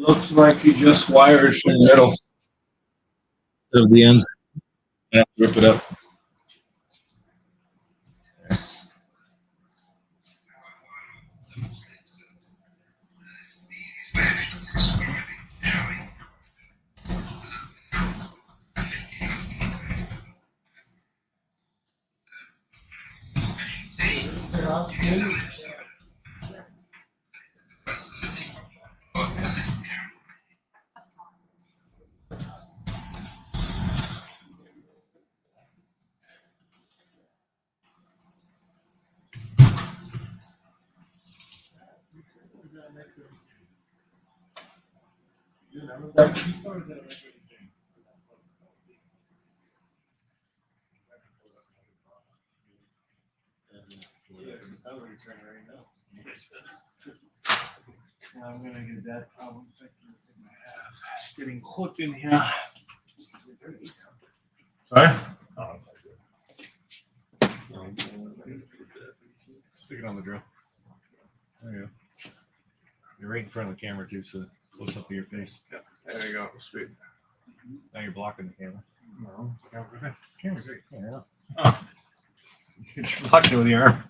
Looks like you just wired from the middle of the ends. I have to rip it up. I'm gonna get that problem fixed. Getting clipped in here. Sorry? Stick it on the drill. There you go. You're right in front of the camera too, so close up to your face. Yeah, there you go. Sweet. Now you're blocking the camera. No, Camera's right. Yeah. Oh. You're blocking it with your arm.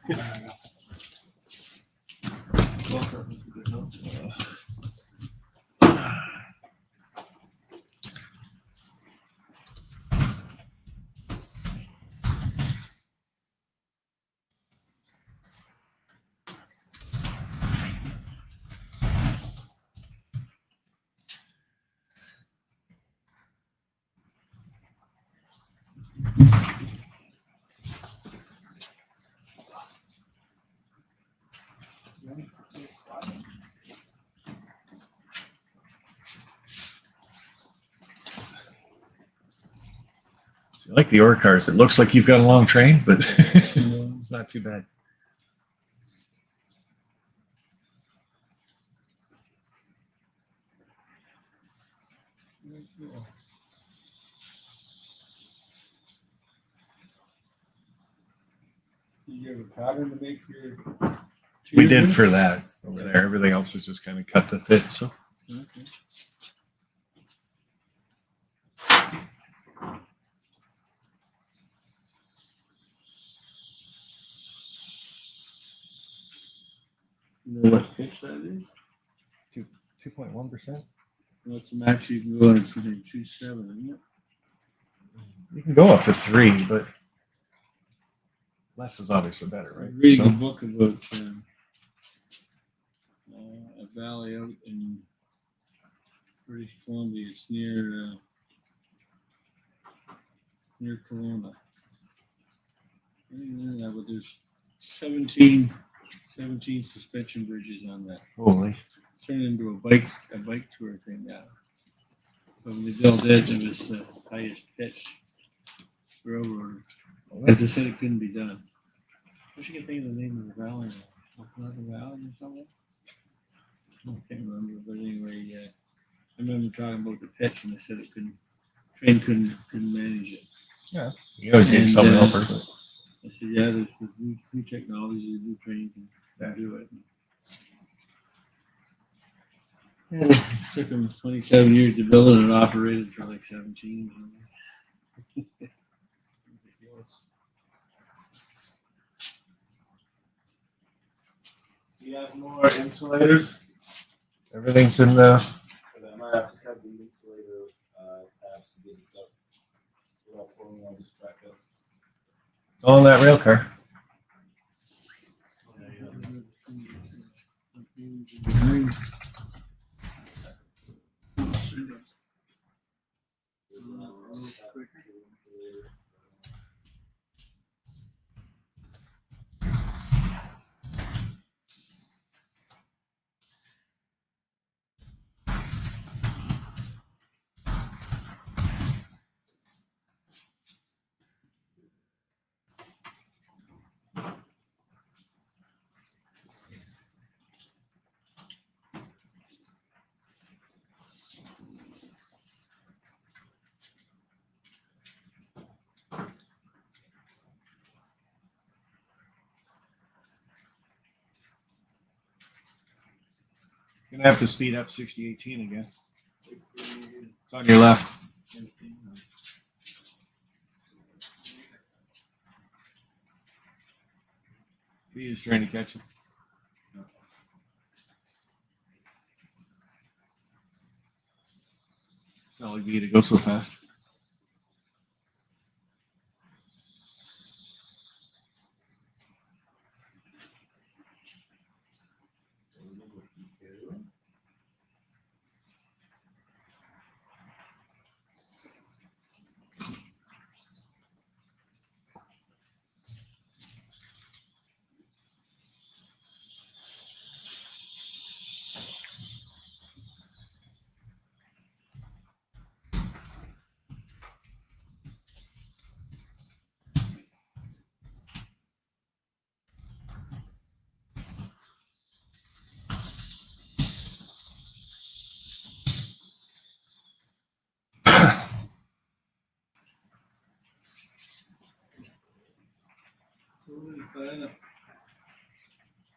I like the ore cars. It looks like you've got a long train, but it's not too bad. Did you have a pattern to make your? We did for that over there. Everything else is just kind of cut to fit. So. Okay. You know what pitch that is? 2.1%. What's the max you can go on for the 2.7, isn't it? You can go up to 3, but less is obviously better, I right? was reading So- a book about a valley out in British Columbia. It's near Kelowna. But there's 17 suspension bridges on that. Holy. It's turned into a bike tour thing now. But when they built it, it was the highest pitch railroad. As I said, it couldn't be done. I wish I could think of the name of the valley. Okanagan Valley or something? I can't remember, but anyway, I remember talking about the pitch, and they said train couldn't manage it. Yeah. You always need And, some helper. But I said, yeah, there's new technology, new trains can do it. Yeah, it took them 27 years to build it and it operated for like 17. You have more insulators? everything's in the. I might have to cut the insulator tabs to get this up without pulling all this back up. It's all in that rail car. Gonna have to speed up 6018 again. It's on your left. He's just trying to catch him. It's not like me to go so fast.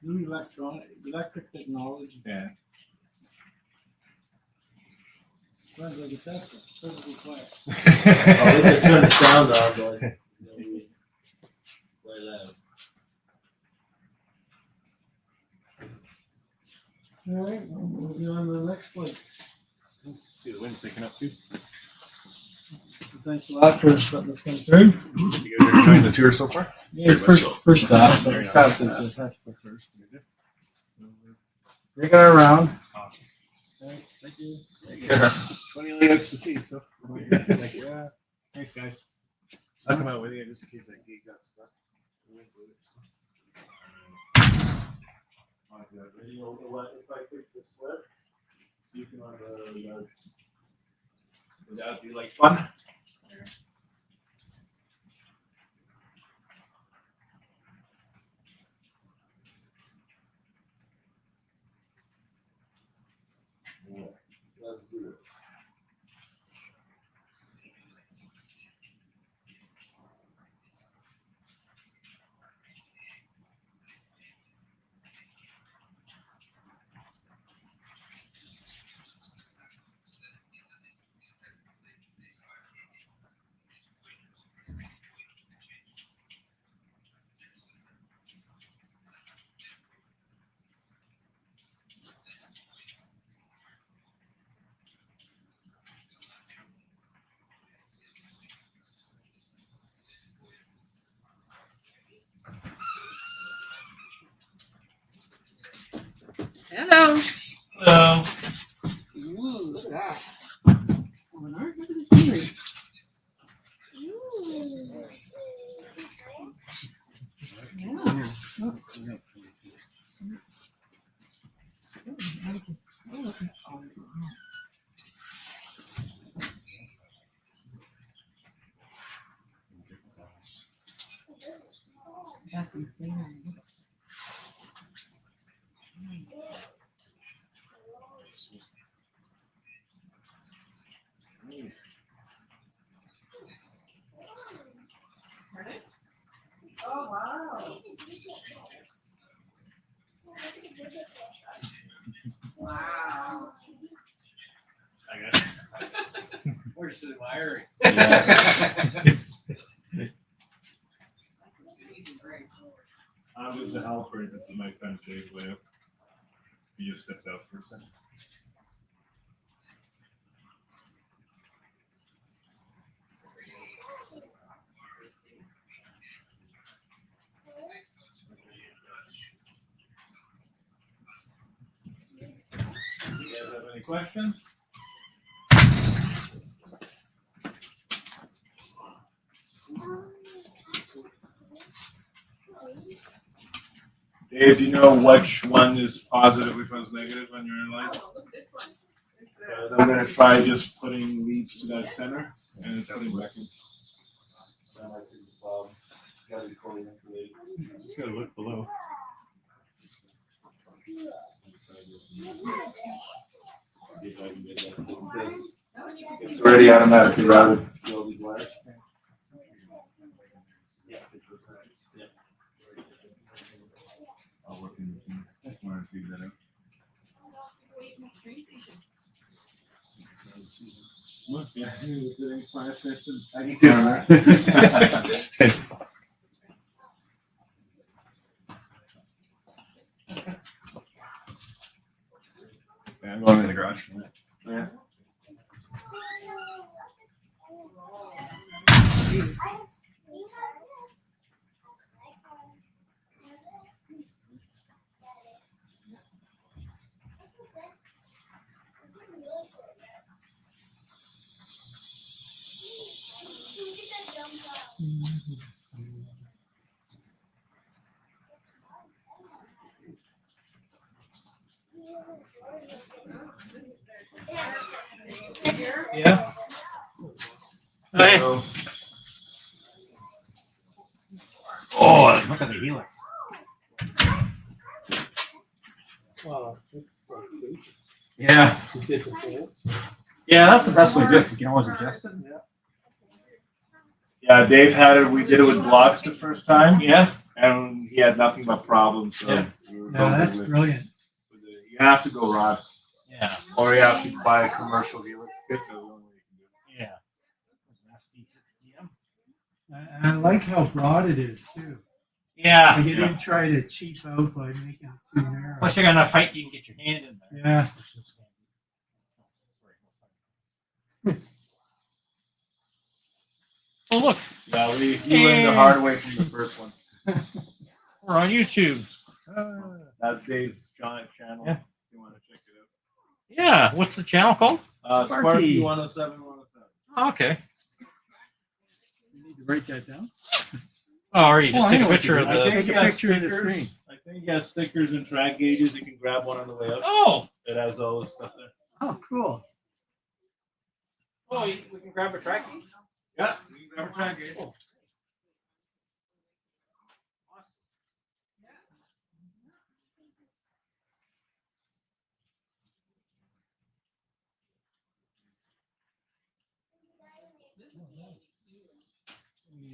New electric technology. Yeah. Sounds like a Tesla. Perfectly quiet. Oh, we can turn the sound on, but we play loud. All right, moving on to the next place. See the wind picking up too. Thanks a lot for letting us come through. You guys are enjoying the tour so far? Yeah, first stop. Very Stop nice. is the Tesla first. Taking her around. Awesome. All right, thank you. 20 layouts to see, so. Yeah. Thanks, guys. I'll come out with you just in case that gate got stuck. You know what, if I fix the slip, you can on the yard. Would that be like fun? Yeah, let's do it. Hello. Hello. Ooh, look at that. Oh, Bernard, look at the scenery. Ooh. Yeah. That's the scenery. Oh, wow. Wow. I got it. We're just admiring. I was the helper. This is my friend Jay's way up. He just stepped out for a second. You guys have any questions? Dave, do you know which one is positive, which one's negative on your line? I'm gonna try just putting leads to that center and putting back in. That might be the problem. Gotta be fully insulated. Just gotta look below. See if I can get that in place. It's already automatically routed. All these wires. Yeah. Yeah. I'll work in between. Just wanted to figure that out. Yeah, he was sitting quiet section. Me too. Yeah, I'm going in the garage for that. Yeah. Yeah. Hey. Oh, look at the helix. Well, it's like basic. Yeah. You did the bolts. Yeah, that's the best way to do it. You can always adjust it. Yeah, Dave had it. We did it with blocks the first time, Yeah. and he had nothing but problems. So Yeah. we were No, going that's with- brilliant. with it. You have to go rod, Yeah. or you have to buy a commercial helix kit. That's the only way you can do it. Yeah. SD6DM. And I like how broad it is too. Yeah. Like you didn't try to cheap out by making it too narrow. Plus, you got enough height you can get your hand in there. Yeah. Oh, look, Yeah, we learned the hard way from the first one. we're on YouTube. That's Dave's giant channel. Yeah. If you want to check it out. Yeah. What's the channel called? Sparky Sparky. 107 107. Oh, okay. You need to write that down. Oh, or you just Oh, I take a know what picture you of do. I the. think- Take a picture of the screen. I think he has stickers and track gauges. You can grab one on the way out. Oh. It has all this stuff there. Oh, cool. Oh, we can grab a track. Yeah, you can grab a track gauge.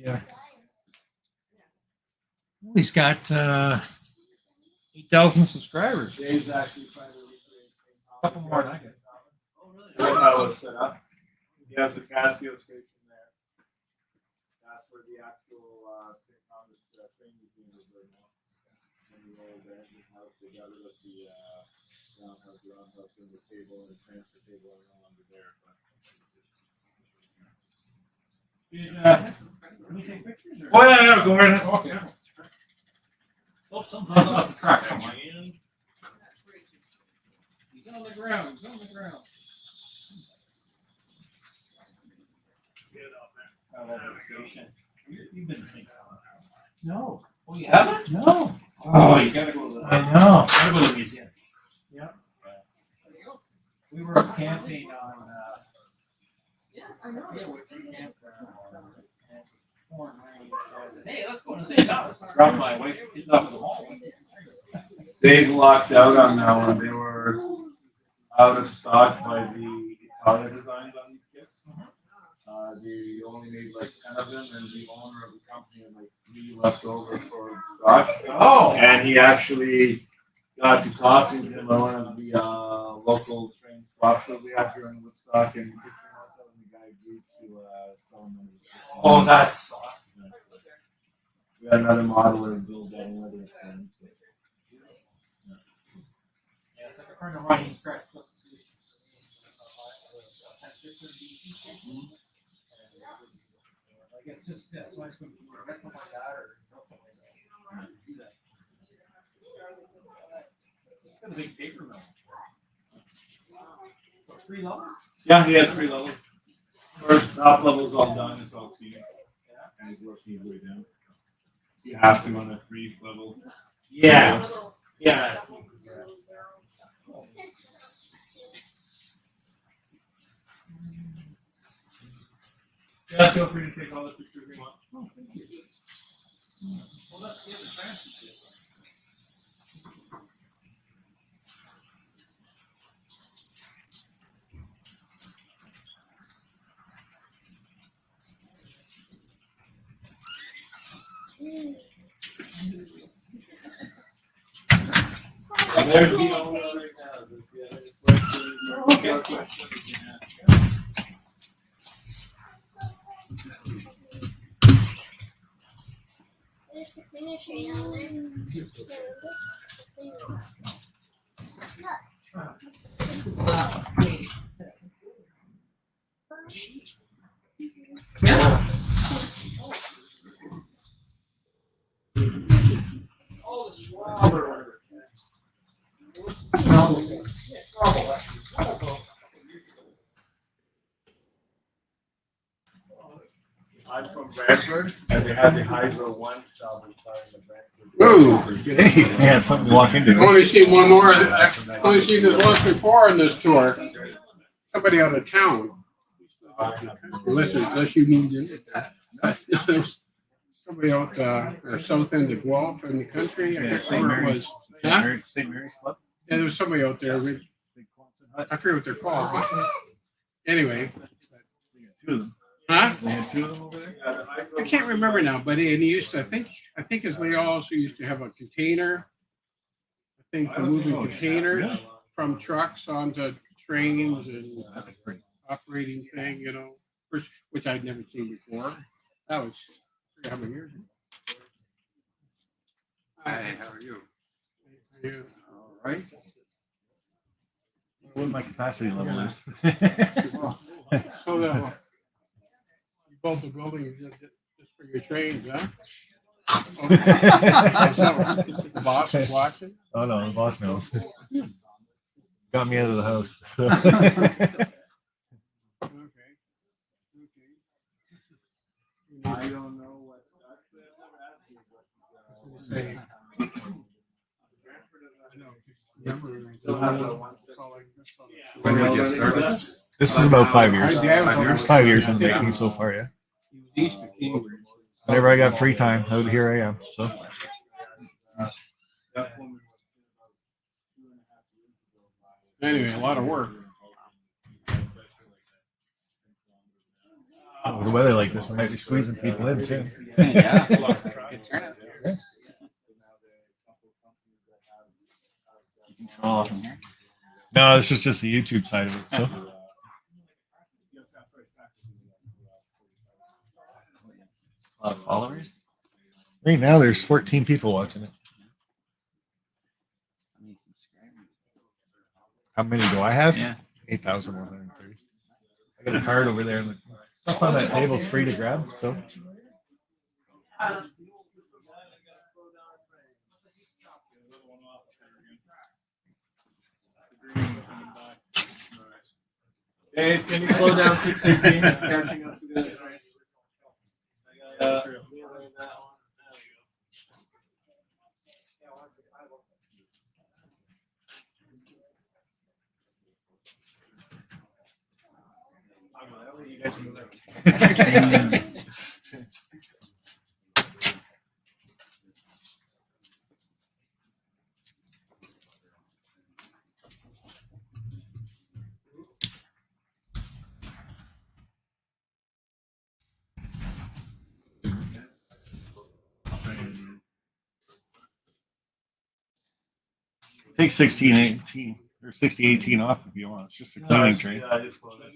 Yeah. He's got 8,000 subscribers. Dave's actually trying to recreate A couple more than I get. That's how it's set up. He has the Casio station there. That's where the actual St. Thomas train museum is right now. And the old engine house together with the roundhouse, and the table and the transfer table are no longer there. But Can we take pictures? oh yeah, go right ahead. Okay. Oh, something's off the track somewhere. He's on the ground. He's on the ground. Oh, that's a station. You've been thinking. No. Oh, you haven't? No. Oh, you gotta go to the. I know. Gotta go to the museum. Yep. We were camping on. Yes, I know. Yeah, we camped. Hey, let's go to St. Thomas. Drop my wife kids off at the mall. They locked out on that one. They were out of stock by the Italian designs on these kits. They only made like 10 of them, and the owner of the company had like 3 left over for stock. Oh. And he actually got to talking to one of the local train swap shows we had here in Woodstock, and the guy agreed to sell them. Oh, that's awesome. We had another modeler build that in leather. Yeah, it's like a friend of mine. He's cracked. I guess just yeah, so I was going to rent something like that or something like that. Do that. It's got a big paper mill. So 3 levels? Yeah, he had 3 levels. First top level is all done, it's all seated. And he's working his way down. You have to on a 3 level. Yeah. Yeah. Yeah, feel free to take all the pictures you want. Oh, thank you. Well, that's the other transfer kit. So there's the owner right now. There's the other questions, or more questions you can ask. I'm from Brantford, and they had the Hydro One shop starting in Brantford. Ooh, Hey, yeah, something to walk into. I've only seen one more. I've only seen this once before on this tour. Somebody out of town. Unless you moved in. There's somebody out south end of Guelph in the country. I can't remember where it was. Huh? St. Mary's Club. Yeah, there was somebody out there. I forget what they're called. But anyway. Two of them. Huh? They had two of them over there. I can't remember now, but he used to, I think his Leo also used to have a container. I think for moving containers from trucks onto trains and operating thing, you know, which I'd never seen before. That was how many years ago. Hi, how are you? Yeah. All right. What my capacity level is. So you built the building just for your trains, huh? The boss is watching. Oh no, the boss knows. Got me out of the house. Okay. I don't know what. Actually, I've never asked you, but When did you get started? This is about 5 years. 5 years in the making so far, yeah. East of Cambridge. Whenever I got free time, out here I am. So Anyway, a lot of work. with the weather like this, I might be squeezing people in soon. Yeah. Good turnout. You can control off from here. No, this is just the YouTube side of it. So A lot of followers. right now there's 14 people watching it. How many subscribers? How many do I have? Yeah. 8,130. I got a card over there, and the stuff on that table is free to grab. So Dave, can you slow down 618? It's catching up to the other train. take 1618 or 6018 off if you want. It's just a cleaning train. Yeah, just slow down.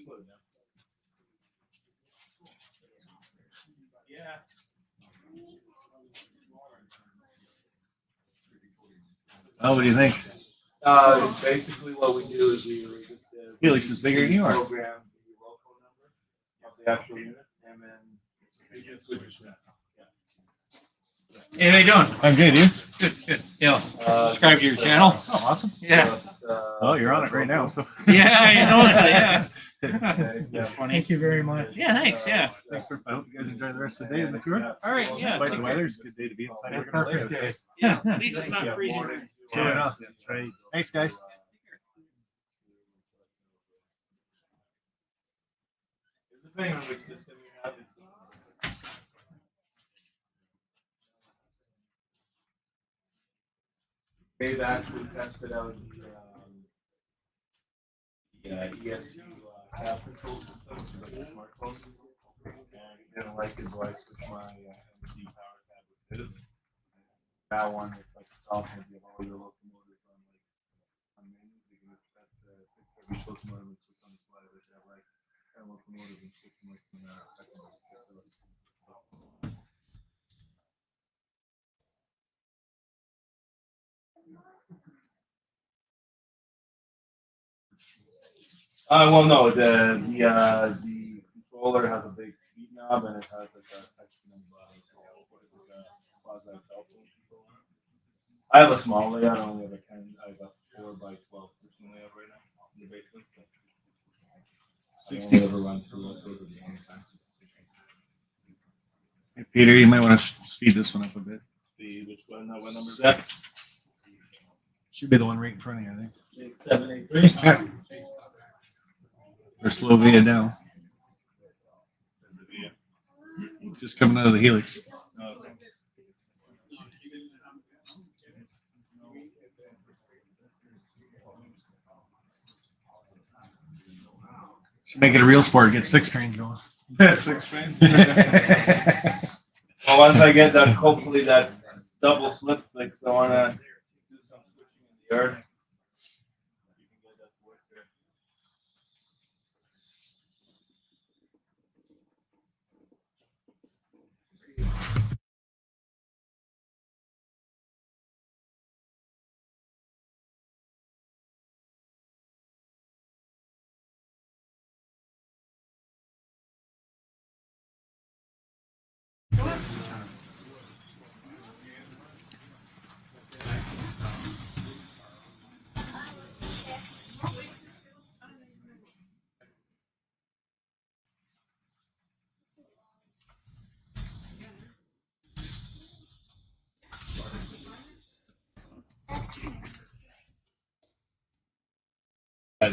Yeah. Oh, what do you think? Basically, what we do is we just Felix is bigger than you are. program the local number of the actual unit, and then we just switch it. Hey, how you doing? I'm good. You? Good. Yeah. Subscribe to your channel. Oh, awesome. Yeah. Well, you're on it right now. So Yeah, you noticed it. Yeah. Thank you very much. Yeah, thanks. Yeah. thanks for. I hope you guys enjoy the rest of the day in the tour. All right. Yeah. Despite take the care. weather, it's a good day to be inside. We're gonna lay outside. Yeah. At least it's not freezing. Sure enough. That's right. Thanks, guys. Depending on which system you have, it's they've actually tested out the ESU cab control system, which is like a smartphone. And he didn't like it, so I switched my MC power cab with his. That one, it's like a software you have all your locomotives on menu. You can set every locomotive and switch on the fly. They have like 10 locomotives and switch them like in a second. Well, no, the controller has a big speed knob and it has like a touch quasi cell phone controller. I have a small layout. I only have a 4x12 person layout right now in the basement. I only ever run through it one time. Hey, Peter, you might want to speed this one up a bit. Which one? What number is that? Should be the one right in front of you, I think. 8783. Or slow Via down. Just coming out of the helix. Should make it a real sport. Get 6 trains going. 6 trains. Well, once I get that, hopefully that double slip fix, I want to do some switching in the yard. You can get that to work there.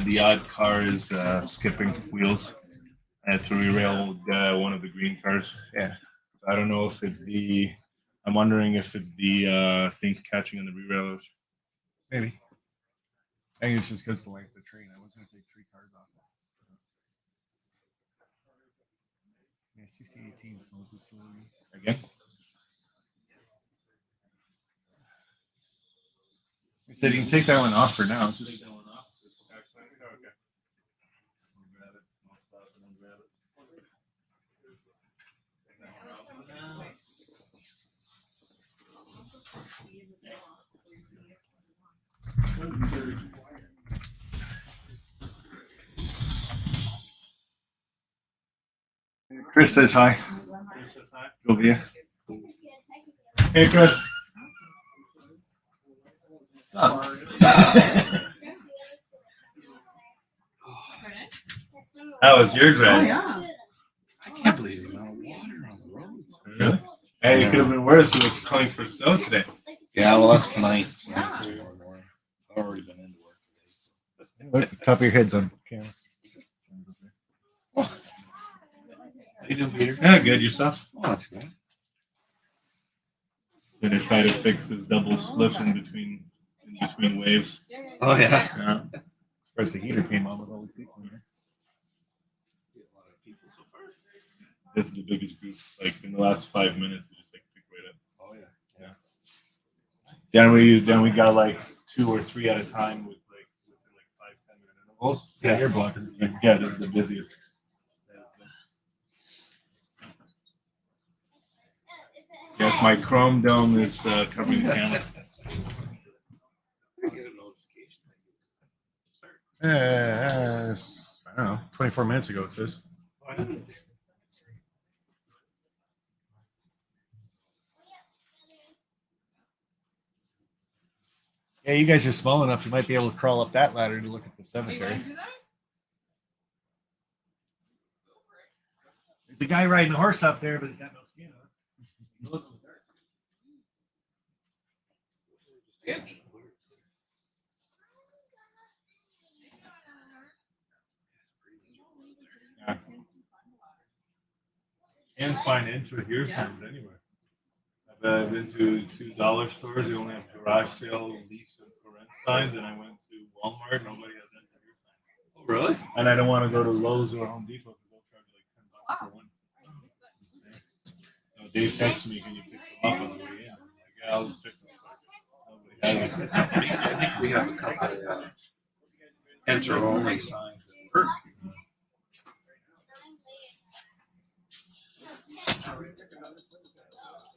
The odd car is skipping wheels. I had to derail one of the green cars. Yeah. I don't know if it's I'm wondering if it's the things catching on the derailleurs. Maybe. I think it's just because the length of the train. I was going to take 3 cars off. Yeah, 6018 is mostly slowly. Again? I said you can take that one off for now. Just that one off. Okay. I'll grab it. I'll stop and then grab it. Chris says hi. Go via. Hey, Chris. That was your Oh, drive. yeah. I can't believe the amount of water on the roads. Really? Hey, it could have been worse. It was calling for snow today. Yeah, well, that's tonight. Yeah. I've already been into work today. Look, the top of your head's on camera. How you doing, Peter? Yeah, good. Yourself? Oh, that's good. Gonna try to fix this double slip in between waves. Oh, yeah. Yeah. Surprised the heater came on with all the people in here. This is the biggest group. Like in the last 5 minutes, we just like pick right up. Oh, yeah. Then we got like 2 or 3 at a time with like 5-10 minute intervals. Yeah, you're blocking. Yeah, this is the busiest. Yes, my Chrome dome is covering the camera. I don't know. 24 minutes ago, it says. Yeah, you guys are small enough. You might be able to crawl up that ladder to look at the cemetery. There's a guy riding a horse up there, but he's got no skin on. He glows in the dark. And find entry here signs anywhere. I've been to 2 dollar stores. They only have garage sale, lease, and for rent signs. And I went to Walmart. Nobody has entry here signs. Oh, really? And I don't want to go to Lowe's or Home Depot because they'll charge you like $10 for one. So Dave texted me, "Can you pick some up on the way in?" I'm like, "Yeah, I'll pick them up." Nobody has it. I think we have a couple of enter-only signs that work.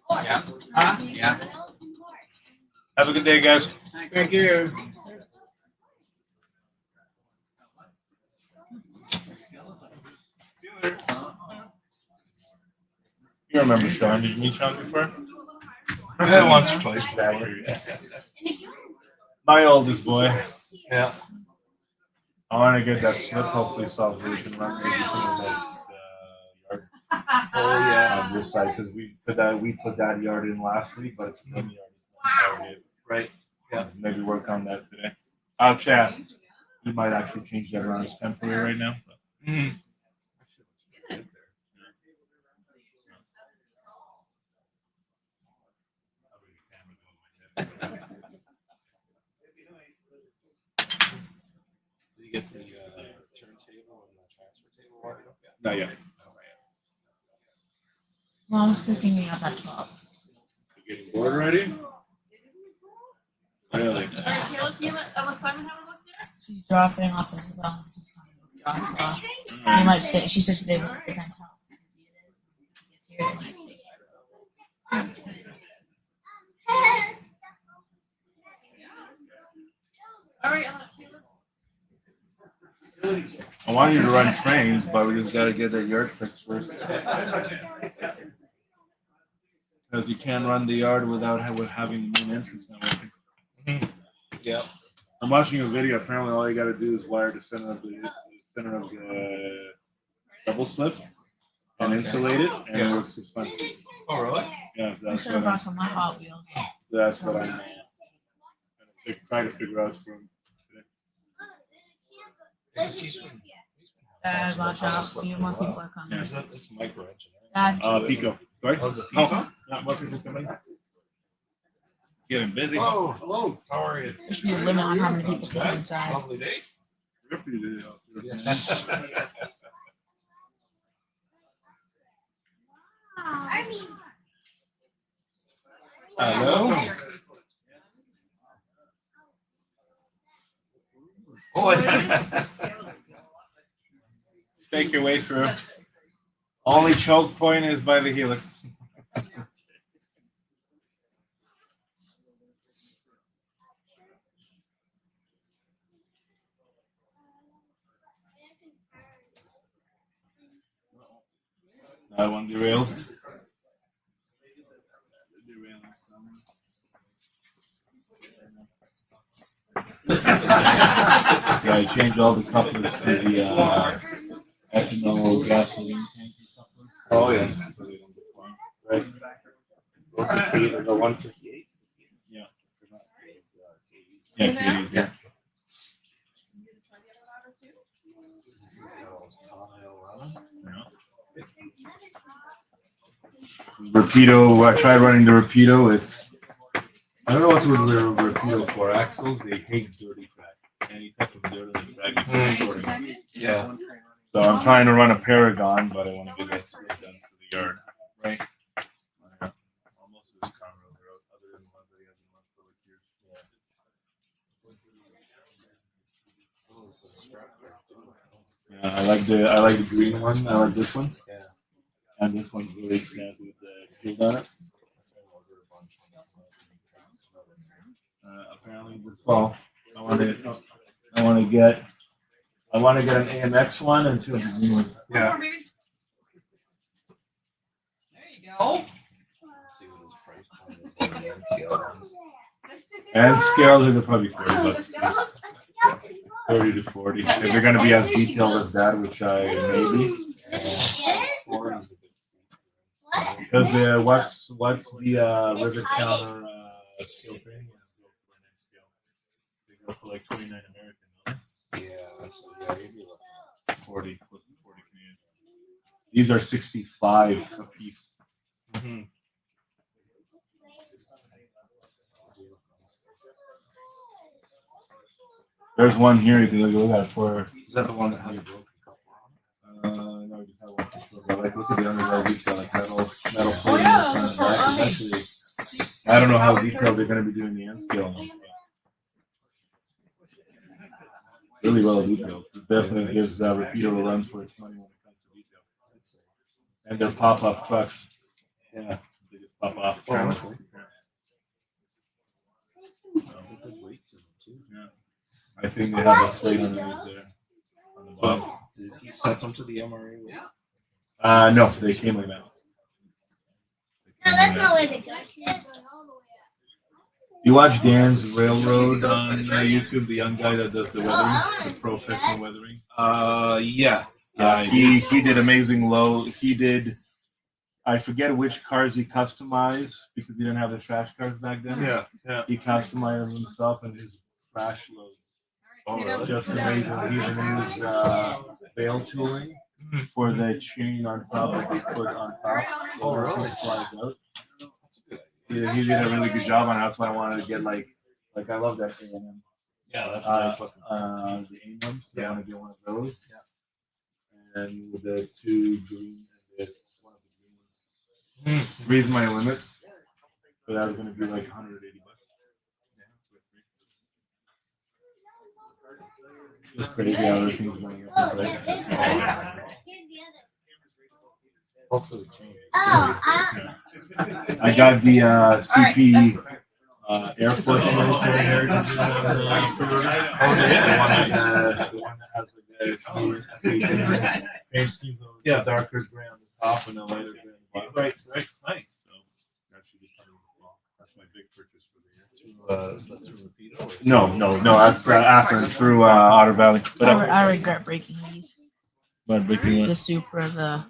Yeah. Yeah. Have a good day, guys. Thank you. You remember Sean? Did you meet Sean before? Yeah, once or twice. My oldest boy. Yeah. I want to get that slip hopefully solved so we can run maybe some of that yard Oh yeah. on this side because we put that yard in last week, but it's the yard. Right. Yeah. Maybe work on that today. I'll chat. We might actually change that around. It's temporary right now. Mm. Did you get the turntable and the transfer table wired up yet? Not yet. Well, I was picking me up at 12. You getting bored already? Really? She's dropping off Isabel. She's coming to drop her off. They might stay. She said they can't tell. If he gets here, they might stay I want you to run trains, but we just got to get that yard fixed first. Because you can't run the yard without having the main entrance not working. Yeah. I'm watching a video. Apparently, all you got to do is wire the center of the double slip and insulate it, and it works just fine. Oh really? Yeah, I that's should have what brought some of my Hot Wheels. I'm trying to figure out from. Watch out. A few more people are coming. It's micro engineering. Dad, Pico. Sorry? How's the Oh, not more people coming. Getting busy. Oh, hello. How are you? there should be a limit on how many people can inside. Lovely day. Hello. Oh, Take your way through. Only choke point is by the helix. I want derailed. Yeah, I changed all the couplers to the ethanol gasoline tanky couplers. Oh, yeah. So they don't get flamed. Right. What's the key to the 158? Yeah. Yeah, KDs, yeah. Rapido, I tried running the Rapido. I don't know what's with the Rapido for axles. They hate dirty track. Any type of dirt on the track. Shorting. Yeah. So I'm trying to run a Paragon, but I want to get that split done for the yard. Right? Almost as car road, other than one that he hasn't run for like years. Yeah, I like the green one. I like this one. Yeah. And this one's really snazzy with the shield on it. Apparently this fall, I want to get an AMX one and two of the new ones. Yeah. There you go. See what his price point is on the scale ones. And scales are probably $40. 30 to 40. If they're going to be as detailed as that, which I maybe. Because the what's the rivet counter scale training? They go for like 29 American. Right? Yeah, so yeah, 40 close to 40 Canadian. These are 65 a piece. mm-hmm. There's one here you can look at for. Is that the one that had a broken couple on? No, I just have one for sure. But like, look at the underwear detail, like metal plating Oh, yeah, in the front and that's back. right. It's actually, I don't know how detailed they're going to be doing the end scale. On them, but really well detailed. It definitely gives Rapido a run for its money when it comes to detail. And they're pop-off trucks. Yeah, they just pop off. Oh, Trailer. okay. Yeah. I think they have a slate underneath there. On the bottom. Did he set them to the MRA? No, they came like that. that's not where the ghost is. You watch Dan's Railroad on YouTube, the young guy that does the weathering, the professional weathering. Yeah. He did amazing low. He did. I forget which cars he customized because he didn't have the trash cars back then. Yeah. He customized them himself and his trash load. Oh, just amazing. He even used bale tooling for the chain on top that they put on top. So it flies out. He did a really good job on it. That's why I wanted to get like I love that thing. Yeah, that's nice. The A ones. I want to get one of those. Yeah. And with the two green and the one of the green ones. Three's my limit. So that was gonna be like $180. It's crazy how everything's going up in price. Hopefully it changes. I got the CP Air Force military heritage. The one that has the paint schemes on the darker gray on the top and the lighter gray on the bottom. Right. Nice. So that should be coming in the fall. That's my big purchase for the year. Is that through Rapido? No. That's after through Otter Valley. But I regret breaking these. breaking The one. Supra, the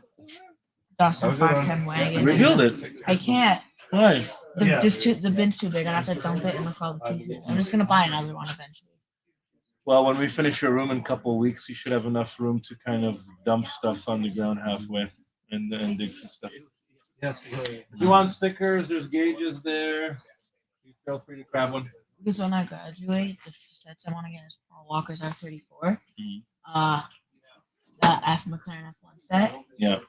Dawson How's it on? 510 wagon. Rebuild it. I can't. Why? The bin's too big. I have to dump it and look all the pieces. I'm just gonna buy another one eventually. Well, when we finish your room in a couple of weeks, you should have enough room to kind of dump stuff on the ground halfway and dig some stuff. Yes. If you want stickers, there's gauges there. You feel free to grab one. Because when I graduate, the sets I want to get is Paul Walker's R34. The F McLaren F1 set. Yeah.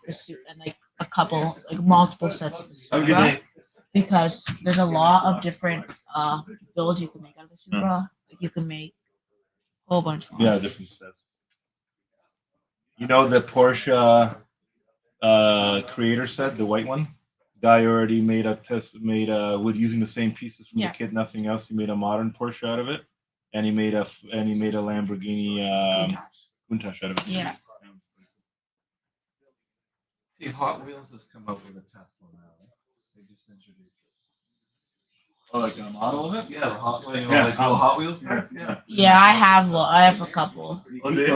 And like a couple, like multiple sets of the Supra. Because there's a lot of different builds you can make out of the Supra. Like you can make a whole bunch more. Yeah, different sets. You know the Porsche creator set, the white one? Guy already made with using the same pieces from the kit, nothing else. He made a modern Porsche out of it, and he made a Lamborghini Countach out of it. Yeah. See, Hot Wheels has come up with a Tesla now. Right? They just introduced it. Oh, like a model of it? Yeah, Hot Wheels cars. Yeah. Yeah, I have a couple. Oh, There's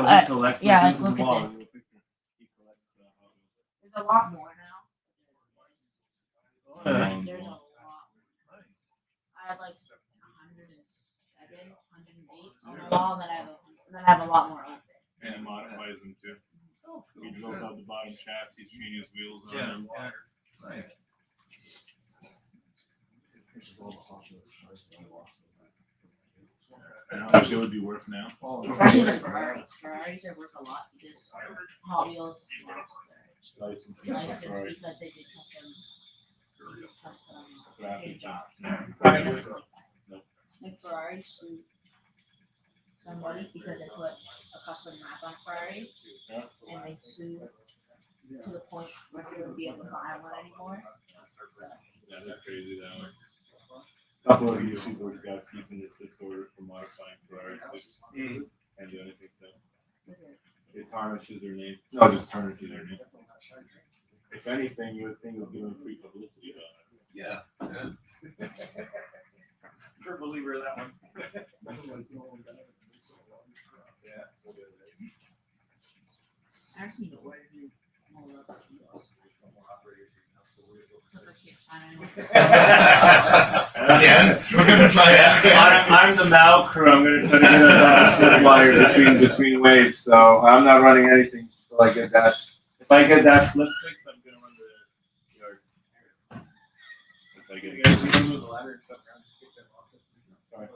a lot more now. There's a lot. I had like 107, 108 on the wall, and then I have a lot more open. And modifies them too. We built out the bottom chassis, changed wheels on them. Nice. And how much it would be worth now? Especially the Ferraris. Ferraris are worth a lot because Hot Wheels lost their license because they did custom paint jobs. Like Ferrari sued somebody because they put a custom map on Ferrari, and they sued to the point where they wouldn't be able to buy one anymore. Yeah, that's crazy that way. A couple of years ago, we got cease and desist order for modifying Ferrari. And the other thing that it tarnishes their name. No, just tarnishes their name. If anything, you would think it would give them free publicity about it. Yeah. Sure believer of that one. I actually need to order new mold up. Yeah, we're gonna try it. I'm the Mal crew. I'm gonna try to get a slip wire between waves. So I'm not running anything until I get that. If I get that slip fixed, I'm gonna run the yard. If I get it. You guys move the ladder and stuff around, just pick them off. Sorry.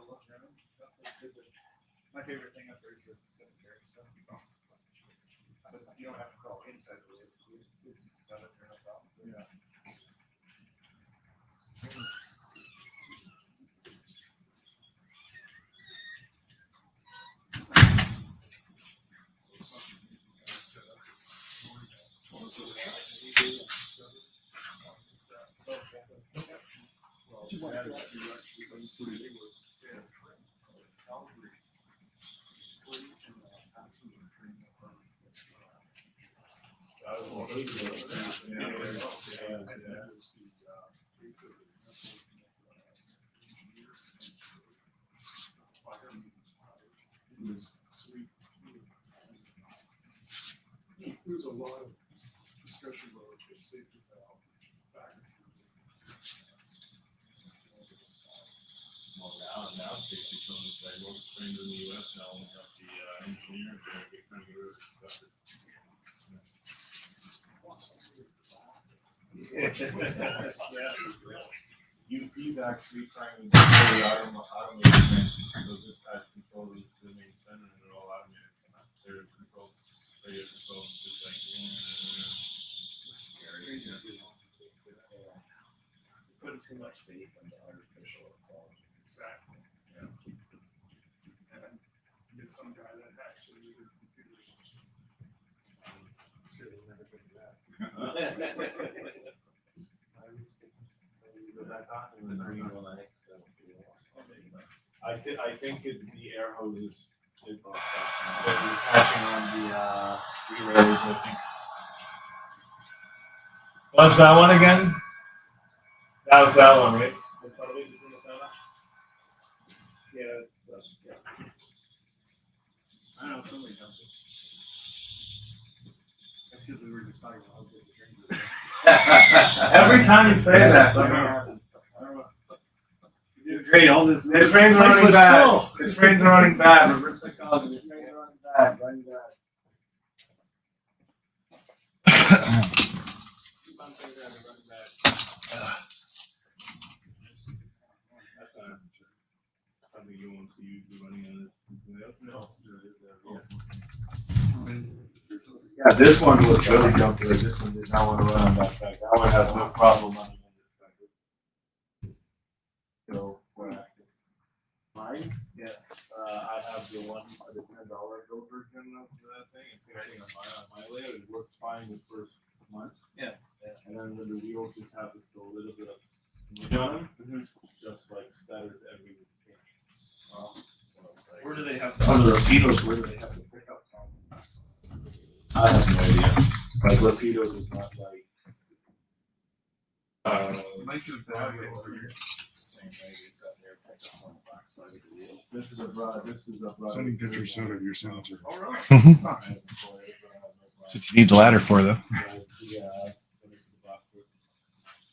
My favorite thing up there is the cemetery stuff. So you don't have to crawl inside the lid. It's done up there, no problem. Yeah. There's a lot of discussion about the safety valve back. Well, now safety zones, like most trained in the US now, we have the engineers there, they kind of get rid of stuff. UP's actually trying to fully automate those dispatch control the main center, and they're all automated. They're controlled, radio controlled, just like. Putting too much faith into artificial intelligence. Exactly. Yeah. And get some guy that hacks into your computer system. Should have never been that. I think it's the air hoses. They're catching on the relays, I think. What's that one again? That was that one, right? Yeah, yeah. I don't know, somebody does it. That's because we were just talking about how good the trains are. Every time you say that, something happens. You did great, all this. The trains are running bad. The trains are running bad. Reverse psychology. The trains are running bad. Running bad. Keep on saying that, run back. Something you want to use running on it. No. Yeah, this one was really jumpy. Like this one did not want to run on that track. That one has no problem running on this track. So we're active. Mine? Yeah. I have the one for the $10 go version of that thing. It's everything on my layout. It works fine the first month. Yeah. And then when the wheels just have to still a little bit of mud on them, just like stutters every week. Where do they have, other rapidos, where do they have to pick up from? I have no idea. Like Rapidos is not like. Might do it that way over here. It's the same way we've got their pickups on the back side of the wheels. This is a broad. Sending pictures out of your sensor. All right. That's what you need the ladder for, though. Yeah.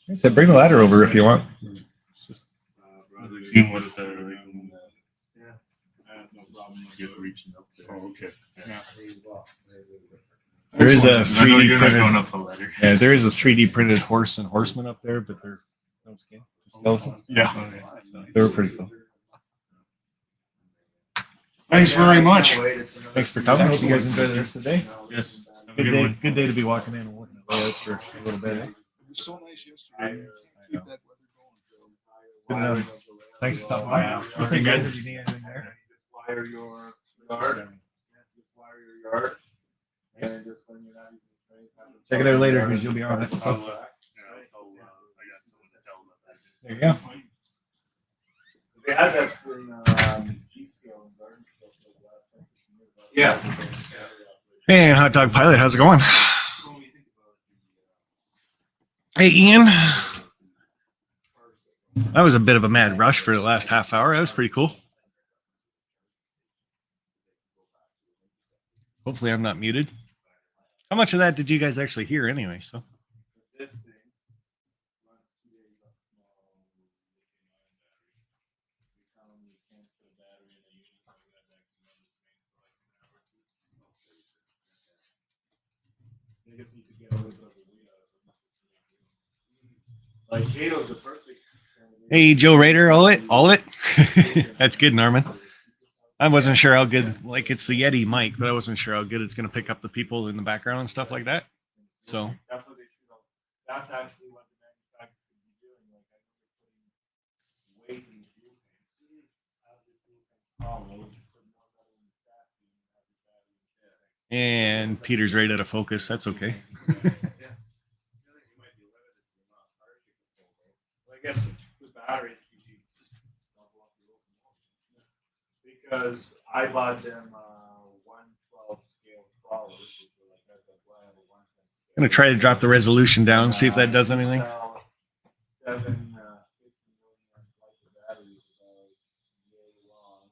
I said, bring the ladder over if you want. Seen what it's there. Yeah. I have no problem with reaching up there. Oh, okay. There is a 3D You're not printed. going up the ladder. Yeah, there is a 3D printed horse and horseman up there, but they're no skin, just skeletons. Yeah. So they were pretty cool. Thanks very much. Thanks for coming. Hope you guys enjoy the rest of the day. Yes. Have a Good good day. one. Good day to be walking in and looking at layouts for a little bit. Eh? It was so nice yesterday. Keep that weather Sit down. Thanks for stopping by. I'll see you guys if you need anything there. Just wire your yard. Just wire your yard. And just when you're not using the train, have it- Check it out later because you'll be on it. I'll, So I got someone to tell them that. there you go. They had that in G-scale and garden stuff like that. Yeah. Hey, Hot Dog Pilot, how's it going? Hey, Ian. That was a bit of a mad rush for the last half hour. That was pretty cool. Hopefully, I'm not muted. How much of that did you guys actually hear anyway? So, This thing runs 2 days off small lithium-ion battery. We tell them we can't put a battery in a unit like that that can run the train for like an hour or two. They just need to get a little bit of a weight out of it. Like Jato's the perfect. hey, Joe Rader, all of it. That's good, Norman. I wasn't sure how good, like it's the Yeti mic, but I wasn't sure how good it's going to pick up the people in the background and stuff like that. So, That's what they should have. That's actually what the manufacturer should be doing. Like I know they're putting weight in the fuel tank. Have this fuel tank hollow, put more metal in the chassis, and have the battery in and Peter's right out of focus. That's okay. I guess the battery you just double up the locomotive. Because I bought them 112 scale crawlers, which are like that's why I have a 110 scale. I'm going to try to drop the resolution down and see if that does anything. Sell 7 50 million life of batteries about a year long.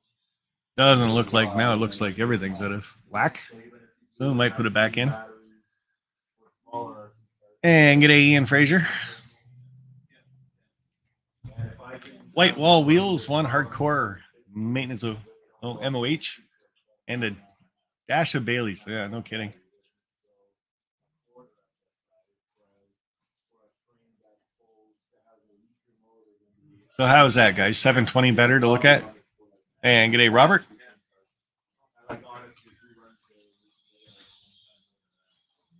Doesn't look like now. It looks like everything's out of whack. So we might put it back in. And get a Ian Fraser. White wall wheels, one hardcore maintenance of MOH, and a dash of Bailey's. Yeah, no kidding. So how's that, guys? 720 better to look at? And get a Robert.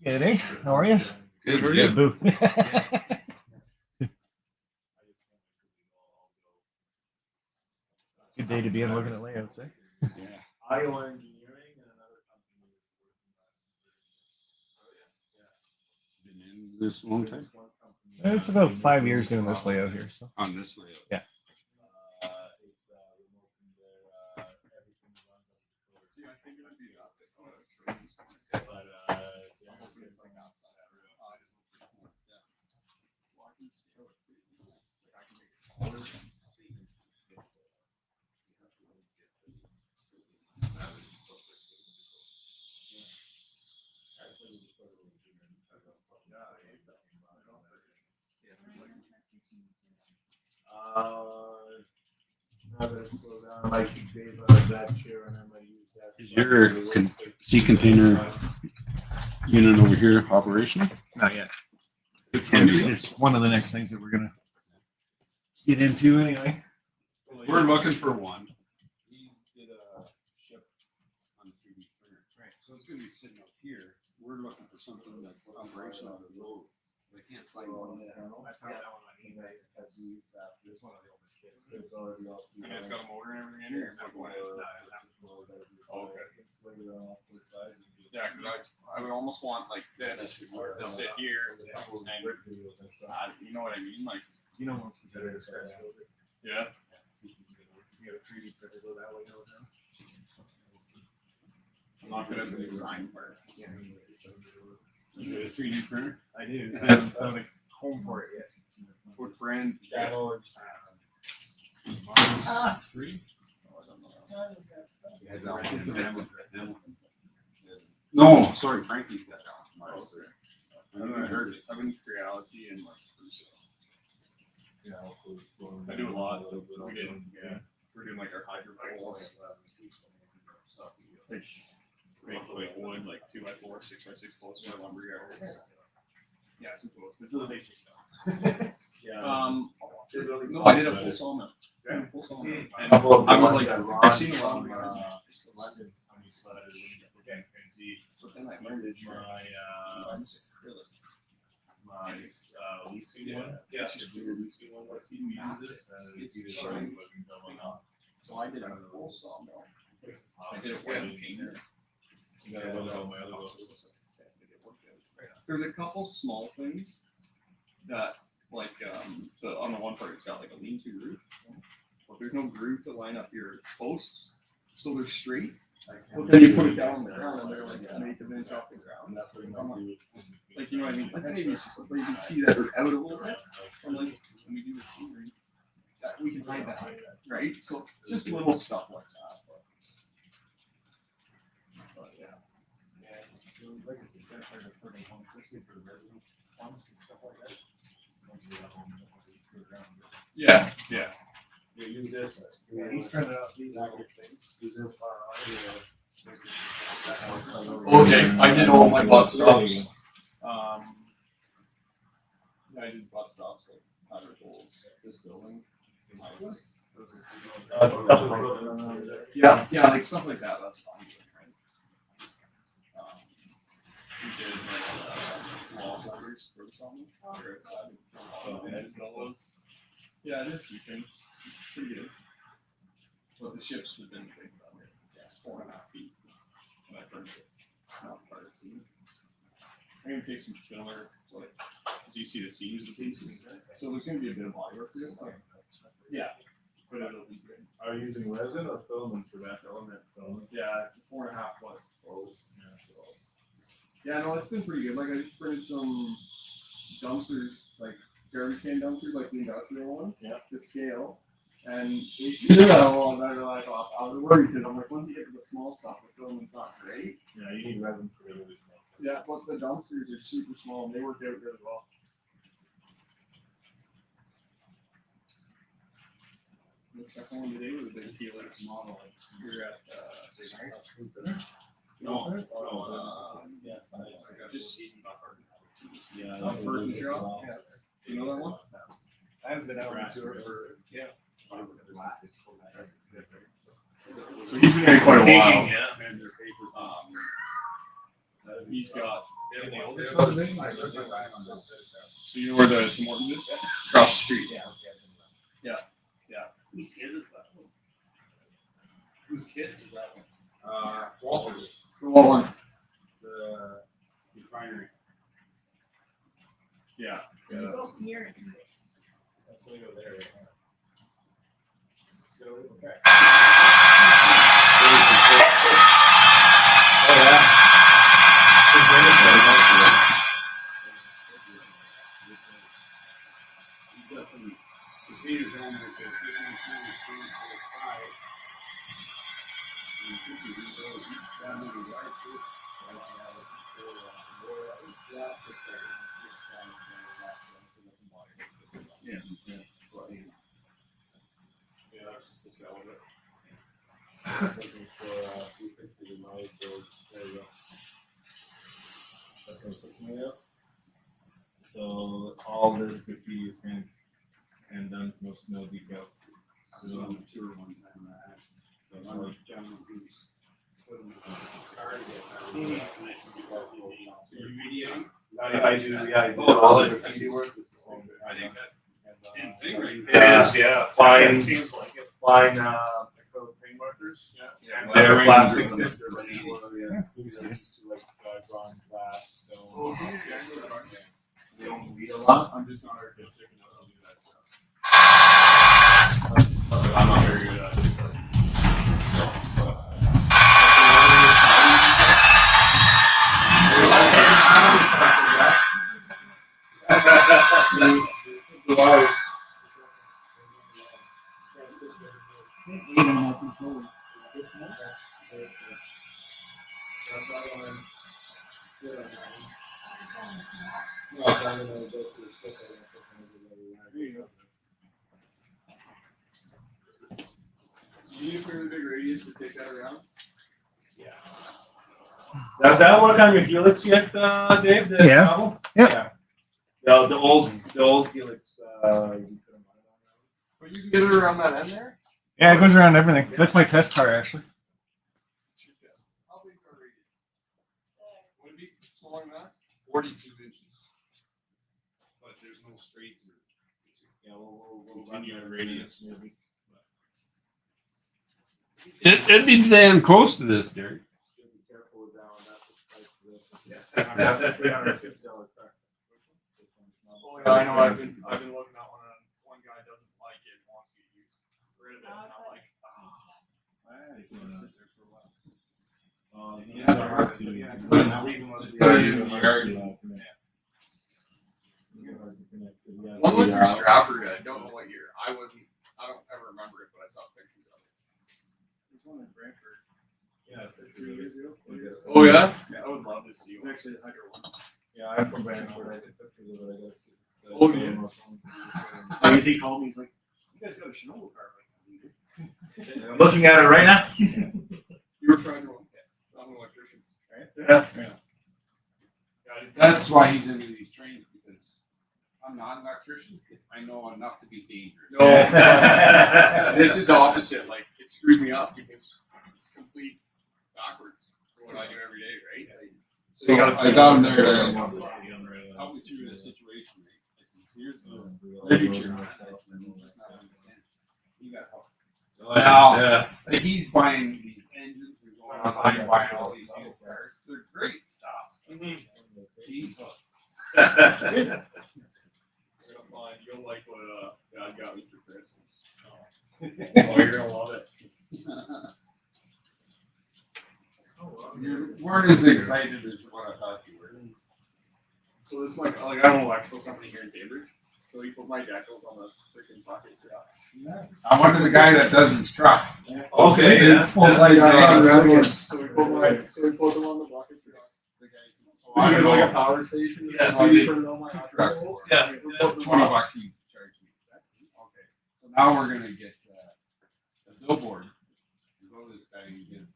Good, eh? How are you? Good, how are you? Boo. Good day to be in looking at layouts, eh? Iowa Engineering and another company. Been in this a long time? It's about 5 years doing this layout here. So. On this layout? Yeah. See, I think it'd be up there. Oh, that's right. But, hopefully it's like outside. Yeah. Well, I can scale it pretty easily. Like, I can make it taller. Now that it's slowed down, I might keep Dave that chair and I might use that. Is your sea container unit over here operational? Not yet. Can It's, be. it's one of the next things that we're gonna get into anyway. We're looking for one. We did a ship on 3D printer. Right. So it's gonna be sitting up here. We're looking for something that's operational on the road. I can't find one. I found that one on eBay. Had to use that. This one of the oldest kits. It's already all. And it's got a motor and everything in it? Or not? Oh, okay. Yeah, because I would almost want like this to sit here and, you know what I mean? Like, You know what's considered a scratch builder? yeah. You get a 3D printer go that way all the time. I'm not good at the design part. Yeah. Is it a 3D printer? I do. I haven't found a home for it yet. What brand? That old. Three? Oh, I don't know. It's a Hamilton. No, sorry, Frankie's got that one. I haven't heard it. I've been Creality and like I do a lot. We did, yeah. We're doing like our hydroponics. Like, make like wood, like 2x4, 6x6 posts for lumberyard. Yeah, some posts. This is the basic stuff. No, I did a full sawmill. Yeah, full sawmill. And I was like, I've seen a lot of guys. But then I learned it my leasing one. Yeah, it's just weird leasing one. Like, you use it, it's shiny. So I did a full sawmill. I did it with a painter. There's a couple small things that, like, on the one part, it's got like a lean-to roof, but there's no groove to line up your posts, so they're straight. But then you put it down on the ground, and they're like an eighth of an inch off the ground. Like, you know what I mean? Like, maybe you can see that they're out a little bit. And like, when we do the scenery, we can hide that, right? So just little stuff like that. But yeah. Yeah, yeah. He's trying to these other things. These are far Okay, I did all my butt stops. I did butt stops like 100 goals. This building. Yeah, like stuff like that. That's fine. Right? We did like wall holders for the song. Yeah, there's a few things. Pretty good. But the ships have been big about it. It's 4.5 feet. And I turned it not part of the seam. I'm gonna take some filler, like, as you see the seams of these. So there's gonna be a bit of body work here. Yeah, but it'll be good. Are you using resin or filament for that element? Yeah, it's a 4.5 foot. Yeah, no, it's been pretty good. Like, I just printed some dumpsters, like garbage can dumpsters, like the industrial ones. Yeah. To scale. And they do that all, and they're like, oh, I was worried because I'm like, once you get to the small stuff, the filming's not great. Yeah, you need resin for the really small. Yeah, but the dumpsters are super small and they work out really well. The second one today was a Helix model. You're at just Burton Shop. Do you know that one? I haven't been out on tour for So he's been here quite a while. He's got. So you know where the Tim Hortons is? Across the street. Yeah. Whose kid is that one? Whose kid is that one? Walters, The one. the refinery. Yeah. You go here. That's why we go there. Right now. So, okay. Oh yeah. He's got some potatoes on there, so 5. So all this graffiti is and done, no details. I was on the tour one time. So I'm like gentleman who's put them in a car to get So you mediating? I do, yeah. I do all the graffiti work. I think that's it is, yeah. Fine. It seems like it's fine. Acrylic paint markers. Yeah. They're plastic tips. They're ready for used to like drawing glass, stone. They don't read a lot. I'm just not artistic enough to do that stuff. That's the stuff that I'm not very good at. You need a fairly big radius to take that around. Does that work on your Helix yet, Dave? The Yeah. travel? Yeah. The old Helix. But you can get it around that end there. Yeah, it goes around everything. That's my test car, actually. How big are radius? Would it be smaller than that? 42 inches. But there's no straights. Yeah, we'll continue our radius. Maybe. It'd be damn close to this, Derek. Be careful with that one. That's the price for this. Yeah. $350 car. Oh yeah, I know. I've been looking at one. And one guy doesn't like it. Wants to use rid of it. And I'm like, one went through Stratford. I don't know what year. I don't ever remember it, but I saw pictures of it. There's one in Brantford. Yeah, 3 years ago. Oh yeah? I would love to see one. Actually, I got one. Yeah, I'm from Brantford. I took pictures of it, I guess. Oh, yeah. He called me. He's like, "You guys got a Chernobyl car like I'm looking at it right now. You were trying to one. I'm an electrician, right? Yeah. That's why he's into these trains, because I'm not an electrician. I know enough to be dangerous. No, this is opposite. Like, it screwed me up because it's complete backwards for what I do every day, right? So I got him there to help me through the situation. Right? Here's the literature. You got help. Now, he's buying these engines and going online and buying all these new cars. They're great stuff. He's hooked. You'll like what Dad got me for Christmas. Oh, you're gonna love it. You weren't as excited as what I thought you were. So this like I own an electrical company here in Cambridge. So we put my decals on the freaking bucket trucks. I went to the guy that does his trucks. Okay, It's full size. So we put them on the bucket trucks. So you get like a power station. Yeah, so you so put it on my trucks. Yeah. $20 he charged me. Okay. So now we're gonna get a billboard. Go to this guy and get his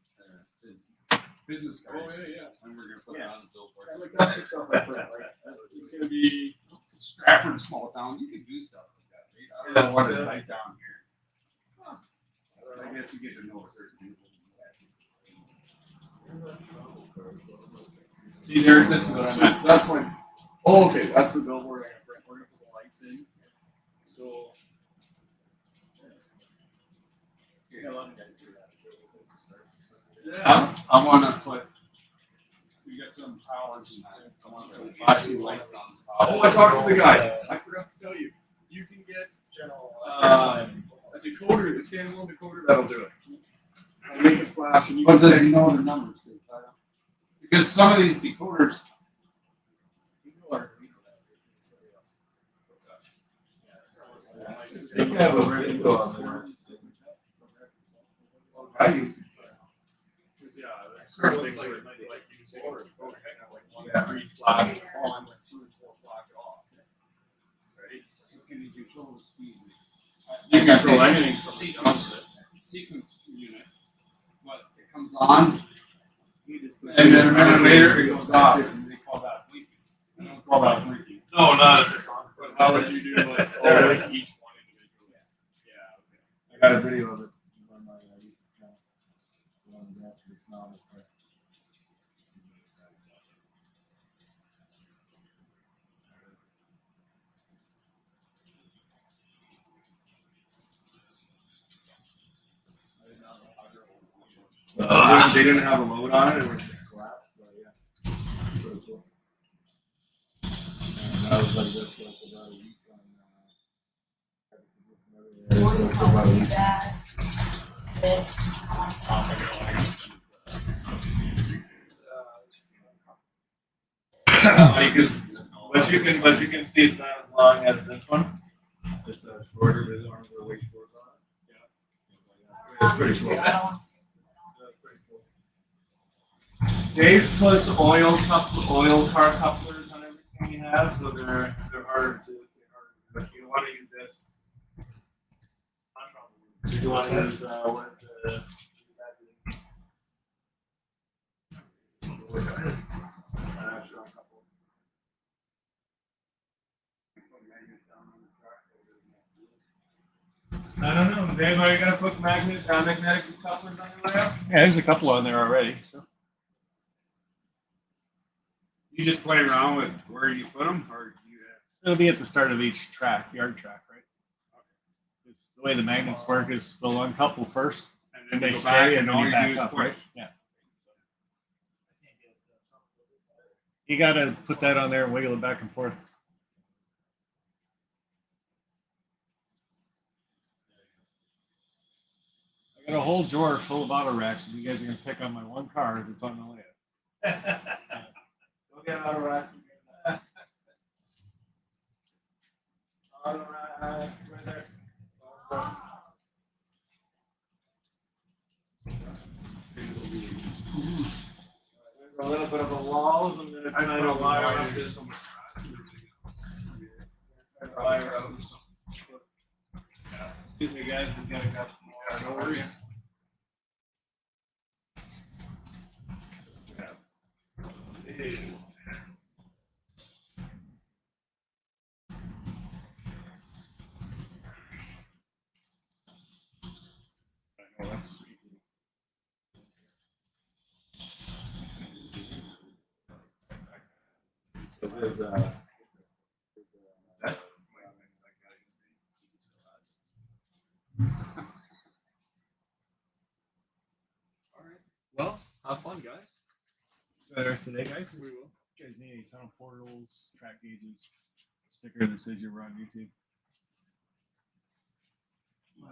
business card. Oh, yeah. And we're gonna put it on the billboard. And like that's the stuff I put, like, it's gonna be. Stratford, small town, you could do stuff like that, right? I don't know what it's like down here. I guess you get to know certain people. See, there, this is what I meant. That's my. Oh, okay, that's the billboard I'm gonna print. We're gonna put the lights in. So. Yeah, a lot of guys do that. Yeah, I wanna put, we got some towers and I wanna put flashing lights on. Oh, I talked to the guy. I forgot to tell you. You can get a decoder, a standalone decoder that'll do it. I'll make it flash and you But can does he pick. know the numbers? Because some of these decoders, They can have a radio on there. Yeah, certain things like you say, or have like one free flash on, like 2 and 4 flash off. Right? can you control the speed? You can control anything from the sound. Sequence unit, what, it comes on, and then a minute later it goes off, and they call that blinking. I don't call that blinking. No, not if it's on. But how would you do like, oh, like each one individually? Yeah, okay. I got a video of it on my YouTube channel. It's not okay. They didn't have a load on it, it was just glass, but yeah. Pretty cool. And I was like this for like about a week on about a week. But you can see it's not as long as this one. Just shorter, his arms are way short on it. It's pretty cool. Dave puts oil car couplers on everything he has, so they're hard to but you want to use this. You want to use what the I don't know. Dave, are you gonna put magnetic couplers on your layout? Yeah, there's a couple on there already. So You just play around with where you put them, or you it'll be at the start of each track, yard track, right? It's the way the magnets work is they'll uncouple first, and they go stay, back and then all you do back is up, push. right? Yeah. You gotta put that on there and wiggle it back and forth. I got a whole drawer full of auto racks, and you guys are gonna pick on my one car that's on the layout. Go get out of rack. Out of rack, right there. There's a little bit of a lull, I'm gonna try to wire up this. Wire up. Excuse me, guys, we gotta grab some more doors. Oh, that's sweet. So there's Well, have fun, guys. Enjoy the rest of the day, guys. We will. You guys need any tunnel portals, track gauges, sticker that says you're on YouTube.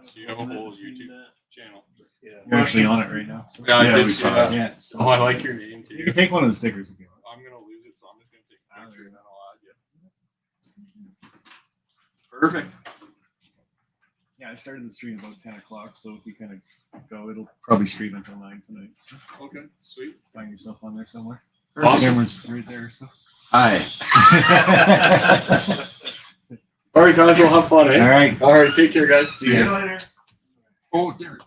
So you have a whole YouTube channel. You're actually on it right now. So. Yeah, I did we see saw that. it. Yeah. So Oh, I like your name too. you can take one of the stickers if you want. I'm gonna lose it, so I'm just gonna take a picture and then I'll add you. Perfect. Yeah, I started the stream about 10 o'clock, so if you kind of go, it'll probably stream until 9 tonight. So Okay, sweet. find yourself on there somewhere. Awesome. Camera's right there, so. Hi. All right, guys, we'll have fun, eh? All right. All right, take care, guys. See you guys. later. Oh, there.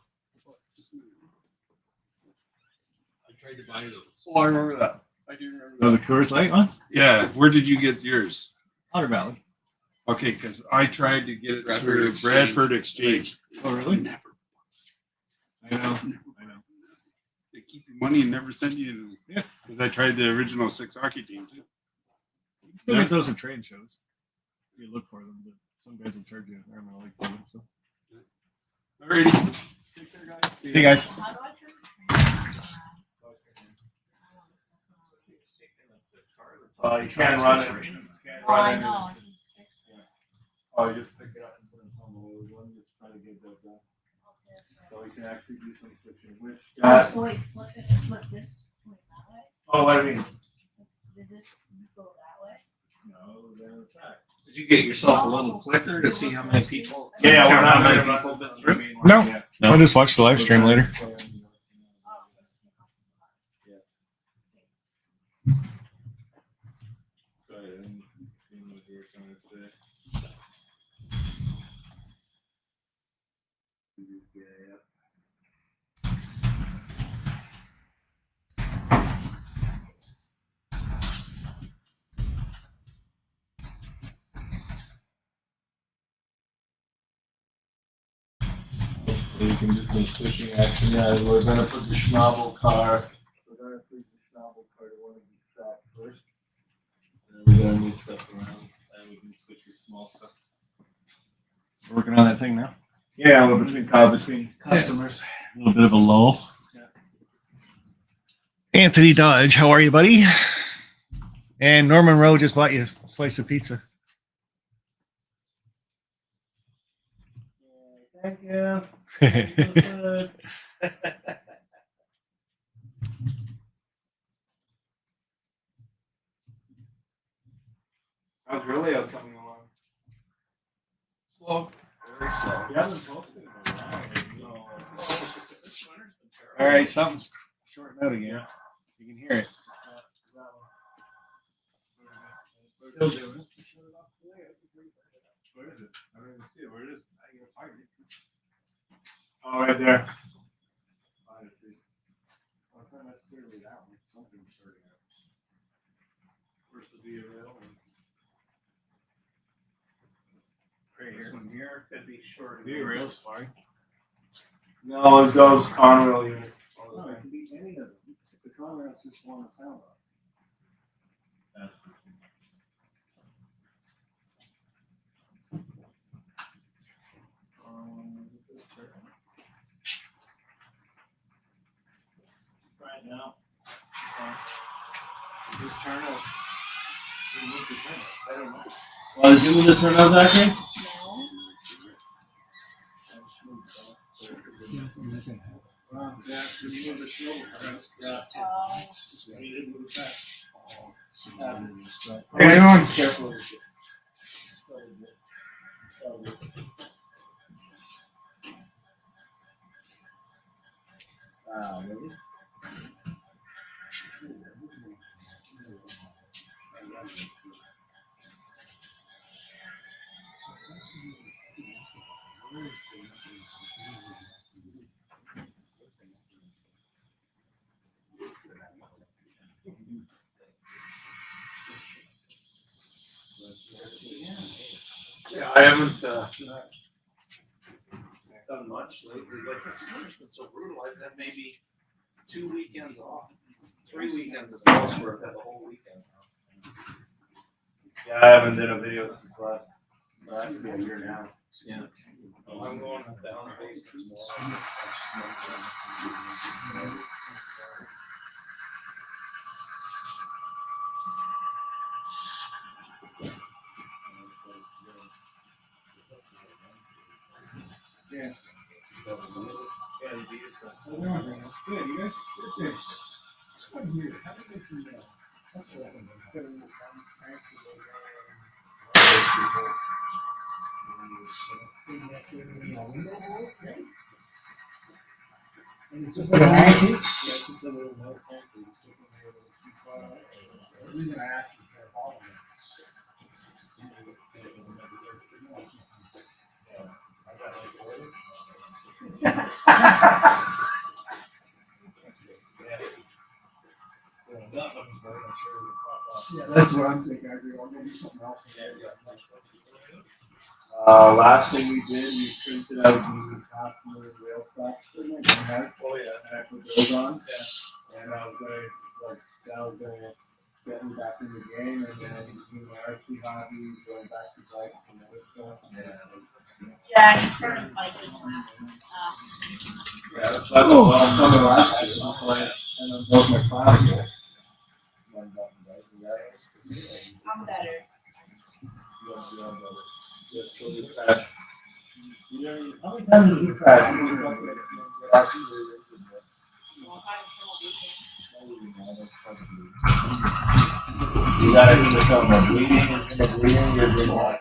I tried to buy those. Oh, I remember that. I do remember Oh, that. the Coors Light ones? Yeah, where did you get yours? Otter Valley. Okay, because I tried to get it Bradford through Exchange. Bradford Exchange. Oh, really? Never. I know. They keep your money and never send you. Yeah. Because I tried the original 6 hockey teams. You can still get those at trade shows. You look for them, but some guys will charge you an arm and a leg for them. So. Alrighty. Take care, guys. See you guys. How do I turn it? You can't run it. Oh, I know. Oh, you just pick it up and put it on the lower one, just try to get that done. So we can actually do some switching, which. So wait, flip it, flip this, flip that way? Oh, what do you mean? Did this go that way? No, they're on the track. Did you get yourself a little clicker to see how many people? Yeah, we're not how many gonna- people been through? No. Yeah. I'll just watch the live stream later. You can do some switching action. Yeah, we're gonna put the Schnabel car. We're gonna put the Schnabel car to one of these tracks first. And we're gonna move stuff around, and we can switch the small stuff. We're working on that thing now. Yeah, we're between customers. A little bit of a lull. Anthony Dodge, how are you, buddy? And Norman Rowe just bought you a slice of pizza. Thank you. How's your layout coming along? Slow. Very slow. You haven't posted in a while. No. This winter's been terrible. All right, something's shorting out again. You can hear it. We're still doing it. Where is it? I don't even see it. Where it is? I can find it. Oh, right there. Find it, please. Well, it's not necessarily that one. Something's starting out. Where's the VRL? Right here. This one here could be short. VRL's fine. No, it goes Conrail unit. No, it can be any of them. The Conrad's just the one that sound off. This turn. Right now. Is this turn out? Remove the turn out. I don't know. Well, did you move the turnout back here? No. Well, yeah, you move the snow. Yeah. You didn't move it back. Hang on. Careful. Really? Yeah, I haven't done much lately. Like this winter's been so brutal. I've had maybe 2 weekends off, 3 weekends at most where I've had the whole weekend. Yeah, I haven't done a video since last. Actually, a year now. Yeah. I'm going down phase tomorrow. Yeah. Yeah, you just got. Good, you guys? Good. It's quite weird. How did they do that? That's what I think. Instead of this, I'm trying to go And it's just like a concrete. Yeah, it's just a little white concrete. It's just a little key slot on it. So the reason I asked is for a bottle. So I'm not looking for it. I'm sure it'll pop up. Yeah, that's what I'm thinking. I think I'll go do something else. Last thing we did, we printed out the half million rail stacks. Oh yeah. And I put those on. Yeah. And I was gonna get me back in the game, and then do my RC hobby, going back to bikes and other stuff. Yeah, he started biking. Yeah, that's well, some of the last year, so and then built my class. I'm better. How many times did you crash? You gotta do something bleeding, you're doing water.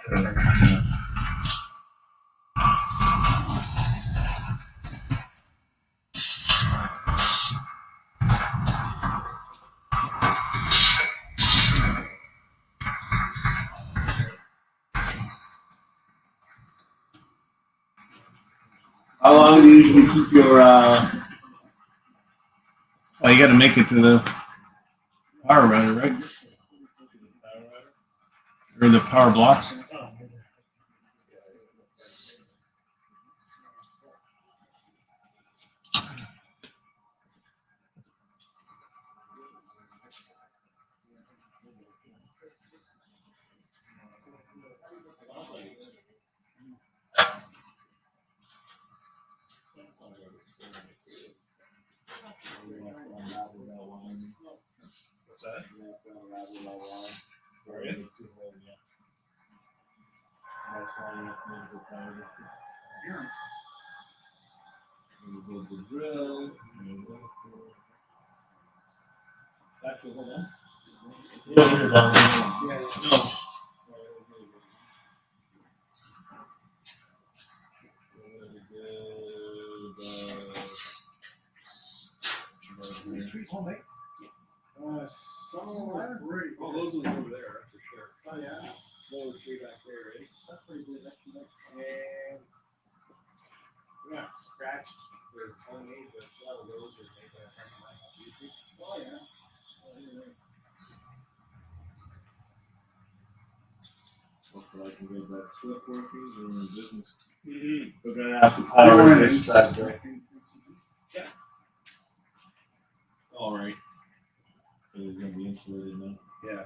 How long do you usually keep your, Oh, you got to make it to the power router, right? Or the power blocks. what's that? Are you? The drill. Actually, hold on. No. These trees all make. Some of them are great. Oh, those ones over there, for sure. Oh, yeah. Little tree back there, eh? That's pretty good. And we're not scratched their phone aid, but a lot of those are made by a friend of mine on YouTube. Oh, yeah. Hopefully I can get that Swift working or in business. We're gonna have to power this tractor. Yeah. All right. So it's gonna be insulated now. Yeah.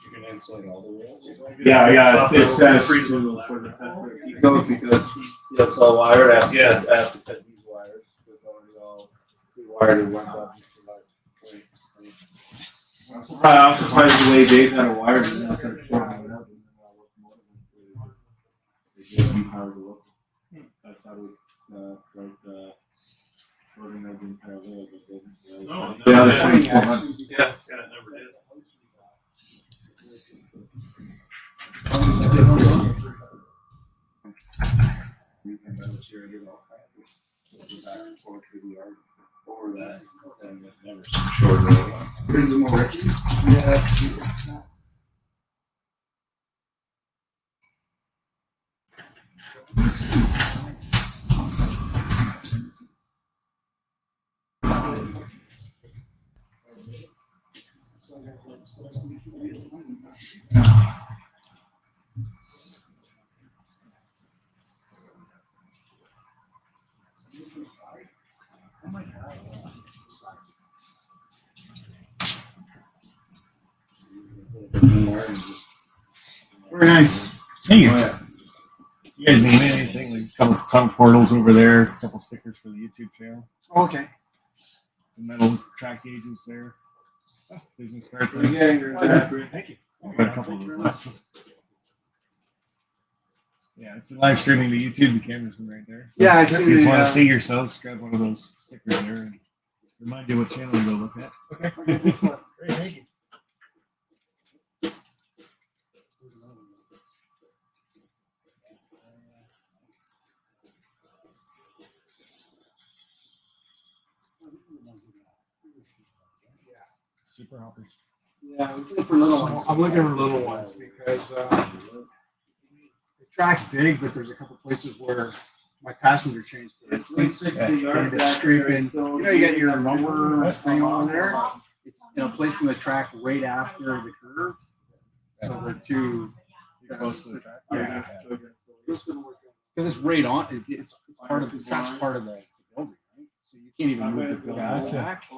You can insulate all the wheels? Yeah, it says for the Eco because it's all wired. I have to cut these wires. It's already all pre-wired and went up. I'm surprised the way Dave had it wired and not kind of shorting it out. They gave me power to look. I thought it was shorting out in parallel, but didn't. No, Yeah, no, the yeah. 2400. Yeah, it never did. Over that, and it never shorted. Is it more Ricky? Yeah, it's not. Oh my God. Very nice. Hey, you guys need anything? There's a couple tongue portals over there, a couple stickers for the YouTube channel, Okay. the metal track gauges there, business card. Thank you. Got a couple of those. Yeah, it's been live streaming to YouTube. The camera's been right there. So Yeah, I if see you just the, want to see yourselves, grab one of those stickers there and remind you what channel you go look at. Okay, thanks a lot. Great, thank you. Super hoppers. Yeah, I was looking for little ones. I'm looking for little ones because the track's big, but there's a couple places where my passenger trains, for instance, and it's scraping. You know, you got your lumber thing over there. It's in a place in the track right after the curve, so they're too close to the track. Yeah, because it's right on. It's part of the track's part of the building, right? So you can't even move the building back.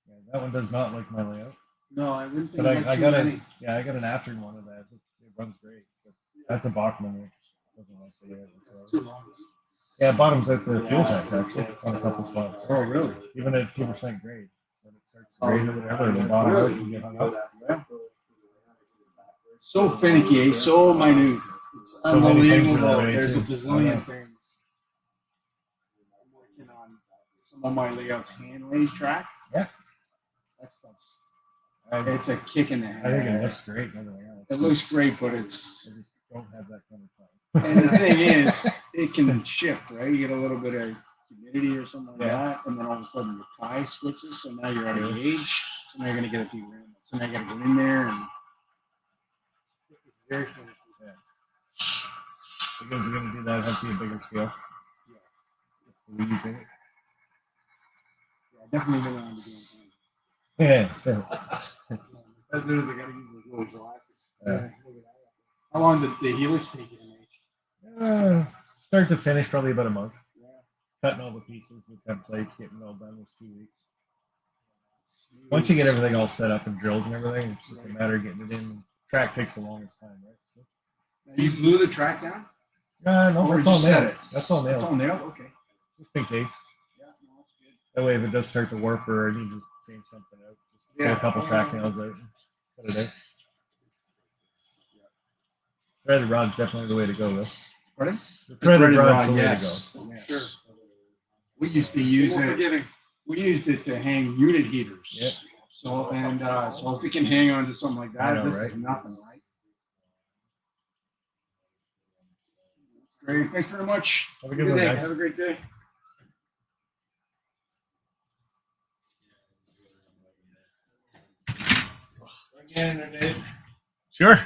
Yeah, that one does not like my layout. No, I wouldn't think But like I too got many. I got an after one of that. It runs great. But that's a Bachman. It doesn't like the layout. Too long. Yeah, bottoms at the fuel tank actually on a couple spots. Oh, really? Even at 2% grade. When it starts to grade or whatever, the bottom out and get hung up. Yeah. So finicky, eh? So minute. It's So many things in the unbelievable. way, There's a too. bazillion things. I'm working on some of my layouts hand laid track. Yeah. That stuff's it's a kick in the head. I think it looks great and everything else. It looks great, but it's I just don't have that kind of time. and the thing is, it can shift, right? You get a little bit of humidity or something like that, and then all of a sudden the tie switches, so now you're out of gauge. So now you're gonna get a derailment. So now you gotta go in there and it's very fun. You guys are gonna do that, have to be a bigger scale. Yeah. Just using it. Yeah, definitely don't want to be on time. Yeah. As soon as I gotta use those little glasses. Yeah. Look at that. How long did the helix take you to make? Start to finish, probably about a month. Yeah. Cutting all the pieces, the templates, getting it all done was 2 weeks. Once you get everything all set up and drilled and everything, it's just a matter of getting it in. Track takes the longest time, right? So, Now, you blew the track down? no, Or that's all just set nailed. it? That's all It's nailed. all nailed? Okay. Just in case. Yeah, no, that's good. That way, if it does start to warp or I need to change something out, just get a couple track nails out and put it out. Threaded rod's definitely the way to go, though. Pardon? The threaded rod's the way yes. to go. Yes. Sure. We used to use it. We used it to hang unit heaters. Yep. So so if we can hang on to something like that, I know, this right? is nothing, right? Great. Thanks very much. Have a good one, day. guys. Have a great day. Sure.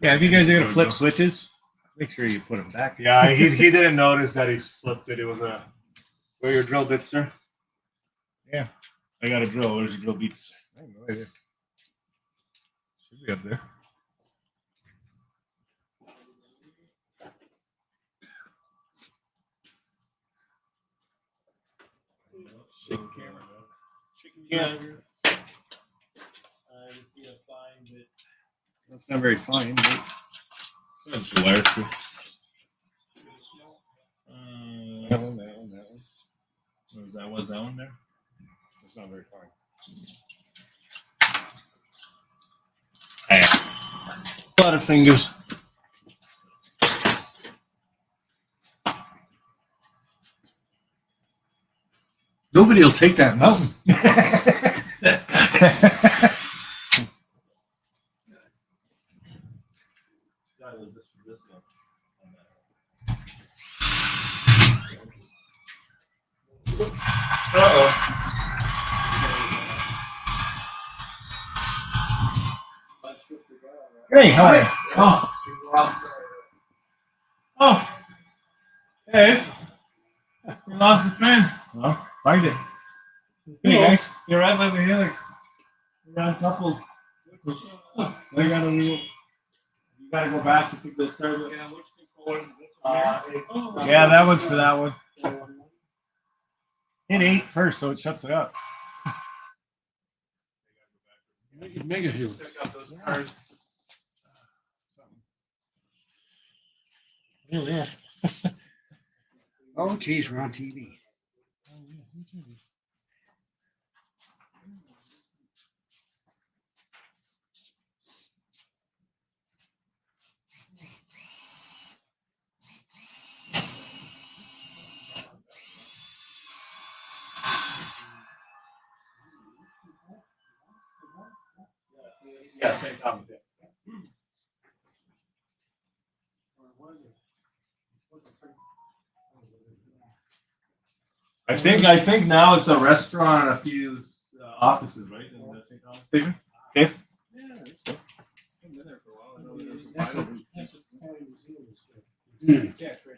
Yeah, if you guys are gonna flip switches, make sure you put them back. Yeah, he didn't notice that he's flipped it. It was a. Where your drill bits, sir? Yeah. I got a drill. Where's your drill beats? I have no idea. Should be up there. Chicken camera. Chicken camera. I'm just gonna find it. That's not very fine. But That's the wire too. That one, that one, that one. Was that one there? It's not very fine. Butterfingers. Nobody will take that mountain. Hey, how are you? Oh. Hey. We lost a friend. Well, find it. Hey guys, you're right by the helix. We got a couple. I got a little. You gotta go back to pick those cars up. Yeah, which controller is this one here? Yeah, that one's for that one. Hit 8 first, so it shuts it up. Mega helix. Check out those cars. Yeah. Oh, geez, we're on TV. Yeah, same time. I think now it's a restaurant and a few offices, right? In the St. Thomas Station. Yeah, there's so. I've been there for a while. I know there was a final. Yeah, it's right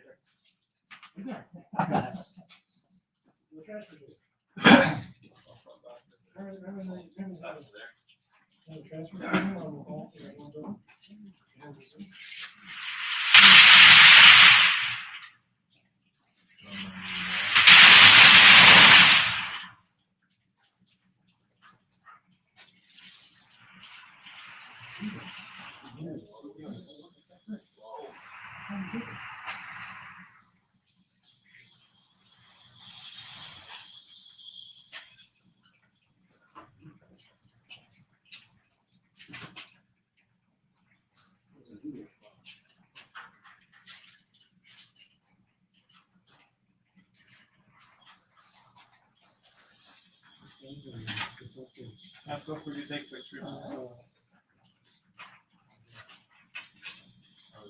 Feel free to take pictures. I'll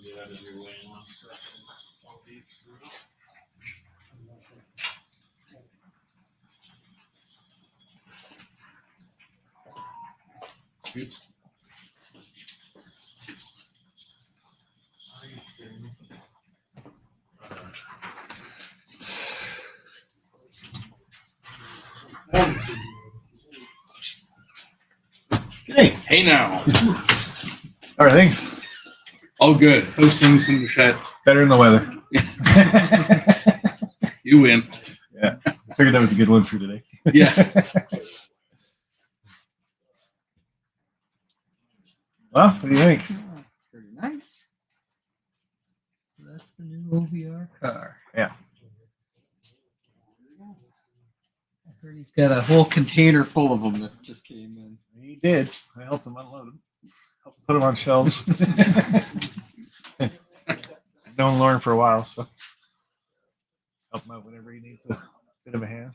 get out of your way in 1 second. I'll be through. Hey, Hey now. all right, thanks. All good. How's things in the shed? Better in the weather. You win. I figured that was a good one for today. Yeah. Well, what do you think? Pretty nice. So that's the new OVR car. Yeah. I heard he's got a whole container full of them that just came in. He did. I helped him unload them. Helped put them on shelves. I've known Lauren for a while, so help him out whenever he needs a bit of a hand.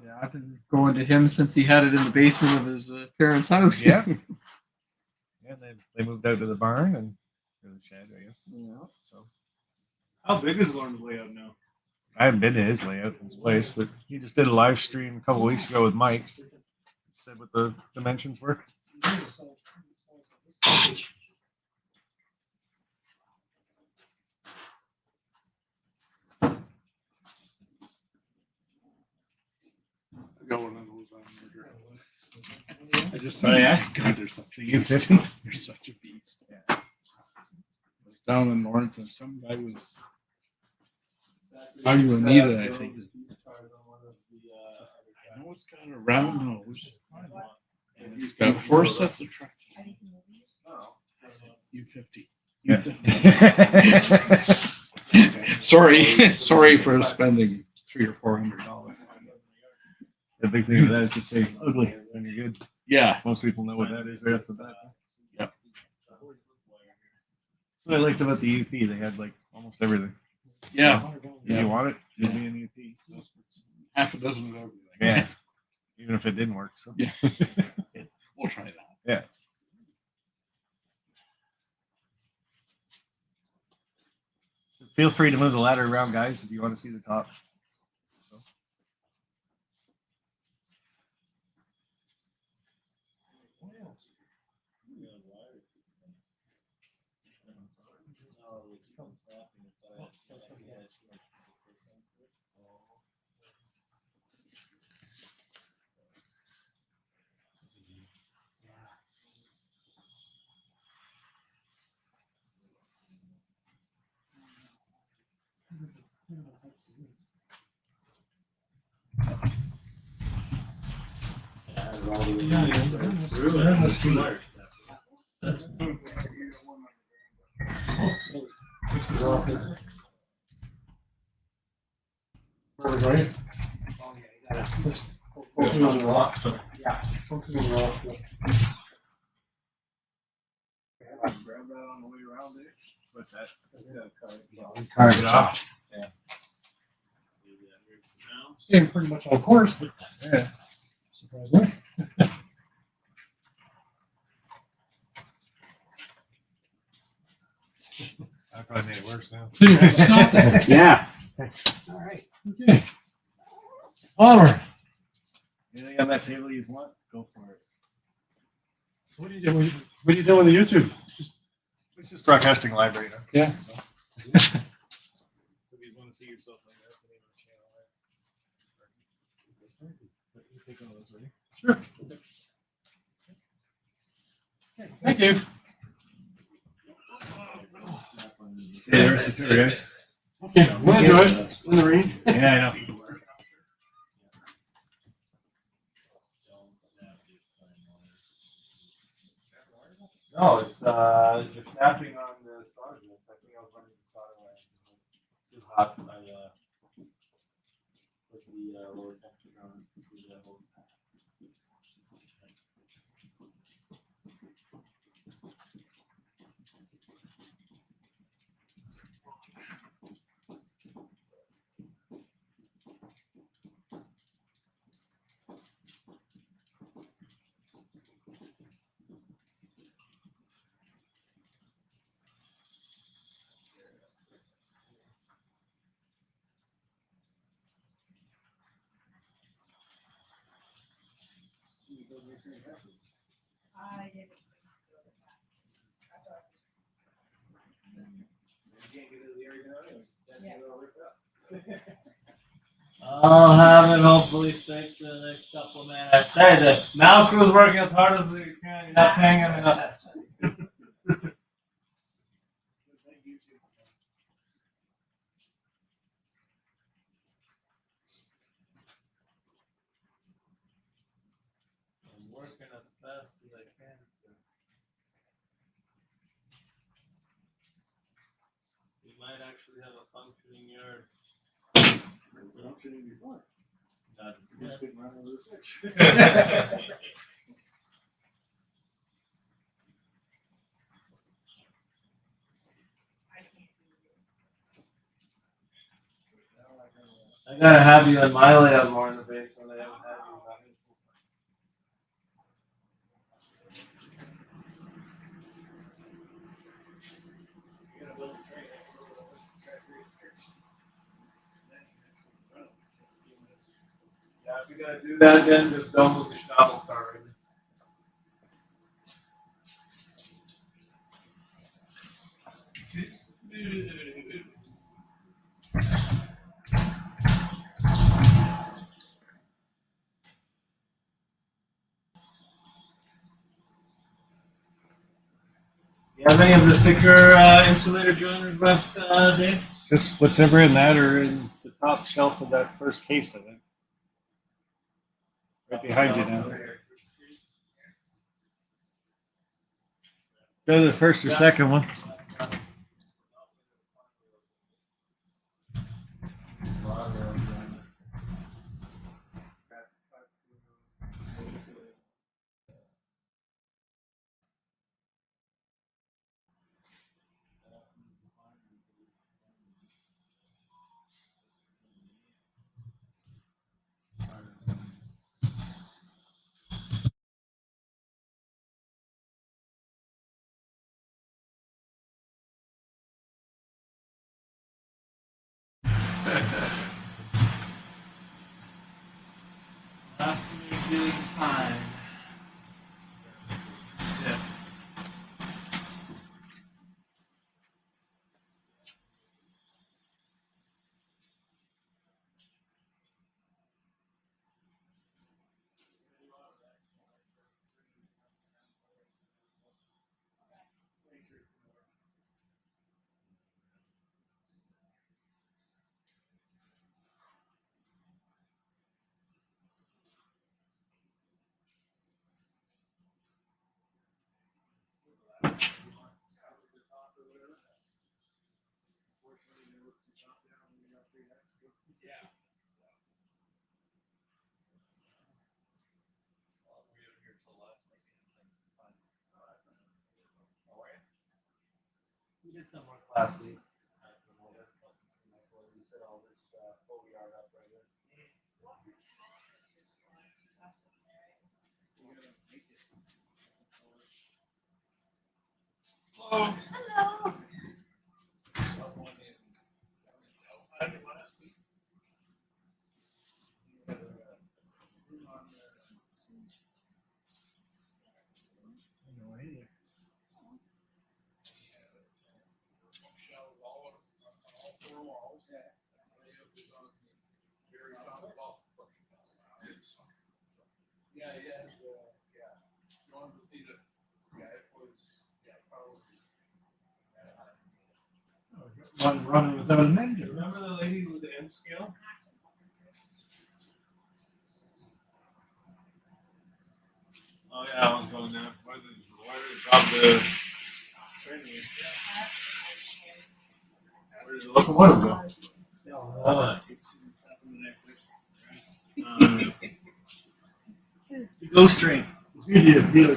Yeah, I've been going to him since he had it in the basement of his parents' house. Yeah. Yeah, and they moved out to the barn and or the shed, I guess. Yeah. So How big is Lauren's layout now? I haven't been to his layout, his place, but he just did a live stream a couple weeks ago with Mike. Said what the dimensions were. I got one of those on order. I just Oh, yeah? God, they're such The U50? You're such a beast. Yeah. I was down in Lawrence and some guy was how you would need it, I think. I know it's got a round nose. And it's got 4 sets of trucks. U50. Yeah. Sorry for spending $300 or $400. The big thing of that is just say it's ugly when you're good. Yeah. Most people know what that is right off the bat. Yep. That's what I liked about the UP. They had like almost everything. Yeah. If you want it, you'll be in UP. So, Half a dozen of everything. yeah. Even if it didn't work. So. Yeah. We'll try that. Yeah. So feel free to move the ladder around, guys, if you want to see the top. Grab that on the way around there. What's that? Carve it off. Staying pretty much on course, but Yeah. surprisingly. I probably made it worse now. Yeah. All right. Okay. Onward. Anything on that table you want? Go for it. What are you doing? What are you doing with the YouTube? It's just broadcasting live right now. Yeah. So if you want to see yourself like that's the name of the channel. You take one of those, ready? Sure. Okay, thank you. Yeah, there's the tour, guys. Okay, we'll enjoy it in the rain. Yeah, I know. No, it's you're snapping on the solder. I think I was running the solder line. Too hot. I put the lower temperature on the hose. I'll have it hopefully fixed in the next couple of minutes. I tell you, the mountain crew's working as hard as they can. You're not paying them enough. I'm working as fast as I can, sir. We might actually have a functioning yard. Functioning before. Not Just couldn't run over the switch. I gotta have you in my layout more in the basement. I haven't had you. Yeah, if you're gonna do that again, just don't move the shovel car right. You have any of the thicker insulator joiners left, Dave? Just what's ever in that or in the top shelf of that first case, I think. Right behind you now. So the first or second one. After me doing fine. Yeah. We did some work last week. We set all this full yard up right here. Yeah, yeah. You wanted to see the, yeah, it was, yeah, probably. One running without an engine. Remember the lady with the N scale? Oh yeah, I was going down. Where did drop the training? Where did the locomotive go? The ghost train. Yeah, dealer.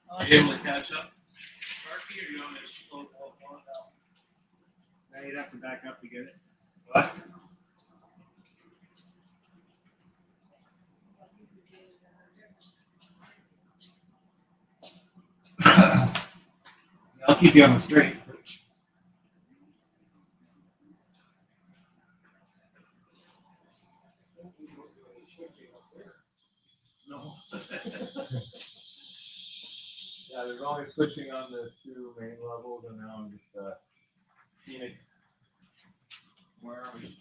Are you able to catch up? Sparky, or you want me to close the whole phone down? Now you'd have to back up to get it. What? I'll keep you on the straight. No. Yeah, there's only switching on the two main levels, and now I'm just seeing where are we?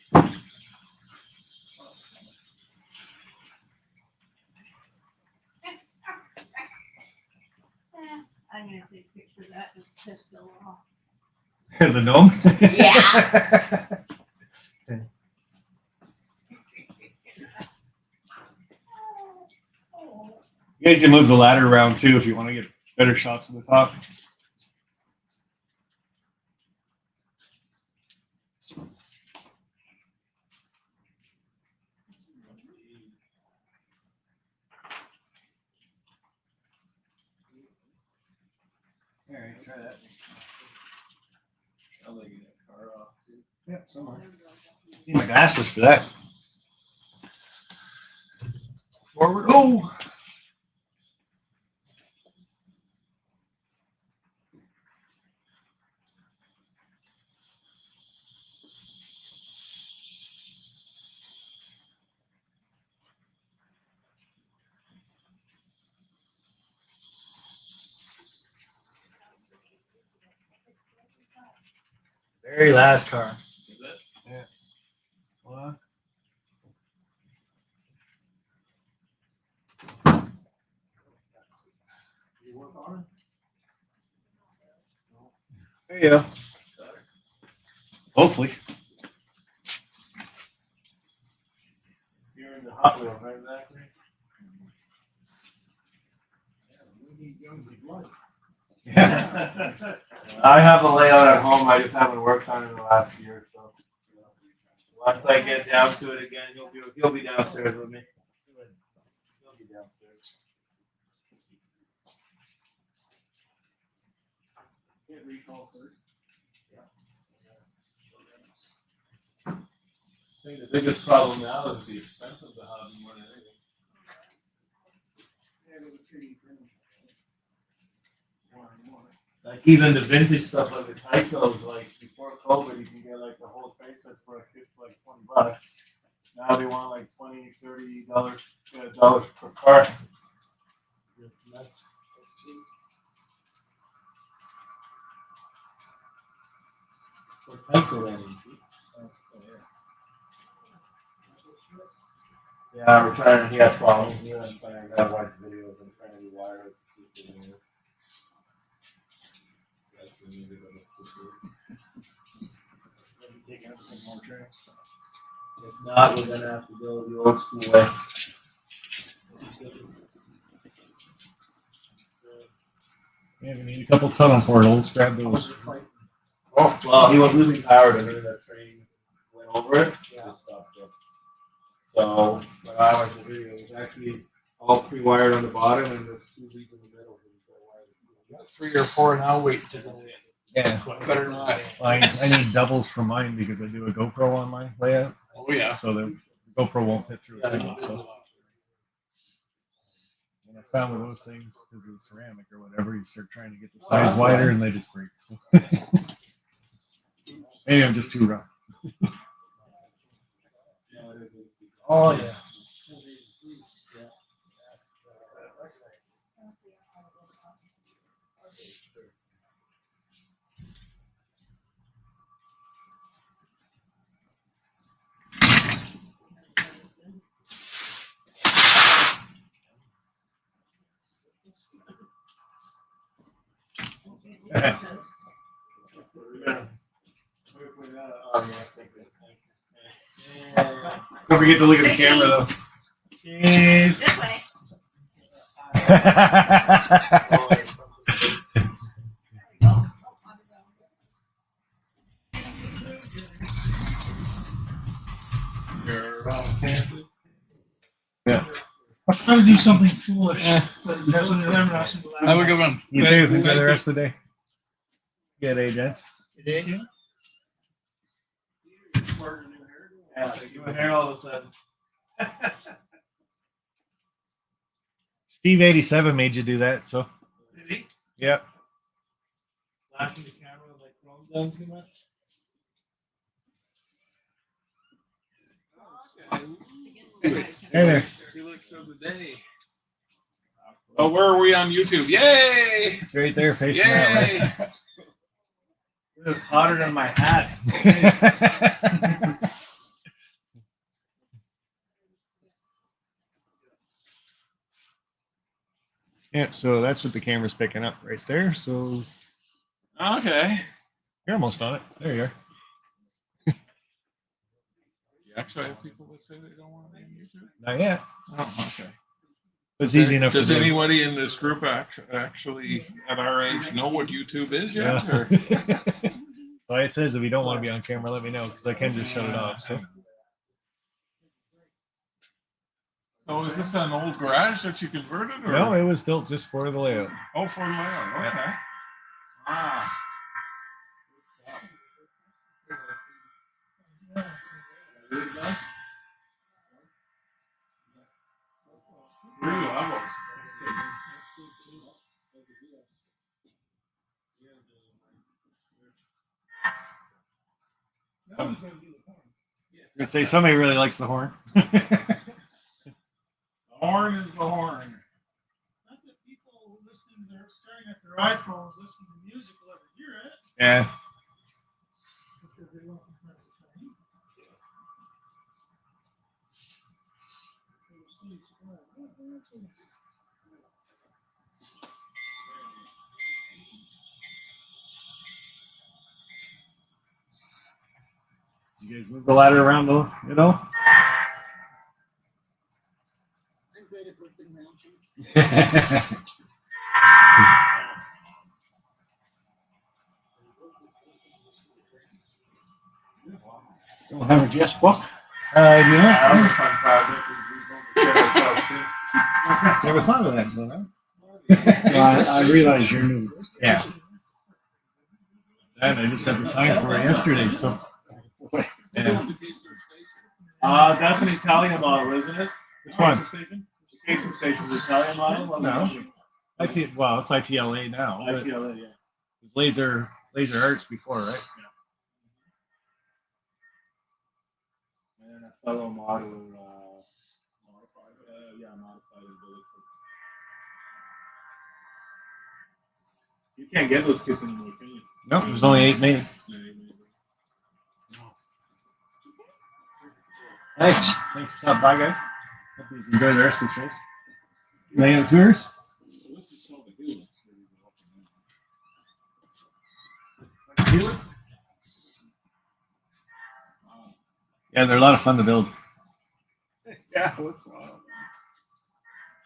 I'm gonna take a picture of that, just piss Bill off. The gnome? Yeah. You guys can move the ladder around too if you want to get better shots of the top. All right, try that. Sounds like you got a car off too. Yep, somewhere. Need my glasses for that. Forward. Oh! Very last car. Is it? Yeah. What? You work on There you go. Hopefully. You're in the Hot Wheels, right, Zachary? Yeah. I have a layout at home. I just haven't worked on it in the last year, so once I get down to it again, he'll be downstairs with me. He'll be downstairs. Can't recall first. I think the biggest problem now is the expense of the hobby more than anything. Like even the vintage stuff like the Tycos, like before COVID, you can get like the whole face set for a gift like $20. Now they want like $20, $30 per car. For Tyco, I mean. Yeah, we're trying. He has problems. Yeah, I'm trying to watch videos and trying to rewire it. To see if it Taking up some more tracks. If not, we're gonna have to go the old school way. Yeah, we need a couple tunnel portals. Grab those. Oh, well, he was losing power to her. That train went over it. Yeah. Stopped it. So, when I watched the video, it was actually all pre-wired on the bottom and there's two leads in the middle. You got 3 or 4 now. Wait to go in. Yeah. Better not. I need doubles for mine because I do a GoPro on my layout. Oh yeah. So the GoPro won't fit through a single. So. And I found with those things, because of the ceramic or whatever, you start trying to get the sides wider and they just break. Maybe I'm just too rough. Oh, yeah. Don't forget to look at the camera though. Cheese. This way. Yeah. I'll try to do something foolish. But there's an interesting Have a good one. You too. Enjoy the rest of the day. Good day, gents. Yeah, you were here all of a sudden. Steve 87 made you do that, so Did he? yep. Flashing the camera like Chrome done too much? Hey there. Felix of the day. Oh, where are we on YouTube? Yay! It's right there facing that way. Yay! It was hotter than my hat. Yeah, so that's what the camera's picking up right there. So Okay. you're almost on it. There you are. You actually have people that say they don't want to be on YouTube? Not yet. Oh, okay. It's easy enough Does to do. anybody in this group actually at our age know what YouTube is yet? Yeah. Or? So it says if you don't want to be on camera, let me know because I can just shut it off. So So is this an old garage that you converted? Or? no, it was built just for the layout. Oh, for the layout. Okay. Ah. Three levels. I'm gonna say somebody really likes the horn. The horn is the horn. Not that people listening, they're staring at their iPhones, listening to music will ever hear it. Yeah. Because they won't have it. You guys move the ladder around though, you know? Don't have a guest book. That was That was a fun project. We built the shed ourselves, too. Never thought of that, so, huh? I realize you're new. Yeah. And I just got the sign for it yesterday, so. Yeah. That's an Italian model, isn't it? Which one? Station? The casing station is Italian model? No. Well, it's ITLA now. But ITLA, yeah. it's laser arts before, right? And a fellow model, modified, modified and built. You can't get those kits anymore, can you? Nope, there's only 8 made. Thanks. Thanks for stopping by, guys. Hope you enjoy the rest of the shows. Layout tours. So this is called the Helix. Yeah, they're a lot of fun to build. Yeah, what's wrong?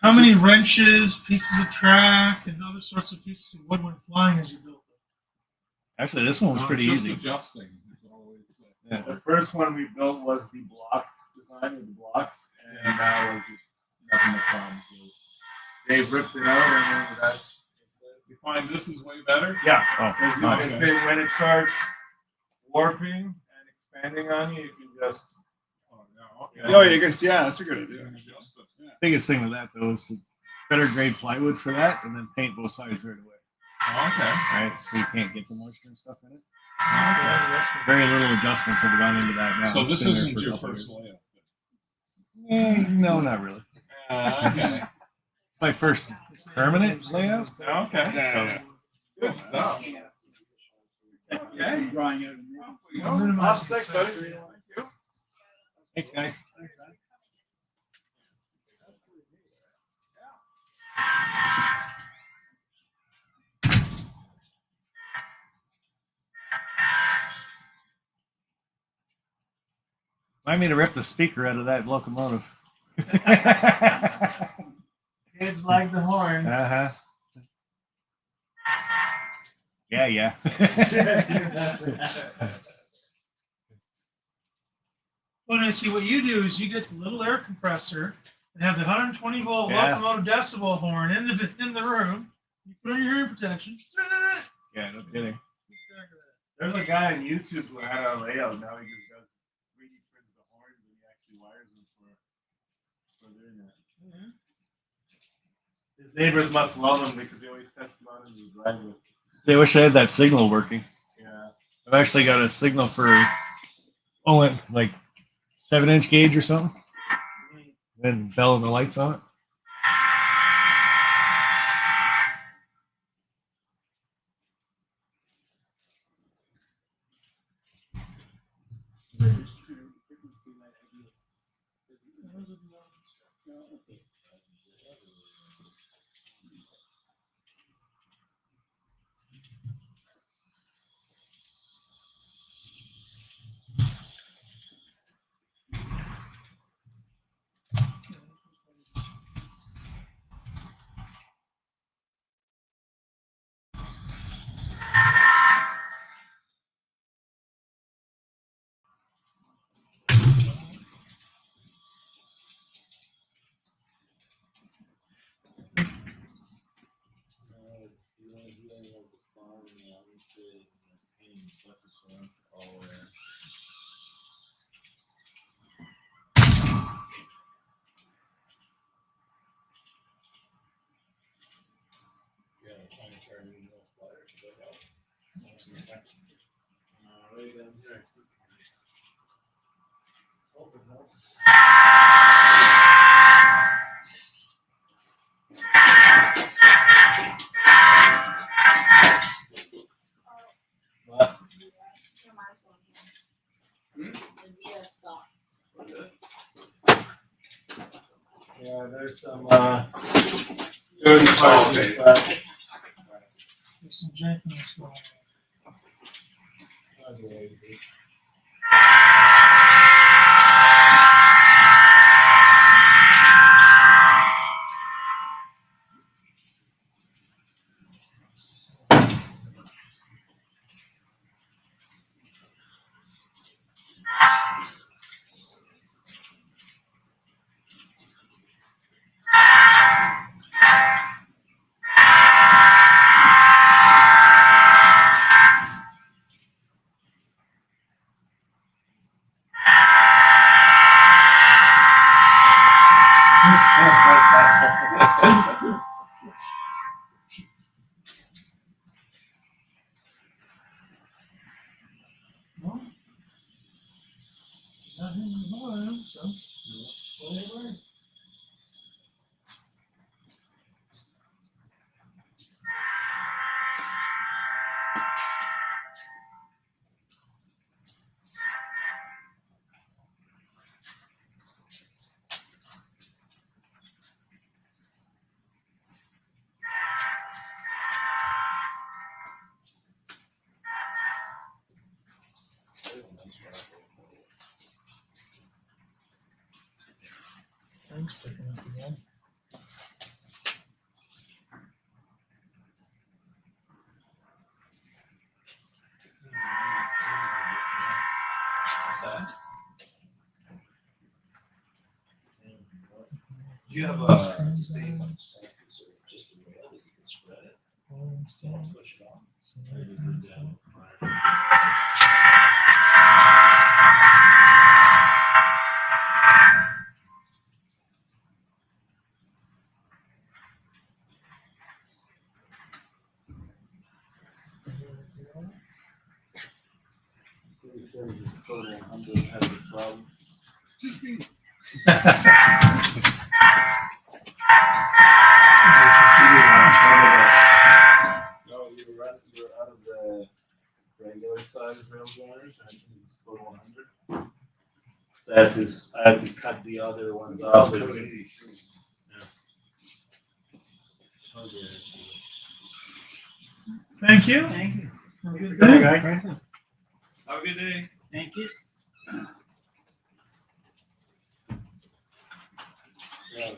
How many wrenches, pieces of track, and other sorts of pieces of wood went flying as you built it? Actually, this one was pretty Just easy. adjusting. Is always, Yeah. The first one we built was the block design with the blocks, and that was just nothing but fun. So Dave ripped it out, and that's. You find this is way better? Yeah. Oh, Because nice. when it starts warping and expanding on you, you can just. Oh, yeah, okay. Oh, you can. Yeah, that's a good idea. Adjust it. Yeah. Biggest thing with that though is better grade plywood for that, and then paint both sides right away. Okay. Right, so you can't get the moisture and stuff in it. Okay. Very little adjustments have gone into that now. So It's this been there isn't for a your couple first years. layout? No, not really. Okay. It's my first permanent layout. Okay. So Good stuff. Okay. Drawing out. Awesome. Thanks, buddy. Thank you. thanks, guys. Remind me to rip the speaker out of that locomotive. Kids like the horns. Uh-huh. Yeah, yeah. Well, I see what you do is you get the little air compressor and have the 120 volt Yeah. locomotive decibel horn in the room. You put on your hearing protection. Yeah, no kidding. There's a guy on YouTube who had a layout. Now he just does 3D prints the horns and he actually wires them for the internet. His neighbors must love him because he always tests them out in his driveway. See, I wish I had that signal working. Yeah. I've actually got a signal for like 7-inch gauge or something. Then bell and the lights on it. Yeah, there's some Dirty parts of There's some jankiness going on. Nothing in the bottom, so pull it away. Things picking up again. What's that? Do you have a statement? Just a rail that you can spread it. Push it on. Pretty sure this total 100 has a problem. Just me. No, you're out of the regular size rail joiners. I think it's total 100. I had to cut the other ones off. Yeah. Okay. Thank you. Thank you. Have a good Good day. guys. Have a good day. Thank you. Oh,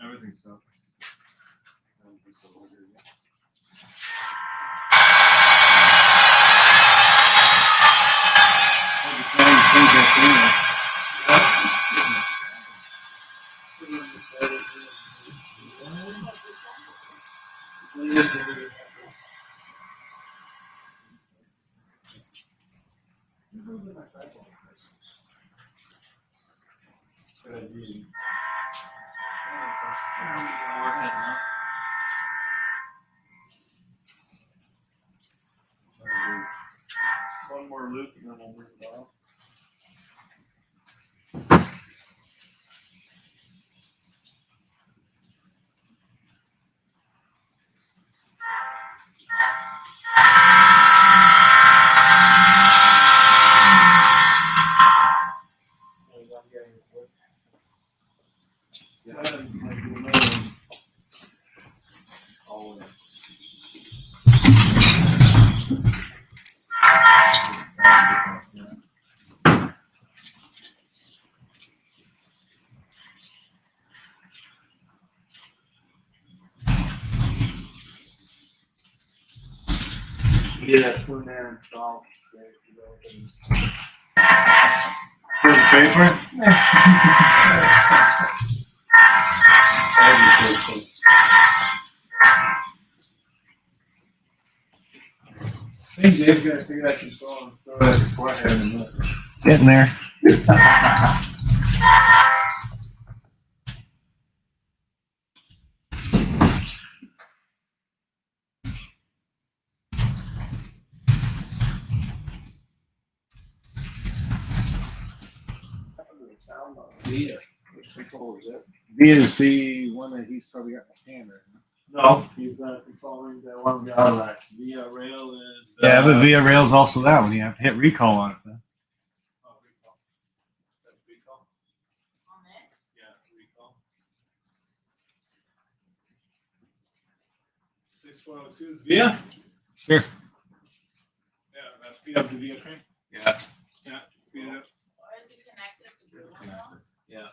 Everything's up. One more loop and then we'll move it off. Yeah, so there and salt. For the paper? I think Dave's gonna figure that control and throw it at your forehead in a minute. Getting there. Yeah. Which control is it? B is the one that he's probably got in his hand right now. No, he's controlling the one with the other rack. Via rail is. Yeah, but via rail's also that one. You have to hit recall on it. Then. Oh, recall. That's recall? on it. Yeah, recall. 6402 is via? Sure. Yeah, that's speed up the via train. Yeah. Yeah, speed it up. Or is it connected to the rail? Yeah.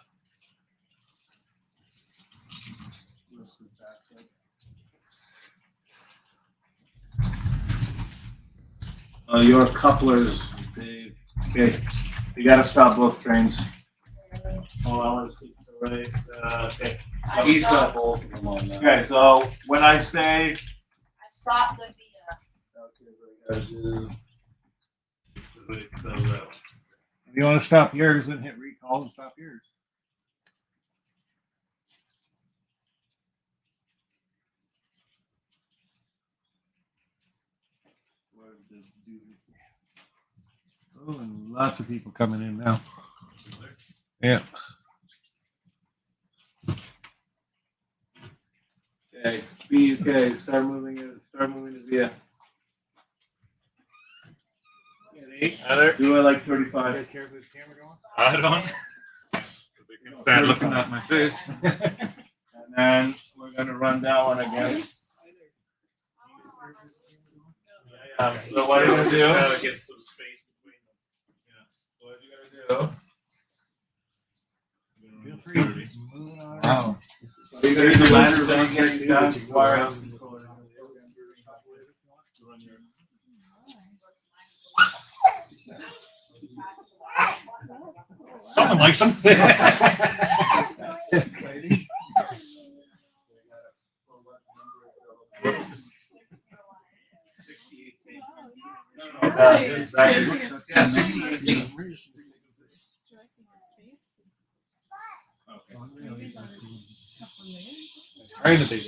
Your couplers, Dave. Okay, you gotta stop both trains. Hold on, let's see. Right, okay. He's got both of them on now. Okay, so when I say. I stopped the via. Okay, we gotta do. If you want to stop yours, then hit recall and stop yours. Oh, and lots of people coming in now. Yeah. Okay, speed, okay, start moving it, via. Do it like 35. guys care if this camera going? I don't. They can start looking at my face. And then we're gonna run that one again. So what are you gonna do? Get some space between them. Yeah. So what are you gonna do? Feel free. Moving on. Wow. So you're gonna do ladder thing, getting down, wire. Someone likes them. Exciting. Trying to be.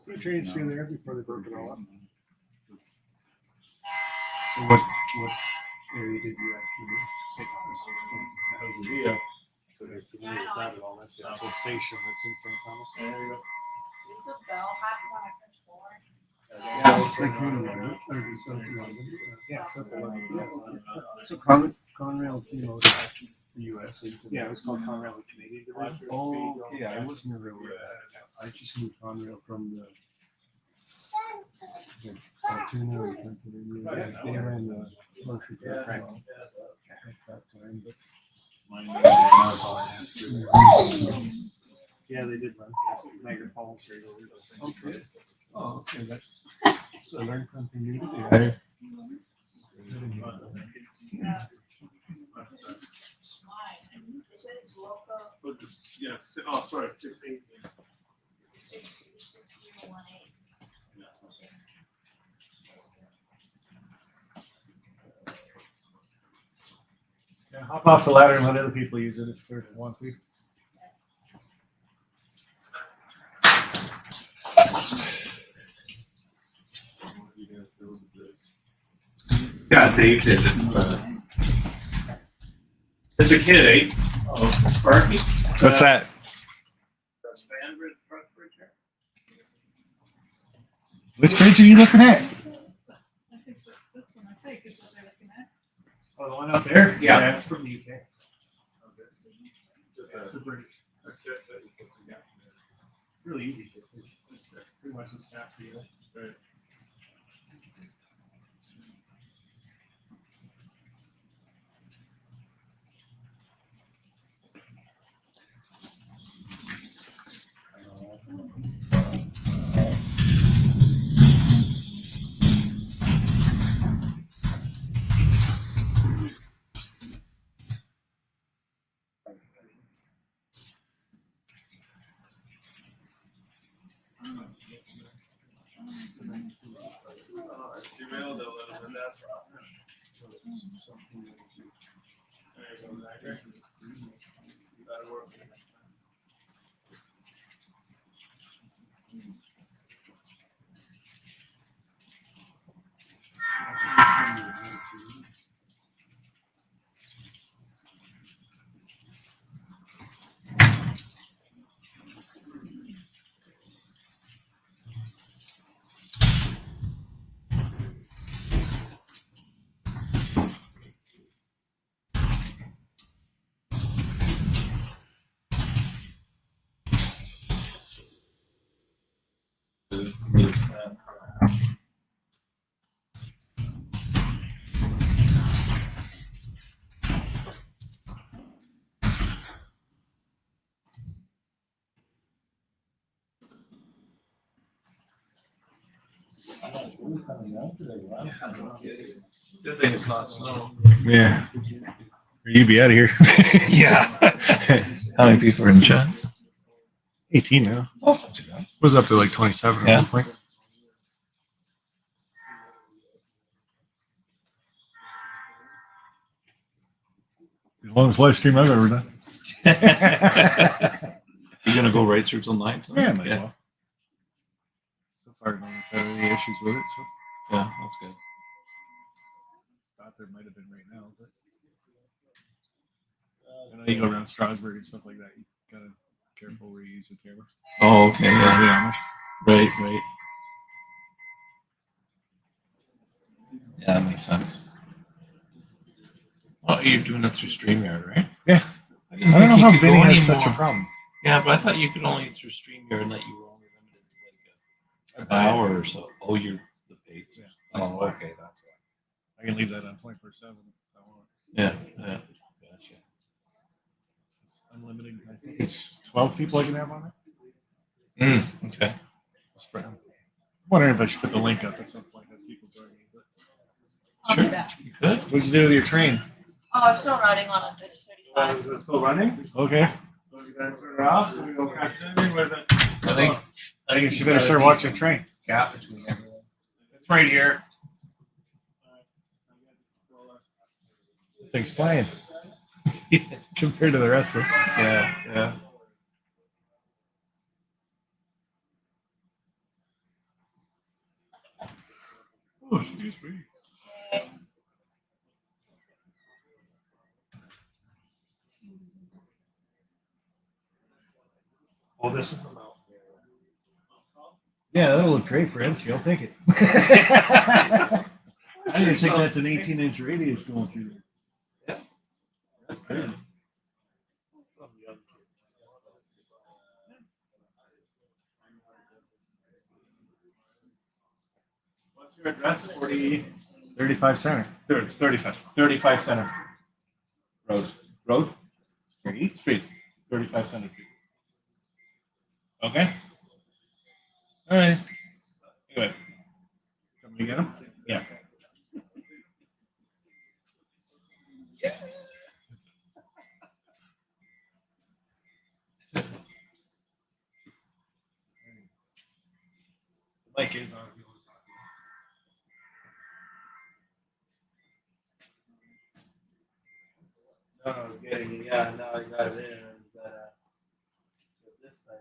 The trains through there before they broke it all up. So what area did you actually So they're familiar with that at all. That's the actual station that's in St. Thomas. There you go. The bell happened on the first floor. Yeah, So Conrail, the US. yeah, it was called Conrail Canadian Division. Oh, okay. I was never aware of that. I just knew Conrail from the Altoona or Pennsylvania. They ran the grocery store at that time, but Yeah, they did run Niagara Falls straight over those things. okay. Oh, okay. That's so I learned something new today. Yes, oh, sorry, 16. 6018. Yeah, hop off the ladder and let other people use it if they want to. Yeah, Dave did it. As a kid, eh? Oh, Sparky. What's that? That's bandwidth front right there. Which bridge are you looking at? I think this one, I think, is what they're looking at. Oh, the one up there? Yeah. That's from the UK. It's a British. Really easy. Pretty much just snaps together. Right. Derailed a little bit, that's all. There you go, Zachary. That'll work. Good thing it's not snow. Yeah. You'd be out of here. Yeah. How many people are in chat? 18 now. That's not too bad. Was up to like 27 Yeah. at one point. The longest live stream I've ever done. You're gonna go right through till 9? Yeah, might as well. So far, no one's had any issues with it. So Yeah, that's good. thought there might have been right now, but I know you go around Strasbourg and stuff like that. You gotta be careful where you use the camera. Oh, okay. As the Yeah. Amish. Right, right. Yeah, that makes sense. Oh, you're doing it through StreamYard, right? Yeah. I I don't know how Vinny has such a problem. Yeah, but I thought you could only through StreamYard and that you were only limited to like an hour or so. Oh, you're the paid. Yeah. Oh, okay, that's why. I can leave that on 24/7 if I want. Yeah, yeah. Gotcha. It's unlimited. I think it's 12 people I can have on it. Okay. Spread them. I'm wondering if I should put the link up at some point that people join me. But I'll do Sure. that. You could. what'd you do with your train? Oh, it's still running on a dish 35. Is it still running? Okay. So you guys turn it off, so we go catch it in with it. I think you better start watching the train. Gap between everyone. It's right here. Thing's flying compared to the rest of it. Yeah, yeah. Oh, excuse me. Oh, this is the mount. Yeah, that'll look great for NC. I'll take it. I didn't think that's an 18-inch radius going through there. Yeah. That's crazy. Some young kid. What's your address? 35 center. 35 Center Road. Street. 35 Center Street. Okay. All right. Anyway. Can we get them? Yeah. The mic is on. No, getting it. Yeah, now I got it in. And, get this side in.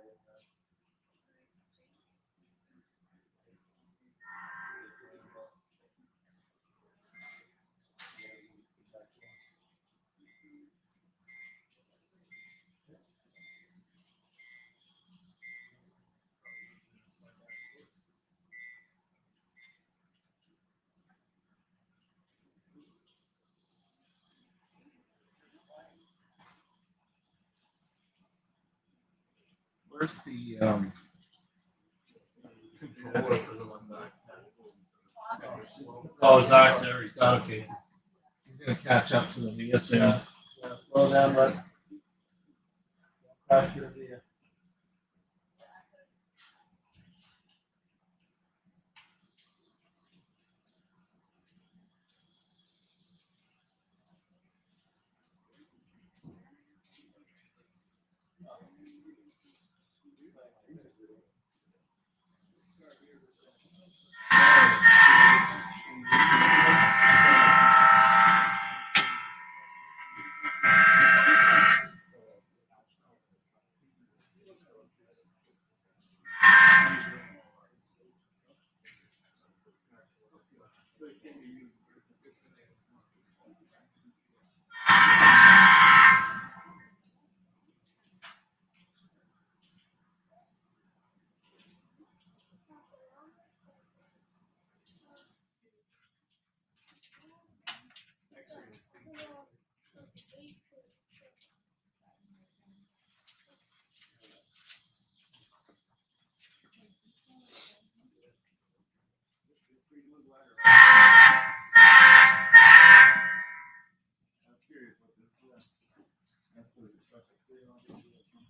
Where's the controller for the one that? Oh, Zach's there. He's got Okay. He's gonna catch up to the Via soon. Yeah. Slow down, bud. Crash your Via.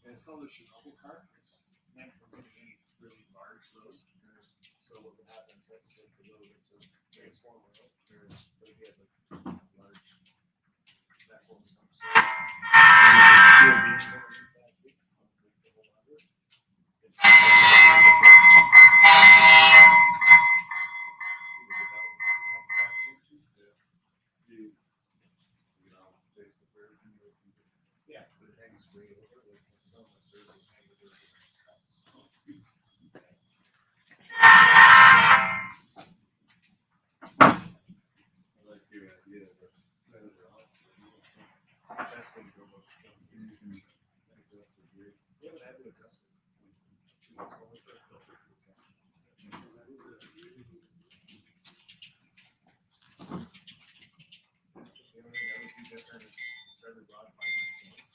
It's called a Chicago cart. It's meant for moving any really large load. So what happens, that's like the load, it's a very small load. There's, but if you have a large vessel of some sort. And you can seal beams underneath that, too. Yeah, but it hangs way over, like some of there's a hang over. I like your idea of this. That's gonna go much. We haven't had it custom. 2 months only for a filter. Everything different is fairly broad by points.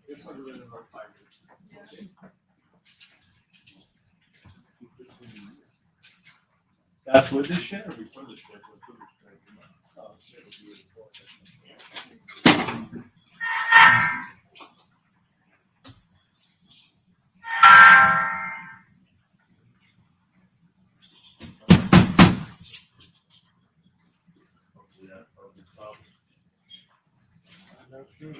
This one's within about 5 years. That's with this shit or before this shit? Oh, shit, it'll be before. Hopefully that's not a big problem. I'm not sure.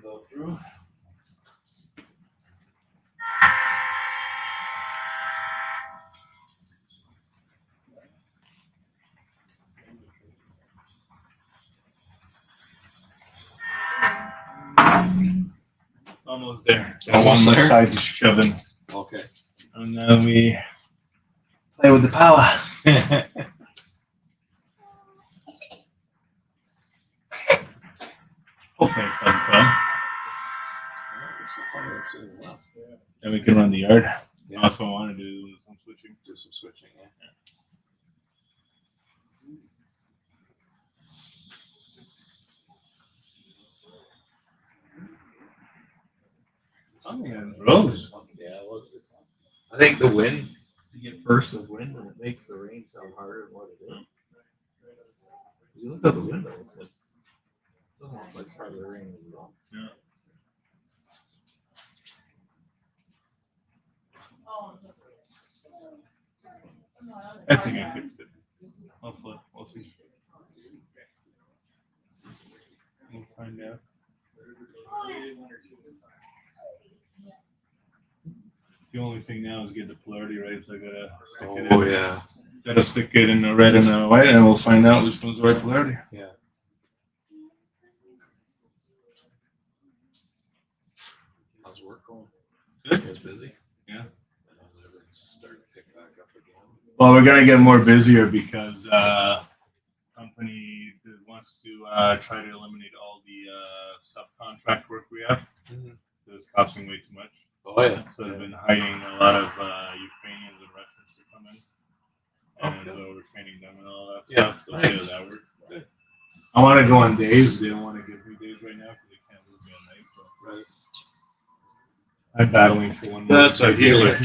Go through. Almost there. Almost One more there? side to shove in. Okay. And then we play with the power. Hopefully it's not fun. Then we can run the yard. Yeah. That's what I want to do. Some switching. Do some switching, yeah. Something in rows. Yeah, well, it's I think the wind, you get bursts of wind and it makes the rain sound harder than what it is. You look out the window, it doesn't look like part of the rain at all. Yeah. I think I fixed it. Hopefully, we'll see. We'll find out. The only thing now is get the polarity right, so I gotta stick it in. Oh, yeah. Gotta stick it in the red and the white, and we'll find out which one's the right polarity. Yeah. How's work going? Good. You guys busy? Yeah. Start to pick back up again. Well, we're gonna get more busier because company that wants to try to eliminate all the subcontract work we have. Mhm. It's costing way too much. Oh, yeah. So they've been hiring a lot of Ukrainians and Russians to come in, and we're training them and all that Yeah, stuff. So nice. yeah, that works. Good. I want to go on days. They don't want to give me days right now because they can't move me on nights. So. Right. I'm battling for one more. That's a healer.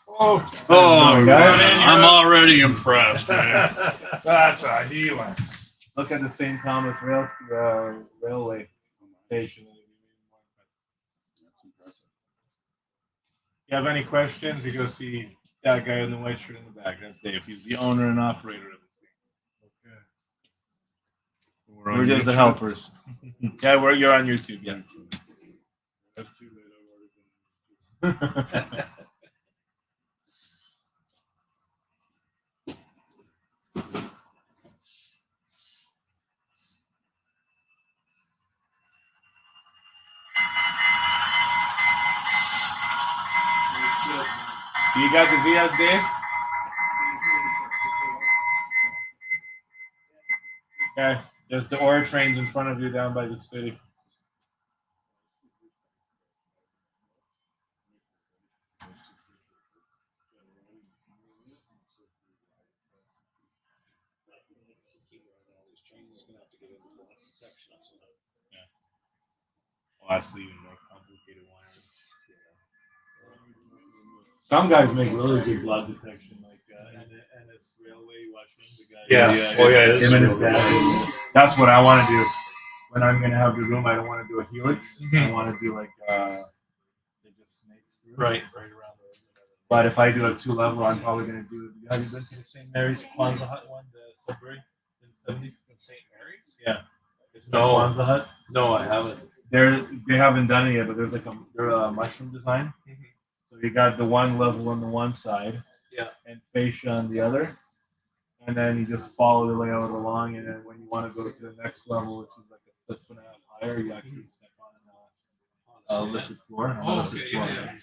Oh, I'm already impressed, man. That's a healer. Look at the St. Thomas Railway Station. If you have any questions, you go see that guy in the white shirt in the back. That's Dave. He's the owner and operator of this thing. Okay. We're just the helpers. Yeah, you're on YouTube. Yeah. You got the V out, Dave? Okay. There's the ore trains in front of you down by the city. Well, that's even more complicated wires. Some guys make really good blood detection, like NS Railway, watching the guy. Yeah. Oh, yeah. Him and his dad. That's what I want to do. When I'm gonna have the room, I don't want to do a helix. I want to do like they just snakes through. Right around there. But if I do a 2-level, I'm probably gonna do. Have you been to the St. Mary's Kwanzaa Hut one, the Sudbury in the 70s in St. Mary's? Yeah. It's No. Kwanzaa Hut. No, I haven't. They haven't done it yet, but there's like a mushroom design. Mhm. So you got the one level on the one side, Yeah. and fascia on the other, and then you just follow the layout along. And then when you want to go to the next level, which is like a 1.5 foot higher, you actually step on a lifted floor. On a Oh, lifted okay. floor. Yeah.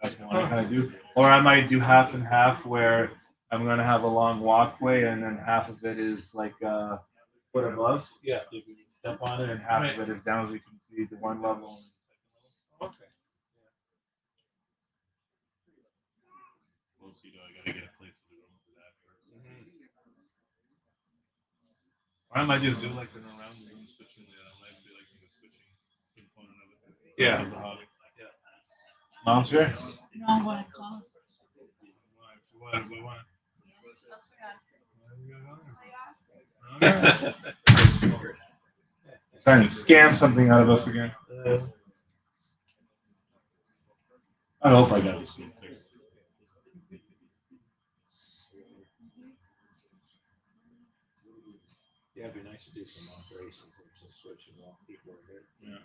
That's what I kind of do. Or I might do half and half, where I'm gonna have a long walkway, and then half of it is like foot above. Yeah. You can step on it, and half of it is down, so you can see the one level. And the second level. Okay. We'll see. Though I gotta get a place for the room for that first. Or I might just do like an around the room switching layout. I might do like the switching component of it. Yeah. Of the hobby. Yeah. Mom's here. No, I'm gonna call. What? Smart. Trying to scam something out of us again. I hope I got this thing fixed. Yeah, it'd be nice to do some operations and some switching while people are here. Yeah.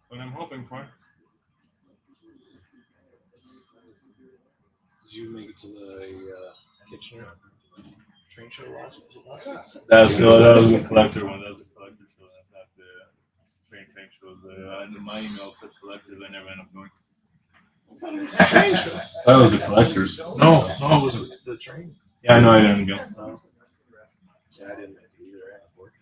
What I'm hoping for. Did you make it to the Kitchener train show last week? That was the collector one. That was the collector show. That's not the train show. My email says collectors. I never end up going. Train show. That was the collectors. No, it was the train. Yeah, I know I didn't go. Yeah, I didn't make it either. I had work.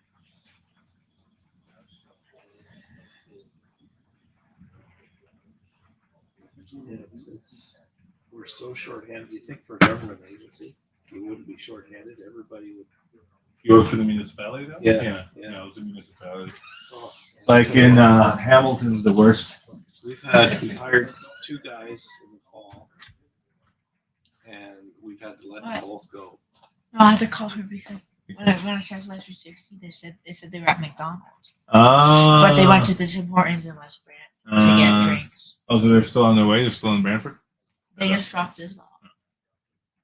Yeah, we're so short-handed. You think for a government agency, you wouldn't be short-handed. Everybody would. You work for the municipality though? Yeah. Yeah, it was the municipality. Oh. Like in Hamilton's the worst. We hired 2 guys in the fall, and we've had to let them both go. No, I had to call her because when I charged last 360, they said they were at McDonald's, Ah. but they went to the Tim Hortons in West Brant to get drinks. Oh, so they're still on their way? They're still in Brantford? They just dropped us off.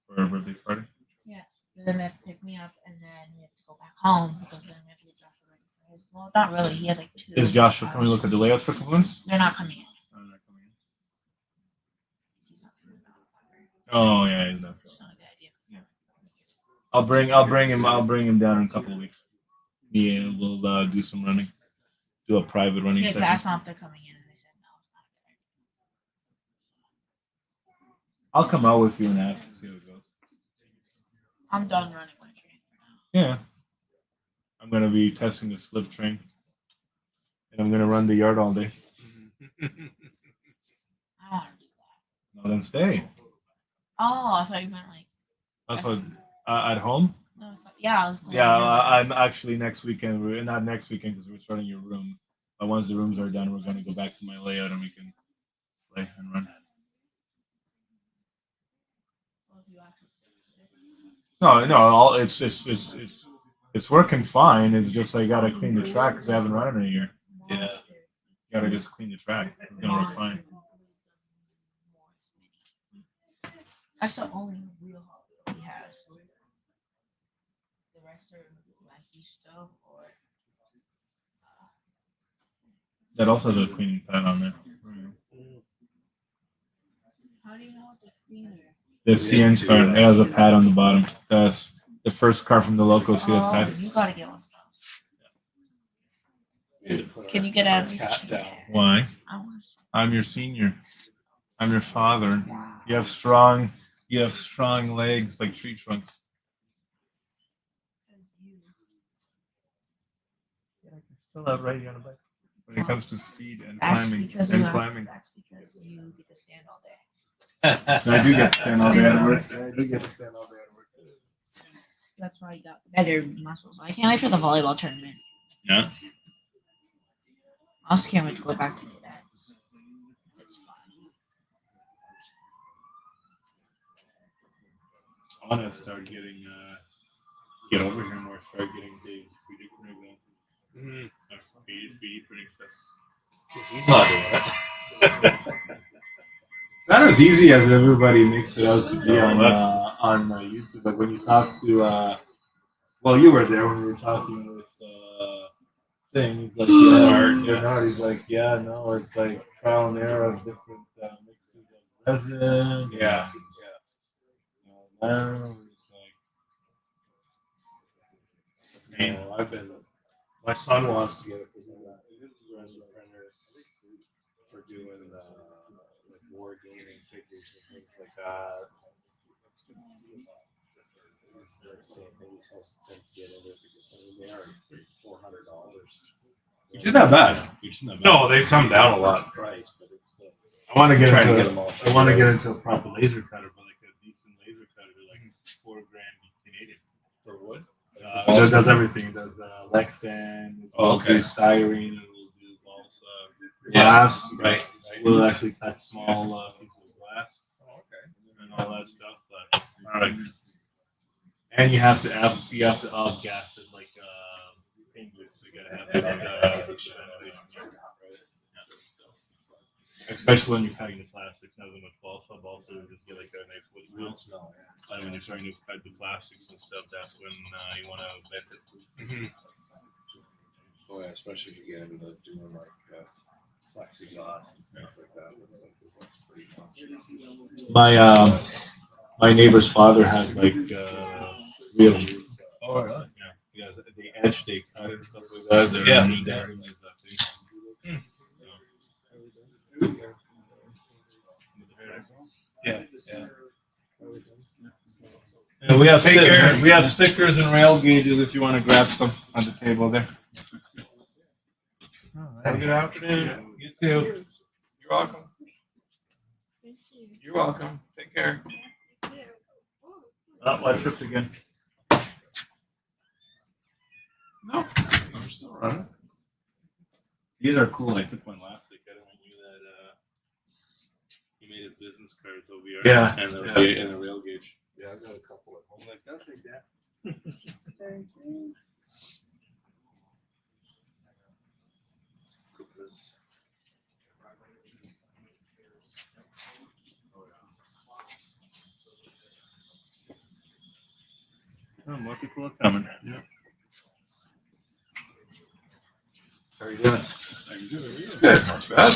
For a birthday party? Yeah. And then they have to pick me up, and then we have to go back home because then we have to get Joshua ready for his. Well, not really. He has like 2. Is Joshua coming to look at the layouts for components? They're not coming in. Oh, they're not coming in. He's not feeling well. Oh yeah, he's not. It's not a good idea. Yeah. I'll bring him down in a couple of weeks. Yeah, we'll do some running. Do a private running Yeah, session. I asked them if they're coming in, and they said no, it's not a good idea. I'll come out with you and ask see how it goes. I'm done running my train for now. Yeah. I'm gonna be testing the slip train. And I'm gonna run the yard all day. I don't want to do that. No, then stay. Oh, I thought you meant like. That's what at home? No, I thought, yeah. I was planning Yeah, on- I'm actually next weekend. Not next weekend because we're starting your room. But once the rooms are done, we're gonna go back to my layout and we can play and run. Well, if you actually fix it. No. It's working fine. It's just I gotta clean the track because I haven't run it in a year. Yeah. Gotta just clean the track. It's gonna look fine. That's the only real hobby he has. The rest are like he's stove or. That also has a cleaning pad on there. How do you know what the cleaner? The CN car it has a pad on the bottom. That's the first car from the local see a pad. You gotta get one of those. Can you get out of cat down? Why? I want to. I'm your senior. I'm your father. You have strong legs like tree trunks. Still not ready on a bike. When it comes to speed and climbing That's and climbing. That's because you get to stand all day. I do get to stand all day at work. I do get to stand all day at work. That's why you got better muscles. I can't wait for the volleyball tournament. Yeah. I also can't wait to go back to that. It's fun. I want to start getting get over here more. Start getting Dave's 3D printer going. 3D printing stuff. Because he's not doing it. It's not as easy as everybody makes it out to be on YouTube. Like when you talk to, well, you were there when we were talking with things like Bernard. He's like, yeah, no, it's like trial and error of different mixes of resin. Yeah. You know, I've been. My son wants to get a resin printer For doing like war gaming figures and things like that. The same thing he has to get into it because they are $400. Which is not bad. No, they've come down a lot in price, but it's still. I want to get Trying to into. get them all I want to get into a proper laser cutter, but like a decent laser cutter, like $4,000 Canadian. For wood? It does everything. It does Lexan. It will do styrene. It will do balsa glass. Right. We'll actually cut small pieces of glass and all that stuff. But Right. And you have to off gas it like penguins. So you gotta have that especially when you're cutting the plastics, not as much ball sub. Also, just get like a nice wood wheel smell. And when you're starting to cut the plastics and stuff, that's when you want to vent it. Oh yeah, especially if you get into doing like plexiglass and things like that. That stuff is pretty much. My neighbor's father has like real. Oh really? Yeah, they etch, they cut and stuff like that. They're Yeah. knee down is that thing. Yeah, yeah. Yeah, we have stickers and rail gauges if you want to grab some on the table there. Have a good afternoon. You too. You're welcome. You're welcome. Take care. I tripped again. No, I'm still running. These are cool. I took one last week. I don't know that he made his business cards over here. Yeah, And a rail gauge. Yeah, I've got a couple at home. Like, I'll take that. Oh, more people are coming. Yeah. How are you doing? Good. Not bad.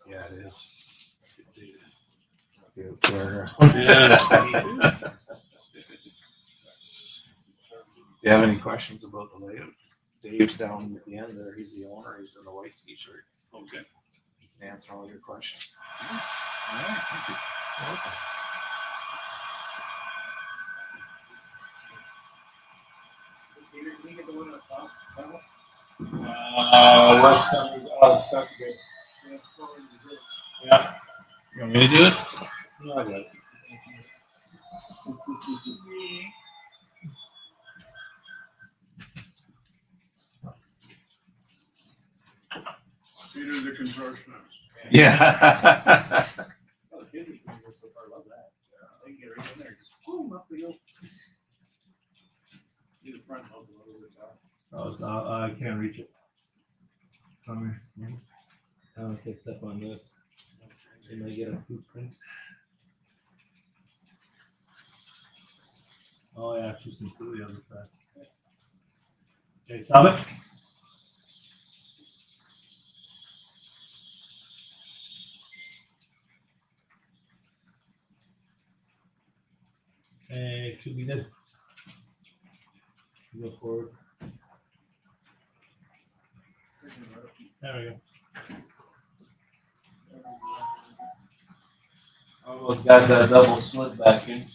Yeah, it is. Yeah. Do you have any questions about the layout? Dave's down at the end there. He's the owner. He's in a white t-shirt. Okay. He can answer all your questions. All right, thank you. What's stuff again? Yeah. You want me to do it? No, I got it. Peter the contortionist. Yeah. Oh, the kids are pretty good so far. Love that. They can get right in there, just boom, up they go. Do the front load a little bit out. Oh, it's not, I can't reach it. Come here. If they step on this, they might get a footprint. Oh yeah, she's completely on the track. Okay, stop it. Hey, it should be good. Go forward. There we go. Almost got that double slit back in.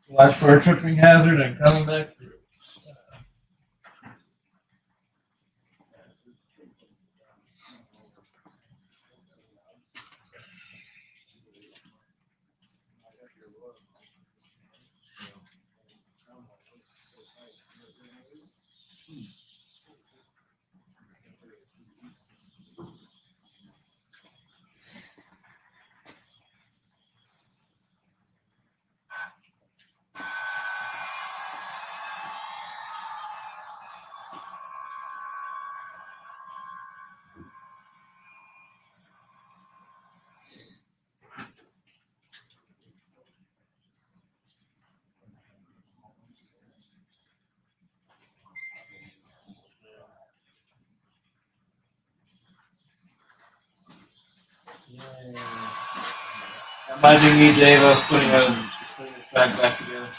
Watch for a tripping hazard and coming back through. Imagine me, Dave, I was putting the track back together.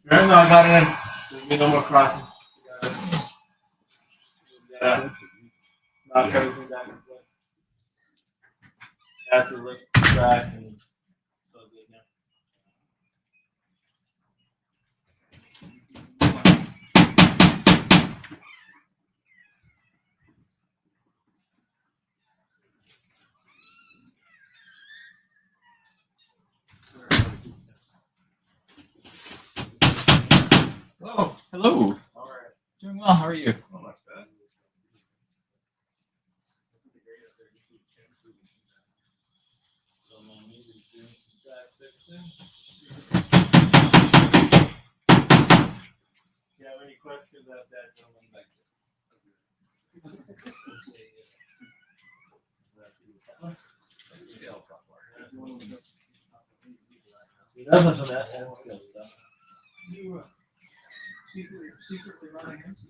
No, I got it in. There's be no more crossing. Yeah. Knock everything back in place. That's a lift track and so good now. Oh, hello. All right. Doing well. How are you? Not much bad. questions that gentleman back He doesn't for that hand skill stuff. You secretly running into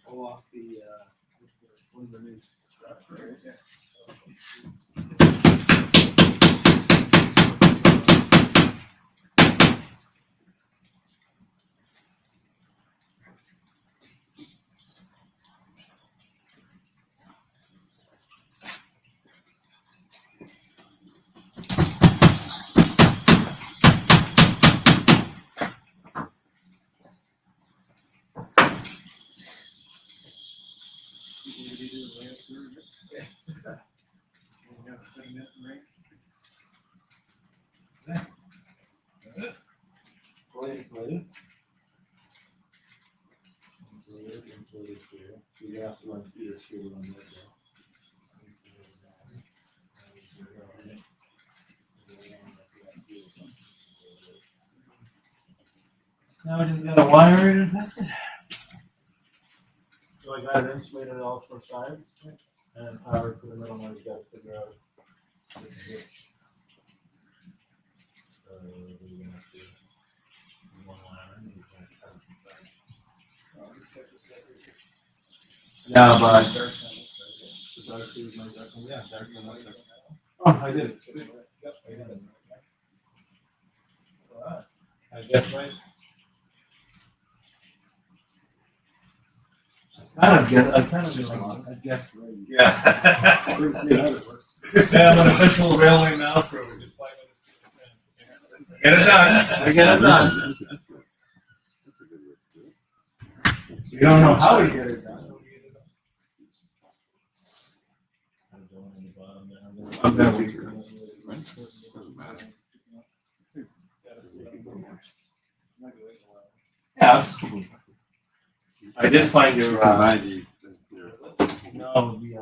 pull off the one of the new structures. You have to run through your school on that. Now we just gotta wire it and test it. So I got it insulated all four sides and power to the middle one. We gotta figure out. Which, we're gonna have to one wire and we're gonna cut it inside. Yeah, but the dark two is my dark one. Yeah, dark one. Oh, I did. Yep, I did it. I guess right. I kind of guess right. Yeah. Yeah, I'm an official railway mouth for just 5 minutes. Get it done. I get it done. You don't know how to get it done. I'm gonna be. Yeah. I did find your. No, the.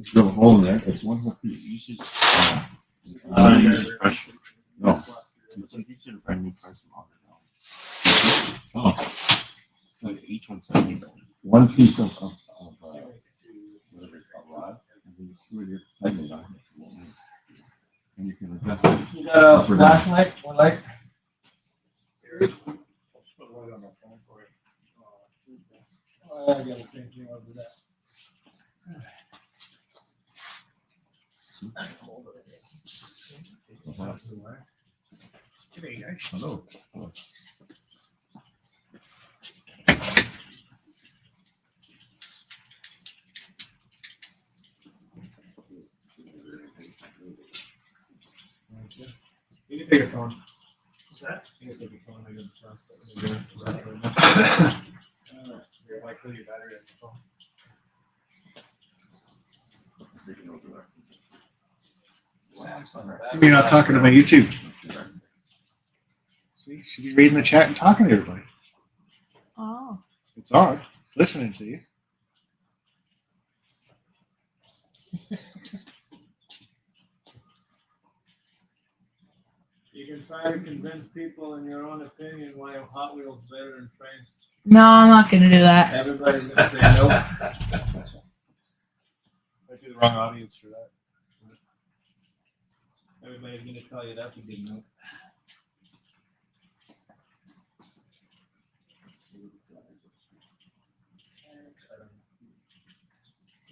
Drill a hole in there. It's one whole piece. You should. No. You should have probably press them all down. Oh. Like each one's one piece of whatever it's called, rod, and then you screw your segment on it. And you can adjust it. You got a flashlight? One light? Oh, I gotta change you over that. Hey guys. Hello. You can take your phone. What's that? You can take your phone. I got the trust. Here, like, your battery on your phone. You're not talking to my YouTube. See, should be reading the chat and talking to everybody. Oh. It's on. It's listening to you. You can try to convince people in your own opinion why Hot Wheels is better than trains. No, I'm not gonna do that. Everybody's gonna say no. Might be the wrong audience for that. Everybody's gonna tell you that's a good no.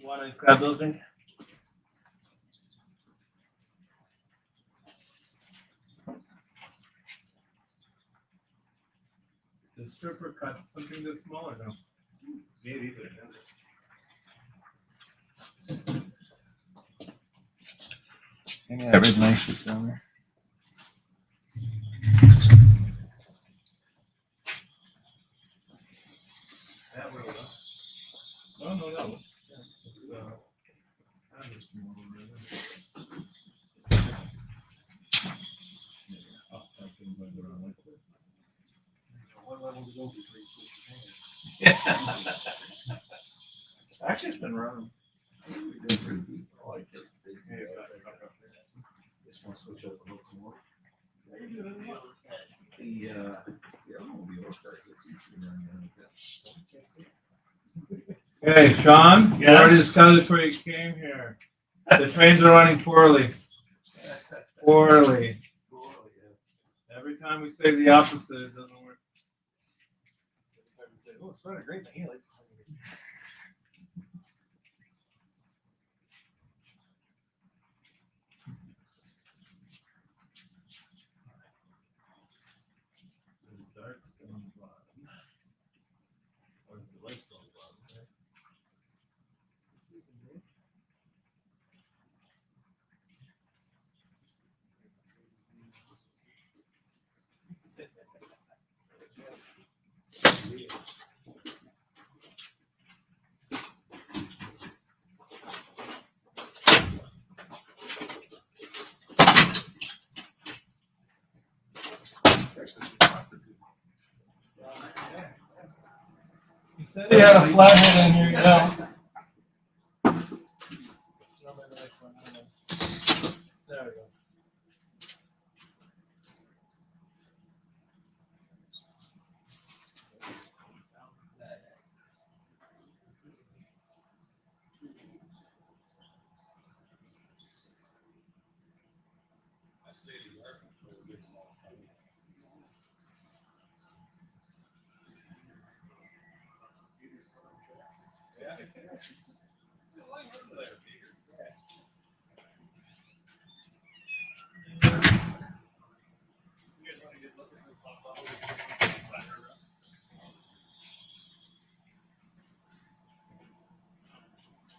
Want to grab those things? The stripper cut something this small or no? Maybe, but it doesn't. Maybe that red knife is down there. That way, no. No. Actually, it's been running. Oh, I guess they Just want to switch over a little more. The automobile start gets easier than that. Okay, Sean, you Yes? already discussed it before you came here. The trains are running poorly. Poorly. Every time we say the opposite, it doesn't work. Oh, it's running great. You said he had a flathead in here, you know. There we go.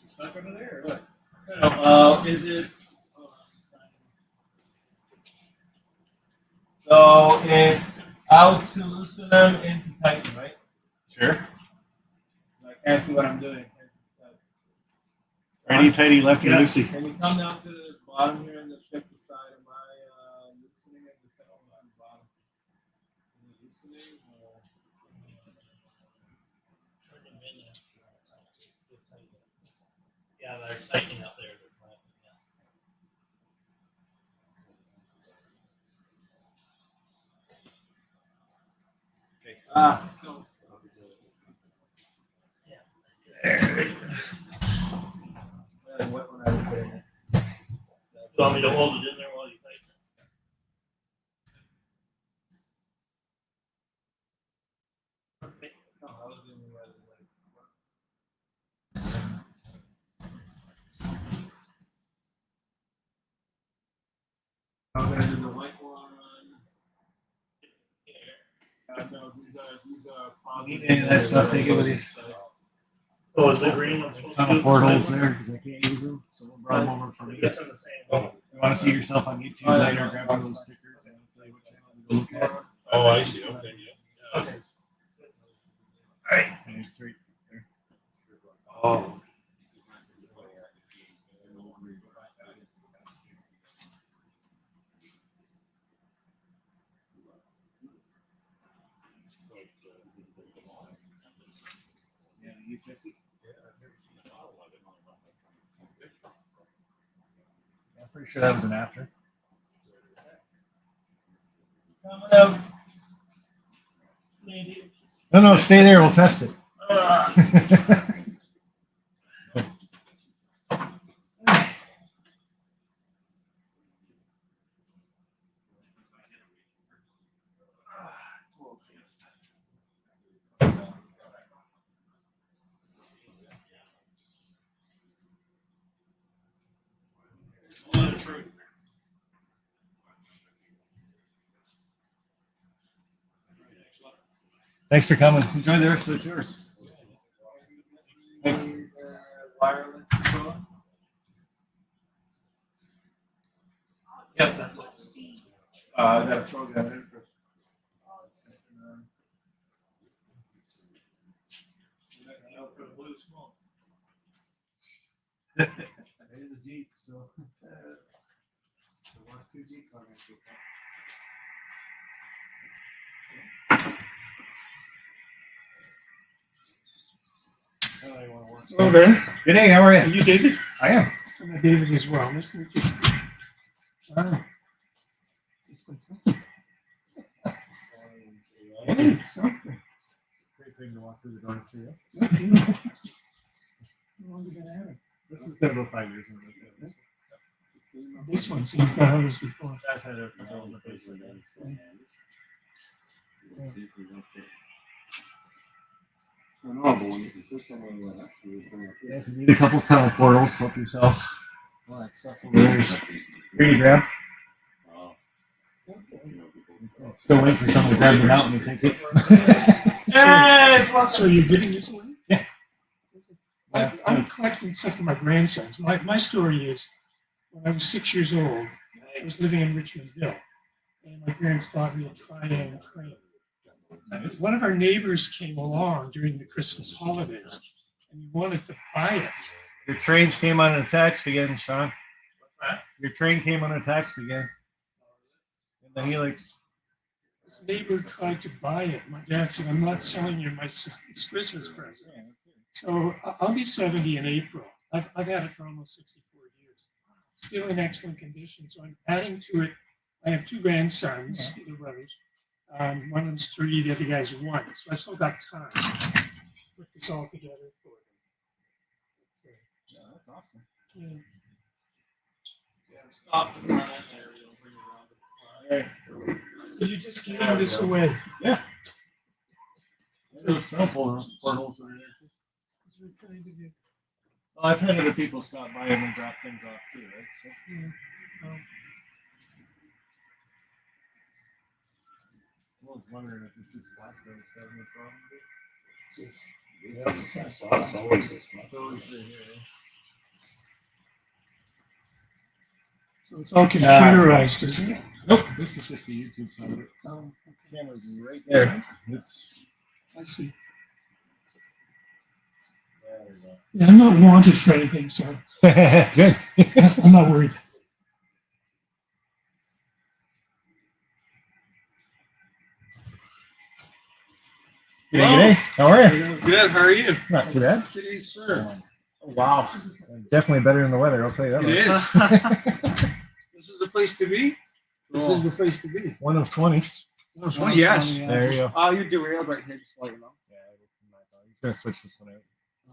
Stuck under there or what? Is it? So it's out to loosen them into tighten, right? Sure. I can't see what I'm doing. Righty tighty, lefty loosey. Can you come down to the bottom here and check the side of my loosening of the cell on the bottom? Loosening or? Yeah, they're tightening up there. Ah. What when I was doing it. You want me to hold it in there while you tighten it? No, I was doing it right away. I'm gonna do the white one. No, these are probably. Any of that stuff, take it with you. So is the green one supposed to Ton do of it portholes this way? there because I can't use them. Someone brought them over for me. Yes, I'm the same. You want to see yourself on YouTube later? Grab one of those stickers and I'll tell you what channel to go look at. Oh, I see. Okay, yeah. Okay. All right. And it's right there. Oh. Yeah, U50. I'm pretty sure that was an after. No, stay there. We'll test it. Thanks for coming. Enjoy the rest of the tours. Thanks. Wireless control. Yep, that's it. I gotta throw that in first. For the blue smoke. It is a Jeep, so there was 2 Jeeps on this trip. Hello there. Good day. How are Are you? you David? I am. I'm David as well. Nice to meet you. Ah. This one something. Hey, something. Great thing to walk through the door and see it. How long you been at it? This has been about 5 years. This one, so you've got others before. I've had it all in the basement. Yeah, if you need a couple tunnel portals, help yourself. All that stuff over there is free to grab. Still waiting for someone to grab the mountain and take it. So you're giving this away? Yeah. I'm collecting stuff for my grandsons. My story is, when I was 6 years old, I was living in Richmondville, and my parents bought me a Triang train. One of our neighbors came along during the Christmas holidays, and he wanted to buy it. Your trains came unattached again, Sean. What's that? Your train came unattached again. In the helix. This neighbor tried to buy it. My dad said, "I'm not selling you my son's Christmas present." So I'll be 70 in April. I've had it for almost 64 years. Still in excellent condition. So I'm adding to it. I have two grandsons, the brothers. One of them's 3, the other guy's 1. So I still got time to put this all together for them. Yeah, that's awesome. Stop the front end there, you'll bring it around. So you just giving this away? Yeah. There's tunnel portals over there. That's very kind of you. Well, I've had other people stop by and drop things off too, right? So. Yeah. I was wondering if this is Blackberry's having a problem. It's always this much. It's always here. So it's all computerized, isn't it? Nope, this is just the YouTube side of it. Oh, okay. Camera's right there. It's, I see. Yeah, I'm not wanted for anything, so Good. I'm not worried. G'day. How are you? Good, how are you? Not too bad. Good day, sir. Wow. Definitely better than the weather, I'll tell you that It much. is. This is the place to be. This is the place to be. One of 20. Oh, yes. There you go. Oh, you're doing it right here, just to let you know. He's going to switch this one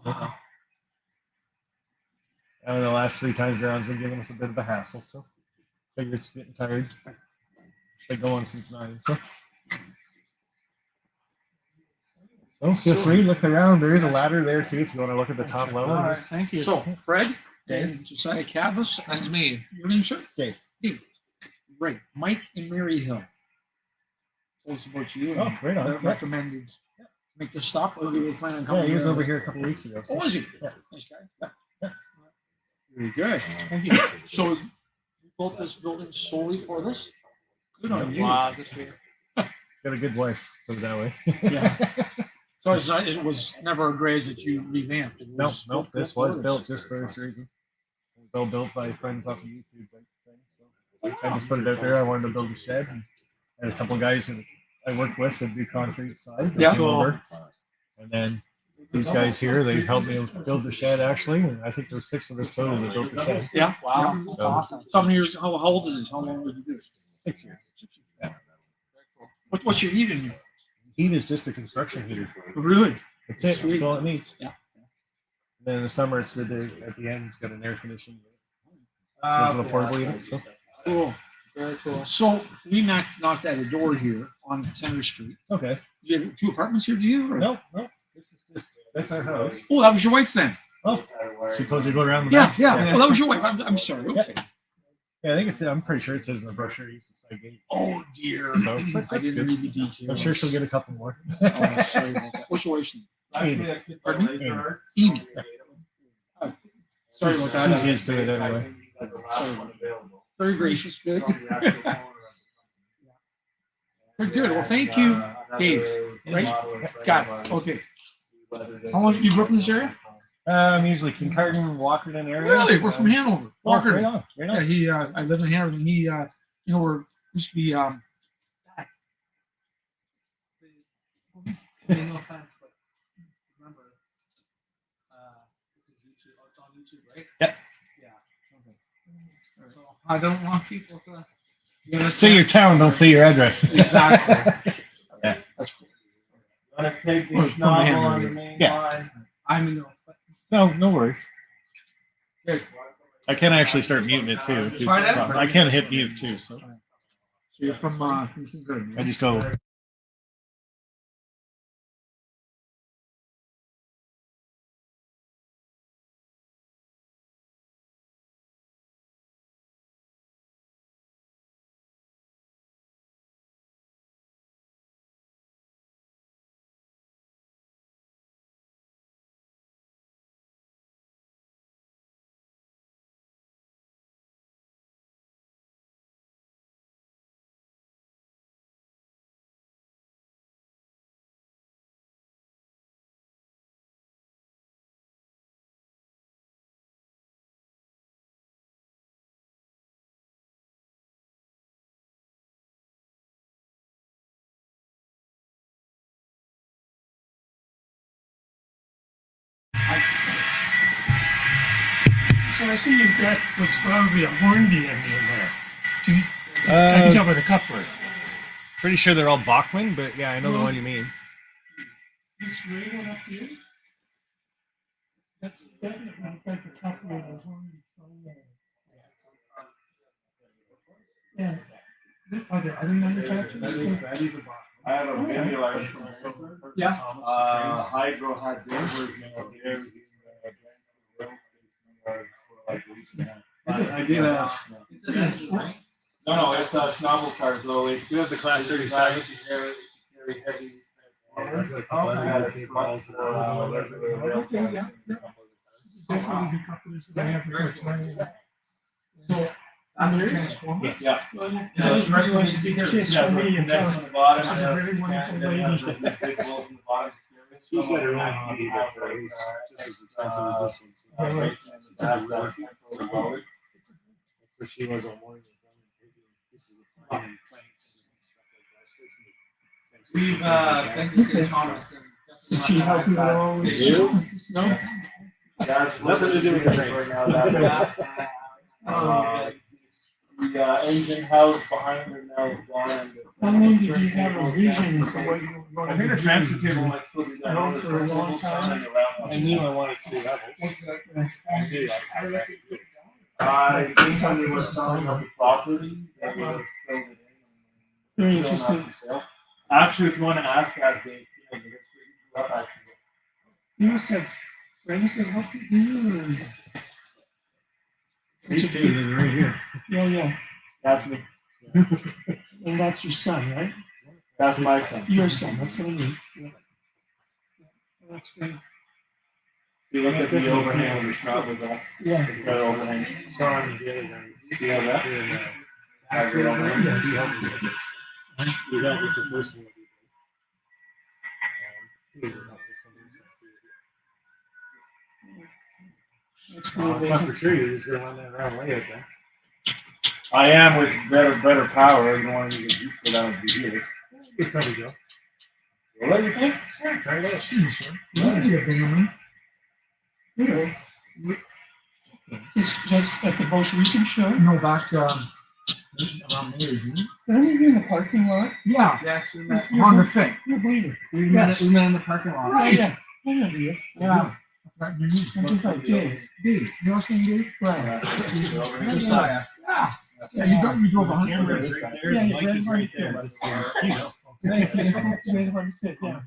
out. And the last 3 times around has been giving us a bit of a hassle, so figure it's getting tired. Been going since 9, so. So feel free, look around. There is a ladder there too if you want to look at the top level. All right, thank you. So, Fred and Josiah Cavus. Nice to meet you. Your name, sir? Dave. Dave. Great. Mike and Mary Hill. Told us about you. Oh, right on. And recommended to make this stop. Or we were planning on Yeah, coming he was here. over here a couple weeks ago. Oh, was he? Yeah. Nice guy. Very good. Thank you. So, you built this building solely for this? Good on you. Wow, good to hear. Got a good wife, put it that way. Yeah. So it's not, it was never a garage that you revamped. It Nope, was nope. built This for was this. built just for this reason. It was all built by friends off of YouTube. So I just put it out there. I wanted to build a shed. And I had a couple of guys that I worked with that do concrete side. They Yeah. came over. And then these guys here, they helped me build the shed actually. And I think there were 6 of us total that built the shed. Yeah. Wow. Yeah. That's awesome. How many years? How old is this? How long did you do this? 6 years. Yeah. What's your heat in here? Heat is just a construction heater. Really? That's it. That's all it needs. Yeah. Then in the summer, it's good. At the end, it's got an air conditioning. Goes in a portable unit. So. Cool. Very cool. So we knocked at a door here on Center Street. Okay. Do you have 2 apartments here? Do you? Or? No. This is just that's our house. Oh, that was your wife then. Oh, she told you to go around the Yeah, back. yeah. Well, that was your wife. I'm sorry. Okay. Yeah, I think it's. I'm pretty sure it says in the brochure. East Side Gate. Oh dear. So, but I that's didn't good. read the details. I'm sure she'll get a couple more. Oh, sorry about that. What's your wife's name? Actually, I kicked Pardon my me? leg hard. Amy. Oh, sorry about that. She's used to it anyway. Very gracious. Good. Very good. Well, thank you, Dave. Right? Got it. Okay. How long did you grow up in this area? I'm usually Kincardine, Walkerton area. Really? We're from Hanover. Oh, Walker. right on. Right Yeah, on. he. I live in Hanover, and he. You know, we're used to be. Yeah. So I don't want people to. You Say your town, don't say your address. Exactly. Yeah. That's cool. Gonna take the Well, from schnabel him, on the really. main Yeah. line. I'm in the. No worries. I can actually start muting it too. if it's Try a that? problem. I can hit mute too. So So you're from Kingsbury. I just go. So I see you've got what's probably a hornbeam in there. Do you, I can tell by the coupler. Pretty sure they're all Bachman, but yeah, I know the Well- one you mean. This gray one up here, that's definitely the type of coupler of a hornbeam. Yeah. Are there other manufacturers? I have a video I can Yeah. Hydro had their version of theirs. I did have. No, it's Schnabel cars though. It You have the class it's 37. designed to carry heavy. Okay, yeah. Definitely the couplers that I have for a time. So, That's the transformer. Yeah. well, you Yeah, the rest of these you are kiss for me and tell Next her on the bottom. she's a very wonderful lady. She's got her own hobby, but it's just as expensive as this one. Right. That's where she was all morning. This is a planks and stuff like that. We've been to St. Thomas. Did she help you at all? with- You? No? That's nothing to do with the brakes. The engine house behind her now is gone. How long did you have a vision for what you were going I to think the do? transfer cable might still be there. No, for a long time. I knew I wanted to do that. What's that? I think when we were selling up the property, that we were filled it in. Very Still not interesting. for sale. Actually, if you want to ask Dave, you know, the history of that, actually. You must have friends that help you do, or? These two that are right here. Yeah, yeah. That's me. And that's your son, right? That's my son. Your son, that's what I mean. Yeah. Well, that's great. You look at the overhang of the Schnabel though. Yeah. It's got overhang. Sorry, the other guy. Do you have that? Have your overhang? Yes. That was the first one. That's pretty I'm amazing. for sure you're just gonna run that around layout then. I am with better power. You don't want to use a Jeep for that would be here. Good probably go. What do you think? Yeah, try that. That'd be a big one. You know, just at the most recent show. No, back around May, isn't it? Did I meet you in the parking lot? Yeah, Yes, we met. You're Honda both- Fit. You're bleeding. We met in the parking lot. Right. Yeah. I remember you. Yeah. I think like Dave. Dave, you know Dave? Right. Josiah. Yeah. Yeah, you drove behind Camera's me. right there. Yeah, The yeah, mic right is on right the there. field. Just, you know. Right on the fit, yeah.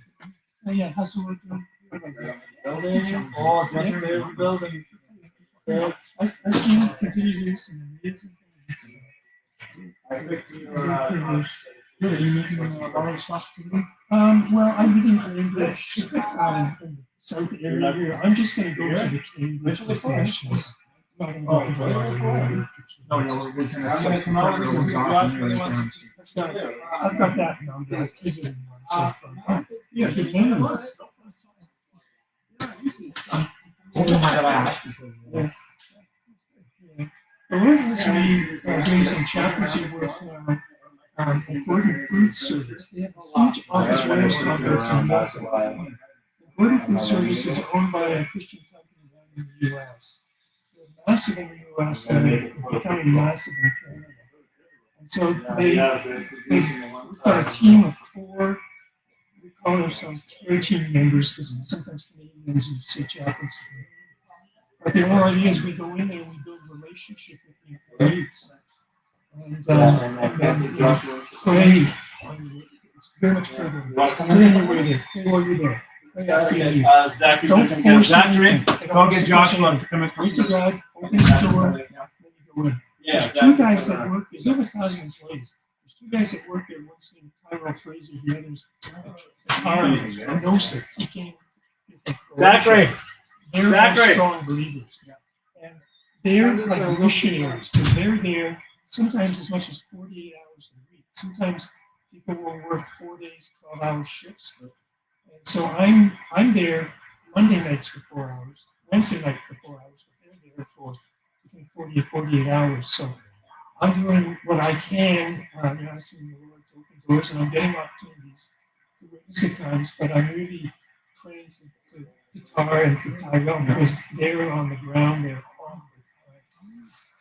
Oh, yeah, how's the work doing? Building, all different layers of building. I see you continue to do some amazing things. I picked your, Very privileged. Good, are you making a lot of stuff today? Well, I'm living in Cambridge, in the south area here. I'm just gonna go to the Cambridge professionals. Not gonna go to the library. No, no, we're going to. I'm gonna come out and see Josh really wants I've got that now. I'm visiting one, so far. Yeah, good memories. Hold on, I gotta ask. Yeah. We're going to be doing some chaplaincy work at Gordon Food Service. They have a huge office warehouse complex in Nelson. Gordon Food Service is owned by a Christian company down in the U.S. massive in the US and they're becoming massive in Canada. And so we've got a team of 4. We call ourselves care team members because sometimes Canadians you say chaplains. But the whole idea is we go in there and we build relationship with the employees. And then pray. It's very much further. Pray on your way there. Pray while you're there. Pray after you leave. Zachary, Don't force anything. go get Joshua coming from. Wait till God opens the door, and then you go in. There's 2 guys that work. There's over 1,000 employees. There's 2 guys that work there. One's named Tyrell Fraser. The other's Tara Nosek. He came. Zachary. They're all strong believers. And they're like missionaries because they're there sometimes as much as 48 hours a week. Sometimes people will work 4 days, 12-hour shifts. And so I'm there Monday nights for 4 hours, Wednesday night for 4 hours, but they're there for between 40 and 48 hours. So I'm doing what I can, asking the Lord to open doors, and I'm getting opportunities to witness at times, but I'm really praying for Guitar and for Tyrell because they're on the ground there all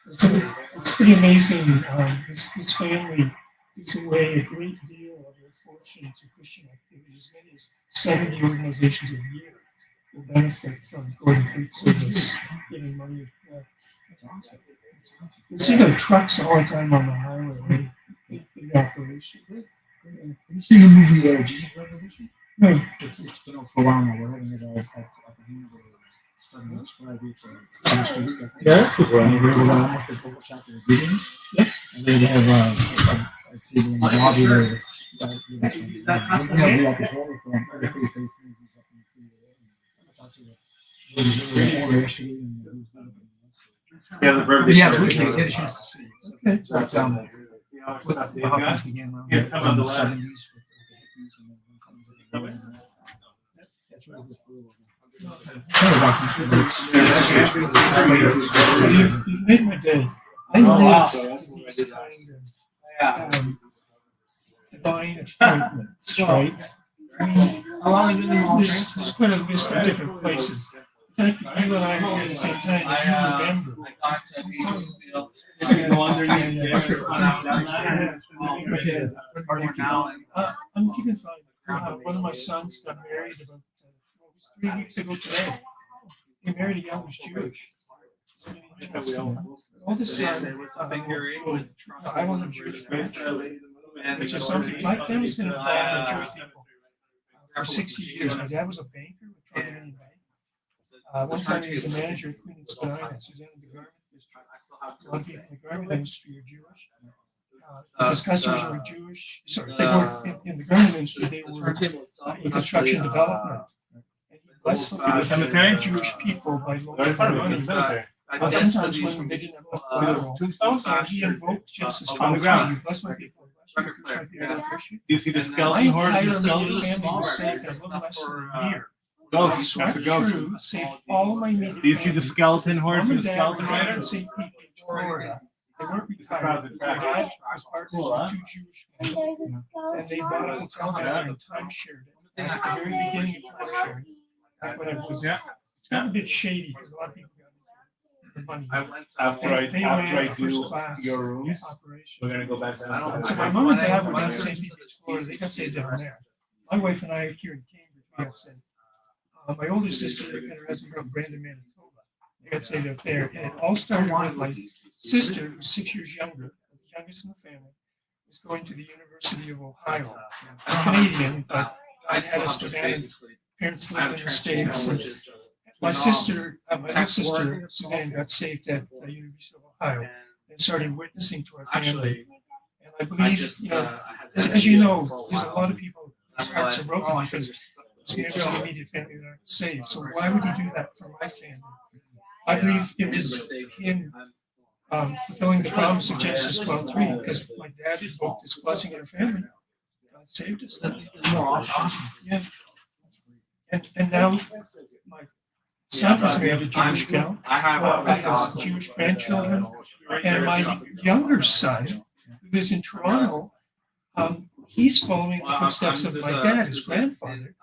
the time. It's pretty amazing. This family gives away a great deal of their fortune to Christian activities. As many as 70 organizations a year will benefit from Gordon Fleet Service giving money. That's awesome. You see the trucks all the time on the highway. Big operation. Have you seen the movie Jesus Revolution? No. It's been out for a while now. We're having it up in starting next Friday for last week. Yeah. And we're able to almost a couple chapter of readings. Yep. And then they have a table in the lobby there with the episode from other faith-based movies up in the Yeah, the birthday. Yeah, we get a chance to see it. Okay. So that's what how things began around on the the 70s with the hippies and then that's really cool. You've made my day. I live these kind of divine appointments, right? I mean, there's quite a list of different places. The fact that you and I are here at the same time, that you remember. I'm keeping fine. One of my sons got married about 3 weeks ago today. He married a young Jewish. All this son, I want a Jewish grandchild, which is something. My family's been involved with Jewish people for 60 years. My dad was a banker with Trinity Bank. One time he was the manager at Queen and Spadina, Susanna the Garment District. A lot of people in the garment industry are Jewish. His customers were Jewish. Sorry, they were in the garment industry. They were in construction development. And he blessed the Jewish people by loaning their money. Sometimes when they didn't have enough collateral, and he invoked Genesis 12:3. You bless my people. Do you see the skeleton horse? My entire immediate family was saved in a little less than a year. Ghost. That's a ghost. True, saved all of my immediate Do you see the skeleton horse Mom and the Dad skeleton were rider? in St. Pete, Florida. They weren't retired. My dad was partners with 2 Jewish men, and they bought a hotel down and time-shared it. At the very beginning of time-sharing, back when it was, it's got a bit shady because a lot of people got the money. After I do first class your rooms, operation. we're gonna go back down. So my mom and dad were down in St. Pete, Florida. They got saved down there. My wife and I are here in Cambridge. We got saved. My older sister and her husband from Brandon, Manitoba. They got saved up there. And it all started with my sister, who's 6 years younger, the youngest in the family, was going to the University of Ohio. I'm Canadian, but I had a student. Parents lived in the States. And my sister, my little sister, Suzanne, got saved at the University of Ohio and started witnessing to our family. And I believe, as you know, there's a lot of people whose hearts are broken because there's members of the immediate family that aren't saved. So why would he do that for my family? I believe it was him fulfilling the promise of Genesis 12:3 because my dad invoked this blessing in our family. God saved us. Yeah. And now my son is married to a Jewish gal. I have Jewish grandchildren. And my younger son, who lives in Toronto, he's following the footsteps of my dad, his grandfather.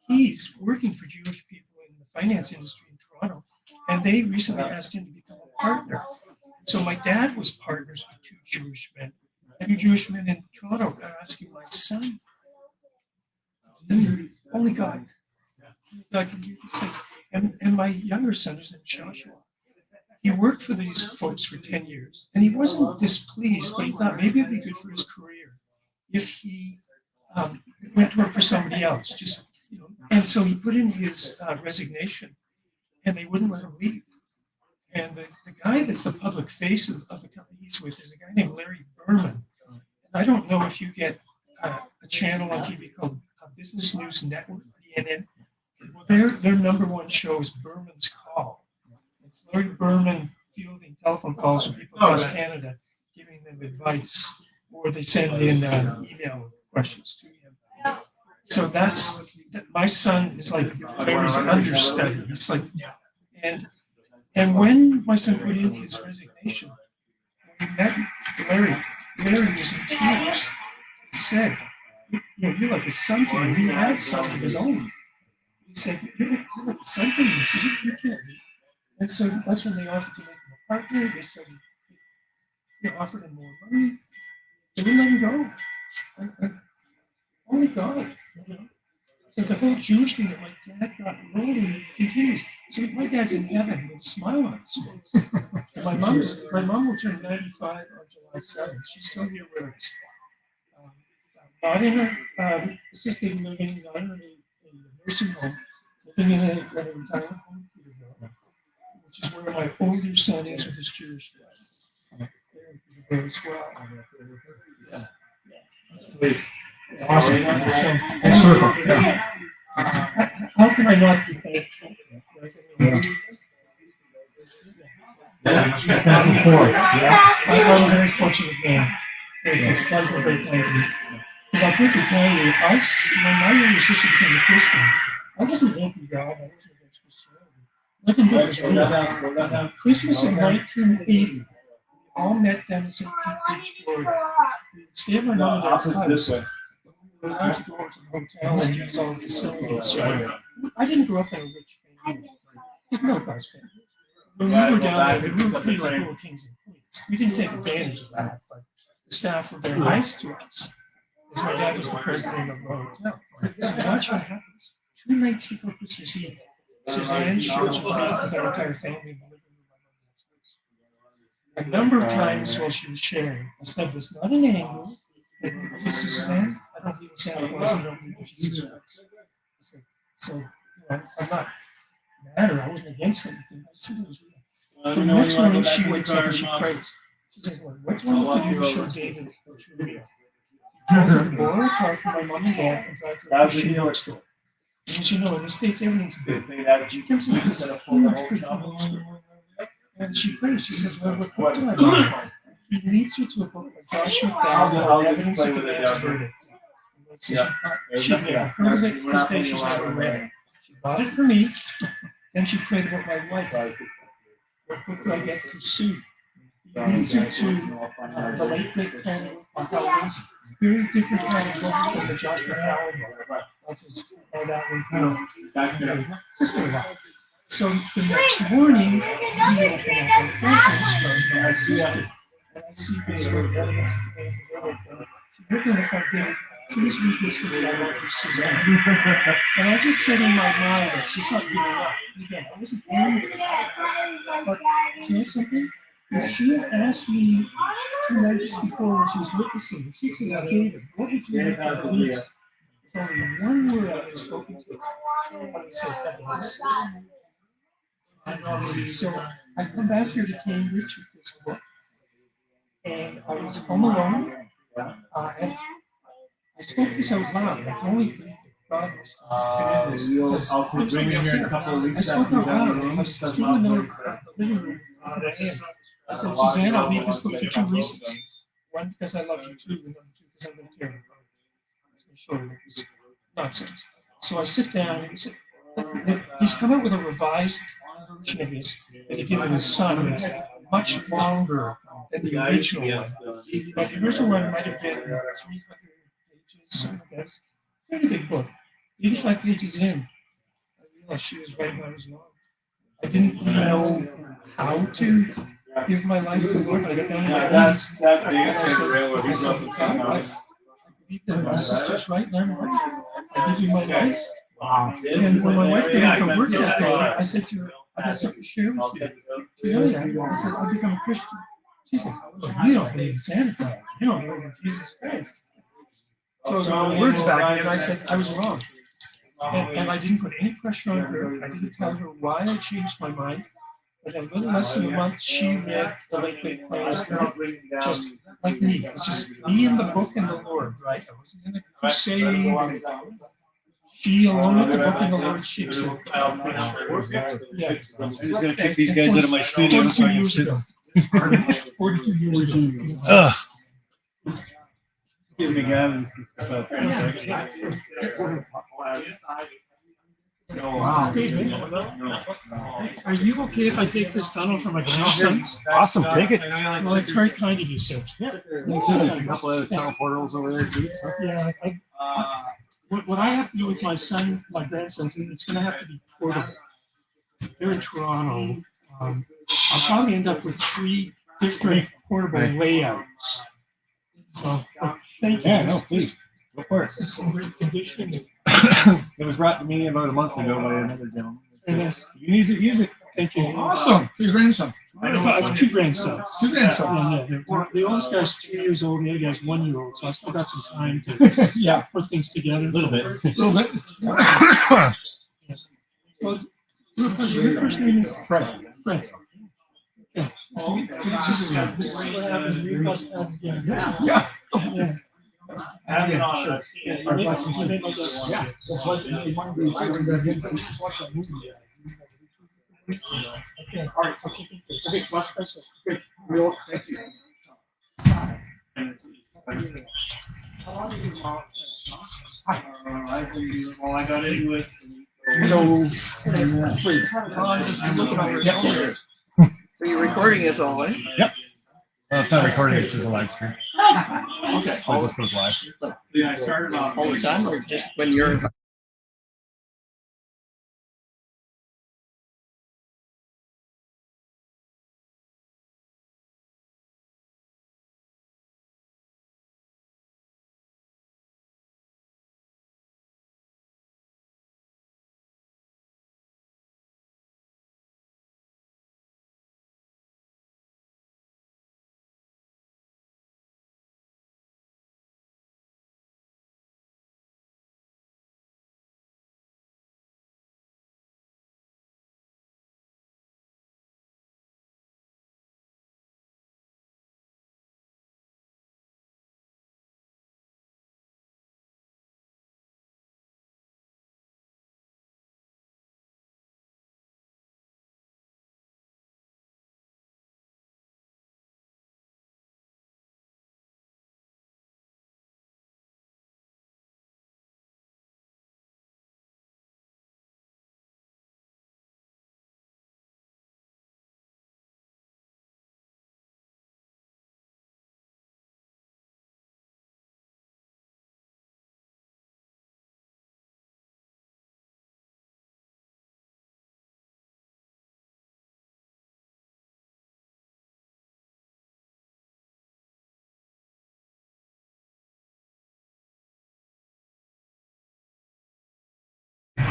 He's working for Jewish people in the finance industry in Toronto. And they recently asked him to become a partner. So my dad was partners with two Jewish men. Two Jewish men in Toronto are asking my son. Only God. God can do these things. And my younger son, his name is Joshua, he worked for these folks for 10 years. And he wasn't displeased, but he thought maybe it'd be good for his career if he went to work for somebody else. Just, you know. And so he put in his resignation, and they wouldn't let him leave. And the guy that's the public face of the company he's with is a guy named Larry Berman. And I don't know if you get a channel on TV called Business News Network, BNN. Well, their number one show is Berman's Call. It's Larry Berman fielding telephone calls from people across Canada, giving them advice, or they send in email questions to him. So that's my son is like Larry's understudy. He's like, yeah. And when my son put in his resignation, when we met Larry was in tears. He said, you know, you're like a son to me. He has sons of his own. He said, you're like a son to me. He said, you can't. And so that's when they offered to make him a partner. They started, they offered him more money. They wouldn't let him go. And only God, you know. So the whole Jewish thing that my dad got rolling continues. So my dad's in heaven with a smile on his face. And my mom will turn 95 on July 7th. She's still here with us. Not in a assisted living, not in a nursing home, living in a retirement home, which is where my older son is with his Jewish wife. There as well. Yeah. That's great. It's awesome. How can I not be thankful? I'm a very fortunate man. God's been very kind to me. Because I think to tell you, when my younger sister became a Christian, I wasn't anti-God, I wasn't against Christianity. Nothing good was real. Christmas of 1980, we all met down in St. Pete Beach, Florida. We stayed at my mom and dad's house. We were allowed to go over to the hotel and use all the facilities. So I didn't grow up in a rich family. There's no God's family. When we were down there, we were pretty like little kings and queens. We didn't take advantage of that, but the staff were very nice to us. Because my dad was the president of the hotel. So watch what happens. 2 nights before Christmas Eve, Suzanne shares her faith with our entire family in the living room of my dad's house. A number of times while she was sharing, I said this not in anger. I just said, Suzanne, I don't believe in Santa Claus, I don't believe in Jesus Christ. So you know, I'm not mad or I wasn't against anything. I said it was real. So the next morning she wakes up and she prays. She says, Lord, what do I have to do to show David what you're real? I told her to borrow a car from my mom and dad and drive to a Christian bookstore. And as you know, in the States, everything's big. She comes into this huge Christian bookstore. And she prays. She says, Lord, what do I do? He leads her to a book by Josh McDowell called Evidence of the Man's Verdict. She'd never heard of it. To this day, she's never read it. She bought it for me. Then she prayed about my life. What book do I get through Sue? He leads her to the late great Tony Howland's very different kind of book than the Josh McDowell book. That's just that way through. So the next morning, we open up our presents from my sister. And I see this word, Evidence of the Man's Verdict. She wrote in the front here, please read this for me, I love you, Suzanne. And I just said in my mind, she's not giving up. Again, I wasn't angry. But you know something? If she had asked me 2 nights before when she was witnessing, she'd say, David, what would you like to believe? There's only one word I would have spoken to her. I would say evidence. So I come back here to Cambridge with this book. And I was home alone. And I spoke this out loud. I can only believe that God was in this. I spoke out loud. I was stood in the middle of the living room. I said, Suzanne, I'll read this book for 2 reasons. One, because I love you too, and number 2, because I lived here. I was going to show you it was nonsense. So I sit down and he's come up with a revised version of this that he did with his son. It's much longer than the original one. But the original one might have been 300 pages, something like that. It's a very big book. 85 pages in, I realized she was right and I was wrong. I didn't even know how to give my life to the Lord. I got down on my knees. That's the And I said, railroad. I said, God, I believe that my sister's right and I'm right. I give you my life. And when my wife got off of work that day, I said to her, I got something to share with you. She said, oh yeah. I said, I've become a Christian. She says, well, you don't believe in Santa Claus. You don't believe in Jesus Christ. Throws all the words back at me, and I said, I was wrong. And I didn't put any pressure on her. I didn't tell her why I changed my mind. But in a little less than a month, she read the late great Planners, just like me. It's just me and the book and the Lord, right? I wasn't in a crusade. She alone with the book and the Lord, she accepted. Yeah. I'm just gonna kick these guys out of my studio so I can sit. 42 years ago. Ugh. Give me Gavin's stuff out there. Wow. Are you okay if I take this tunnel for my grandsons? Awesome, take it. Well, it's very kind of you, sir. You said there's a couple of tunnel portals over there too. So. Yeah. What I have to do with my son, my grandsons, it's going to have to be portable. They're in Toronto. I'll probably end up with 3 different portable layouts. So, thank you. Yeah, no, please. Go for it. This is in great condition. It was brought to me about a month ago by another gentleman. Very nice. You can use it, use it. Thank you. Awesome. For your grandson. I have 2 grandsons. 2 grandsons. Yeah. The oldest guy's 3 years old, the other guy's 1 year old. So I still got some time to Yeah. put things together. A little bit. A little bit. Well, your first name is Fred. Fred. Okay. Just this is what happens when you cross paths again. Yeah. Yeah. Have it on Sure. us. Yeah, you made my dad. Yeah. That's what you want to do. Just watch that movie. Okay. All right. Okay. Okay. Last question. Good. Real. Thank you. I got into it. Hello. Three. I'm just looking on your shoulder. So you're recording us all, eh? Yep. Well, it's not recording, it's just a live stream. Okay. So it just goes live. Yeah, I started off. All the time, or just when you're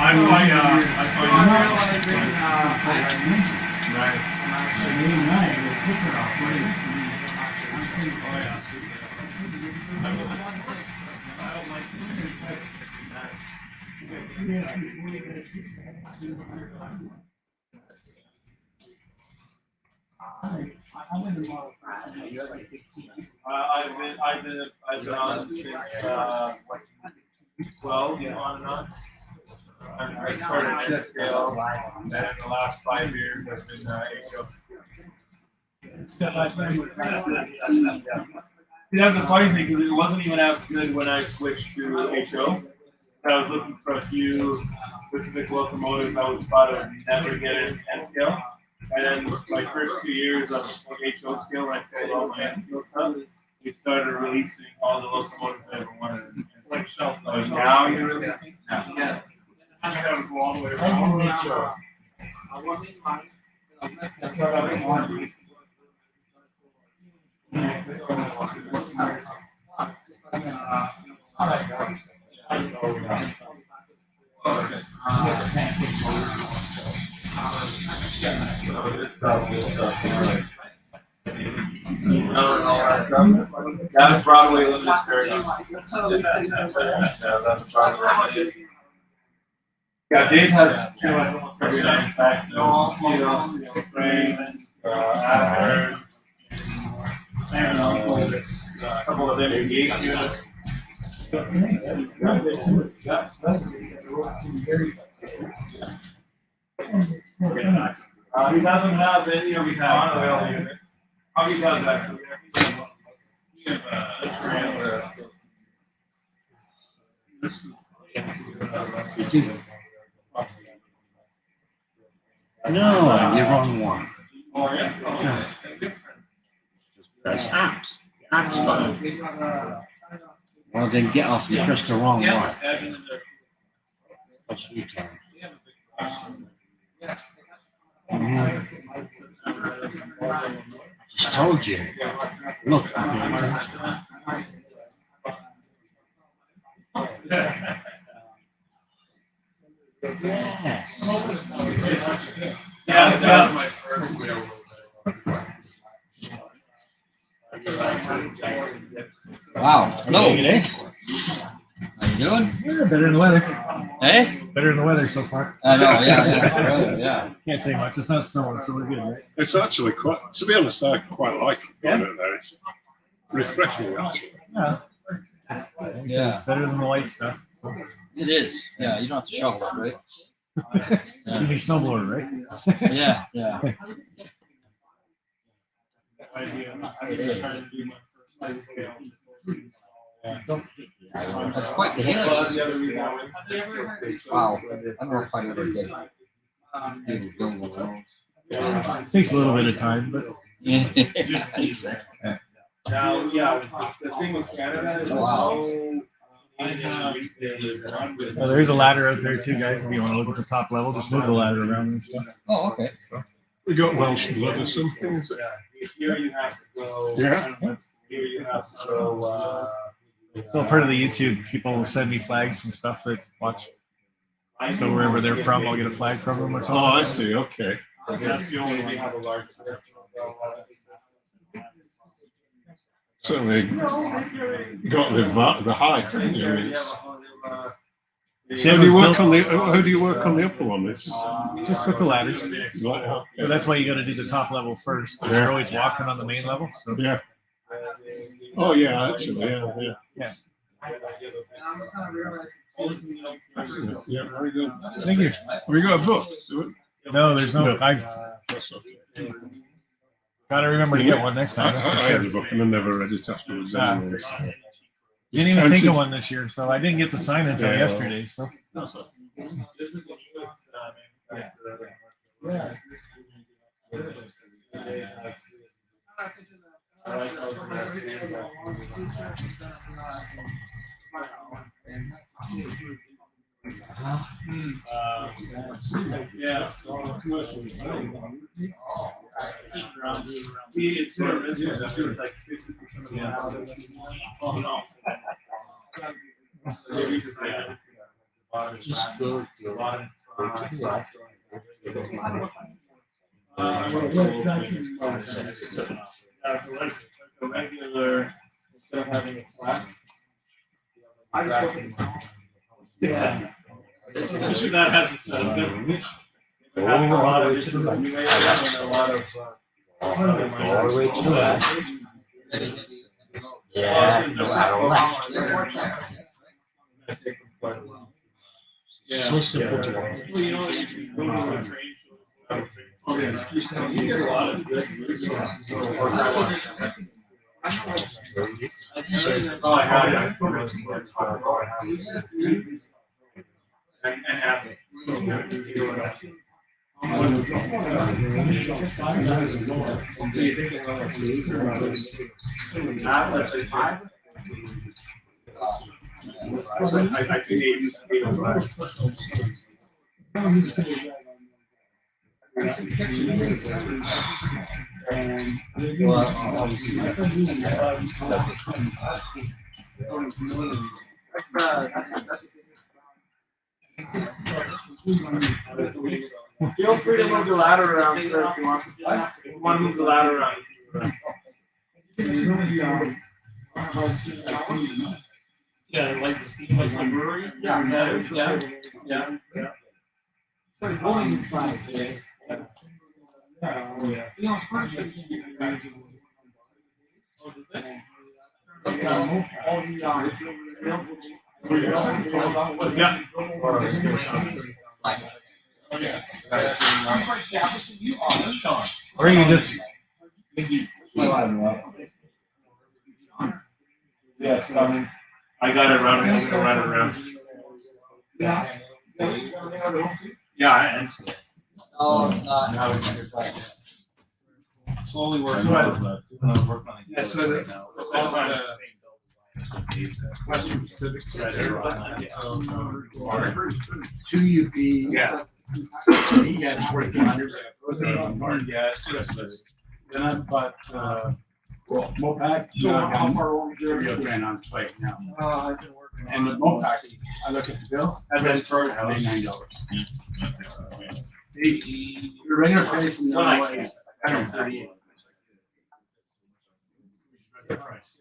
I I've been on since 12 on and on. I started at scale, and in the last 5 years I've been HO. That's the funny thing, because it wasn't even as good when I switched to HO. I was looking for a few specific locomotives I was thought I would never get in N scale. And then my first 2 years of HO scale, when I sold all my N scale stuff, we started releasing all the locomotives I ever wanted. Like shelf. Now you're releasing? Yeah. I have to go all the way around. That's Broadway limited paradigm. That's Broadway. Yeah, Dave has pretty much almost every fact, frames, after, a couple of mitigation units. He doesn't have any of the on-rail units. How he does actually. No, you're wrong one. Oh, yeah. Just press apps. Apps button. Well, then get off. You pressed the wrong one. That's retard. Just told you. Look. Yeah, that was my first wheel. Wow. Hello. Hey, How you doing? yeah, better than the weather. Hey? Better than the weather so far. I know, yeah. Can't say much. It's not snowing, so we're good, right? It's actually quite, to be honest, I quite like it Yeah. there. It's refreshing, actually. Yeah. It's better than the white stuff. So. It is. Yeah, you don't have to shovel it, right? You need snowblower, right? Yeah. That's quite the helix. Wow. I don't know if I'd ever get it. Build one of those. Takes a little bit of time, but Yeah. Now, yeah, the thing with Canada is Wow. there is a ladder out there too, guys. If you want to look at the top level, just move the ladder around and stuff. Oh, okay. We got Welsh blood or something. Is it? Here you have to go. Yeah. Here you have to go. So part of the YouTube people will send me flags and stuff that watch. So wherever they're from, I'll get a flag from them or something. Oh, I see. Okay. That's the only we have a large. Certainly got the height, haven't you? I mean, how do you work on the upper one? It's just with the ladders. Right, okay. But that's why you got to do the top level first. Because you're always walking on the main level. So Yeah. Oh yeah, actually, yeah. yeah. Yeah, very good. Thank you. Have you got a book? No, there's no. No. I've That's okay. got to remember to get one next time. That's for I had sure. a book and I never read it afterwards. Anyways. Didn't even think of one this year, so I didn't get the sign until Yeah. yesterday. So That's okay. Yeah. It's like 50% of the house. Oh, no. Just go The regular, instead of having a flat. Yeah. That has a stuff. Having a lot of issues, you may have a lot of. all the way to the left. Yeah, left. So simple to work. Well, you know, you can go to a train. Oh, yeah. You get a lot of good. Oh, I had it. And Apple. I think they used to be Feel free to move the ladder around, sir, if you want. If you want to move the ladder around. Yeah, like the Steve Westland Brewery. Yeah, that is, yeah, yeah. Or you just. Yeah, it's coming. I got it running. I'm gonna run it around. Yeah, and Oh, it's not. Now we can get back. slowly working So, on it. Working on it. Yeah, so right now. that's It's on the the same build design. Western Pacific. Right there, right. Two UP. Yeah. He had 4,400. Yeah, it's just. Then I bought, Mopac. Rio Grande on site now. I've been working And the Mopac, I look at the bill, And then for $89. The regular price in Illinois is $138. Regular price.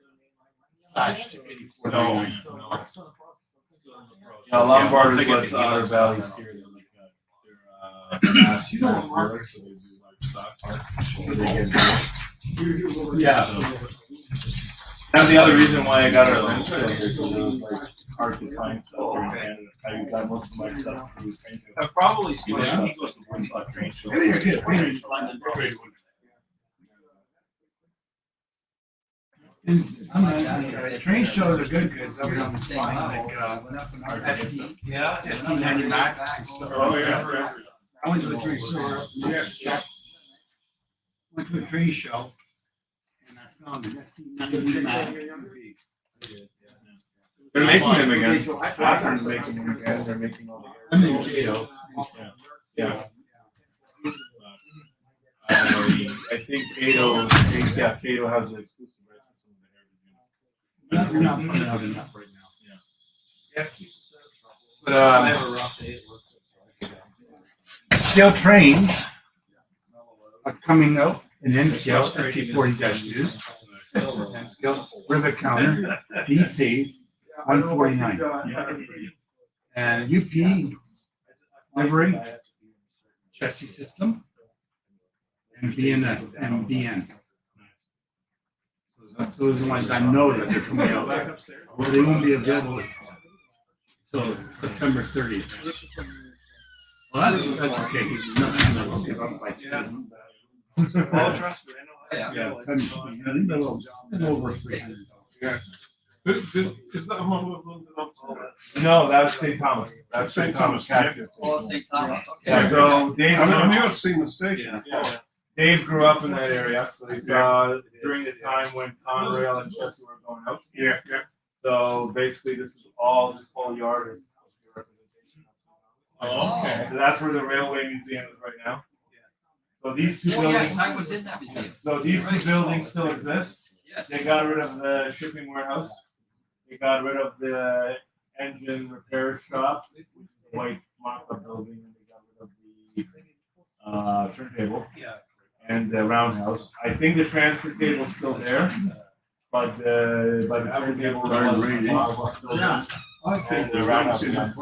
Slashed to $84.99. Yeah, Lombard is what's Otter Valley's here. Yeah. That's the other reason why I got our lens filter, because it was like hard to find stuff in Canada. I got most of my stuff through train. I've probably seen it. He goes to one spot train show. Train shows are good because I'm on the flying like SD, SD90 Max and stuff like that. I went to a train show. Went to a train show and I found an SD90 Max. They're making them again. Athens making them again. They're making all the. I'm in Cato. Yeah. I think Cato has an exclusive rights. You're not putting out enough right now. But scale trains are coming out in N-scale ST40-2s. N-scale rivet counter DC 149. And UP livery chassis system and BNS and BN. Those are the ones I know that they're coming out. Well, they won't be available until September 30th. Well, that's okay, because you're not going to save up by ten. Yeah, a little over 300. Yeah. Is that one of them? No, that's St. Thomas. That's St. Thomas Catholic. Oh, St. Thomas. Yeah, so Dave. I mean, I've seen the station. Yeah. Dave grew up in that area, so he saw during the time when Conrail and Chelsea were going out. Yeah. So basically, this whole yard is. Oh, okay. So that's where the railway museum is right now. So these two buildings. Yes, I was in that museum. So these two buildings still exist. Yes. They got rid of the shipping warehouse. They got rid of the engine repair shop, which is the white mock-up building, and they got rid of the turntable. Yeah. And the roundhouse. I think the transfer table's still there, but the turntable was still there. And the roundhouse is not.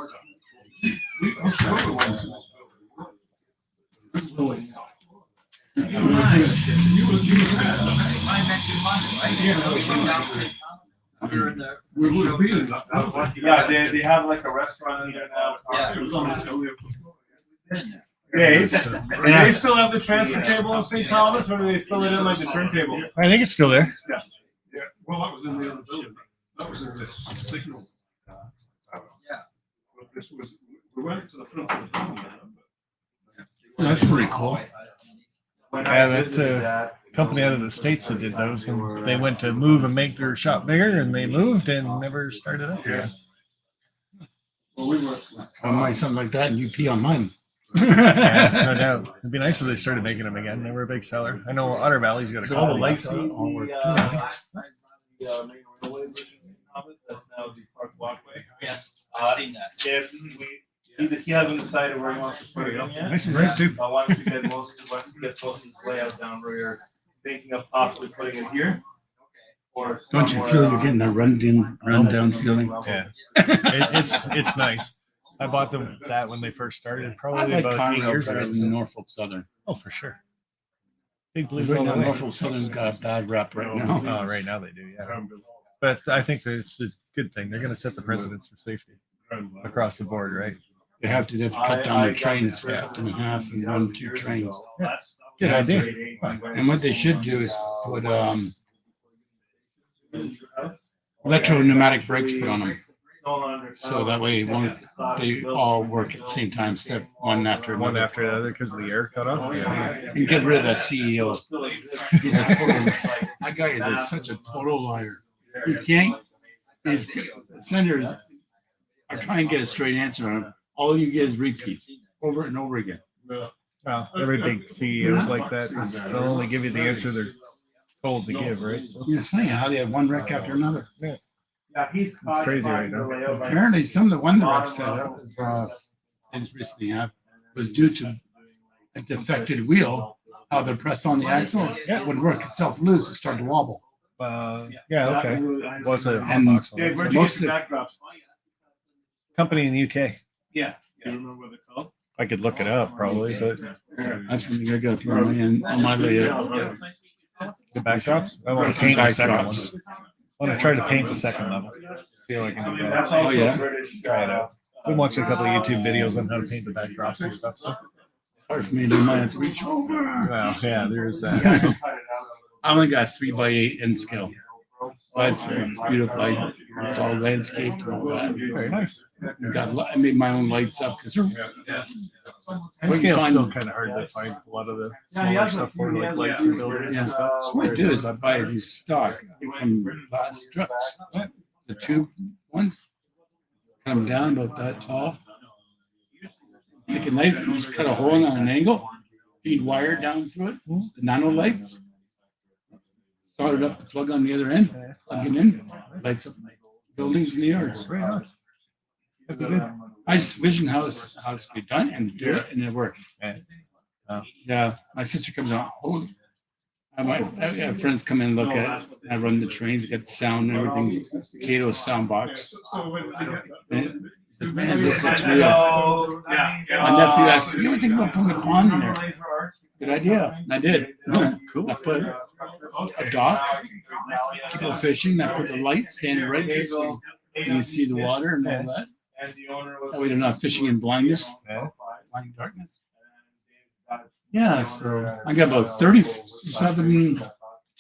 Yeah, they have like a restaurant in there now. Dave, do they still have the transfer table in St. Thomas, or do they fill it in like the turntable? I think it's still there. Yeah, well, that was in the other building. That was in this signal. Yeah. But this was, we went to the front of the building. That's pretty cool. When Yeah, I that's visited a that, company out of the States that did those, and they went to move and make their shop bigger, and they moved and never started up again. Well, we were. I might something like that in UP on mine. Yeah, no doubt. It'd be nice if they started making them again. They were a big seller. I know Otter Valley's got a So all the couple lights left. all work. Main railway bridge office, that's now the park walkway. Yes, I've seen that. If he hasn't decided where he wants to put it in yet. Nice and bright too. Once we get most of this layout down, we're thinking of possibly putting it here. Or Don't you feel you're getting a run down feeling? Yeah, it's nice. I bought them that when they first started, I probably like about 8 Conrail years better ago. than Norfolk Southern. Oh, for sure. Big blue Right all now, the way. Norfolk Southern's got a bad rap right now. Oh, right now they do, yeah. But I think that it's a good thing. They're going to set the precedence for safety across the board, right? They have to cut down their trains, cut them in half and run 2 trains. Good idea. And what they should do is put electro pneumatic brakes put on them. So that way they all work at the same time, step one after One another. after the other because of the air cut off. Yeah. And get rid of that CEO. He's a total, that guy is such a total liar. He can't, his senators are trying to get a straight answer on him. All you get is repeats over and over again. Well, every big CEO is like that. They'll only give you the answer they're told to give, right? So, It's funny how they have one wreck after another. Yeah, he's it's crazy right now. Apparently, some of the one wrecks that is recently happened was due to a defected wheel. How the press on the axle would work itself loose and start to wobble. Yeah, okay. Was a hot And box one. Dave, where'd you Most get your of- backdrops? Company in the UK. Yeah. Do you remember what they're called? I could look it up probably, but That's when I got to put on my layout. the backdrops. I want to Some paint the second one. backdrops. I want to try to paint the second level. See how I can do That's that. also yeah. British. Try it out. Been watching a couple of YouTube videos on how to paint the backdrops and stuff. So, Hard for me to do mine. I have to reach over. well, yeah, there's that. I only got 3x8 in scale. But it's beautiful. It's all landscaped and all that. Very nice. I made my own lights up because And What you scale's find- still kind of hard to find a lot of the smaller stuff for like lights and buildings and stuff. So what I do is I buy these stock from glass trucks, the tube ones, cut them down about that tall. Take a knife and just cut a hole in on an angle, feed wire down through it, the nano lights. Solder up the plug on the other end, plug it in, lights up buildings in the yards. Very nice. That's good. I just vision how it's be done and do it and it worked. Yeah, my sister comes out, holy. I have friends come in and look at it. I run the trains, get the sound and everything. Kato's sound box. And, man, this looks real. My nephew asked, you ever think about putting a pond in there? Good idea. And I did. Cool. I put a dock, people fishing. I put the light standing right there so you can see the water and all that. That way they're not fishing in blindness, blind darkness. Yeah, so I got about 37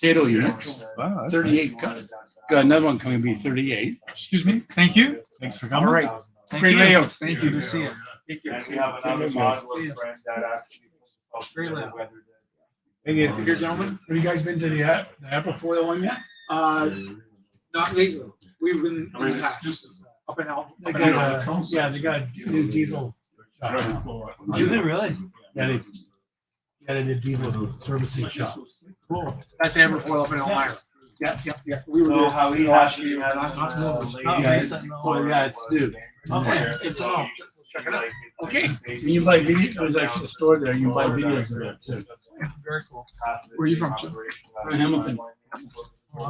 Cato units. Wow, that's 38. Got another one coming to be 38. Excuse me. Thank you. Thanks for coming. All right. Great layout. Thank you. Good to see you. And we have another modular friend that actually. Great layout. Thank you. Here, gentlemen. Have you guys been to the Aperfoil one yet? Not lately. We've been in the past. Up and out. They got they got a new diesel shop now. Do they really? Yeah, they got a new diesel servicing shop. Cool. That's Aberfoyle up in Elmira. Yeah. We were So there. how he actually Not moved. Yeah, so yeah, it's new. Okay, good to know. Check it out. Okay. When you buy videos, there's actually a store there. You buy videos of it too. Very cool. Where are you from? Hamilton.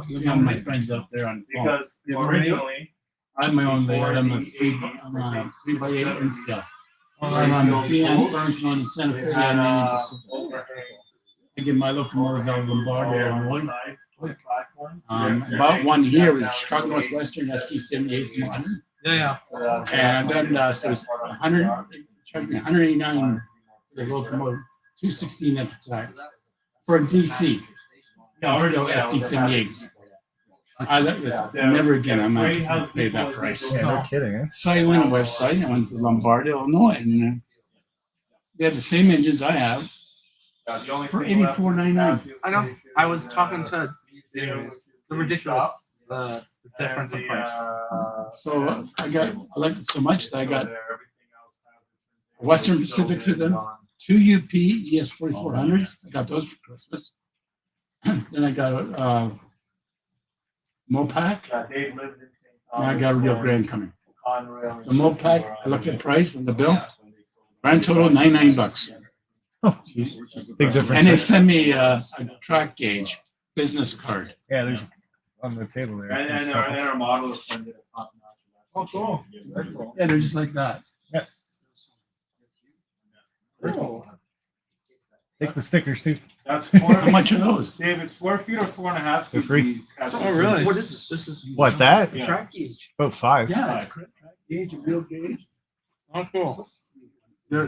You have my friends up there on the phone. Because originally. I have my own layout. I'm a 3x8 in scale. I'm on the CN, Burlington, and Santa Fe, and Union Pacific. I get my locomotives out of Lombardo, Illinois. About 1 year with Chicago Northwestern ST-78 modern. Yeah. And then so it's 100, charged me 189 for the locomotive, 216 at the time for DC. Still ST-78s. Never again. I'm not going to pay that price. Yeah, no kidding. Eh? So I went on the website. I went to Lombardo, Illinois, and they had the same engines I have for $84.99. I know. I was talking to the ridiculous the difference in price. So I liked it so much that Western Pacific to them, 2 UP ES 4400s. I got those for Christmas. Then I got a Mopac. Dave lived in St. And I Thomas. got a Rio Grande coming. Conrail. The Mopac, I looked at the price and the bill. Grand total $99. Oh, jeez. Big difference. And they send me a track gauge business card. Yeah, there's on the table there. And our model is funded at top notch. Oh, cool. Yeah, they're just like that. Yeah. Take the stickers too. That's 4. How much are those? Dave, it's 4 feet or 4.5 feet. They're free. Oh, really? What is this? This is What, that? Yeah. Track gauge. About 5. Yeah, it's track gauge, a real gauge. Oh, cool.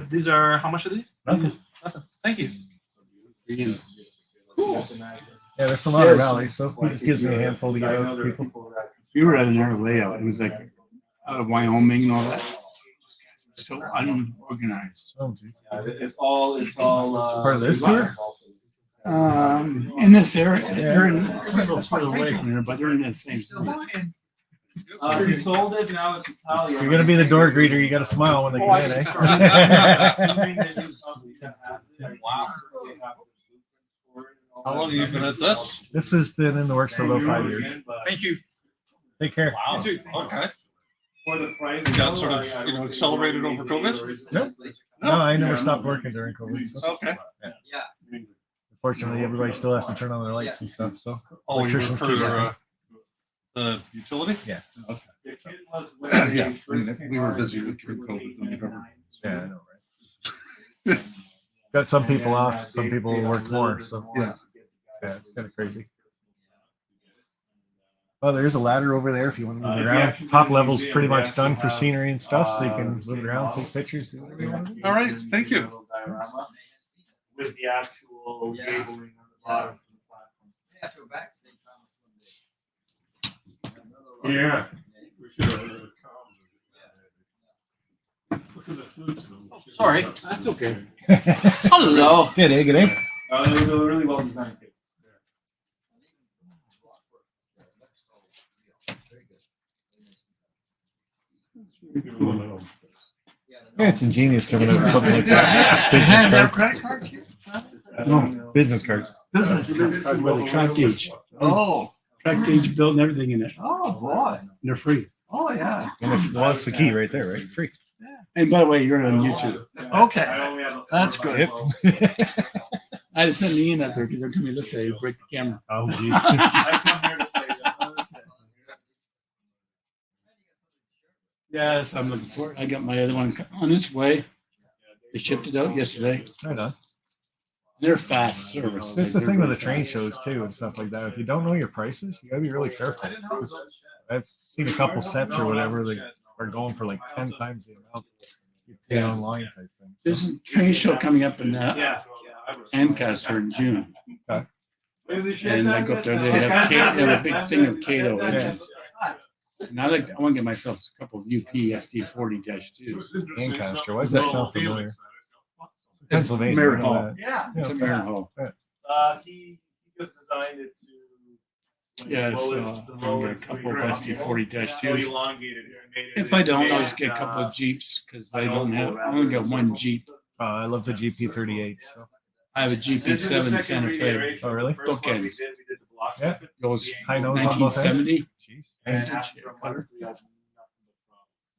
These are, how much are these? Nothing. Nothing. Thank you. Cool. Yeah, they're from Otter Yes. Valley, so he just gives me a handful to give out to people. We were at an air layout. It was like out of Wyoming and all that. So unorganized. Oh, geez. It's all Part of this tour? In this area, they're in a little further away from here, but they're in the same city. He sold it, now it's Italian. You're gonna be the door greeter. You got to smile when they come in, eh? Wow. How long have you been at this? This has been in the works for about 5 years. Thank you. Take care. Wow. Okay. For the price. You got sort of, accelerated over COVID? Nope. No, I never stopped working during COVID. So. Okay. Yeah. Unfortunately, everybody still has to turn on their lights and stuff. So Oh, you work electricians keep working. for the utility? Yeah. Okay. The kid was when Yeah, they first we were busy with COVID. Don't you ever- Yeah, I know, right? Got some people off. Some people worked more. So Yeah. yeah, it's kind of crazy. Oh, there's a ladder over there if you want to move it around. Top level's pretty much done for scenery and stuff, so you can move it around, take pictures, do whatever you want to do. All right, thank you. With the actual cabling on the bottom of the platform. Yeah. We should have. Look at the flutes. Sorry, that's okay. Hello. Good day, good day. It was a really well designed kit. Yeah, it's ingenious coming up with something like that. Business credit cards. cards? No, business cards. Business cards with a track gauge. Oh, Track gauge build and everything in it. oh, boy. And they're free. Oh, yeah. Well, that's the key right there, right? Free. And by the way, you're on YouTube. Okay. That's good. I had to send Ian out there because every time he looks at it, he'll break the camera. Oh, geez. I come here to play that. Yes, I'm looking for it. I got my other one on its way. They shipped it out yesterday. Right on. They're fast service. That's the They're thing with the really train fast. shows too and stuff like that. If you don't know your prices, you gotta be really careful. 'Cause I've seen a couple sets or whatever that are going for like 10 times the amount you pay Yeah. online type thing. There's a train show coming up in Yeah. Ancaster in June. Okay. And I go up there, they have a big thing of Cato engines. And I want to get myself a couple of UP SD 40-2s. Lancaster. Why does that sound familiar? Pennsylvania. Merritt I know Hall. that. Yeah. It's a Merritt Hall. He just designed it to. Yeah, so I'll get a couple of SD 40-2s. If I don't, I'll just get a couple of Jeeps because I don't have, I only got one Jeep. I love the GP38. So. I have a GP7 Santa Fe. Oh, really? Bookends. Yeah. Goes High nose on both ends. 1970. Jeez. Vintage color.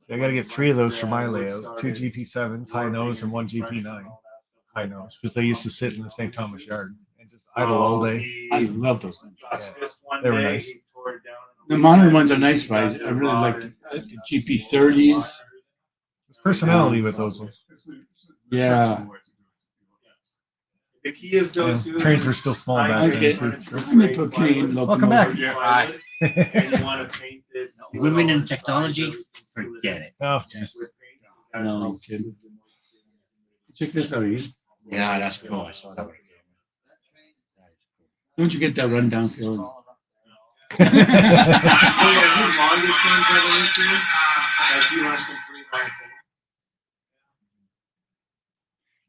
So I got to get 3 of those for my layout: 2 GP7s, high nose, and 1 GP9 high nose, because they used to sit in the St. Thomas yard and just idle all day. I love those things. They were nice. The modern ones are nice, but I really like the GP30s. There's personality with those ones. Yeah. The key is And trains were still small back I then. get, too. I may put Canadian Welcome back. locomotive. Women in technology, forget it. Oh, geez. No, I'm kidding. Check this out, Ian. Yeah, that's cool. I saw that. Don't you get that rundown feeling?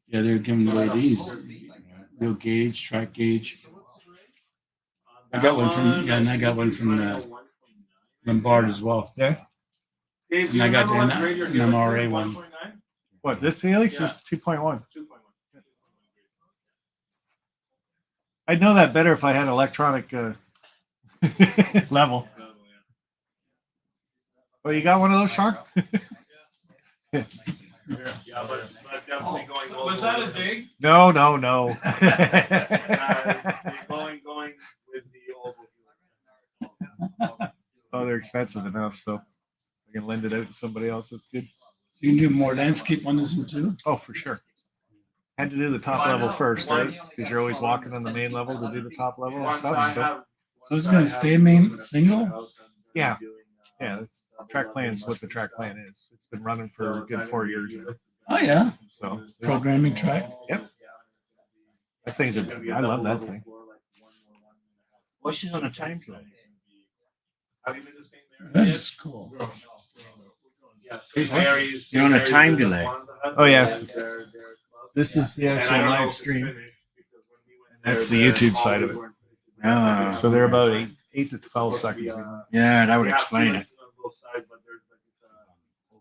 Yeah, they're giving away these. Real gauge, track gauge. I got one from, and I got one from Lombard as well. Yeah. And I got an MRA one. What, this Helix is 2.1. 2.1. I'd know that better if I had electronic level. Oh, you got one of those, Sean? Yeah, but definitely going over. Was that a dig? No. Going with the oval. Oh, they're expensive enough, so I can lend it out to somebody else. That's good. You can do more landscape on this one too? Oh, for sure. Had to do the top level first, right? Because you're always walking on the main level to do the top level and stuff. So. So it's gonna stay main single? Yeah. Yeah, that's, track plan is what the track plan is. It's been running for a good 4 years now. Oh, yeah. So Programming track? Yep. That thing's I love that thing. Well, she's on a time delay. That's cool. You're on a time delay. Oh yeah. This is the actual live stream. That's the YouTube side of it. Ah. So they're about 8 to 12 seconds. Yeah, that would explain it.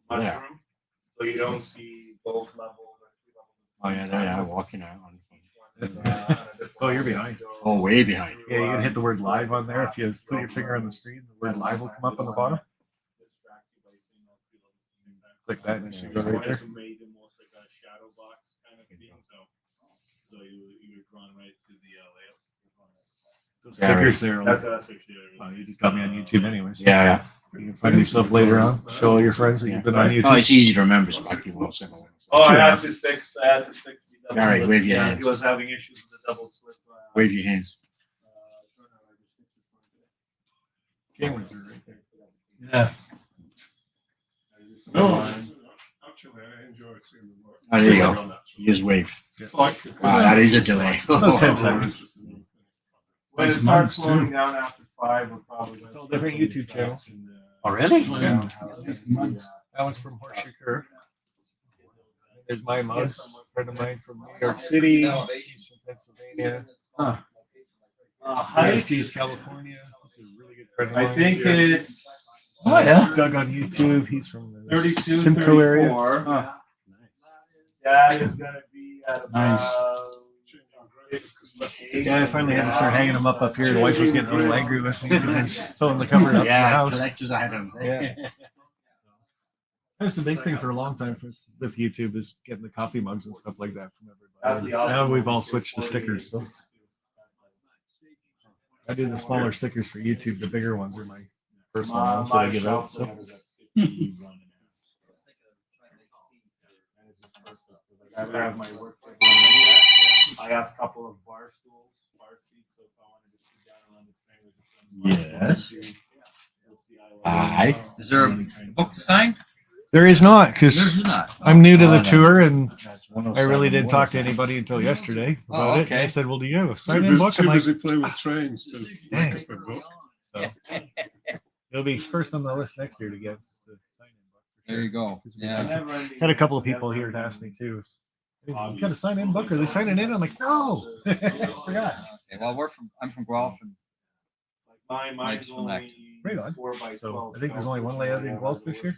Yeah. So you don't see both levels. Oh yeah, there you are, walking out. Oh, you're behind. Oh, way behind. Yeah, you can hit the word live on there. If you put your finger on the screen, the word live will come up on the bottom. Click that and it should go right there. Those stickers there. You just got me on YouTube anyways. Yeah. You can find yourself later on. Show all your friends that you've been on YouTube. Oh, it's easy to remember Sparky Wilson. Oh, I had to fix the All right, wave your hands. He was having issues with the double slip. Wave your hands. Cameras are right there. Yeah. No, actually, I enjoy seeing the work. Oh, there you go. You just waved. Wow, that is a delay. About 10 seconds. When it starts slowing down after 5, we're probably. It's all different YouTube channels. Oh, really? Yeah. That was from Horseshoe Curve. There's my mug, a friend of mine from New York City. He's from Pennsylvania. IST's California. He's a really good friend of mine. I think it's. Oh, yeah. Doug on YouTube. He's from the 32, Simcoe area. 34. That is going to be at about. Nice. Yeah, I finally had to start hanging them up here. The wife was getting a little angry with me because I was filling the cupboard up in the Yeah, house. collector's items. Yeah. That's the big thing for a long time with YouTube is getting the coffee mugs and stuff like that from everybody. Now we've all switched to stickers. So I do the smaller stickers for YouTube. The bigger ones are my personal ones that I give out. So. I have my work table. I have a couple of bar stools, bar seats, so if I wanted to sit down around the train with some. Yes. Aye. Is there a book to sign? There is not, because There's not. I'm new to the tour and I really didn't talk to anybody until yesterday about it. And okay. I said, well, do you have a sign-in book? I'm Too like, busy playing with trains to Dang. make up a book. so it'll be first on the list next year to get the sign-in book. for There sure. you go. Yeah. Had a couple of people here to ask me too. You got a sign-in book? Are they signing in? I'm like, no, I forgot. Okay, well, I'm from Guelph and Mine's Mike's from that. only Right on. 4x12. So I think there's only one layout in Guelph this year.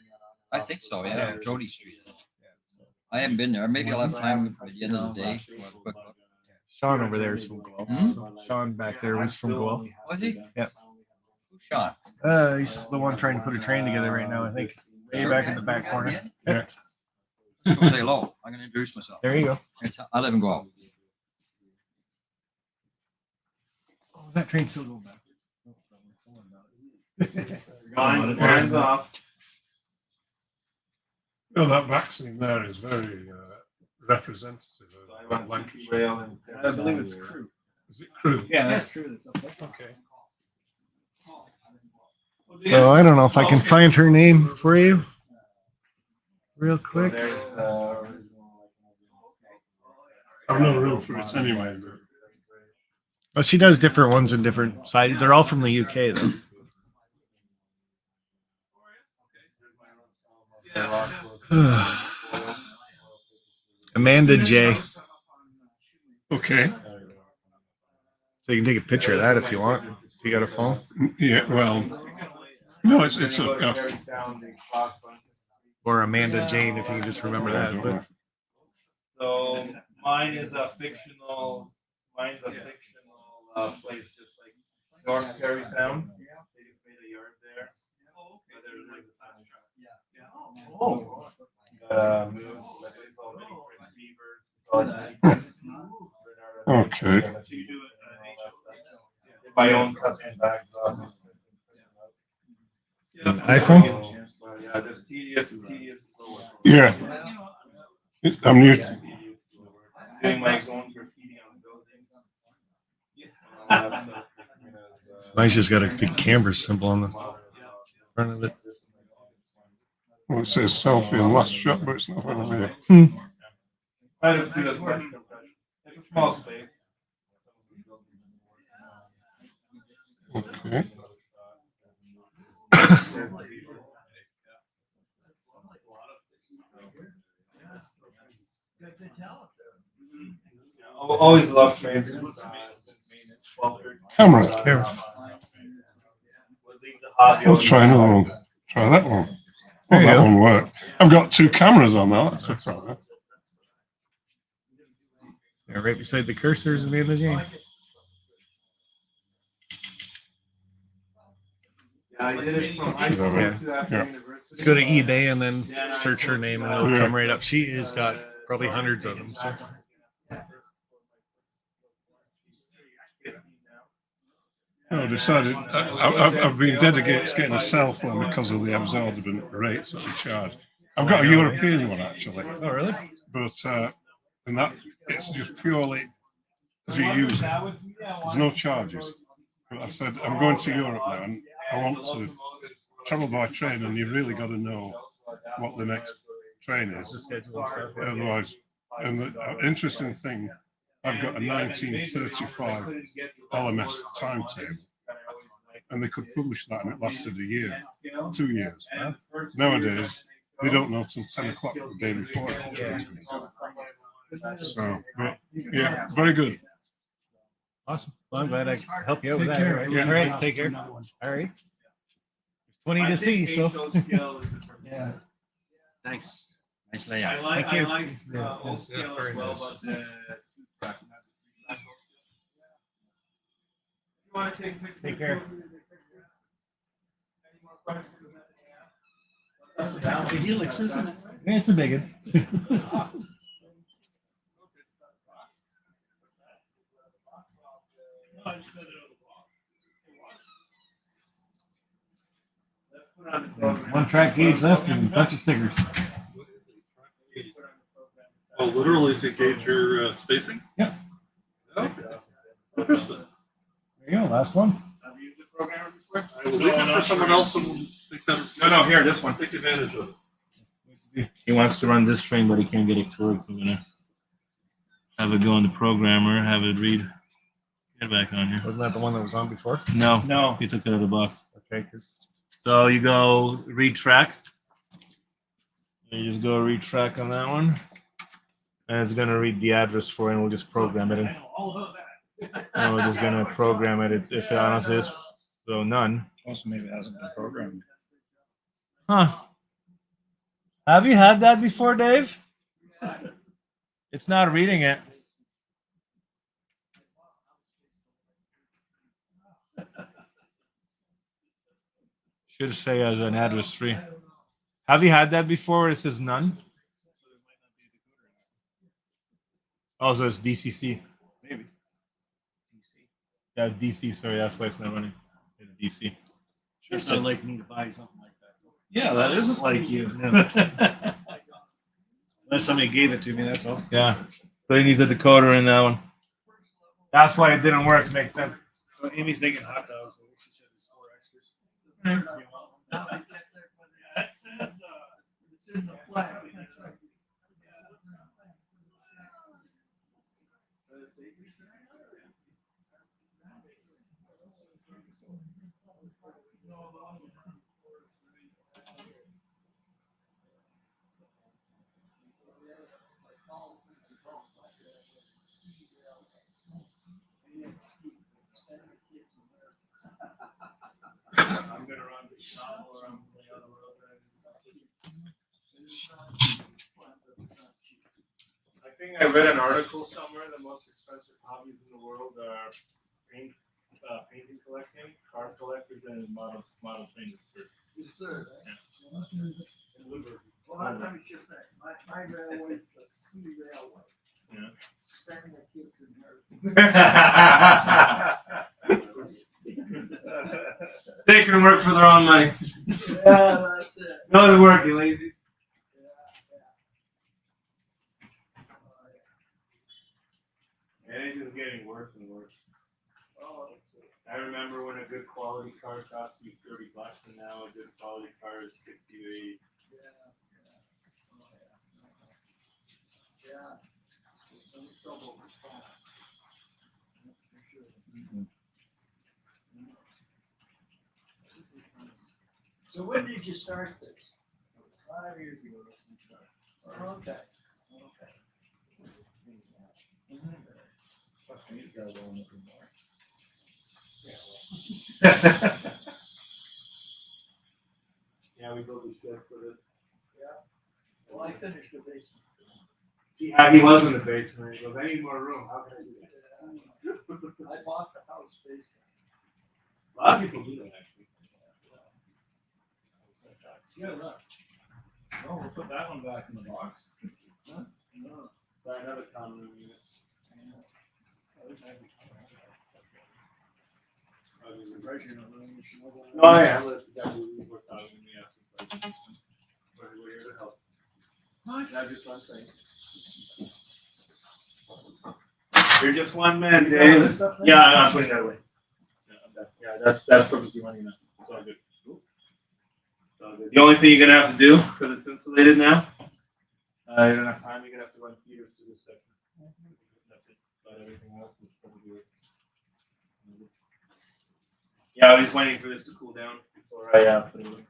I think so, yeah, Jody Street. I haven't been there. Maybe I'll have time at the end of the day. We'll have a quick look. Sean over there is from Guelph. Hmm? So Sean back there was from Guelph. Was he? Yep. Who's Sean? He's the one trying to put a train together right now, I think. Way back in the back corner. Yeah. Let's go say hello. I'm gonna introduce myself. There you go. I live in Guelph. Oh, that train's still going back. Mine's off. Well, that vaccine there is very representative of Lancashire. I believe it's Crew. Is it Crew? Yeah, that's Crew that's up there. Okay. So I don't know if I can find her name for you real quick. I've no room for it anyway. But Well, she does different ones in different sizes. They're all from the UK though. Amanda J. okay. So you can take a picture of that if you want. If you got a phone. Yeah. Well, no, it's a. Or Amanda Jane, if you can just remember that. But So mine is a fictional place just like North Perry Sound. They just made a yard there. But there's like a fast track. Oh. Moose, like it's all beavers. Okay. So you do it my own custom bags. iPhone? Yeah, just tedious. Yeah. I'm new. Doing my own graffiti on buildings. Mine's just got a big camera symbol on the front of it. Well, it says selfie and last shot, but it's not on there. Try to do as much compression. It's a small space. Okay. Always love trains. Camera. Let's try another one. Try that one. Oh, that one worked. I've got two cameras on now. That's what's on. Yeah, right beside the cursor is the name of the game. Yeah, I did it from high school to after university. Just go to eBay and then search her name and it'll come right up. She has got probably hundreds of them. So. I decided I've been dead against getting a cell phone because of the absorbent rates that they charge. I've got a European one actually. Oh, really? But and that it's just purely as you use it. There's no charges. But I said I'm going to Europe now and I want to travel by train, and you've really got to know what the next train is. The schedule and stuff. Otherwise, and the interesting thing, I've got a 1935 LMS timetable, and they could publish that, and it lasted a year, 2 years. Nowadays, they don't know till 10 o'clock the day before. So, but, yeah, very good. Awesome. Well, I'm glad I could help you out with Take that. care. Right? Yeah. All right, take care. All right. There's 20 to see, so. Yeah. Thanks. Nice layout. I like Thank you. old scale as well, but the you want to take pictures? Take care. That's a helix, isn't it? It's a big one. One track gauge left and a bunch of stickers. Oh, literally to gauge your spacing? Yep. Okay. Interesting. There you go, last one. Have you used the programmer before? I will leave it for someone else and think that it's. No, here, this one. Take advantage of it. He wants to run this train, but he can't get it to work. So I'm gonna have it go on the programmer, have it read. Get back on here. Wasn't that the one that was on before? No, he took it out of the box. Okay, because So you go read track. You just go read track on that one. And it's gonna read the address for it, and we'll just program it in. And we're just gonna program it if it honestly is. So none. Also, maybe it hasn't been programmed. Huh. Have you had that before, Dave? It's not reading it. Should say as an address free. Have you had that before? It says none. Oh, so it's DCC. Maybe. Yeah, DC. Sorry, that's why it's not running. It's DC. It's not like me to buy something like that. Yeah, that isn't like you. Unless somebody gave it to me, that's all. Yeah. So he needs a decoder in that one. That's why it didn't work. Makes sense. So Amy's making hot dogs. So she said there's 4 extras. It's in the flag. I'm gonna run the novel around the other world. I think I read an article somewhere. The most expensive hobbies in the world are painting collecting, car collectors, and model trainers. Yes, sir. Well, I was just saying, my railway's the ski railway. Yeah. Spend my kids in there. They can work for their own money. Yeah, that's it. Go to work, you lazy. And it's just getting worse and worse. Oh, that's it. I remember when a good quality car cost me $30, and now a good quality car is 60 to 80. Yeah. There's no trouble with that. That's for sure. So when did you start this? 5 years ago, that's when we started. Okay. Fucking you guys don't look anymore. Yeah, we built a shed for this. Yeah. Well, I finished the basement. He was in the basement. He goes, I need more room. How can I do that? I bought the house basement. A lot of people do that, actually. Yeah, right. Oh, we'll put that one back in the box. Huh? No. Buy another common room unit. No, yeah, that's exactly what we were talking. We asked some questions. We're here to help. Not just one thing. You're just one man, Dave. Yeah, I'm putting that away. Yeah, that's perfectly money now. It's all good. The only thing you're gonna have to do, because it's insulated now, you don't have time, you're gonna have to run feeders to this section. That's it. But everything else is probably. Yeah, I was waiting for this to cool down before I put it in.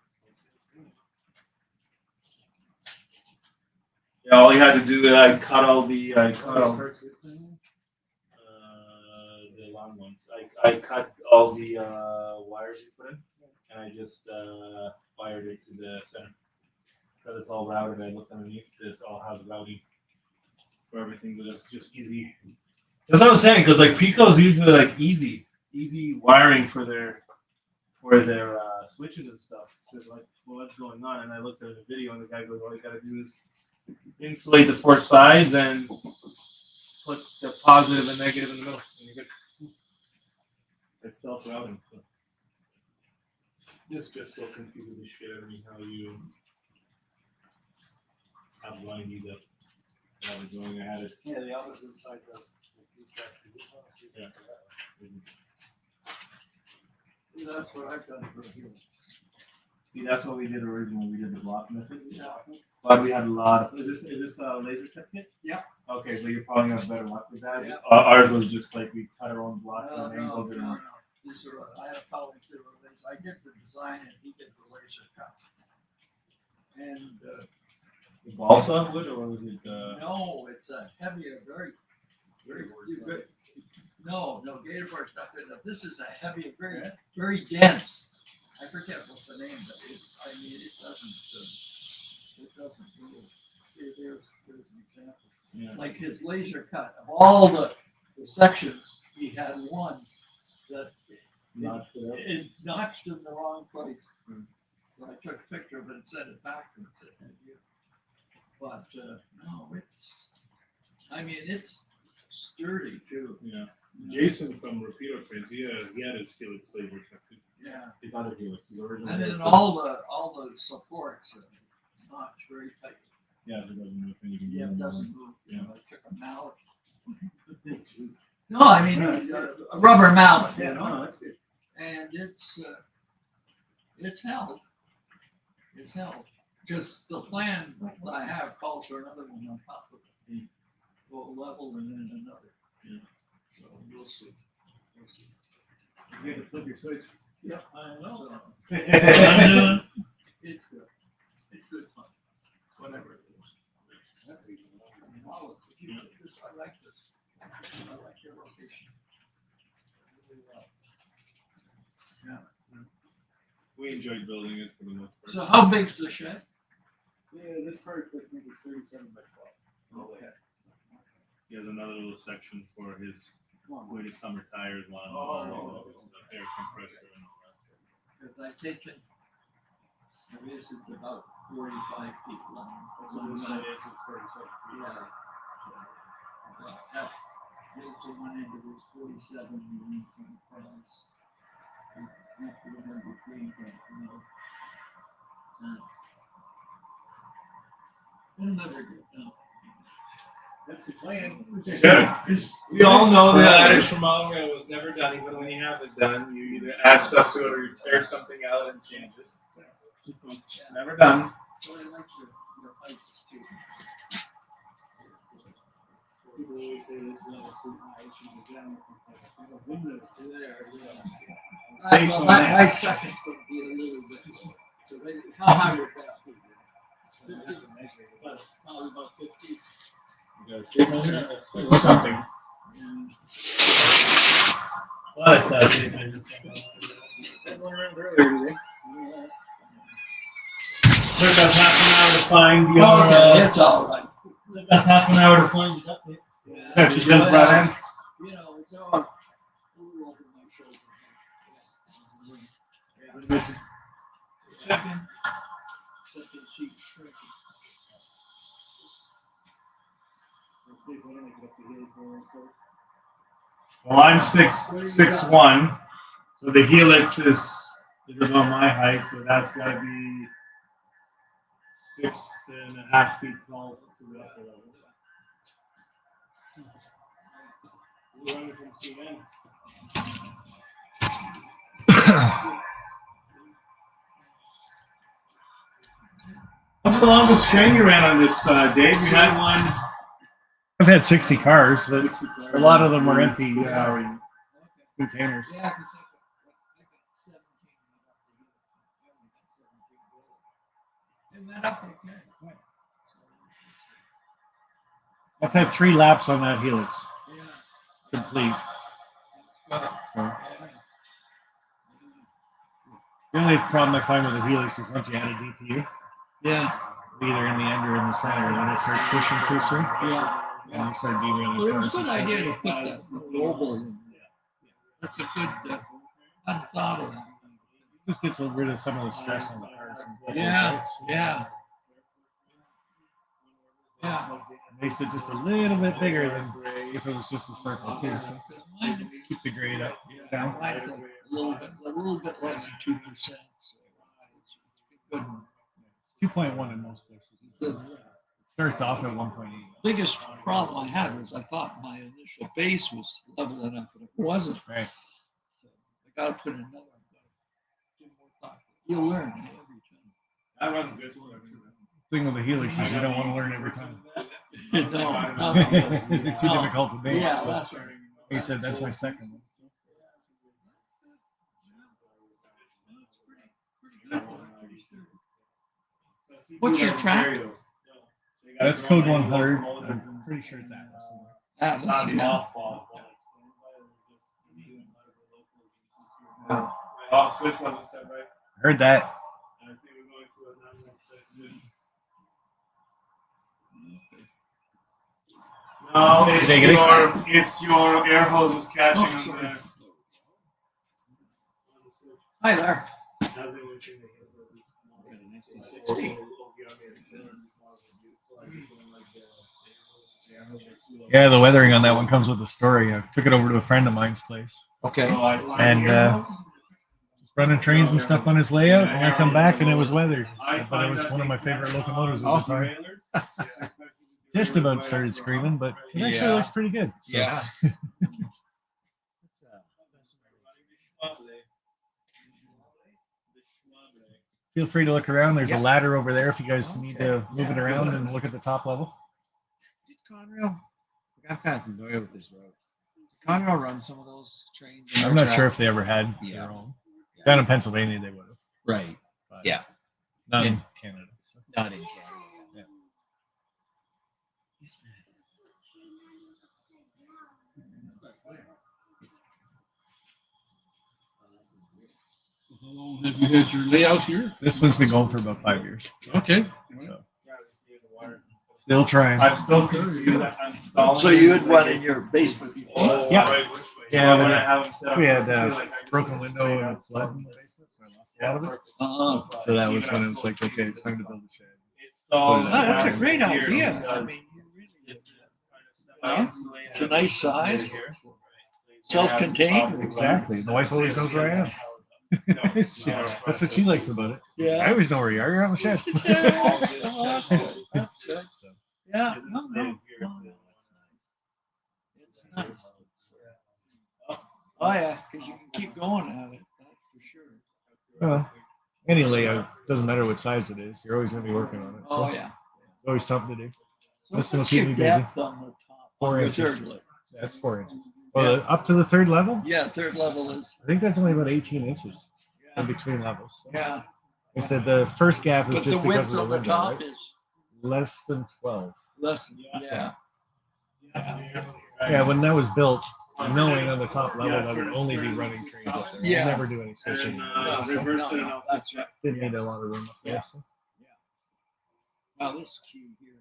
Yeah, all you had to do, I cut all the long ones. I cut all the wires you put in, and I just wired it to the center. Because it's all routed, I looked underneath. This all has routing for everything, but it's just easy. That's what I was saying, because like Pico's usually like easy wiring for their switches and stuff. So it's like, well, what's going on? And I looked at the video, and the guy goes, all you gotta do is insulate the four sides and put the positive and negative in the middle, and you're good. It's self-routing. So. This just still confuses the shit out of me how you have line these up. I was doing, I had it. Yeah, the opposite side does. Yeah. See, that's what I've done for here. See, that's what we did originally. We did the block method. Yeah. But we had a lot of. Is this laser cut kit? Yeah. Okay, so you're probably have better luck with that. Yeah. Ours was just like we cut our own blocks and angled it. No. These are, I had a fellow do it. I did the design and he did the laser cut. And The balsa wood, or was it? no, it's a heavier, very good. No, gator board's not good enough. This is a heavier, very dense. I forget what the name, but it doesn't move. See, there's an example. Yeah. Like his laser cut of all the sections, he had one that it notched in the wrong place. So I took a picture of it and sent it back to him and said, thank you. But no, it's sturdy too. Yeah. Jason from Repeater Friends, he had his Helix laser cut too. Yeah. His other Helix, his original. And then all the supports are notched very tight. Yeah, it doesn't move. Yeah, it doesn't move. Yeah. I took a mallet. No, I mean a rubber mallet. Yeah, no, that's good. And it's held. It's held. Because the plan that I have calls for another one on top of it. Go level and then another. Yeah. So we'll see. You had to flip your switch. Yeah, I know. So. It's good. It's good fun. Whatever it is. I like this. I like your location. Yeah. We enjoyed building it for the most part. So how big's the shed? Yeah, this part like maybe 37 by 12. Okay. He has another little section for his where the summer tires on, the air compressor and all that. Because I take it, I guess it's about 45 feet long. That's what this one is, it's 47 feet. Yeah. That gives the one end of his 47 and one from across. After the one between them, you know. We'll never get done. That's the plan. We all know the adage from Montreal was never done, even when you have it done. You either add stuff to it or you tear something out and change it. It's never done. Well, I like your heights too. People always say this level's too high, it should be down. Window there, Well, my second's going to be a little bit. So how high would that be? Probably about 50. Something. A lot of stuff. Took us half an hour to find your. Okay, it's all right. Took us half an hour to find the update. That you just brought in. You know, it's all a little over my shoulder. Second sheet shrinking. Well, I'm 6'1", so the helix is about my height, so that's got to be 6.5 feet tall to the upper level. We're running some cement. What's the longest train you ran on this, Dave? You had one. I've had 60 cars, but a lot of them were empty containers. Yeah, because I got 17. It went up okay. I've had 3 laps on that helix. Yeah. Complete. So, the only problem I find with the helix is once you add a DPU, Yeah. either in the end or in the center, when it starts pushing too soon, Yeah. and you start derailing Well, it cars. was a good idea to put that global in. That's a good, unthought of. Just gets rid of some of the stress on the cars. Yeah, yeah. Yeah. Makes it just a little bit bigger than if it was just a circle too. So keep the grade up, down. Mine's a little bit less than 2%. So it's good. It's 2.1 in most places. It starts off at 1.8. Biggest problem I had was I thought my initial base was level enough, but it wasn't. Right. So I got to put another one. Do more thought. You'll learn every time. That wasn't good. Thing with the helix is you don't want to learn every time. No. Too difficult to make. Yeah, so. that's right. He said that's my second one. So. What's your track? That's code 100. I'm pretty sure it's Atlas. Atlas, yeah. Oh, switch one instead, right? Heard that. I think we're going to another section. No, it's your air hose is catching on there. Hi there. Yeah, the weathering on that one comes with a story. I took it over to a friend of mine's place. Okay. And just running trains and stuff on his layout, and I come back and it was weathered. But it was one of my favorite locomotives at the time. Just about started screaming, but it actually looks pretty good. So. Yeah. Feel free to look around. There's a ladder over there if you guys need to move it around and look at the top level. Did Conrail? I'm kind of familiar with this road. Did Conrail run some of those trains? I'm not sure if they ever had their own. Down in Pennsylvania, they would have. Right. Yeah. Not in Canada. So. Not in Canada. Yeah. Yes, man. How long have you had your layout here? This one's been going for about 5 years. Okay. So. Still trying. I'm still confused. I'm installing. So you had one in your basement before? Yeah. Yeah, When but I have them set up, we I had feel like I just broken don't window feel and like a flood in the basement, so I lost a lot of it. So that was when it was like, okay, it's time to build a shed. Oh, that's a great idea. I mean, you really, well, it's a nice size. Self-contained. Exactly. The wife always knows where I am. That's what she likes about it. Yeah. I always know where you are. You're on the shed. Oh, that's good. That's good. Yeah. No. It's nice. Oh yeah, because you can keep going at it. That's for sure. Well, any layout doesn't matter what size it is. You're always going to be working on it. So Oh yeah. there's always something to do. So This will what's keep your me busy. depth on the top? 4 on your inches. third level? That's 4 inches. Well, up to the third level, Yeah, third level is. I think that's only about 18 inches in between levels. So Yeah. I said the first gap is But the just because width of the on the window, top right? is Less than 12. less. Yeah. Yeah, when that was built, knowing on the top level that would only be running trains up there. Yeah. We'd never do any switching. No, that's right. Didn't need a lot of room up there. Yeah. So. Now this key here.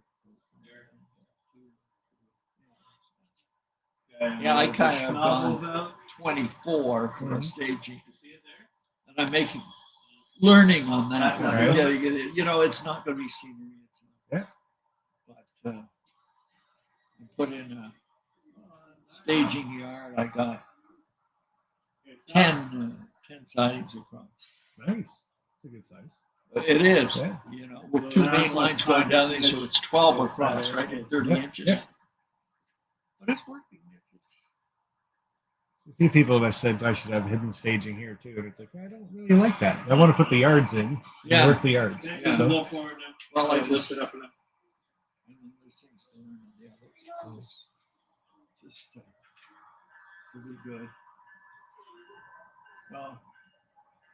Yeah, I kind of have gone 24 for a staging, and I'm learning on that one. Right. Yeah, you know, it's not going to be scenery. It's not. Yeah. But I put in a staging yard. I got 10 sidings across. Nice. It's a good size. It is, Yeah. you know, with 2 main lines going down there, so it's 12 across, right, at 30 inches. Yeah. But it's working. A few people have said I should have hidden staging here too, and it's like I don't really like that. I want to put the yards in, Yeah. work the yards. Yeah, So, Well, I just it up enough. Just really good. Well,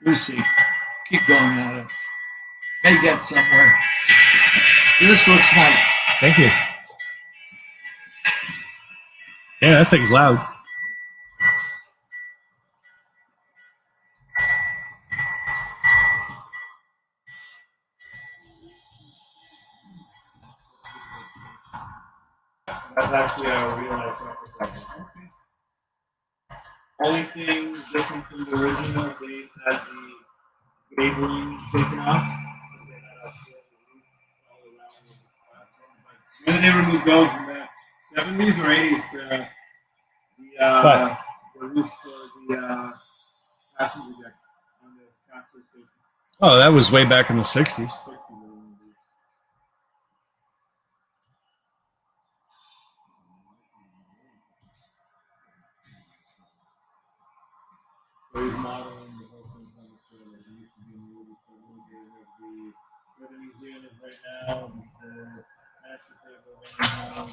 we'll see. Keep going at it. May get somewhere. This looks nice. thank you. Yeah, that thing's loud. That's actually a real life record. Only thing different from the original, they had the gabling taken off. When they removed those in the 70s or 80s, the roof for the passenger deck on the transfer station. Oh, that was way back in the 60s. So he's modeling the whole thing from the sort of used to be in the movie, so we're the museum is right now, the master table right now.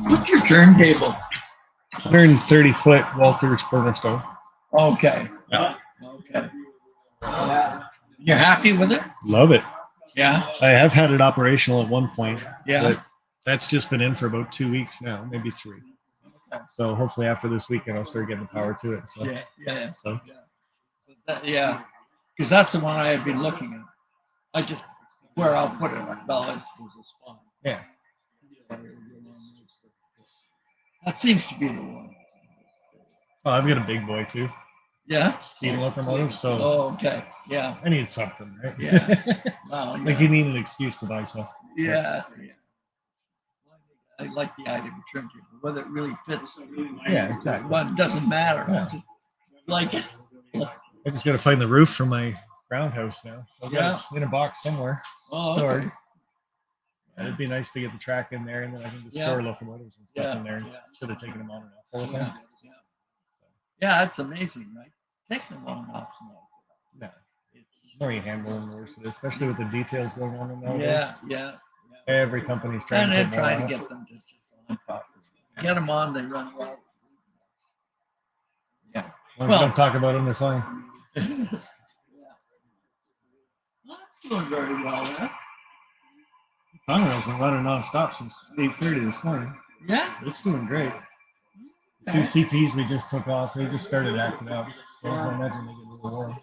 What's your turntable? 130-foot Walters cornerstone. Okay. Yeah. Okay. You're happy with it? Love it. Yeah. I have had it operational at one point. Yeah. But that's just been in for about 2 weeks now, maybe 3. So hopefully after this weekend I'll start getting the power to it. So. Yeah. So Yeah. Because that's the one I had been looking at. I just where I'll put it. Well, there's a spot. yeah. That seems to be the one. Oh, I've got a big boy too. Yeah. Steam locomotive. So Oh, okay. Yeah. I need something, right? Yeah. Wow. Like you need an excuse to buy stuff. Yeah. I like the idea of a turntable. Whether it really fits Yeah, exactly. one doesn't matter. Yeah. I just like it. I just got to find the roof for my roundhouse now. I've got Yeah. it in a box somewhere. Oh, stored. okay. It'd be nice to get the track in there, and then I can just Yeah. store locomotives and stuff Yeah. in there Yeah. instead of taking them on and off all the time. Yeah, it's amazing, right? Take them on off. No, it's more you handle them, the worse it is, especially with the details going on in nowadays. Yeah. Every company's trying And to they're put more trying to on it. get them to just run properly. Get them on, they run well. Yeah. As long as you don't talk about them, they're fine. Well, that's doing very well there. Conrail's been running nonstop since 8:30 this morning. Yeah. It's doing great. The Okay. 2 CPs we just took off, they just started acting out. So I imagine they get a little warm.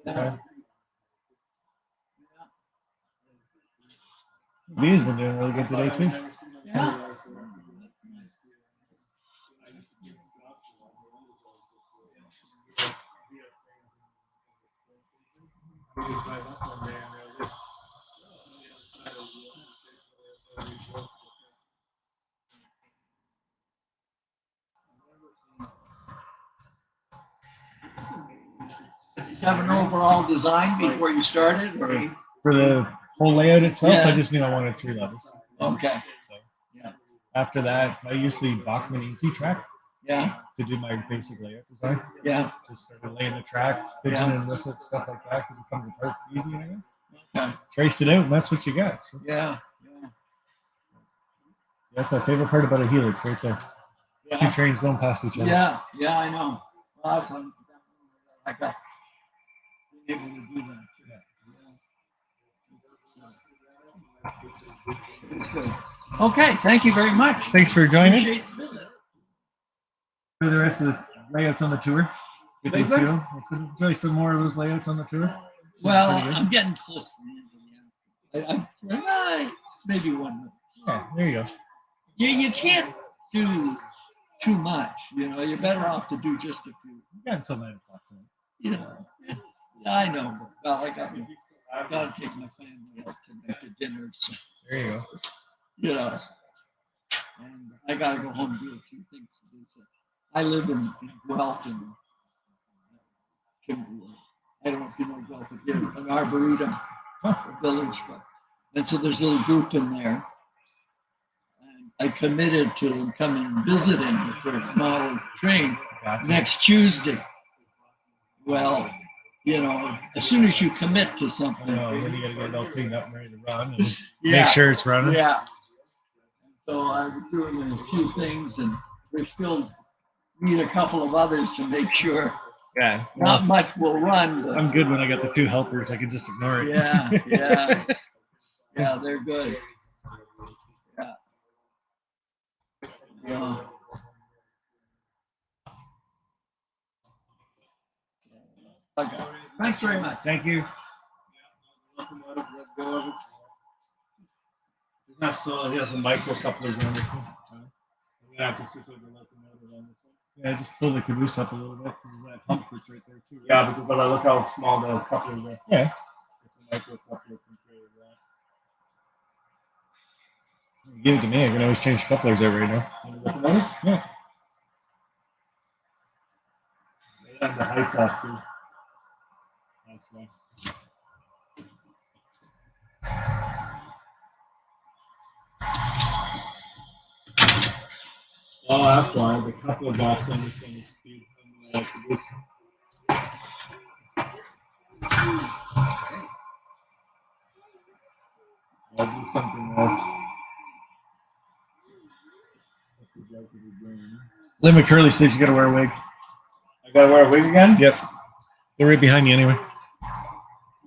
Yeah. Leah's been doing really good today too. Yeah. Have an overall design before you started, or For the whole layout itself, Yeah. I just knew I wanted 3 levels. okay? So Yeah. after that, I used the Bachmann Easy Track Yeah. to do my basic layout design. Yeah. Just started laying the track, fidgeting with it, stuff like that, because it comes apart easy. And everything. Okay. Traced it out, and that's what you got. So Yeah. that's my favorite part about a helix, right there. Yeah. 2 trains going past each other. Yeah. Yeah. I know. Well, that's I got being able to do that. It's good. Okay. Thank you very much. Thanks for joining. Appreciate the visit. For the rest of the layouts on the tour. Get Big those one? feel. Let's enjoy some more of those layouts on the tour. Well, pretty good. I'm getting close to the end. I maybe one more. Yeah, there you go. You can't do too much. You know, you're better off to do just a few. You got until 9 o'clock tonight. You know, yeah, I know. But, well, I got to take my family out tonight to dinner. So, There you go. you know, and I got to go home and do a few things to do. So I live in Guelph and Kimberley. I don't know if you know Guelph, it's an arboretum, a village, and so there's a little group in there. And I committed to coming and visiting the first model train next Tuesday. Well, you know, as soon as you commit to something, Then you got to get it all cleaned up and ready to run. And Yeah. Make sure it's running. Yeah. So I was doing a few things, and we still need a couple of others to make sure. Yeah. Not much will run. But I'm good when I got the 2 helpers. I can just ignore it. yeah, yeah, yeah, they're good. Yeah. Yeah. Okay. Thanks very much. Thank you. Not so, he has a micro couplers on this one. I'm gonna have to switch over the locomotive on this one. Yeah, just pull the caboose up a little bit because that pump that's right there too. Yeah, because but I look how small the couplers are. Yeah. It's a micro coupler compared to that. Give it to me. I can always change couplers out right now. Yeah. And the heights off too. That's why. Oh, that's why the coupler box on this thing is speed. I'll do something else. Lynn McCurley says you got to wear a wig. I gotta wear a wig again? Yep. They're right behind you anyway.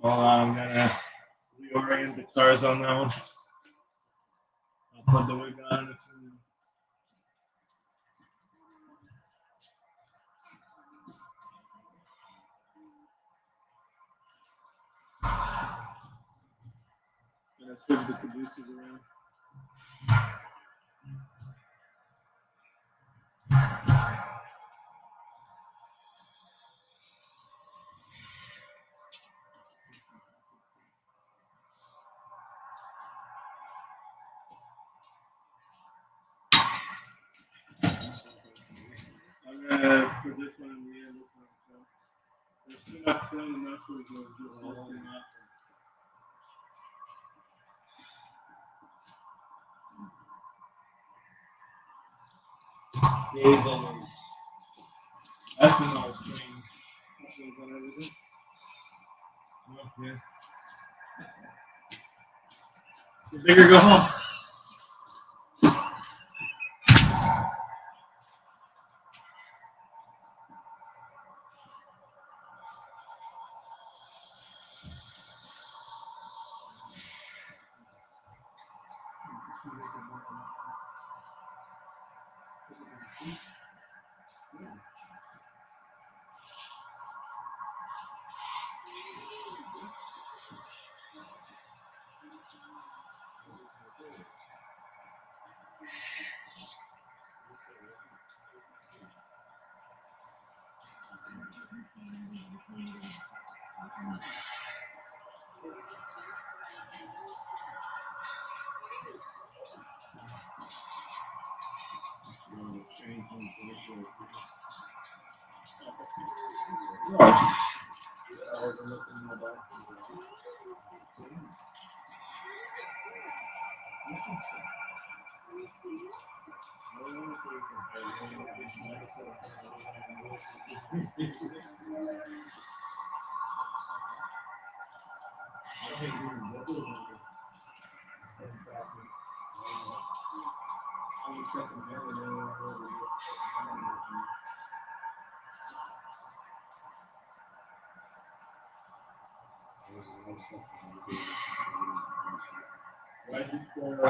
Well, I'm gonna reorient the cars on that one. I'll put the wig on. And I switch the cabooses around. I'm gonna put this one in the end. This one. So there's too much film and that's what we're going to do all in that. Dave always. That's been all strange. Couplers on everything. Yeah. The bigger go home. Right before, a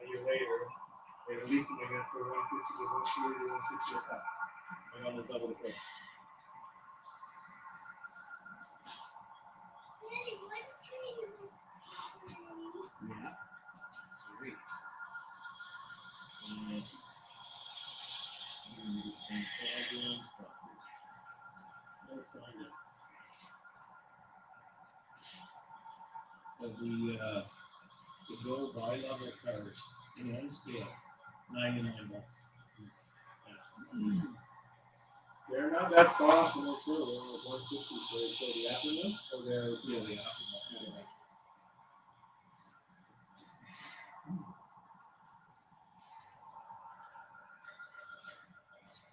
year later, they released him again for 150 to 130 to 160 a pop. And almost double the price. Yeah. Sweet. The gold bi-level cars in one scale, $99. They're not that far off from the show. They're like 150 for the afternoon, or they're the afternoon.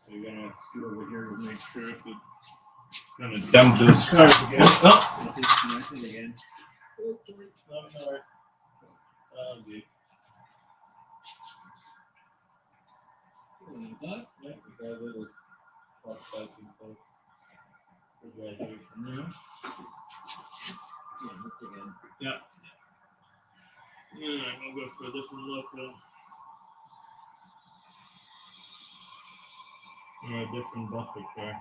So you're gonna scoot over here to make sure if it's gonna dump this car again. Oh, it's disconnected again. Oh, sorry. Oh, dude. Yeah, we got a little fuck back and forth. For graduation now. Yeah, look again. Yeah. Yeah, I'm gonna go for a different look though. Or a different buffer car.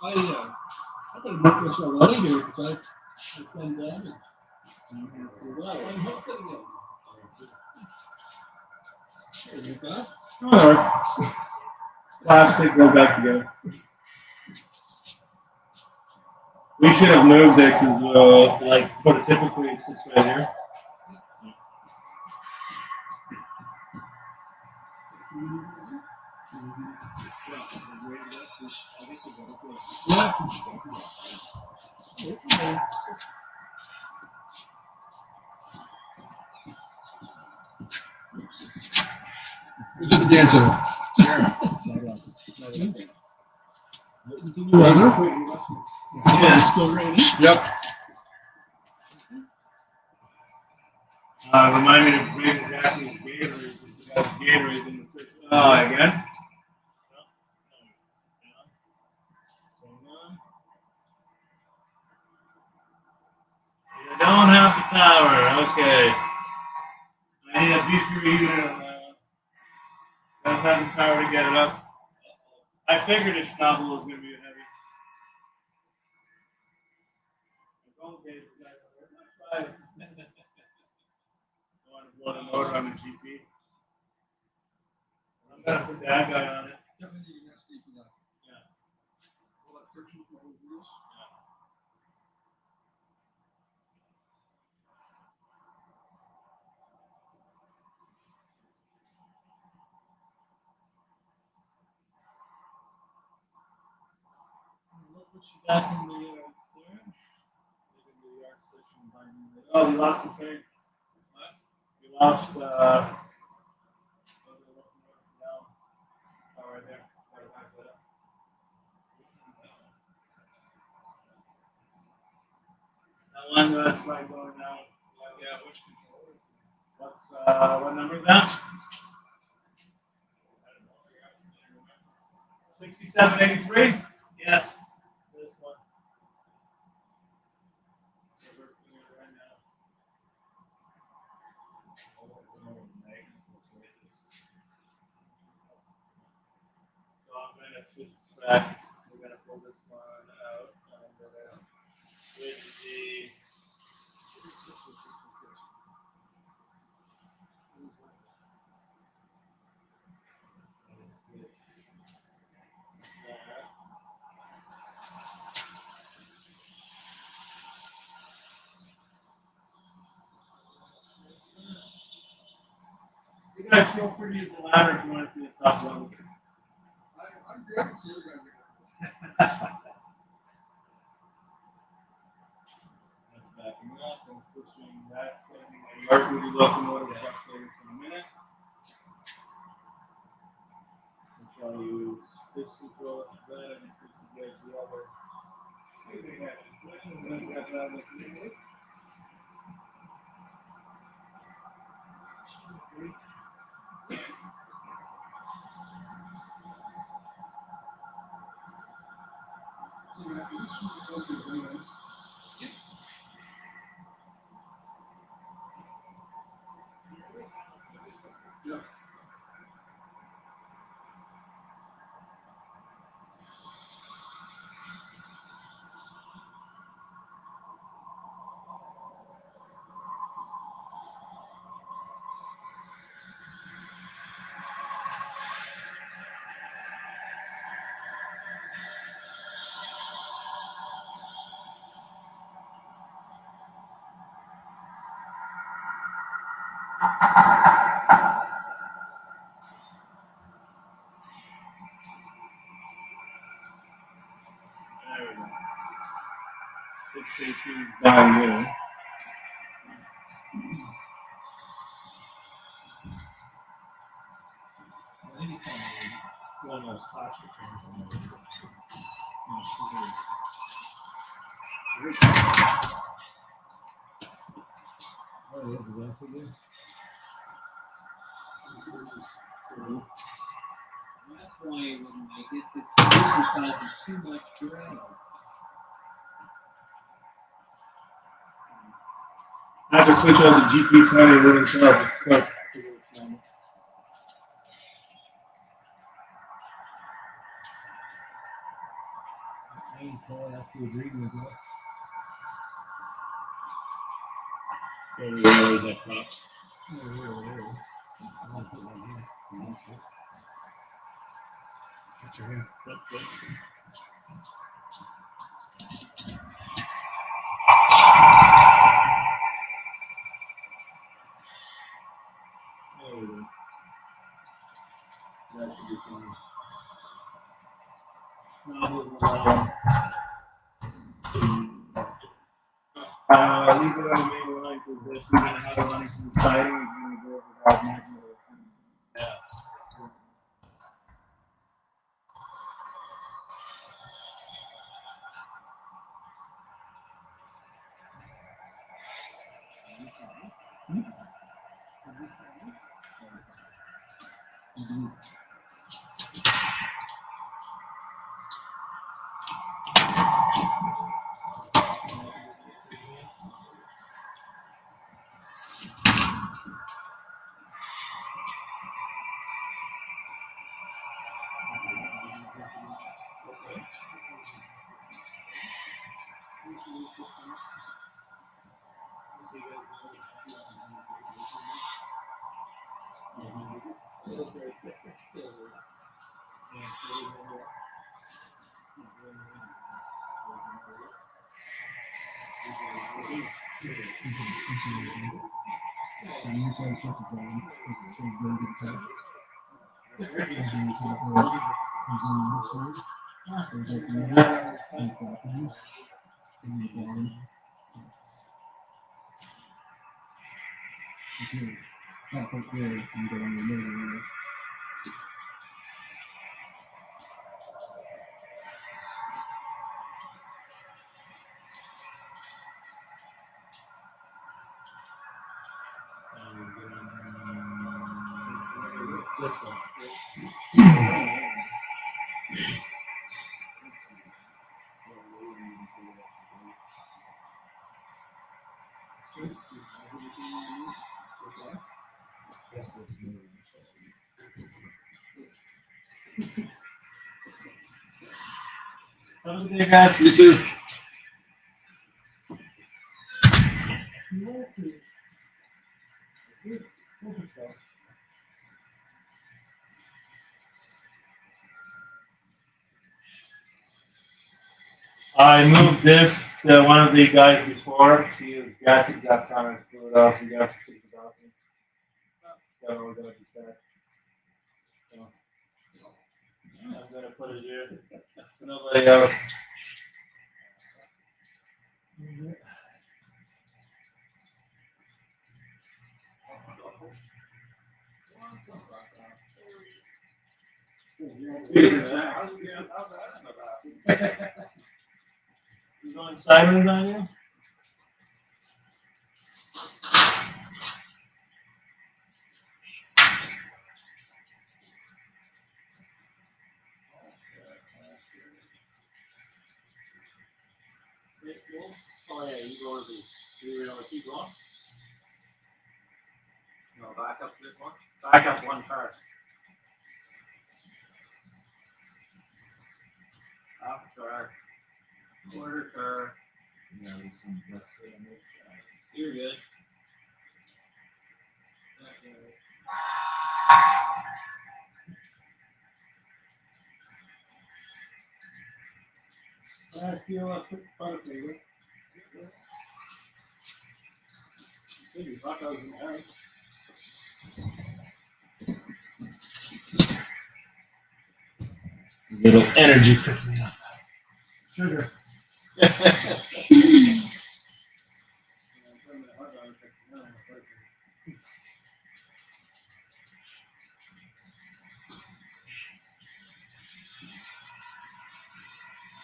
I could make myself out of here because I've been damaged. Well, I'm hooked again. There you go. Alright. Plastic, go back together. We should have moved it because, like, put it typically it sits right here. Yeah. Who's at the dancer? Yeah, it's still raining. Yep. Remind me to bring Jackie's Gatorade. Gatorade in the fridge. Oh, again? You don't have the power. Okay. I need a B3 unit. Don't have the power to get it up. I figured a Schnabel was gonna be heavy. It's okay, guys. Want to blow the motor on the GP? I'm gonna put that guy on it. Yeah. Look what you got in the yard, sir. Oh, we lost the train. What? We lost, oh, right there. Gotta back that up. That one that's like going out. Yeah, which controller? What's, what number is that? 6783? Yes. This one. So I'm gonna switch track. We're gonna pull this one out and we're gonna switch the. You guys feel free to use the ladder if you want to see the top level. I'm good. Backing up and pushing that, standing a yard duty locomotive up there for a minute. Which I'll use this control to that and switch to get the other. Yeah. There we go. 618 down there. Anytime one of those plastic trains on the road. Oh, this is that again? That's why you wouldn't make it, because this is causing too much drag. I have to switch out the GP20 running club quick. I ain't call after agreeing with that. There we go, there's that top. Get your hand. There we go. That should be fine. Leave it on the main line because this we're gonna have it running from the siding. We're gonna go over that magnet. Yeah. Have a good day, guys. You too. I moved this to one of the guys before. He was got kind of screwed off. He got to fix it off. Got all that back. So I'm gonna put it here. Nobody else. You going Simons on you? Oh yeah, you go to the. Do you want to keep going? No, back up a bit more. Back up one car. Half car. Quarter car. Yeah, there's some dust on this side. You're good. Ask you a photo favor. These hot dogs in there. Little energy pick me up. Sugar.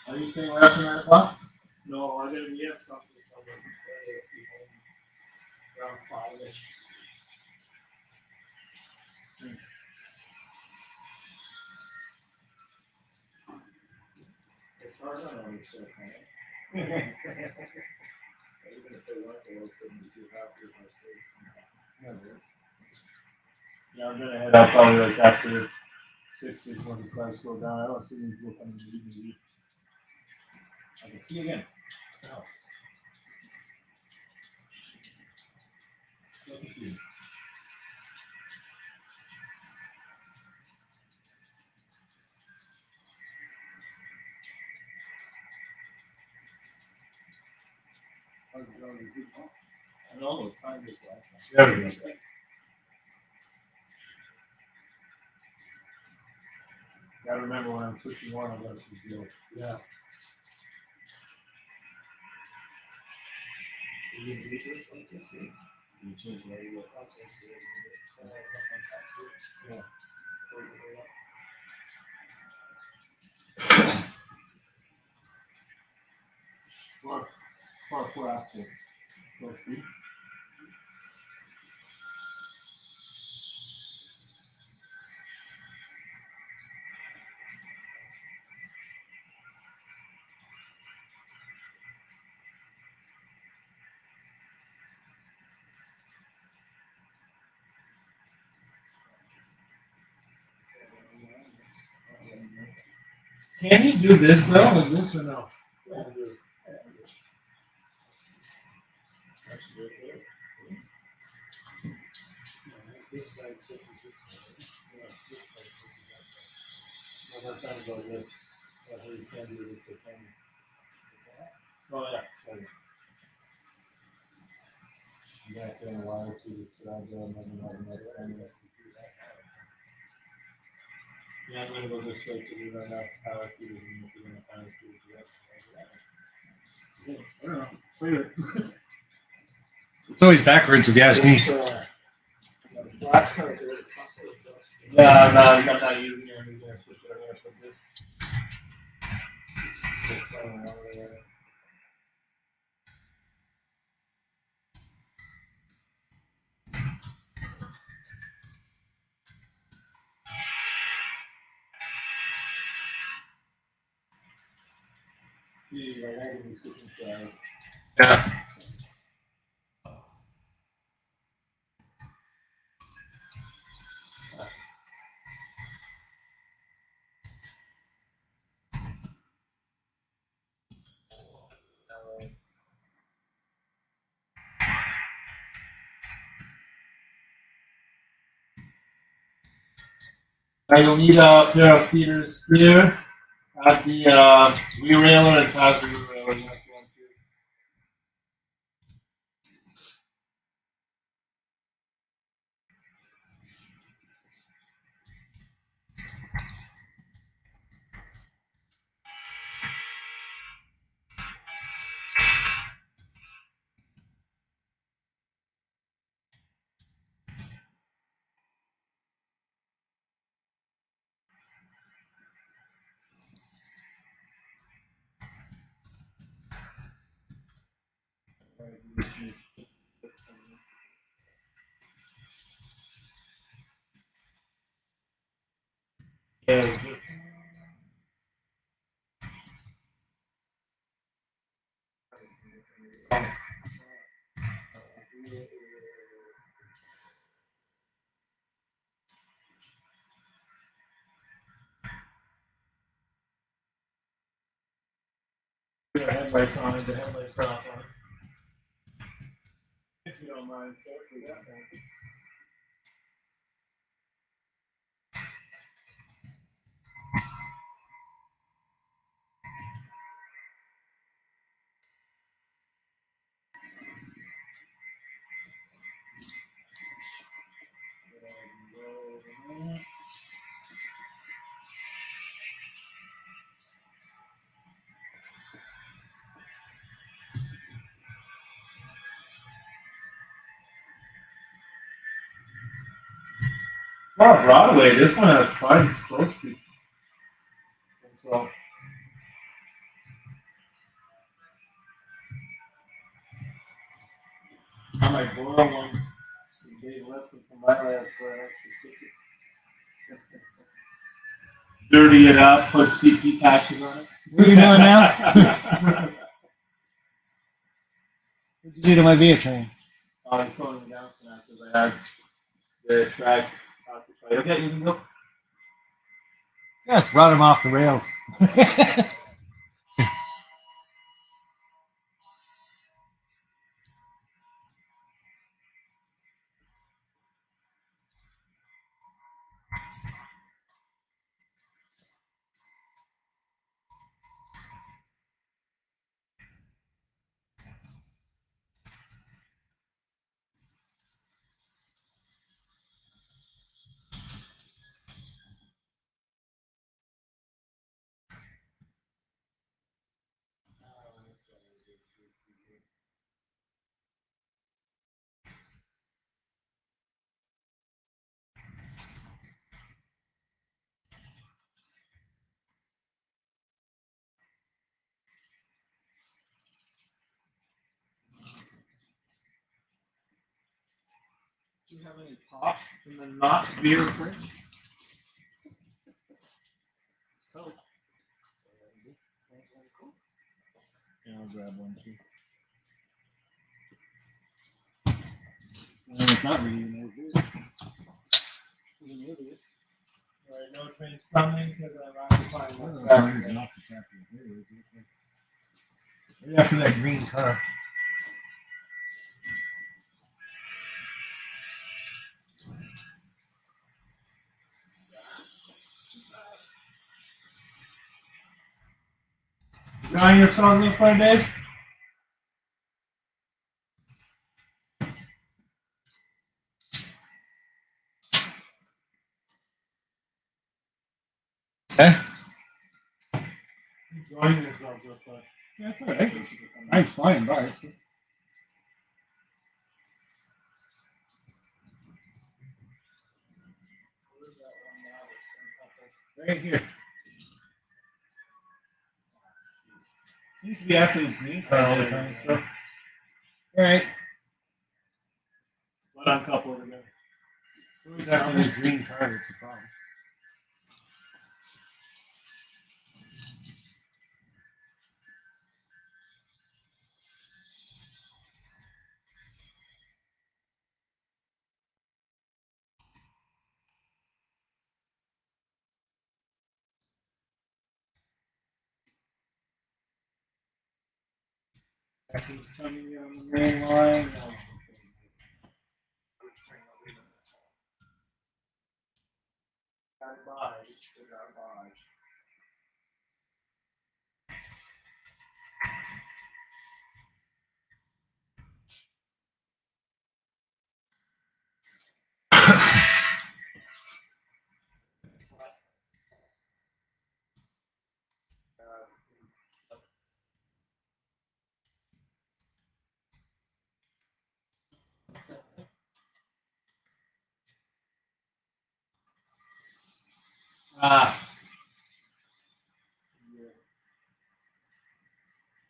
Are you staying right up to 9 o'clock? No, I'm gonna be up something around 5-ish. It's hard on all this stuff, man. Even if they weren't, they would be too happy if our states come back. Yeah, I'm gonna head out probably like after 6-ish when the sun slow down. I don't see any people coming to meet me. I can see you again. Oh. Look at you. How's it going? I know, it's time just like that. There we go. Gotta remember when I'm switching one of us was deal. Yeah. You can do this like this, yeah. You change the regular process to it. Yeah. For after. For free. Can you do this though, and this or no? this side sits as this side. Yeah, this side sits as that side. No more time about this. How you can do it with the pen. Oh yeah. Sorry. You got to in a while, so you just grab them and then have another pen. Yeah, I'm gonna go this way because we don't have power feeders and if you're gonna power feeders, yeah. I don't know. Wait a minute. It's always backwards if you ask me. Yeah, no, I'm not using it. I'm gonna put this. Just going all the way. Yeah. You'll need a pair of feeders here at the rear railer and passenger railer. That's one too. Yeah, just the headlights on it, the headlights are off on. If you don't mind, sir, for that one. For Broadway, this one has 5 slow speed. So, I might borrow one. Dave Westman from my lab for an extra 50. Dirty it up, put CP patches on it. What are you doing now? What'd you do to my Via train? I'm slowing it down for now because I had the track occupied. Okay, you can go. Just run him off the rails. Do you have any pop in the not beer fridge? Yeah, I'll grab one too. It's not really an idiot. He's an idiot. Alright, no trains coming because I'm occupying One of my those track. lines is not the tractor. There it is. Right after that green car. Trying yourself in front, Dave? Okay. Enjoying yourself so far. That's all right. I'm flying by. Right here. Seems to be after this green card all the time. So, all right. What uncoupled again? It's always after this green card. It's the problem. He's coming in on the main line.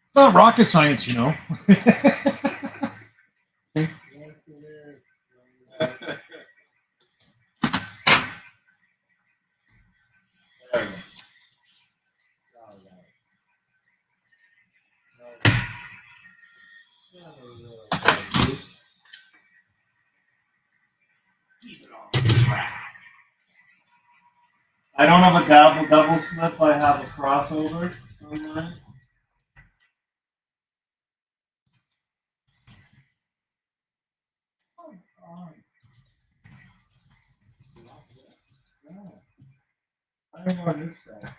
It's not rocket science, you know. I don't have a double slip. I have a crossover on mine. I'm on this side.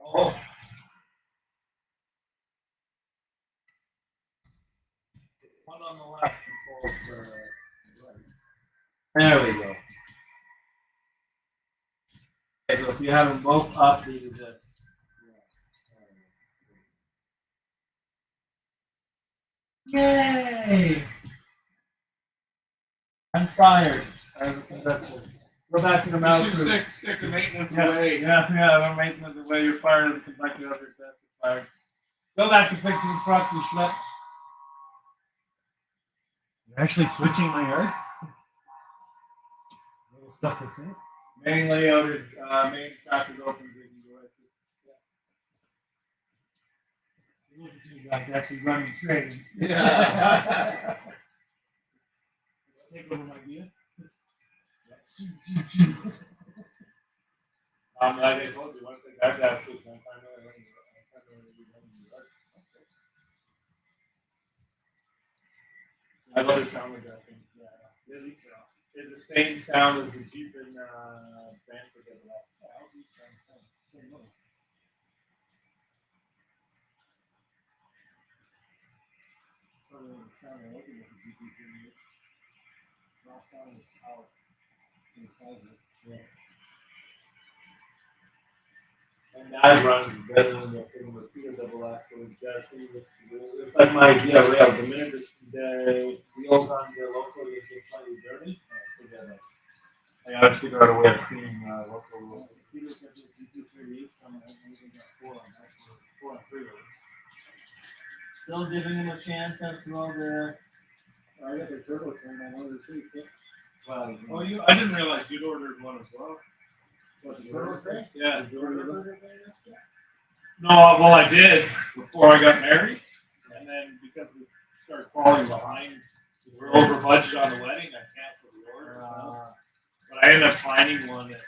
Oh. One on the left controls the right. There we go. Okay, so if you have them both up, you do this. Yay! I'm fired as a conductor. Go back to the mouse. You should stick the maintenance Yeah, away. the maintenance away. You're fired as a conductor of your test. You're fired. Go back to fixing the truck, you schlep. You're actually switching my yard? Little stuff that's in it. Main layout is main track is open. Look at you guys actually running trains. Yeah. Take over my gear. Like I told you, once I got that switch, I'm finally running. I love the sound of that thing. Yeah, it's the same sound as the Jeep in Brantford. And that runs better than the thing with Peter double axle. It's like my idea rail. The minute the wheels on the local get slightly dirty, forget it. I gotta figure out a way of cleaning local. Peter's got the GP38s coming out, and we got 4 on 3 of them. Still giving him a chance after all the. I got the turbo train on one of the two. Well, I didn't realize you'd ordered one as well. What, the turbo train? Yeah. No, well, I did before I got married, and then because we started falling behind, we're over budget on the wedding. I canceled the order. But I ended up finding one at the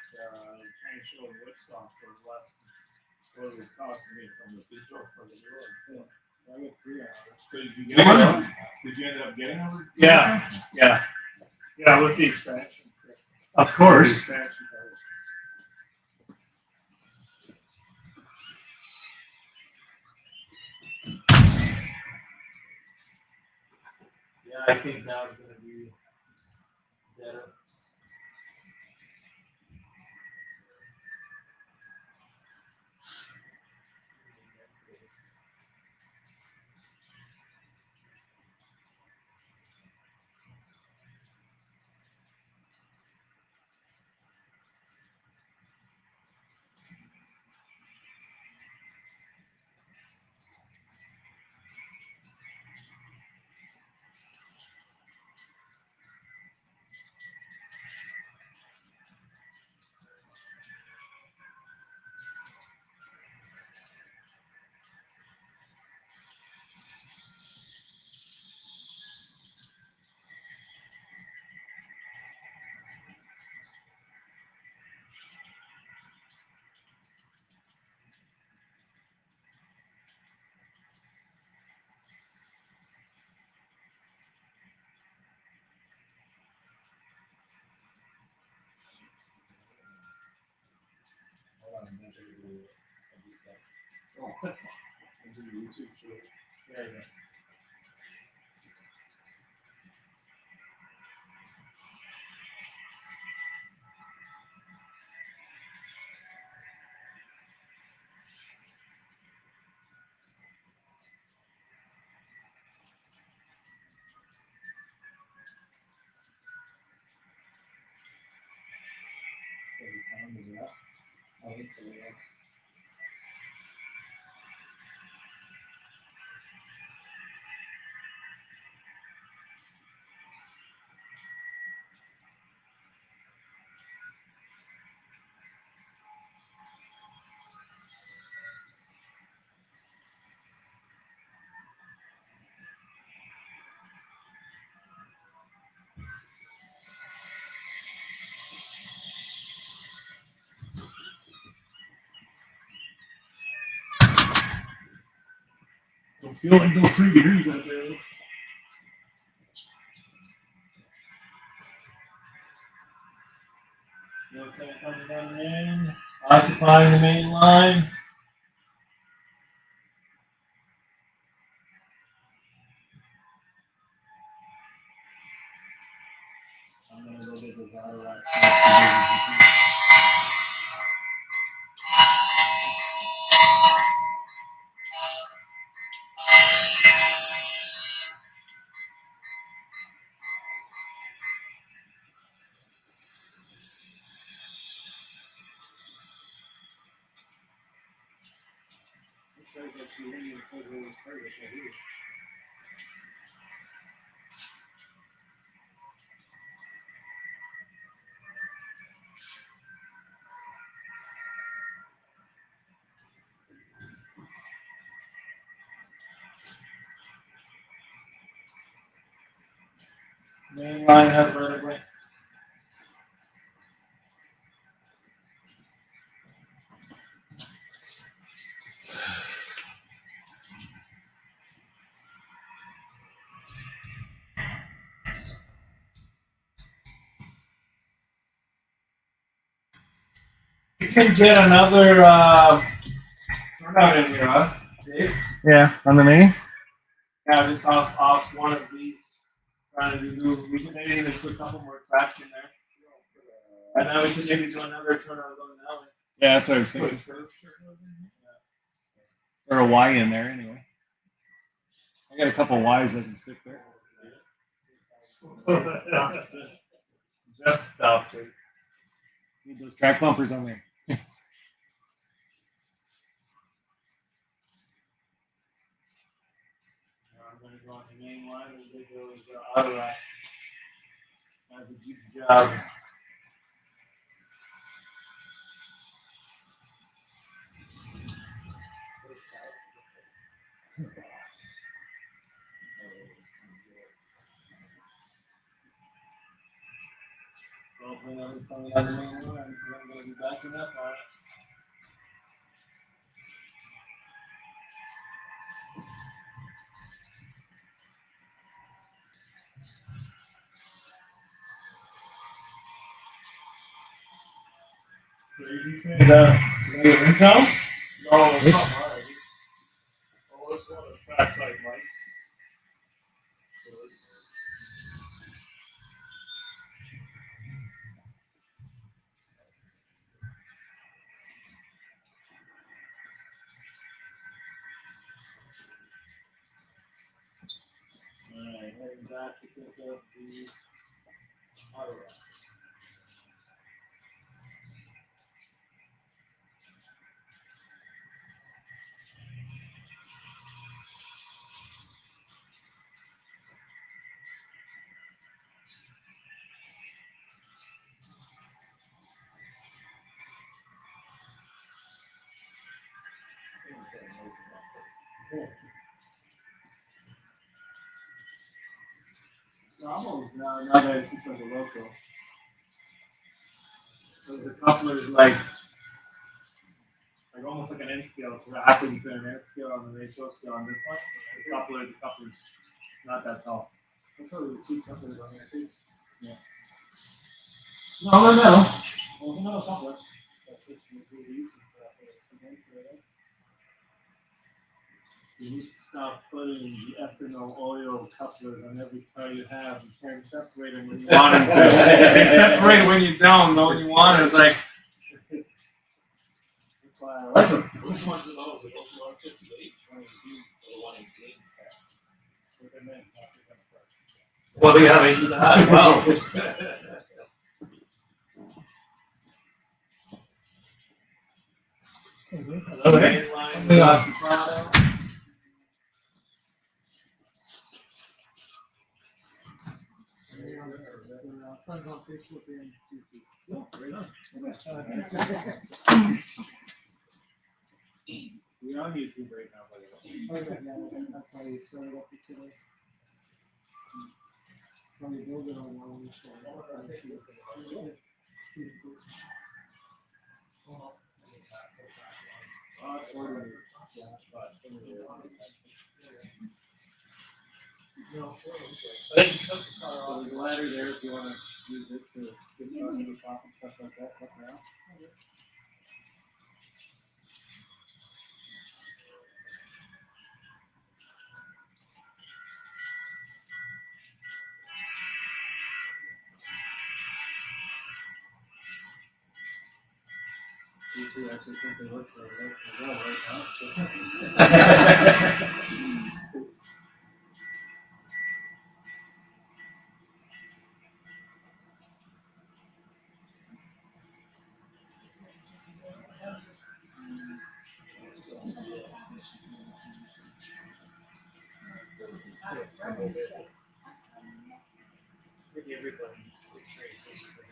train show in Woodstock for less than what it was costing me from the people for the door. So I got 3 hours. So did you get one? Did you end up getting one? Yeah, with the expansion. Of course. The expansion part. Yeah, I think now it's gonna be better. Don't feel like no 3 degrees out there. Okay, coming down the main, occupying the main line. I'm gonna go get the Zodiac. This guy's at some Indian president's party. I can't hear it. Main line has right of way. You can get another turnout in here, huh, Dave? Yeah, on the main? Yeah, just off one of these. Trying to do, we can maybe even put a couple more tracks in there. And then we can maybe do another turnout going that way. Yeah, that's what I was thinking. Or a Y in there anyway. I got a couple Y's that can stick there. Just stuff. Need those track bumpers on there. I'm going to go on the main line and get those auto racks. That's a good job. Hopefully that was coming out of the main line. I'm going to be backing up on it. Is that in town? No, it's Oops. not mine. Oh, it's one of the trackside mics. have to think of the auto rack. Almost now that it's because of local. So the coupler is like almost like an N scale. So after you put an N scale on the ratio scale on this one, the coupler's not that tall. That's what the cheap couplers on here too. Yeah. No. Well, no coupler. That's just what we use stuff. You need to stop putting the ethanol oil couplers on every car you have. You can't separate them when you want them to. They separate when you don't. Know when you want it. It's like. That's why I like them. Which ones are those? Are those 158? Or the 118? Well, yeah, they do that. Well. We're on YouTube right now, by the way. That's how you started up the killer. So you build it on one. There's a ladder there if you want to use it to get shots to the top and stuff like that. Look around. These two actually think they look well right now. So. Everybody trades. This is the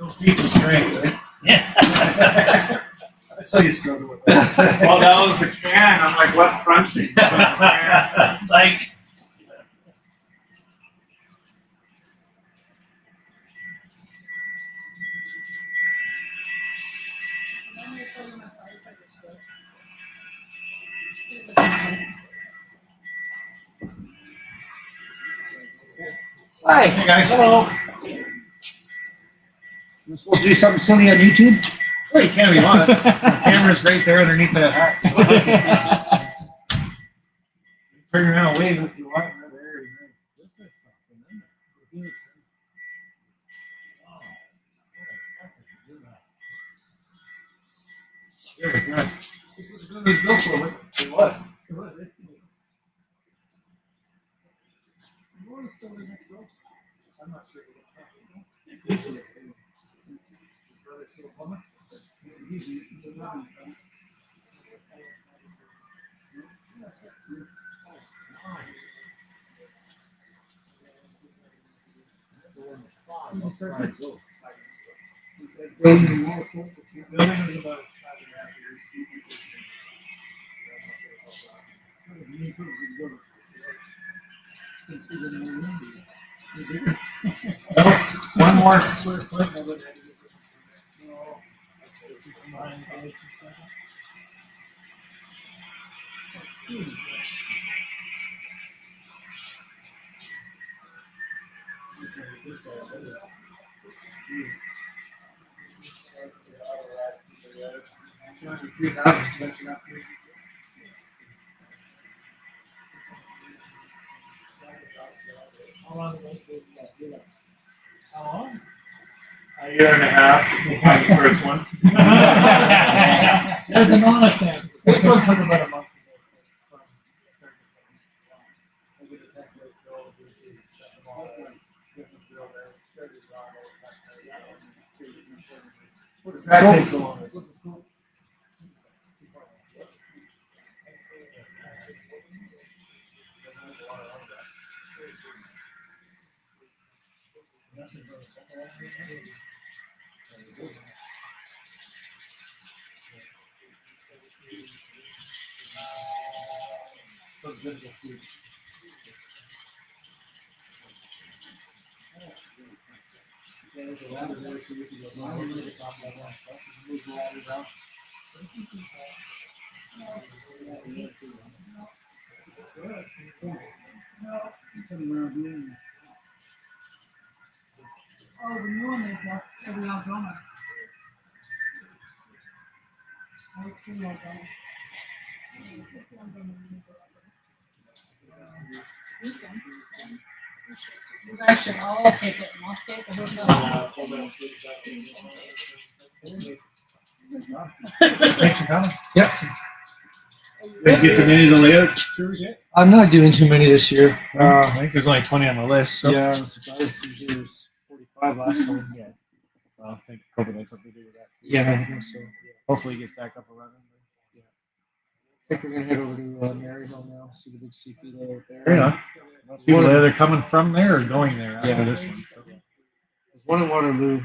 No feats of strength, right? Yeah. I saw you struggle with that. Well, that was the can. I'm like, what's crunching? It's like. Hi. Hey guys. Hello. We're supposed to do something silly on YouTube? Well, you can if you want. The camera's right there underneath that hat. So. Turn around and wave if you want. Very good. This was good. It was built for it. It was. I'm not sure. His brother still a plumber? Building is about 5.5 years. One more square foot. How long was this? How long? A year and a half. The first one. There's an honest answer. This one took about a month. That takes the longest. Oh, the new one is not every drama. I was feeling like that. You guys should all take it and I'll stay at the hotel. Thanks for coming. Yep. You guys get to many of the layouts tours yet? I'm not doing too many this year. I think there's only 20 on the list. So. Yeah, I'm surprised. Usually there's 45 last time. Yeah. Well, I think COVID had something to do with that. Too. Yeah, I think so. Hopefully, it gets back up and running. Yeah. I think we're gonna head over to Maryhill now. See the big CP layout there. Right on. People are either coming from there or going there after this one. So. There's one in Waterloo.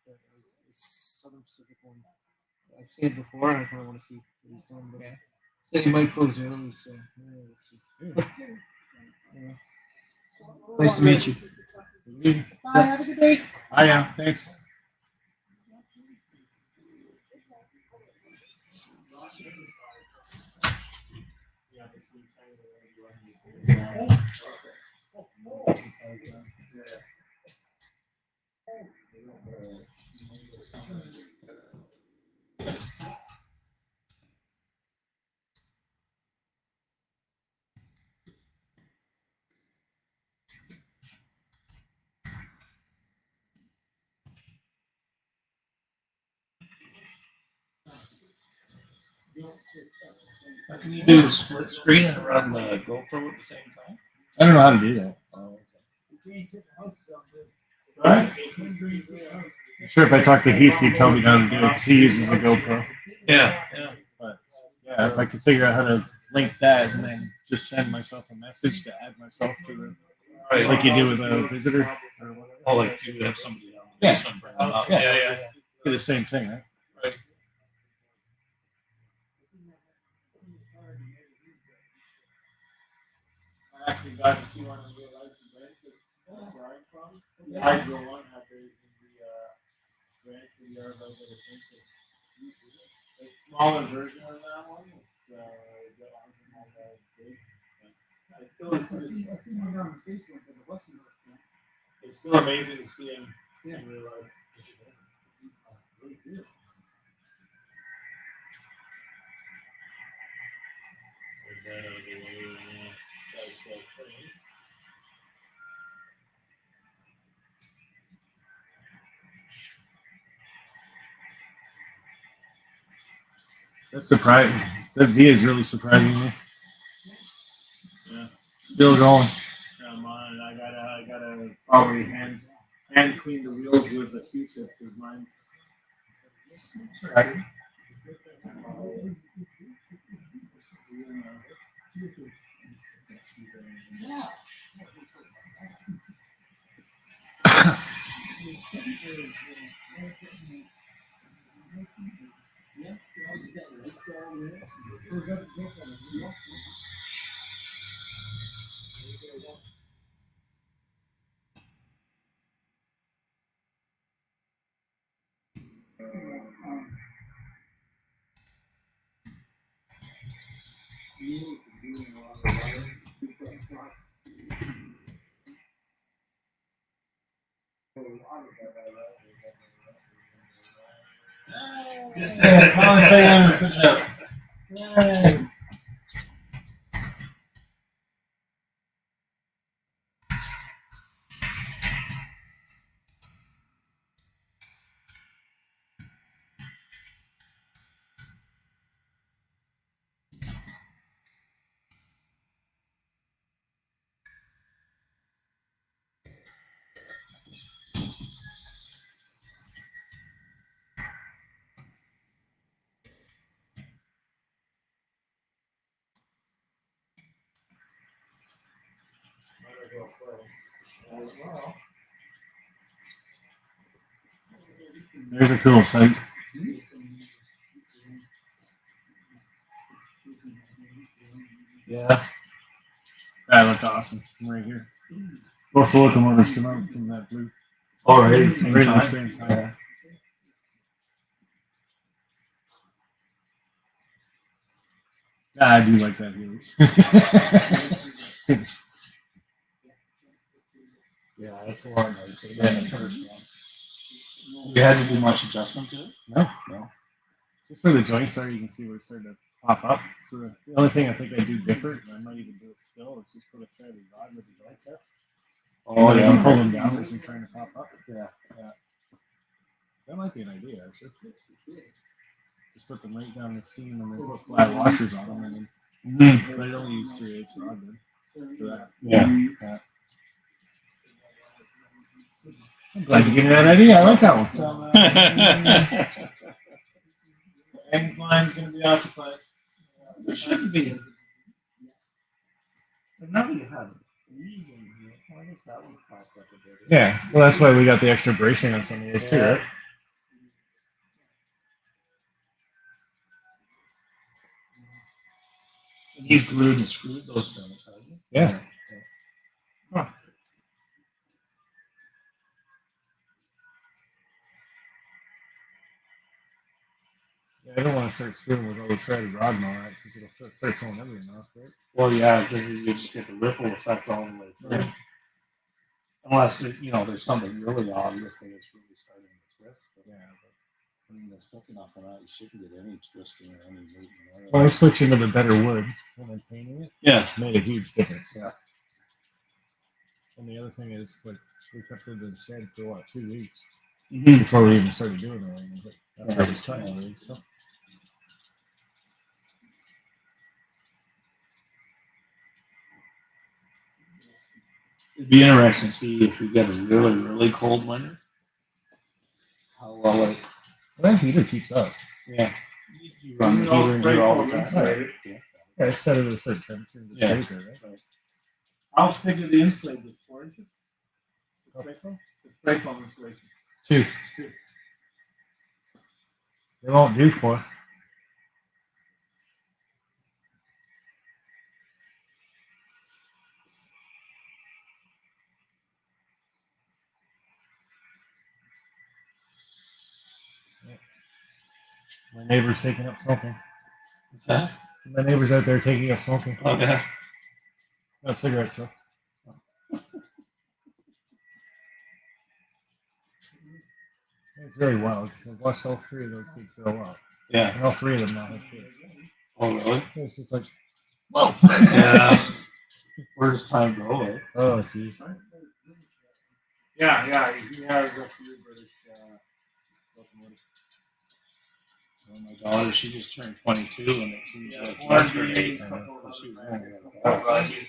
The Southern Pacific one. I've seen it before, and I kind of want to see what he's doing. But said he might close early, so let's see. Yeah. Nice to meet you. Bye, have a good day. I am. Thanks. How can you do the split screen and run the GoPro at the same time? I don't know how to do that. Right? I'm sure if I talk to Heath, he'd tell me how to do it because he uses a GoPro. Yeah. But yeah, if I could figure out how to link that and then just send myself a message to add myself to the, like you do with a visitor or whatever. Oh, like you would have somebody on the basement bring them up. Yeah. Do the same thing, right? Right. I actually got to see one in real life in Brantford, where I'm from. The Hydro one out there in the Brantford yard like a smaller version of that one. It's still amazing to see him in real life. That's surprising. That V is really surprising me. Yeah. Still going. Come on, I gotta probably hand clean the wheels with a Q-tip because mine's. Yeah. Yeah, finally figured out the switch up. Yay. There's a cool site. Yeah. That looked awesome from right here. Both the locomotives come out from that blue. All right, Right same at the time. same time. I do like that Helix. Yeah, that's a lot nicer than the first one. You had to do much adjustment to it? No. Just where the joints are, you can see where it's starting to pop up. So the only thing I think I do different, and I might even do it still, is just put a threaded rod where the joints are. Oh, And yeah. I can pull them down as they're trying to pop up. Yeah. That might be an idea, actually. Just put them right down the seam and then put flat washers on them. And then, But I don't use 3/8 rod then for that. Yeah. I'm glad you gave me that idea. I like that one. Ang's line's going to be occupied. It shouldn't be. But now you have these in here. Well, I guess that one popped up a bit. Yeah, well, that's why we got the extra bracing on some of those too, right? And you've glued and screwed those joints, haven't you? Yeah. Huh. Yeah, I don't want to start screwing with all the threaded rod and all that because it'll start throwing everything off, right? Well, yeah, because you just get the ripple effect all the way through. Yeah. Unless, there's something really obvious that it's really starting to twist. But, Yeah. I mean, there's thick enough of that. You shouldn't get any twisting or any movement. Well, I switched into the better wood when I'm painting it. Yeah. Made a huge difference. Yeah. And the other thing is, like, we kept it in the shed for 2 weeks Mhm. before we even started doing anything. After it was cut Yeah. already, so. It'd be interesting to see if we get a really, really cold winter. How well it. Well, that heater keeps up. Yeah. You run the heater in here all the time. Right. Yeah, I set it at a certain temperature and it Yeah. stays there, right? How thick did the insulate this? 4 inches? The spray foam? The spray foam insulation. 2. They won't do 4. My neighbor's taking up smoking. What's that? So my neighbor's out there taking up smoking. Oh, yeah. No cigarettes, though. It's very wild because I've watched all 3 of those kids grow up. Yeah. And all 3 of them now have kids. Oh, really? It's just like, whoa! Yeah. Where does time go, eh? Oh, jeez. Yeah, he has a few British locomotives. Well, my daughter, she just turned 22, and it seems like One yesterday. being- She was only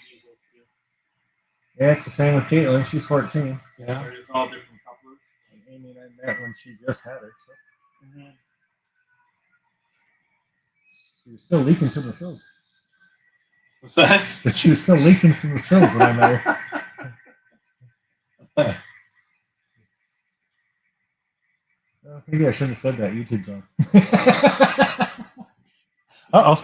Yeah, it's the same with Caitlin. She's 14. Yeah. There's all different couplers. And Amy and I met when she just had her. So. She was still leaking from the sills. What's that? She said she was still leaking from the sills when I met her. Maybe I shouldn't have said that. YouTube's on. Uh-oh.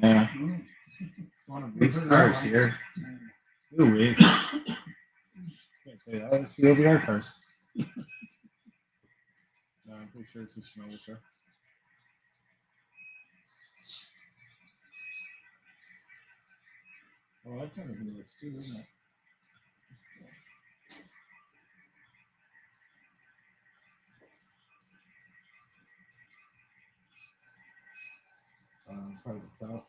Yeah. It's one of these cars here. Ooh, wait. Can't say that. It's the OVR cars. No, I'm pretty sure it's a Schneider car. Oh, that's on the Helix too, isn't it? It's hard to tell.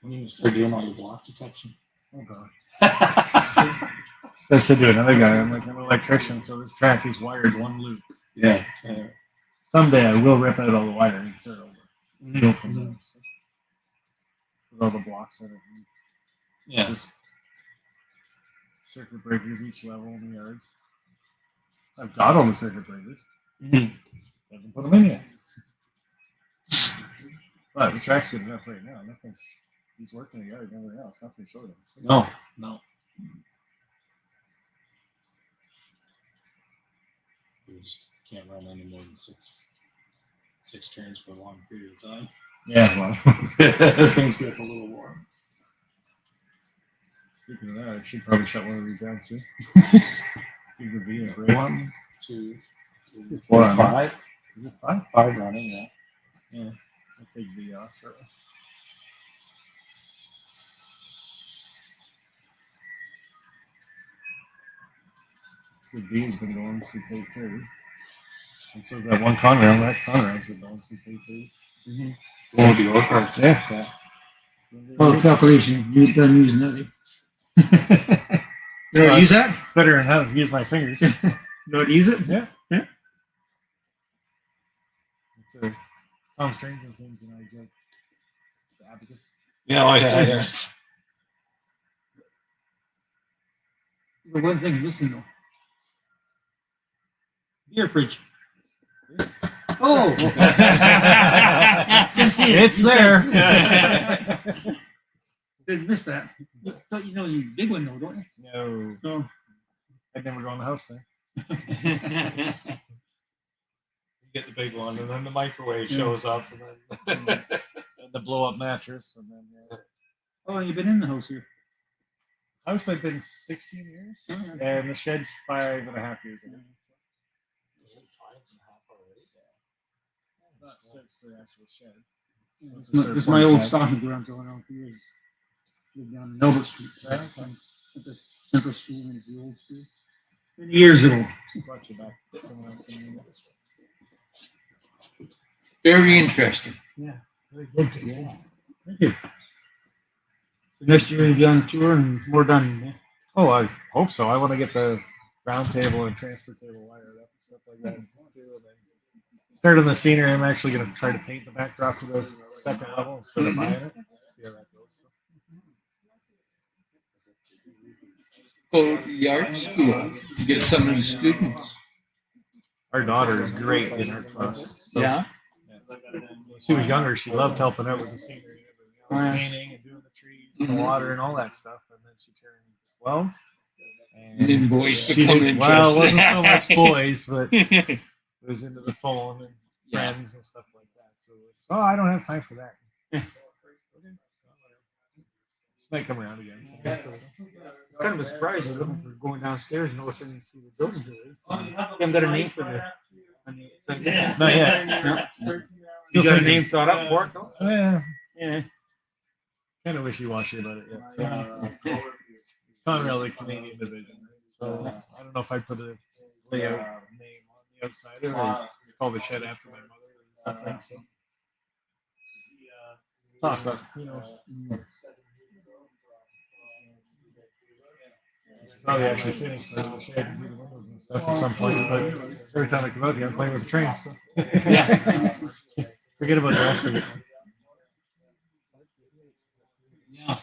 When you start doing all the block detection. Oh gosh. Supposed to do another guy. I'm like an electrician, so this track is wired one loop. Yeah. Someday I will rip out all the wiring and start over. Go from there. So. With all the blocks in it. Yeah. Just circuit breakers each level in the yards. I've got all the circuit breakers. Haven't put them in yet. But the track's good enough right now. Nothing's. He's working the yard, everything else. Nothing short of him. No, no. You just can't run any more than six turns for a long period of time. Yeah, well, Things get a little warm. Speaking of that, I should probably shut one of these down soon. Either be a great 1, 2, 3, 4, 4, 5. Is it 5? 5 running, yeah. Yeah. I'll take V off shortly. The V's been going since 8:30. And so is that one Conrail. That Conrail's been going since 8:30. One of the old cars. Yeah. Well, calculation, you've done using that. You know how to use that? It's better than how to use my fingers. You know how to use it? Yeah. Yeah. It's a Tom Strings and things, and I get the abacus. Yeah, yeah. But one thing's missing though. Beer fridge. Oh! It's there. Didn't miss that. Thought you know you big one though, don't you? No. No. I'd never go in the house there. You get the big one, and then the microwave shows up, and then And the blow up mattress, and then. Oh, you've been in the house here. House I've been 16 years, and the shed's 5.5 years ago. Is it 5.5 already? Not 6 for the actual shed. It's my old stocking ground going on for years. Lived down in Albert Street. Right. At the Central School and the old school. Many years ago. Brought you back. Someone else can do that. Very interesting. Yeah. Very good. Yeah. Thank you. So next year you'll be on tour and more done. Yeah? Oh, I hope so. I want to get the round table and transfer table wired up and stuff like that. Too, and then start on the scenery. I'm actually going to try to paint the backdrop to the second level instead of buying it. See how that goes. Go to the art school to get some of the students. Our daughter is great in art class. So, Yeah? When she was younger, she loved helping out with the scenery and everything, painting and doing the trees and the water and all that stuff. And then she turned 12. And then boys she become did, well, it wasn't so much interested. boys, but it was into the phone and friends and stuff like that. So it's, oh, I don't have time for that. She might come around again. It's kind of a surprise. You're looking for going downstairs and all of a sudden you see the building here. You haven't got a name for the. Not yet. No. You got a name thought up for it though? Yeah. Yeah. Kind of wishy-washy about it yet. So, it's Conrail, the Canadian division. So I don't know if I put a layout name on the outside or call the shed after my mother or something. So. Toss up. Who knows? Probably actually finish part of the shed and do the windows and stuff at some point, but every time I come out here, I'm playing with the train, so yeah. Forget about the rest of it. Yeah.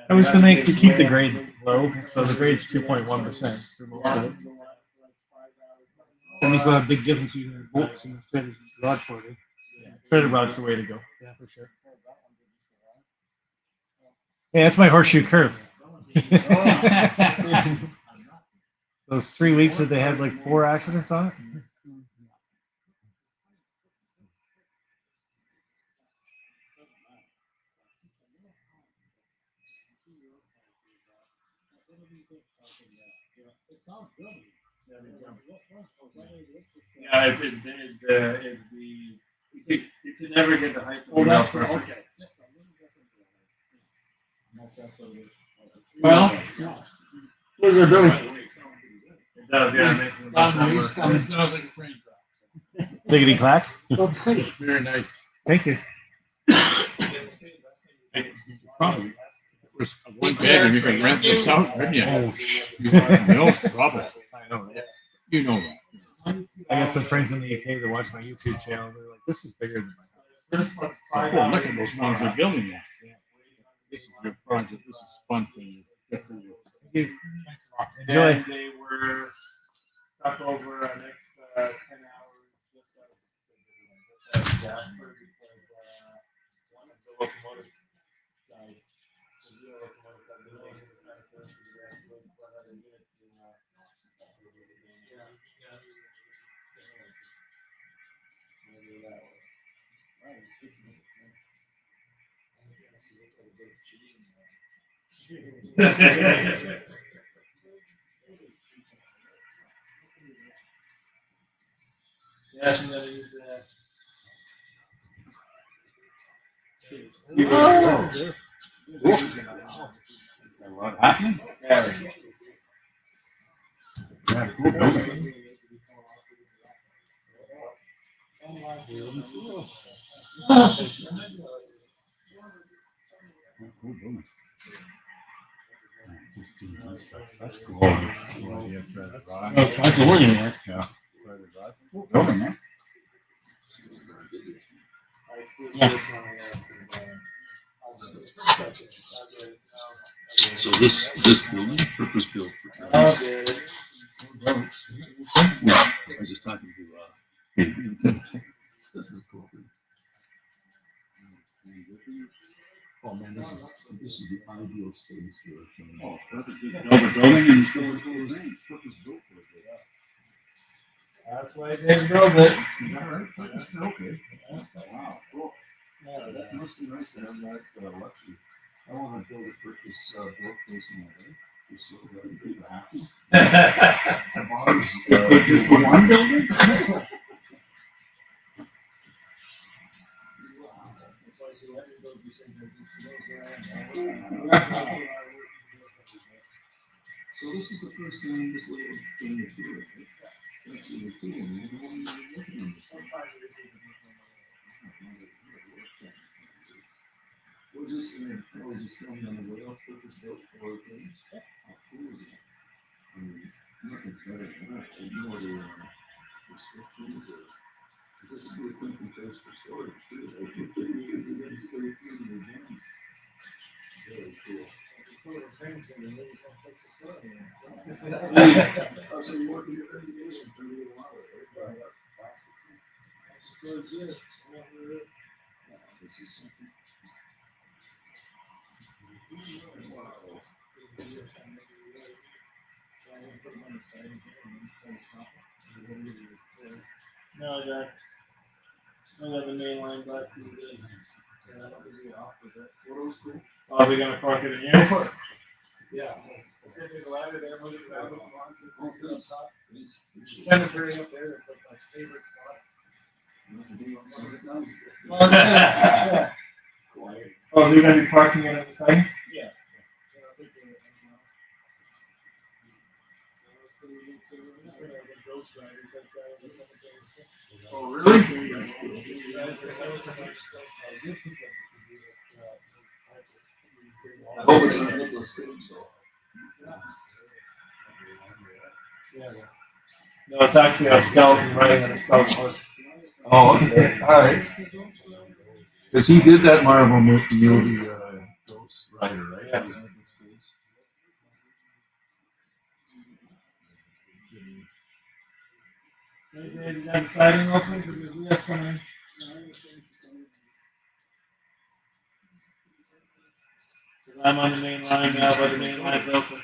I was to keep the grade low, so the grade's 2.1% through most of it. That makes a lot of big difference using bolts and threaded rod for it. Yeah, threaded rod's the way to go. Yeah, for sure. Yeah, that's my horseshoe curve. Those 3 weeks that they had like 4 accidents on it. Yeah, it's the you can never get the height of the rail perfect. Well, what's it doing? It does, yeah. It makes it much more. It sounds like a train track. Lickety clack. Very nice. Thank you. Probably. Was one bed and you can rent this out, couldn't you? Oh, No trouble. I know. Right? You know that. I got some friends in the UK that watch my YouTube channel. They're like, "This is bigger than my house." Oh, look at those ones they're building now. This is your project. This is fun for you. Good for you. Enjoy. And they were stuck over an extra 10 hours just out of Jasper because one of the locomotives died. The real locomotive had been able to kind of finish the rest of the other units in Yes, I'm gonna use that. A lot happening? Yeah. Yeah, cool building. Cool building. Just doing that stuff. That's cool. It's like a wing, right? Yeah. Cool building, man. So this building purpose built for trains. I was just talking to this is cool. Oh man, this is the ideal space for a train. Oh, perfect. Build a building and still a cool thing. Purpose built for it. That's why they built it. Is that right? Purpose built it. Wow, cool. Yeah, that must be nice to have that luxury. I want to build a purpose built place in my life. Just so that people happy. Just the one building? So this is the first time this layout's been here, right? That's really cool. Man. I don't even look at this. What is this? I was just telling on the layout purpose built for things. How cool is that? I mean, nothing's better than that. You know the restrictions or is this a good thinking place for storage too? I think that you can do that instead of putting your jams. Very cool. Oh, so you work here 30 days and 30 hours, right? This is something. Wow. No, I got the main line back to the. What else cool? Oh, are we gonna park it in here? Yeah. I said there's a ladder there. Moving around. It's There's a cemetery up there. That's like my favorite spot. Well, yeah. Oh, are you gonna be parking it at the side? Yeah. Oh, really? I hope it's not Nicholas Cage, though. No, it's actually a skeleton riding on a skeleton horse. Oh, okay. All right. Because he did that Marvel movie, Ghost Rider, right? Yeah. That was Nicolas Cage. Hey, Dave, you got the siding open? Because we have coming. I'm on the main line now, but the main line's open.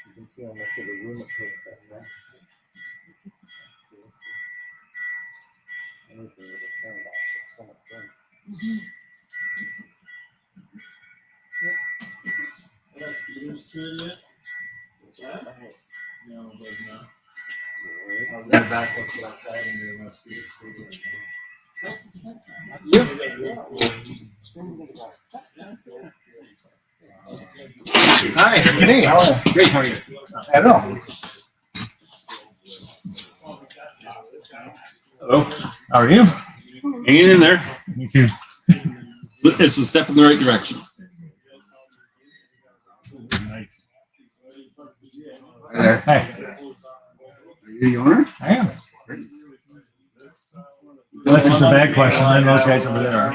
You can see how much of the room it takes up, right? Anything with a turn box, it's so much room. That feeders to it yet? What's that? No, it does not. I'll go back up to that side and do my feeders to it. Hi, good day. How are you? Great, how are you? Hello. Hello. How are you? Hanging in there. Me too. It's a step in the right direction. Nice. Hi there. Hi. Are you the owner? I am. Unless it's a bad question, then those guys over there are.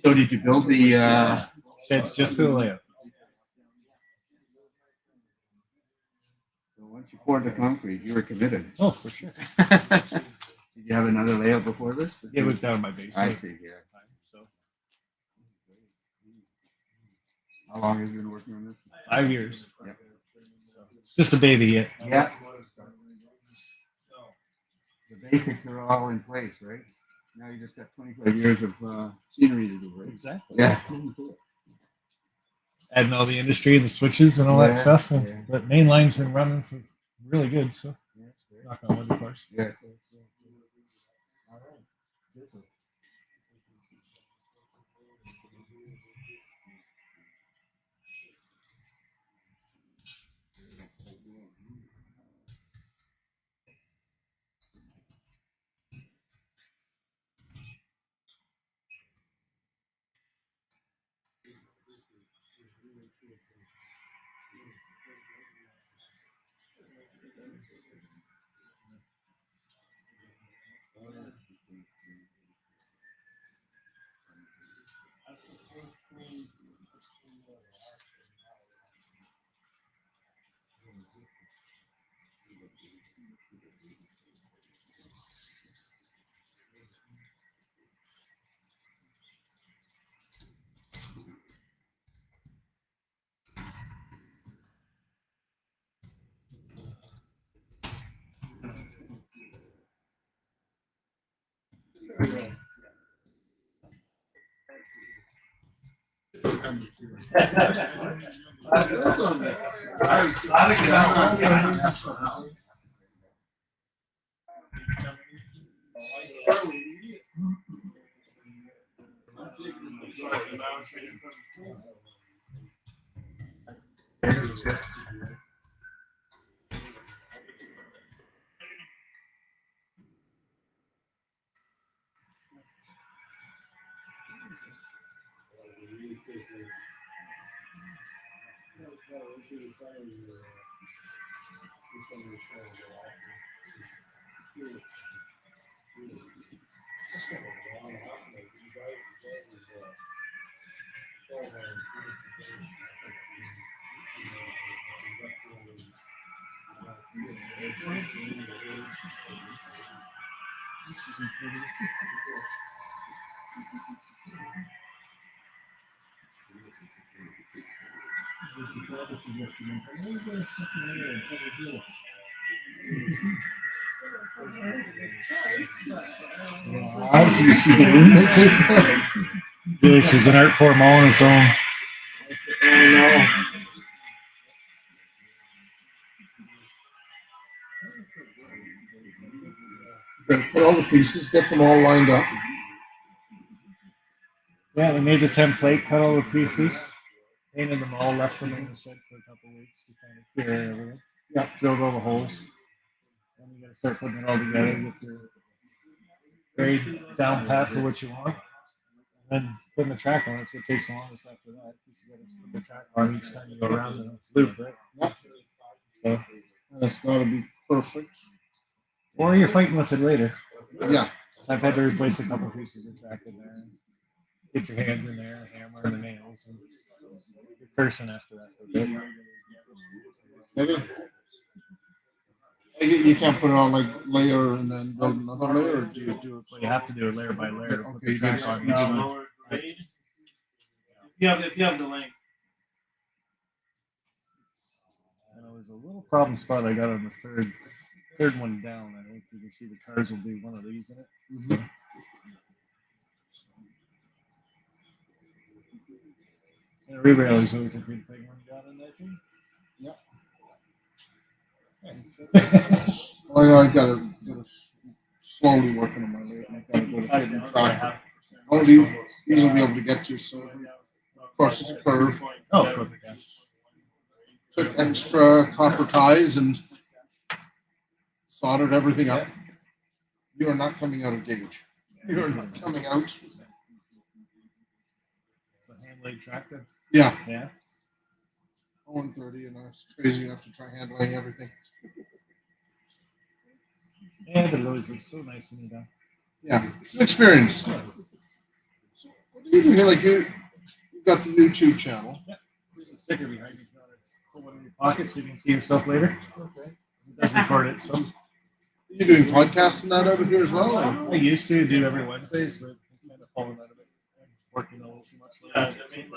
So did you build the, Sheds just for the layout. so once you poured the concrete, you were committed. Oh, for sure. Did you have another layout before this? It was down in my basement. I see, yeah. So How long have you been working on this? 5 years. Yep. It's just a baby yet. Yeah. The basics are all in place, right? Now you just got 25 years of scenery to do, right? Exactly. Yeah. Adding all the industry and the switches and all that Yeah, stuff. And, yeah. But main line's been running for really good. So knock on wood, of course. Yeah. How do you see the room they take? This is an art form all on its own. Get all the pieces, get them all lined up. Yeah, we made the template, cut all the pieces, painted them all, left them in the shed for a couple weeks to kind of clear everything. Yeah, drilled all the holes. Then you gotta start putting it all together, get your grade down pat for what you want. And then putting the track on, that's what takes the longest after that. Because you gotta put the track on each time you go around and loop, right? Yep. So That's gotta be perfect. or you're fighting with it later. Yeah. I've had to replace a couple pieces of track in there. Get your hands in there, hammer and the nails, and you're cursing after that for a bit. You can't put it on like layer and then build another layer, or do you do it? Well, you have to do it layer by layer. To put the Okay, track on each one. Lower grade. If you have the length. And it was a little problem spot I got on the third one down. I think you can see the cars will do one of these in it. So. And a rebrailer is always a good thing when you got in there too. Yeah. Well, I gotta slowly working on my layer. I gotta go to hidden track. I won't easily be able to get to, so of course it's a curve. Oh, perfect. Yeah. Took extra copper ties and soldered everything up. You are not coming out of gauge. You are not coming out. It's a hand laid tractor. Yeah. Yeah. 130, and I was crazy enough to try handling everything. Yeah, but it always looks so nice when you're done. Yeah, it's an experience. So what do you do here? Like you got the YouTube channel. Yeah. There's a sticker behind you. If you want to put one in your pocket so you can see yourself later. Okay. It does record it, so. Are you doing podcasts and that out of here as well? Or? I used to do every Wednesdays, but I'm kind of falling out of it. I'm working a little too much lately.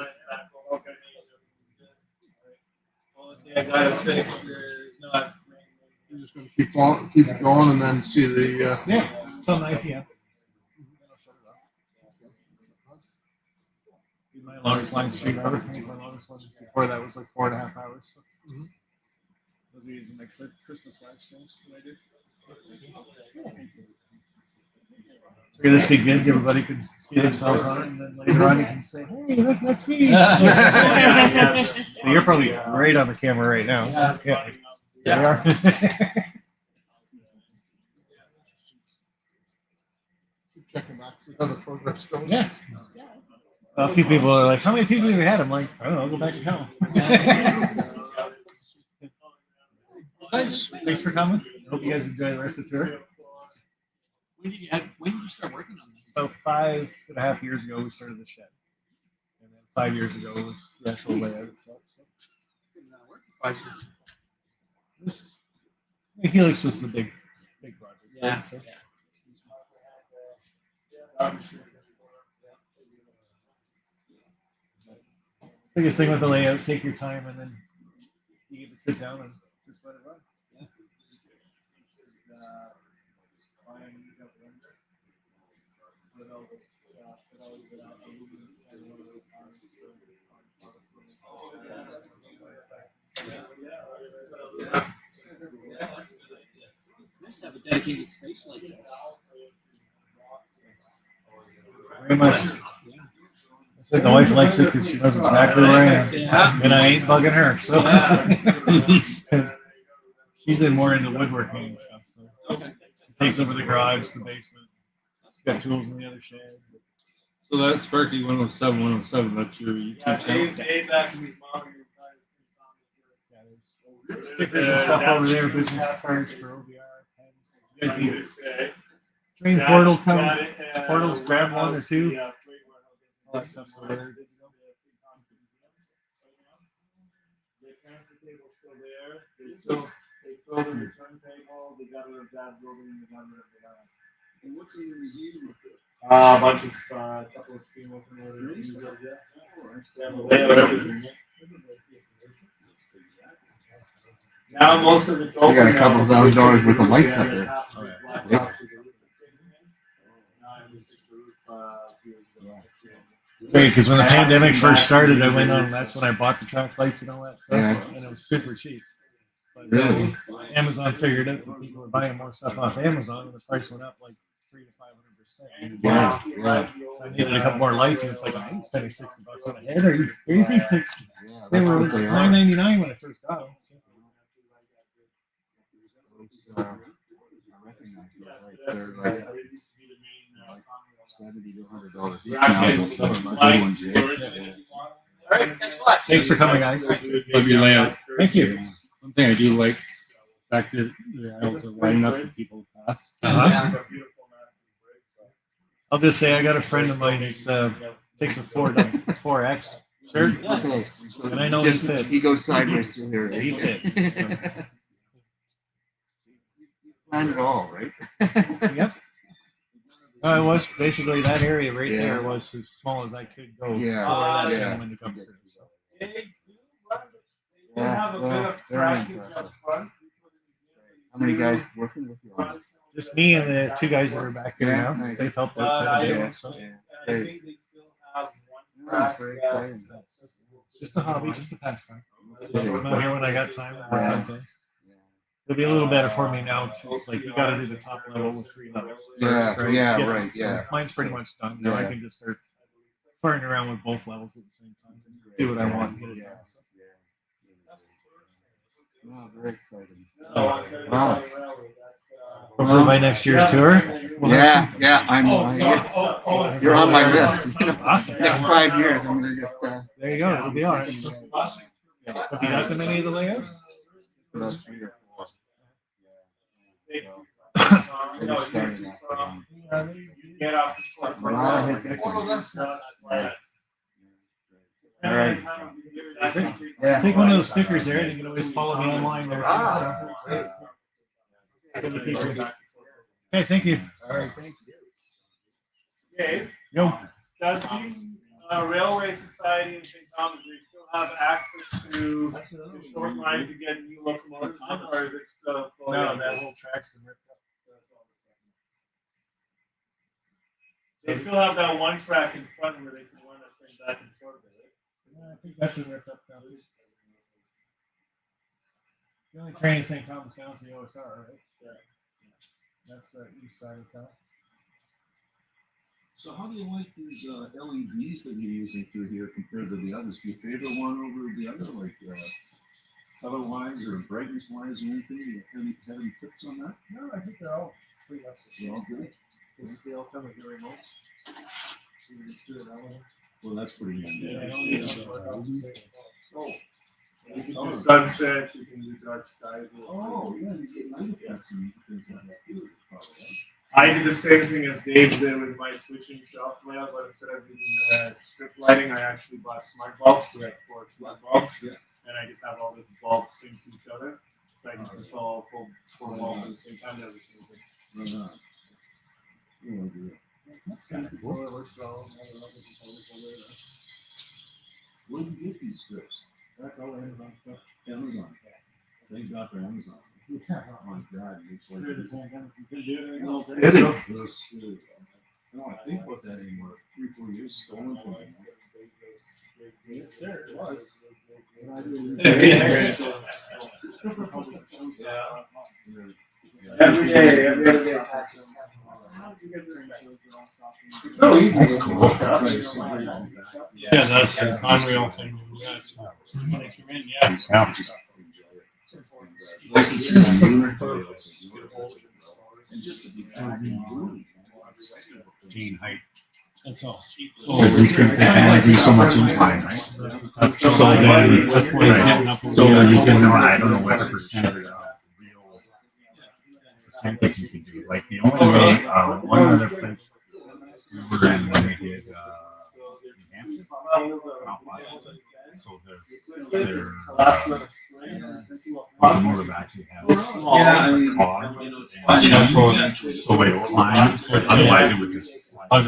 You're just going to keep it going, and then see the. Yeah, till 9 p.m. My longest live stream ever. I think my longest one before that was like 4.5 hours. So. Mm-hmm. Those are using my Christmas live streams that I do. So this be good. Everybody could see themselves on it, and then later on you can say, "Hey, look, that's me." So you're probably right on the camera right now. So, yeah. There we are. Keep checking back, see how the progress goes. Yeah. A few people are like, "How many people have you had?" I'm like, "I don't know. I'll go back to home." Thanks. Thanks for coming. Hope you guys enjoy the rest of the tour. When did you start working on this? So 5.5 years ago, we started the shed. And then 5 years ago was the actual layout itself. So. 5 years. Helix was the big project. Yeah. Right? So. Biggest thing with the layout, take your time, and then you get to sit down and just let it run. Yeah. Nice to have a dedicated space like this. Very much. I said the wife likes it because she knows exactly where I am, and I ain't bugging her. So she's more into woodworking and stuff. So she takes over the garage, the basement. She's got tools in the other shed. So that's Sparky 107, that's your YouTube channel. Stickers and stuff over there, business cards for OBR. You guys need train portal portals, grab one or two. All that stuff's over there. And what's in the museum? A bunch of couple of steam locomotives. Now most of it's I got a couple of $1,000 worth of lights up there. Yep. It's great because when the pandemic first started, I went on. That's when I bought the track lights and all that stuff, and it was super cheap. But Really? Amazon figured out that people were buying more stuff off Amazon, and the price went up like Yeah, yeah. So I needed a couple more lights, and it's like I ain't spending $60 on a head. Are you crazy? Like, they were $9.99 when I first got them. They're like $70 to $100 each now. Some of my good ones, yeah. All right, thanks a lot. Thanks for coming, guys. Love your layout. Thank you. One thing I do like, the fact that the aisles are wide enough for people to pass. I'll just say I got a friend of mine who's takes a 4X shirt, Okay. and I know he fits. He goes sideways through here. He fits. So. Planned it all, right? Yep. It was basically that area right there was as small as I could go. Yeah. For that Yeah. gentleman to come through. So. Yeah, well, very impressive. How many guys working with you on this? Just me and the two guys that are back here now. Nice. They've helped out quite a bit. Yeah, So. Great. Yeah, very exciting. It's just a hobby, just a pastime. I'm not here when I got time to work on things. It'll be a little better for me now. Like you got to do the top level with 3 levels. Yeah, first, right? yeah, So right, yeah. mine's pretty much done. Now I can just start farting around with both levels at the same time. Do what I want and get it done. So. Oh, very exciting. Wow. Hopefully by next year's tour. We'll You're on my list. You know, awesome. Next 5 years, I'm gonna just. There you go. It'll be all right. Have you got them any of the layouts? About 3 or 4. All right. Yeah. Take one of those stickers there, and you can always follow me online there. Okay, thank you. All right, thank you. Okay. Yo. Does the Railway Society in St. Thomas, do they still have access to the short line to get new locomotives in, or is it still? No, that whole track's been ripped up. They still have that one track in front where they can run that thing back and forth. I think that's been ripped up now too. The only train in St. Thomas now is the OSR, right? Yeah. That's the east side of town. So how do you like these LEDs that you're using through here compared to the others? Do you favor one over the other, like color-wise or brightness-wise or anything? Do you have any tips on that? No, I think they're all pretty much the same. They're all good? Because they all come with your remotes. So you just do it that way. Well, that's pretty handy. Yeah, they don't need to work out the same. You can do sunsets, you can do dark skies. Oh, yeah, you get night effects and things like that too. I did the same thing as Dave did with my switching shelf layout, but instead of using strip lighting, I actually bought smart bulbs. We have 4 smart bulbs, and I just have all the bulbs sync to each other. So I can control all 4 bulbs at the same time. Never seen it. That's kind of cool. Where do you get these strips? That's all Amazon stuff. Amazon. Thank God for Amazon. Yeah. Oh my God, it's like Through the pandemic, you couldn't do it anymore. I don't think about that anymore. 3-4 years stolen from me. Yes, sir, it was. Every day, every other day. That's cool. Yeah, that's the Conrail thing. Yeah, Gain height. That's all. Because we can only do so much incline, right? So then, so you can know, I don't know what the percentage of real percentage you can do. Like the only way, one other place we were in when we did New Hampshire, Mount Washington. So their locomotive actually has a car. So they outline, otherwise it would just slide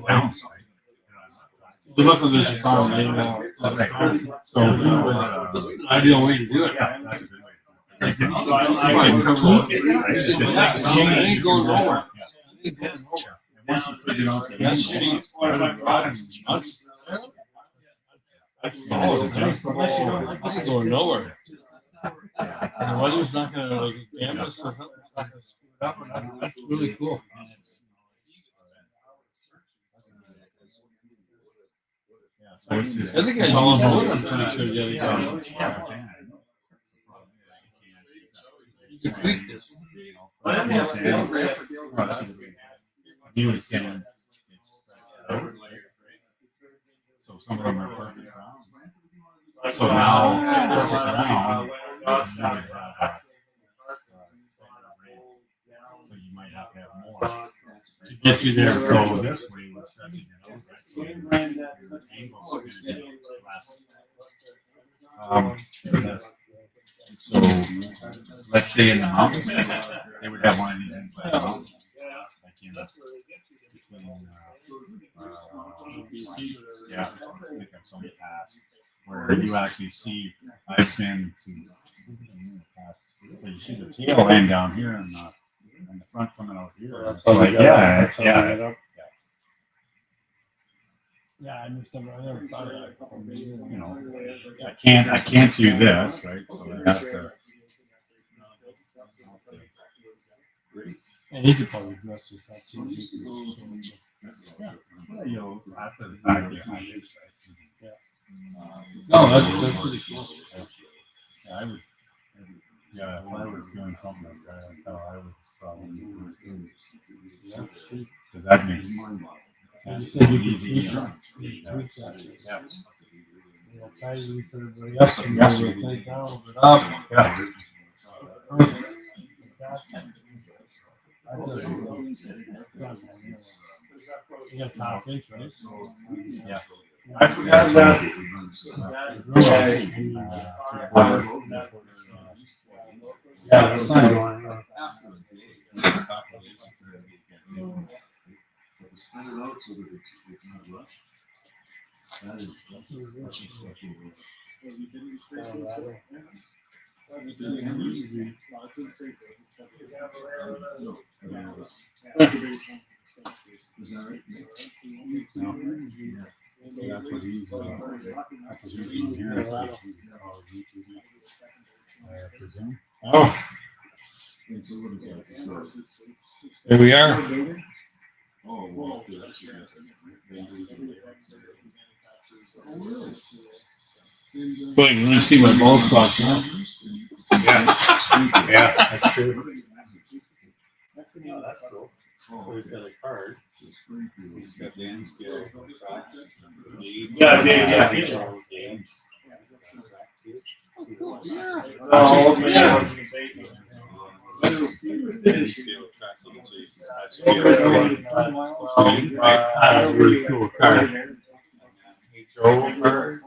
down. So look at this farm laid out. So we would, Ideal way to do it. yeah, that's a good way. You can tweak it, right? It goes nowhere. Yeah. Once you figure out the That's cheap. It's going nowhere. And the weather's not gonna like damage us or something. It's not gonna screw it up or nothing. That's really cool. So it's just, I think I it's all used about, it, I'm pretty sure the other day. You can tweak this. He was saying it's so some of them are perfect round. So now perfect round, so you might have to have more to get you there. So this way we're stretching it out, right? So your angle's going to be less. So let's say in the mountains, they would have one of these inside the mountains, like in between yeah, I think I've some past where you actually see. I've been to where you see the tail laying down here and the front coming out here. It's like yeah. Yeah, I understand. I never thought of that. You know, I can't do this, right? So I have to. And he could probably dress just that too. Yeah, you know, after the fact, yeah. No, that's pretty cool. Yeah, I would. Yeah, if I was doing something like that, that's how I would probably do it. Because that makes sense. You said you could Easy, tweak yeah. that. You could tweak that. Yeah. Yeah, tie you for everybody else to be able to take down, open it up. Yeah. Perfect. That doesn't go. You got half inch, right? Yeah. I forgot that. Yeah, that's fine. Spread it out so that it's not rushed. That is That's what he's doing here. I presume. Oh. Here we are. Oh, well, Boy, you really see my bald spots now. Yeah, that's true. That's cool. So he's got a card. He's got Dan skill. Yeah. Games. Cool. Yeah. That's a really cool card. HO card.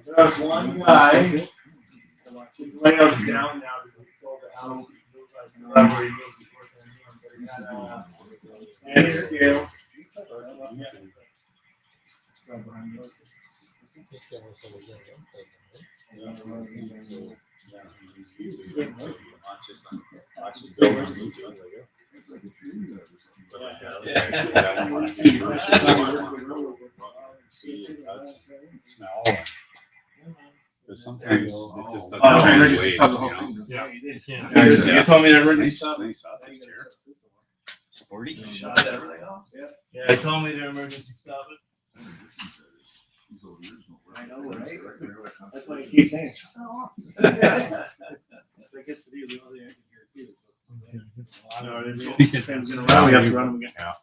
There's one guy. His layout's down now because he sold the house. Wherever he moved before and scale. Because sometimes it just doesn't translate. Yeah. You told me to run these up. Sporty. Yeah, I told me to emergency stop it. I know, right? That's why you keep saying. That gets to be the only thing I can hear too. We have to run them again. Yeah.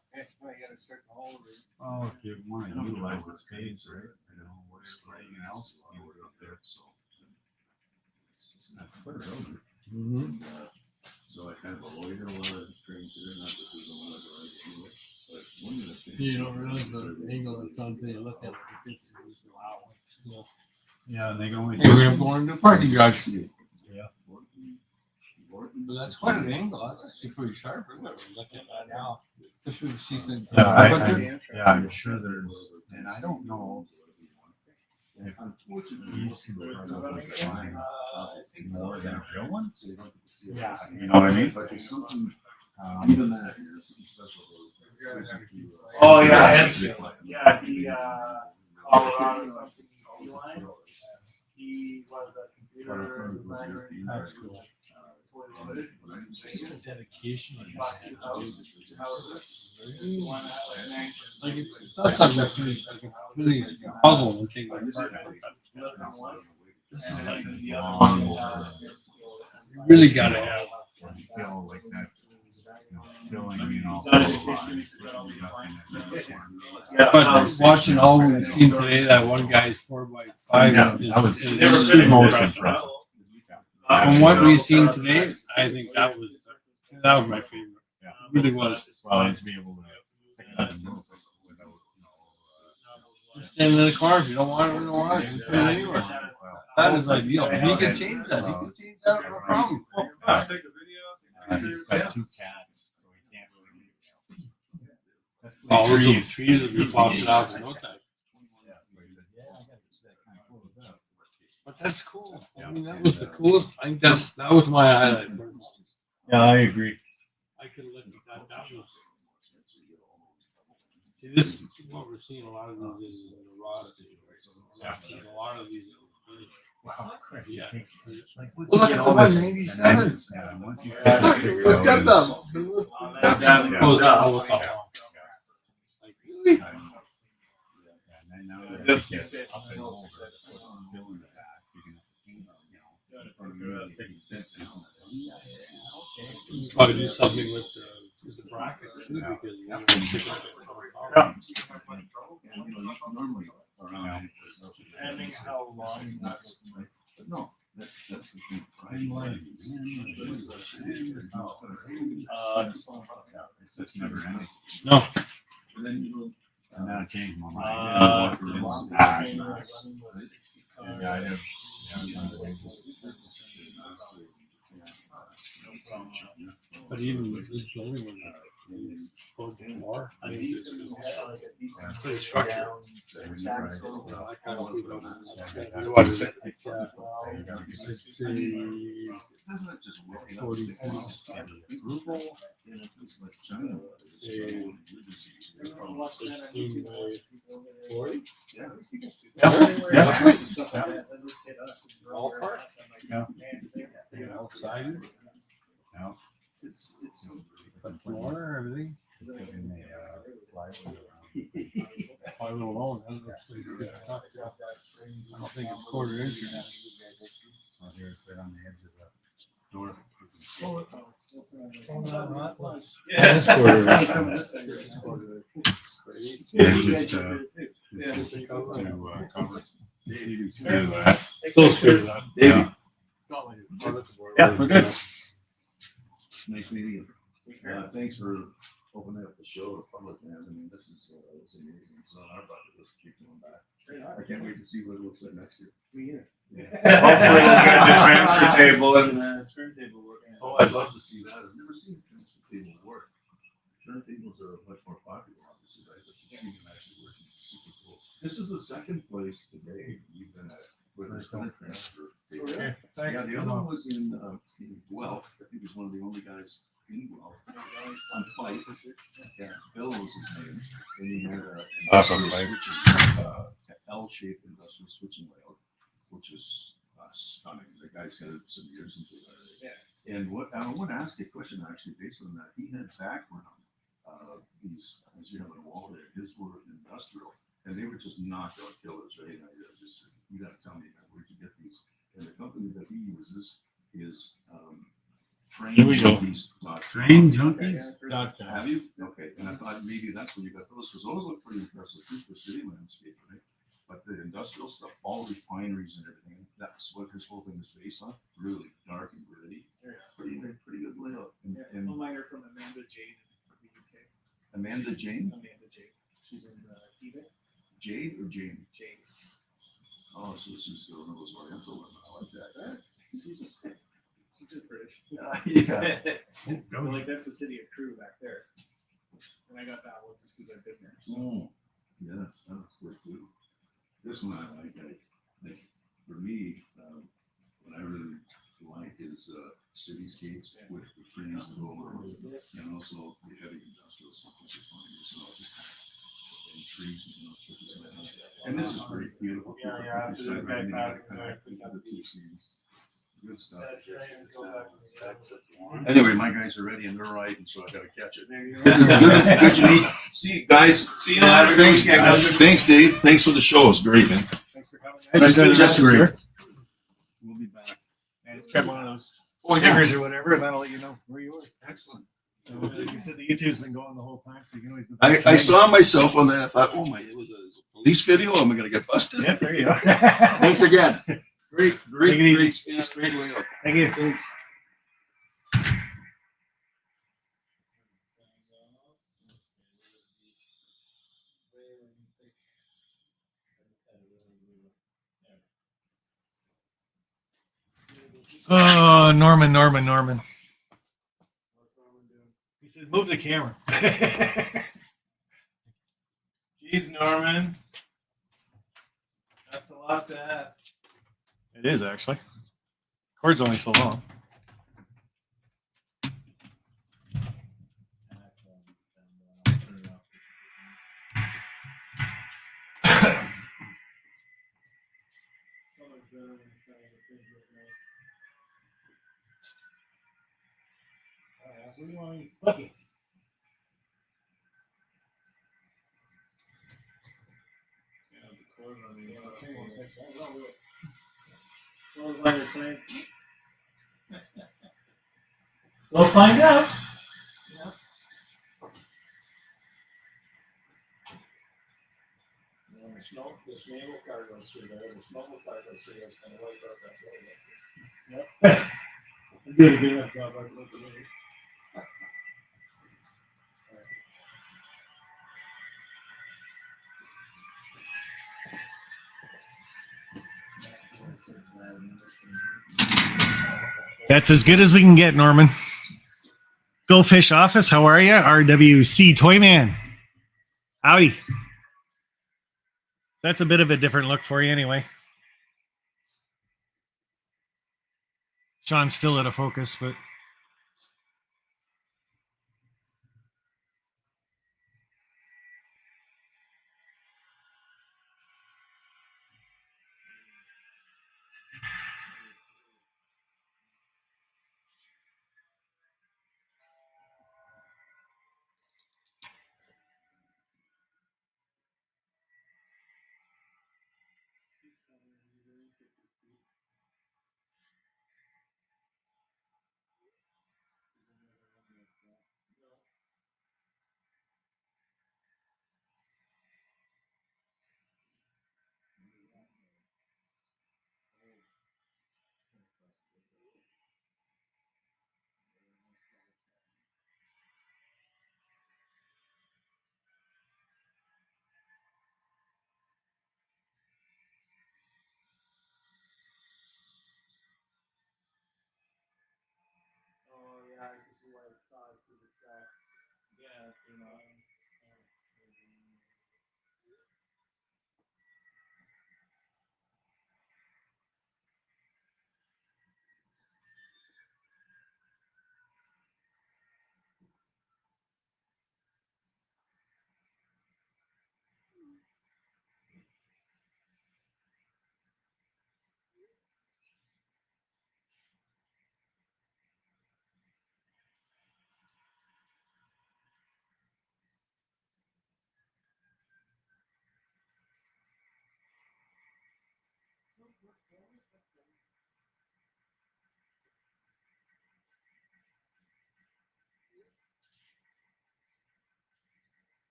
Oh, if you want to utilize the space, right? You know, what's anything else you would up there, so. That's clear over. So I kind of a lawyer want to consider not that we don't want to write anyway, but one of the things. You don't realize the angle that's on until you look at it. Yeah, and they can only. Hey, we're going to a parking garage. Yeah. But that's quite an angle. That's actually pretty sharp. We're looking at that now. Especially if she's in. I'm sure there's, and I don't know if these two are flying more than a real one. Yeah. You know what I mean? But there's something, even that, something special. Oh, yeah. The Colorado or something. He was a computer designer. That's cool. It's Just the dedication you bought have two to do houses, this. two houses. One had like a mansion. Like it's not something that's really a puzzle and take like apart. This is like you really gotta have. Feel like that, feeling, you know. But watching all we've seen today, that one guy's 4x5 Yeah, is, that was is the most impressive. impressive. From what we've seen today, I think that was my favorite. Yeah. It really was. Well, and to be able to pick it up and move it without, Just stand in the car if you don't want it, you don't want it. You put it anywhere. That is ideal. And you can change that. You can change that, no problem. he's got 2 cats, so he can't really leave. All those little trees will be popping out in no time. But that's cool. I mean, that was the coolest. I think that was my highlight. Yeah, I agree. I could have looked at that. That was. See, this is what we're seeing a lot of these is in the raw stage. I've seen a lot of these in the finished. Wow, crazy. Yeah. Like, Well, look at the one in 87. Yeah, once you Look at them. Oh, that was like, really? You probably do something with the brackets too, because you have to stick it. Normally around. Depending how long. No, that's the thing. It's just never ending. No. And then I changed my mind. Yeah, I have. But even with this building, when you go more, I mean, it's pretty structured. I kind of feel what is it? Like, let's see, 40 16 by 40? All parts? Outside? No. It's the floor, everything. Plywood alone, that looks like good stuff. I don't think it's quarter inch or anything. Well, here it's right on the edge of the door. Yeah, it's quarter inch. Yeah, just to cover. Still screw that. Yeah. Yeah, we're good. Nice meeting you. Thanks for opening up the show to public, man. I mean, this is amazing. It's on our bucket list to keep going back. I can't wait to see what it looks like next year. Hopefully we'll get the transfer table and the turntable working. Oh, I'd love to see that. I've never seen a transfer table work. Turntables are much more popular, obviously, right? But to see them actually working is super cool. This is the second place today you've been at where there's been a transfer table. Okay, Yeah, thanks. the other one was in Guelph. I think he was one of the only guys in Guelph on Fife. Yeah, Bill was his name. And he had a industrial switching, L-shaped industrial switching layout, which is stunning. The guy's got some years into it already. Yeah. And what I want to ask you a question actually based on that. He had background. These, as you have on the wall there, his were industrial, and they were just knockout killers, right? And I just, you got to tell me, where'd you get these? And the company that he uses is Here we go. Train Junkies. Gotcha. Have you? Okay. And I thought maybe that's where you got those, because those look pretty impressive too for city landscape, right? But the industrial stuff, all refineries and everything, that's what his whole thing is based on. Really dark and gritty. Pretty good layout. And Mine are from Amanda Jade in the UK. Amanda Jane? Amanda Jade. She's in eBay. Jade or Jane? Jade. Oh, so this is one of those Oriental women. I like that. She's just British. Yeah. So like that's the city of Crewe back there. And I got that one just because I've been there. So. Yeah, that's good too. This one I like for me, what I really like is cityscapes with the trees and over, and also the heavy industrial stuff. So just And this is great, beautiful. Yeah, yeah, after this guy passes away, Good stuff. that train and go back to the- Anyway, my guys are ready and they're riding, so I gotta catch it. There you go. Good to meet. See you guys. See you later. Thanks, Yeah, thanks, Dave. Thanks for the show. It's great, man. Thanks for coming. That's just great. We'll be back. And check one of those stickers or whatever, and that'll let you know where you were. Excellent. So like you said, the YouTube's been going the whole time, so you can always. Go I back to it. saw myself on that. I thought, oh my, it was a police video. Am I gonna get busted? Yeah, there you go. Thanks again. Great, Take it great, easy. great space, great layout. Thank you. Thanks. Oh, Norman. He said, move the camera. Jeez, Norman. That's a lot to ask. It is actually. Cord's only so long. What do you want to eat? Lucky. We'll find out. When the naval car goes through there, the smuggle car goes through there, it's gonna wipe out that building. Yep. I'm doing a good enough job. I can look at it. That's as good as we can get, Norman. Go Fish Office, how are you? RWC Toyman. Howdy. That's a bit of a different look for you anyway. Sean's still out of focus, but Oh, yeah, I can see why it's shot through the tracks. Yeah, you know.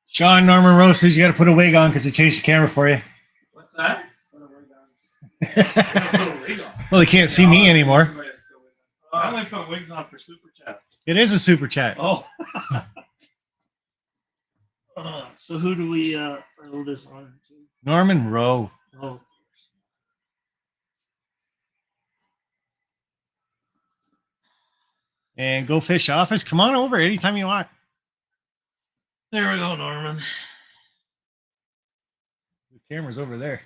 Sean Norman Rose says you got to put a wig on because they changed the camera for you. What's that? Well, they can't see me anymore. I only put wigs on for super chats. It is a super chat. Oh. So who do we throw this on to? Norman Rowe. Oh, And Go Fish Office, come on over anytime you want. There we go, Norman. The camera's over there.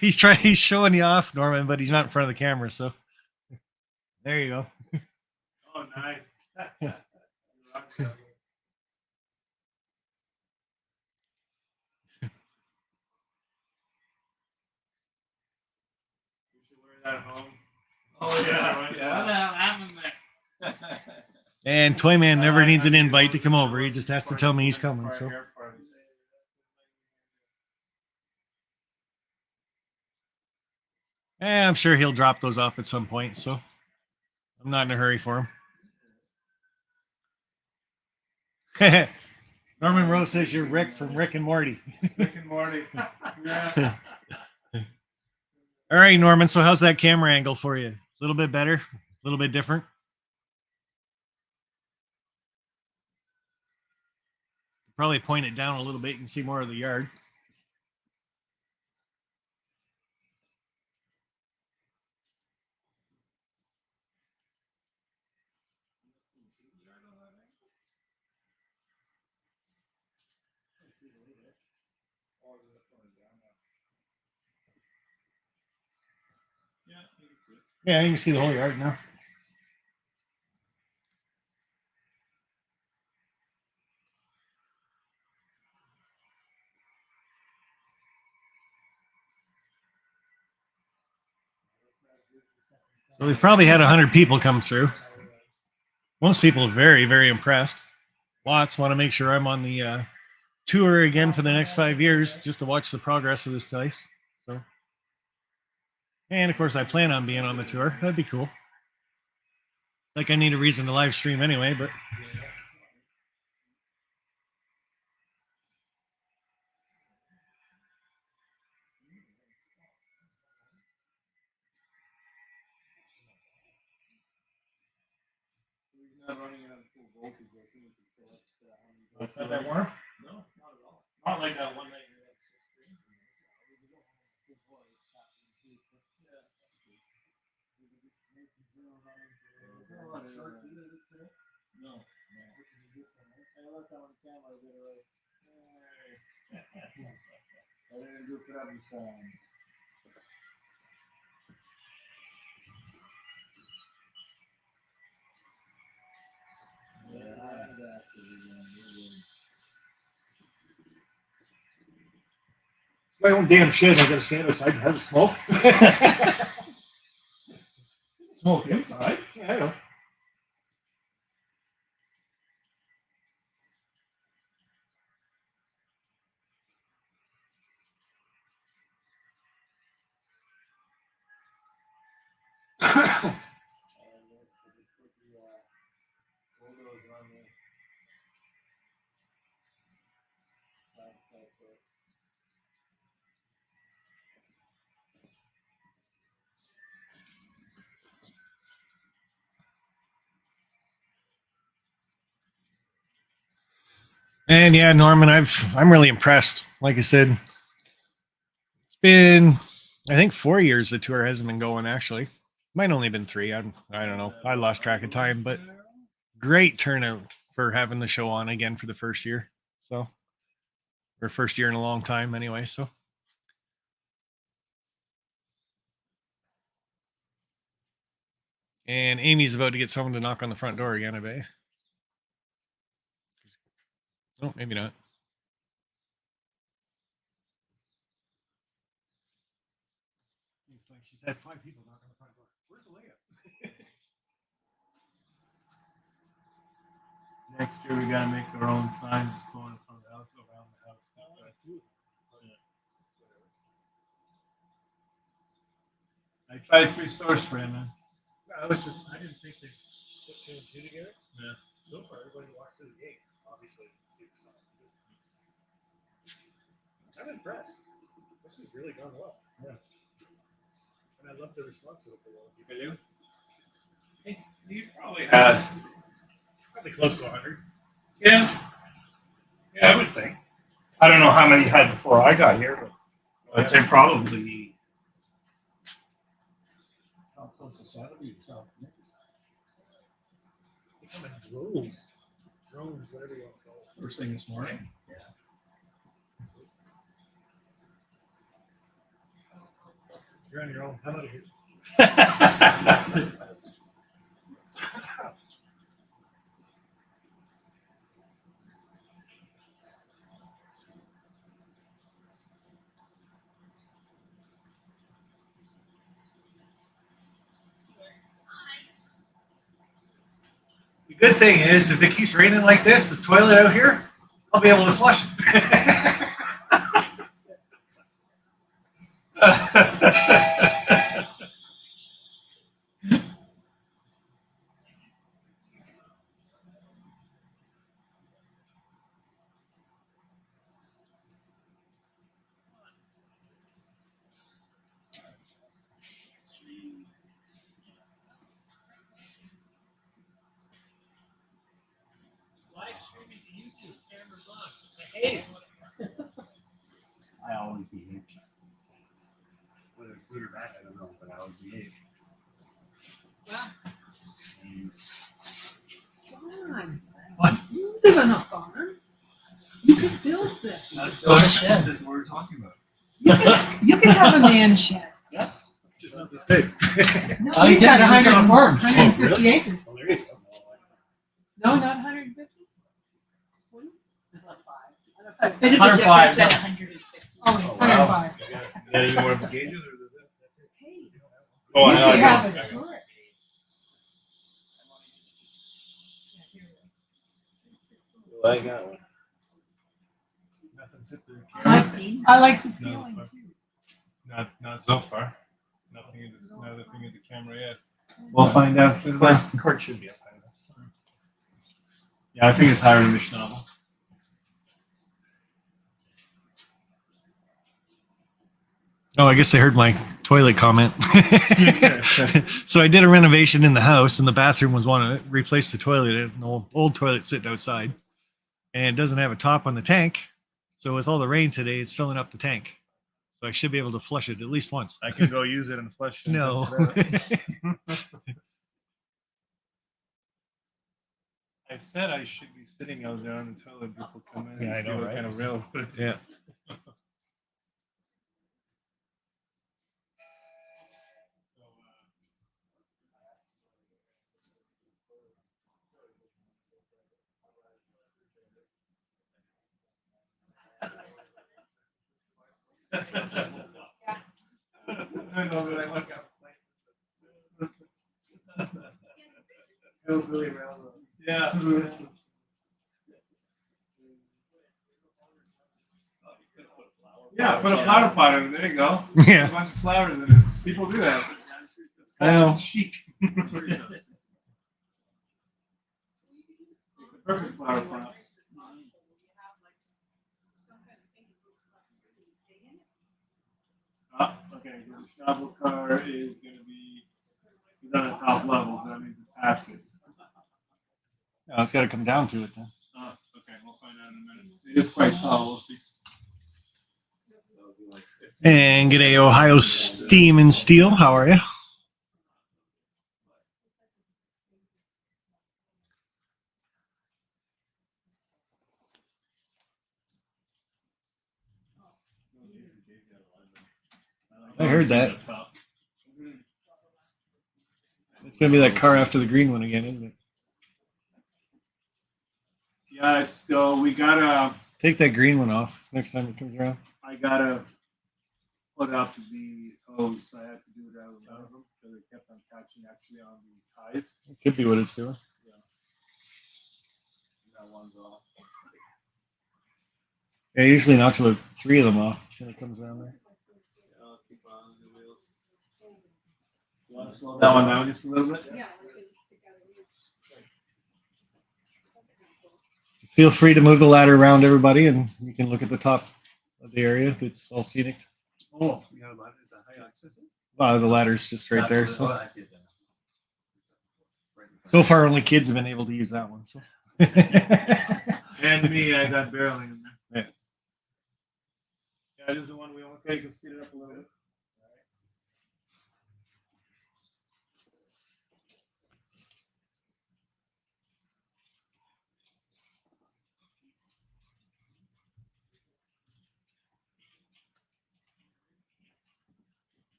He's showing you off, Norman, but he's not in front of the camera, so there you go. Oh, nice. You should wear that at home. Oh yeah. What the hell happened there? And Toyman never needs an invite to come over. He just has to tell me he's coming. So I'm sure he'll drop those off at some point. So I'm not in a hurry for him. Norman Rose says you're Rick from Rick and Morty. Rick and Morty. Yeah. All right, Norman. So how's that camera angle for you? A little bit better? A little bit different? Probably point it down a little bit. You can see more of the yard. Yeah, you can see the whole yard now. So we've probably had 100 people come through. Most people are very, very impressed. Lots want to make sure I'm on the tour again for the next 5 years just to watch the progress of this place. So, and of course, I plan on being on the tour. That'd be cool. Like I need a reason to live stream anyway, but. Not running it on full voltage. I think we can select how many. It's not that warm? No, not at all. Not like that one night you had 6 degrees. No. I looked on the camera, I did it right. I didn't do it for that this time. It's my own damn shit. I gotta stand outside and have a smoke. Smoke inside? Yeah, I know. And yeah, Norman, I'm really impressed. Like I said, it's been I think 4 years the tour hasn't been going. Actually, might only been 3. I don't know. I lost track of time, but great turnout for having the show on again for the first year. So, or first year in a long time, anyway. So. And Amy's about to get someone to knock on the front door again, I bet. Oh, maybe not. She's had 5 people knock on the front door. Where's the layout? Next year we gotta make our own signs going in front of the house, around the house. I tried 3 stores for him, man. I didn't think they'd put 2 and 2 together. Yeah. So far, everybody walks through the gate. Obviously, you can see the sign. I'm impressed. This has really gone well. Yeah. And I love the response of the world. You do? You've probably had Probably close to 100. Yeah. Yeah, I would think. I don't know how many you had before I got here, but I'd say probably How close to 70 itself? Coming droves. Drones, whatever you want to call it. First thing this morning. You're on your own. I'm out of here. The good thing is, if it keeps raining like this toilet out here, I'll be able to flush it. Live streaming to YouTube, cameras on. Hey. I always behave. Whether it's good or bad, I don't know, but I always behave. John, What? you live on a farm. You could build this. That's Build a shed. That's what we're talking about. You can have a man shed. Yeah. Just not this big. No, Oh, he's you got can use it on farms. 150 Oh, really? acres. Oh, there you go. No, not 150. A bit of a 105, difference at no. 150. Oh, Oh, wow. 105. You got any more gauges or is it this? Hey, Oh, I you know. should have a turret. Well, I got one. Nothing's hit the I camera. I like the No, ceiling but- too. Not so far. Nothing in the camera yet. We'll find out soon. Court should be up high enough. So. Yeah, I think it's higher than the Schnabel. Oh, I guess they heard my toilet comment. So I did a renovation in the house, and the bathroom was one of it. Replaced the toilet, an old toilet sitting outside, and it doesn't have a top on the tank. So with all the rain today, it's filling up the tank. So I should be able to flush it at least once. I can go use it and flush it. No. I said I should be sitting out there on the toilet. People come in Yeah, I and see know, what right? kind of railroad it Yeah. is. I know that I look up. Hillbilly Railroad. Yeah. Yeah, put a flower pot in it. There you go. Yeah. Put a bunch of flowers in it. People do that. I know. Chic. It's a perfect flower pot. Okay. The Schnabel car is going to be on the top level. So that means it's past it. Oh, it's got to come down to it then. Oh, okay. We'll find out in a minute. It is quite tall. We'll see. And g'day, Ohio Steam and Steel. How are you? I heard that. It's gonna be that car after the green one again, isn't it? Yeah, it's still, we gotta, Take that green one off next time it comes around. I gotta put up the hose. I had to do it out of them because it kept on catching actually on the ties. It could be what it's doing. Yeah. That one's off. Yeah, it usually knocks about 3 of them off when it comes around there. Yeah, I'll keep on the wheels. You want to slow that one down just a little bit? Yeah. Feel free to move the ladder around, everybody, and you can look at the top of the area that's all scenic. Oh, we have a ladder. Is that high access? The ladder's just right there. So far, only kids have been able to use that one. So. And me, I got barely in there. Yeah. Yeah, this is the one we want to take and speed it up a little bit.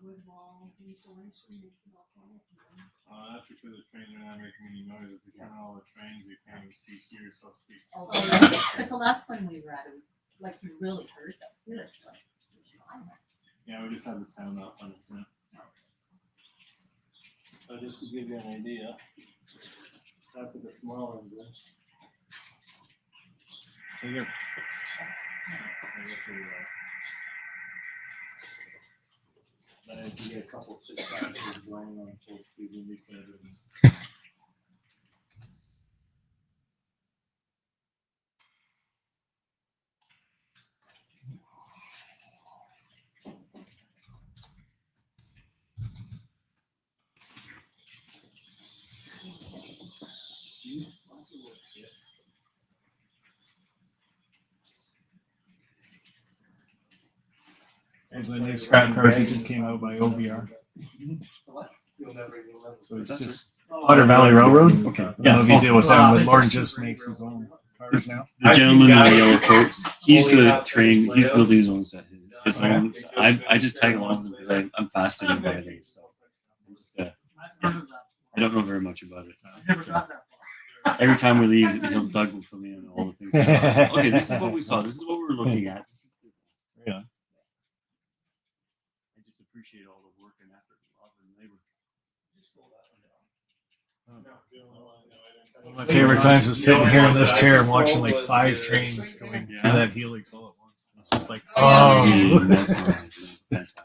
wood walls, insulation makes it all quiet. That's because the trains are not making any noise. If you turn on all the trains, you can't even hear yourself speak. Oh, yeah, because the last one we were at, it was like you really heard them. Here it's like you're silent. Yeah, we just have the sound off on it. Yeah. So just to give you an idea, that's at the small end. Here. Then if you get a couple of 6 going on full speed, then you can do it. There's the new scrap cars that just came out by OVR. So it's just Otter Valley Railroad. Okay. Yeah, no big deal with them, but Lauren just makes his own cars now. The gentleman in the yellow coat, he's the train, he's building his own set. His own, I just tag along with him because I'm fascinated by things. So I'm just, I don't know very much about it. So every time we leave, he'll Doug will fill me in on all the things. Okay, this is what we saw. This is what we were looking at. Yeah. I just appreciate all the work and effort and love and labor. One of my favorite times is sitting here in this chair and watching like 5 trains going through that helix all at once. It's just like, oh, fantastic.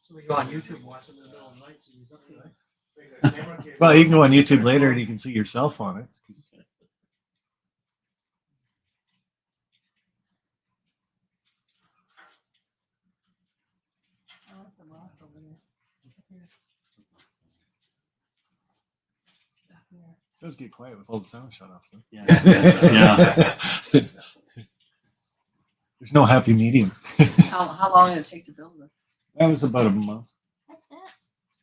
So we go on YouTube and watch it in the middle of the night, so he's up there. Well, you can go on YouTube later and you can see yourself on it. It does get quiet with all the sound shut off. So. Yeah. Yeah. There's no happy medium. How long did it take to build this? That was about a month. That's it.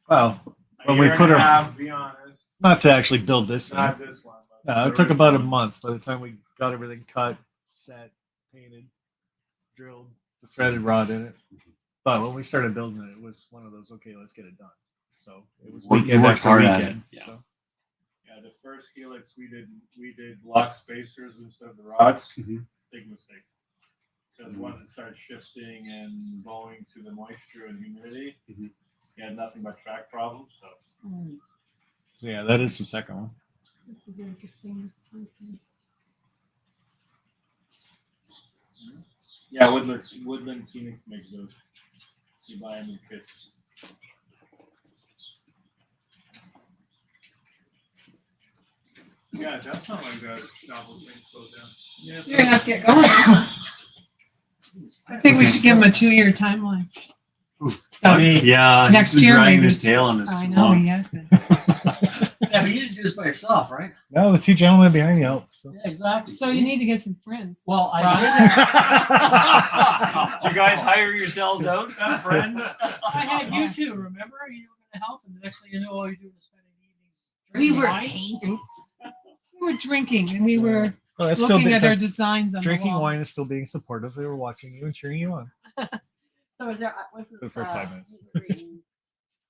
Well, when we year put and a our, half, be honest. not to actually build this thing. Not this one. But No, it took about a month by the time we got everything cut, set, painted, drilled, the threaded rod in it. But when we started building it, it was one of those, okay, let's get it done. So it was weekend worked after hard at weekend. it, yeah. So. Yeah, the first helix we did lock spacers instead of the rods. Big mistake. Because once it started shifting and blowing to the moisture and humidity, you had nothing but track problems. So yeah, that is the second one. This is interesting. Yeah, Woodland Phoenix makes those. You buy them in kits. Yeah, that's not like that. Novel thing slows down. You're gonna have to get going. I think we should give him a 2-year timeline. Yeah, Next he's been year, dragging maybe. his tail on this I too know long. he has been. Yeah, but you didn't do this by yourself, right? No, the 2 gentlemen behind you helped. So. Yeah, exactly. So you need to get some friends. Well, I Did you guys hire yourselves out, friends? I had you two, remember? You were going to help, and the next thing you know, all you're doing is spending evenings. We drinking were wine. painting. We were drinking and we were Well, that's still looking big at our time. designs on Drinking the wall. wine is still being supportive. They were watching you and cheering you on. So is there, what's this? For the first 5 minutes. meet and greet in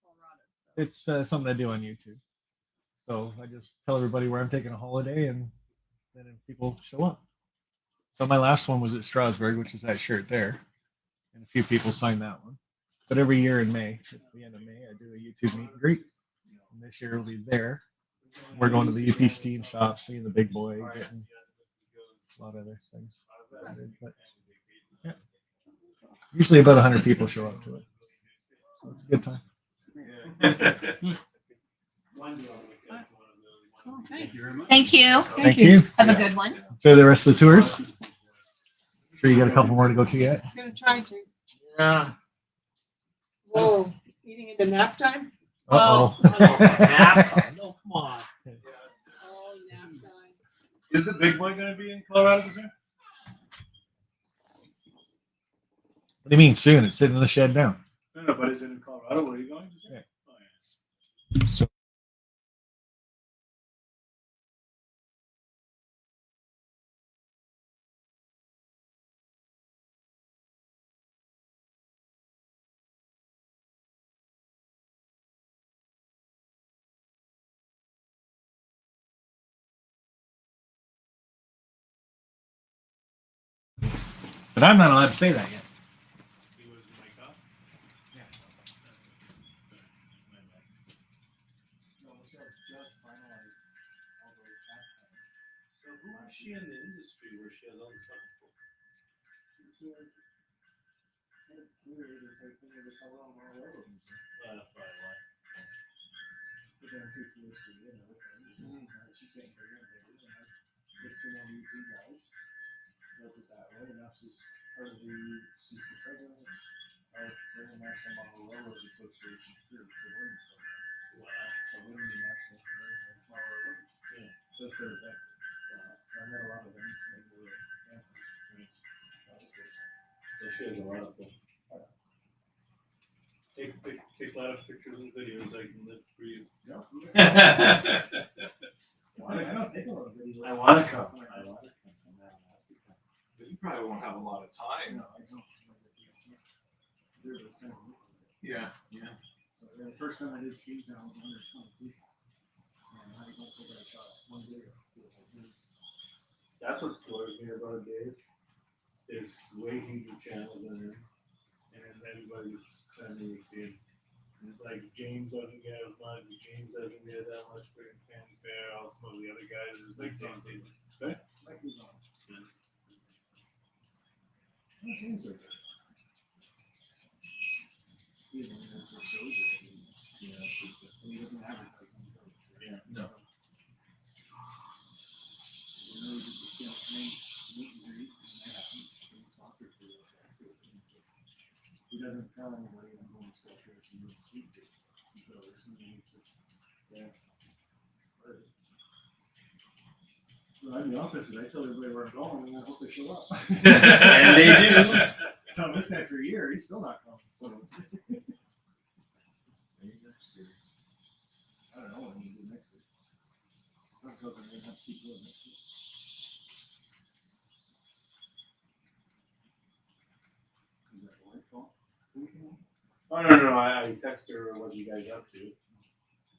Colorado? It's something I do on YouTube. So I just tell everybody where I'm taking a holiday and then people show up. So my last one was at Strasbourg, which is that shirt there. And a few people signed that one. But every year in May, at the end of May, I do a YouTube meet and greet. And this year it'll be there. We're going to the UP Steam shop, seeing the big boy, getting a lot of other things. But, yeah. Usually about 100 people show up to it. So it's a good time. Oh, thanks. Thank you. Thank you. Have a good one. Enjoy the rest of the tours. Sure you got a couple more to go to yet? I'm gonna try to. Yeah. Whoa, eating into nap time? Uh-oh. No, come on. Oh, nap time. Is the big boy going to be in Colorado this year? What do you mean soon? It's sitting in the shed now. No, but is it in Colorado? Where are you going? So But I'm not allowed to say that yet. So who is she in the industry where she has all this money? That's probably why. She's getting pregnant. Listening on YouTube guys. Does it that way. Now she's part of the, she's the president of the International Model Railroad Association here for women's program. Wow. So women in national model railroad. Yeah. That's their thing. I met a lot of them. They were families. That was good. So she has a lot of them. Take a lot of pictures and videos I can live for you. No. I don't take a lot of videos. I want to come. But you probably won't have a lot of time. No, I don't. Yeah, yeah. So the first time I did Steve down was under 20 people. And I don't think I shot one video. That's what floors me about Dave. There's way huger channels than him. And everybody's trying to see him. And it's like James doesn't get as much, James doesn't get that much for fanfare. All some of the other guys is like James didn't. Right? Like who's on? Yeah. It seems like that. He doesn't have to show you. Yeah, He doesn't advertise on the show. yeah. No. You know, you just see how things meet and greet, and that happens. And soccer for you. He doesn't tell anybody I'm going to soccer if you don't speak to. So there's no need to. Yeah. Right. Well, I'm the opposite. I tell everybody where I'm going, and I hope they show up. And they do. I tell this guy for a year, he's still not coming. So. I don't know what I'm gonna do next week. I'm going to have to keep doing next week. Is that what I call? Oh, no. I text her what you guys up to.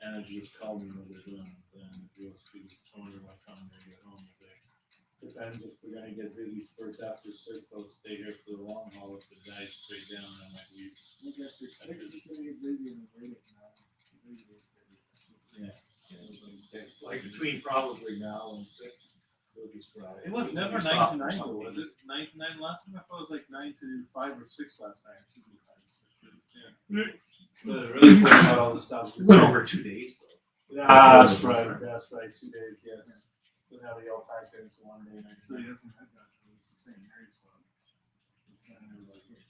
And then she just called me what they're doing. And we'll see. I wonder what time they get home today. Depends if we're gonna get busy spurts after 6, I'll stay here for the long haul. If it dies straight down, I might leave. Look after 6, it's gonna get busy in the late now. Yeah. Like between probably now and 6, it'll be sporadic. It was never 9 to 9 though, was it? 9 to 9 last time? I thought it was like 9 to 5 or 6 last time. Yeah. But it really put out all the stuff. It went over 2 days though. That's right. 2 days, yes. But now they all packed into one day. So he doesn't have that, it's the same Mary's club. It's everybody here.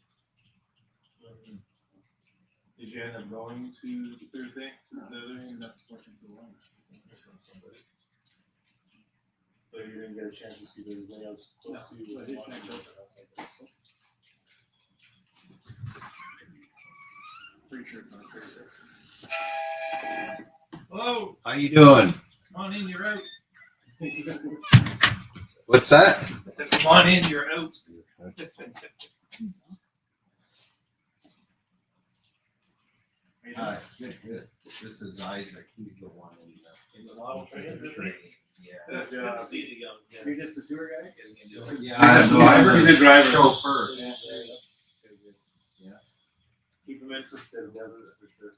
Did you end up going to the Thursday? No, they ended up working for one. So you didn't get a chance to see the layouts close to you? But it's next up. Pretty sure it's on Thursday. Hello, How you doing? come on in, you're out. What's that? I said, come on in, you're out. Hi, good. This is Isaac. He's the one in the model trains, isn't he? Yeah. That's good to see you again. You're just the tour guy? Yeah, so I'm He's a driver. chauffeur. Yeah. Yeah. Keep him interested, does it for sure.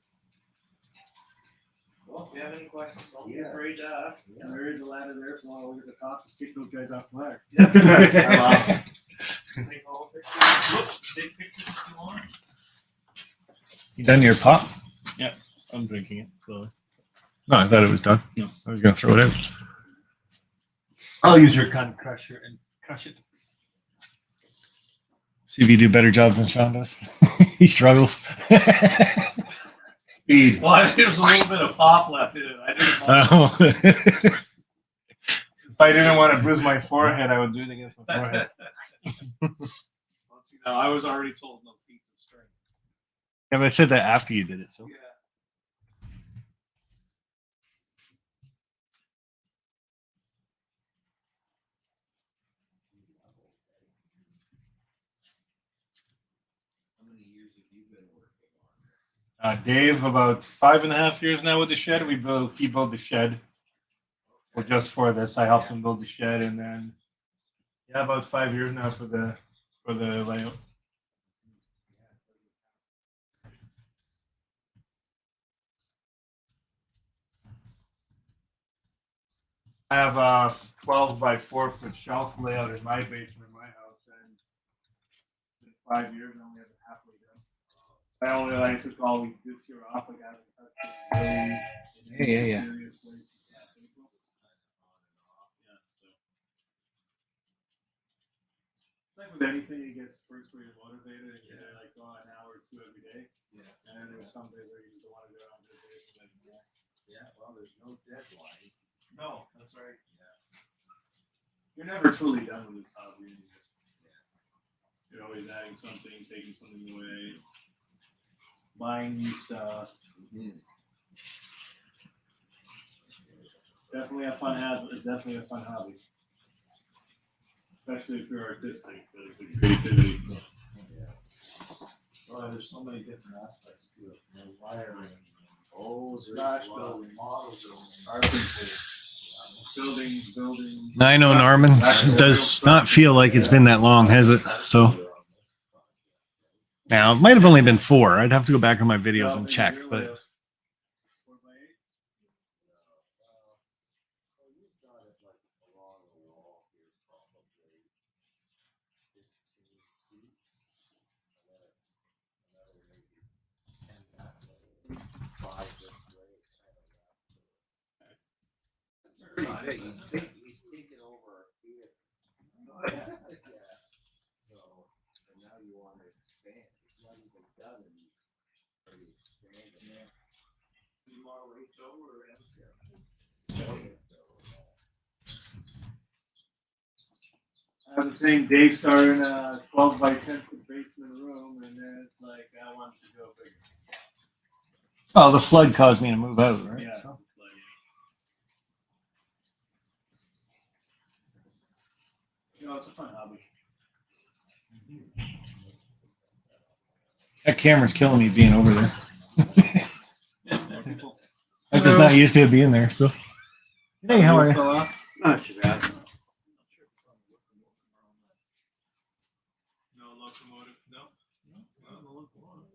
Well, if you have any questions, don't be Yeah. afraid to ask. And there is a ladder there if you want to look at the top, just kick those guys off flag. Take all pictures. Whoops, take pictures if you want. You done your pop? Yeah, I'm drinking it. So. No, I thought it was done. No. I was gonna throw it out. I'll use your gun crusher and crush it. See if you do a better job than Sean does. He struggles. Speed. Well, there's a little bit of pop left in it. I didn't Oh. If I didn't want to bruise my forehead, I would do it against my forehead. Let's see, now, I was already told no feats of strength. Yeah, but I said that after you did it, so. Yeah. How many years have you been working on this? Dave, about 5.5 years now with the shed. He built the shed for this. I helped him build the shed, and then about 5 years now for the for the layout. I have a 12 by 4 foot shelf layout in my basement in my house, and in 5 years I only have it halfway done. I only like took all this year off. I got it. Yeah. It's like with anything, it gets first where you're motivated and you're like going an hour or two every day. Yeah. And then there's some days where you just don't want to go on good days. Like, Yeah, well, there's no deadline. no, that's right. Yeah. You're never truly done with this hobby. Yeah. You're always adding something, taking something away, buying new stuff. Mm-hmm. Definitely a fun hobby. It's definitely a fun hobby. Especially if you're artistic, the creativity. Yeah. Well, there's so many different aspects to it. You know, wiring, Smash building, model building, carpentry, building. I know, Norman. It does not feel like it's been that long, has it? So now it might have only been 4. I'd have to go back on my videos and check, but He's taken over here. Yeah. So, and now you want to expand. It's not even done and he's already expanding. Yeah. You want to reach over and I have the thing, Dave started in a 12 by 10 foot basement room, and then it's like, I want to go bigger. oh, the flood caused me to move out, right? Yeah. So. You know, it's a fun hobby. That camera's killing me being over there. I'm just not used to it being there. So, hey, how are you? Not too bad. No locomotive, no? No locomotive.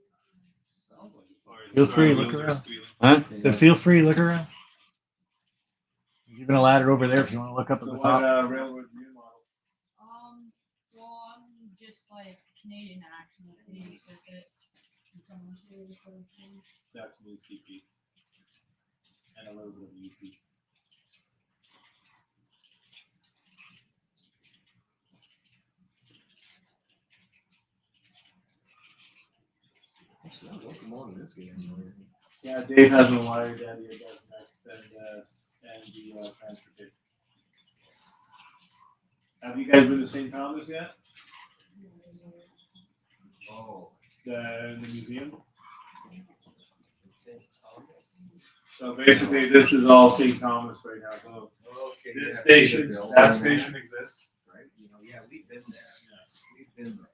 Sounds like Feel free, look around. Huh? So feel free, look around. There's even a ladder over there if you want to look up at the top. Railroad view model? Well, I'm just like Canadian accent, Canadian circuit, and someone here sort of thing. That's new CP. And a little bit of UP. Yeah, Dave hasn't wired that yet. That's next, and the transportation. Have you guys been to St. Thomas yet? Oh. The museum? St. Thomas. So basically, this is all St. Thomas right now. So Okay. this Yeah, station, that station exists. Right? You know, yeah, we've been there. Yeah. We've been there.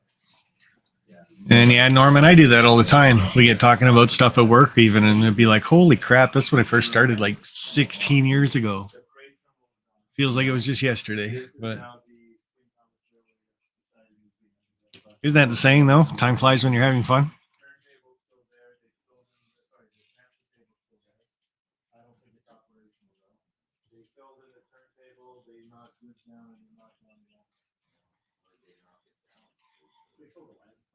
And yeah, Norman, I do that all the time. We get talking about stuff at work even, and it'd be like, holy crap, that's when I first started like 16 years ago. Feels like it was just yesterday, but isn't that the saying though? Time flies when you're having fun.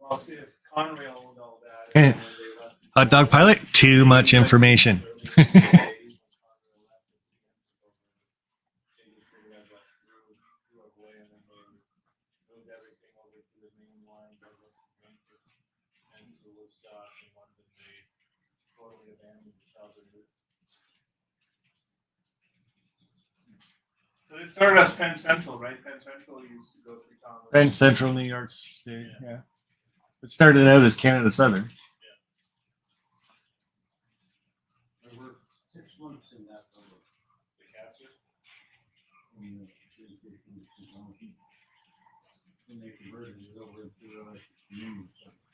Well, see, if Conrail owned all that, and then they left. Hot dog pilot, too much information. So it started as Penn Central, right? Penn Central used to go through Conrail. Penn Central, New York State. Yeah. It started out as Canada Southern. There were 6 months in that number. The capture? When they converted it over to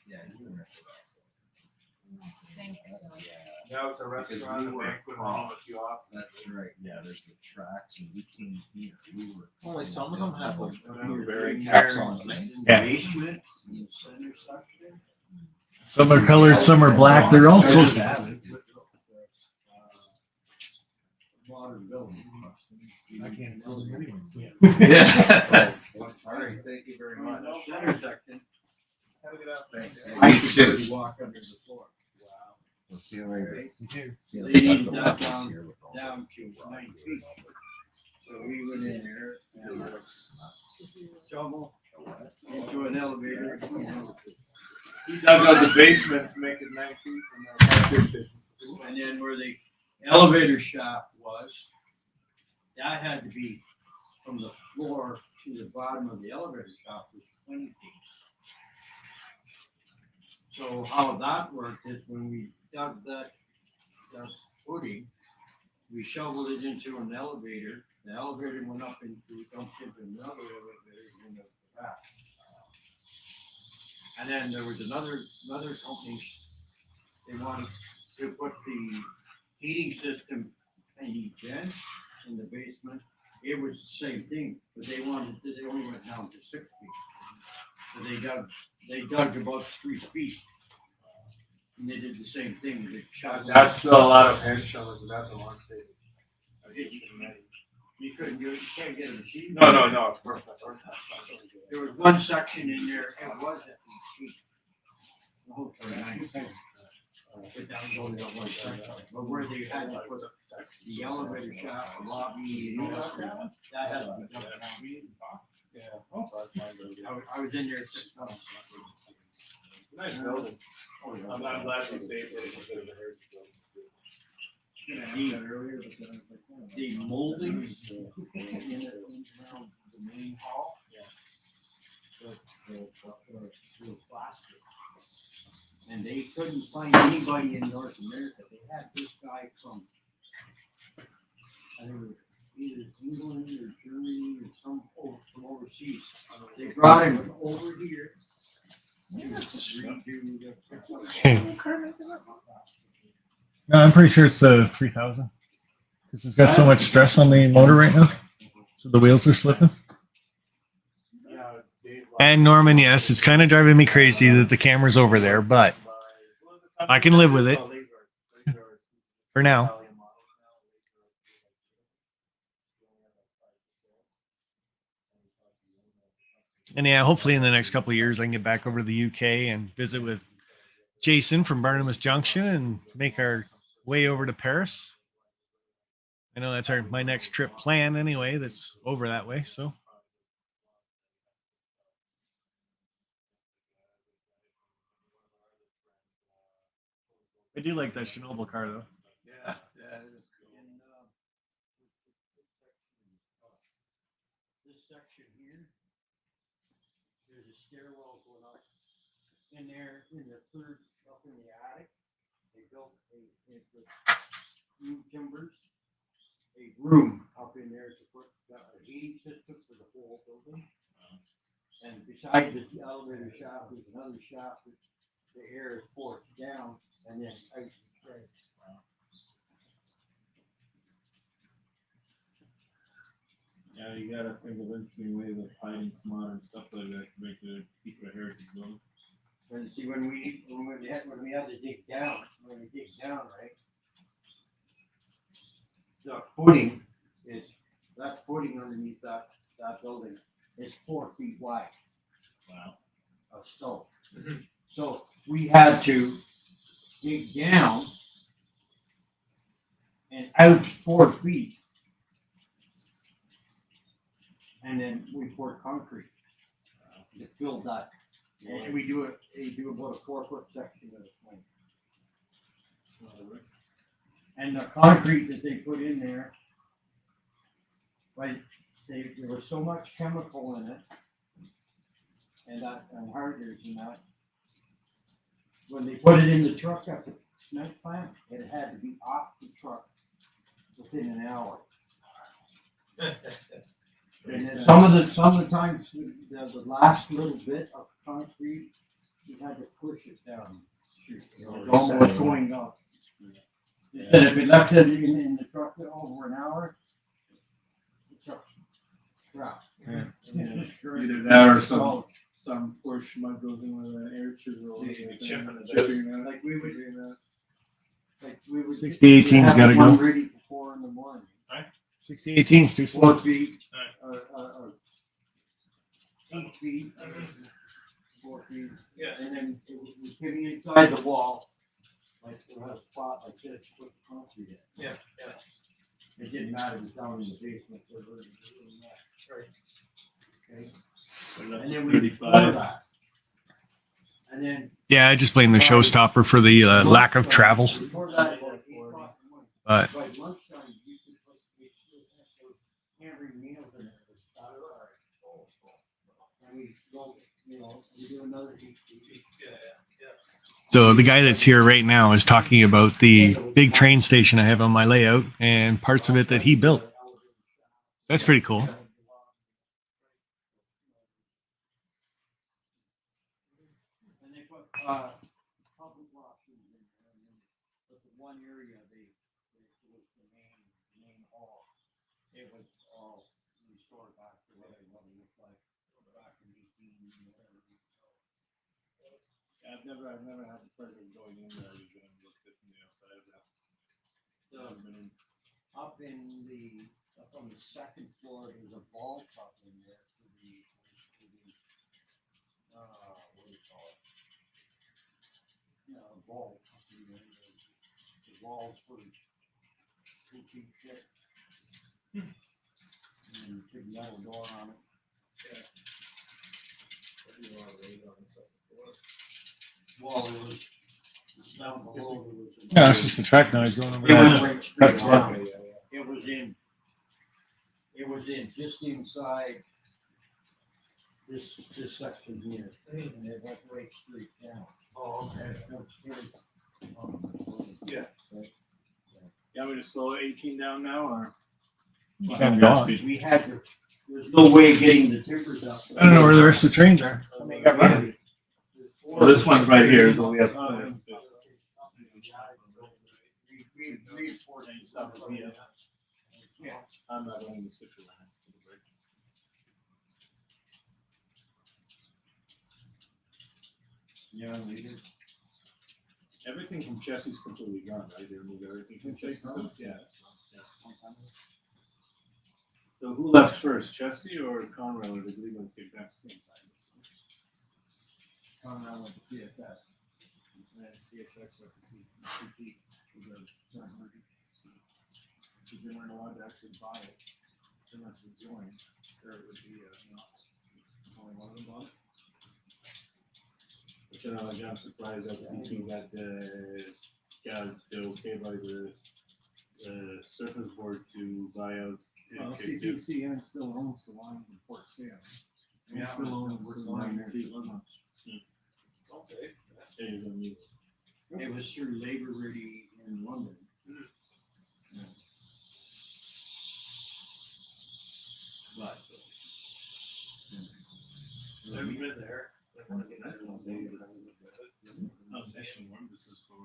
Yeah, you remember that. I think so. Yeah. Now it's a Because restaurant, we a were banquet hall, a kiosk. That's right, yeah, there's the tracks and we came here, we were. Only some of them have like very caps on them. Yeah. Basements, in the center section. Some are colored, some are black. They're all supposed to have it. Modern building. I can't see them anyways. Yeah. All right, thank you very much. Center section. Thanks. I could walk under the floor. We'll see you later. See you They later. need that down to 9 feet. So we went in there and shovel into an elevator. He dug out the basement to make it 9 feet. And then where the elevator shaft was, that had to be from the floor to the bottom of the elevator shaft was 20 feet. So how that worked is when we dug that footing, we shoveled it into an elevator. The elevator went up into, dumped into another elevator in the back. And then there was another company, they wanted to put the heating system in each end in the basement. It was the same thing, but they only went down to 6 feet. So they dug about 3 feet. And they did the same thing. They shoveled. That's still a lot of hand shoveling, but that's a long stage. You couldn't do it, you can't get a machine. No, of course not. There was one section in there, it was at the feet. The whole 39 feet. But that was only that one section. But where they had to put the elevator shaft, the lobby, and all that had to be done. I was in there 6 months. Nice building. I'm glad you saved it because of the heritage building. The moldings around the main hall. The plastic. And they couldn't find anybody in North America. They had this guy from, I don't know, either England or Germany or from overseas. They brought him over here. No, I'm pretty sure it's 3,000 because it's got so much stress on the motor right now, so the wheels are slipping. And Norman, yes, it's kind of driving me crazy that the camera's over there, but I can live with it for now. And yeah, hopefully in the next couple of years, I can get back over to the UK and visit with Jason from Barnabas Junction and make our way over to Paris. I know that's my next trip plan anyway. That's over that way. So I do like that Chernobyl car though. Yeah, it is cool. This section here, there's a stairwell going up in there in the third up in the attic. They built new timbers, a room up in there to put a heating system for the whole building. And beside this elevator shaft, there's another shaft that the air is forced down and then out. Yeah, you gotta think of interesting ways of finding modern stuff like that to make it keep a heritage building. And see, when we had to dig down, right? The footing is, that footing underneath that building is 4 feet wide. Wow. Of stone. So we had to dig down and out 4 feet. And then we poured concrete to fill that. And we do about a 4-foot section at a time. And the concrete that they put in there, like there was so much chemical in it, and hardness and that. When they put it in the truck at the cement plant, it had to be off the truck within an hour. And then some of the times, the last little bit of concrete, you had to push it down. It was almost going up. He said if we left it in the truck over an hour, the truck's crap. Either that or some poor schmuck goes in with an air chisel. Like we would. Like we would. 6018's have gotta one go. ready for 4 in the morning. 6018's too slow. 4 feet, or 8 feet, 4 feet. Yeah. And then it was getting inside the wall, like we had a spot like this, put the concrete in. Yeah, yeah. It didn't matter, it was down in the basement, so it really didn't matter. Okay. And then we 35. pour that. And then. Yeah, I just blame the showstopper for the lack of travel. We pour that about 8 o'clock in the morning. But By lunchtime, you could put hammering nails in it. And we go, you know, we do another 8 feet. so the guy that's here right now is talking about the big train station I have on my layout and parts of it that he built. That's pretty cool. And they put public washrooms in there, but the one area it was the main hall. It was all restored back to what it looked like back in 18. I've never had the pleasure of going in there and looked at from the outside of that. So, up on the second floor, there's a vault up in there for the what do you call it? A vault up in there. The walls were 2 feet thick. And big metal door on it. Yeah. What do you want to read on the second floor? Well, it was down below. Yeah, it's just the track noise going over It went that. right straight That's down. right. It was in just inside this section here, and it went right straight down. Oh, okay. Yeah. Right. You want me to slow 18 down now, or? Can go on. We had to, there's no way of getting the timbers up. I don't know where the rest of the trains are. Well, this one's right here, so we have. Reinforcing stuff here. Yeah, I'm not going to switch around. Yeah, we did. Everything from Chelsea's completely gone, right? They removed everything from Chelsea. Yeah. So who left first, Chelsea or Conrad, or did they leave at the exact same time? Conrad went to CSX. And then CSX went to CPT. Because they weren't allowed to actually buy it unless they joined, or it would be only one of them bought it. But you know, I'm surprised that CP got the okay by the surface board to buy out. Well, CPCN still owns the line in Port Sam. And Yeah, still owns the line there. Okay. It was through Labor Ready in London. Yeah. But. Never been there. Mission one, this is for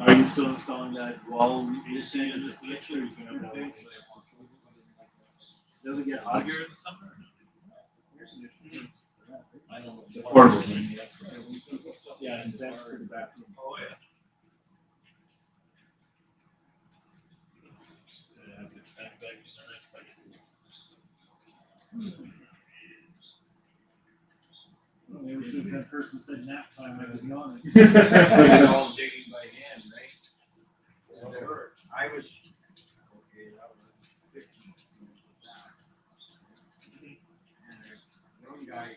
Are you still installing that wall AC in this picture? Or you can have that? Does it get hot here in the summer? I don't know. Horrible. Yeah, and vents to the bathroom. Oh, yeah. Well, maybe since that person said nap time, I could be on it. We're all digging by hand, right? So I was, okay, I was 15. And there's one guy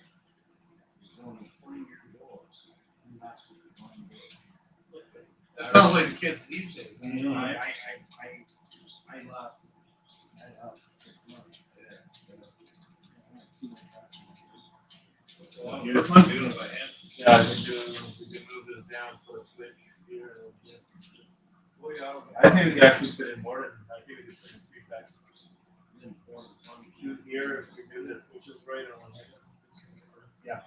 who's only 20 years old. And that's just one day. That sounds like the kids these days. I left. I left 6 months. So here's one. Doing it by hand. Yeah, we can move this down to a switch here. Oh, yeah. I think we can actually fit in more. I think we can fit in 3 packs. Here, if we do this, which is right on. Yeah.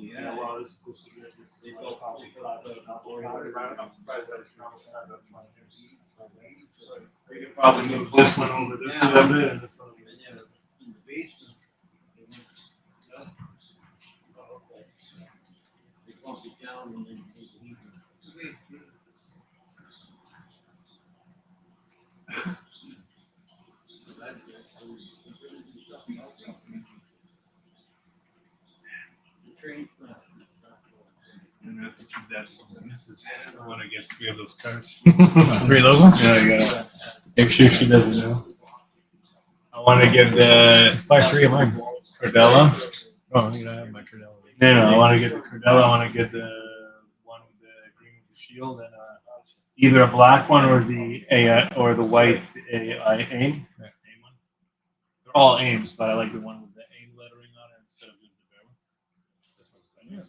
Yeah, well, this is good. This is a copy. I'm surprised that it's not. That's fine. You can probably move this one over this a little bit and this one over this. And have to keep that. This is, I want to get 3 of those cards. 3 of those ones? Yeah, I gotta make sure she doesn't know. I want to get the. Buy 3 of mine. Cordella. Oh, you don't have my Cordella. No, I want to get the Cordella. I want to get the one with the green with the shield and either a black one or the white AI aim. Yeah. Aim one. They're all aims, but I like the one with the aim lettering on it instead of just the bear one. This one's better.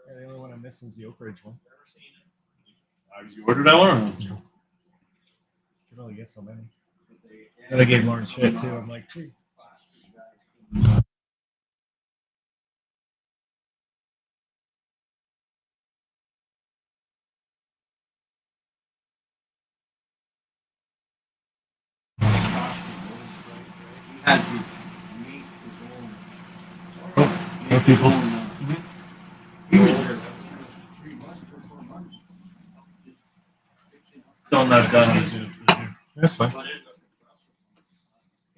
Yeah, the only one I'm missing is the Oak Ridge one. Did you order that one? You can only get so many. But I gave Lauren shit too. I'm like, "Gee." Had to make his own. More people. He was there 3 months or 4 months. Still not done. That's fine.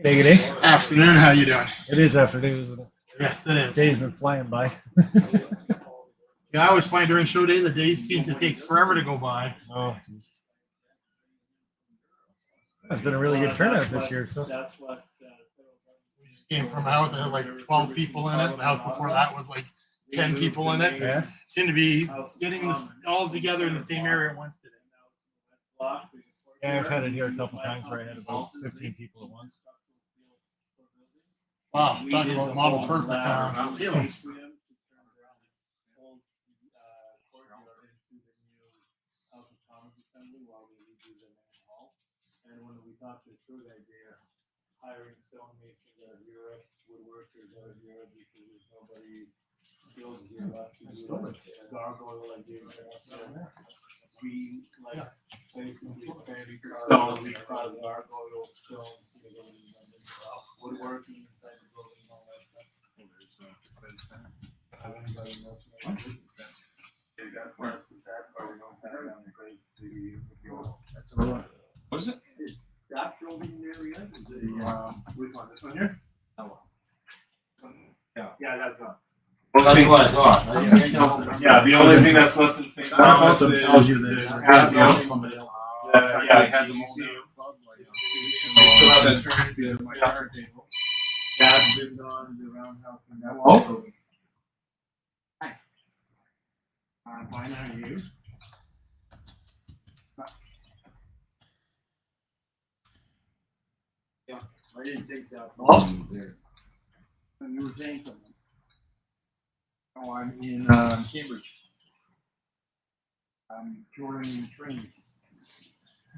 Good day. Afternoon, how you doing? It is afternoon, isn't it? Yes, it is. Day's been flying by. Yeah, I always find during show day, the days seem to take forever to go by. Oh, jeez. It's been a really good turnout this year. So We just came from a house that had like 12 people in it. The house before that was like 10 people in it. Yeah. Seemed to be getting this all together in the same area at once today. yeah, I've had it here a couple times where I had about 15 people at once. Wow, talking about model perfect. Really? And when we talked to the idea, hiring stonemasons out of Europe, woodworkers out of Europe, because there's nobody skilled here left to do a gargoyle like they were. We like basically fancy stone, we carve gargoyle stones, woodworking inside the building, all that stuff. Everybody knows what it is. They got part of the sad part, they don't have it on the grade, that's a lot. What is it? That building area is the, which one, this one here? That one. Yeah, that's one. That's what I thought. Yeah, the only thing that's left in the same house is tells you that the it patio. has somebody else. Yeah, they had the museum. We still have the turn to my yard table. Dad's been gone, the roundhouse and that. Hello? Hi. Fine, how are you? Yeah, I didn't think that. Boss? And you were saying something. Oh, I'm in Cambridge. I'm touring trains.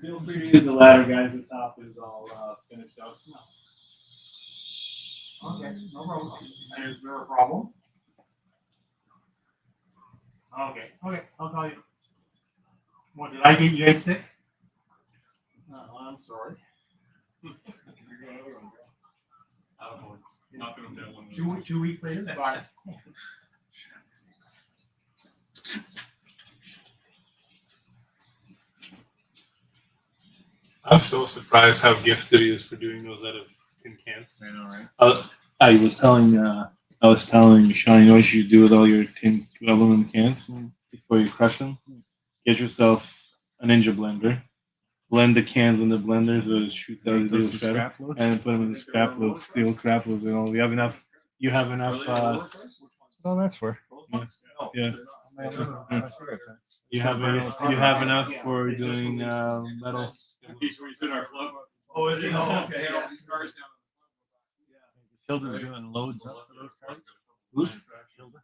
Feel free to use the ladder, guys. The top is all finished up. Okay, no problem. And is there a problem? Okay, I'll call you. What, did I get you guys sick? Oh, I'm sorry. Not gonna do one. 2 weeks later? Bye. I'm so surprised how gifted he is for doing those out of tin cans. I know, right? I was telling Sean, you know what you should do with all your tin aluminum cans before you crush them? Get yourself a Ninja blender. Blend the cans in the blender so it shoots out the little scrap loads? and put them in the scrap loads, steel scrap loads and all. You have enough. Oh, that's for. Yeah. You have enough for doing metal. Oh, is it? Oh, okay. Hilda's doing loads up for those cards. Who's? Hilda.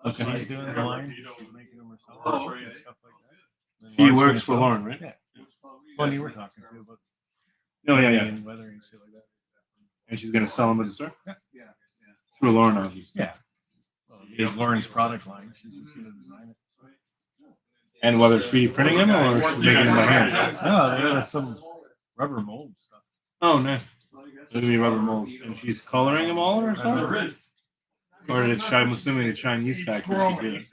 Okay. She's doing the line. She's making them herself. Oh, And stuff like that. She works for Lauren, right? Yeah. One you were talking to about. Oh, yeah. And weathering and shit like that. And she's gonna sell them at the store? Yeah. Through Lauren, obviously. Yeah. Well, Is Lauren's product line. She's just gonna design it. And whether 3D printing them or she's making them by hand. No, there's some rubber mold stuff. Oh, nice. It'll be rubber molds. And she's coloring them all or something? Or did I'm assuming the Chinese factory should do it.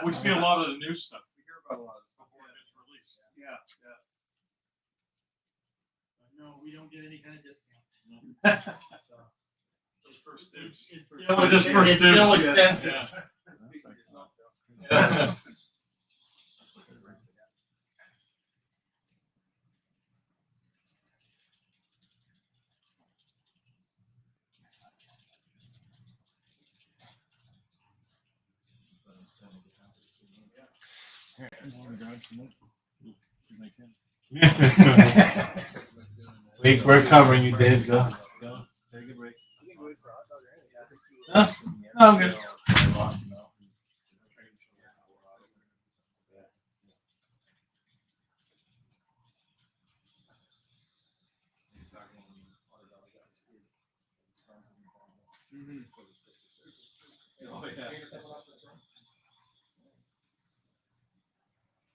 We see a lot of the new stuff. We hear about a lot of stuff before it's released. Yeah, yeah. No, we don't get any kind of discount. Just for students. It's still, Just for it's still students. expensive. Yeah. We're covering you, Dave. Go. Take a break. No, I'm good.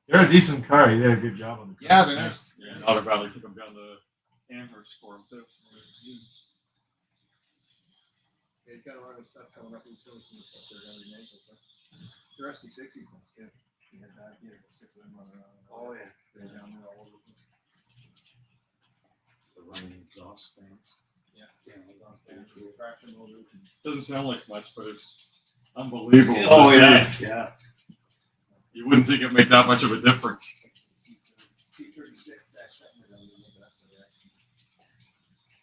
They're a decent car. You did a good job on the car. Yeah, they're nice. Yeah, and Otter Valley took them down to Amherst for them too. He's got a lot of stuff coming up. He's showing some stuff they're going to be making. The Rusty 60s ones too. He had that. He had 6 of them running around. Oh yeah. They're down there all over the place. The running exhaust fans. Yeah. Traction motors. Doesn't sound like much, but it's unbelievable. Oh yeah, yeah. You wouldn't think it'd make that much of a difference.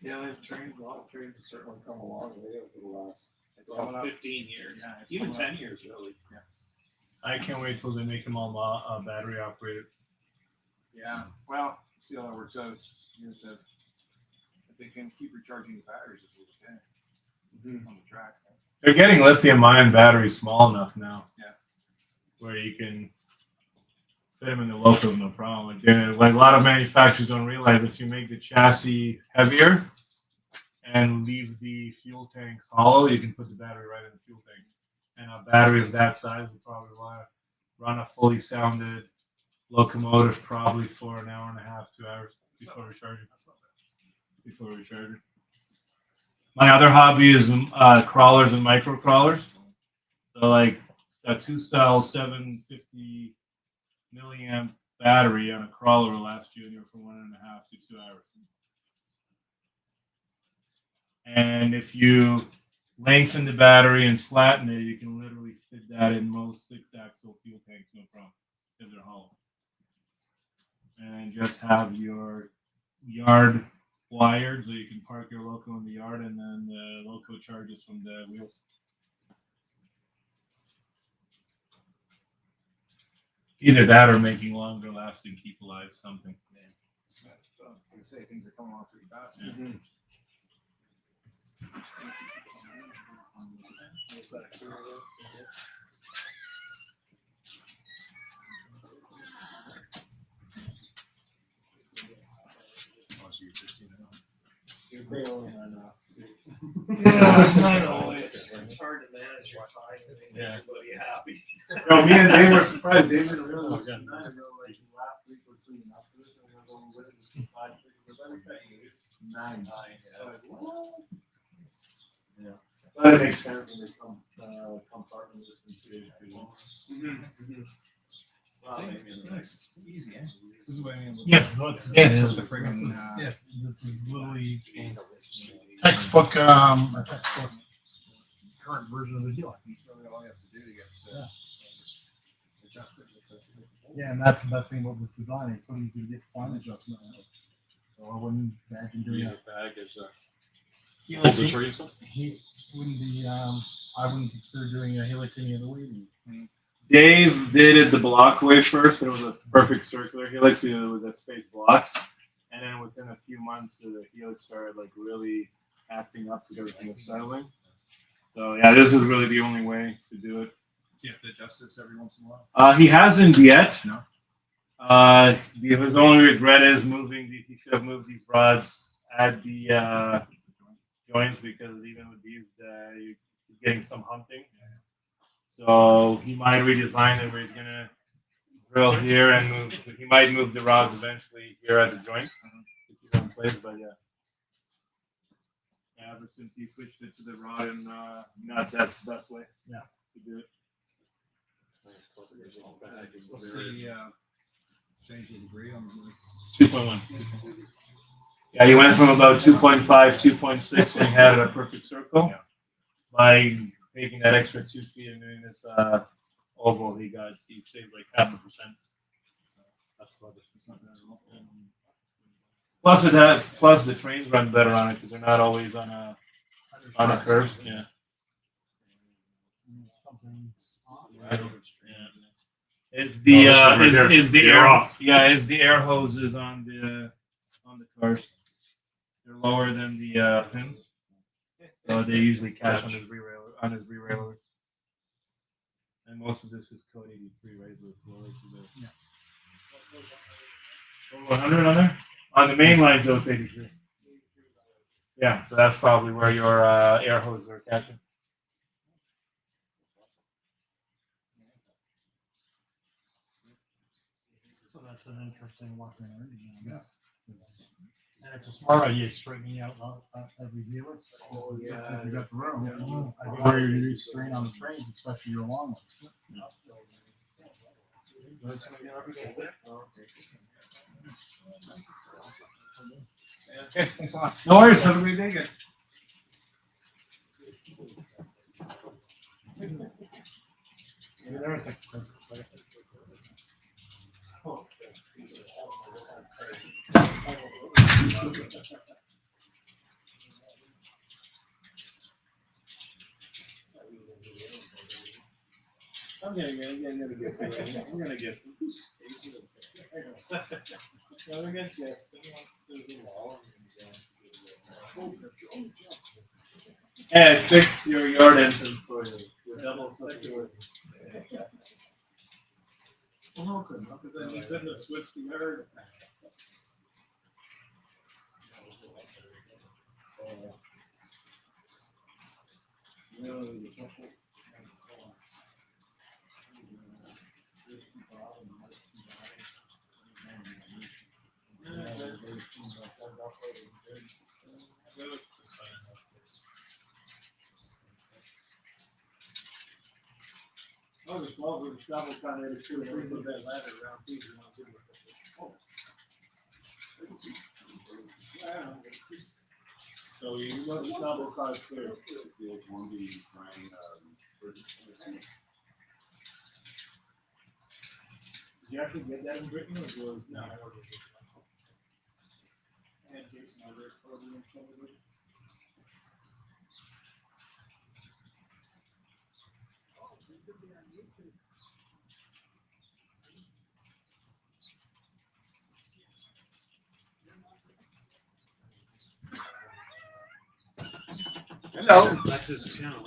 Yeah, they've trained a lot of trains have certainly come a long way over the last. It's about 15 years. Yeah, it's Even coming 10 up. years, really. Yeah. I can't wait till they make them all battery operated. Yeah. Well, see how that works out. Here's that. If they can keep recharging the batteries if they can on the track. They're getting lithium-ion batteries small enough now. Yeah. Where you can fit them in the loco, no problem. Like a lot of manufacturers don't realize if you make the chassis heavier and leave the fuel tanks hollow, you can put the battery right in the fuel tank. And a battery of that size will probably run a fully sounded locomotive probably for an hour and a half, 2 hours before recharging. My other hobby is crawlers and micro crawlers. So like a 2-cell 750 milliamp battery on a crawler will last you anywhere from 1.5 to 2 hours. And if you lengthen the battery and flatten it, you can literally fit that in most 6-axle fuel tanks, no problem, because they're hollow. And just have your yard wired, so you can park your loco in the yard, and then the loco charges from the wheels. Either that or making longer lasting keep alive something. You say things are coming on pretty fast. Yeah. I know, it's hard to manage your time and make everybody happy. No, me and Dave were surprised. Dave didn't realize it. Yeah. But it makes sense when they come compartment Easy, eh? This is what I mean. Yes, once again, this is literally textbook, current version of the deal. That's really all you have to do to get it. Just adjust it. Yeah, and that's the best thing about this design. It's so easy to get fine adjustment. So I wouldn't imagine doing it. Bag is Helix, Hold this for yourself? he wouldn't be, I wouldn't consider doing a helix any other way. Dave did it the block way first. It was a perfect circular helix with the space blocks. And then within a few months, the helix started like really acting up because everything was settling. So yeah, this is really the only way to do it. You have to adjust this every once in a while. He hasn't yet. No. His only regret is moving. He should have moved these rods at the joints because even with these, he's getting some humping. So he might redesign it where he's gonna drill here and move. He might move the rods eventually here at the joint to keep it in place. But yeah, ever since he switched it to the rod and that's the best way. Yeah. To do it. What's the changing degree on the 2.1. Yeah, you went from about 2.5, 2.6 when you had a perfect circle. By making that extra 2 feet and doing this oval, he saved like 0.5%. Plus the trains run better on it because they're not always on a curve. Yeah. It's the is the air off. Yeah, it's the air hoses on the cars. They're lower than the pins, so they usually catch on his derailleurs. And most of this is code 83, right? So it's lower to the 100 on there. On the main lines, though, it's 83. Yeah, so that's probably where your air hoses are catching. Well, that's an interesting lesson learned. Yes. And it's a smart idea, straightening out every view. If you got the room, I think where you use strain on the trains, especially your long ones. Okay, thanks a lot. No worries. Have a great day, guys. There is a I'm gonna get we're gonna get yeah, fix your yard entrance for you. Your double door. Well, no, because then you couldn't have switched the yard. Oh, the small group shovel kind of should have put that ladder around too. So you want the shovel cars too. Did you actually get that in Britain or was no? I ordered it. And Jason ordered it for me and somebody. Hello. That's his channel.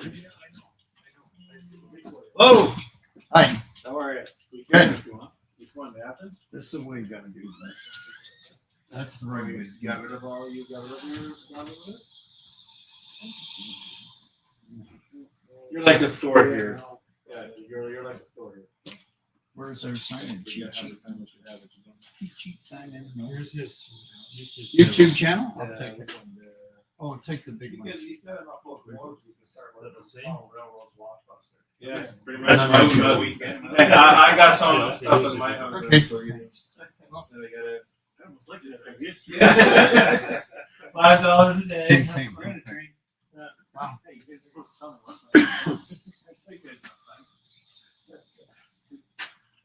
Hello. Hi. How are you? We Good. If you want. Which one, the happen? This is the way you gotta do this. That's the right way. You got rid of all you got rid of your got rid of it? You're like a store here. Yeah, you're like a store here. Where's our sign-in But you cheat have sheet? it, you should have it. Cheat sheet sign-in. No. Here's his YouTube channel? I'll Yeah, take it. Oh, take the big one. He's got enough of those, you can start with the same? railroad blockbuster. Yes, pretty much. much. That weekend. I got some of the stuff in my house. Okay. So you just- then I gotta- I almost like this right here. Yeah. $5 a day. Same thing. We're in a train. Yeah. Wow. Hey, you guys are supposed to tell me what. You guys know things.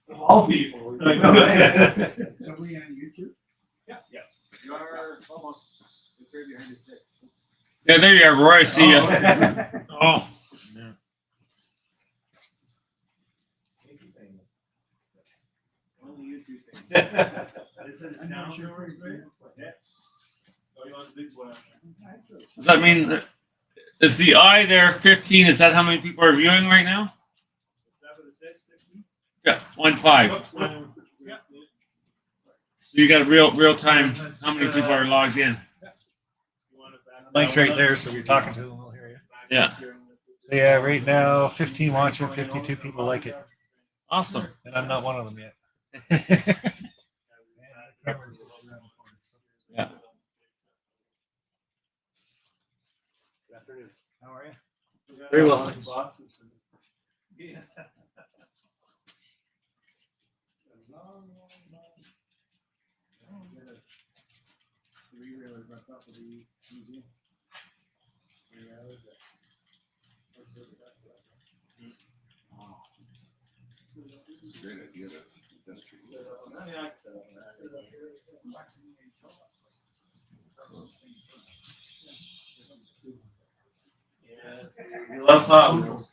Of all people. So we on YouTube? Yeah. You are almost, it's right behind the stick. Yeah, there you are, Roy. I see you. Oh. Yeah. Only YouTube thing. Does that mean that is the eye there 15? Is that how many people are viewing right now? Yeah, 1.5. So you got real time. How many people are logged in? Mike right there, so you're talking to them, we'll hear you. Yeah. So yeah, right now 15 watching, 52 people like it. Awesome. And I'm not one of them yet. Yeah. Good afternoon. How are you? Very well. Yeah. Three-wheelers on top of the museum. Great idea to invest Yeah, you love Hot Wheels.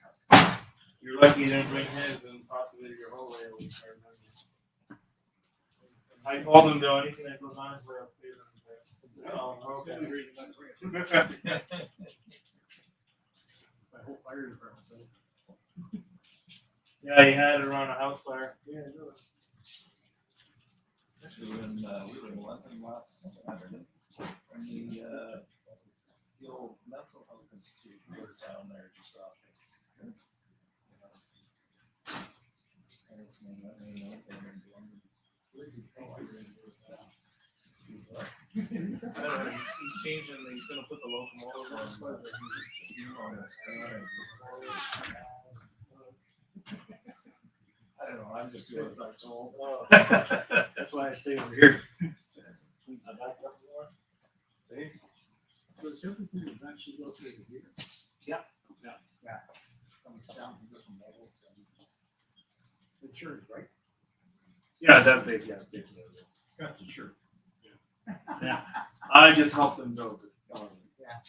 You're lucky you didn't bring his and possibly your whole way over. I told him though, anything that goes on his way, I'll pay them. Oh, okay. My whole fire department. So. Yeah, he had it around a house fire. Yeah, I know. Actually, we were in London last Saturday, and the old mental health institute was down there just off. And it's named He's changing, he's gonna put the locomotive on. I don't know, I'm just doing as I'm told. That's why I stay over here. See? So the other thing is actually located here. Yeah. Comes down from different levels. Insurance, right? Yeah, that big, yeah, big. Got the shirt. Yeah, I just helped him go. Yeah.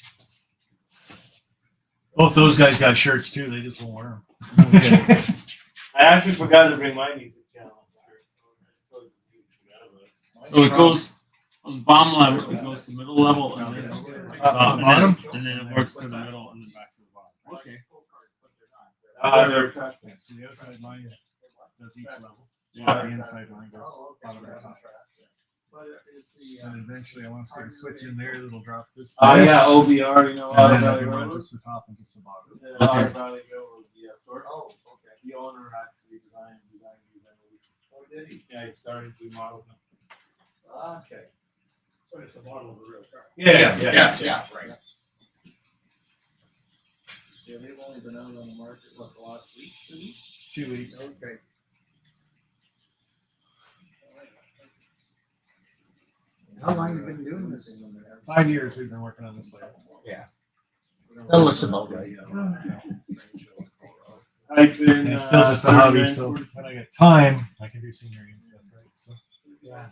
Both those guys got shirts too. They just won't wear them. I actually forgot to bring my music channel. So it goes from bottom level, it goes to middle level, and then bottom, and then it works to the middle, and then back to the bottom. Okay. They're trash cans. So the outside line does each level. Yeah. The inside line goes bottom to top. And eventually I want to stick a switch in there that'll drop this. Yeah, OBR, you know, And Otter then I Valley can run Road. just the top and just the bottom. Yeah, Otter Valley Road, yeah. Oh, okay. The owner actually designed. Oh, did he? Yeah, he started to model them. Okay. So it's a model of a real car. Yeah, Right. Yeah, they've only been out on the market, what, the last week, 2 weeks? 2 weeks. Okay. How long have you been doing this? 5 years we've been working on this layout. Yeah. That looks about right. I've been, And it's still just a hobby, so when I get time, I can do scenery and stuff, right? So Yeah.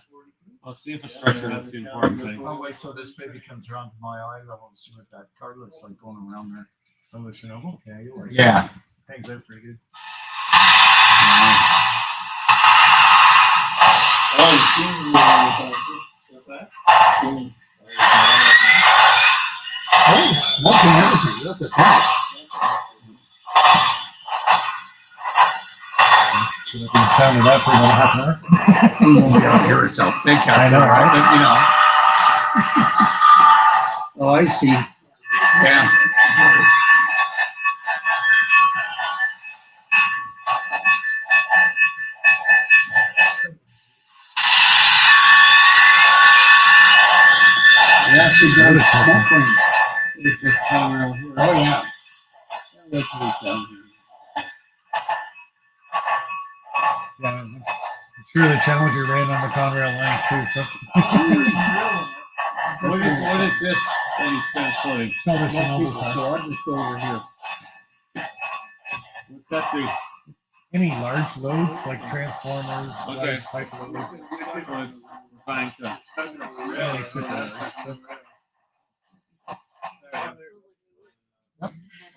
Well, see if it's structured. That's the important thing. I'll wait till this baby comes around to my eye level and see what that car looks like going around there. Oh, the Chernobyl? Yeah, you'll like it. Yeah. Hangs out pretty good. Oh, you've seen what's that? Oh, smoking everything. Look at that. Should have been sounding that for about half an hour. You won't be able to hear yourself think after, I know, right? But, you know. Oh, I see. Yeah. It actually goes smoke rings. Is the Conrail here? Oh, yeah. Wait till he's down here. Yeah, I'm sure the Challenger ran on the Conrail lines too, so. What is this that he's transporting? It's called a Chernobyl car. So I'll just go over here. What's that do? Any large loads like transformers, Okay. large pipe loads. So it's designed to. Yeah, it's with that, so.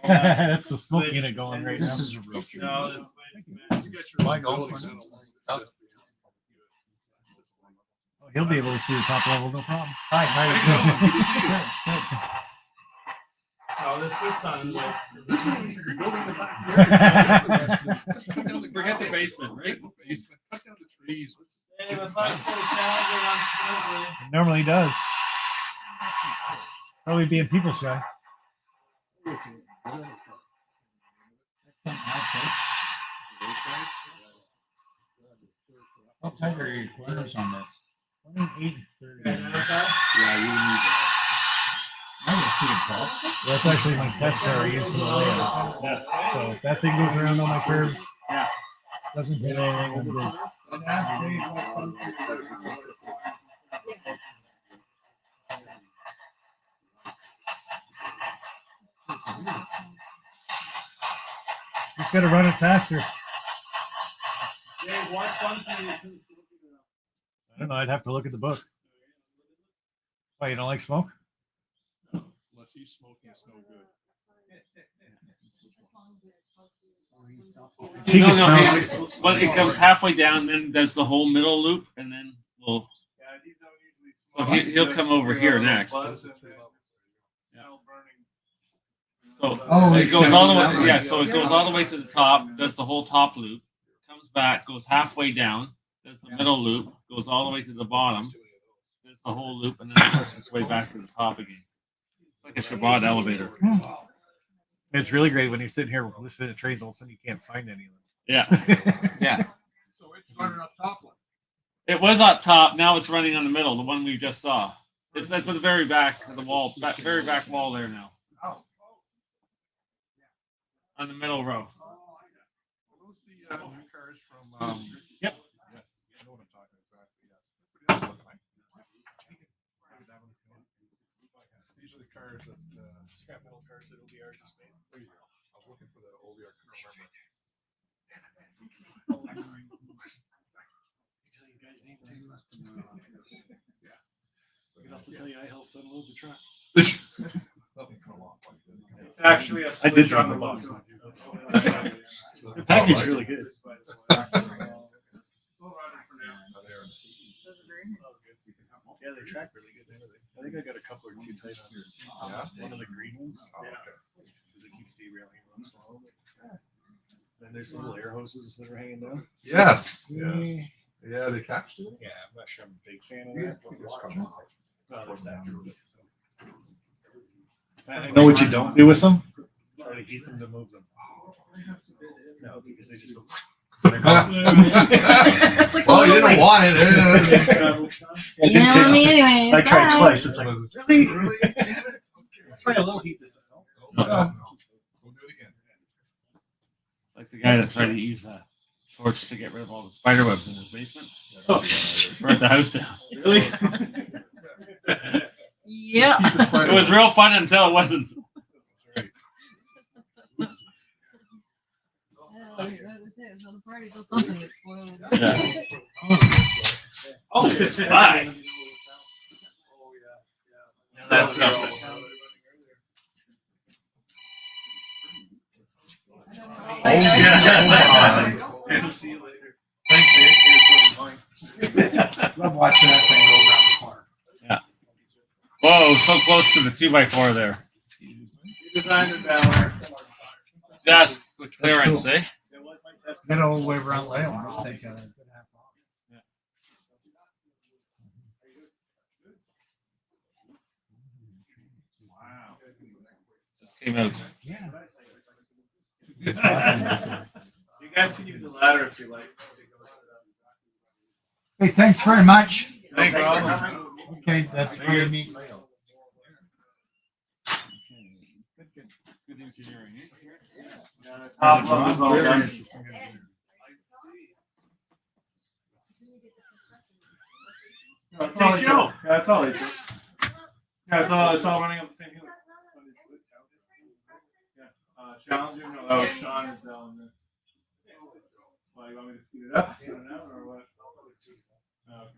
That's the smoke unit going right now. This is a real. No, this My golf. Oh, he'll be able to see the top level, no problem. Hi, No, this one. This is when you're building the back. Forget the basement, right? Basement. Cut down the trees. Hey, if I said a Challenger runs smoothly. It normally does. Probably being people shy. something else, eh? How tight are your corners on this? 28 and 30. Yeah, you need that. I don't see a problem. Well, that's actually my test car I use for the layout. Yeah. So if that thing goes around all my curves, Yeah. doesn't hit anything, I'm good. Just got to run it faster. Dave, what function are you looking at? I don't know. I'd have to look at the book. Why, you don't like smoke? Unless he's smoking, it's no good. She No, can no, smell it, but it comes halfway down, then does the whole middle loop, and then we'll. So he'll come over here next. So Oh, it he's goes coming all the that way. way. Yeah, so it goes all the way to the top, does the whole top loop, comes back, goes halfway down, does the middle loop, goes all the way to the bottom, does the whole loop, and then it works its way back to the top again. It's like a Shabbat elevator. It's really great when you're sitting here listening to trains, all of a sudden you can't find any of them. Yeah. Yeah. So it's running up top one. It was up top. Now it's running on the middle, the one we just saw. It's at the very back of the wall, very back wall there now. On the middle row. Those the new cars from? Yep. Yes, I know what I'm talking exactly. Yes. These are the cars that scrap metal cars that OBR just made. There you go. I was looking for the OBR. I couldn't remember. Tell you guys' name too. Yeah. I can also tell you I helped unload the truck. It's actually a I did switch drop on the the box. logo. The package is really good. Yeah, they track really good and everything. I think I got a couple or two tight on. Yeah. One of the green ones. Oh, okay. Because it keeps derailing once in a while. Then there's the little air hoses that are hanging down. Yes. Yes. Yeah, they catch it. Yeah, I'm not sure I'm a big fan of that. No, there's that. I know what you don't do with them. Try to heat them to move them. No, because they just go. Well, you didn't want it. You know what I mean? Anyways, I tried bye. twice. It's like, really? Try a little heat this time. We'll do it again. It's like the guy that tried to use a torch to get rid of all the spider webs in his basement. Oh. Burnt the house down. Really? Yeah. It was real fun until it wasn't. So the party till something explodes. Yeah. Oh, it's fine. That's something. Oh, yeah. See you later. Thanks, Dave. Love watching that thing go around the corner. Yeah. Whoa, so close to the 2x4 there. You designed it that way. Just the clearance, cool. eh? That all the way around layout. I'll just take a good half off. Wow. Just came out. Yeah. You guys can use the ladder if you like. Hey, thanks very much. Thanks. Okay, that's very neat. Good engineering, eh? Yeah, the top one is all done. No, it's all Joe. Yeah, it's all Joe. Yeah, it's all running up the same hill. Yeah, Challenger. No, that was Sean is down there. Well, you want me to speed it up, speed it out, or what? Oh, okay.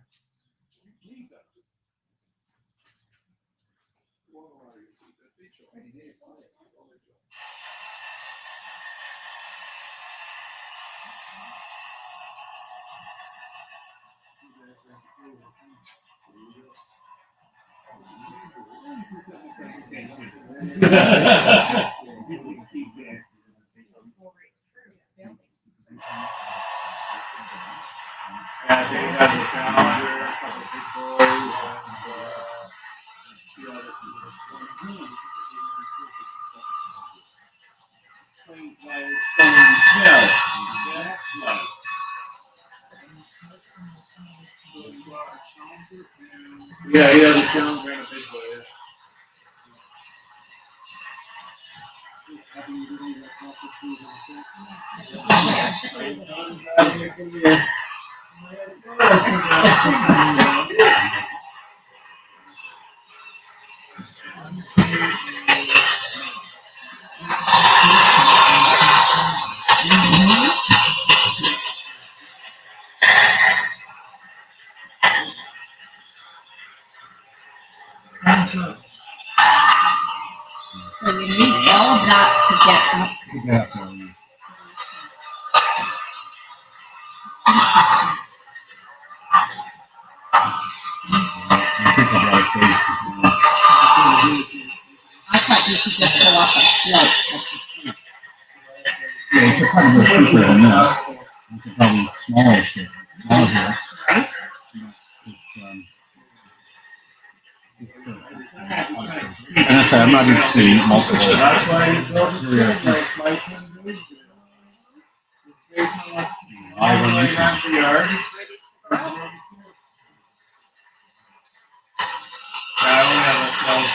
Yeah, they have the Challenger, a couple of big boys, and a few other people. Yeah, he has a challenge and a big boy. So you need all of that to get up. Interesting. It takes a lot of space. I thought you could just go up a slope, but you can't. Yeah, you could probably go steeper than this. You could probably smaller shape. Smaller here. Right? As I said, I'm not interested in multiple. That's why you build the yard. I only have a 12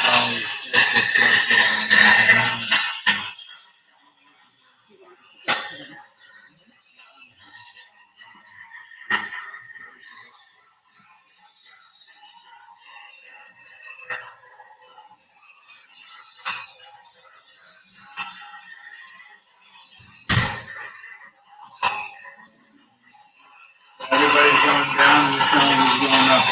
He wants to get to the next one. Everybody's going down, and someone's going up.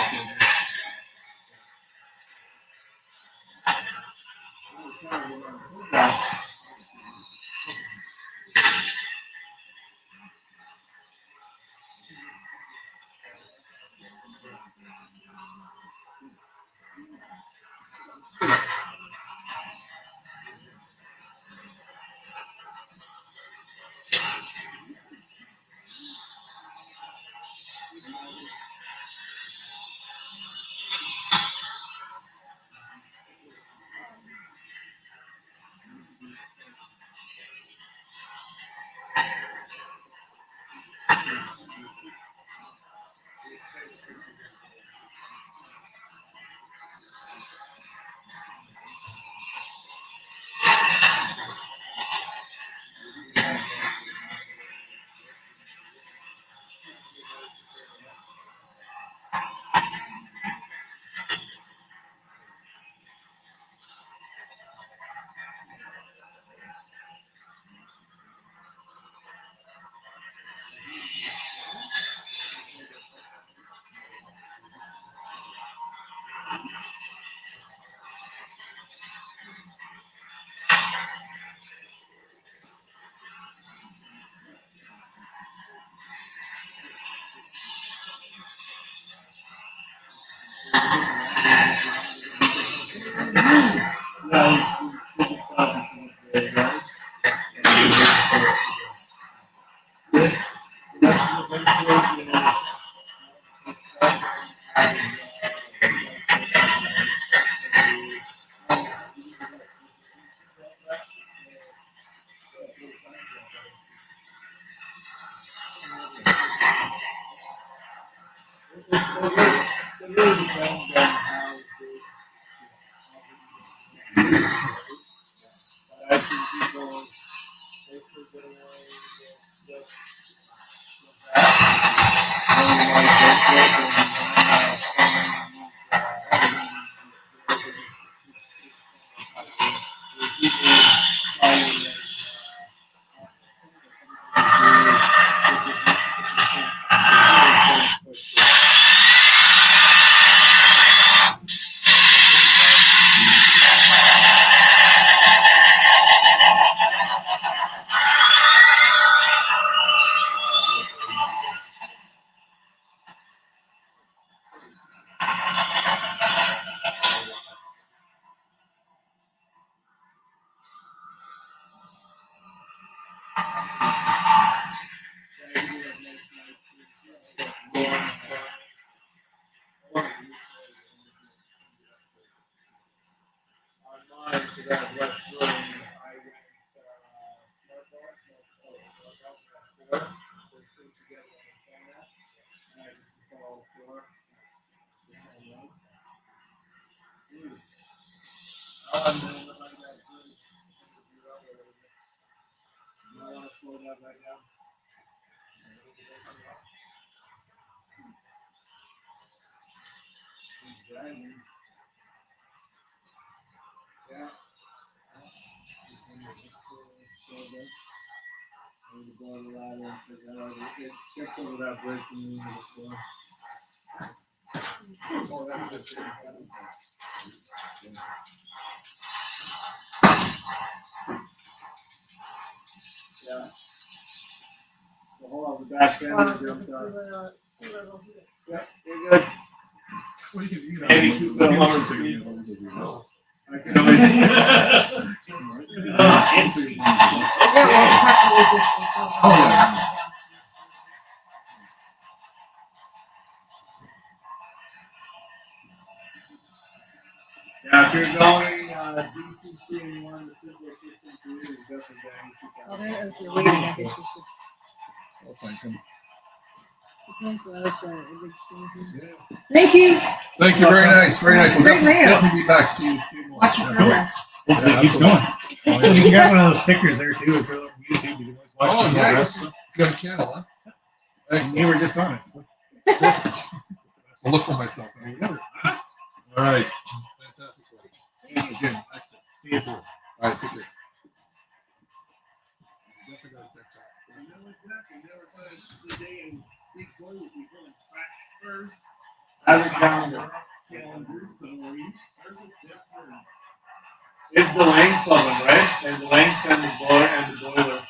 It skips over that bridge from the end of the floor. Oh, that's it. Yeah. The whole of the back end Wow, jumped two out. little hits. Yep, you're good. Maybe two little hours a week. I can always. Yeah, well, practically just. Oh, yeah. Yeah, if you're going DCC and you want the simple system to use, definitely Oh, they're okay. Wait, I guess we should. I'll thank him. It's nice. I like the big screens. Thank you. Thank you. Very nice. Very nice. We'll Great layout. definitely be back. See you more. Watch your progress. Hopefully it keeps going. So you can get one of those stickers there too. It's on YouTube. You can always watch Oh, the yeah. progress. You got a channel, huh? And you were just on it. So. I'll look for myself. All right. Fantastic. Thank you. Again, excellent. See you soon. All right, take care. As a calendar. It's the length of them, right? And the length and the boiler and the boiler.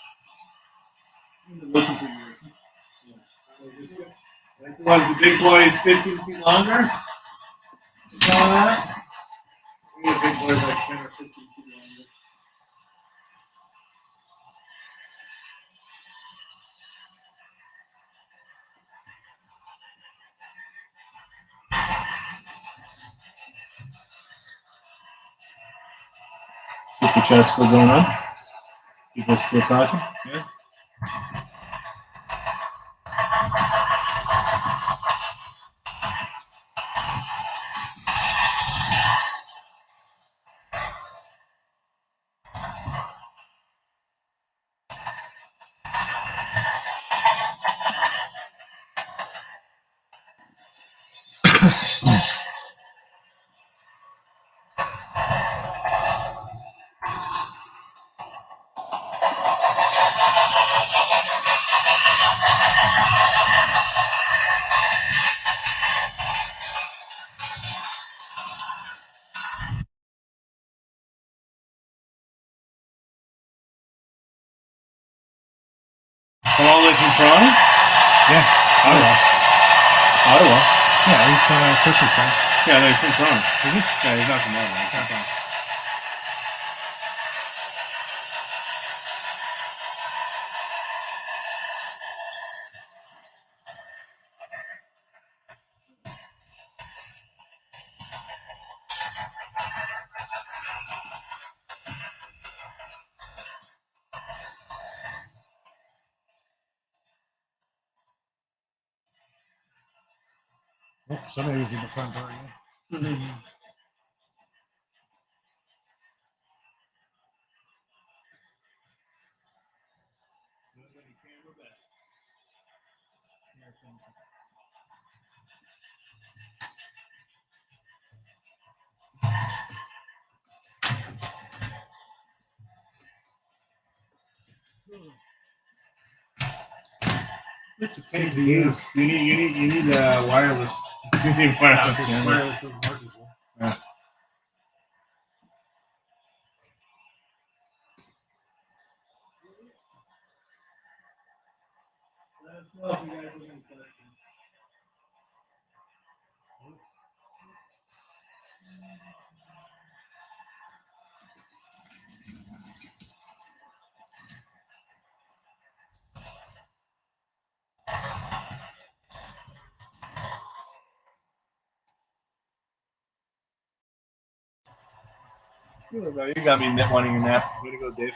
Was the big boy is 15 feet longer? You know that? The big boy is like 10 or 15 feet longer. Super chat still going on? People still talking? Yeah. Come all the way from Toronto? Yeah. Ottawa. Ottawa? Yeah, he's from Chris's friends. Yeah, no, he's from Toronto. Is he? Yeah, he's not from Ottawa. He's from Toronto. Oh, somebody was in the front door. Yeah. Mm-hmm. Pain to use. You need wireless. You need wireless. This wireless doesn't work as well. Yeah. Let us know if you guys have any questions. You got me wanting a nap. Way to go, Dave.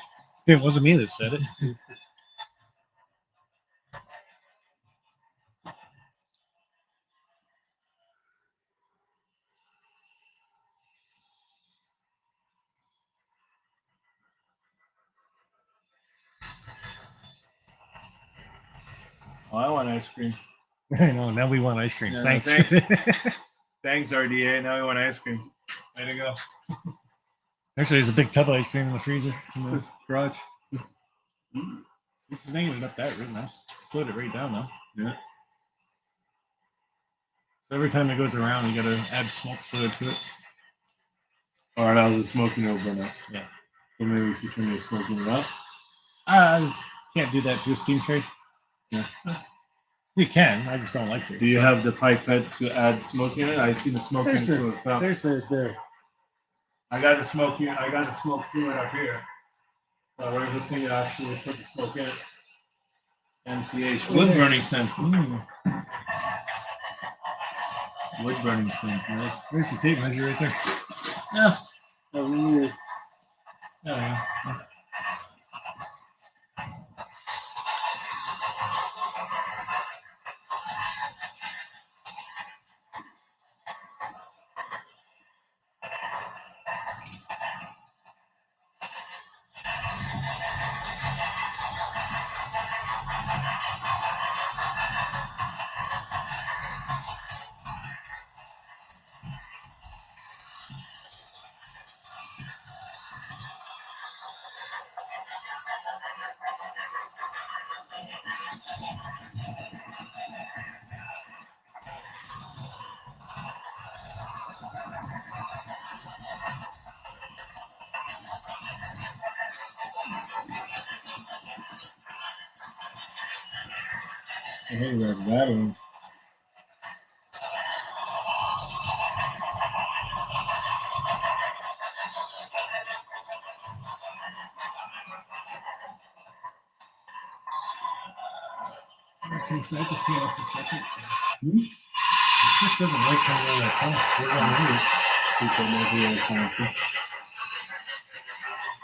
It wasn't me that said it. Oh, I want ice cream. I know. Now we want ice cream. Yeah, Thanks. Thanks, RDA. Now we want ice cream. Way to go. Actually, there's a big tub of ice cream in the freezer in the garage. This is making it up that really nice. Slowed it right down now. Yeah. So every time it goes around, you gotta add smoke fluid to it. Or now the smoking will burn up. Yeah. So maybe we should turn the smoking off. I can't do that to a steam tray. Yeah. You can. I just don't like to. Do you have the pipette to add smoke in it? I see the smoke in There's the top. there's the I got the smoke here. I got the smoke fluid up here. Where's the thing that actually put the smoke in it? MTH. Wood burning scent. Wood burning scent. Nice. There's the tape measure right there. Yeah. Oh, we need it. Yeah. I think that's that one. Okay, so that just came off the second. It just doesn't like coming out of that tunnel. We're gonna need it.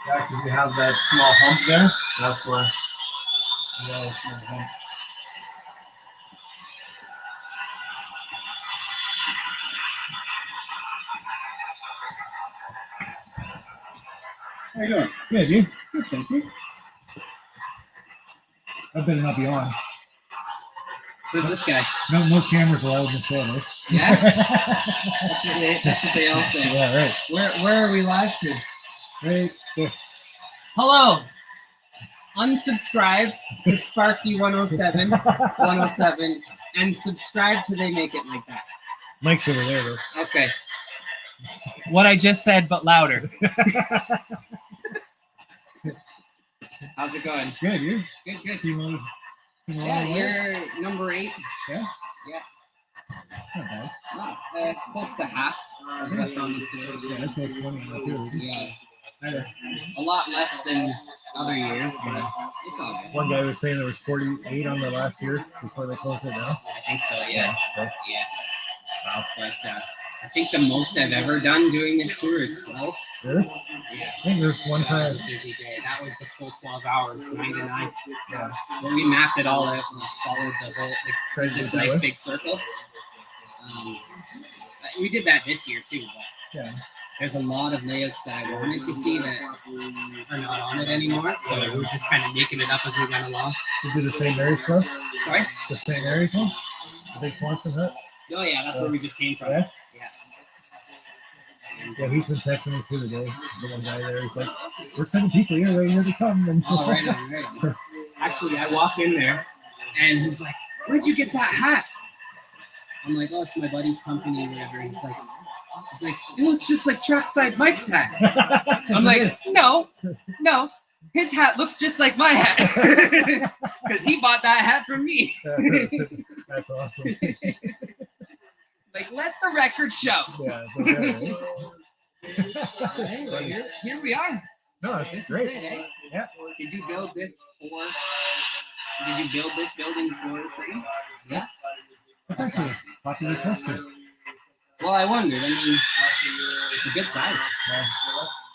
Yeah, because we have that small hump there. That's where. Yeah, that small hump. How you doing? Good, you? Good, thank you. I better not be on. Who's this guy? No cameras allowed in the show, right? Yeah? That's what they all say. Yeah, right. Where are we live to? Right there. Hello. Unsubscribe to Sparky 107, and subscribe to They Make It Like That. Mike's over there, though. Okay. What I just said, but louder. How's it going? Good, you? Good. Yeah, you're number 8. Yeah? Yeah. Not bad. No, close to half of what's on the tour. Yeah, that's like 20 on the tour. Yeah. A lot less than other years, but it's all good. One guy was saying there was 48 on the last year before they closed it down. I think so, yeah. So. Yeah. Wow. But I think the most I've ever done doing this tour is 12. Really? Yeah. I think there's one That time. was a busy day. That was the full 12 hours, 9 to 9. Yeah. When we mapped it all out, we followed the whole, Tried like, to this do it that nice way? big circle. We did that this year too, but Yeah. there's a lot of layouts that I wanted to see that are not on it anymore. So we're just kind of making it up as we went along. To do the St. Mary's Club? Sorry? The St. Mary's one? The big Quonset hut? Oh yeah, that's where we just came from. Yeah? And, Yeah, he's been texting me through the day. The one guy there, he's like, we're sending people here ready to come. And oh, right on, right on. Actually, I walked in there and he's like, where'd you get that hat? I'm like, oh, it's my buddy's company or whatever. He's like, it looks just like Trackside Mike's hat. I'm like, no, his hat looks just like my hat. Because he bought that hat from me. That's awesome. Like, let the record show. Yeah. Anyway, here we are. No, This great. is it, eh? Yeah. Did you build this building for trains? Yeah. That's actually a popular question. Well, I wondered. I mean, it's a good size. Yeah.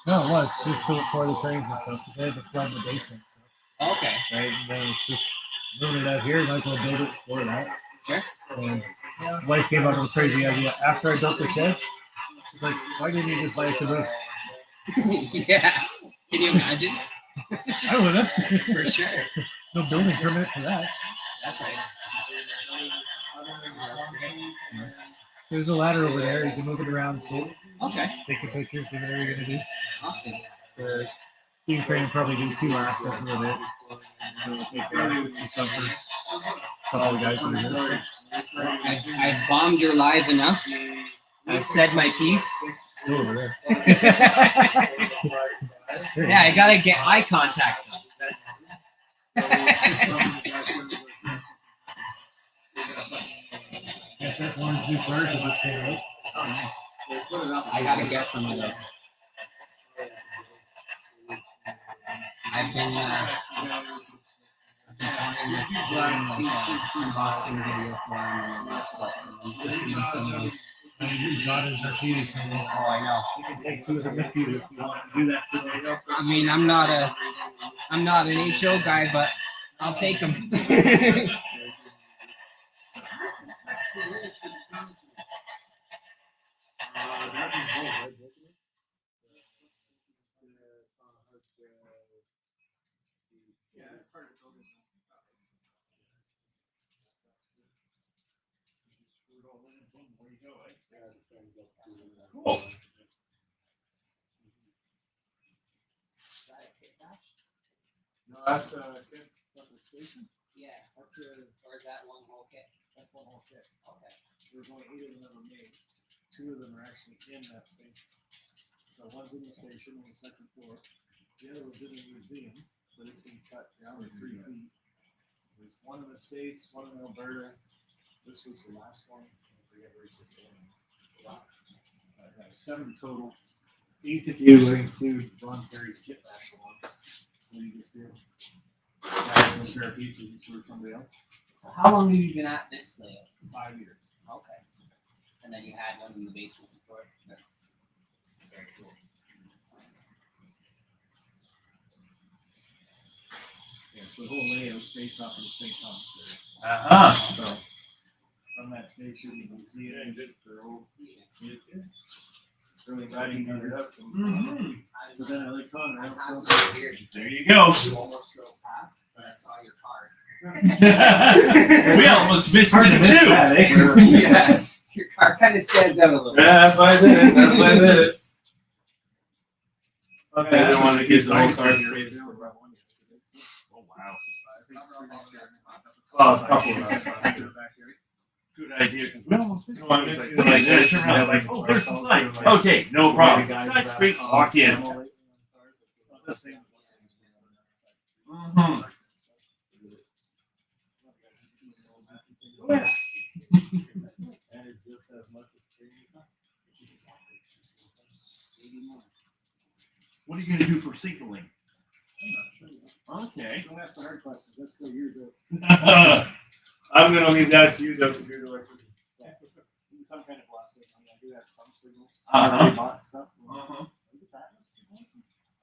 No, it was just built for the trains and stuff because they had to flood the basement. So. Okay. Right, and then it's just moving it out here. Might as well build it for that. Sure. And wife came up with a crazy idea after I built the shed. She's like, "Why didn't you just buy a caboose?" Yeah. Can you imagine? I would have. For sure. No building permit for that. That's right. There's a ladder over there. You can move it around, sit, Okay. take your pictures, do whatever you're gonna do. Awesome. The steam train will probably do 2 laps. That's about it. So it'll take some stuff for a couple of guys to do this. I've bombed your live enough. I've said my piece. Still over there. Yeah, I gotta get eye contact though. That's Yes, that's one's new cars that just came out. oh nice. I gotta get some of those. I've been trying to film like unboxing video for them and all that stuff. And graffiti some of them. You've got a graffiti somewhere. Oh, I know. You can take 2 of them with you if you want to do that for me. I mean, I'm not an HO guy, but I'll take them. Cool. No, that's the station. Yeah. That's Or is that one whole kit? that's one whole kit. Okay. There's only 8 of them ever made. 2 of them are actually in that station. So one's in the station on the 2nd floor. The other one's in the museum, but it's been cut down to 3 feet. There's one in the States, one in Alberta. This was the last one. I forget where it's going. 7 total. 8 if you include Ron Perry's kit bash one. What you just did. Add some spare pieces and sort somebody else. So how long have you been at this layout? 5 years. Okay. And then you had one in the basement before. Very cool. Yeah, so the whole layout's based off of the St. Thomas area. So from that station, you can see it for old. Really riding it up. But then I like Connor. There you go. You almost drove past, but I saw your car. We almost missed it too. Yeah, your car kind of stands out a little bit. Yeah, that's why I did it. That's why I did it. Okay, I didn't want to get the whole car. Oh wow. Oh, a couple of them. Good idea, because we almost missed it. Like this, like, oh, there's the sign. Okay, no problem. Side street, walk in. Mm-hmm. What are you going to do for signaling? Okay. Don't ask the hard questions. That's still years out. I'm going to leave that to you, though, because you're the way for me. Some kind of block signal. I do have some signals. Uh-huh. Stuff.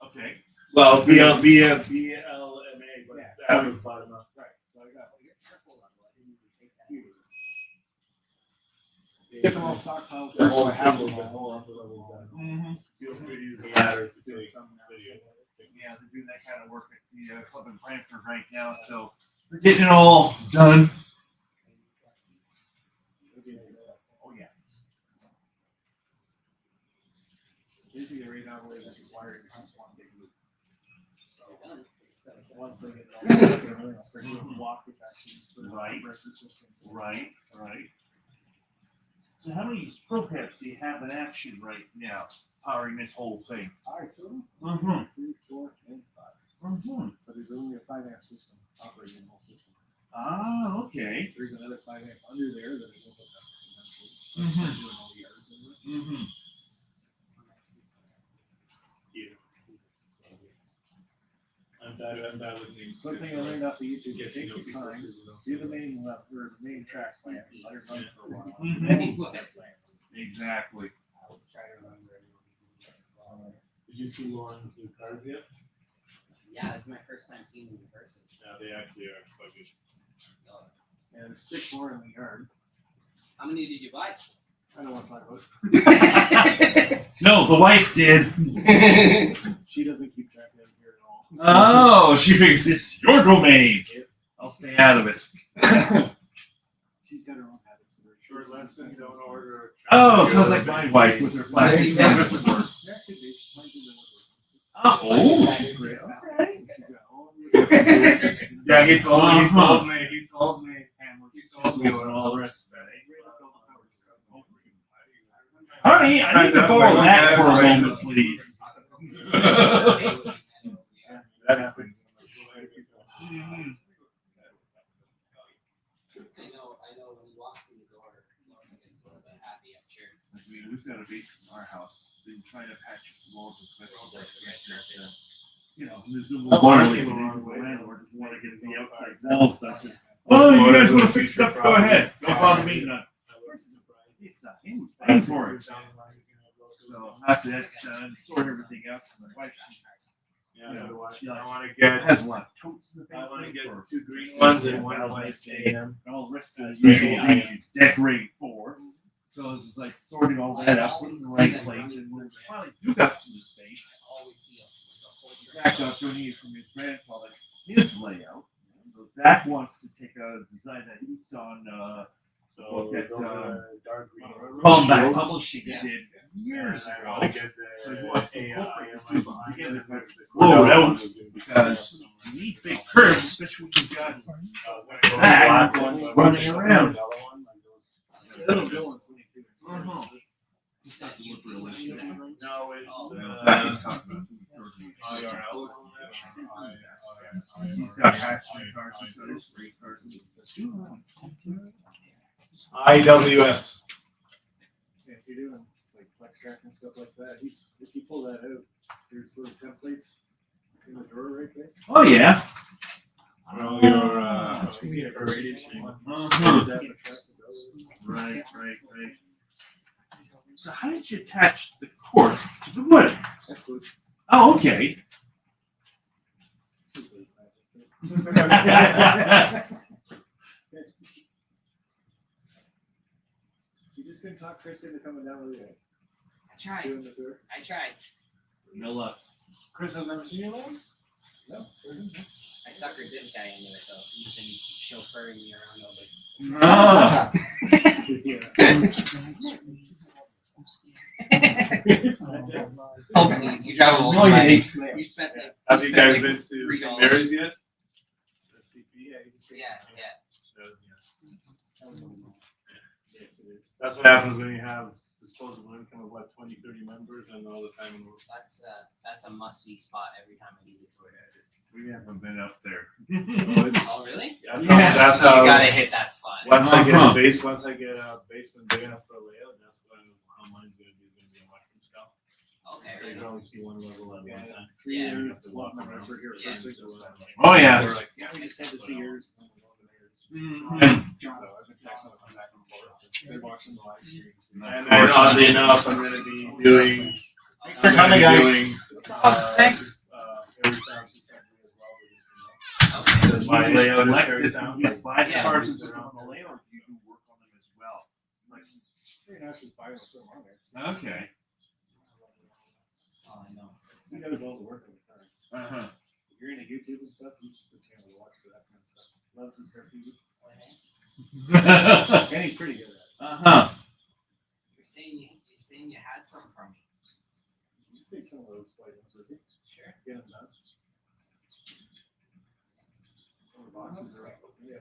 Okay. Well, BLMA, but that was bottom up. Right. So I got Get get them all stockpiled first. So I have them all. Feel free to use the ladder to take some video. Yeah, they're doing that kind of work at the club in Brantford right now, so they're getting it all done. Oh yeah. Basically, right now, the way this is wired is just one big loop. So once they get it all together, I'll start doing block connections for the reference system. Right. So how many programs do you have in action right now, powering this whole thing? 5 total? Mm-hmm. 3, 4, and 5. Mm-hmm. But there's only a 5-amp system operating the whole system. Ah, okay. There's another 5-amp under there that I will hook up eventually. Mhm. Start doing all the yards in it. Mm-hmm. I'm bad with names. One thing I learned off the YouTube, take your time, do the main or the main track plan, let it run for a while. Then you look at plan. Exactly. Did you see Lauren's new cars yet? Yeah, it's my first time seeing them in person. Yeah, they actually are sluggish. And there's 6 more in the yard. How many did you buy? I don't want to talk about it. No, the wife did. She doesn't keep track of it here at all. Oh, she figures it's your domain. I'll stay out of it. She's got her own habits. for lessons, don't order. Oh, sounds like my wife with her plastic bags. Oh, she's great. Yeah, he told me. He told me on all the rest of it. Honey, I need to borrow that for a moment, please. That happened. I know when he walks in the door, he's a little bit happy, I'm sure. We've got a basement in our house. Been trying to patch the walls as best as I can. You know, there's a little barley. The landlord doesn't want to get the outside walls done. Oh, you guys want to fix it up? Go ahead. Don't bother me none. It's not him. Pay for it. So after that's done, sort everything out. My wife, I want to get. has a lot of totes in the I want to basement. get 2 green ones and 1 white And all the rest of the usual things you decorate for. So it's just like sorting all that up, putting it in the right place, and when we finally do got some space, Zach got donated from his grandfather his layout. So Zach wants to take a design that he saw on the book that dark green. Combat Publishing did years I ago. want to get So he the wants to AI incorporate and the two behind together, it. but blow it out because you need big curves, especially when you've got that running around. No, it's He's got passenger cars, he's got his freight cars. IWS. If you're doing like flex track and stuff like that, if you pull that out, there's little templates in the drawer right there. Oh, yeah. Well, your That's your radiation. Right. So how did you attach the cord to the wood? Oh, okay. You just couldn't talk Chris into coming down with you. I tried. I tried. No luck. Chris has never seen you live? No. I suckered this guy into it though. He's been chauffeuring me around all day. Ah. Oh please, you drive a Oh, Volkswagen. You spent like. Have you guys been to $3. St. Mary's yet? Yeah. Yes, it is. That's what happens when you have disposable income of what 20, 30 members and all the time in work. That's a must-see spot every time I do the tour. We haven't been up there. Oh really? That's So how. you gotta hit that spot. Once I get a basement big enough for a layout, that's when how mine's gonna be a mushroom scale. Okay. So you can only see one level at one time. 3 Yeah. years, You have to walk my around. friends were here for 6 months. Oh, yeah. They were like, yeah, we just had to see yours. Mhm. So I've been texting them back and forth. They're watching the live stream. And then oddly enough, I'm gonna be doing. Thanks for coming, guys. Thanks. Every sound assembly as well. Because my layout is very sound. You buy the Yeah. cars that are on the layout, you do work on them as well. Very nice, just buy them, put them on there. Okay. Oh, I know. He does all the work on the cars. Uh-huh. If you're into YouTube and stuff, he's the channel to watch for that kind of stuff. Loves his graffiti. And he's pretty good at it. Uh-huh. You're saying you had some for me. You take some of those white ones with you. Sure. Get them done. Some of the boxes are up. Yeah.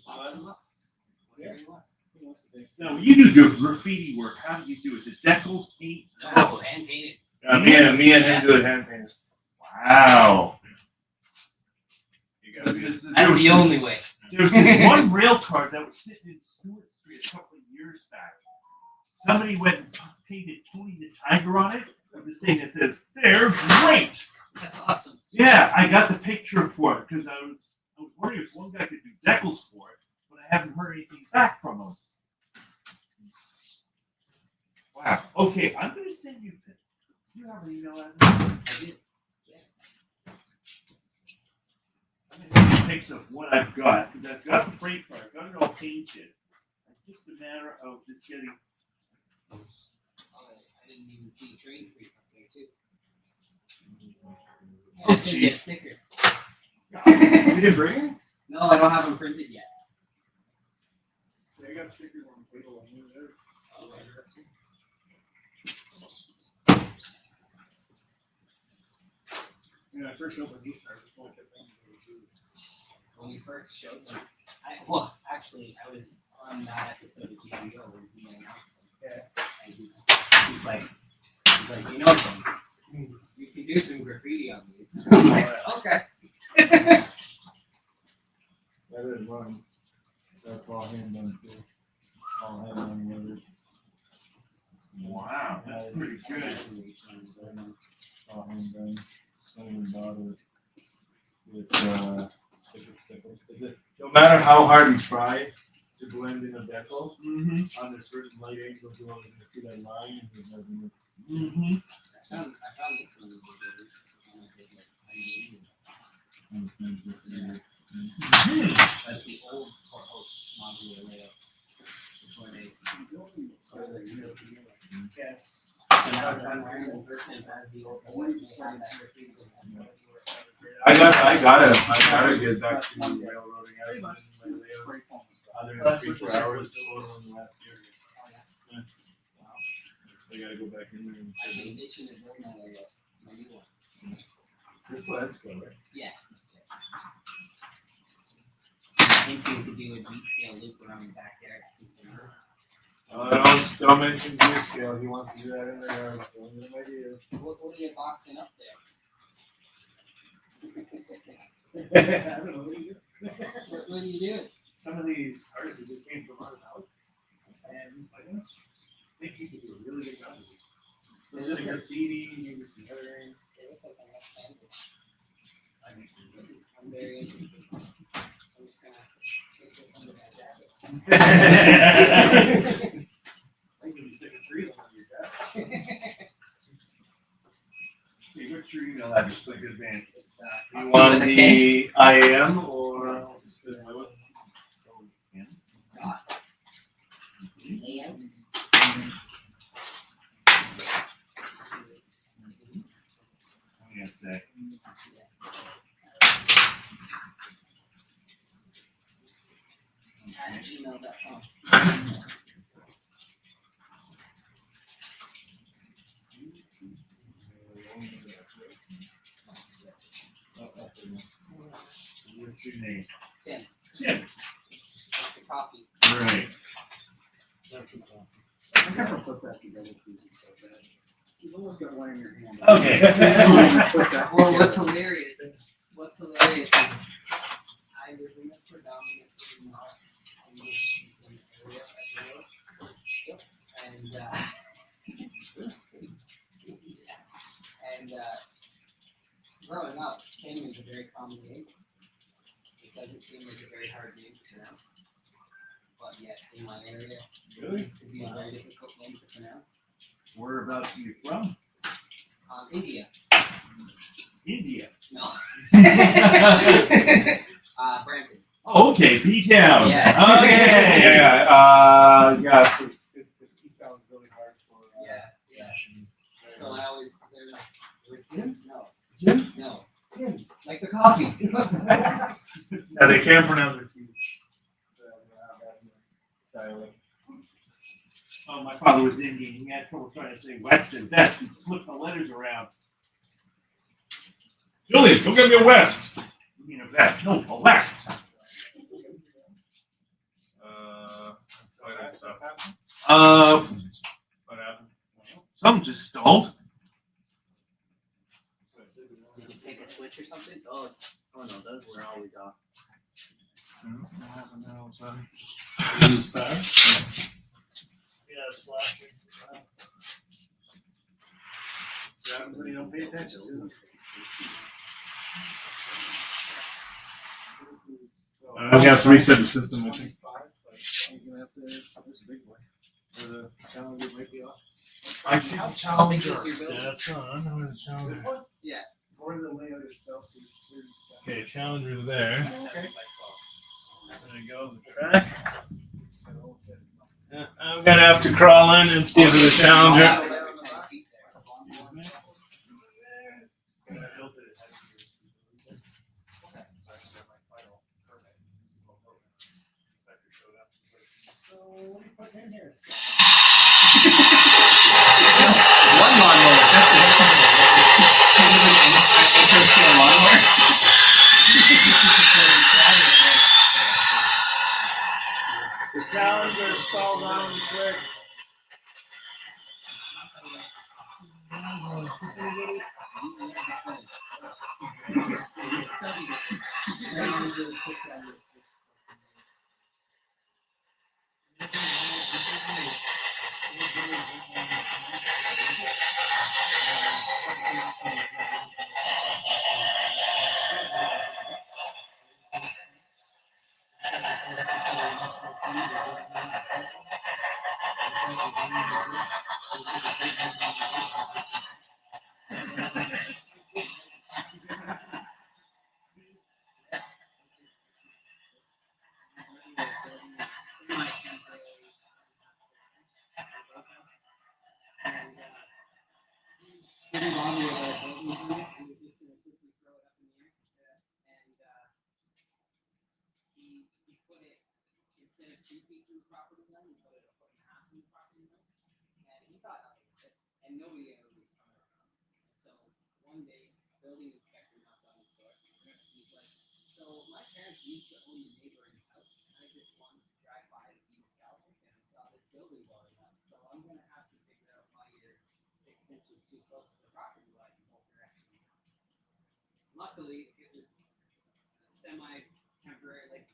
Box 'em up. Whatever you want. He wants to take. Now, when you do your graffiti work, how do you do? Is it decals, paint? No, hand painted. Me and him do it hand painted. Wow. That's the only way. There's this one rail car that was sitting in Stewart Street a couple of years back. Somebody went and painted Tony the Tiger on it with this thing that says, "They're great." That's awesome. Yeah, I got the picture for it because I was wondering if one guy could do decals for it, but I haven't heard anything back from him. Wow. Okay, I'm going to send you. Do you have an email address? I did. I'm going to send you pics of what I've got because I've got the freight car. I've got it all painted. It's just a matter of just getting. Oh, I didn't even see train free from here too. Oh, Yeah, send you a jeez. sticker. You didn't bring it? No, I don't have them printed yet. got stickers on the table on there. When I first opened these cards, it's like a thing. When you first showed them, well, actually, I was on that episode of GBO when he announced them. Yeah. And he's like, you know something? You can do some graffiti on these. I'm like, okay. That is one. That's all hand done too. All hand done with it. Wow, that's pretty good. All hand done. Same bottle. With no matter how hard you try to blend in a decal, on a certain light angle, you always gonna see that line and there's nothing. I found this one. That's the old courthouse modular layout. Before they started Yes. So now some random person has the old one. They have that graffiti. I gotta get back to railroading. I haven't been my layout other than 3 4 hours total in the last year. Yeah. I gotta go back in there and I've been itching to build my new one. this one's good, right? Yeah. Hinting to do a G-scale loop around the backyard. Don't mention G-scale. He wants to do that in the yard. Don't give him ideas. What are you boxing up there? I don't know. What do you do? Some of these artists that just came from out of town, and these items, I think you could do a really good job with these. A little bit of graffiti, maybe some lettering. They look like I have canvas. I think you're good. I'm very interested. I'm just gonna stick this under that jacket. I think you'll be sticking 3 of them on your jacket. Hey, what's your email address? Like good band. It's You want the IAM or layouts. At gmail.com. What's your name? Tim. Tim. That's the coffee. Right. I never put that together. You've always got one in your hand. Okay. Well, what's hilarious is I live in a predominantly not English-speaking area of the world, and growing up, Tim is a very common name because it seemed like a very hard name to pronounce, but yet in my area, it seems to be a very difficult name to pronounce. Whereabouts are you from? India. India. No. Brampton. Oh, okay, B-Town. Yeah. Okay. Yeah. He sounds really hard for. Yeah. So I always, they're like, we're Tim? No. Jim? No. Tim. Like the coffee. Yeah, they can't pronounce their T's. Dialect. Oh, my father was Indian. He had trouble trying to say West and West. He flipped the letters around. Julian, go get me a West. You mean a West? No, a West. What happened? Something just stalled. Did you pick a switch or something? Oh no, those were always off. Is fast? Yeah, it's flashing. So everybody don't pay attention to them. I'm gonna have to reset the system, I think. You're gonna have to, this big boy. Or the calendar might be off. I see How tall is your building? That's on. Where's the challenger? This one? Yeah. Or the layout itself is 37. Okay, challenger's there. Okay. There you go, the track. I'm gonna have to crawl in and see if there's a challenger. Just one lawnmower, that's it. Can't even intro scale lawnmower. The challenge is stalled on the switch. Instead of 2 feet through the property line, he put it a foot and a half through the property line. And he thought nothing of it. And nobody ever was coming around. Until one day, building inspector knocked on his door. And he's like, so my parents used to own the neighboring house. And I just wanted to drive by to be nostalgic. And I saw this building going up. So I'm going to have to figure out why you're 6 inches too close to the property line in both directions. Luckily, it was a semi-temporary, like,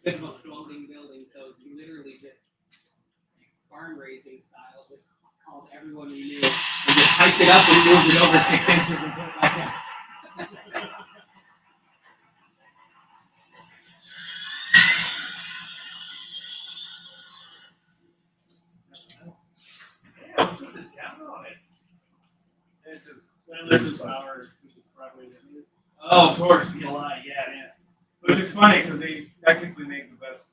bit of a floating building, so he literally just barn raising style, just called everyone he knew and just hyped it up and moved it over 6 inches and put it back down. This is probably oh, of course, PLI, yes. Which is funny because they technically make the best.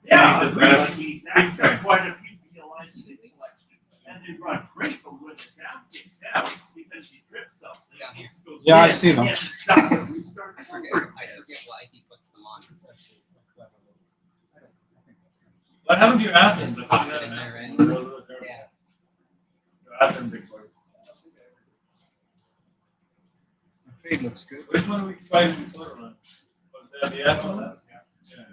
Yeah, the best. That's got quite a few PLIs in this collection. And they run great, but when the sound kicks out, because she tripped something. Yeah, I see them. I forget why he puts them on. What happened to your Athens? Just toss it in there, right? Yeah. Athens big boy. The fade looks good. Which one are we fighting the photo on? Was that the Athens? Yeah.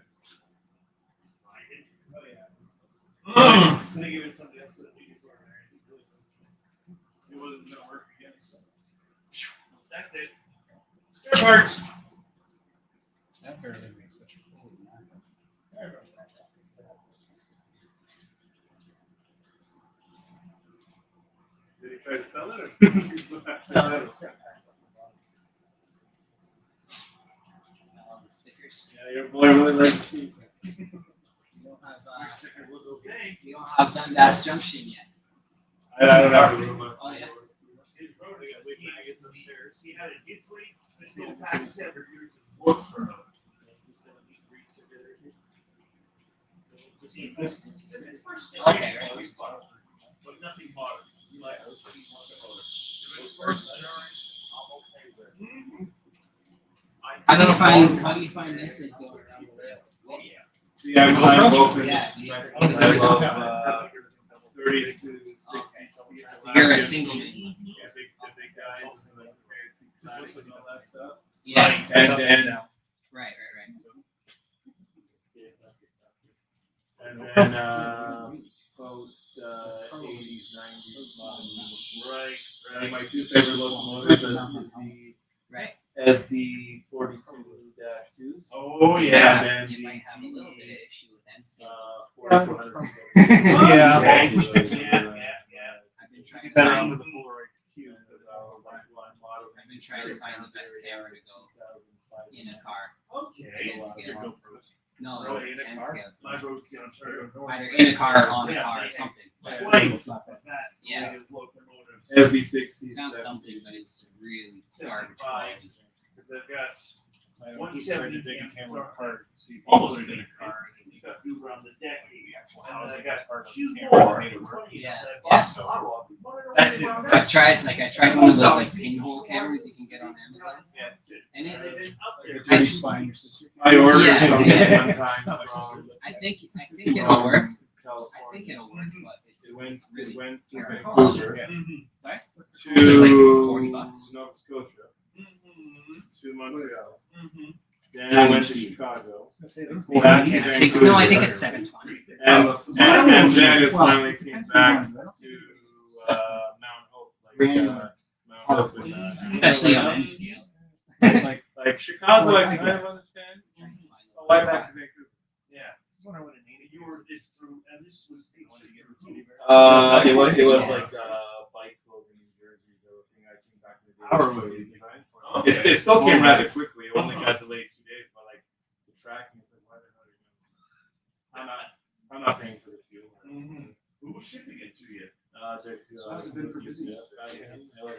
Oh, yeah. They give it somebody else, but it wasn't going to work again. So. That's it. Spare parts. That barely makes such a cool mark. Did he try to sell it? Or? All the stickers. Yeah, your boy really likes to see. We don't have Dundas Junction yet. I don't have a room. Oh, yeah. His road, he had a history, this little pack 7 years of work for him. This is his first thing. Okay, right. But nothing modern. He likes to see his first generation, I'm okay with. How do you find this is going around the rail? Oh, yeah. Yeah, I'm buying both. Yeah. I love 30 to 60. So you're a single man. Yeah, the big guys and the fancy and all that stuff. Yeah. And then Right. and then post 80s, 90s model. Right. My 2 favorite locomotives as the 42-2s. Oh yeah. And then You might have a little bit of issue with end scale. 4400. Yeah. I've been trying to find the Polaroid Q. I've been trying to find the best camera to go in a car. Okay. End scale. No, Really, in a end car? scale. My road's in Ontario. Either in a car, on a car, or something. That's But, like yeah. locomotives. SB60s. Found something, but it's really garbage. 75s. Because they've got He started to dig a camera apart, see if he almost was in in a car. You got Uber on the deck, and then I got two more. Yeah. That I tried one of those like pinhole cameras you can get on Amazon. And I ordered Yeah. something one time from I think it'll work. I think it'll work, but it's really went to terrible. Vancouver. Sorry? To It's like $40. Nova Scotia. To Montreal. Then I went to Chicago. Back to Vancouver. No, I think it's $720. And then it finally came back to Mount Hope. Mount Hope and, Especially on end scale. like Chicago, I kind of understand. Why back to Vancouver? Yeah. You were this through, and this was. It was like bike clothing in Jersey. Everything I came back to the day. It still came rather quickly. It only got delayed 2 days, but like the tracking, it's like, why the hell are you doing this? I'm not paying for the fuel. Who was shipping it to you? So has it been for business?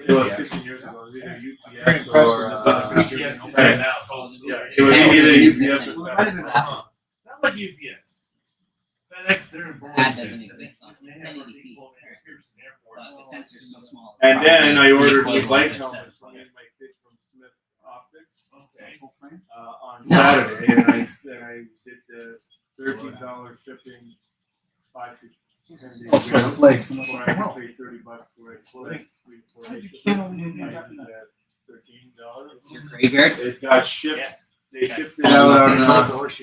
It was 15 years ago. It was either Very UPS impressed or with the UPS. it was either UPS or Why does it sound like UPS? FedEx, they're involved. That doesn't exist on 1080p. But the sensor's so small. it's And then probably I ordered the the bike equivalent of helmet from my kid from Smith Optics on No. Saturday, and I did the $13 shipping, 5 to 10 days Oh, for his legs. before I could pay $30 for it. Before they shipped it. I did that $13. Your graveyard? It got shipped. They shipped it Follow out up on, with us.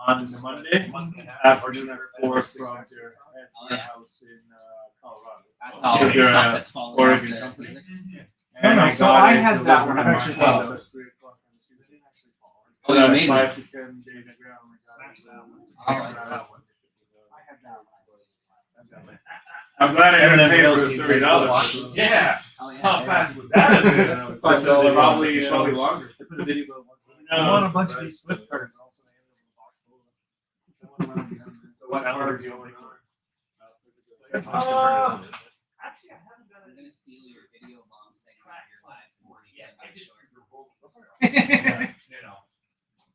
on the Monday afternoon at 4 from their house in Colorado. That's all So the they're, stuff that's falling off Oregon the company. No, And so got I it had that one. delivered Actually, on followed. Monday, 3 o'clock on Tuesday. Oh, you made it. 5 to 10 days ago. Oh, I see. I'm glad I didn't pay for the $30. Yeah. Oh, yeah. How fast would that have been? That's the $5 probably longer. I want a bunch of these Swift cards also. What hour do you only Actually, I I'm haven't done gonna steal your video bomb segment of your live morning. Yeah, I just short. you know,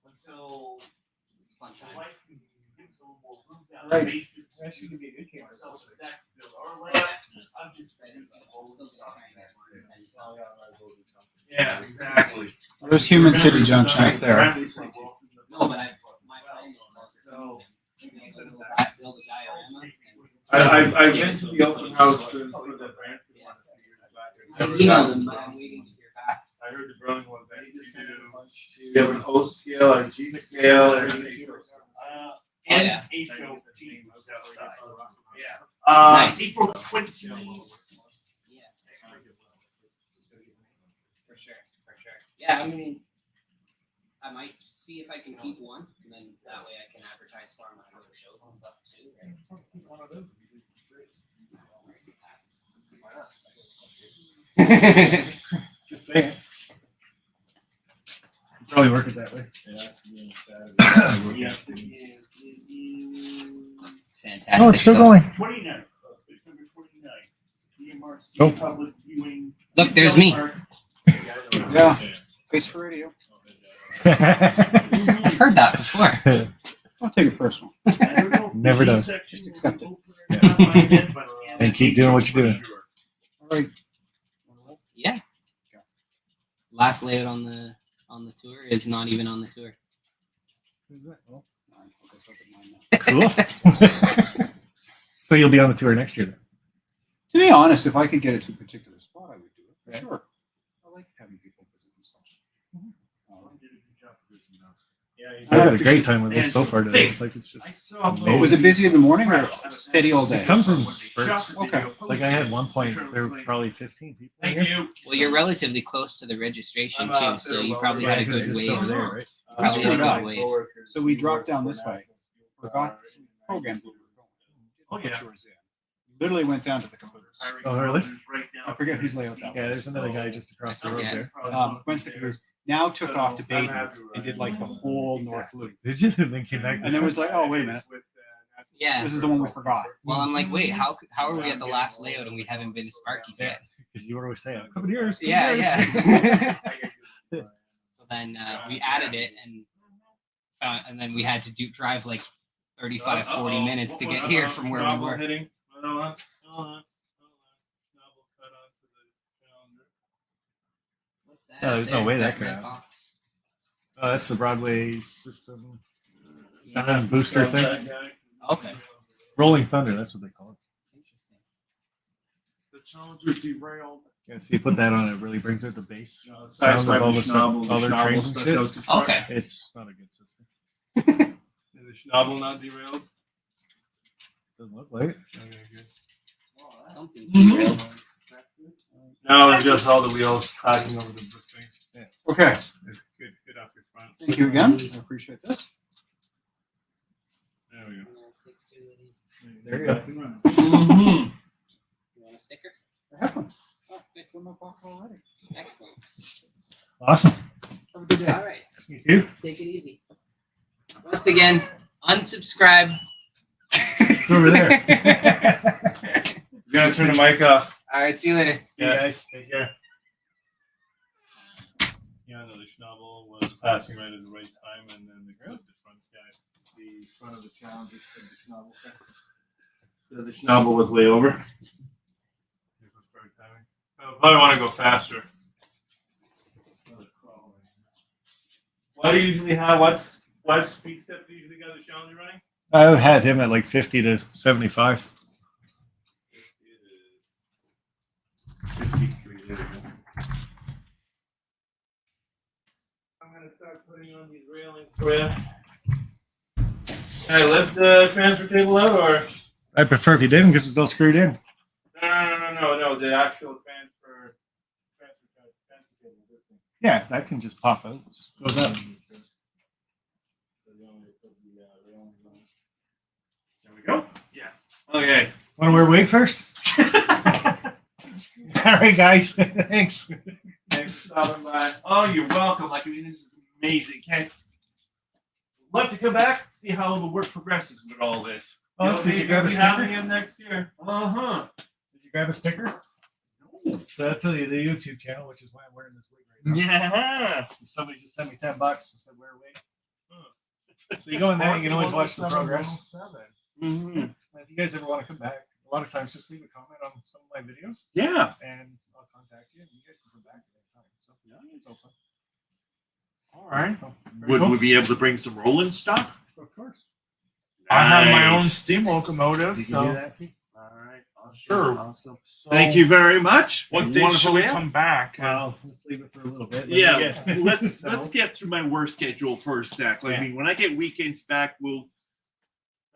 until It's fun the times. light can give us a little more room down Right. the basement. Actually, could be a good camera. Myself and Zach to build our layout. I'm just Excited saying. about it. Still gonna try and get one and send you some. Yeah, exactly. There's Human City Junction right there. No, but my plan is also build a diorama. I've been to the open house for the Brantford one a few years back. I emailed them, but I'm waiting to hear back. I heard the Burlington one that you have an O scale, a G scale, and an H scale. And yeah. HOP was outside. Yeah. Nice. April 20. Yeah. For sure. Yeah, I mean, I might see if I can keep one, and then that way I can advertise for my other shows and stuff too. Just saying. Probably work it that way. Yes, it is. Fantastic. Oh, it's still stuff. going. 29th, September 29th. EMRC Oh. public viewing. Look, there's me. Yeah. Face for radio. I've heard that before. Don't take it personal. Never does. Just accept it. And keep doing what you're doing. All right. Yeah. Last layout on the tour is not even on the tour. Cool. So you'll be on the tour next year then? To be honest, if I could get it to a particular spot, I would do it. For sure. I like having people visit and stuff. I've had a great time with this so far today. Like it's just amazing. Was it busy in the morning or steady all day? It comes in spurts. Okay. Like I had one point, there were probably 15 people. Thank you. Well, you're relatively close to the registration too, so you probably had a good wave. there, right? We Probably had a screwed up. good wave. So we dropped down this way. Forgot some programs. Oh, yeah. Literally went down to the computers. Oh, really? I forget whose layout that was. Yeah, there's another guy just across the road Yeah. there. Went to the computers. Now took off to Baden and did like the whole North Loop. Did you? And then came back. And then was like, oh, wait a minute. Yeah. This is the one we forgot. Well, I'm like, wait, how are we at the last layout and we haven't been to Sparky's yet? Because you were always saying, come here. Yeah, yeah. So then we added it and then we had to drive like 35, 40 minutes to get here from where we were. Hitting. Hold on. Hold on. Schnabel cut onto the calendar. What's that? No, there's no way that could red happen. box? Oh, that's the Broadway system sound booster thing. Okay. Rolling Thunder, that's what they call it. The Challenger derailed. Yeah, so you put that on, it really brings out the bass That's sound why of all the the stuff, Schnabel- all the their Schnabel trains and stuff shit. goes to front. Okay. It's not a good system. Is the Schnabel not derailed? Doesn't look like it. Okay, good. Something Mhm. derailed. No, it's just all the wheels cracking over the things. Yeah. Okay. It's good. Good off your front. Thank you again. I appreciate this. There we go. There you go. Mm-hmm. You want a sticker? I have one. Oh, It's in my pocket already. excellent. Awesome. Have a good day. All right. You too. Take it easy. Once again, unsubscribe. It's over there. You gotta turn the mic off. All right. See you later. See you guys. Take care. Yeah, no, the Schnabel was passing right at the right time, and then the front guy, the front of the Challenger, said the Schnabel. So the Schnabel was way over. It was perfect timing. I probably want to go faster. What do you usually have? What speed step do you usually got the Challenger running? I had him at like 50 to 75. 53. There we go. I'm gonna start putting on these railings for you. Can I lift the transfer table out, or? I prefer if you didn't because it's all screwed in. No. The actual transfer table. This thing. Yeah, that can just pop out. It just goes up. There we go. Yes. Okay. Want to wear a wig first? All right, guys. Thanks. Thanks for stopping by. Oh, you're welcome. Like, I mean, this is amazing. Can't love to come back, see how the work progresses with all this. Oh, did you grab a Be sticker? having him next year. Uh-huh. Did you grab a sticker? No. So I'll tell you the YouTube channel, which is why I'm wearing this wig right now. Yeah. Somebody just sent me $10 and said wear a wig. So you go in there, you can always watch the progress. Mm-hmm. If you guys ever want to come back, a lot of times just leave a comment on some of my videos. Yeah. And I'll contact you, and you guys can come back at any time. So yeah, it's open. All right. Would we be able to bring some rolling stock? Of course. I have my own steam locomotive, You can do that too. All right. Sure. Awesome. So, Thank you very much. What day should we come back? Well, let's leave it for a little bit. Yeah, let's So, get through my work schedule for a sec. I Yeah. mean, when I get weekends back, we'll.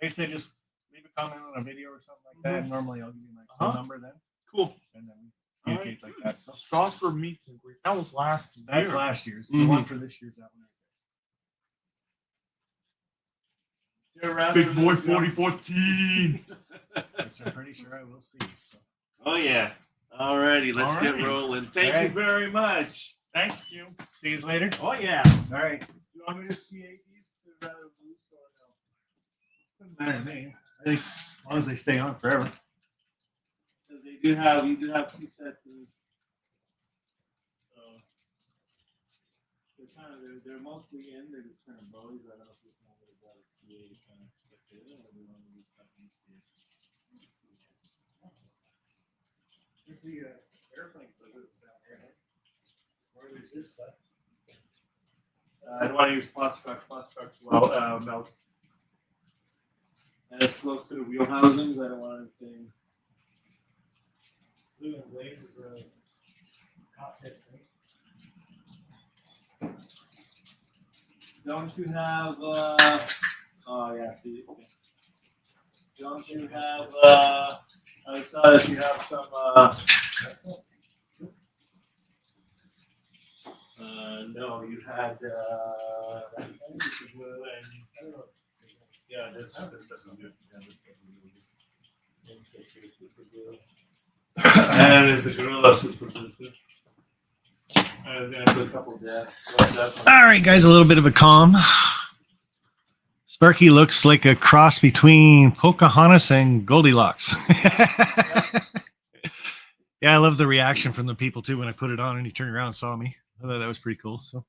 Like I say, just leave a comment on a video or something like that. And normally I'll give you my phone number then. Cool. And then we communicate like that. So Strasbourg meets and greet. That was last year. that's last year's. The Mhm. one for this year's that one. Big boy 4014. Which I'm pretty sure I will see. So. Oh yeah. All righty, let's All get right. rolling. Thank All you right. very much. Thank you. See you later. Oh yeah. All right. You want me to see these to rather loose or no? Doesn't matter to me. I think as long as they stay on forever. Because you do have two sets of. They're mostly in. They're just kind of bows. I don't know if you know what about a CA kind of stuff there, or we want to use something CA. There's the airplane balloons down there. Where there's this stuff. I don't want to use Plastrox. Plastrox melts. And it's close to the wheel housings. I don't want anything. Blue and Blaze is a cockpit thing. Don't you have? Oh yeah. See. Okay. Don't you have? I saw that you have some. No, you had. Yeah, this doesn't do. Yeah, this doesn't do. And there's the Gorilla Super Glue too. And a couple jabs. All right, guys, a little bit of a calm. Sparky looks like a cross between Pocahontas and Goldilocks. Yeah, I love the reaction from the people too when I put it on and he turned around and saw me. I thought that was pretty cool. So,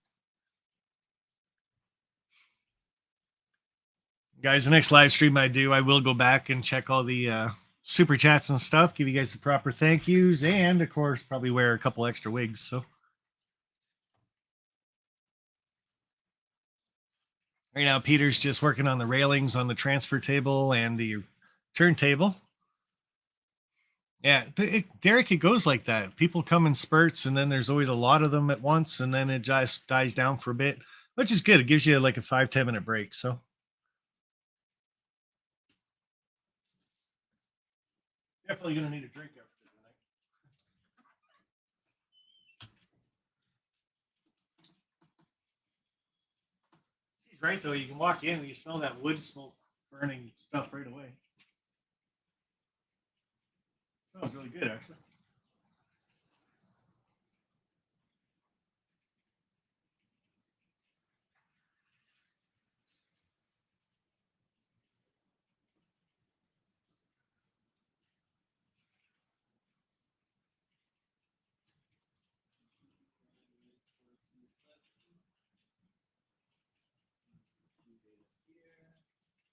Guys, the next live stream I do, I will go back and check all the super chats and stuff, give you guys the proper thank yous, and of course, probably wear a couple extra wigs. So right now, Peter's just working on the railings on the transfer table and the turntable. Yeah, Derek, it goes like that. People come in spurts, and then there's always a lot of them at once, and then it just dies down for a bit, which is good. It gives you like a 5-10 minute break. So definitely gonna need a drink after tonight. He's right though. You can walk in and you smell that wood smoke burning stuff right away. Smells really good, actually.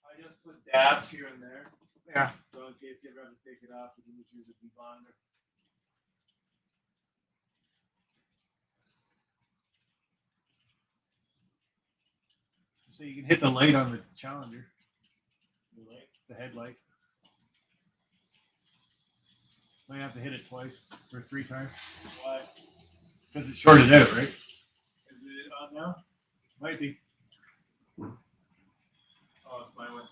I just put dabs here and there. Yeah. So in case you ever have to take it off, you can just use a debonder. So you can hit the light on the Challenger. The light, the headlight. Might have to hit it twice or 3 times. Why? Because it's shorted out, right? Is it on now? Might be. Oh, it's my one.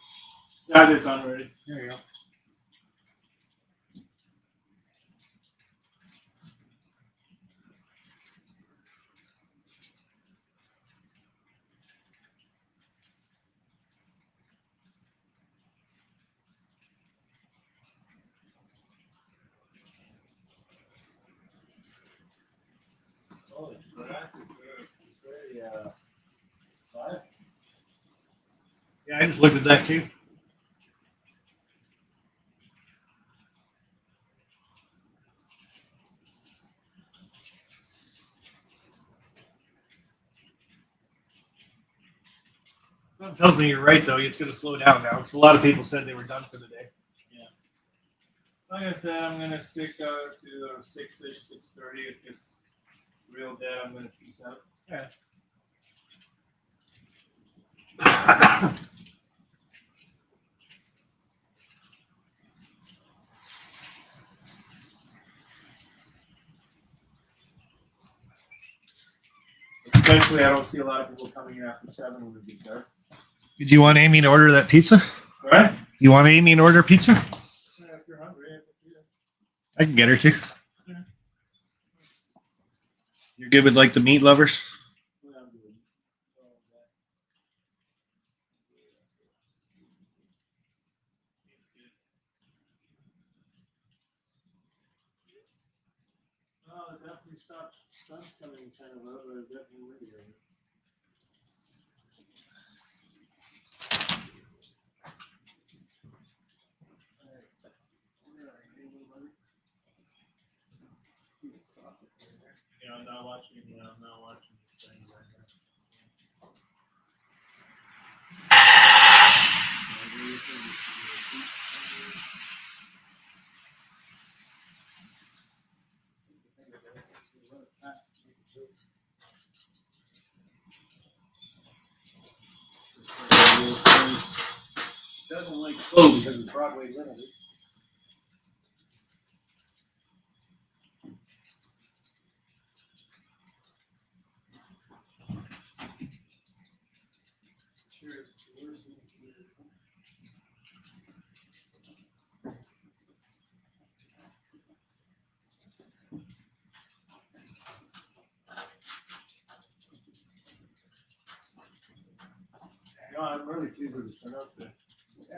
Yeah, it's on already. There you go. Oh, it's correct. It's very, live. Yeah, I just looked at that too. Something tells me you're right, though. It's going to slow down now because a lot of people said they were done for the day. Yeah. Like I said, I'm gonna stick out to 6-ish, 6:30. If it's real dead, I'm gonna peace out. Yeah. Especially, I don't see a lot of people coming in after 7 when it gets dark. Did you want Amy to order that pizza? Right? You want Amy to order pizza? Yeah, if you're hungry, I can get her to. You're good with like the meat lovers? Oh, it definitely stopped. Sun's coming kind of low, but it's definitely windy right now. Yeah, I'm not watching. I'm not watching things right now. Doesn't like slow because it's Broadway limited. Cheers. Cheers. No, I'm really pleased with the turnout today. Yeah.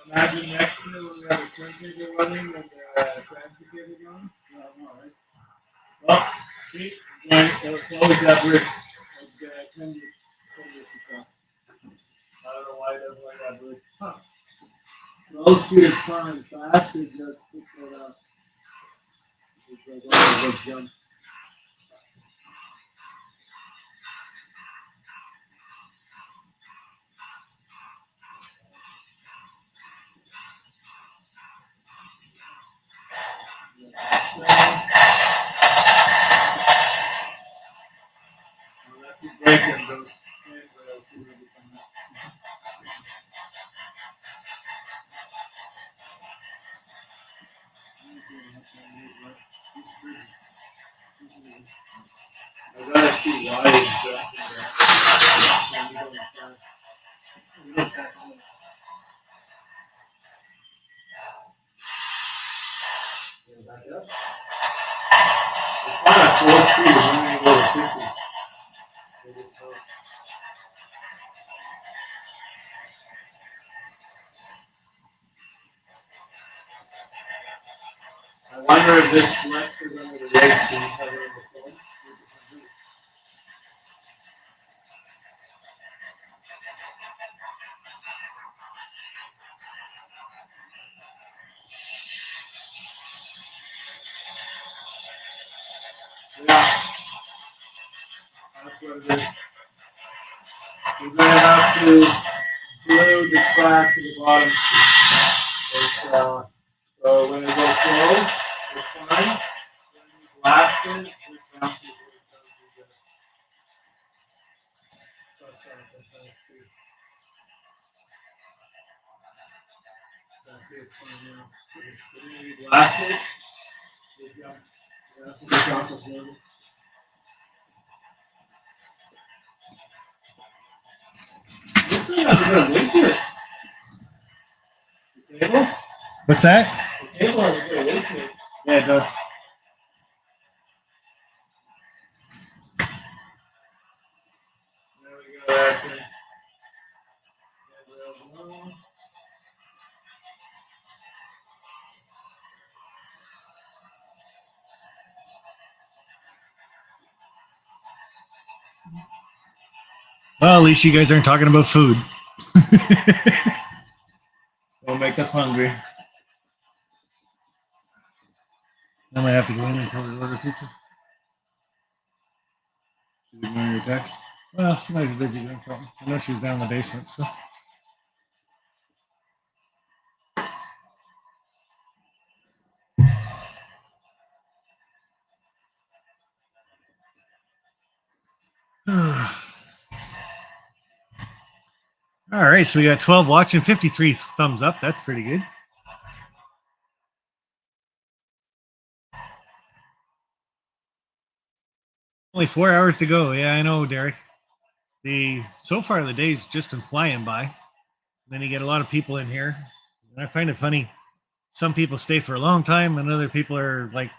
Imagine next year when we have a turntable running and transfer cable going. Yeah, I know, right? Well, see, It's always that bridge. I don't know why it doesn't like that bridge. Huh. Those two is fine. Fast is just pick it up. It's like a big jump. Unless you break them, those handrails, you will become that. I gotta see why it's jumping there. It's not a slow speed, it's only go to 50. It is slow. I wonder if this flexes under the weights when you have it in the phone. Yeah, that's what it is. You're gonna have to glue the track to the bottom. So when it goes slow, it's fine. When you blast it, it bounces when it comes to the see it's fine now. But when you blast it, it jumps. You have to be complicated. This thing has a good weight to it. The table? What's that? The table has a good weight to it. Yeah, it does. There we go, that's it. Well, at least you guys aren't talking about food. Don't make us hungry. I might have to go in and tell her to order pizza. She's ignoring your text. Well, she might be busy doing something. I know she was down in the basement, so. All right, so we got 12 watching, 53 thumbs up. That's pretty good. Only 4 hours to go. Yeah, I know, Derek. So far the day's just been flying by. Then you get a lot of people in here. And I find it funny. Some people stay for a long time, and other people are like,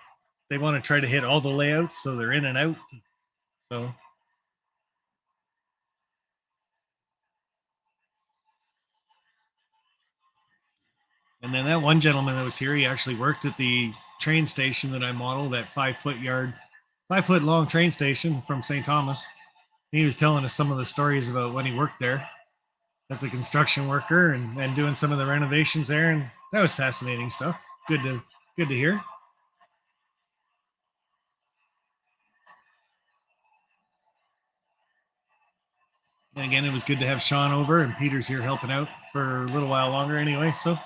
they want to try to hit all the layouts, so they're in and out. So. And then that one gentleman that was here, he actually worked at the train station that I modeled, that 5 foot long train station from St. Thomas. He was telling us some of the stories about when he worked there as a construction worker and doing some of the renovations there. And that was fascinating stuff. Good to hear. And again, it was good to have Sean over, and Peter's here helping out for a little while longer anyway. So.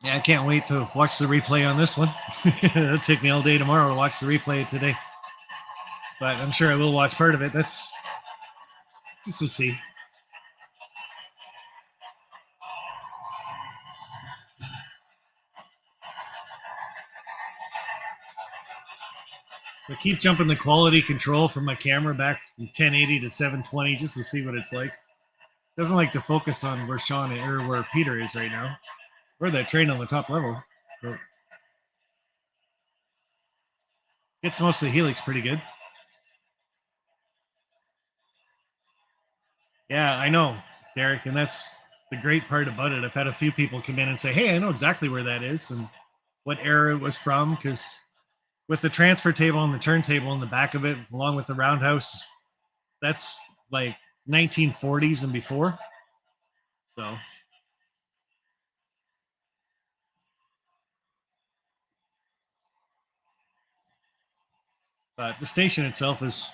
Yeah, I can't wait to watch the replay on this one. It'll take me all day tomorrow to watch the replay today. But I'm sure I will watch part of it. That's just to see. So I keep jumping the quality control from my camera back from 1080 to 720 just to see what it's like. Doesn't like to focus on where Sean or where Peter is right now, or that train on the top level. But gets most of the helix pretty good. Yeah, I know, Derek, and that's the great part about it. I've had a few people come in and say, "Hey, I know exactly where that is and what era it was from," because with the transfer table and the turntable in the back of it, along with the roundhouse, that's like 1940s and before. So. But the station itself is,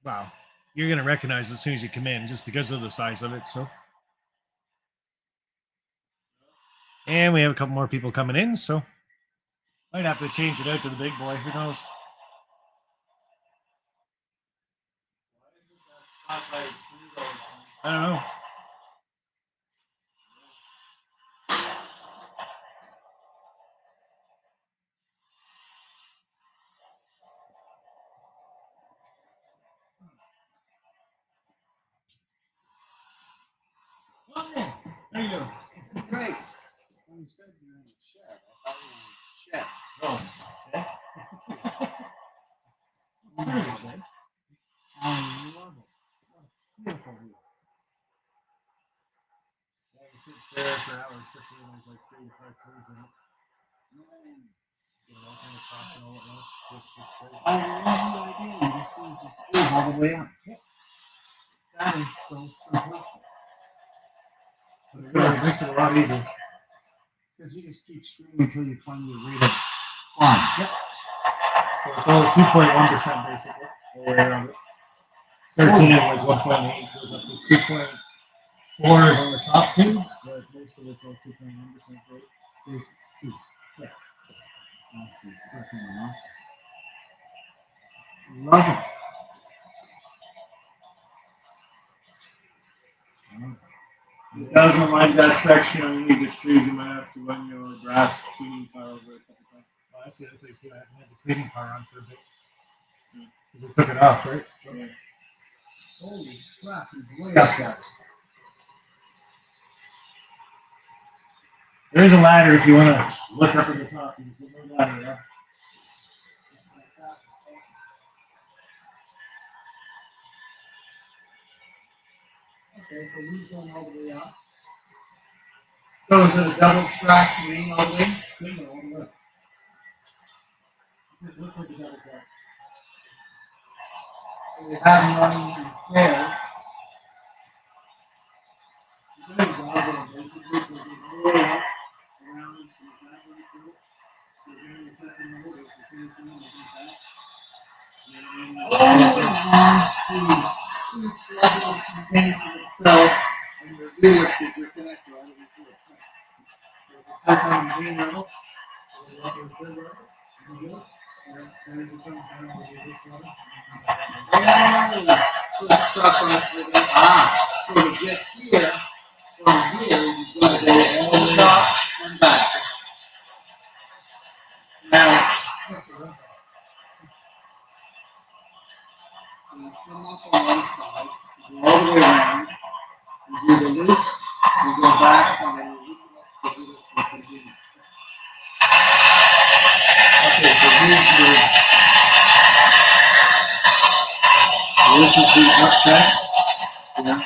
wow, you're going to recognize it as soon as you come in just because of the size of it. So, and we have a couple more people coming in, so might have to change it out to the big boy. Who knows? I don't know. How you doing? Great. When you said you're in the shed, I thought you were in the shed. Oh, shed. I love it. What a beautiful view. Yeah, you sit there for hours, especially when there's like 3 to 5 turds in it. You know, all kind of crossing all at once. It's great. I love your idea. You just use the sleeve all the way up. Yep. That is so simplistic. It makes it a lot easier. Because you just keep screwing until you find your rate of climb. Yep. So it's all 2.1% basically, all the way around it. Starts in at like 1.8, goes up to 2.4 is on the top two, but most of it's all 2.1% grade. Basic 2. Yeah. This is freaking awesome. Love it. It doesn't like that section underneath the trees. You might have to run your grass cleaning car over it a couple times. Well, that's the other thing too. I haven't had the cleaning car on for a bit. Because we took it off, right? So. Yeah. Holy crap, he's way up there. There is a ladder if you want to look up at the top. There's no ladder there. Okay, so he's going all the way up. So is it a double track main all the way? Single all the way. It just looks like a double track. So you have him running in pairs. It's always diagonal basically, so it goes all the way up, around, goes back on itself, goes into the second level, goes the same thing, and comes back. Oh, I see. Each level is contained to itself, and your wheelix is your connector all the way through it. So it starts on the main level, and then up to the third level, and it goes. And as it comes down to this level, Oh, so the stuff on its way down. Ah, so to get here, from here, you've got to go all the top and back. Now, so you come up on one side, you go all the way around, you do the loop, you go back, and then you reconnect the helix and continue. Okay, so here's your. So this is the up track. Yeah.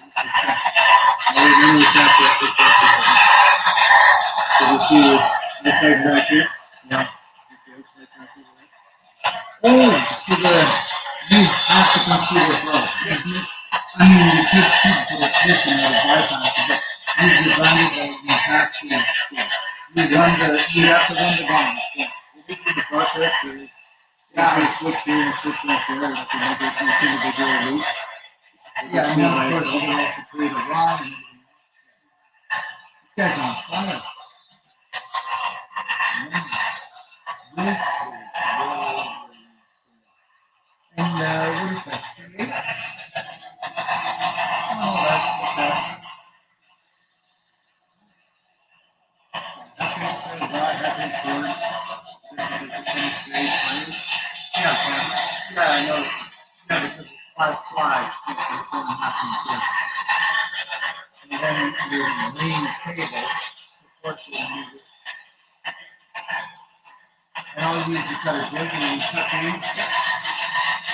This is the. I remember the tracks that say courses. So you see this outside track here? Yeah. That's the outside track over there. Oh, so you have to come through this level. I mean, you could cheat for the switch and the bypass it, but you designed it that you have to. You have to run the gauntlet. Yeah. this is the process. There's Yeah. you switch here and switch back there, and if you make it each individual loop. Yeah, and then of course you can also create a run. This guy's on fire. Nice. This is really cool. And what is that? 3/8? Oh, that's tough. Half inch straight rod, half inch board. This is like the finished grade frame. Yeah, I noticed. Yeah, because it's 5 ply. It's only half inch. And then your main table supports it. And you just. And I'll use the cutter jig and we cut these.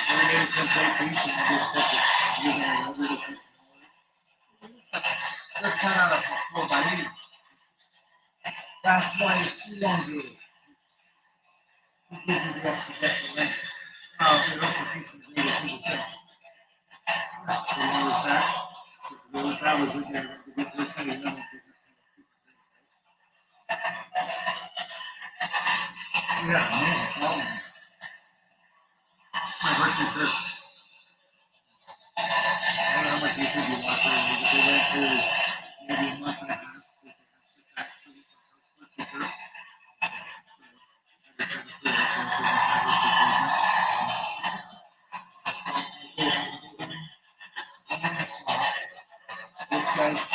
And we made a template piece and I just kept it using a rubber to cut. they're cut out of 4x8. That's why it's elongated. To give you the extra depth of length. The rest of the piece was graded to the center. Remember track? That was in there. This many levels. Yeah, amazing problem. It's my worst curve. I don't know how much YouTube you watch. They went through maybe a month and a half. 6 axes, worst curve. So I just had to figure out it's my worst curve. This guy's,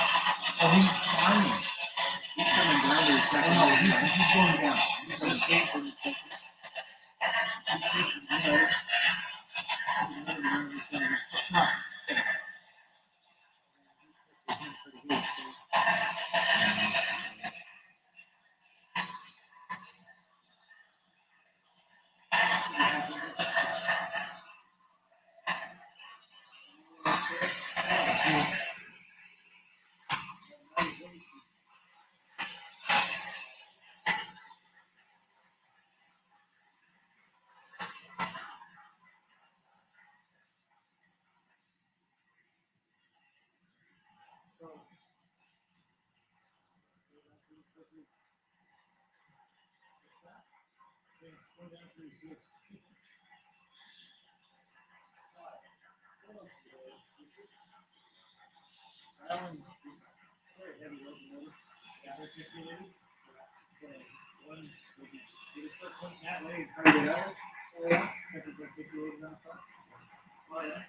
oh, he's climbing. He's coming down to his second. Oh, no, he's going down. He just came from the second. He's switching, you know. He's never remember the second. Pretty good, so. Alan is very heavy locomotive. It's articulated. So one would be, you just start pointing that way and try to get out of it. Oh yeah, because it's articulated on front. Oh yeah.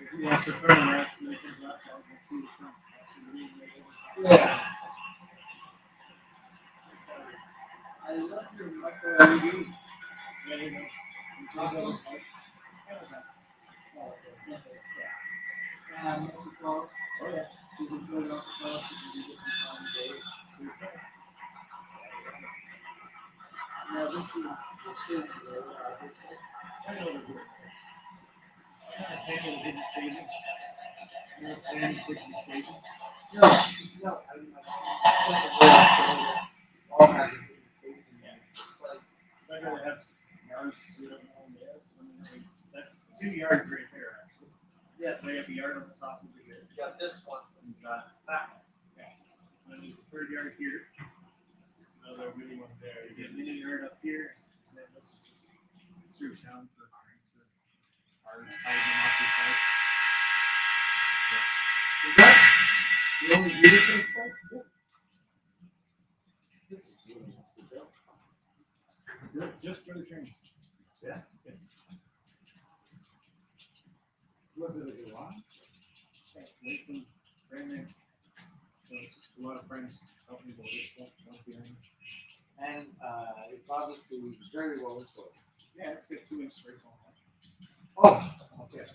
If you watch the front of that, when it comes up, you'll see the front. Yeah. I love your micro LEDs. Yeah, you know. You change all the part. How was that? Oh, okay. Yeah. Multi-color. Oh yeah. You can put it on the colors, you can do different time of day. Super. Now this is which stage you go, obviously. I know what we're doing. I'm not a fan of the hidden staging. You're a fan of hidden staging? No, I mean like separate ways today that all have the hidden staging. It's just like I'd rather have yards sit up on there. That's 2 yards right there, actually. yes. So you have a yard on the top of the head. You got this one and you got that one. Yeah. And then there's a 3rd yard here. Another mini one there. You get a mini yard up here. And then this is just through town for cars hiding off the side. Is that the only beauty for this place? Yeah. This is really nice to build. Good, just for the trains. Yeah. Was it a garage? Wait from brand new. So just a lot of friends help me build it stuff. Don't be any. And it's obviously very well insulated. Yeah, it's got 2-inch spray foam. Oh, okay.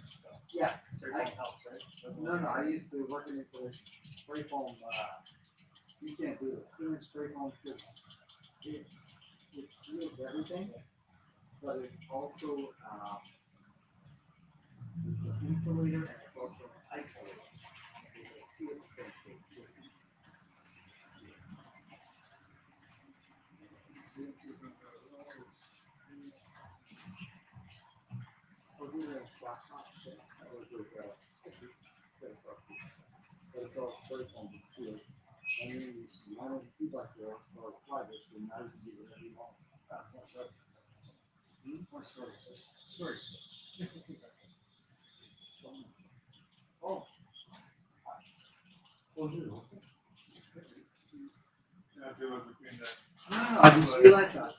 Yeah. Spray foam helps, right? No, I used to work in insulation. Spray foam, you can't do it. 2-inch spray foam, it seals everything, but it also, it's an insulator and it's also an isolator. There's 2 different things. So it's just, I was either a black top shit, I was with, but it's all spray foam and sealed. And then you not only 2x4 or plywood, but now you can do whatever you want. More storage. Storage. Oh. Oh, dude, okay. Now, if you look between the. I just realized that.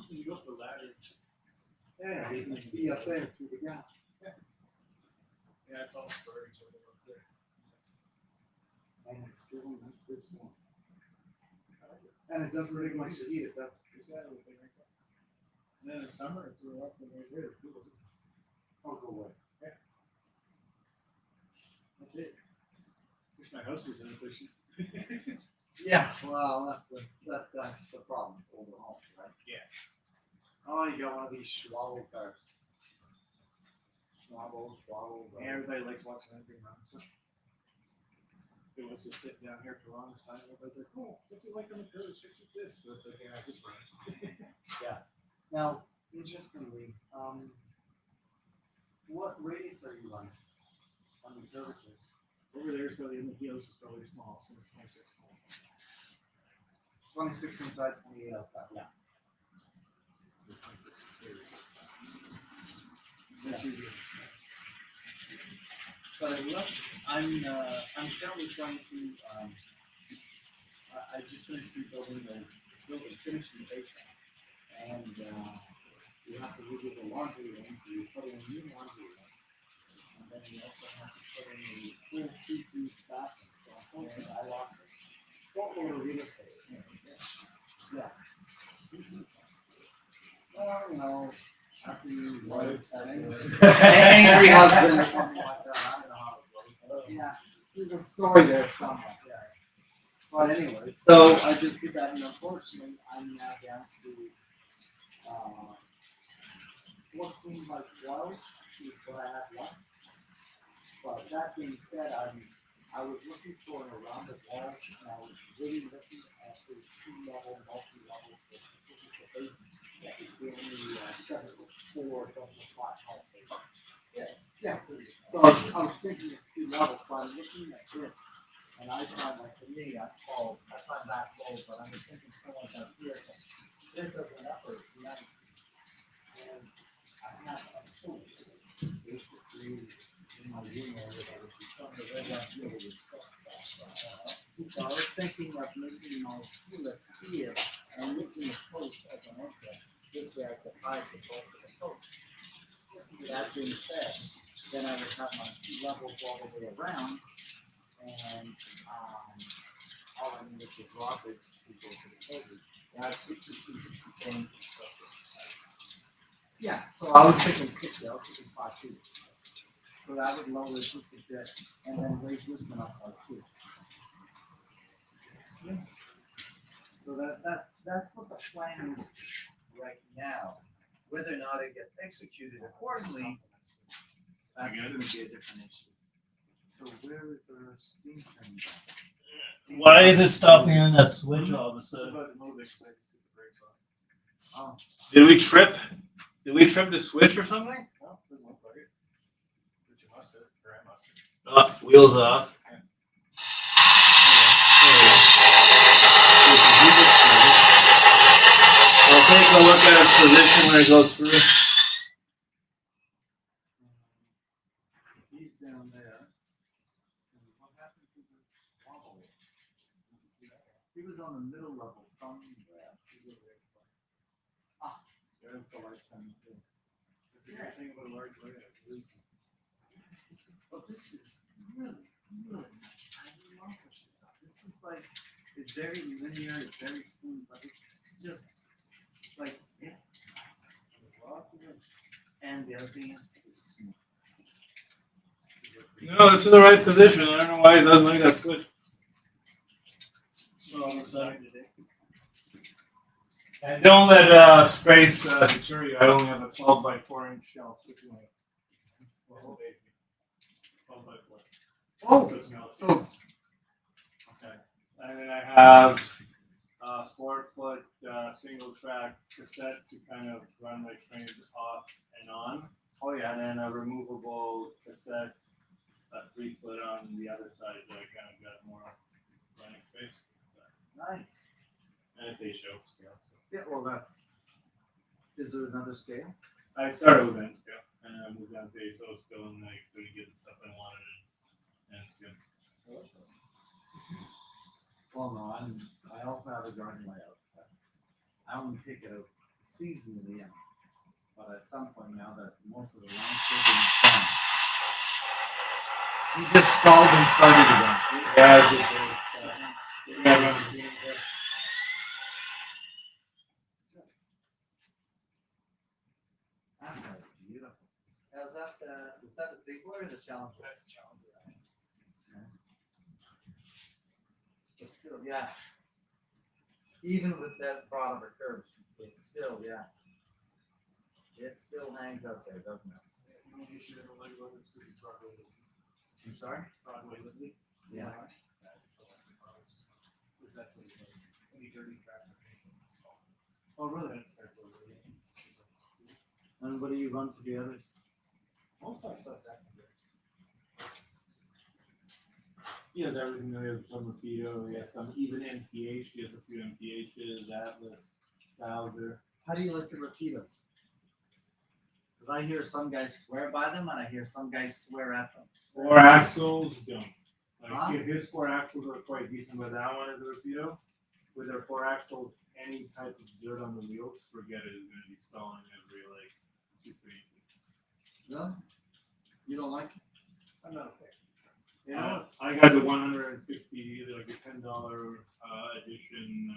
You go up the ladder. Yeah, you can see up there through the gap. Yeah, it's all storage over up there. And it's still nice this one. And it doesn't take much to eat it, that's Exactly. And then in the summer, it's a rough right here. oh go away. Yeah. That's it. Wish my house was in a position. Yeah, well that's the problem with older homes, right? Yeah. Oh, you got one of these Schwallow cars. Schwallow. Yeah, everybody likes watching anything around. So. it was just sitting down here for the longest time. Everybody's like, "Oh, what's it like on the curves? Fix it this." So it's like, yeah, I just run it. Yeah. Now, interestingly, what radius are you running on the curvatures? Over there is probably in the heels is probably small, so it's 26 small. 26 inside, 28 outside. Yeah. That's usually the small. But I'm currently trying to, I just finished rebuilding the building, finishing the basement. And, you have to redo the laundry room, so you put in a new laundry room. And then you also have to put in a full 2-piece bathroom. So unfortunately, I lost it. Short real estate. Yes. Well, you know, after you wife, angry husband or something like that, I don't know how it goes. Yeah, there's a story there somewhere. Yeah. But anyway, so I just did that, and unfortunately, I'm now down to 14 by 12 is what I have left. But that being said, I was looking for an rounded wall, and I was really looking at the 2-level, multi-level. It's the only 7'4" double flat height. Yeah. So I was thinking of 2 levels, so I'm looking at this, and I find, like, for me, I find that low, but I was thinking someone down here. This as an upper, nice. And I have a tool, basically, in my room area that would be something right down here with stuff. So I was thinking of making my helix here and using the post as an anchor. This way I could hide the bulk of the post. That being said, then I would have my 2 levels all the way around, and all I need is the drawbridge to go to the post. I have 60 feet and yeah, so I was thinking 60, I was thinking 5 feet. So that would lower this a bit and then raise this one up by 2. Yeah. So that's what the plan is right now. Whether or not it gets executed accordingly, that's going to be a different issue. So where is our steam train? Why is it stopping on that switch all of a sudden? Oh. Did we trip? Did we trip the switch or something? No, doesn't look like it. But you must have, or I must have. Oh, wheels off. I'll take a look at its position when it goes through. He's down there. What happened to the wobble? He was on the middle level somewhere. Ah, there's the lifetime. That's a great thing about a large layout. But this is really, really nice. I love it. This is like, it's very linear, it's very clean, but it's just like, it's nice. Lots of it. And the other thing is, it's smooth. No, it's in the right position. I don't know why it doesn't like that switch. All of a sudden. And don't let space deter you. I only have a 12 by 4 inch shelf. 12 by 4. Oh, so it's okay. And then I have a 4-foot single track cassette to kind of run my trains off and on. Oh yeah. And then a removable cassette, a 3-foot on the other side that I kind of got more running space. Nice. And it's a show scale. Yeah, well is there another scale? I started with N scale and I moved down to ASO scale and I couldn't get the stuff I wanted in N scale. Well, no, I also have a garden layout. I only take it out seasonally in. But at some point now that most of the landscaping is done. He just stalled and started again. Yeah, it That's beautiful. Now, is that the big boy or the Challenger? That's the Challenger. Yeah. But still, yeah. Even with that broad of a curve, it's still, yeah. It still hangs out there, doesn't it? You should have a leg with it because it's Broadway. I'm sorry? Broadway Lidley. Yeah. that's what it does. Any dirty traffic. Oh, really? And what do you run for the others? Most of that stuff's secondary. He has everything. He has some Rapido. He has some even MPH. He has a few MPHs, Atlas, Bowser. How do you like the Rapidos? Because I hear some guys swear by them, and I hear some guys swear at them. 4 axles, don't. Like Huh? his 4 axles are quite decent, but that one is a Rapido. With their 4 axles, any type of dirt on the wheels, forget it, is going to be stalling every like 2-3 inches. Really? You don't like it? I'm not a fan. You know, it's, I got the 150, like a $10 edition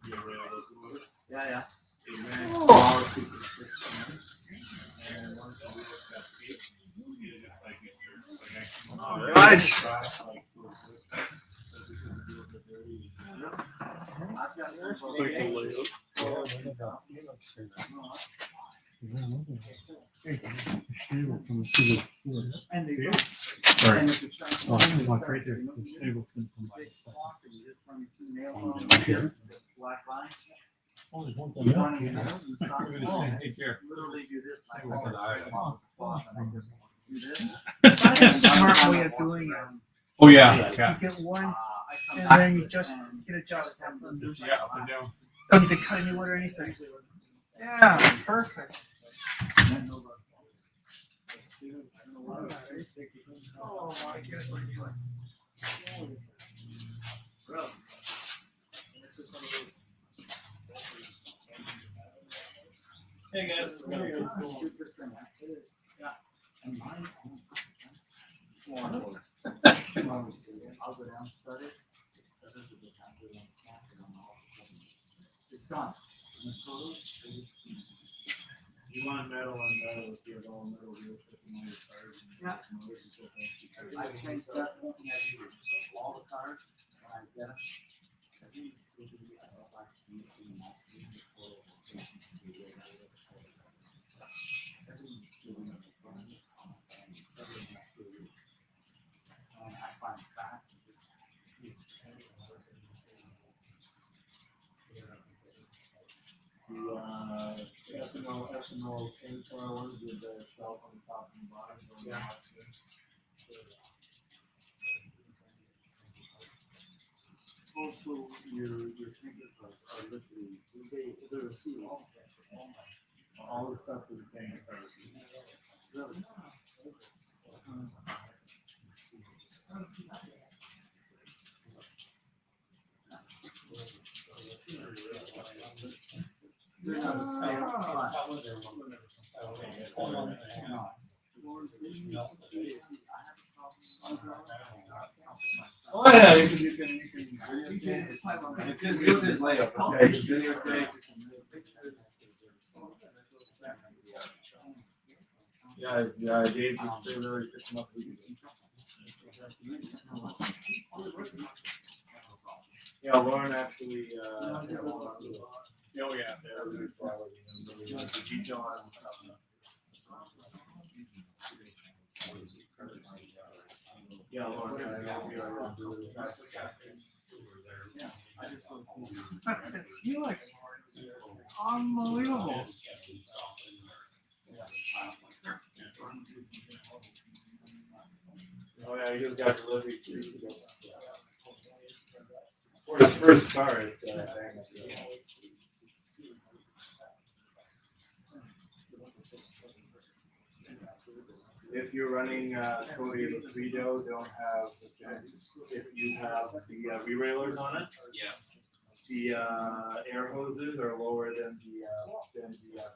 Via Rail locomotive. yeah. It ran all super 6 times, and once the wheels got big, it just like it jerked. Like I can All like, right. crash, like, so because the wheels are dirty. I've got some and they don't. Sorry. And if you try to Oh, find look, stuff, right there. you know, The you stable's gonna come by. big clock and you just run your 2 nails on Oh, them, here? just black lines. Oh, there's one Keep running it out and stop. Give it a second. Hey, Jared. Literally do this. Like, Say what the eye is. do this. Smart way of doing it. Oh, yeah, yeah. You get one, I come and back then you just and can adjust them. Yeah, up and down. Don't need to cut any wood or anything. Yeah, perfect. Oh my goodness. Bro. Hey guys, Super simple. Yeah. And mine. I'll go down, start it. It started with the counter on cap and on all of a sudden, it's gone. And the total is you want metal on metal if you're all metal wheels putting on your tires. Yeah. I've changed that looking at all the cars when I get them. I think it's going to be like missing the last one before I find cracks. The ethanol tank car ones with the shelf on the top and bottom. Yeah. Also, your tankers are literally they're seals. All the stuff with the tank cars. Really? They're not the same, Oh yeah, you can It's his layout. Okay, it's videotape. Yeah, Dave just really picked him up. We can see. Yeah, Lauren actually, oh yeah, the detail on yeah, Lauren. He looks unbelievable. Oh yeah, he just got delivery 2 weeks ago. For his first car, it's if you're running Cody Liquido, don't have the fins. If you have the re-railers on it, the air hoses are lower than the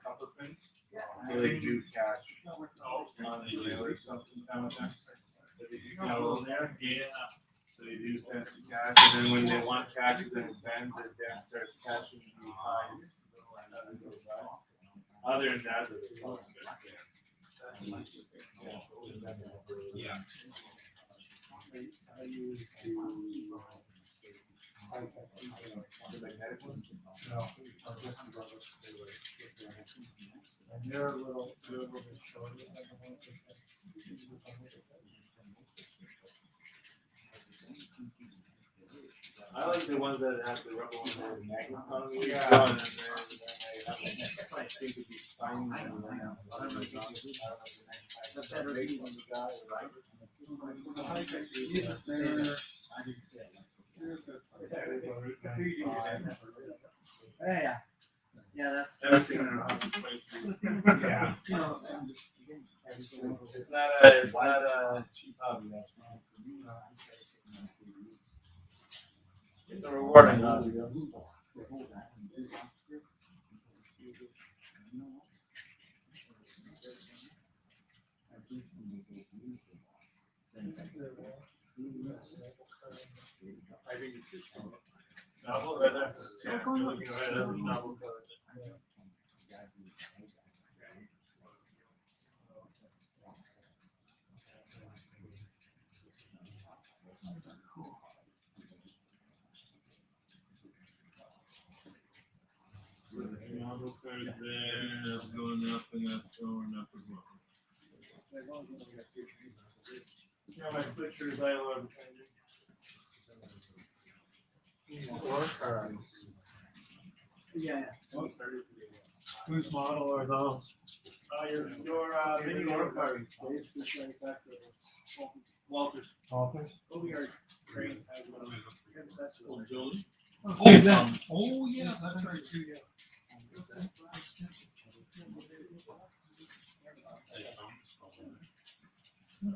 coupler pins. So they do catch on the railers sometimes. So they do smell there. Yeah. So they do tend to catch, and then when they want catches and bend, it then starts catching the highs. Other than that, it's all good. Yeah. I use the magnetic one. No, and they're a little bit shorter. I like the ones that have the rubber ones that have the magnets on them. Yeah. And then they have like seem to be spiny and then The better reading the guy, right? Yeah. Yeah, that's. everything in a hundred places. Yeah. You know, It's not a cheap hobby. That's it's a rewarding hobby. Though. I think it's just novel. That's you're looking at it as a novel cover. So the novel card there is going up and that's going up as well. Yeah, my switchers I love changing. Four cards. Yeah. Whose model are those? Your mini or cards. Walters. Authors? OBR trains has one. Successful building. Oh, yeah. Oh, yeah, that's right, too, yeah.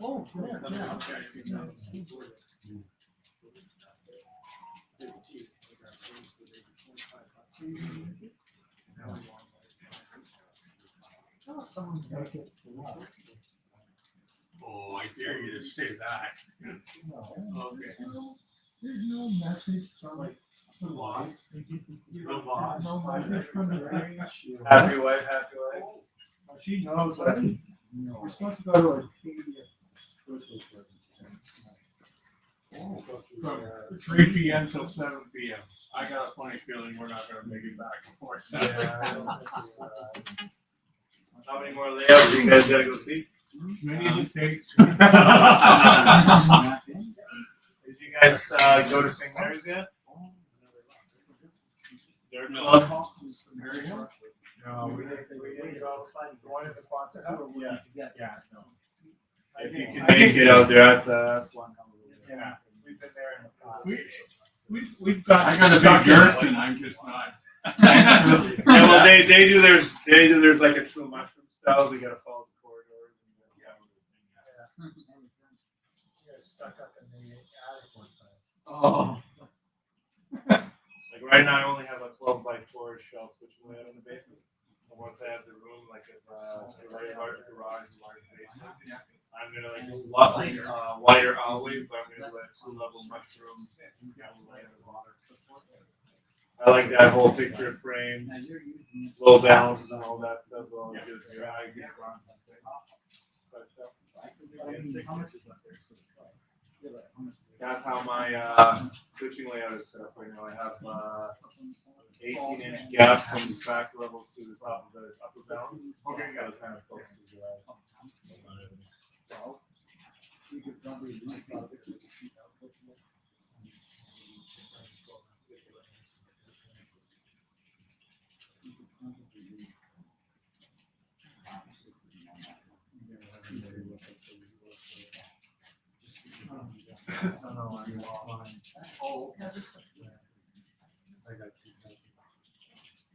Oh, yeah. Oh, someone's gonna get. Oh, I dare you to say that. Okay. There's no message from The boss. the boss. No message from the range. Happy wife, happy life. She knows that we're supposed to go to a Christmas From 3 p.m. till 7 p.m. I got a funny feeling we're not gonna make it back before 7. How many more layouts do you guys gotta go see? Many as it takes. Did you guys go to St. Mary's yet? Their club? No, we didn't go. The one in the Quonset Hut? Yeah. Yeah, no. If you can make it out there, that's one. Yeah. We've been there in the past. We've got. I got a big girth and I'm just not. Yeah, well, they do theirs like a true mushroom style. They gotta follow the corridors. Stuck up in the attic one time. Oh. Like right now, I only have a 12x4 shelf switch way out in the basement. And once I have the room, like if a large garage, large basement, I'm gonna like wider always, but I'm gonna do a 2-level mushroom. I like that whole picture frame, low balances and all that stuff. So I'll get your eye get around. That's how my switching layout is set up right now. I have 18-inch gaps from the track level to the top of the upper bound. Okay, got to kind of focus the eye. You could probably do about it. Oh. I got 2 cents.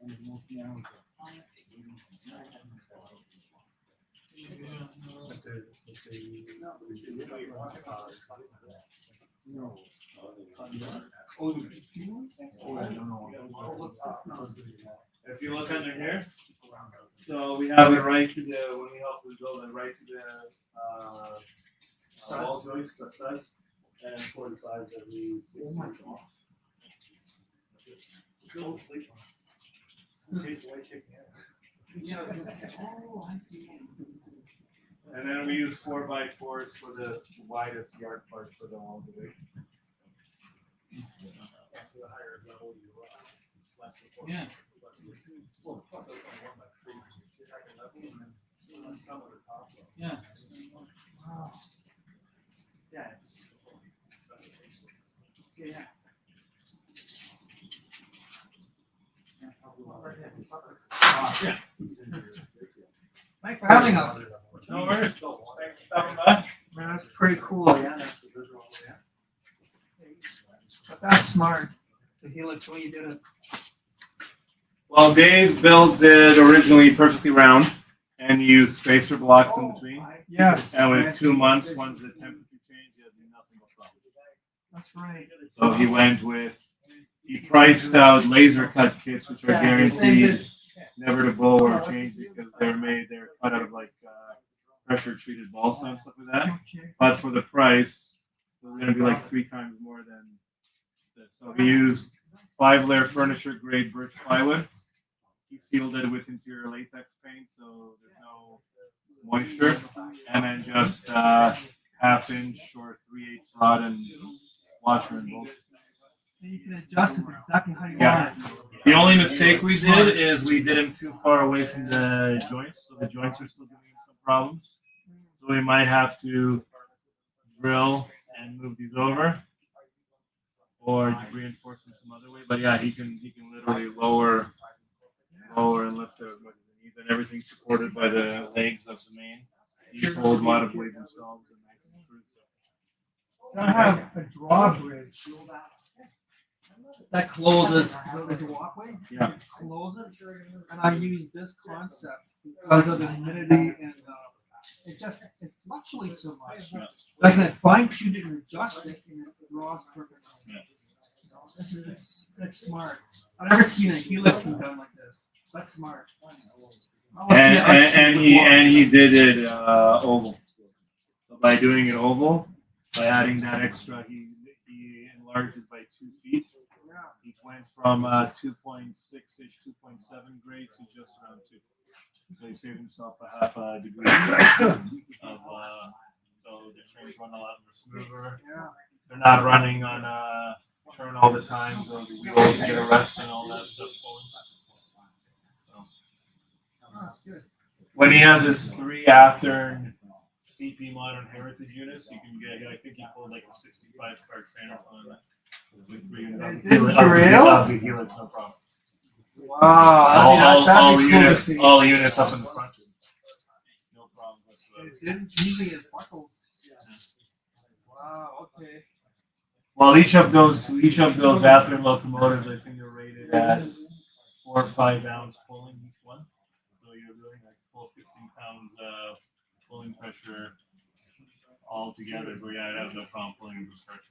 And most now. No. If you look under here, so we have it right to the, when we help with building, right to the wall joist, the studs, and 45 every 6 months. Go to sleep. In case the light kicking in. Oh, I see. And then we use 4x4s for the widest yard parts for the wall division. So the higher level you are, less support. Yeah. Well, plus that's only 1x3. The second level and then some of the top level. Yeah. Wow. Yeah, it's. Yeah. Thanks for having us. No worries. Thanks for stopping by. Man, that's pretty cool. Yeah. But that's smart. The helix, when you did it. Well, Dave built it originally perfectly round and used spacer blocks in between. Yes. And with 2 months, once the temperature changed, he had nothing but problems. That's right. So he priced out laser cut kits, which are guaranteed never to blow or change because they're cut out of like pressure treated balsa and stuff like that. But for the price, it was going to be like 3 times more than this. So he used 5-layer furniture grade birch plywood. He sealed it with interior latex paint, so there's no moisture, and then just 1/2 inch or 3/8 rod and washer and bolt. You can adjust it exactly how you Yeah. want it. The only mistake we did is we did him too far away from the joints, so the joints are still giving him some problems. So we might have to drill and move these over, or reinforce them some other way. But yeah, he can literally lower and lift it as much as he needs, and everything's supported by the legs of the main. These hold a lot of weight themselves. So I have a drawbridge that closes the walkway. Yeah. Close it, and I use this concept because of the humidity and it fluctuates so much. Yeah. I can fine tune it and adjust it, and it draws perfectly. Yeah. It's smart. I've never seen a helix being done like this. That's smart. And he did it oval. So by doing it oval, by adding that extra, he enlarged it by 2 feet. He went from 2.6-ish, 2.7 grade to just around 2. So he saved himself a 1/2 degree of so the trains run a lot more smoother. They're not running on turn all the time, so the wheels get a rest and all that stuff. When he has his 3 Athearn CP Modern Heritage units, you can get, I think he pulled like a 65-car trailer on that. With 3 units. I'll be helix, no problem. Wow. All units up in the front. No problem whatsoever. It didn't usually it buckles. Wow, okay. Well, each of those Athearn locomotives, I think they're rated as 4 or 5 ounce pulling each one. So you're doing like full 15 pounds pulling pressure all together. So yeah, I have no problem pulling this pressure.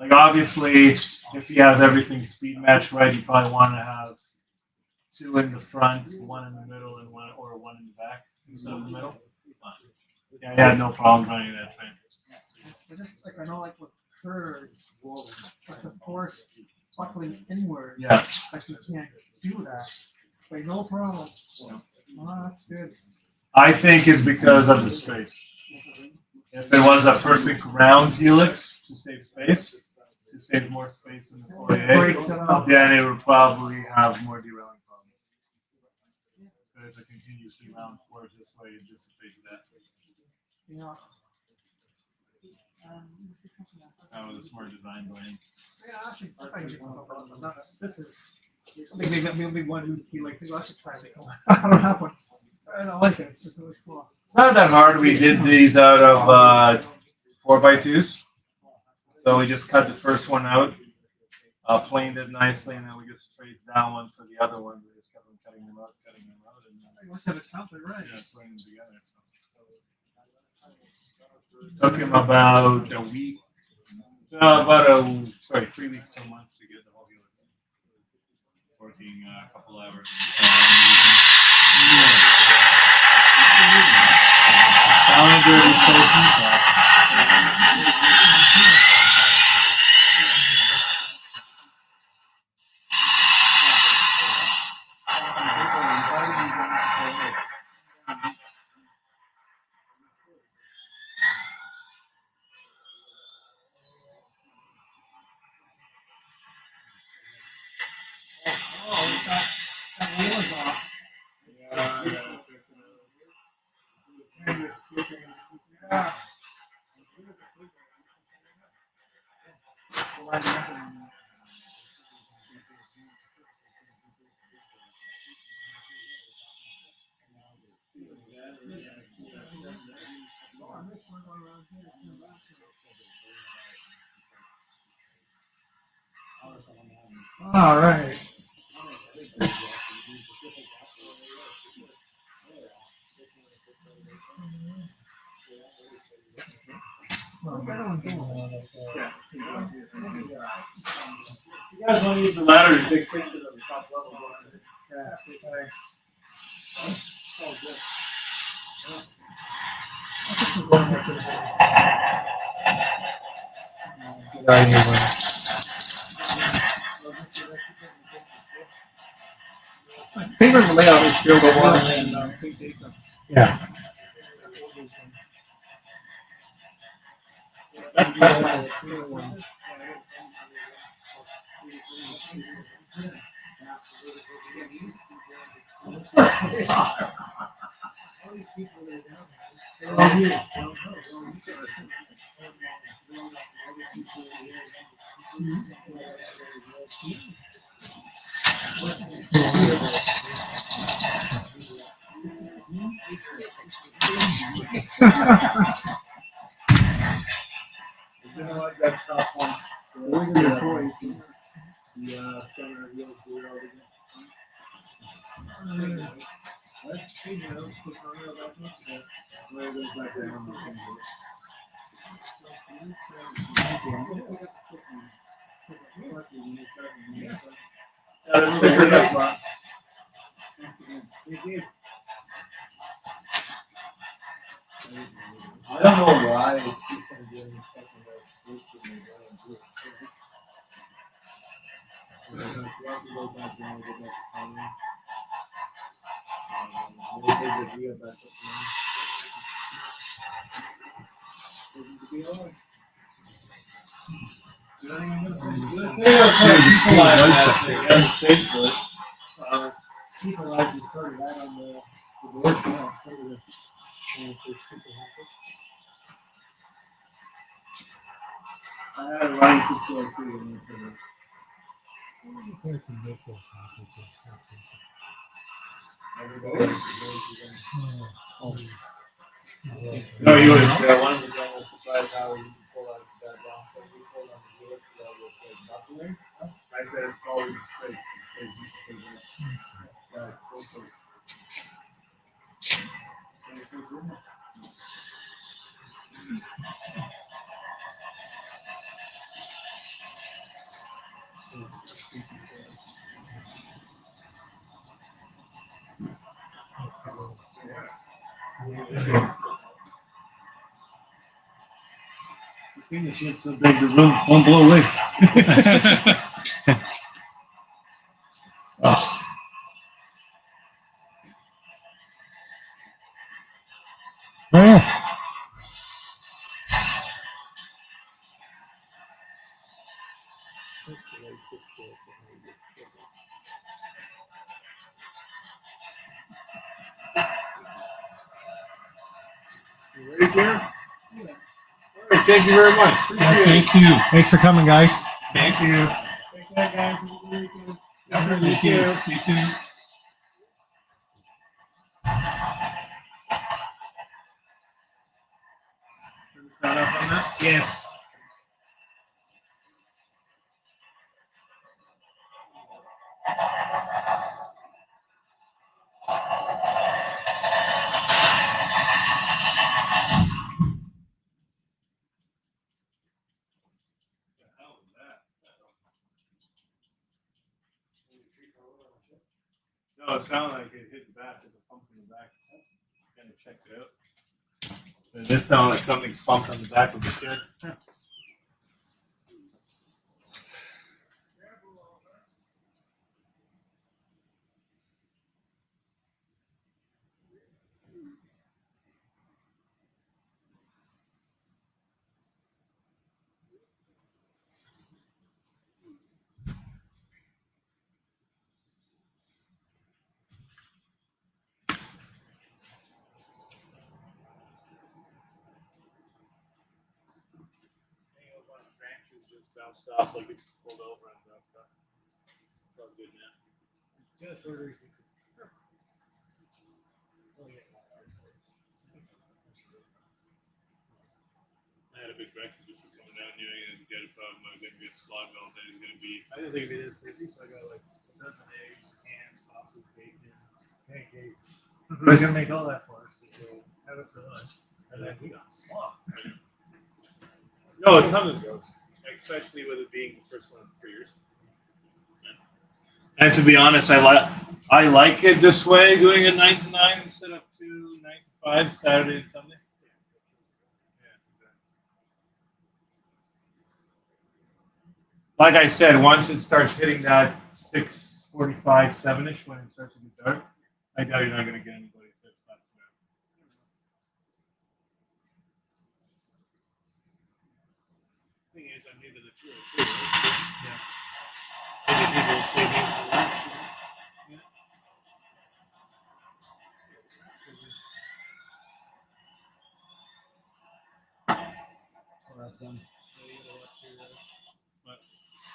Like obviously, if he has everything speed matched right, you probably want to have 2 in the front, 1 in the middle, and 1 in the back instead of the middle. Yeah, I had no problems running that train. I just I know with curves, it's a force buckling inwards. Yeah. Like you can't do that. But no problem. Oh, that's good. I think it's because of the space. If it was a perfect round helix to save space, to save more space in the foyer, then it would probably have more derailing problems. But if it continuously round force this way, it dissipates that. Yeah. That was a smart design by him. Yeah, this is maybe one who be like, I should try it. I don't have one. I don't like it. It's just really cool. It's not that hard. We did these out of 4x2s. So we just cut the first one out, planed it nicely, and then we just traced that one for the other ones. We just kept on cutting them out, and then You must have a template, right? yeah, putting them together. Took him about a week, 3 weeks to a month to get the whole helix. Working a couple hours. Calendar stations. That wheel is off. Yeah. All right. You guys want to use the ladder to take pictures of the top level? Thanks. My favorite layout is still the one in St. Jacobs. Yeah. That's my favorite one. You know what, that top one. Those are the toys. The center wheel gear over there. Where it goes back down. Yeah, there's stickers up front. I don't know why it's keep on doing stuff in that switch when they go and do it. Once it goes back down, we go back to counting. Maybe take the gear back up now. This is the BLR. People like to start that on the board now, so that they're super happy. I had a running to store too. No, you would have. One of the guys was surprised how you can pull out that down. So we pulled on the wheels so that would like buckling. I said it's probably just straight. Yeah, full circle. The thing that shit's so big, the room won't blow away. Oh. Yeah. You ready, Jared? Yeah. All right, thank you very much. Thank you. Thanks for coming, guys. Thank you. Take care, guys. Have a good weekend. Thank you. You too. Sign up on that? Yes. No, it sounded like it hit the back of the pump in the back. Kind of checked it out. And this sounded like something pumped on the back of the shed. Just bounced off like it pulled over and dropped off. It's all good now. Just order. had a big breakfast just for coming down here and get a problem. I'm gonna get slogged all day. It's gonna be. I didn't think it'd be this busy, so I got like a dozen eggs, ham, sausage, bacon, pancakes. I was gonna make all that for us to go have it for lunch, and then we got slogged. No, it comes and goes, especially with it being the first one in 3 years. And to be honest, I like it this way, doing it 9 to 9 instead of 9 to 5, Saturday and Sunday. Like I said, once it starts hitting that 6:45, 7ish, when it starts to get dark, I doubt you're not going to get anybody to class. Thing is, I'm new to the tour too. So, yeah. Maybe people would say maybe to last year. Yeah. Well, that's fun. Yeah, you gotta watch your,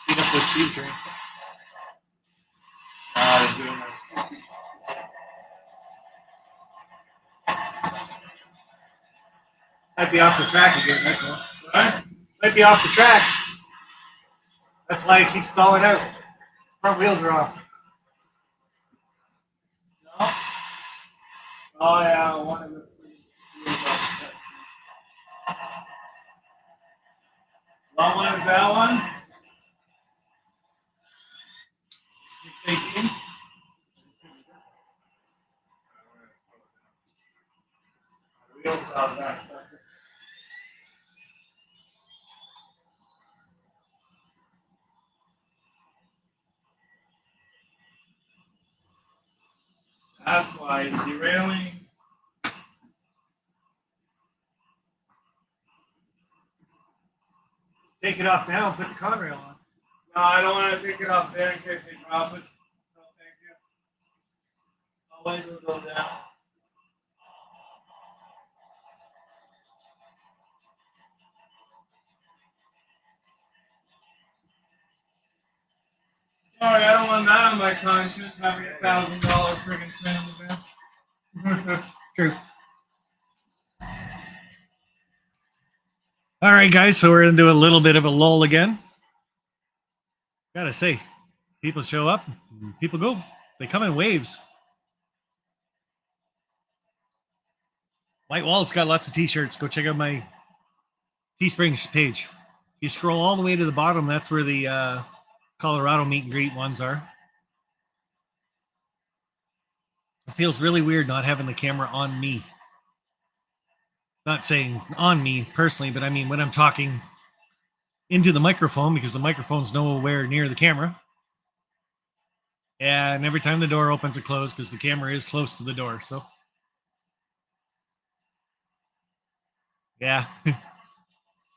speed up the steam train. It's doing that. Might be off the track again, that's all. Right? Might be off the track. That's why it keeps stalling out. Front wheels are off. No? Oh, yeah, one of the wheels off the set. Long one is that one? 618? Wheels off that sucker. That's why it's derailing. Just take it off now and put the Conrail on. No, I don't want to take it off there in case they drop it. No, thank you. I'll wait till it goes down. Sorry, I don't want that on my conscience, having $1,000 friggin' train in the bin. True. All right, guys, so we're going to do a little bit of a lull again. Gotta say, people show up, people go. They come in waves. White Wall's got lots of t-shirts. Go check out my Teesprings page. If you scroll all the way to the bottom, that's where the Colorado meet and greet ones are. It feels really weird not having the camera on me. Not saying on me personally, but I mean when I'm talking into the microphone, because the microphone's nowhere near the camera. Yeah, and every time the door opens or closes, because the camera is close to the door, so. Yeah.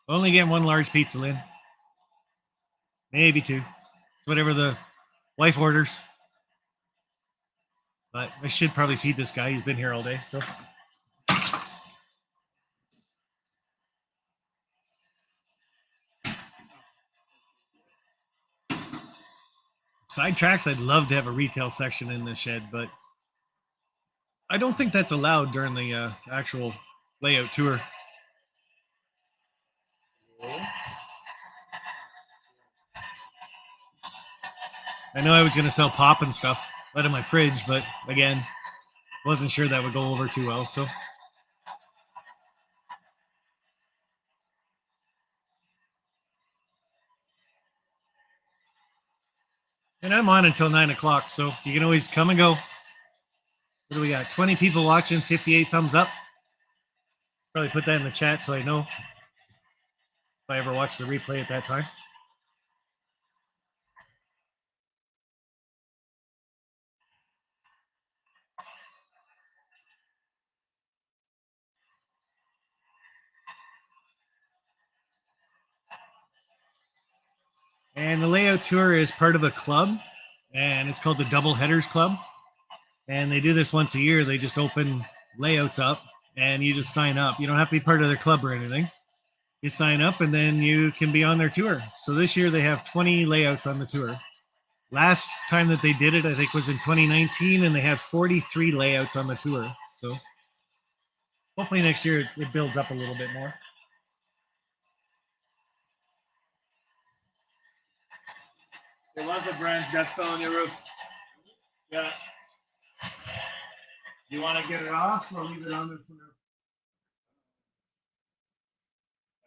Only get one large pizza, Lynn. Maybe two. It's whatever the wife orders. But I should probably feed this guy. He's been here all day, so. Side tracks, I'd love to have a retail section in the shed, but I don't think that's allowed during the actual layout tour. I know I was going to sell pop and stuff out of my fridge, but again, wasn't sure that would go over too well, so. And I'm on until 9 o'clock, so you can always come and go. What do we got? 20 people watching, 58 thumbs up. Probably put that in the chat so I know if I ever watch the replay at that time. And the layout tour is part of a club, and it's called the Doublerheaders Club. And they do this once a year. They just open layouts up, and you just sign up. You don't have to be part of their club or anything. You sign up, and then you can be on their tour. So this year they have 20 layouts on the tour. Last time that they did it, I think, was in 2019, and they had 43 layouts on the tour. So hopefully next year it builds up a little bit more. There was a branch that fell on your roof. Yeah. You want to get it off or leave it on there for now?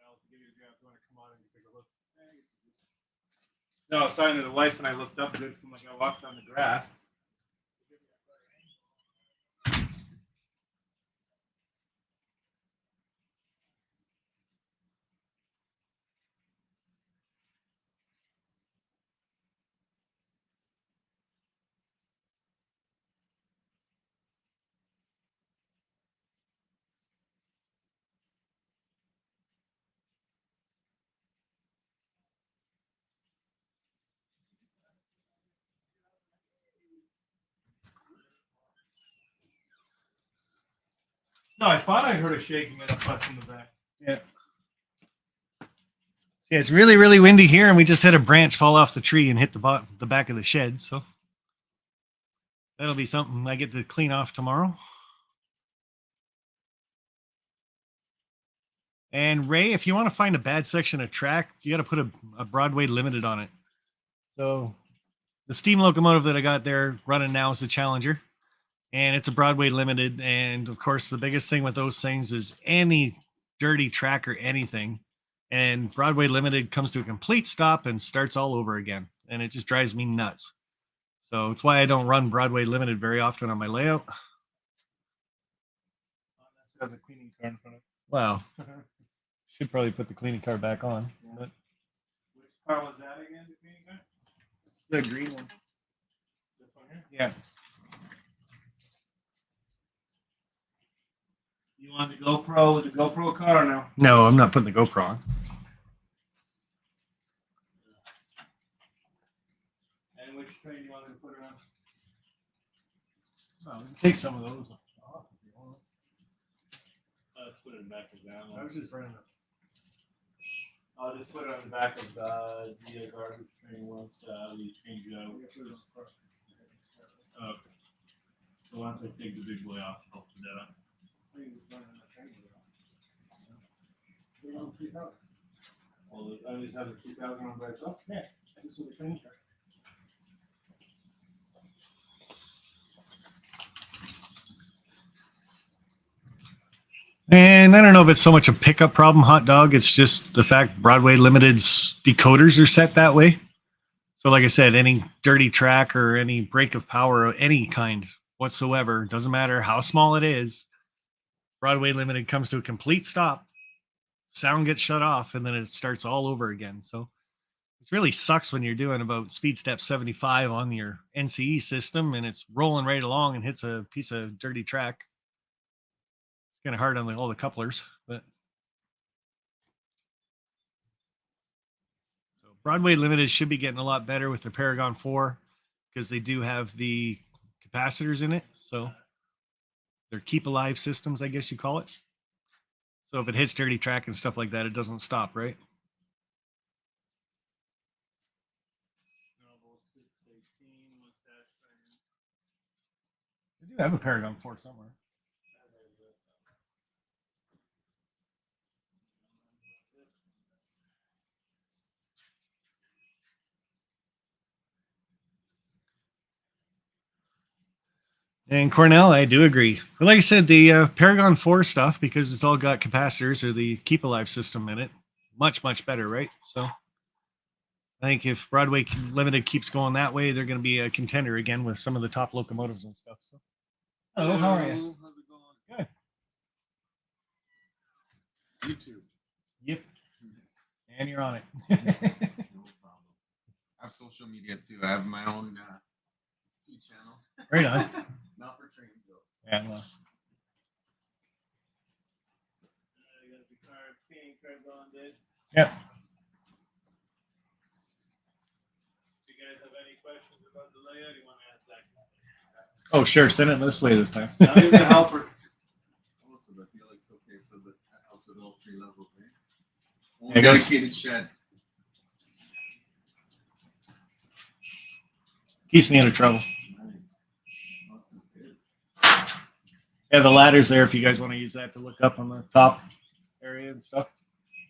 I'll give you a chance. You want to come on and take a look? No, I was talking to the wife and I looked up good from like I walked on the grass. No, I thought I heard a shaking in the front in the back. Yeah. Yeah, it's really, really windy here, and we just had a branch fall off the tree and hit the back of the shed. So that'll be something I get to clean off tomorrow. And Ray, if you want to find a bad section of track, you got to put a Broadway limited on it. So the steam locomotive that I got there running now is the Challenger, and it's a Broadway limited. And of course, the biggest thing with those things is any dirty track or anything, and Broadway limited comes to a complete stop and starts all over again, and it just drives me nuts. So it's why I don't run Broadway limited very often on my layout. That's a cleaning car in front of it. Wow. Should probably put the cleaning car back on. Yeah. But Which car was that again, the cleaning car? the green one. This one here? Yeah. You want the GoPro with the GoPro car or no? No, I'm not putting the GoPro on. And which train do you want me to put it on? Well, we can take some of those off if you want. Let's put it back down. I was just running a I'll just put it on the back of the garbage train once we change it out. Okay. So once I take the big boy off, I'll put that on. Well, I just have the 2000 on by itself? Yeah, I just with the train car. And I don't know if it's so much a pickup problem, Hot Dog. It's just the fact Broadway Limited's decoders are set that way. So like I said, any dirty track or any break of power of any kind whatsoever, doesn't matter how small it is, Broadway Limited comes to a complete stop, sound gets shut off, and then it starts all over again. So it really sucks when you're doing about speed step 75 on your NCE system and it's rolling right along and hits a piece of dirty track. Kind of hard on all the couplers, but so Broadway Limited should be getting a lot better with their Paragon 4 because they do have the capacitors in it. So they're keep alive systems, I guess you call it. So if it hits dirty track and stuff like that, it doesn't stop, right? They do have a Paragon 4 somewhere. And Cornell, I do agree. But like I said, the Paragon 4 stuff, because it's all got capacitors or the keep alive system in it, much, much better, right? So I think if Broadway Limited keeps going that way, they're going to be a contender again with some of the top locomotives and stuff. So, hello, how are you? How's it going? Good. YouTube. Yep. And you're on it. No problem. I have social media too. I have my own few channels. Right on. Not for trains though. Yeah, well. I got the car, cleaning car going, Dave. Yep. Do you guys have any questions about the layout? You want to ask that? Oh, sure. Send it this way this time. Now he's the helper. Also, the Helix, okay, so the house with all 3 levels, right? I guess- Dedicated shed. Keeps me out of trouble. Nice. This is good. Yeah, the ladder's there if you guys want to use that to look up on the top area and stuff.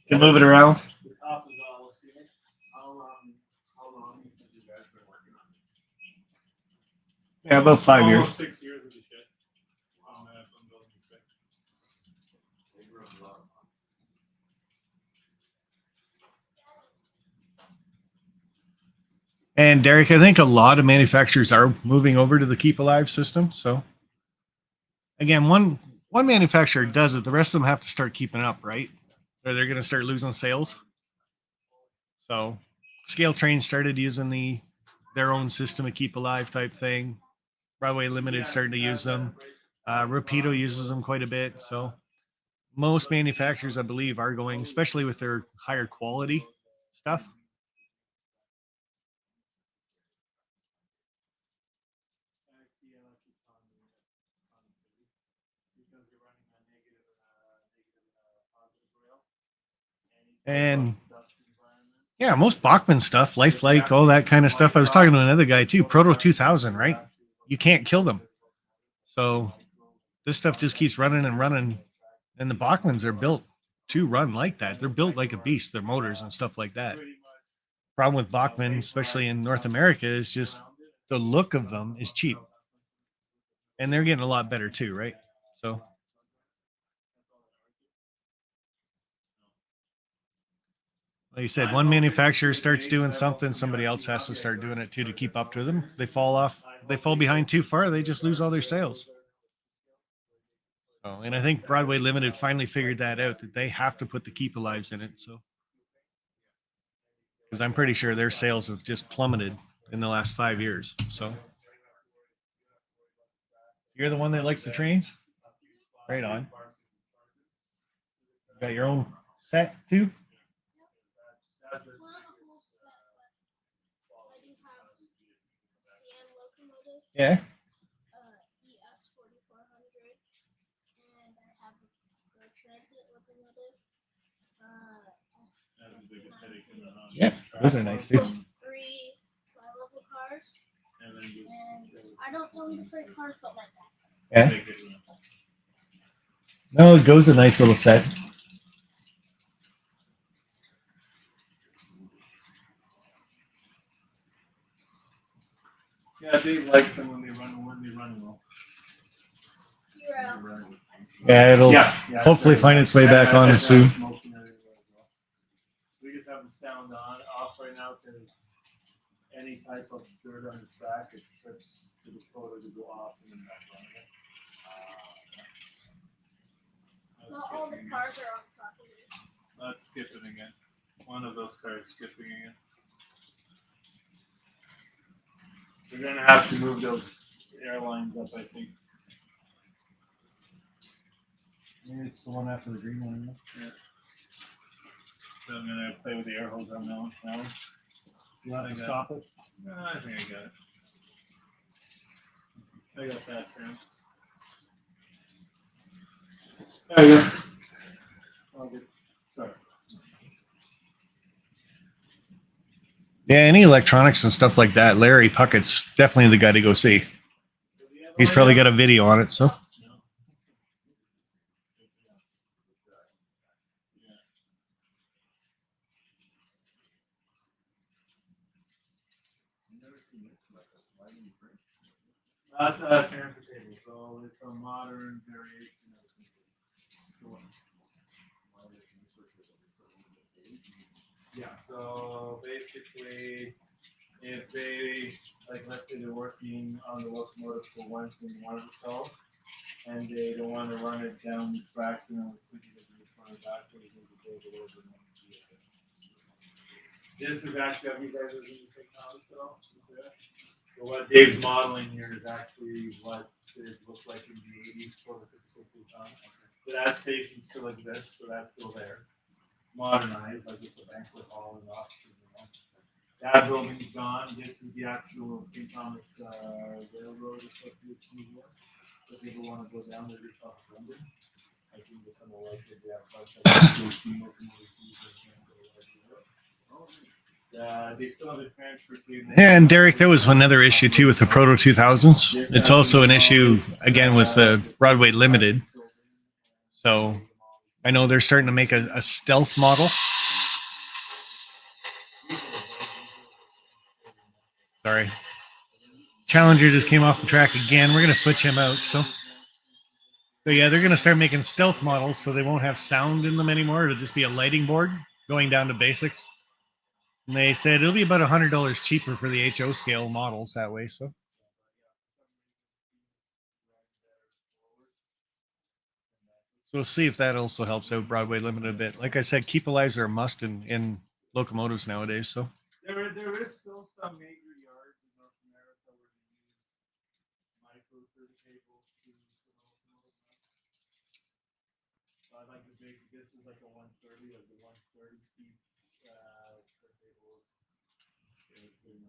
You can move it around. The top is all seated. How long have you guys been working on it? Yeah, about 5 years. Almost 6 years with the shed. From building the shed. They grew a lot. And Derek, I think a lot of manufacturers are moving over to the Keep Alive system. So again, one manufacturer does it, the rest of them have to start keeping up, right? Or they're going to start losing sales. So Scale Train started using their own system of Keep Alive type thing. Broadway Limited started to use them. Rapido uses them quite a bit. So most manufacturers, I believe, are going, especially with their higher quality stuff. And yeah, most Bachman stuff, Lifelike, all that kind of stuff. I was talking to another guy too, Proto 2000, right? You can't kill them. So this stuff just keeps running and running. And the Bachmans are built to run like that. They're built like a beast, their motors and stuff like that. Problem with Bachman, especially in North America, is just the look of them is cheap. And they're getting a lot better too, right? So like you said, one manufacturer starts doing something, somebody else has to start doing it too to keep up to them. They fall off, they fall behind too far, they just lose all their sales. So, and I think Broadway Limited finally figured that out, that they have to put the Keep Alives in it. So, because I'm pretty sure their sales have just plummeted in the last 5 years. So, you're the one that likes the trains? Right on. You got your own set too? Yeah. Yeah, those are nice too. 3 tri-level cars, and I don't own the freight cars, but like that. Yeah. No, it goes a nice little set. Yeah, Dave likes them when they run well. Yeah, it'll hopefully find its way back on soon. We just have the sound on off right now because any type of dirt on the track, it trips to the photo to go off and then back on it. Not all the cars are on top of it. Let's skip it again. One of those cars skipping again. We're gonna have to move those airlines up, I think. Maybe it's the one after the green one. Yeah. So I'm gonna play with the air hose on that one. You want to stop it? No, I think I got it. I got fast hands. There you go. All good. Sorry. Yeah, any electronics and stuff like that, Larry Puckett's definitely the guy to go see. He's probably got a video on it, so. That's a transfer table, so it's a modern variation of it. Yeah, so basically, if they, like, let's say they're working on the locomotive for one thing, one of the cells, and they don't want to run it down the track, you know, it's run it backwards, this is actually, have you guys ever seen the technology at all? So what Dave's modeling here is actually what it looked like in the 80s for the physical time. So that station still exists, so that's still there. Modernized, like it's a banquet hall and offices. You know. That building's gone. This is the actual King Thomas Railroad Association Museum. So people want to go down there, just off London. I think it's on the right there. They have they still have a transfer cable. And Derek, that was another issue too with the Proto 2000s. It's also an issue again with the Broadway Limited. So I know they're starting to make a stealth model. Sorry. Challenger just came off the track again. We're gonna switch him out. So yeah, they're gonna start making stealth models, so they won't have sound in them anymore. It'll just be a lighting board going down to basics. And they said it'll be about $100 cheaper for the HO scale models that way. So we'll see if that also helps out Broadway Limited a bit. Like I said, keep alives are a must in locomotives nowadays. So There is still some major yards in North America where they use micro cables to so I like the big. This is like a 130, like the 130 feet cables. Pretty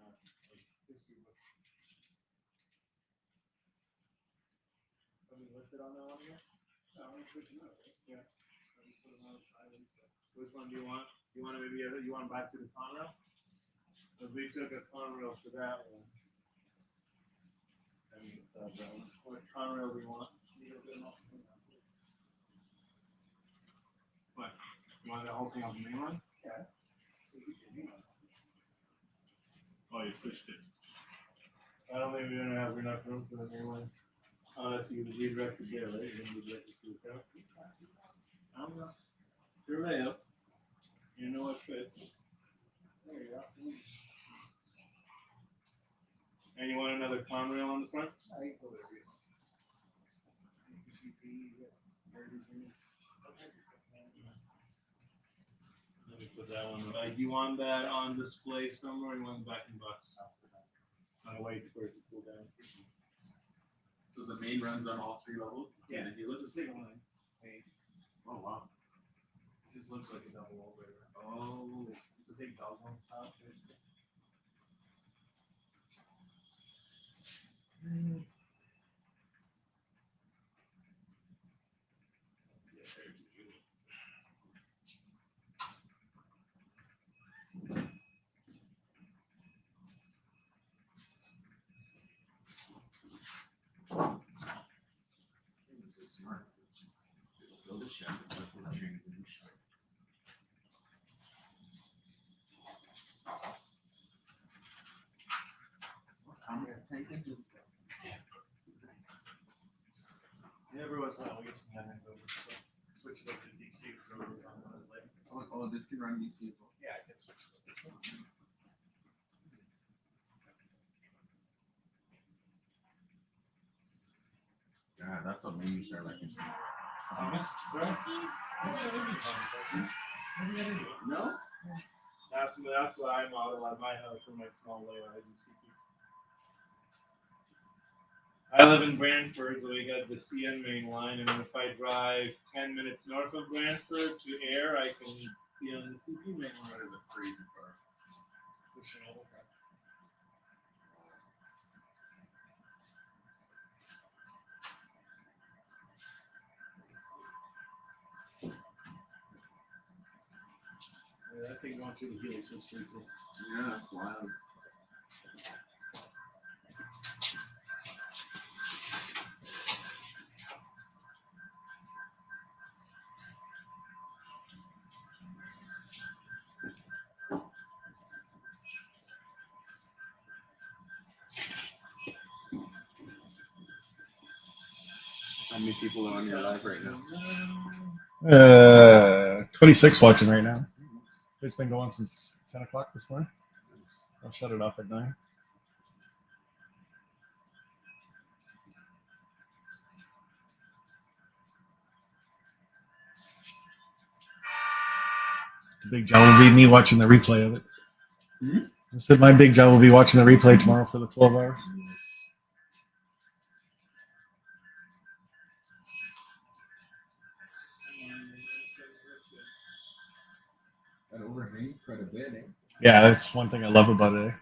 much like history book. Something listed on that one here? No, I'm switching up. Yeah. Let me put them on the side. Which one do you want? You want to maybe you want back to the Conrail? If we took a Conrail for that one. I mean, what Conrail do you want? What? You want the whole thing on the main line? Yeah. Oh, you switched it. I don't think we're gonna have enough room for the main line. Unless you redirect it there, right? You're gonna redirect it to the top. I don't know. Your layout. You know what fits. There you go. And you want another Conrail on the front? I think go there. Let me put that one. Do you want that on display somewhere, or you want it back in the box? I'll wait for it to cool down. So the main runs on all 3 levels? Yeah, it's a single line. Oh wow. It just looks like a double over. Oh. It's a big dog on top. This is smart. Build a shed, but for the trains in the shed. Thomas the Tank Engine stuff. Yeah, every once in a while we get some headlines over, so switch it up to DC. So it was on one leg. Oh, this can run DC as well. Yeah, I can switch it over. Yeah, that's what made me start liking Thomas? Right? No? That's what I model at my house in my small layout. I do CP. I live in Brantford, so we got the CN main line, and then if I drive 10 minutes north of Brantford to Ayr, I can be on the CP main line. That is a crazy car. Pushing all over. Yeah, that thing going through the helix was pretty cool. Yeah, that's wild. How many people are on your live right now? 26 watching right now. It's been going since 10 o'clock this morning. I'll shut it off at 9. The big job will be me watching the replay of it. I said my big job will be watching the replay tomorrow for the 12 hours. That overhangs quite a bit, eh? Yeah, that's one thing I love about it.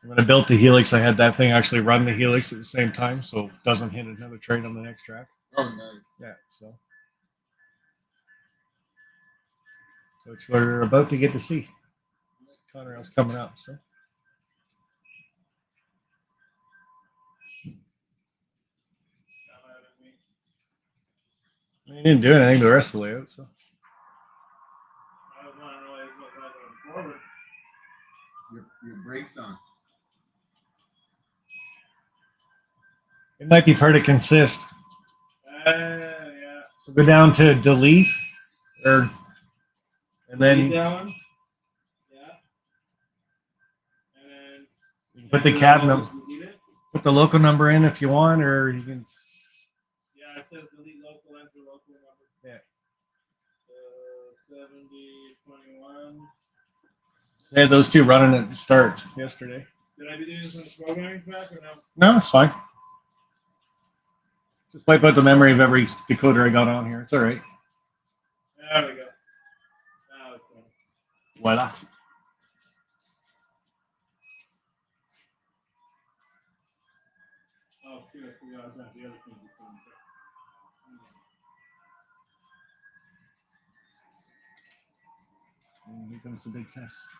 When I built the helix, I had that thing actually run the helix at the same time, so it doesn't hit another train on the next track. Oh, nice. Yeah, so which we're about to get to see. Conrail's coming up, so. I didn't do anything to the rest of the layout, so. Your brakes on. It might be part of consist. Yeah. So go down to delete, and then that one. Yeah. And then you can put the cab number, put the local number in if you want, or you can. Yeah, it says delete local, enter local number. Yeah. 7021. So they had those two running at the start yesterday. Did I be doing this on the programming back or no? No, it's fine. Just wipe out the memory of every decoder I got on here. It's all right. There we go. Now it's done. Voila. Oh, shoot, I forgot about the other thing. And here comes the big test.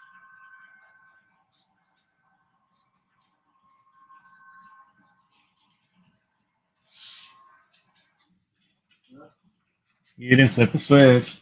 You didn't flip the switch.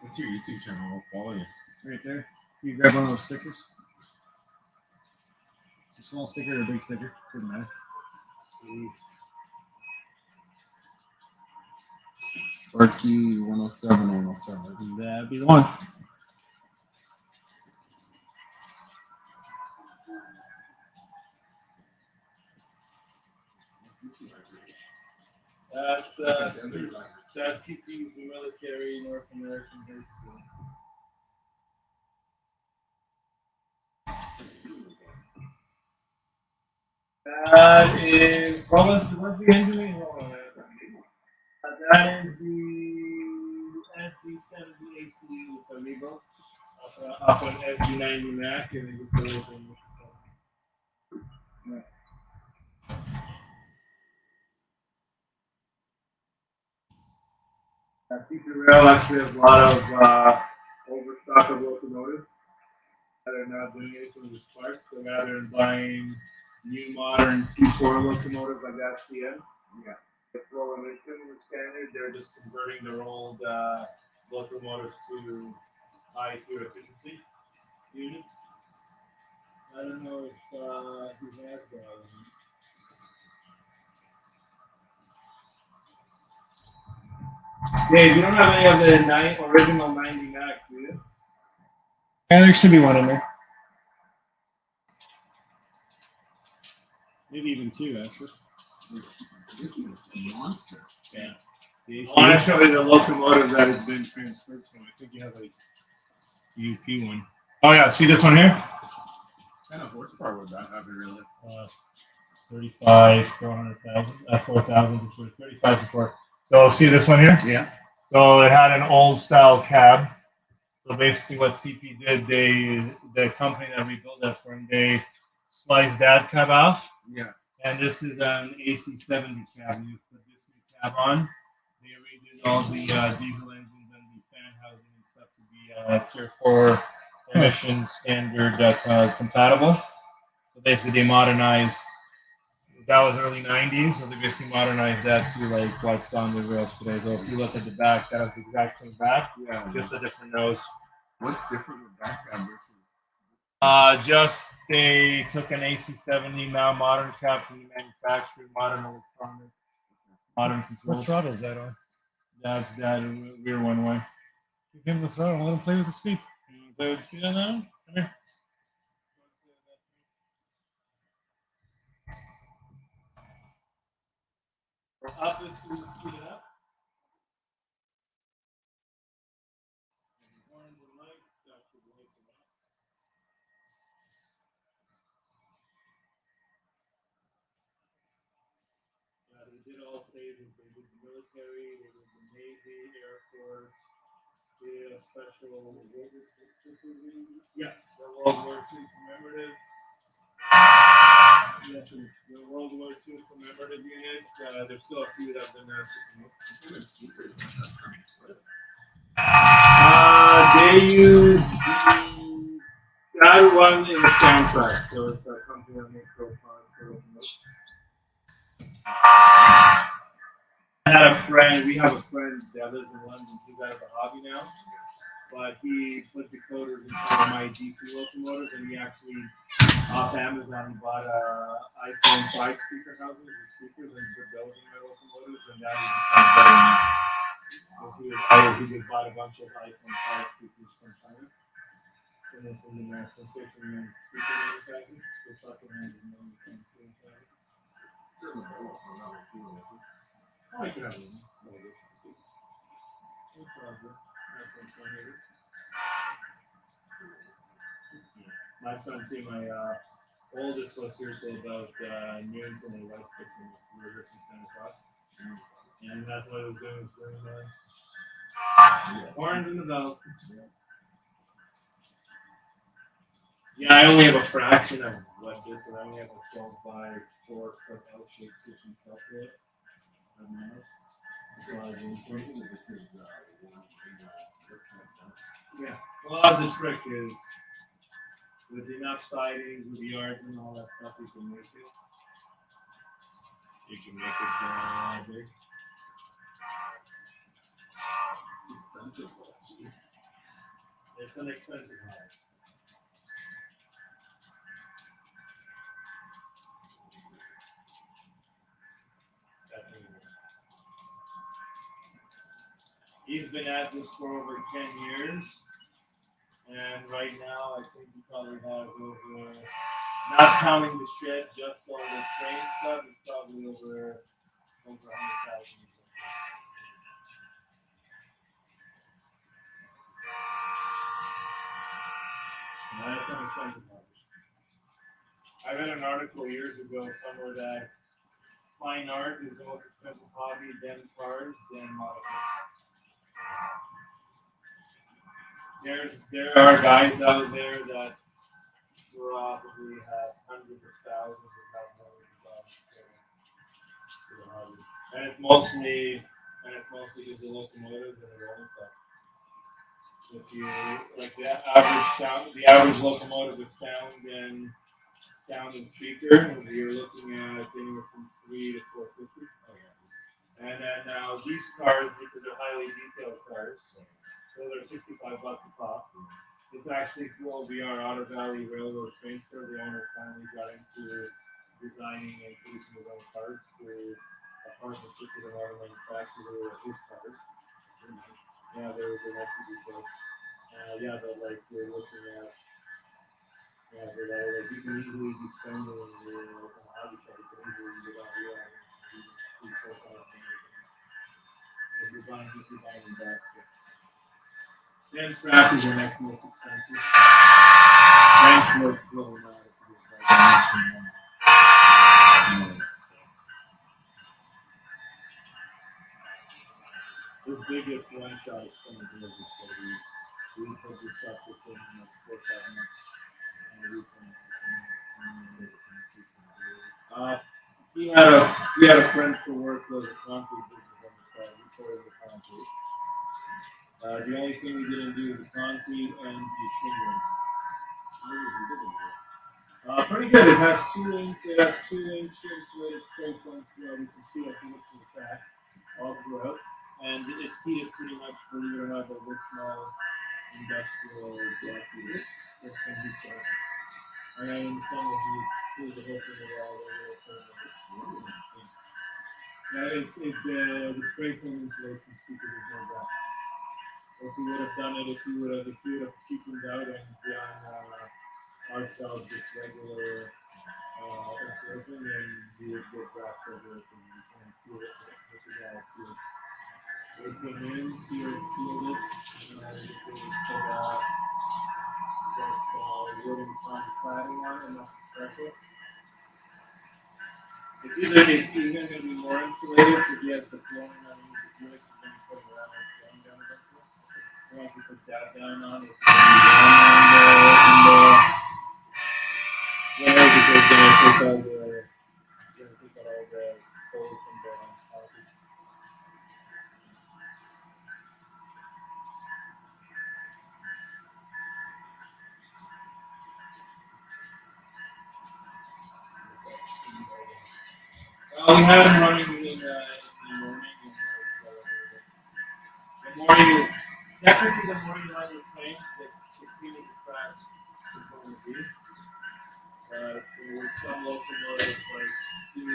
What's your YouTube channel? I'll follow you. Right there. You grab one of those stickers. It's a small sticker or a big sticker. Doesn't matter. Sweet. Sparky 107 107. That'd be the one. That's CP's military North American base. That is what's the engine? Hold on, that is the SD70 AC with a rebuild up on SD90 Mac, and then you put it in. I think the rail actually has a lot of overstock of locomotives that are not doing anything with Spark. So rather than buying new modern T4 locomotives like that CN, yeah, they throw them into the standard. They're just converting their old locomotives to high fuel efficiency units. I don't know if he has that. Dave, you don't have any of the original 90 Mac, do you? Yeah, there should be one in there. Maybe even two, actually. This is a monster. Yeah. I want to show you the locomotive that has been transferred from. I think you have a UP one. Oh yeah, see this one here? What kind of horsepower would that have, really? 35, 400,000, 4,000 to 35 to 4. So see this one here? Yeah. So it had an old style cab. So basically what CP did, the company that rebuilt that for them, they sliced that cab off. Yeah. And this is an AC70 cab. You put this new cab on. They redid all the diesel engines and the fan housing and stuff to be Tier 4 emission standard compatible. So basically they modernized. That was early 90s, so they basically modernized that to like what's on the rails today. So if you look at the back, that has the exact same back, just a different nose. What's different with back cab versus? Just they took an AC70 now modern cab from the manufacturer, modern electronic, modern controls. What throttle is that on? That's that rear one way. Give him the throttle. Let him play with the speed. Play with the speed on that one? Come here. Up is to speed it up. Horns and lights. all phases. They did the military, they did the Navy, Air Force, they did a special, yeah, the World War II commemorative. Yes, the World War II commemorative unit. There's still a few that have been asked to come up. They use that one in the soundtrack, so it's a company that makes those. I had a friend, we have a friend that lives in London, he's out of the hobby now, but he put decoders inside of my DC locomotives, and he actually, off Amazon, he bought a iPhone 5 speaker houses with speakers and put those in my locomotives, and that even sounds better now. Because he bought a bunch of iPhone 5 speakers from China, and then from the American speaker manufacturer, they suck in hands and money from China. I could have one. My son, too, my oldest was here till about noon till my wife picked him up. We were here since 10 o'clock. And that's what I was doing, was doing the horns and the bells. Yeah, I only have a fraction of what this is. I only have a 12 by 4 foot L-shaped kitchen shelf here. So I was thinking that this is yeah. Well, that's the trick is with enough sidings, with the yards and all that stuff, you can make it. You can make it big. It's expensive though. Jeez. It's an expensive house. He's been at this for over 10 years. And right now, I think we probably have over, not counting the shed, just all the train stuff, it's probably over 100,000. That's an expensive hobby. I read an article years ago somewhere that fine art is the most expensive hobby, then cars, then modification. There are guys out there that probably have hundreds of thousands, if not millions of dollars for the hobby. And it's mostly just the locomotives and the rolling stuff. If you like the average locomotive with sound and speaker, you're looking at anywhere from $300 to $450. And then now these cars, because they're highly detailed cars, so they're $65 a pop. It's actually through OBR, Otter Valley Railroad Train Store. The owner finally got into designing and producing his own cars through a partnership with an auto manufacturer of his cars. They're nice. Yeah, they're nicely detailed. Yeah, but like we're looking at, yeah, but like you can easily be spending on a hobby shop, you can easily without realizing, $3,000-$4,000. If you're buying them back. Bench wrap is your next most expensive. Bench works really not if you get his biggest one shot is coming to this, so we put this up within like 4 or 5 months. We had a friend for work who was a concrete business on the side. We poured the concrete. The only thing we didn't do is the concrete and the shingling. Pretty good. It has 2 inch insulated straight front throughout. You can see it if you look through the cracks all throughout. And it's heated pretty much, believe it or not, by this small industrial gas heater. This can be started. And then in the summer, he pulls the whole thing all the way. Yeah, it's the spray foam insulation speaker is no doubt. If you would have done it, if you would have cheapened out and done ourselves just regular insulation, then you would get drops over it and you can seal it. This is all sealed. They came in, sealed it, and then they just wooden cladding on it, and nothing special. It's either going to be more insulated because he has the flooring underneath the bricks and then put around the flooring down against it. Once you put that down on it, it's going to be warm in there because then it takes all the cold from the concrete. We had him running in the morning. The morning, technically the morning line was trained that 16 of the track is going to be. There were some locomotives like Steve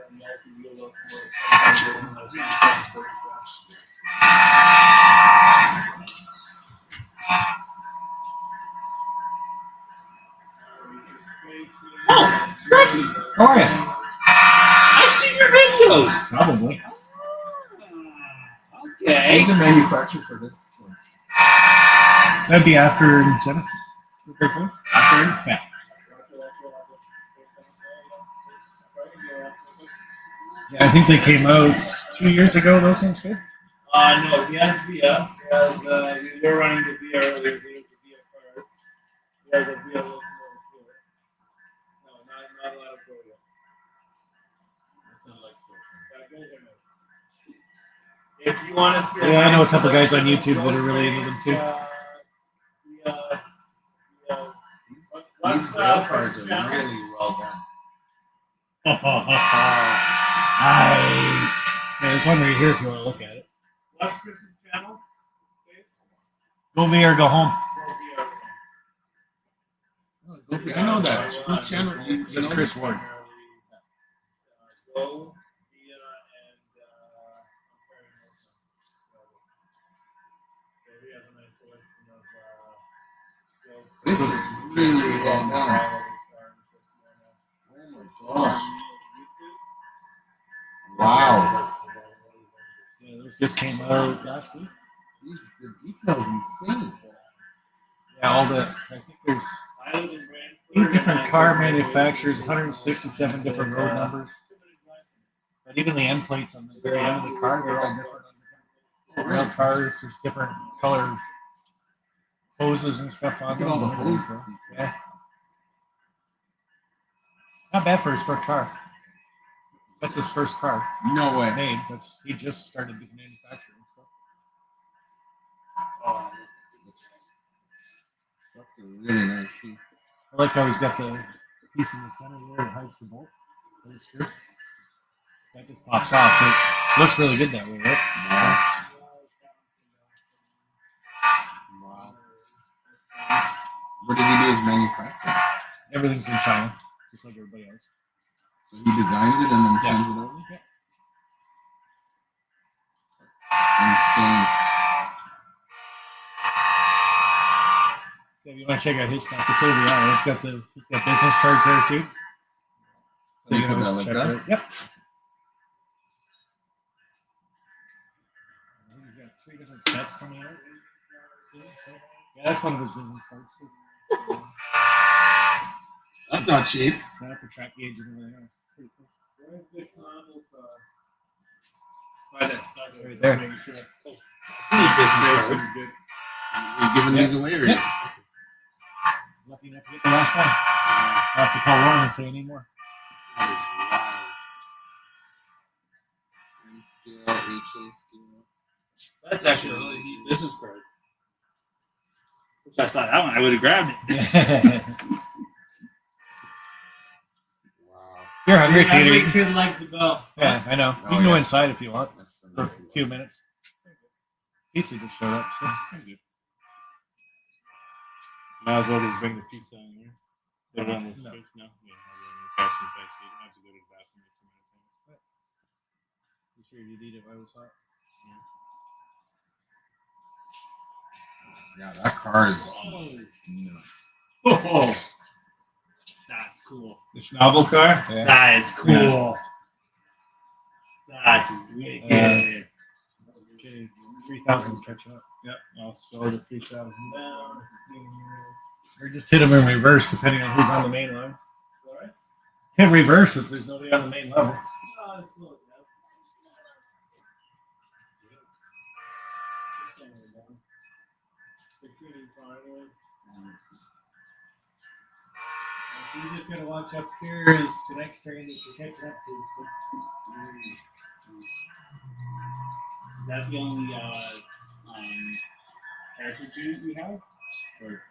and multi-wheel locomotives. Sometimes they don't have very fast. Oh, Scratchy! How are you? I've seen your videos. Probably. Okay. Who's the manufacturer for this one? That'd be after Genesis. After? Yeah. Yeah, I think they came out 2 years ago, those ones did. No, he has Via. We were running the Via earlier. He has the Via cars. He has a Via locomotive too. No, not allowed to go yet. That's not like If you want to see, Yeah, I know a couple guys on YouTube that are really into them too. These rail cars are really well done. Nice. Yeah, there's one right here if you want to look at it. What's Chris's channel? Go me or go home. I know that. Whose channel? That's know? Chris Ward. Go, This is really well done. Oh my gosh. Wow. Yeah, those just came out last week. The detail's insane. Yeah, all the, I think there's 8 different car manufacturers, 167 different road numbers. But even the end plates on the very end of the car, they're all different. Rail cars, there's different color hoses and stuff on them. Look at all the hoses. Yeah. Not bad for his first car. That's his first car. No way. Made. He just started manufacturing stuff. That's a really nice too. I like how he's got the piece in the center there that hides the bolt. So that just pops off. It looks really good that way, right? Wow. What does he do as manufacturing? Everything's in China, just like everybody else. So he designs it and then sends it over? Yeah. Insane. So if you want to check out his stuff, it's over there. He's got business cards there too. So you can always like check that? it out. Yep. He's got 3 different sets coming out. Yeah, that's one of his business cards too. That's not cheap. That's a track gauge and everything else. It's pretty cool. Right there. You giving these away or? Yeah. Lucky enough to get the last one. I'll have to call Lauren and say any more. That is wild. And scale, HA scale. That's actually a really neat business card. Which I saw that one, I would have grabbed it. Wow. You're hungry, Peter. Every kid likes the bell. Yeah, I know. You can go inside if you want for a few minutes. Pizza just showed up, so thank you. Might as well just bring the pizza in here. Put it on the switch now. Yeah, I'll catch some facts. You don't have to go to the bathroom for 2 minutes. You sure you'd eat it while it was hot? Yeah, that car is nuts. Oh, that's cool. The Schnabel car? Yeah. That is cool. Yeah. That's wicked. Okay, 3,000's catching up. Yep, I'll slow the 3,000 Or just hit them in reverse, depending on who's on the main line. Hit Can't reverse if there's nobody on the main level. So you just gotta watch up here as the next train that you catch up to. Is that the only heritage unit we have? Or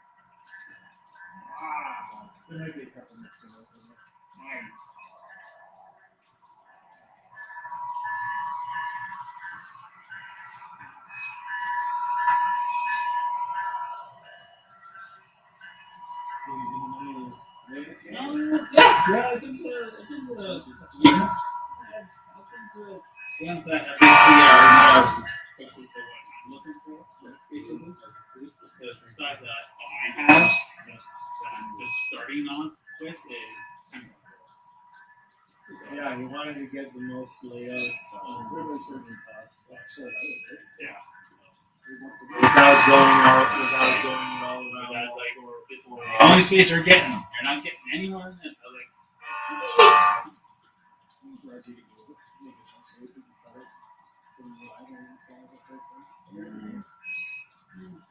Wow, there might be a couple missing those in there. nice. Yeah, I've been to ones that at least we are more, especially say what I'm looking for, basically. The size that I have, that I'm just starting on with is 10. Yeah, you wanted to get the most layout Yeah. Without going it all around. That's like, this is the only space you're getting. You're not getting anywhere in this. I was like,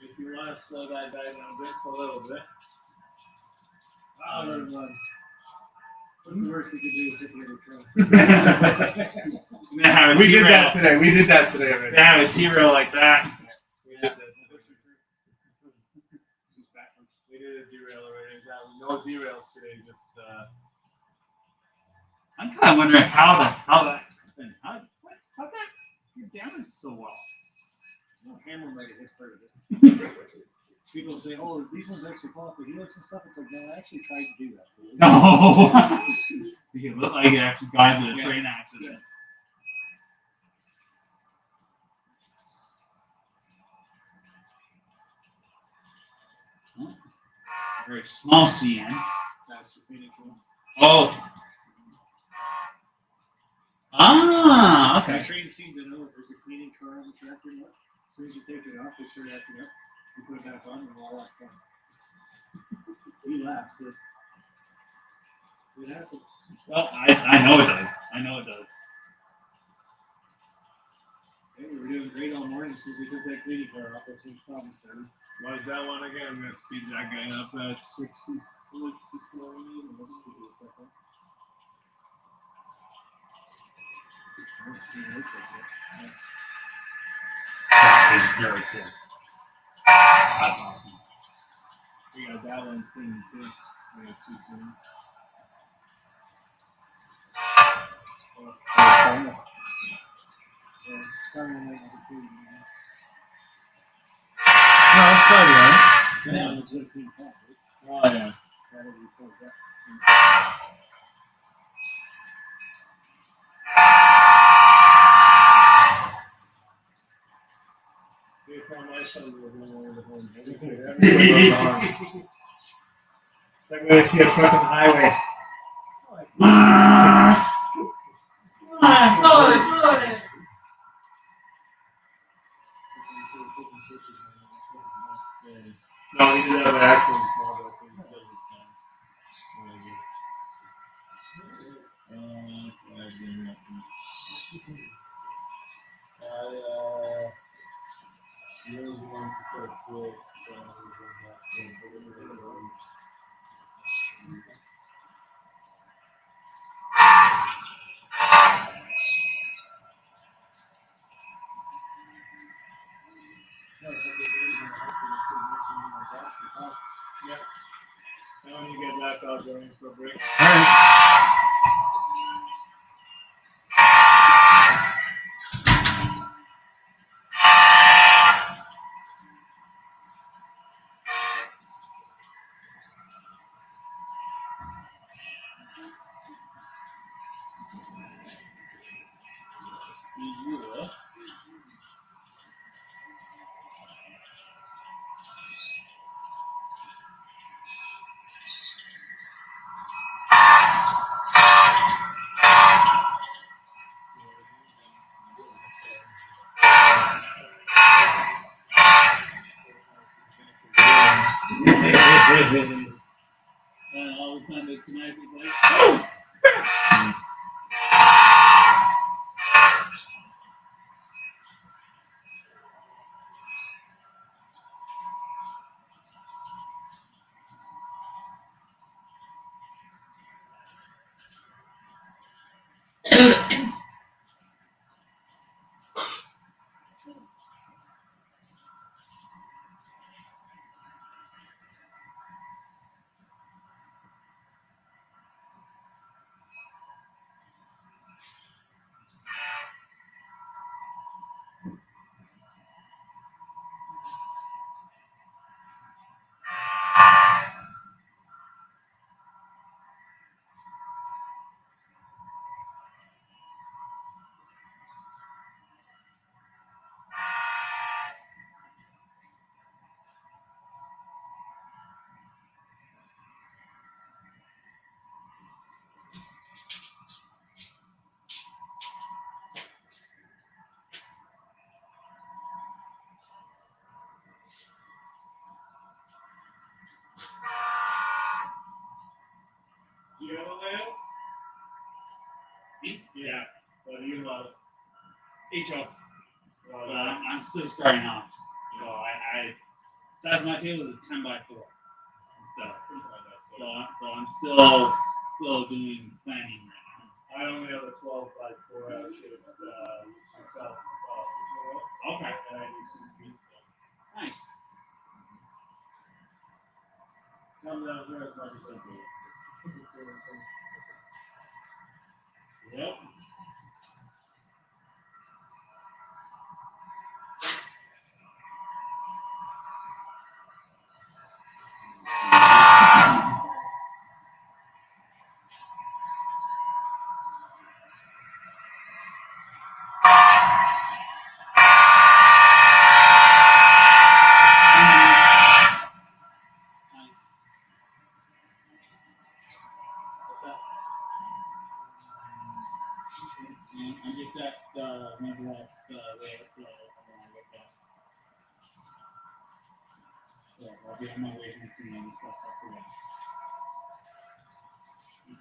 if you want to slow that guy down just a little bit. What's the worst you could do is hit the other train? We did that today. We did that today already. They have a T-rail like that. We did a derail already. No derails today. Just. I'm kind of wondering how that happened. How that get damaged so well? Hammer might have hit part of it. People say, "Oh, these ones actually fall off the helix and stuff." It's like, no, I actually tried to do that. No. You look like it actually got into a train accident. Very small CN. That's the Phoenix one. Oh. Ah, okay. The train seemed to know if there's a cleaning car on the track or not. As soon as you take it off, they start acting up. You put it back on, and we're all off fun. We laughed, but it happens. Well, I know it does. I know it does. Hey, we were doing great all morning since we took that cleaning car off. That's no problem, sir. Why's that one again? I'm gonna speed that guy up at 66, 69. Let's give it a second. I don't see this one. That is very cool. That's awesome. We got that one clean too. We got two clean. No, it's slightly right. Yeah, it's a clean car, right? Oh yeah. That'll be cool, yeah. If on my side, we're going over the home. It's like when I see a truck on the highway. No, he did have an accident. Yeah. Now when you get back, I'll go in for a break. All right. And all the time that tonight was like, oh! intro. But I'm still starting off. So I size of my table is a 10 by 4. So I'm still doing planning right now. I only have a 12 by 4 out shape. Okay. And I do some green. Nice. Come down here, it's might be something. Yep. I'm just at nevertheless layout flow I want to look at. So I'll be on my way to see and stuff after that.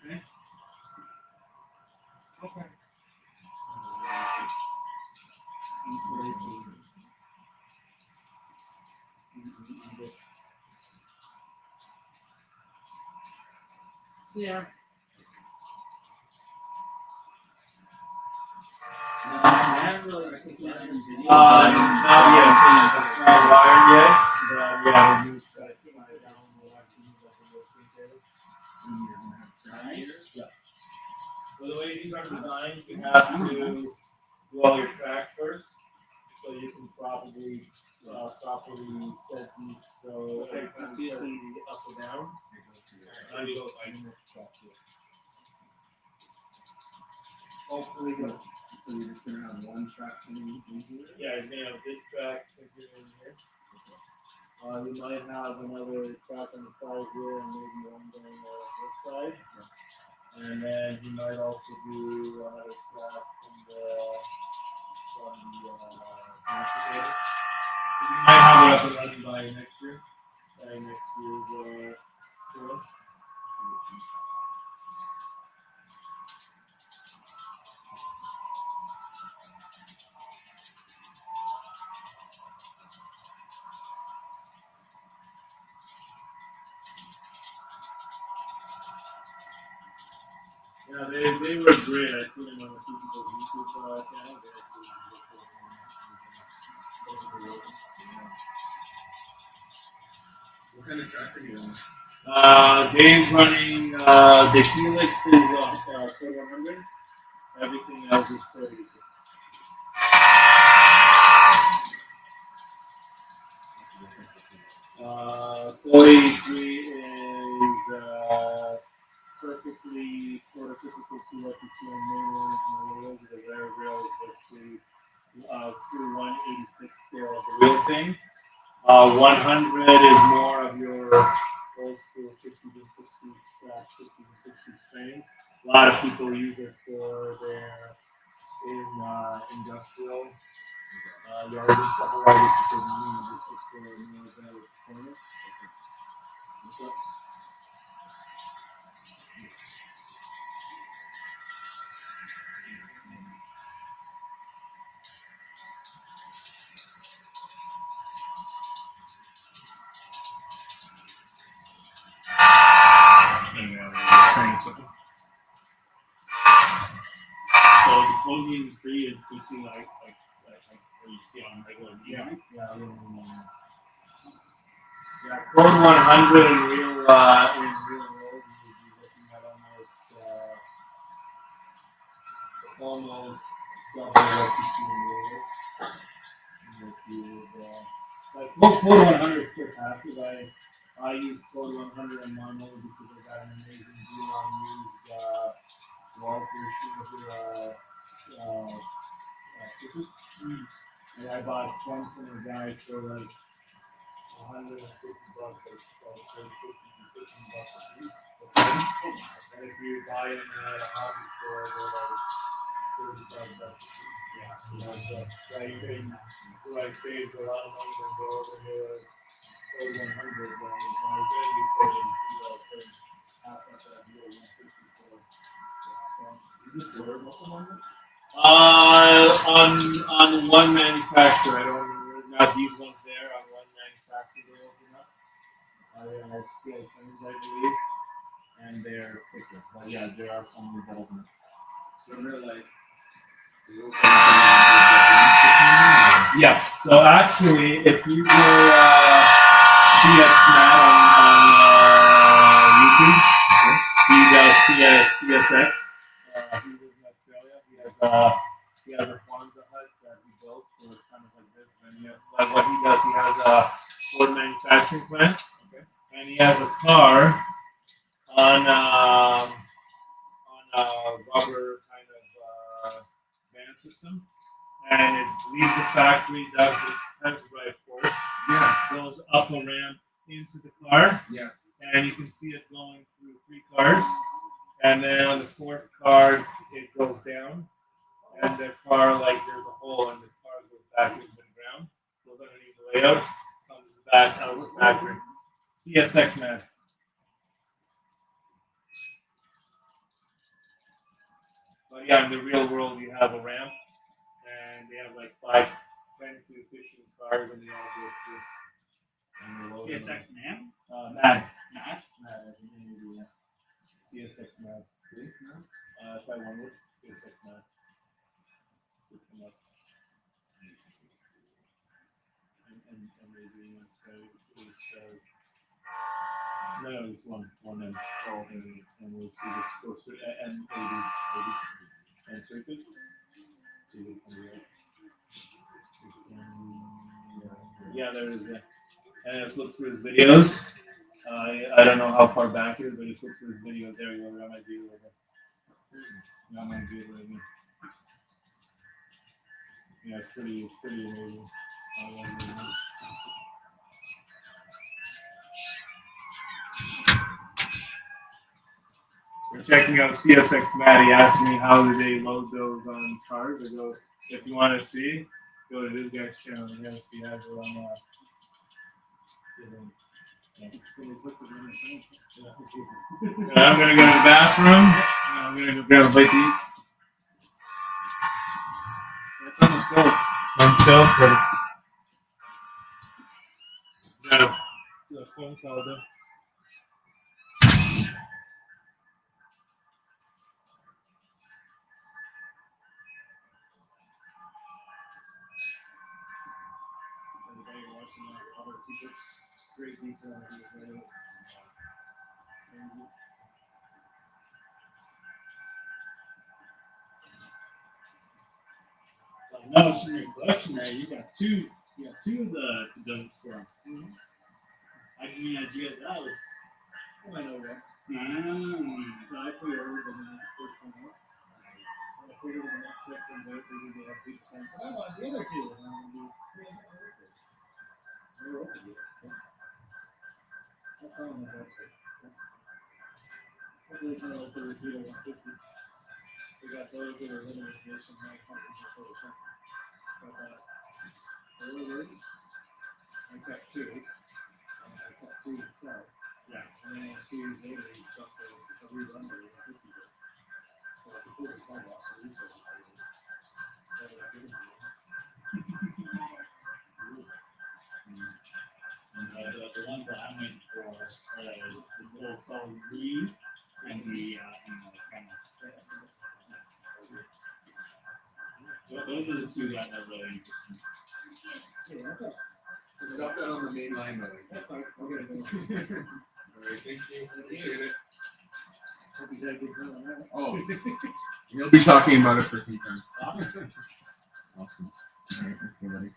Okay. Okay. Yeah. Not yet. It's not wired yet. But yeah, we use that down the line to use like a little thing there. Yeah. Well, the way these are designed, you have to do all your track first, so you can properly set these so you can see it up or down. And you go like hopefully, So you're just gonna have one track coming in here? yeah, you're gonna have this track in here. You might have another track on the side here and maybe one going on this side. And then you might also do another track from the complicator. You might have it up and running by next year. Next year's tour. Yeah, they were great. I see them on the people's YouTube channel. What kind of track are you on? Dave's running, the Helix is code 100. Everything else is code 80. Code 83 is perfectly prototypical to what you see on mainlines and rails. The rare rail is just the true 186 scale of the real thing. 100 is more of your old school 50s and 60s tracks, 50s and 60s trains. A lot of people use it for their industrial yards and stuff like that, just to save money, just for more better performance. What's up? So the coding tree is basically like what you see on regular TV. Yeah, code 100 in real world, you would be looking at almost double what you see in real. Like code 100 still passes. I use code 100 on mine only because I got an amazing deal on used Walter Schroeder fishes. And I bought 10 from a guy for like $150 or $50 a piece. And if you buy them at a hobby store, they're like $35 a piece. Yeah. So I saved a lot of money and go over to code 100. When I was going to put in half of that deal 150 for. You just ordered most of them? On one manufacturer, I don't remember, not these ones there, on one manufacturer they open up. Steel frames, I believe, and they're thicker. But yeah, there are some that open up. So they're like, yeah. So actually, if you go CXNat on YouTube, he does CSX. He lives in Australia. He has a Kwanzaa hut that he built for kind of like this. And like what he does, he has a Ford manufacturing plant, and he has a car on a rubber kind of van system, and it leaves the factory, does the test drive course, goes up a ramp into the car, and you can see it going through 3 cars, and then on the 4th car it goes down, and the car, like, there's a hole and the car goes back into the ground, goes underneath the layout, comes back out of the factory. CSX, man. But yeah, in the real world, you have a ramp, and they have like 10 to 15 cars, and they all go through. CSX NAM? Mad. Mad? Mad, yeah. CSX Mad. If I wanted, CSX Mad. And maybe no, it's one and we'll see this closer and maybe and surface. Yeah, there is. And let's look through his videos. I don't know how far back it is, but let's look through his videos. There you go. That might be a little bit. That might be a little bit. Yeah, it's pretty amazing. We're checking out CSX Matt. He asked me how do they load those on cars. I go, if you want to see, go to this guy's channel. Yes, he has it on. I'm gonna go to the bathroom. I'm gonna go grab a bite to eat. It's on the stove. On the stove, perfect. Got a phone call though. Great detail. No, it's in your collection there. You got two of the guns from. I give you an idea of that. I know that. I pre-ordered them in the first one. I pre-ordered the next second, they have 2%. But I want the other two. And I'm going to do 300 workers. They're open yet. I'll sell them the website. Hopefully it's not like the repeater 150. We got those that are limited edition, my companies are full of something. But earlier, I got 2. I got 2 to sell. Yeah. And then 2 years later, you just a rerun rate of 50 days. So I could put it $5 for research. The ones that I went for the little solid green and the those are the 2 that are really interesting. Yeah, okay. Stop that on the main line, though. That's fine. I'll get it done. All right, thank you. Appreciate it. Hope he's had a good time on that. Oh, we'll be talking about it for some time. Awesome. Awesome. All right, let's go, buddy.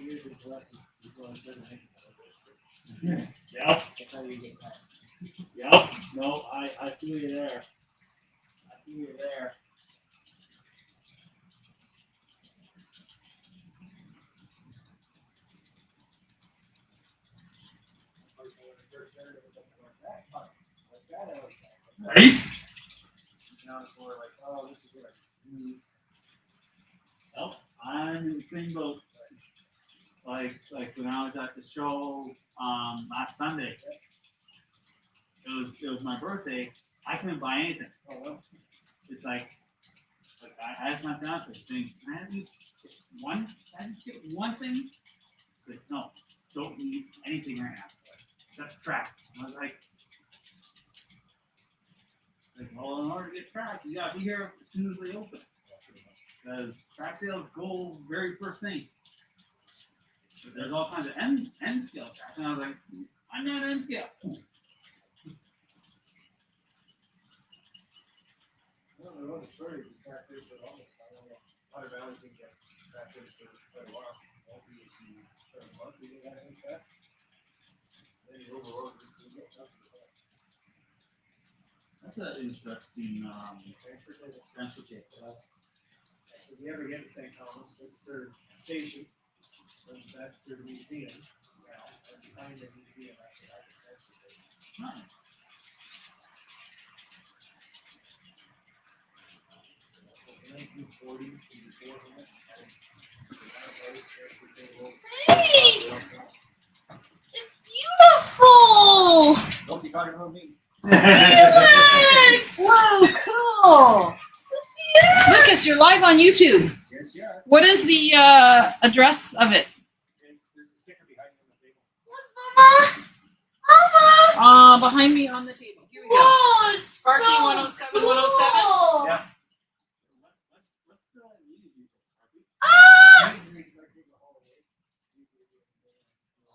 years of collecting before I started making Yep. That's how you get that. Yep. No, I feel you there. I feel you there. Right? Now it's more like, oh, this is what I need. Nope. I'm in the same boat. Like when I was at the show last Sunday. It was my birthday. I couldn't buy anything. Oh, well. It's like I asked my fiance, saying, "Can I at least get one? Can I just get one thing?" It's like, no, don't need anything right now except track. And I was like, well, in order to get track, you gotta be here as soon as they open. Because track sales go very first thing. But there's all kinds of end scale track, and I was like, I'm not end scale. I don't know what the story of the tractors are almost. I don't know. A lot of valleys can get tractors for quite a while. Obviously, for a month, we didn't have any track. Then you overload it, so you get something. That's an interesting Transportation. So if you ever get to St. Thomas, it's their station. And that's their museum. Now, and behind the museum, actually, has a transportation. Nice. The 1940s and before that, Hey! It's beautiful! Don't be talking about me. Felix! Whoa, cool. Lucas, you're live on YouTube. Yes, you are. What is the address of it? There's a sticker behind you on the table. Mama! Behind me on the table. Here we go. Whoa, it's Sparky so 107, cool. 107. Yeah. Ah!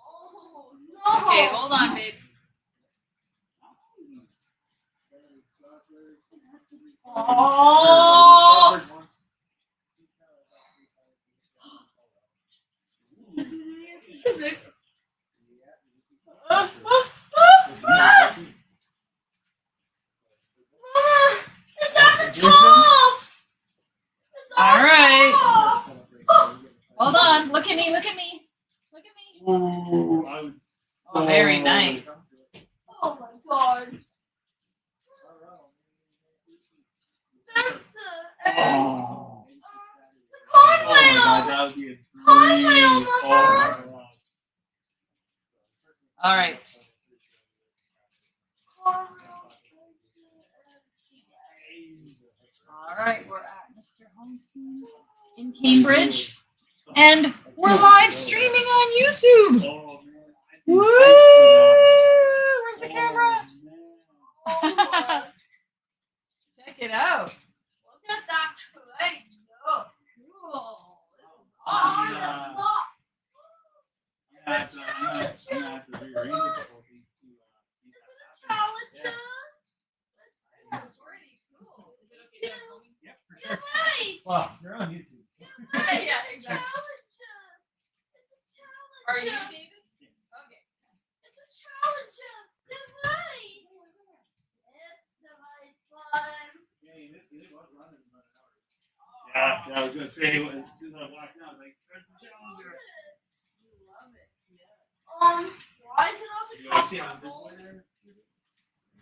Oh, no. Okay, hold on, babe. Oh! It's at the top! All right. Hold on. Look at me. Look at me. Look at me. Ooh, I was Oh, very nice. Oh my god. That's Oh. the Oh my cornwheel! god, that would be a dream. Cornwheel, Oh my god. All right. All right. We're at Mr. Holstein's in Cambridge, and we're live streaming on YouTube. Oh man. Woo! Where's the camera? Check it out. Look at that crate. Oh, Cool. This is awesome. awesome. I'm gonna have to rearrange a couple of these to Challenger. This is pretty cool. Is it okay to film? Yep, for You're right. Wow, you're on YouTube. Yeah, exactly. Challenger. It's a challenger. Are you David? Okay. It's a challenger. You're right. It's the right one. Yeah, I was gonna say as soon as I walked out, I was like, there's the challenger. Why is it on the You top? see how this one there?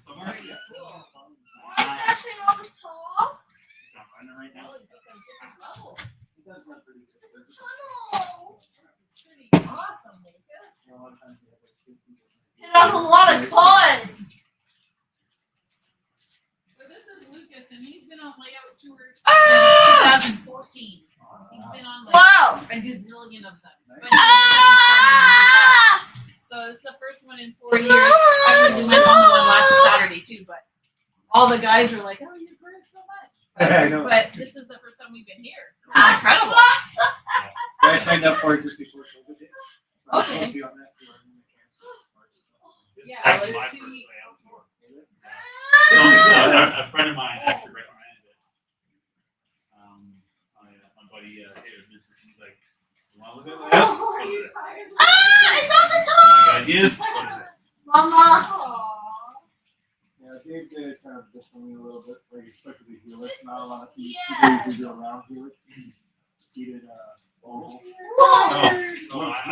Somewhere? Yeah. Why is that thing on the top? It's not running right now. It's a tunnel. Pretty awesome, Lucas. It has a lot of tons. So this is Lucas, and he's been on layout tours since 2014. He's been on like a gazillion of them. But so it's the first one in 4 years. Actually, we went on the one last Saturday too, but all the guys were like, "Oh, you grew so much." I know. But this is the first time we've been here. It's incredible. I signed up for it just before COVID hit. I was supposed to be on that tour. Yeah, That's well, my it's 2 first weeks. layout tour. So, a friend of mine actually recommended it. My buddy, David, he's like, Want to look at this? It's on the top! Ideas? Go to this. Mama! Yeah, Dave did kind of differently a little bit, like expected the helix, not a lot of people usually do around helix. He did oval. I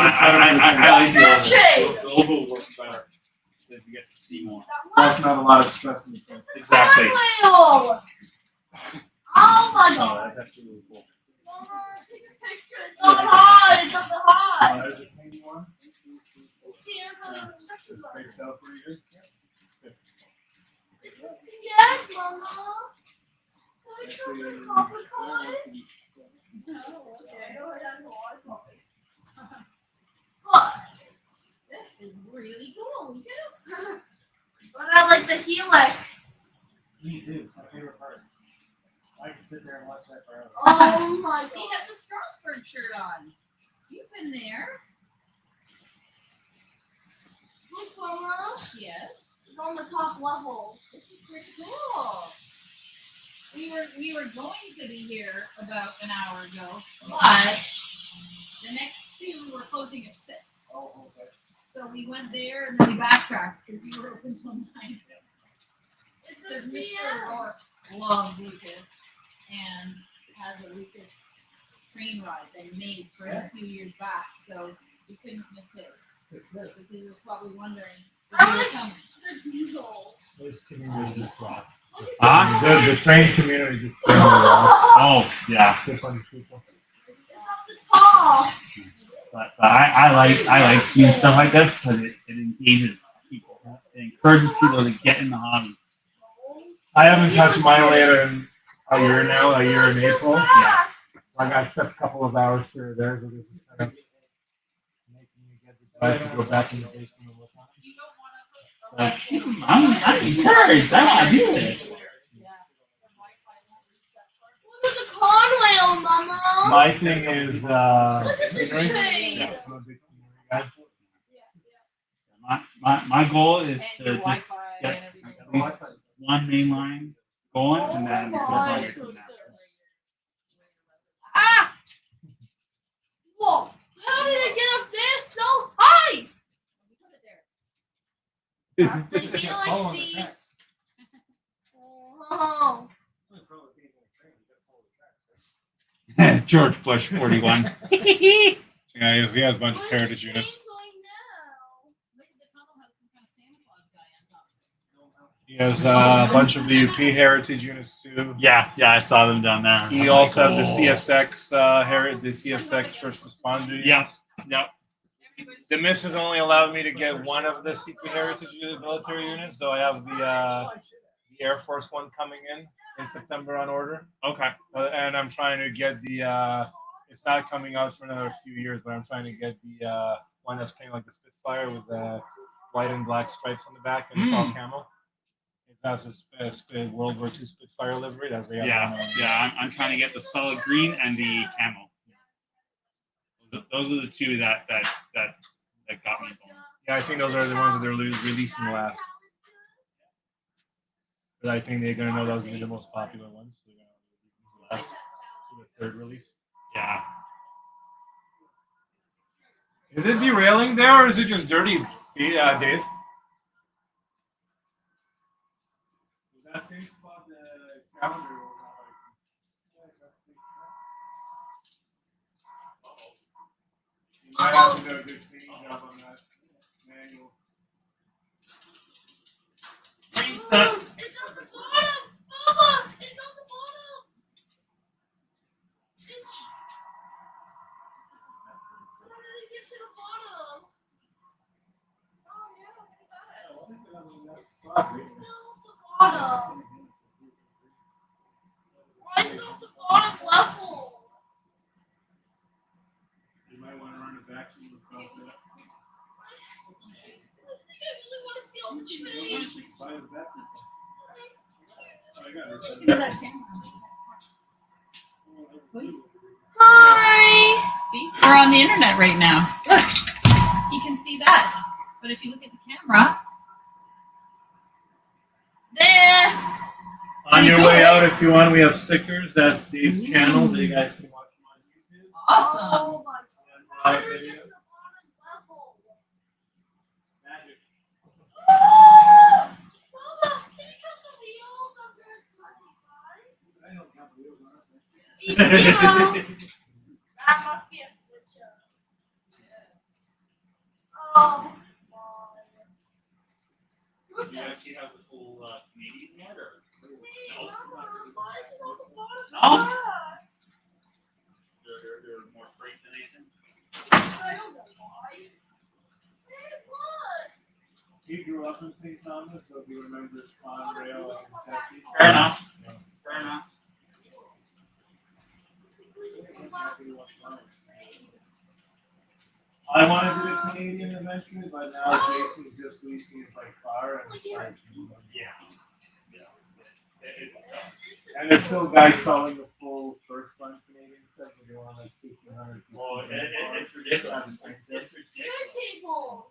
like the oval works better. Because you get to see more. That's not a lot of stress in the front. Exactly. Oh my god! Oh, that's actually really cool. Mama, take a picture. It's up high. It's up high. There's a painting one. It's the construction line. Spaced out for you. It's a scan, Mama. Can I show the copper coins? No, okay. No, it has a lot of copies. What? This is really cool. Yes. But I like the helix. Me too. My favorite part. I can sit there and watch that forever. Oh my god. He has a Strasbourg shirt on. You've been there. Look, Mama. Yes. It's on the top level. This is pretty cool. We were going to be here about an hour ago, but the next two were closing at 6. Oh, okay. So we went there and then we backtracked because you were open till 9. It's Because a Mr. CM. Rourke loves Lucas and has a Lucas train ride that he made for a few years back, so we couldn't miss his. Because he was probably wondering if he was coming. The diesel. This community just rocks. Huh? The train community just really rocks. Oh, yeah. So funny people. It's up the top. But I like seeing stuff like this because it engages people. It encourages people to get in the hobby. I haven't touched my layer in a year now, a year in April. Yeah. I got just a couple of hours here or there, so this is kind of making me get the drive to go back in the basement and look on. I'm encouraged. I want to do this. Look at the Conway, Mama. My thing is, Look at this scenery. train. Yeah, I'm a big scenery guy. My goal is And to your just Wi-Fi get and everything. at least one main line going and then work on your two Ah! Whoa! How did it get up there so high? The helix sees. Oh. George Bush, 41. Yeah, he has a bunch of heritage units. He has a bunch of the UP heritage units too. Yeah, I saw them down there. He also has the CSX the CSX first responder. Yeah. The miss has only allowed me to get one of the CP heritage military units, so I have the Air Force one coming in September on order. Okay. And I'm trying to get the. It's not coming out for another few years, but I'm trying to get the one that's painted like the Spitfire with white and black stripes on the back, and it's all camo. That's a World War II Spitfire livery. That's I'm trying to get the solid green and the camo. Those are the two that got me going. Yeah, I think those are the ones that they're releasing last. But I think they're gonna know those will be the most popular ones. So they're gonna last for the third release. Yeah. Is it derailing there, or is it just dirty, Dave? That same spot, the calendar. You might have to do a good cleaning job on that manual. It's on the bottom. Mama, it's on the bottom. How did it get to the bottom? Oh yeah, it's still at the bottom. Why is it on the bottom level? You might want to run a vacuum about that. I really want to see all the trains. Hi. See, we're on the internet right now. Look, he can see that. But if you look at the camera, there. On your way out, if you want, we have stickers. That's Dave's channel, so you guys can watch them on YouTube. awesome. Oh my That must be a switch up. Oh. Do you actually have the full Canadian yet, or? No? They're more freight than anything. I don't know why. He grew up in St. Thomas, so he remembers Conrail and Tessie. Fair enough. Fair enough. I wanted to do Canadian eventually, but now Jason's just leasing his like car and it's like, yeah. And there's still guys selling the full first run Canadian stuff, but they want like 1,500. Well, it's ridiculous. It's ridiculous.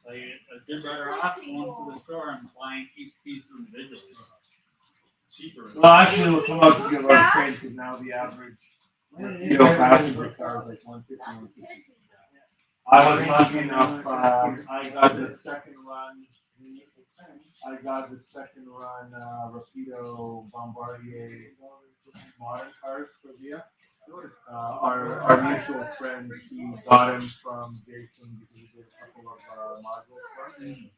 Like, it's just better off going to the store and buying each piece individually. It's cheaper. Well, actually, it'll come out to be about the same because now the average passenger car is like 150, 150. I was lucky enough. I got the second run. Rapido Bombardier modern cars for Via. Our mutual friend, he got him from Jason because he did a couple of modules for him.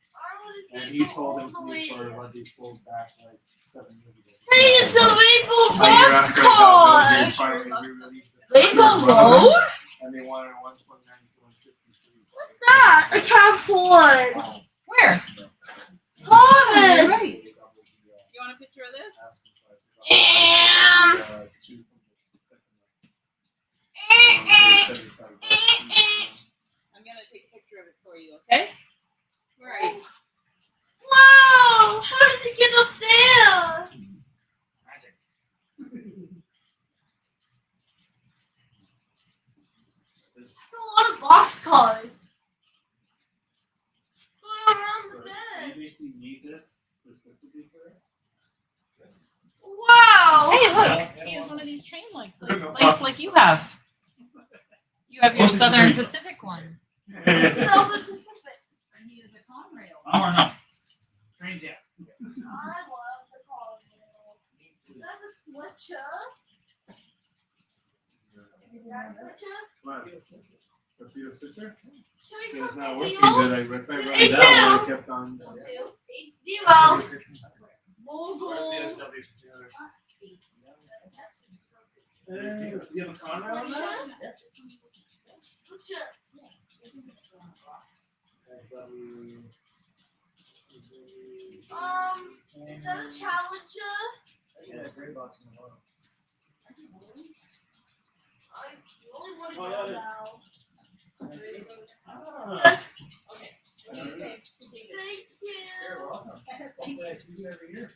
And he sold them to me for what they sold back like 7 years ago. Hey, it's a Rainbow Box car! Rainbow Road? And they wanted a 129 to 153. What's that? A Cab Ford. Where? Thomas! You want a picture of this? Yeah. I'm gonna take a picture of it for you, okay? Where are you? Wow! How did it get up there? That's a lot of boxcars. What's going around the bed? You basically need this specifically for this? Wow! Hey, look! He has one of these train lights like you have. You have your Southern Pacific one. Southern Pacific. And he is a Conrail. Oh, no. Train jet. I love the Conrail. That's a switcher. What? Rapido switcher? Should we It's put not the working wheels? good. I ripped it down, but it kept on. 280. Mogul. You have a Conrail on that? Switcher. Is that a Challenger? Yeah, great box in the bottom. I really want to go now. Ah. Yes. Okay. What do you say? Thank you. You're welcome. I see you every year.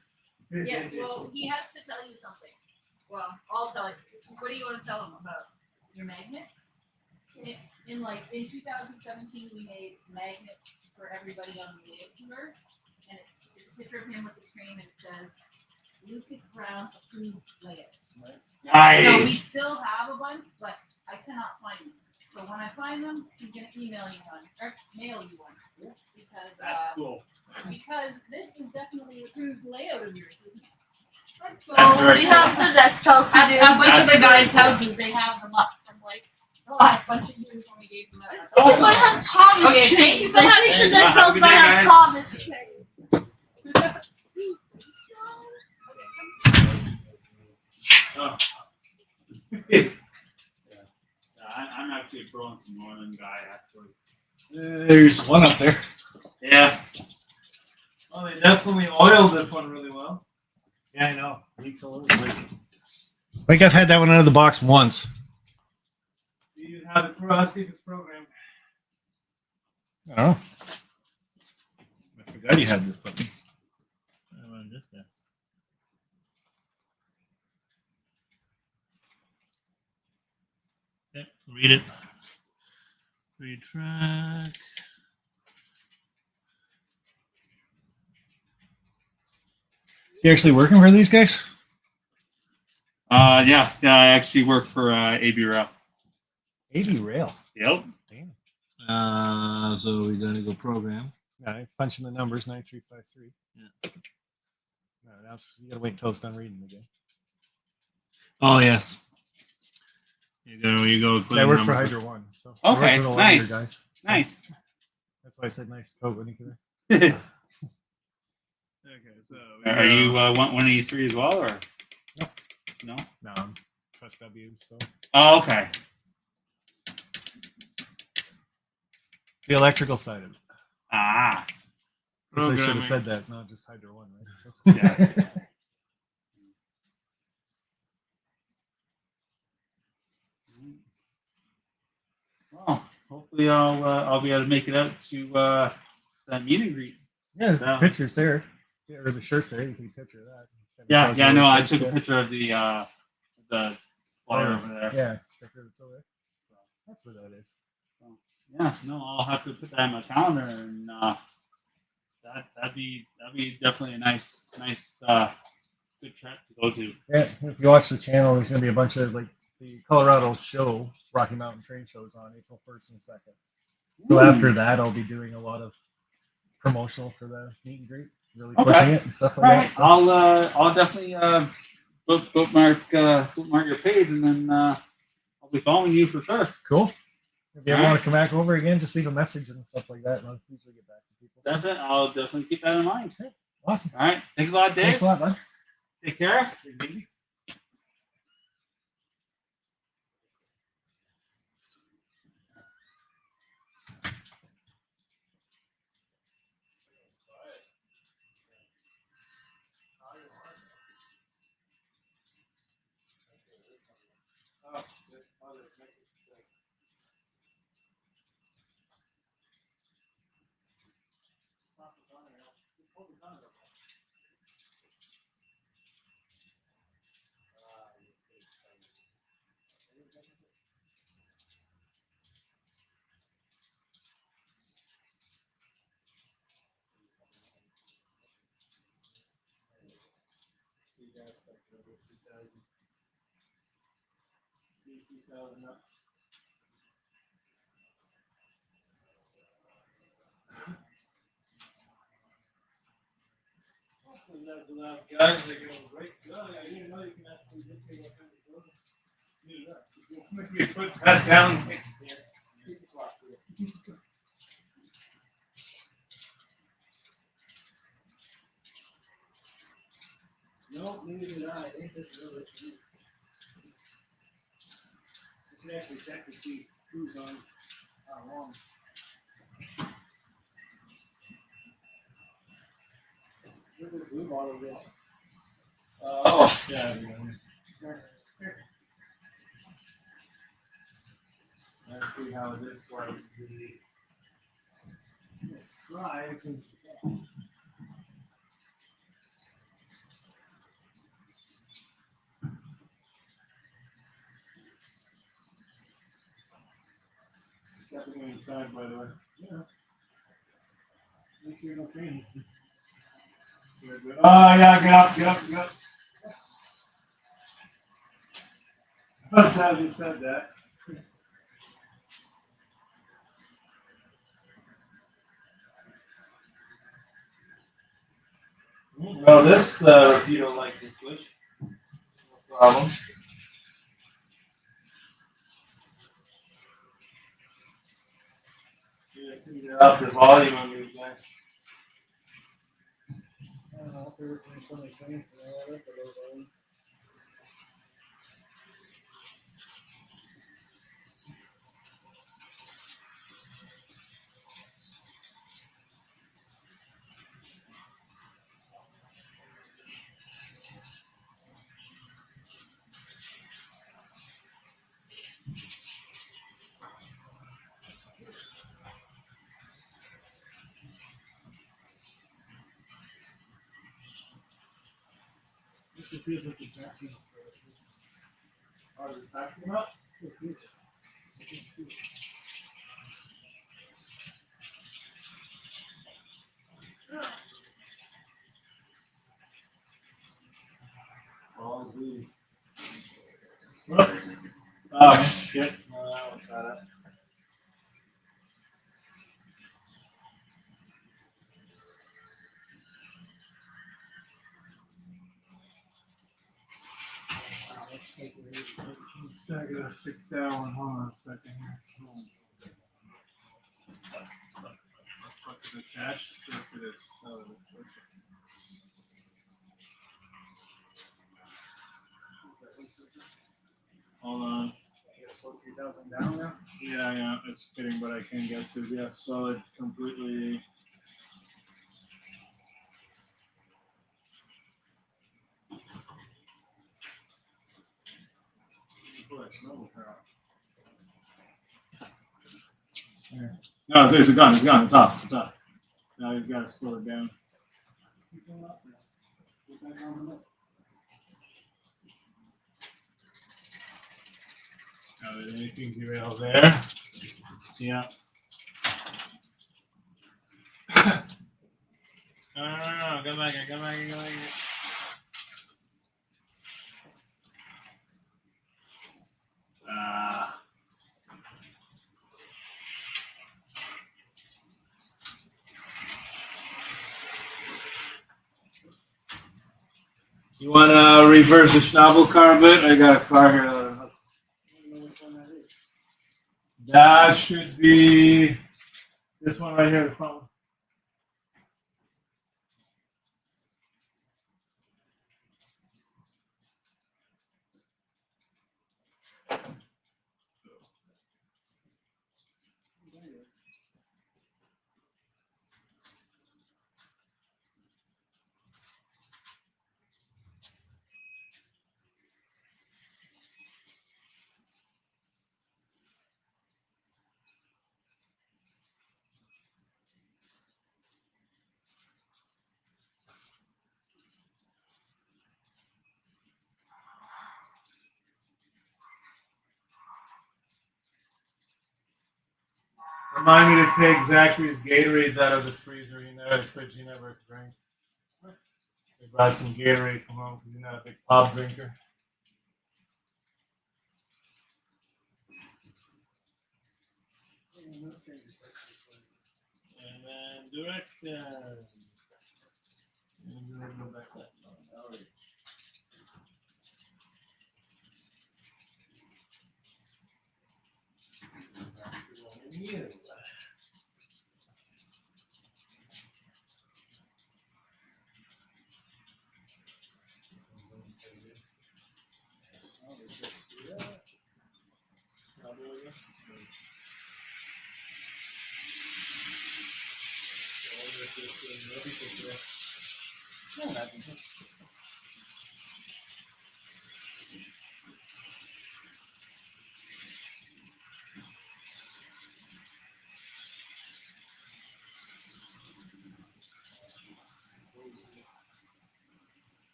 Yes, well, he has to tell you something. Well, I'll tell you. What do you want to tell him about your magnets? In 2017, we made magnets for everybody on the layout tour, and it's a picture of him with the train, and it says Lucas Brown approved layout. Nice. So we still have a bunch, but I cannot find them. So when I find them, he's gonna email you one or mail you one because That's cool. Because this is definitely an approved layout of yours, isn't it? Let's go. We have the next house to do. At a bunch of the guys' houses, they have them up from the last bunch of years when we gave them out. Oh, might have Thomas Okay, Train. thank you so I'm much. pretty sure this Have a house good might day, have guys. Thomas Train. Oh. I'm actually a Burlington Northern guy, actually. There's one up there. Yeah. Well, they definitely oiled this one really well. Yeah, I know. Leaks all over the place. I think I've had that one out of the box once. Do you have it for us? See if it's programmed. I don't know. I forgot you had this puppy. Yeah, read it. Read track. Is he actually working for these guys? Yeah, I actually work for AB Rep. 80 rail. Yep. Damn. So we're gonna go program. Yeah, I punch in the numbers 9353. Yeah. No, now you gotta wait until it's done reading again. Oh yes. You go. Yeah, I work for Hydro One. So I work Okay, with a lot of your nice. guys. So Nice. that's why I said nice coat when you came Okay, so Are you 183 as well, or no? No. No, I'm plus W. So. Oh, okay. The electrical side of it. Ah. Guess I should Programming. have said that, not just Hydro One, right? So. Yeah. Well, hopefully I'll be able to make it out to that meet and greet. Yeah, the picture's there. Yeah, or the shirt's there. You can picture that. Yeah, no, I Shirts, took a yeah. picture of the flyer over there. Yeah, sticker is still there. So that's what that is. Yeah, no, I'll have to put that in my calendar, and that'd be definitely a nice good trip to go to. Yeah, if you watch the channel, there's gonna be a bunch of like the Colorado show, Rocky Mountain Train shows on April 1st and 2nd. So Ooh. after that, I'll be doing a lot of promotional for the meet and greet, really pushing it and stuff like that. So. I'll definitely bookmark your page, and then I'll be following you for sure. Cool. If you ever want to come back over again, just leave a message and stuff like that, and I'll usually get back to people. Definitely, I'll definitely keep that in mind. Okay. Awesome. All right. Thanks a lot, Dave. Thanks a lot, bud. Take care. Take it easy. Guys, they're doing great. I didn't know you can actually dictate what kind of building. You put that down. No, neither did I. They said really true. I should actually check to see who's on how long. Where's this blue bottle go? Oh, yeah. Let's see how this was. Try because. Stepping inside, by the way. Yeah. Make sure you don't train. Oh, yeah, get up. I'm glad you said that. Well, this, if you don't like this switch, no problem. Yeah, figure out the volume on these guys. I don't know if there was so many trains and all that, but those This feels like a vacuum. Are you packing up? Oh, shit. No, that was bad. I gotta fix that one. Hold on a second here. Fuck is attached? Yes, it is. Oh, hold on. You gotta slow 3,000 down now? Yeah, it's fitting, but I can't get to. Yeah, solid completely. No, it's gone. It's gone. It's off. It's off. Now he's got to slow it down. Now, did anything derail there? Yeah. No. Come back. You want to reverse the Schnabel car a bit? I got a car here. That should be this one right here, the front one. Remind me to take Zachary's Gatorades out of the freezer. The fridge he never drank. I brought some Gatorade from home because he's not a big pop drinker. And then direction. And go back that one.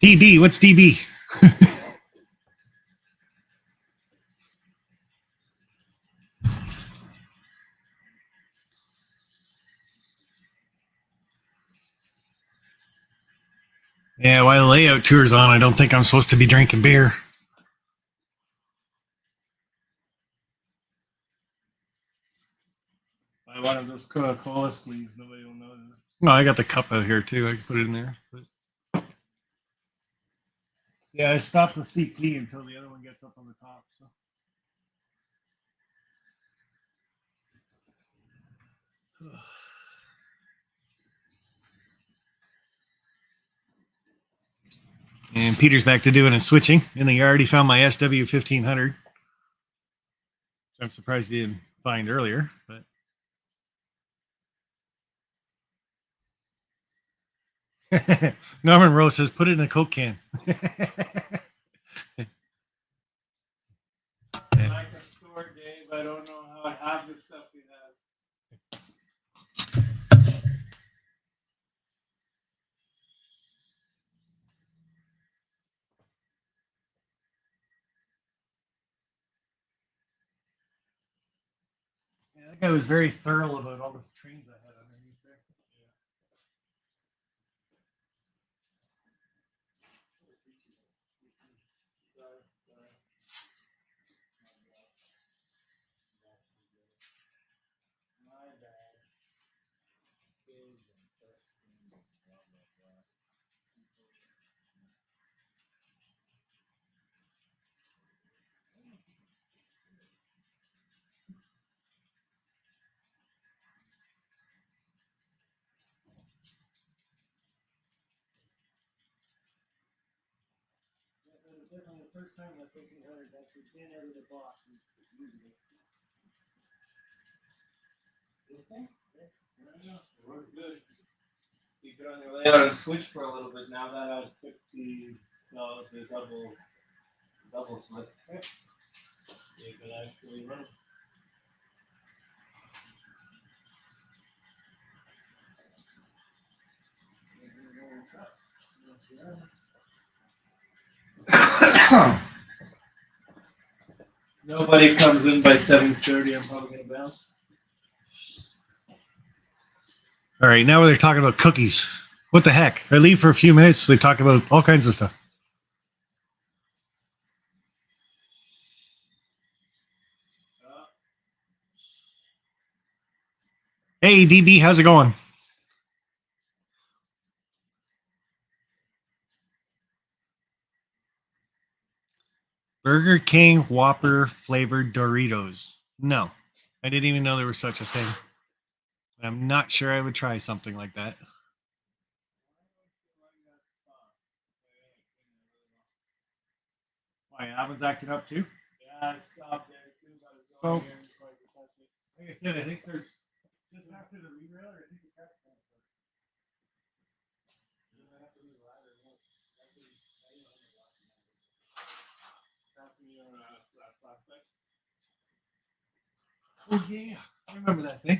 DB, what's DB? Yeah, while the layout tour's on, I don't think I'm supposed to be drinking beer. Buy one of those Coca-Cola sleeves. Nobody will know. No, I got the cup out here too. I can put it in there. But... Yeah, I stopped the CT until the other one gets up on the top. So. And Peter's back to doing his switching in the yard. He found my SW1500. I'm surprised he didn't find earlier, but. Norman Rose says, put it in a Coke can. I don't know how half the stuff we have. Yeah, that guy was very thorough about all those trains I had underneath there. My bad. That was definitely the first time that 1300 actually been out of the box and using it. This thing? I don't know. It worked good. Keep it on your layout and switch for a little bit. Now that I've fixed the double slip, you can actually run. Nobody comes in by 7:30. I'm probably gonna bounce. All right, now they're talking about cookies. What the heck? I leave for a few minutes. They talk about all kinds of stuff. Hey, DB, how's it going? Burger King Whopper flavored Doritos. No, I didn't even know there was such a thing. I'm not sure I would try something like that. Why, Alvin's acting up too? Yeah, I stopped there too. But it's So, going here and it's like to touch it. like I said, I think there's just after the re-railer, I think the cat's going to Oh yeah, I remember that thing.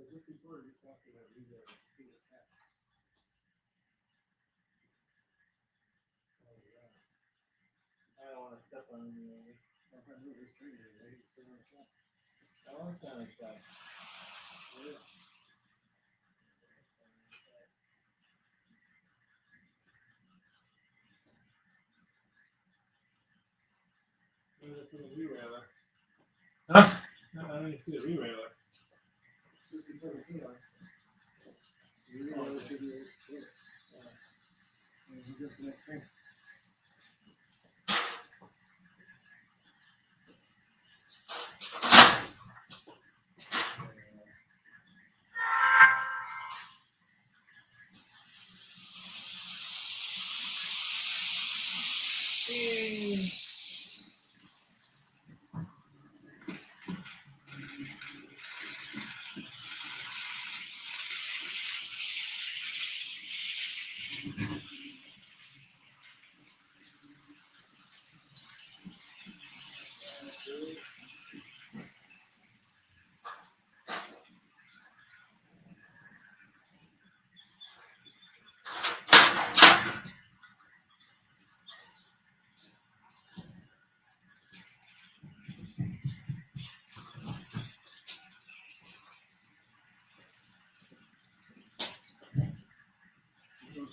Just before, just after that re-railer, the cat. I don't want to step on anything. I'm trying to move this tree here, right? It's still on the front. I want to sound like that. Yeah. For the re-railer. Huh? No, I don't see the re-railer. Just before the tree line. The re-railer should be right there. And we go to the next thing.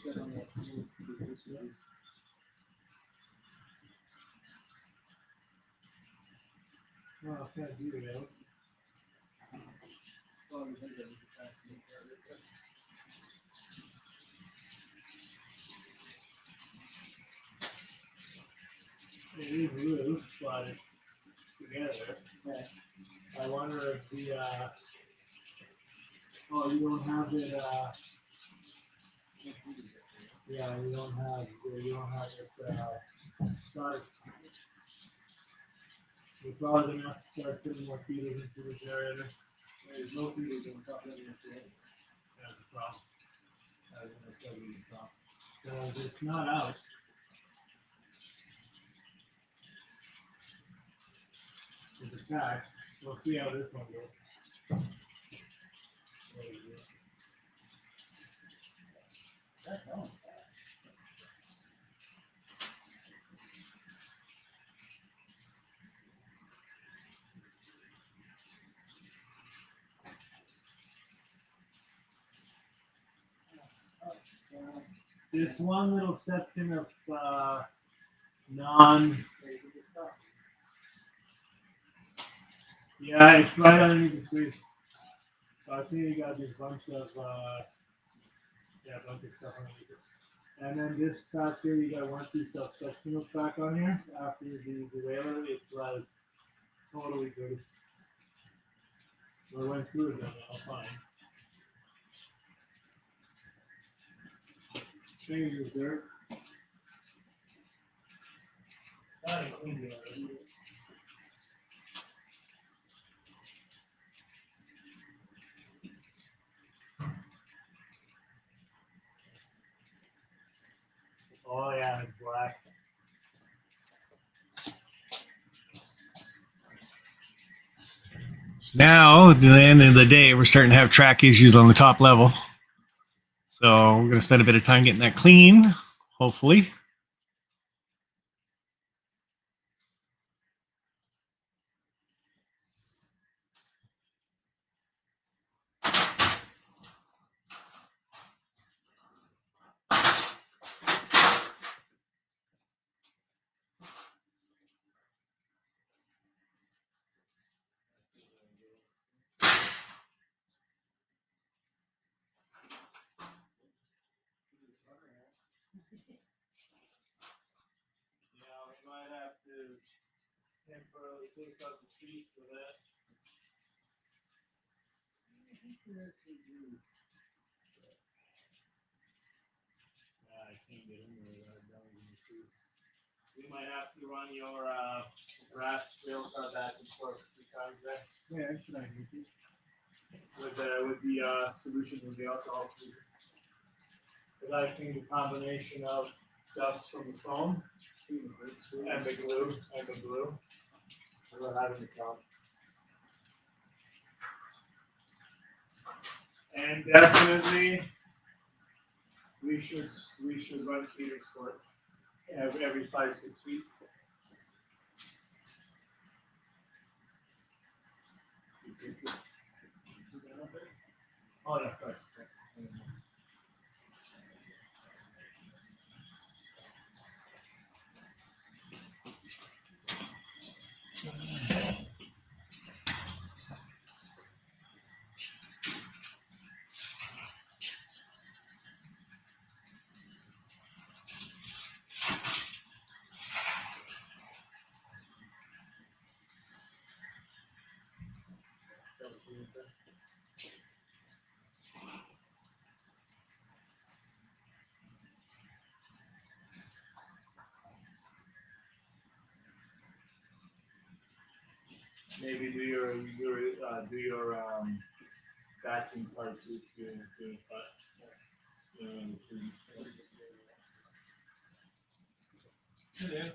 Set on that. Well, I can't do it out. Well, we think that was a fast move there. It is loose, but it's together. Okay. I wonder if the Oh, you don't have it, yeah, you don't have it started. We're probably gonna have to start putting more feeders into the generator. There's no feeders on top of it. That's a problem. That's gonna be a problem. So it's not out. It's attached. We'll see how this one goes. There you go. That's all. This one little section of non. Yeah, it's right underneath the trees. So I think you got this bunch of bunch of stuff underneath it. And then this track here, you got one piece of sectional track on here. After the derailleur, it's like totally good. We went through it then, all fine. Changes there. Oh yeah, it's black. Now, at the end of the day, we're starting to have track issues on the top level. So we're going to spend a bit of time getting that clean, hopefully. Yeah, we might have to temporarily take out the trees for that. I can't get in there without going in the trees. We might have to run your grass trail car back and forth 3 times there. Yeah, that's what I need. With the solution with the alcohol solution. Because I think the combination of dust from the foam and the glue we're having a problem. And definitely we should run feeders for it every 5-6 feet. Oh no, sorry. Maybe do your vacuum part too. Yeah.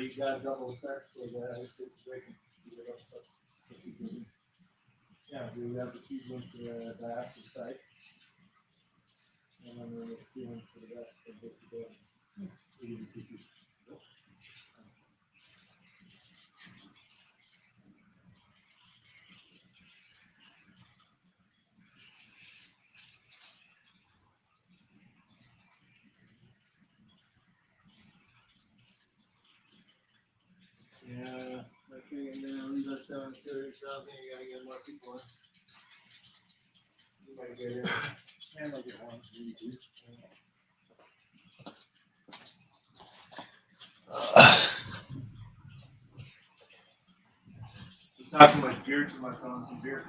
You got double sex for that. It's breaking. Yeah, you have the sequence for the active site. And then the sequence for the rest of the yeah, I figured leave us 7:30 something. You gotta get more people in. You might get in. And I'll get one. I'm talking about beer too much on some beer.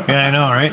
Yeah, I know, right?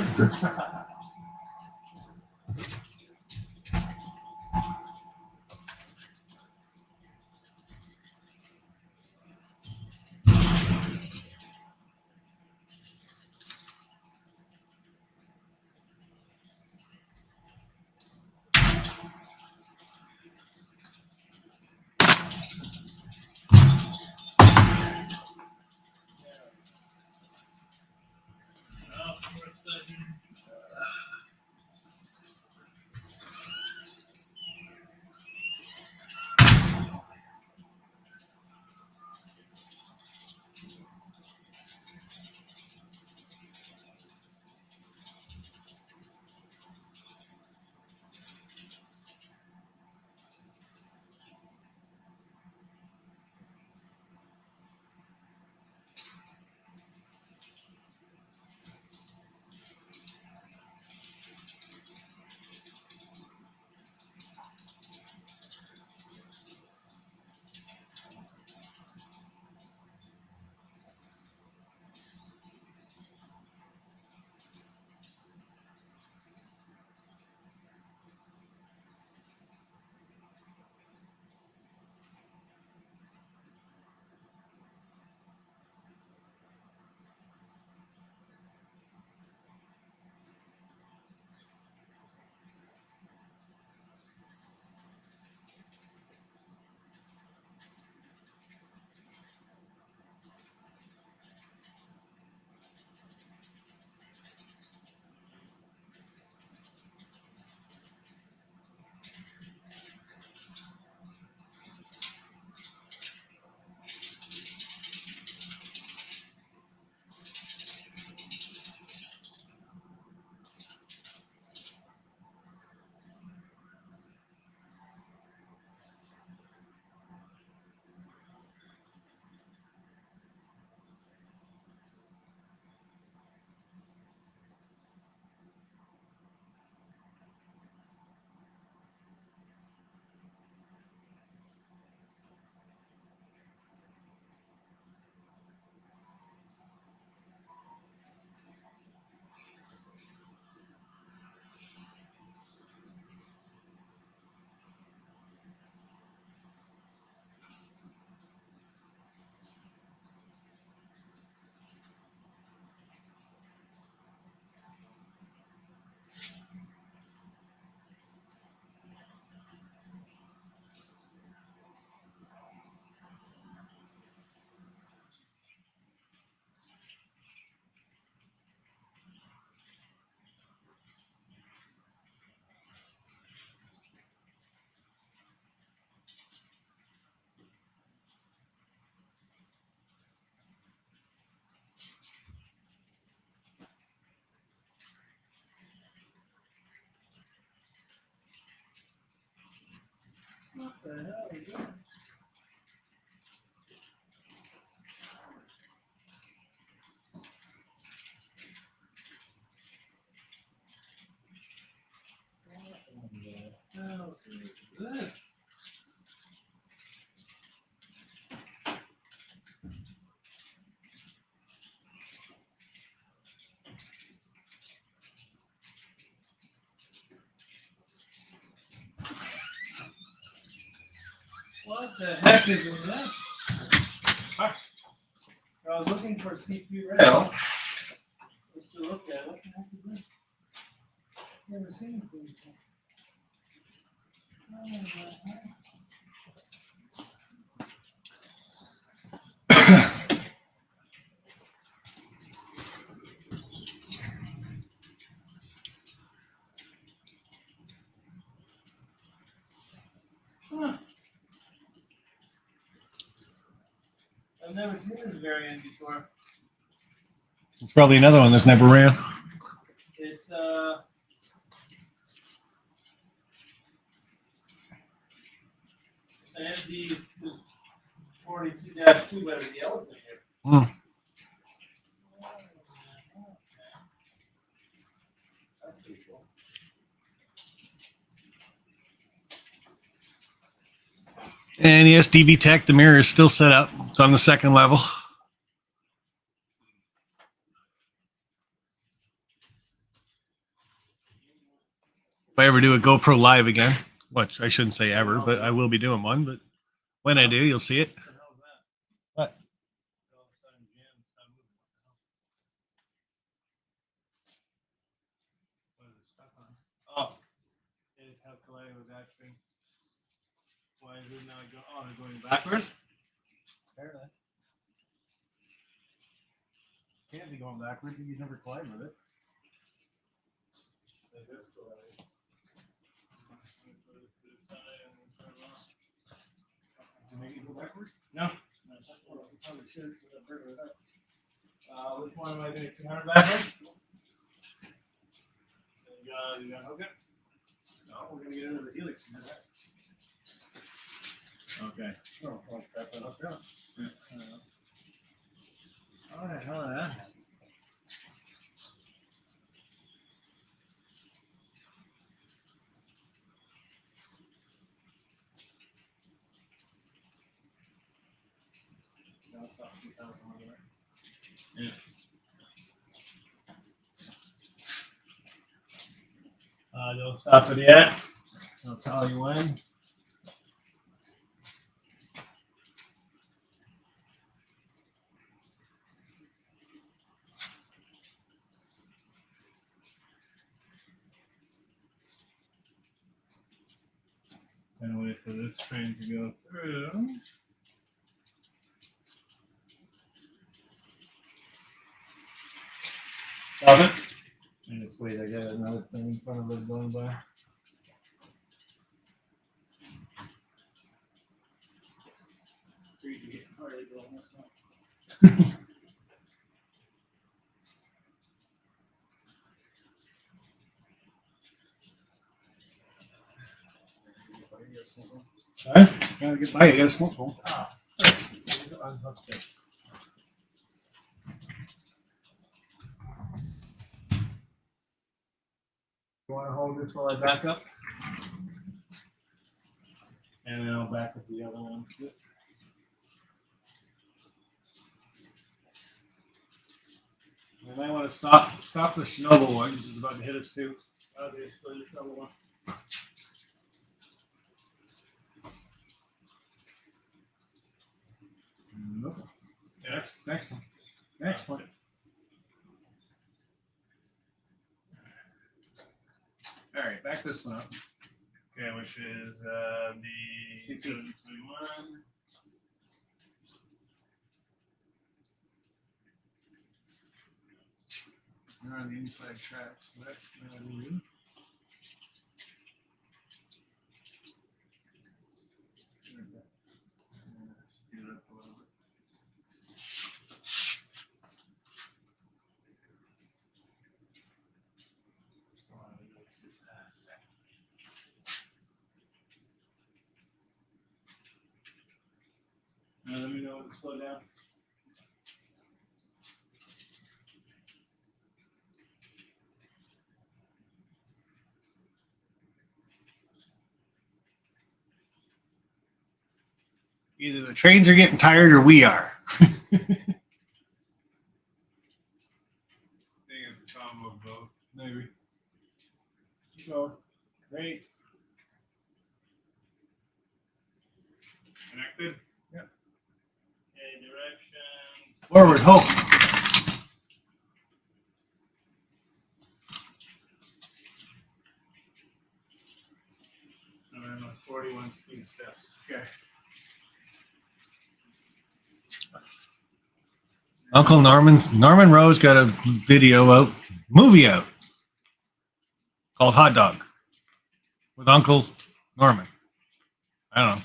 This. What the heck is in this? I was looking for CP rail. Just to look at what the heck is this? Never seen this before. Oh, my God. Huh. I've never seen this variant before. It's probably another one that's never ran. It's an MD 42-2, but it's the elephant here. Hmm. That's pretty cool. And yes, DB Tech, the mirror is still set up. It's on the second level. If I ever do a GoPro Live again, which I shouldn't say ever, but I will be doing one. But when I do, you'll see it. What? Oh, it calculated with that thing. Why is it now going backwards? Apparently. Can't be going backwards if you never collide with it. Make it go backwards? No. Which one am I going to turn backwards? You got hook it? No, we're going to get into the helix and do that. Okay. Oh, well, that's it up there. Yeah. How the hell did that happen? Yeah. Don't stop it yet. I'll tell you when. And wait for this train to go through. Stop it. And just wait, I got another thing in front of it going by. Trees are getting tired almost now. Sorry? Gotta get by. You got a smoke hole. Unhooked it. You want to hold this while I back up? And then I'll back up the other one. You might want to stop the Chernobyl one. This is about to hit us too. There's the Chernobyl one. Nope. Next one. Next one. All right, back this one up. Okay, which is the 721. They're on the inside track, so that's gonna be. Speed it up a little bit. slow down. Either the trains are getting tired or we are. Maybe. So, great. Connected? Yeah. Okay, directions. Forward, hope. And then 41 ski steps. Okay. Uncle Norman Rose got a video out, movie out, called Hot Dog with Uncle Norman. I don't know.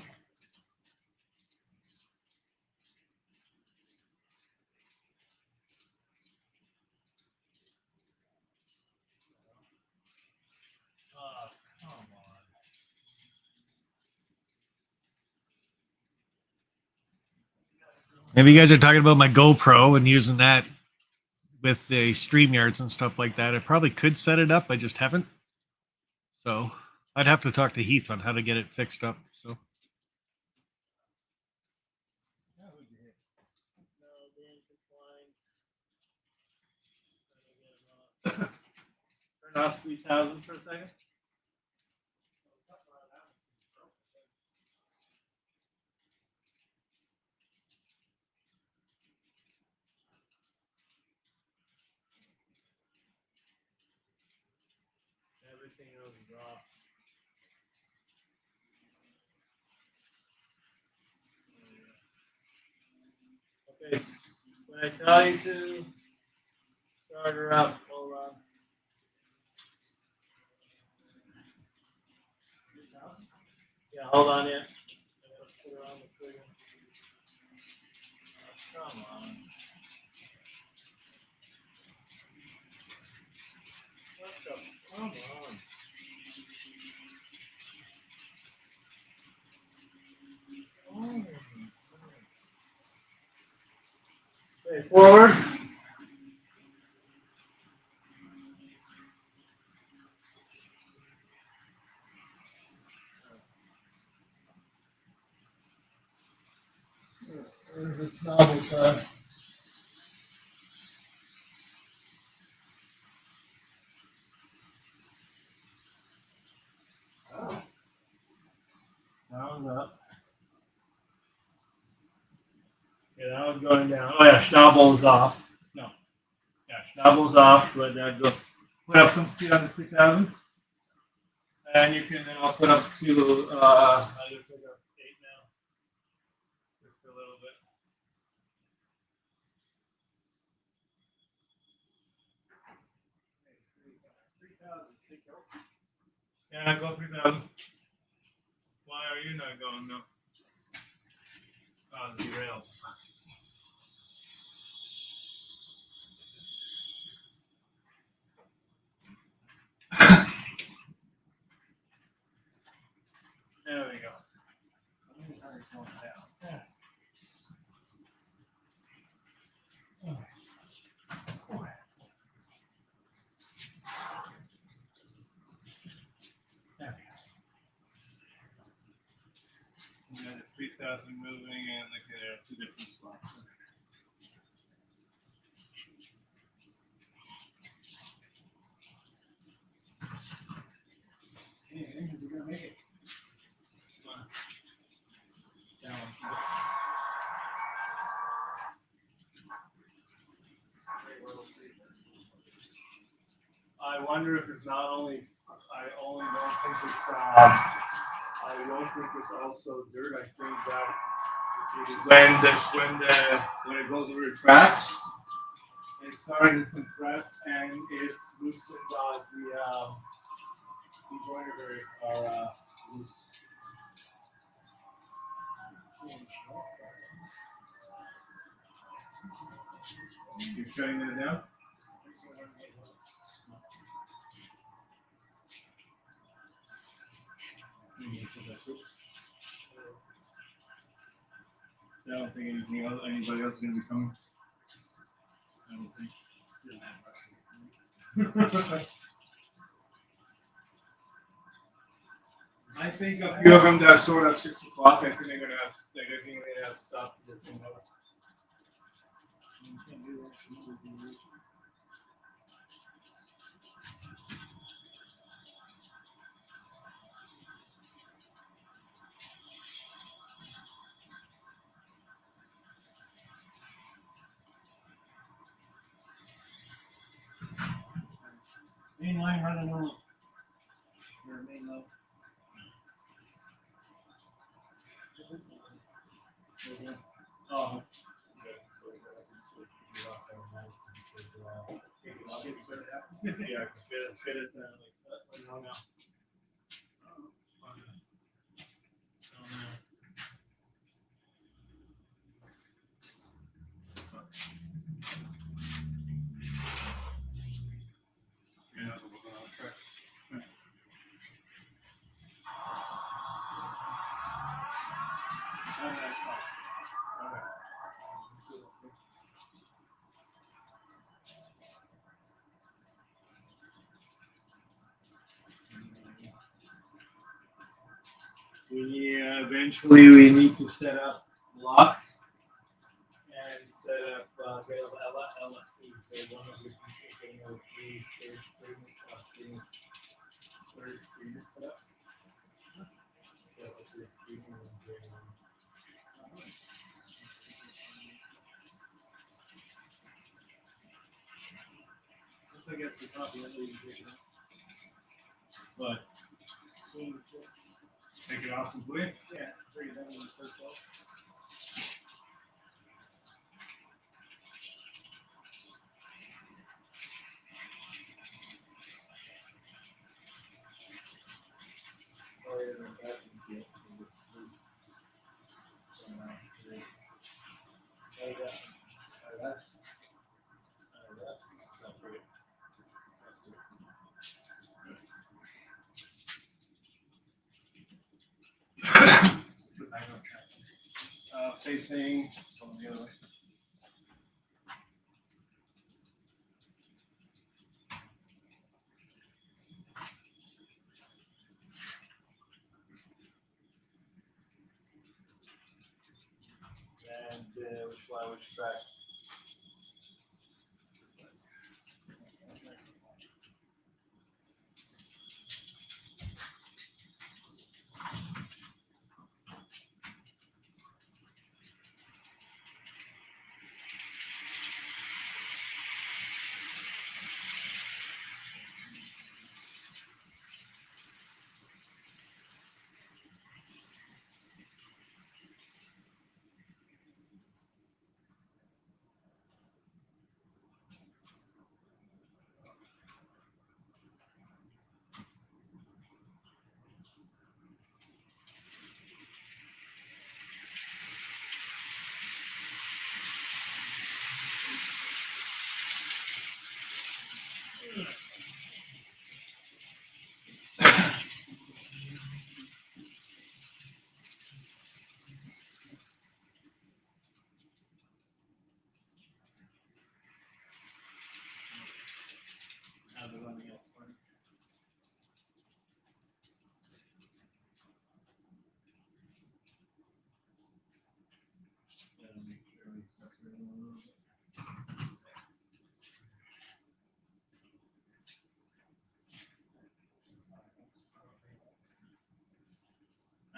Oh, come on. Maybe you guys are talking about my GoPro and using that with the StreamYards and stuff like that. I probably could set it up. I just haven't. So I'd have to talk to Heath on how to get it fixed up. So. Turn off 3000 for a second. Everything else is off. Okay, when I tell you to start her up, hold on. Yeah, hold on, yeah. Put her on the trigger. Oh, come on. What the? Come on. Oh. Okay, forward. Where's this novel side? Down up. Yeah, that one's going down. Oh yeah, Schnabel's off. No. Yeah, Schnabel's off. Let that go. Put up some speed on the 3000. And you can, then I'll put up to, I just put up 8 now. Just a little bit. Yeah, go 3000. Why are you not going? No. Oh, the rails. There we go. And then the 3000 moving and look at 2 different slots. You're gonna make it. I wonder if it's not only. I only don't think it's. I don't think it's also dirt. I think that when it goes over the tracks, it's starting to compress and it's loosened the joiner very loose. You're shutting that down? I don't think anything else, anybody else is gonna be coming. I don't think. I think a few of them that sort of 6 o'clock. I think they're gonna have. I think they're gonna have stuff to work out. Main line running low. Main low. Oh. Yeah, fit is like no. Yeah, it was on track. Oh, nice. All right. Eventually we need to set up locks and set up LFP. So one of which is taking over third screen set up. So it's your screen and once I get the top, then we can take it out. But take it off completely? Yeah, bring it down to the first level. Facing from the other way. And which track?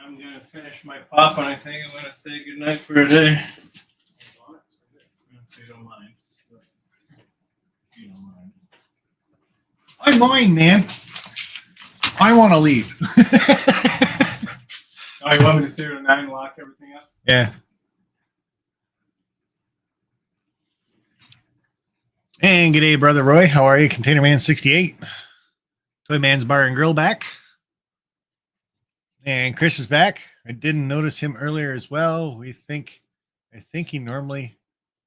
I'm gonna finish my pop and I think I'm gonna say goodnight for today. If you don't mind. If you don't mind. I mind, man. I want to leave. Oh, you want me to stay till 9 and lock everything up? Yeah. And g'day, brother Roy. How are you? Container Man 68. Toy Man's Bar and Grill back. And Chris is back. I didn't notice him earlier as well. I think he normally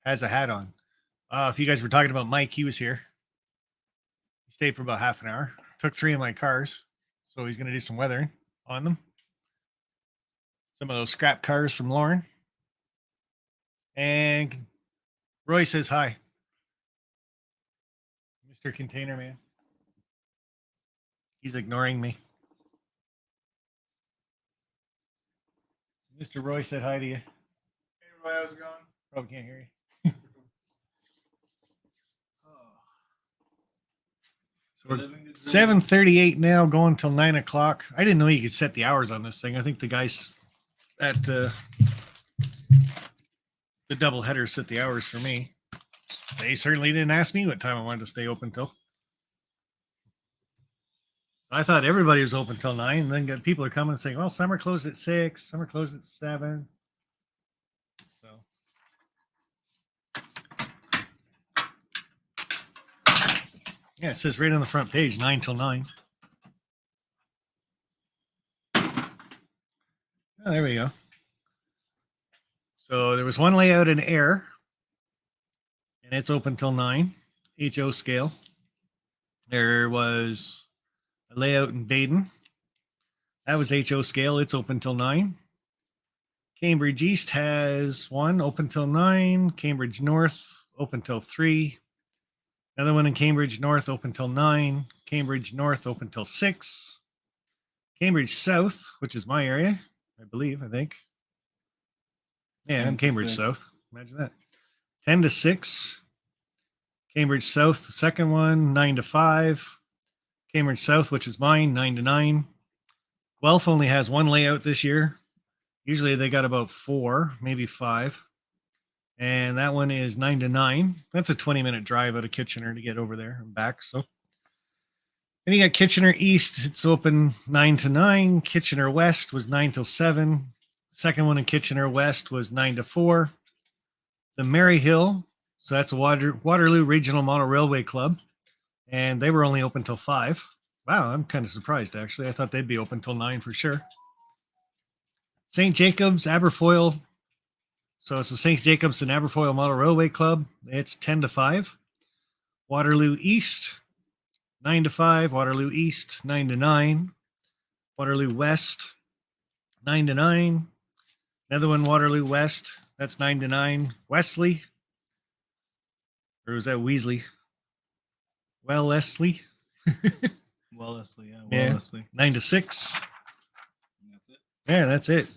has a hat on. If you guys were talking about Mike, he was here. He stayed for about half an hour. Took 3 of my cars. So he's going to do some weathering on them. Some of those scrap cars from Lauren. And Roy says hi. Mr. Container Man. He's ignoring me. Mr. Roy said hi to you. Hey, Roy, how's it going? Probably can't hear you. 7:38 now, going till 9 o'clock. I didn't know you could set the hours on this thing. I think the guys at the Doubleheaders set the hours for me. They certainly didn't ask me what time I wanted to stay open till. So I thought everybody was open till 9, and then people are coming and saying, well, some are closed at 6, some are closed at 7. So yeah, it says right on the front page, 9 till 9. Oh, there we go. So there was one layout in Air, and it's open till 9, HO scale. There was a layout in Baden. That was HO scale. It's open till 9. Cambridge East has one open till 9. Cambridge North open till 3. Another one in Cambridge North open till 9. Cambridge North open till 6. Cambridge South, which is my area, I think. Yeah, I'm Cambridge South. Imagine that. 10 to 6. Cambridge South, the second one, 9 to 5. Cambridge South, which is mine, 9 to 9. Guelph only has one layout this year. Usually they got about 4, maybe 5. And that one is 9 to 9. That's a 20-minute drive out of Kitchener to get over there and back. So then you got Kitchener East. It's open 9 to 9. Kitchener West was 9 till 7. Second one in Kitchener West was 9 to 4. The Maryhill, so that's a Waterloo Regional Model Railway Club, and they were only open till 5. Wow, I'm kind of surprised, actually. I thought they'd be open till 9 for sure. St. Jacobs, Aberfoyle. So it's the St. Jacobs and Aberfoyle Model Railway Club. It's 10 to 5. Waterloo East, 9 to 5. Waterloo East, 9 to 9. Waterloo West, 9 to 9. Another one, Waterloo West. That's 9 to 9. Wesley. Or was that Weasley? Well, Leslie. Wellesley, yeah. Yeah. Wellesley. 9 to 6. That's it. Yeah, that's it.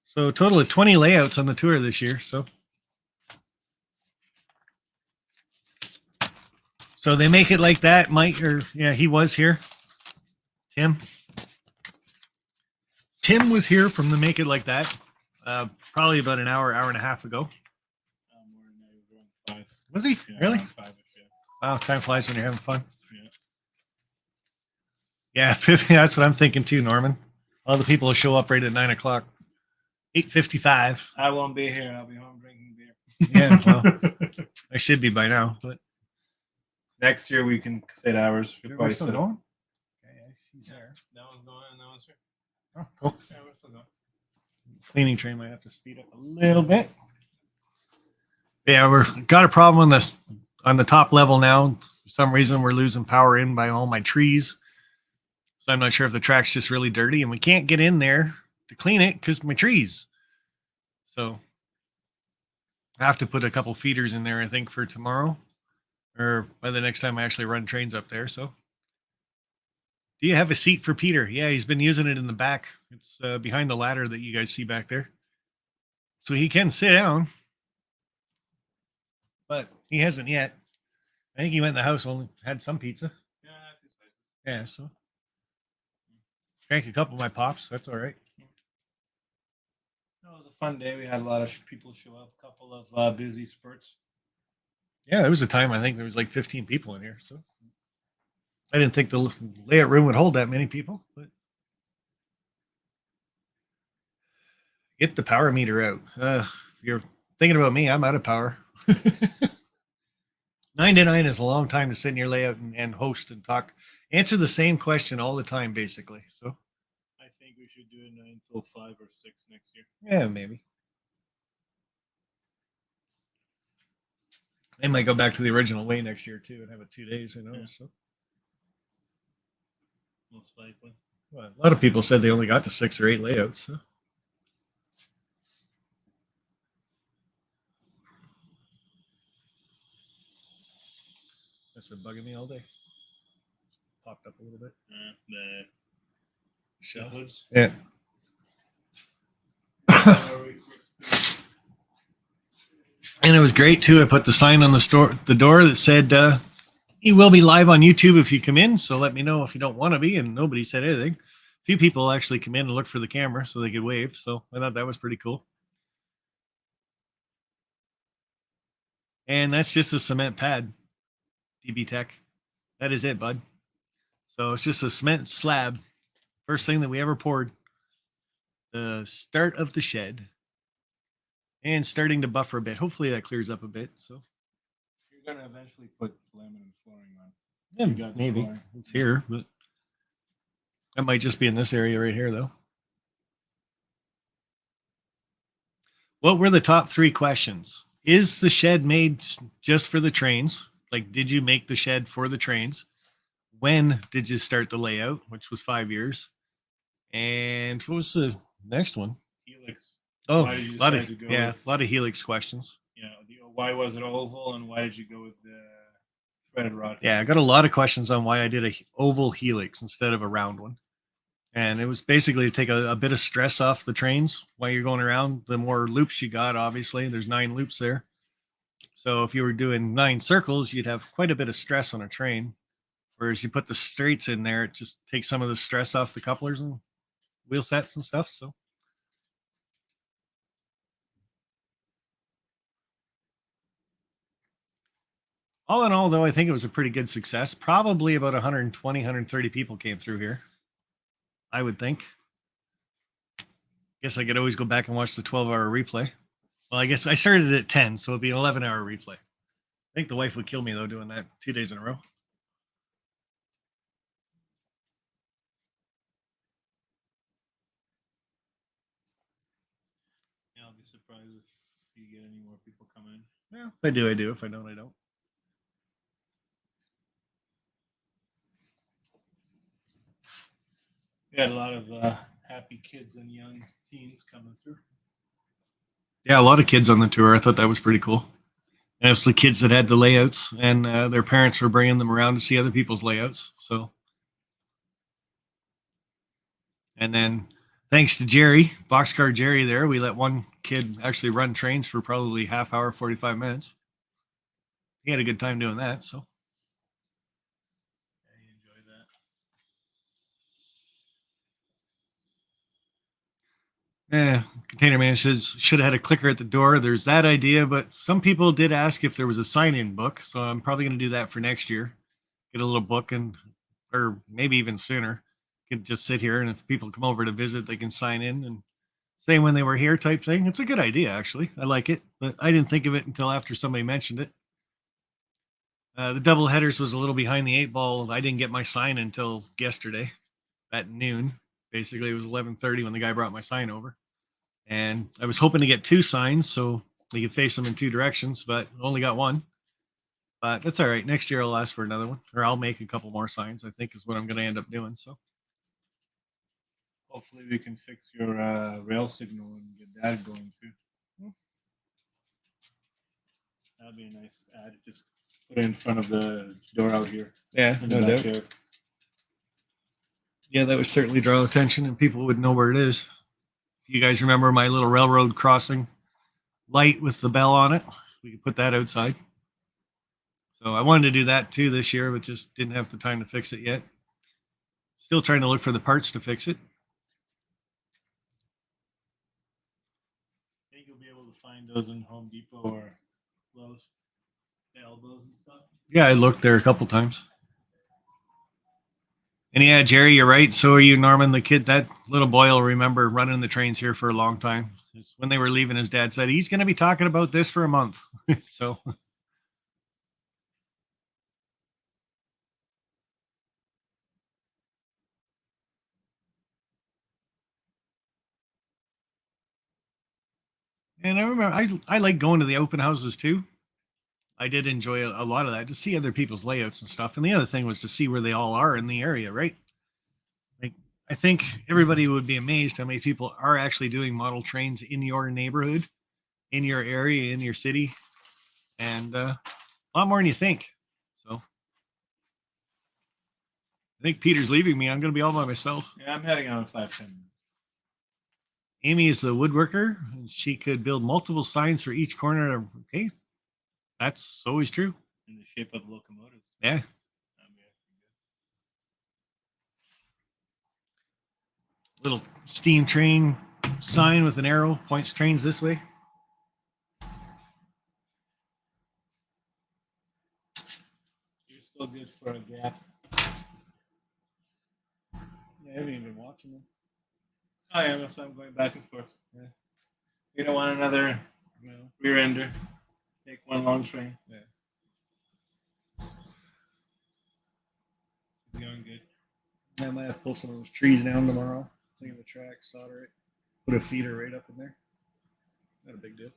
So a total of 20 layouts on the tour this year. So they make it like that, Mike, he was here. Tim was here from the Make It Like That, probably about an hour and a half ago. Was he? Yeah, Really? 5-ish, yeah. Wow, time flies when you're having fun. Yeah. Yeah, that's what I'm thinking too, Norman. All the people will show up right at 9 o'clock. 8:55. I won't be here. I'll be home drinking beer. Yeah, well, I should be by now, but Next year we can set hours. we're still going. Okay, I see he's there. No one's going. No one's here. Oh, cool. Yeah, we're still going. Cleaning train might have to speed up a little bit. Yeah, we're got a problem on the top level now. For some reason, we're losing power in by all my trees. So I'm not sure if the track's just really dirty, and we can't get in there to clean it because of my trees. So I have to put a couple feeders in there, I think, for tomorrow, or by the next time I actually run trains up there. So, do you have a seat for Peter? Yeah, he's been using it in the back. It's behind the ladder that you guys see back there. So he can sit down, but he hasn't yet. I think he went in the house, only had some pizza. Yeah, so drank a couple of my pops. That's all right. It was a fun day. We had a lot of people show up. A couple of busy spurts. Yeah, there was a time I think there was like 15 people in here. So I didn't think the layout room would hold that many people. But get the power meter out. If you're thinking about me, I'm out of power. 9 to 9 is a long time to sit in your layout and host and talk. Answer the same question all the time, basically. So I think we should do it 9 till 5 or 6 next year. yeah, maybe. They might go back to the original way next year too and have it 2 days. Who knows? So. Most likely. Well, a lot of people said they only got to 6 or 8 layouts. So. That's been bugging me all day. Popped up a little bit. The Shell. hoods. Yeah. And it was great too. I put the sign on the door that said, "You will be live on YouTube if you come in. So let me know if you don't want to be." And nobody said anything. A few people actually come in and look for the camera so they could wave. So I thought that was pretty cool. And that's just a cement pad, DB Tech. That is it, bud. So it's just a cement slab. First thing that we ever poured. The start of the shed. And starting to buffer a bit. Hopefully that clears up a bit. So You're gonna eventually put laminate flooring on. yeah, You got the maybe flooring. it's here, but that might just be in this area right here, though. What were the top 3 questions? Is the shed made just for the trains? Like, did you make the shed for the trains? When did you start the layout, which was 5 years? And what was the next one? Helix. Oh, Why did you a lot decide of to go a with, lot of helix questions. you know, why was it oval and why did you go with the threaded rod? Yeah, I got a lot of questions on why I did a oval helix instead of a round one. And it was basically to take a bit of stress off the trains while you're going around. The more loops you got, obviously, there's 9 loops there. So if you were doing 9 circles, you'd have quite a bit of stress on a train. Whereas you put the straights in there, it just takes some of the stress off the couplers and wheel sets and stuff. So all in all, though, I think it was a pretty good success. Probably about 120, 130 people came through here, I would think. Guess I could always go back and watch the 12-hour replay. Well, I guess I started at 10, so it'd be an 11-hour replay. I think the wife would kill me, though, doing that 2 days in a row. Yeah, I'll be surprised if you get any more people coming in. Yeah, if I do, I do. If I don't, I don't. We had a lot of happy kids and young teens coming through. Yeah, a lot of kids on the tour. I thought that was pretty cool. And it was the kids that had the layouts, and their parents were bringing them around to see other people's layouts. So, and then thanks to Jerry, Boxcar Jerry there, we let one kid actually run trains for probably half hour, 45 minutes. He had a good time doing that. So, I enjoyed that. yeah, container man says should have had a clicker at the door. There's that idea, but some people did ask if there was a sign-in book, so I'm probably going to do that for next year. Get a little book, and or maybe even sooner. Could just sit here, and if people come over to visit, they can sign in and say when they were here, type thing. It's a good idea, actually. I like it, but I didn't think of it until after somebody mentioned it. The double headers was a little behind the 8 ball. I didn't get my sign until yesterday at noon. Basically, it was 11:30 when the guy brought my sign over. And I was hoping to get 2 signs so we could face them in 2 directions, but only got 1. But that's all right. Next year I'll ask for another one, or I'll make a couple more signs, I think is what I'm going to end up doing. So hopefully we can fix your rail signal and get that going too. That'd be a nice ad. Just put it in front of the door out here. Yeah, no doubt. Yeah, that would certainly draw attention and people would know where it is. If you guys remember my little railroad crossing light with the bell on it, we could put that outside. So I wanted to do that too this year, but just didn't have the time to fix it yet. Still trying to look for the parts to fix it. I think you'll be able to find those in Home Depot or Lowe's, the elbows and stuff. Yeah, I looked there a couple times. And yeah, Jerry, you're right. So are you, Norman. The kid, that little boy will remember running the trains here for a long time. When they were leaving, his dad said, he's going to be talking about this for a month. So. And I remember, I like going to the open houses too. I did enjoy a lot of that, to see other people's layouts and stuff. And the other thing was to see where they all are in the area, right? Like, I think everybody would be amazed how many people are actually doing model trains in your neighborhood, in your area, in your city, and a lot more than you think. So think Peter's leaving me. I'm going to be all by myself. Yeah, I'm heading out in 5-10 minutes. Amy is a woodworker, and she could build multiple signs for each corner of. Okay, that's always true. In the shape of locomotives. Yeah. Little steam train sign with an arrow points trains this way. You're still good for a gap. Yeah, I haven't even been watching them. Oh yeah, that's why I'm going back and forth. Yeah. You don't want another rear ender. Take one long train. Yeah. Going good. I might have to pull some of those trees down tomorrow. Clean the track, solder it, put a feeder right up in there. Not a big deal.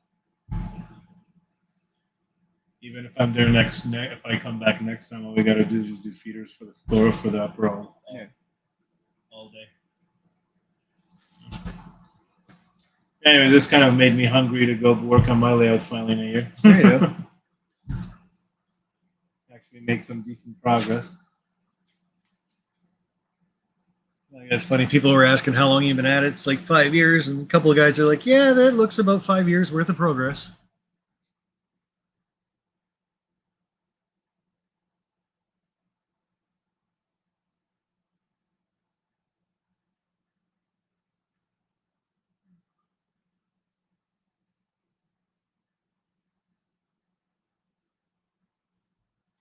Even if I'm there if I come back next time, all we gotta do is just do feeders for the floor for the upper all day. Anyway, this kind of made me hungry to go work on my layout finally in a year. There you go. Actually make some decent progress. It's funny. People were asking how long you've been at it. It's like 5 years, and a couple of guys are like, "Yeah, that looks about 5 years worth of progress."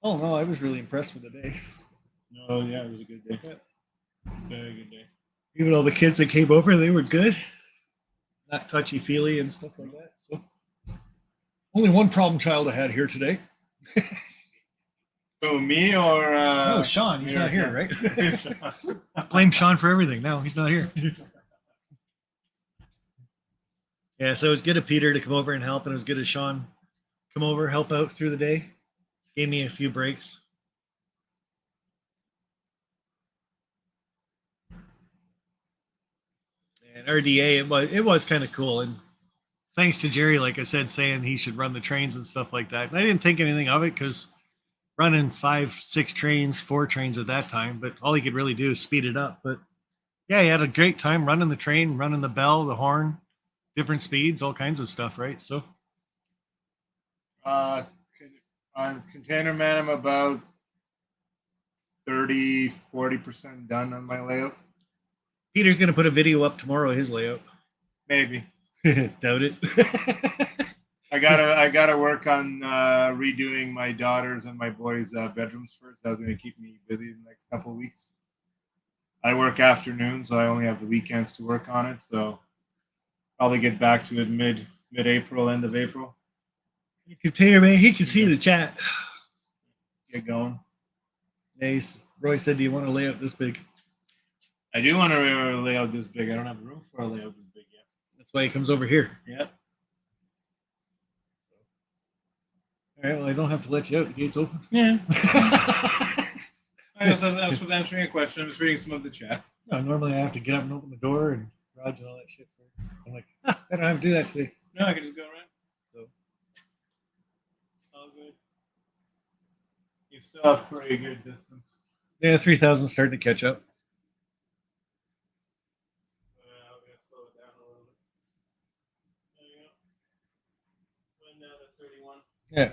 Oh no, I was really impressed with the day. Oh yeah, it was a good day. Very good day. Even all the kids that came over, they were good. Not touchy feely and stuff like that. So, only one problem child I had here today. Oh, me or no, Sean. He's not here, right? Blame Sean for everything. No, he's not here. Yeah, so it was good of Peter to come over and help, and it was good of Sean come over, help out through the day. Gave me a few breaks. And RDA, it was kind of cool. And thanks to Jerry, like I said, saying he should run the trains and stuff like that. And I didn't think anything of it because running 5, 6 trains, 4 trains at that time, but all he could really do is speed it up. But yeah, he had a great time running the train, running the bell, the horn, different speeds, all kinds of stuff, right? So on Container Man, I'm about 30-40% done on my layout. Peter's going to put a video up tomorrow of his layout. Maybe. Doubt it. I gotta work on redoing my daughter's and my boys' bedrooms first. That's going to keep me busy the next couple of weeks. I work afternoons, so I only have the weekends to work on it. So probably get back to it mid-April, end of April. You can tell, man. He can see the chat. Get going. Yeah, Roy said, "Do you want to lay out this big?" I do want to lay out this big. I don't have room for a layout this big yet. That's why he comes over here. Yep. All right. Well, I don't have to let you out. The gate's open. Yeah. I was answering a question. I'm just reading some of the chat. No, normally I have to get up and open the door and garage and all that shit. I'm like, I don't have to do that today. No, I can just go around. So all good. You still have pretty good distance. Yeah, 3,000 starting to catch up. I'm gonna slow it down a little bit. There you go. Went down to 31. Yeah.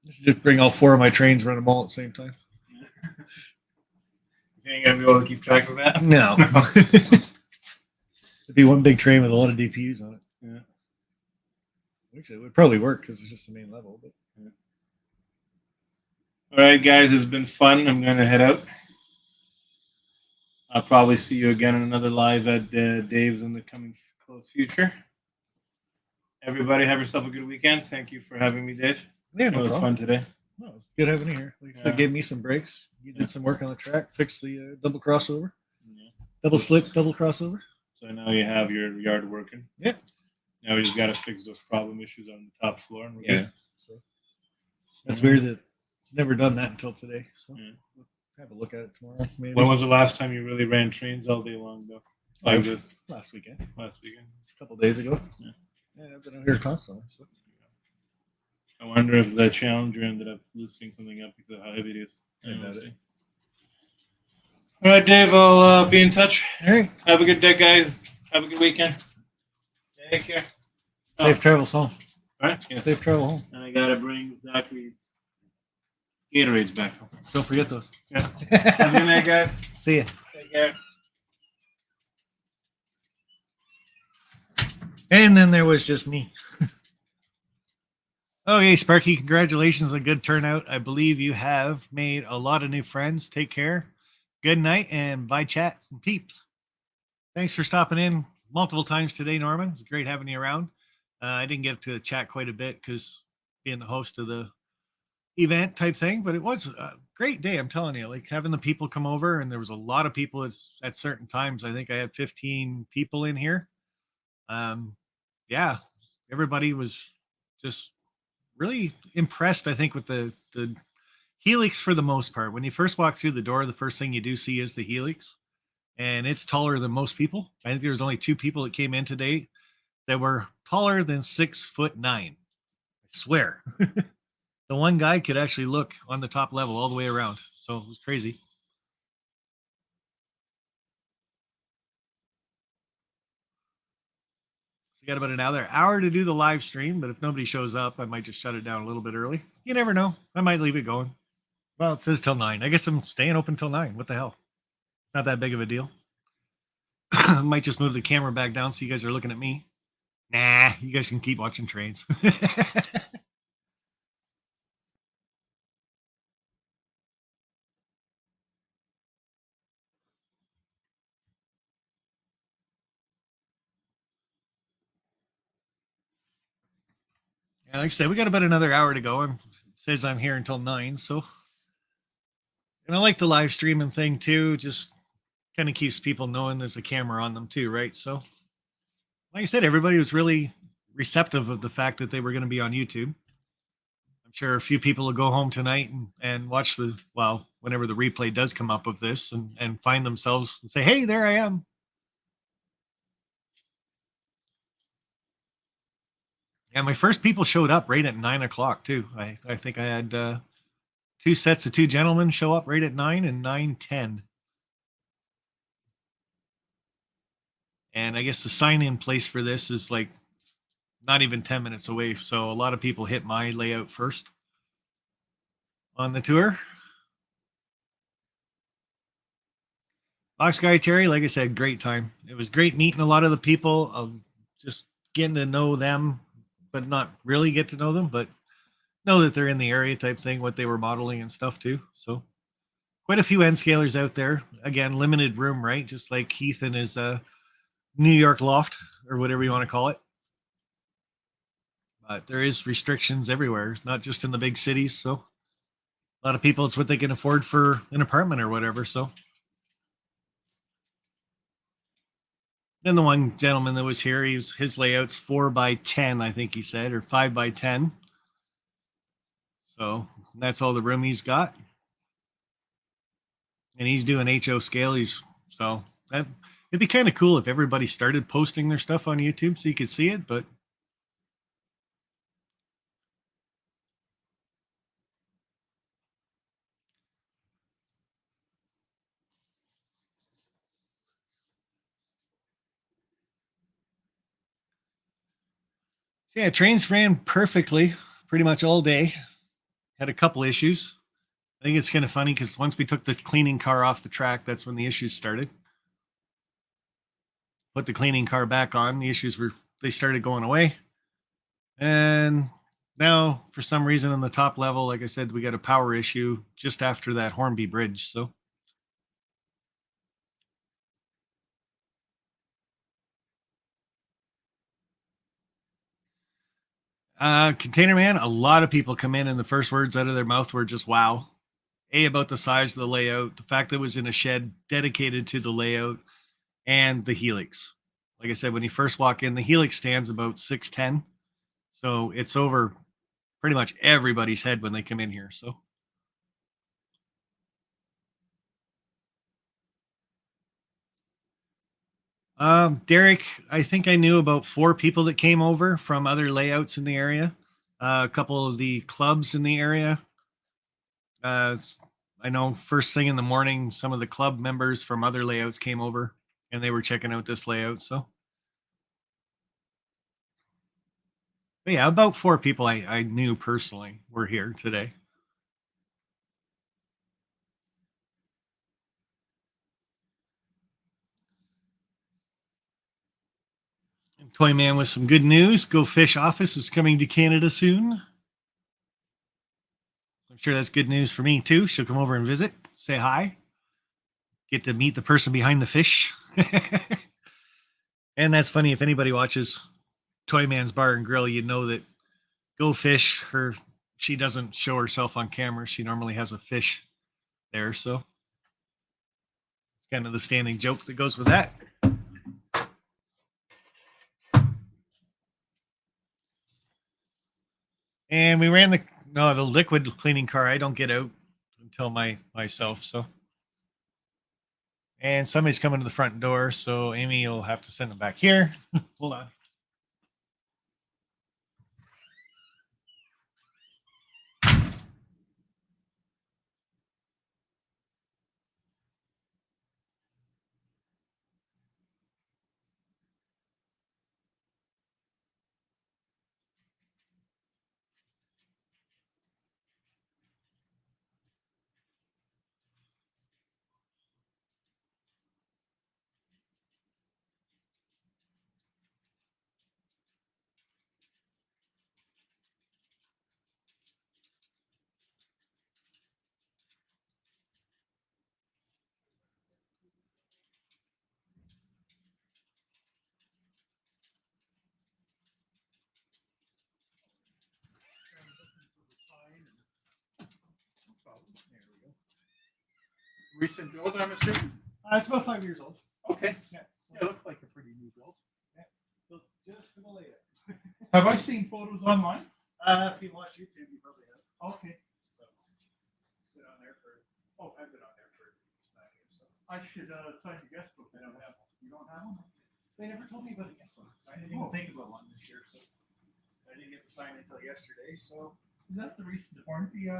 I should just bring all 4 of my trains, run them all at the same time. You ain't gonna be able to keep track of that? No. It'd be one big train with a lot of DPUs on it. Yeah. Actually, it would probably work because it's just the main level. But yeah. All right, guys, it's been fun. I'm gonna head out. I'll probably see you again in another live at Dave's in the coming close future. Everybody, have yourself a good weekend. Thank you for having me, Dave. Yeah, no it was problem. fun today. No, it was good having you here. Like I said, gave me some breaks. You did some work on the track, fixed the double crossover, double slip, double crossover. So now you have your yard working. Yeah. Now we just got to fix those problem issues on the top floor. And we're good. So that's weird that it's never done that until today. So we'll have a look at it tomorrow. Maybe. When was the last time you really ran trains all day long, though? Like this? Last weekend. Last weekend. A couple days ago. Yeah. Yeah, I've been out here constantly. So. I wonder if the Challenger ended up loosening something up because of how heavy it is. I doubt it. All right, Dave. I'll be in touch. All right. Have a good day, guys. Have a good weekend. Take care. Safe travels home. All right. Yes. Safe travel home. And I gotta bring Zachary's Gatorades back home. Don't forget those. Yeah. Have a good night, guys. See ya. Take care. And then there was just me. Okay, Sparky, congratulations on a good turnout. I believe you have made a lot of new friends. Take care. Good night, and bye, chats and peeps. Thanks for stopping in multiple times today, Norman. It's great having you around. I didn't get to chat quite a bit because being the host of the event type thing, but it was a great day. I'm telling you, like having the people come over, and there was a lot of people at certain times. I think I had 15 people in here. Yeah, everybody was just really impressed, I think, with the helix for the most part. When you first walk through the door, the first thing you do see is the helix, and it's taller than most people. I think there was only 2 people that came in today that were taller than 6'9". I swear. The one guy could actually look on the top level all the way around, so it was crazy. We got about an hour to do the live stream, but if nobody shows up, I might just shut it down a little bit early. You never know. I might leave it going. Well, it says till 9. I guess I'm staying open till 9. What the hell? It's not that big of a deal. I might just move the camera back down so you guys are looking at me. Nah, you guys can keep watching trains. Yeah, like I said, we got about another hour to go. It says I'm here until 9, so. And I like the live streaming thing too. Just kind of keeps people knowing there's a camera on them too, right? So, like I said, everybody was really receptive of the fact that they were going to be on YouTube. I'm sure a few people will go home tonight and watch whenever the replay does come up of this and find themselves and say, hey, there I am. Yeah, my first people showed up right at 9 o'clock too. I think I had 2 sets of 2 gentlemen show up right at 9 and 9:10. And I guess the sign-in place for this is like not even 10 minutes away. So a lot of people hit my layout first on the tour. Box Guy Terry, like I said, great time. It was great meeting a lot of the people, just getting to know them, but not really get to know them, but know that they're in the area type thing, what they were modeling and stuff too. So quite a few N scalers out there. Again, limited room, right? Just like Keith and his New York loft or whatever you want to call it. But there is restrictions everywhere, not just in the big cities. So a lot of people, it's what they can afford for an apartment or whatever. So. And the one gentleman that was here, his layout's 4x10, I think he said, or 5x10. So that's all the room he's got. And he's doing HO scale. It'd be kind of cool if everybody started posting their stuff on YouTube so you could see it, but so yeah, trains ran perfectly pretty much all day. Had a couple issues. I think it's kind of funny because once we took the cleaning car off the track, that's when the issues started. Put the cleaning car back on, they started going away. And now, for some reason, on the top level, like I said, we got a power issue just after that Hornby Bridge. So, Container Man, a lot of people come in and the first words out of their mouth were just wow. About the size of the layout, the fact that it was in a shed dedicated to the layout, and the helix. Like I said, when you first walk in, the helix stands about 6'10". So it's over pretty much everybody's head when they come in here. So. Derek, I think I knew about 4 people that came over from other layouts in the area. A couple of the clubs in the area. I know first thing in the morning, some of the club members from other layouts came over and they were checking out this layout. So, but yeah, about 4 people I knew personally were here today. And Toy Man with some good news. Go Fish office is coming to Canada soon. I'm sure that's good news for me too. She'll come over and visit, say hi, get to meet the person behind the fish. And that's funny. If anybody watches Toy Man's Bar and Grill, you know that Go Fish, she doesn't show herself on camera. She normally has a fish there. So it's kind of the standing joke that goes with that. And we ran the liquid cleaning car. I don't get out until myself. So, and somebody's coming to the front door. So Amy will have to send them back here. Hold on. Recent build, I'm assuming? It's about 5 years old. Okay. Yeah, Yeah, it looked like a pretty new build. Yeah. Built just for the layout. Have I seen photos online? If you watch YouTube, you probably have. Okay. So it's been on there for. Oh, I've been on there for 9 years. So I should sign the guest book. I don't have one. You don't have one? They never told me about a guest book. I didn't even think about one this year, so I didn't get to sign it until yesterday. So Is that the recent Hornby?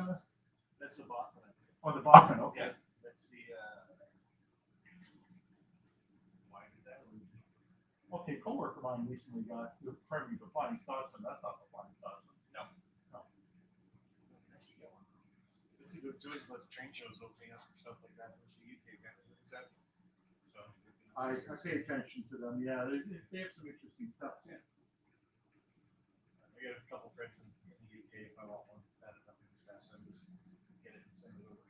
that's the Bachman. Oh, the Bachman. Okay. Yeah, that's the. Why did that? Okay, coworker of mine recently got, pardon me, the Flying Scotsman. That's not the Flying Scotsman. No. Nice to get one. This is always about the train shows opening up and stuff like that. It's a UK guy. Exactly. So I pay attention to them. Yeah, they have some interesting stuff. Yeah. I got a couple friends in the UK. If I want one, bad enough to just ask them to get it and send it over.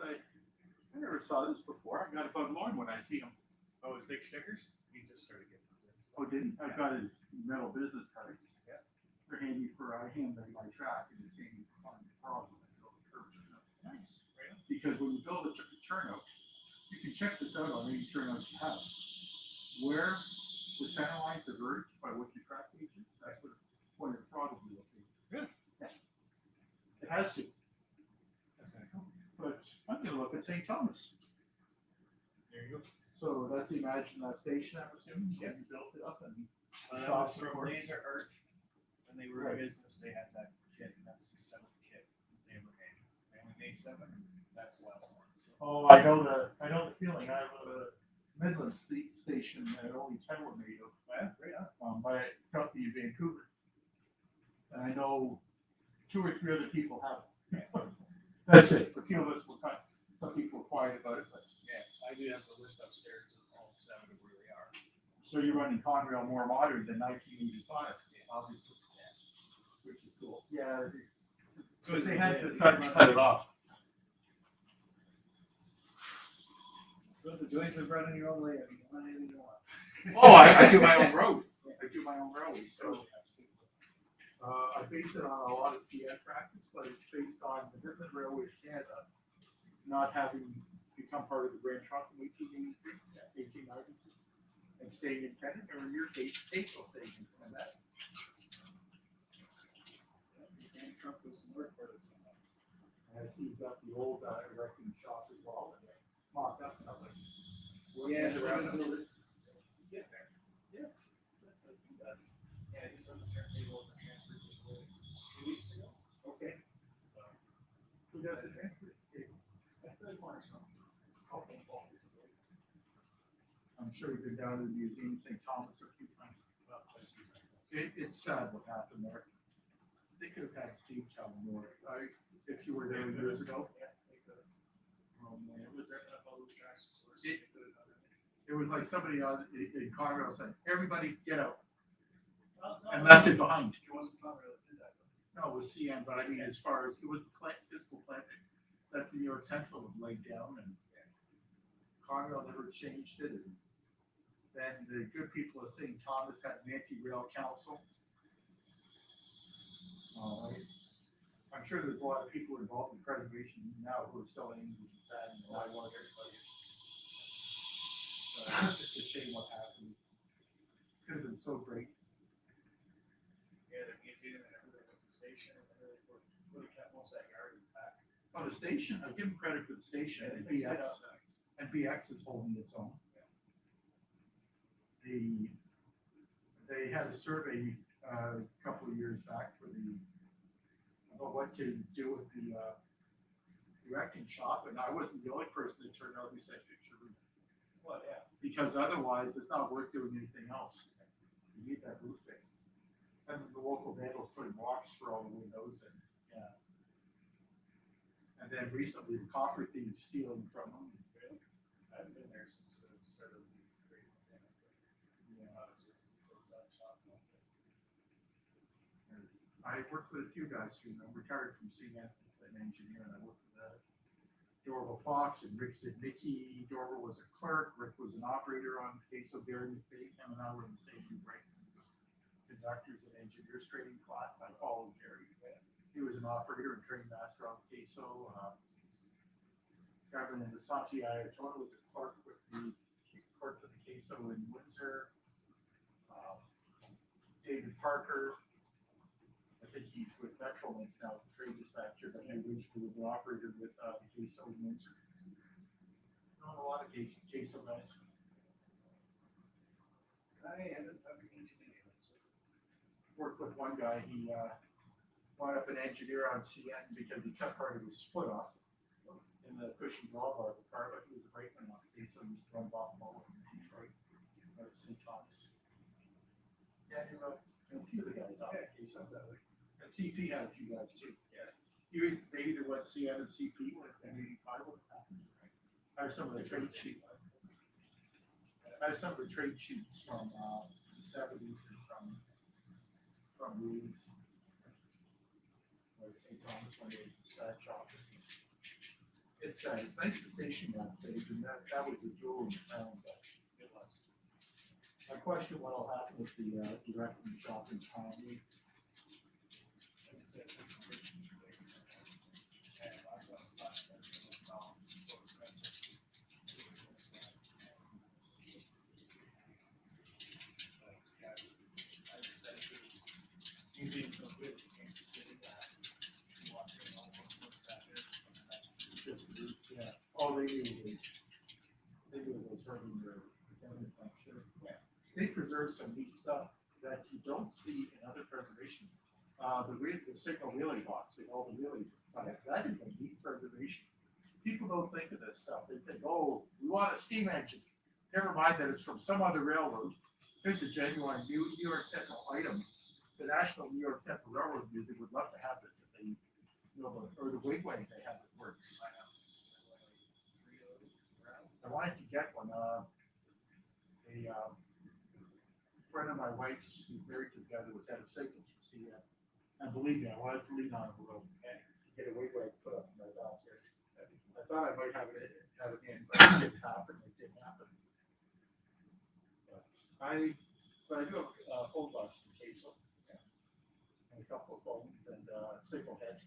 I never saw this before. I got a bug loin when I see him. Oh, his big stickers? He just started getting them. Oh, didn't I got his metal business cards. Yeah. They're handy for him that I track and it's handy for finding problems when I build a curve. Nice. Right on. Because when you build a turnout, you can check this out on any turnout you have. Where the center lines diverge by what your track gauge is, that's what the point of the throttle will be. Really? Yeah. It has to. That's kind of cool. But I'm gonna look at St. Thomas. There you go. So that's Imagine That Station, I'm assuming. Yeah. You built it up and. That was from Laser Art. When they were in business, they had that kit, and that's the 7th kit they ever made. They only made 7. That's the last one. Oh, I know the feeling. I have a Midland station that only 10 were made of. Yeah, right on. By a company in Vancouver. And I know 2 or 3 other people have it. That's it. A few of us were some people were quiet about it, but. Yeah, I do have the list upstairs of all 7 of where they are. So you're running Conrail more modern than 1985, obviously. Yeah. Which is cool. Yeah. So they had to start to cut it off. So the joys of running your own layout. You can run anything you want. Oh, I do my own road. I do my own road. So I base it on a lot of CN practice, but it's based on the Midland Railway of Canada not having become part of the Grand Trunk in 1893, and staying in Canada, or in your case, Taco staying in Canada. The Grand Trunk was the north part of the town. And you've got the old erecting shop as well, and mocked up, and I'm like, Yeah, working so around I'm it. gonna get there. Yeah. Yeah, I just run the turntable and the transfer cable 2 weeks ago. Okay. So Who does the transportation? That's a cornerstone. Okay. I'm sure you've been down to the museum, St. Thomas, a few times. It's sad what happened there. They could have had Steve tell more. If you were there years ago. It was like somebody in Conrail said, "Everybody get out," and left it behind. It wasn't Conrail that did that. No, it was CN, but I mean, as far as it was the physical plant that New York Central had laid down, and Conrail never changed it. And then the good people of St. Thomas had an anti-rail council. I'm sure there's a lot of people involved in preservation now who are still angry and sad, and I was. It's a shame what happened. Could have been so great. Yeah, the museum and everything with the station, and they really kept most of that yard intact. Oh, the station, I give them credit for the station, and BX is holding its own. They had a survey a couple of years back about what to do with the erecting shop, and I wasn't the only person that turned out who said fix your roof. Well, yeah. Because otherwise, it's not worth doing anything else. You need that roof fixed. And the local vandals putting rocks for all the windows, and yeah. And then recently, the copper thieves stealing from them. I haven't been there since the start of the great pandemic. Obviously, it's closed that shop. I worked with a few guys who retired from CN as an engineer, and I worked with Dorval Fox and Rick Zidnicki. Dorval was a clerk, Rick was an operator on Queso. Gary McFay, him and I were in the same Brackens conductors and engineers training class. I followed Gary. He was an operator and trained master on Queso. Gavin and Santi Ayatollah was a clerk with the Queso in Windsor. David Parker, I think he's with Metrolinx now, the trade dispatcher, but he originally was an operator with the Queso in Windsor. Known a lot of Queso guys. I ended up being engineer. Worked with one guy, he wound up an engineer on CN because he cut part of his foot off in the cushion drawbar of the car, but he was a brakeman on Queso, he used to run Buffalo in Detroit, or St. Thomas. Yeah, he wrote a few of the guys out of Queso. And CP had a few guys too. Yeah. They either went CN and CP or in 85 what happened. I have some of the trade sheets. I have some of the trade sheets from the 70s and from Reeves. Where St. Thomas went to the dispatch office. It's nice the station got saved, and that was a jewel in the crown, but it was. I question what will happen with the erecting shop in Conway. Yeah. All they do is hurting their performance, I'm sure. Yeah. They preserve some neat stuff that you don't see in other preservations. The signal relay box with all the relays inside, that is a neat preservation. People don't think of this stuff. They think, oh, we want a steam engine. Never mind that it's from some other railroad. Here's a genuine New York Central item. The National New York Central Railroad Museum would love to have this if they, or the wigwag they have that works. I wanted to get one. A friend of my wife's, who's married to the guy that was head of signals for CN. And believe me, I wanted to lean on him a little and get a wigwag put up in my back here. I thought I might have it in, but it didn't happen. It didn't happen. But I do have a phone box from Queso, and a couple of phones and a signal head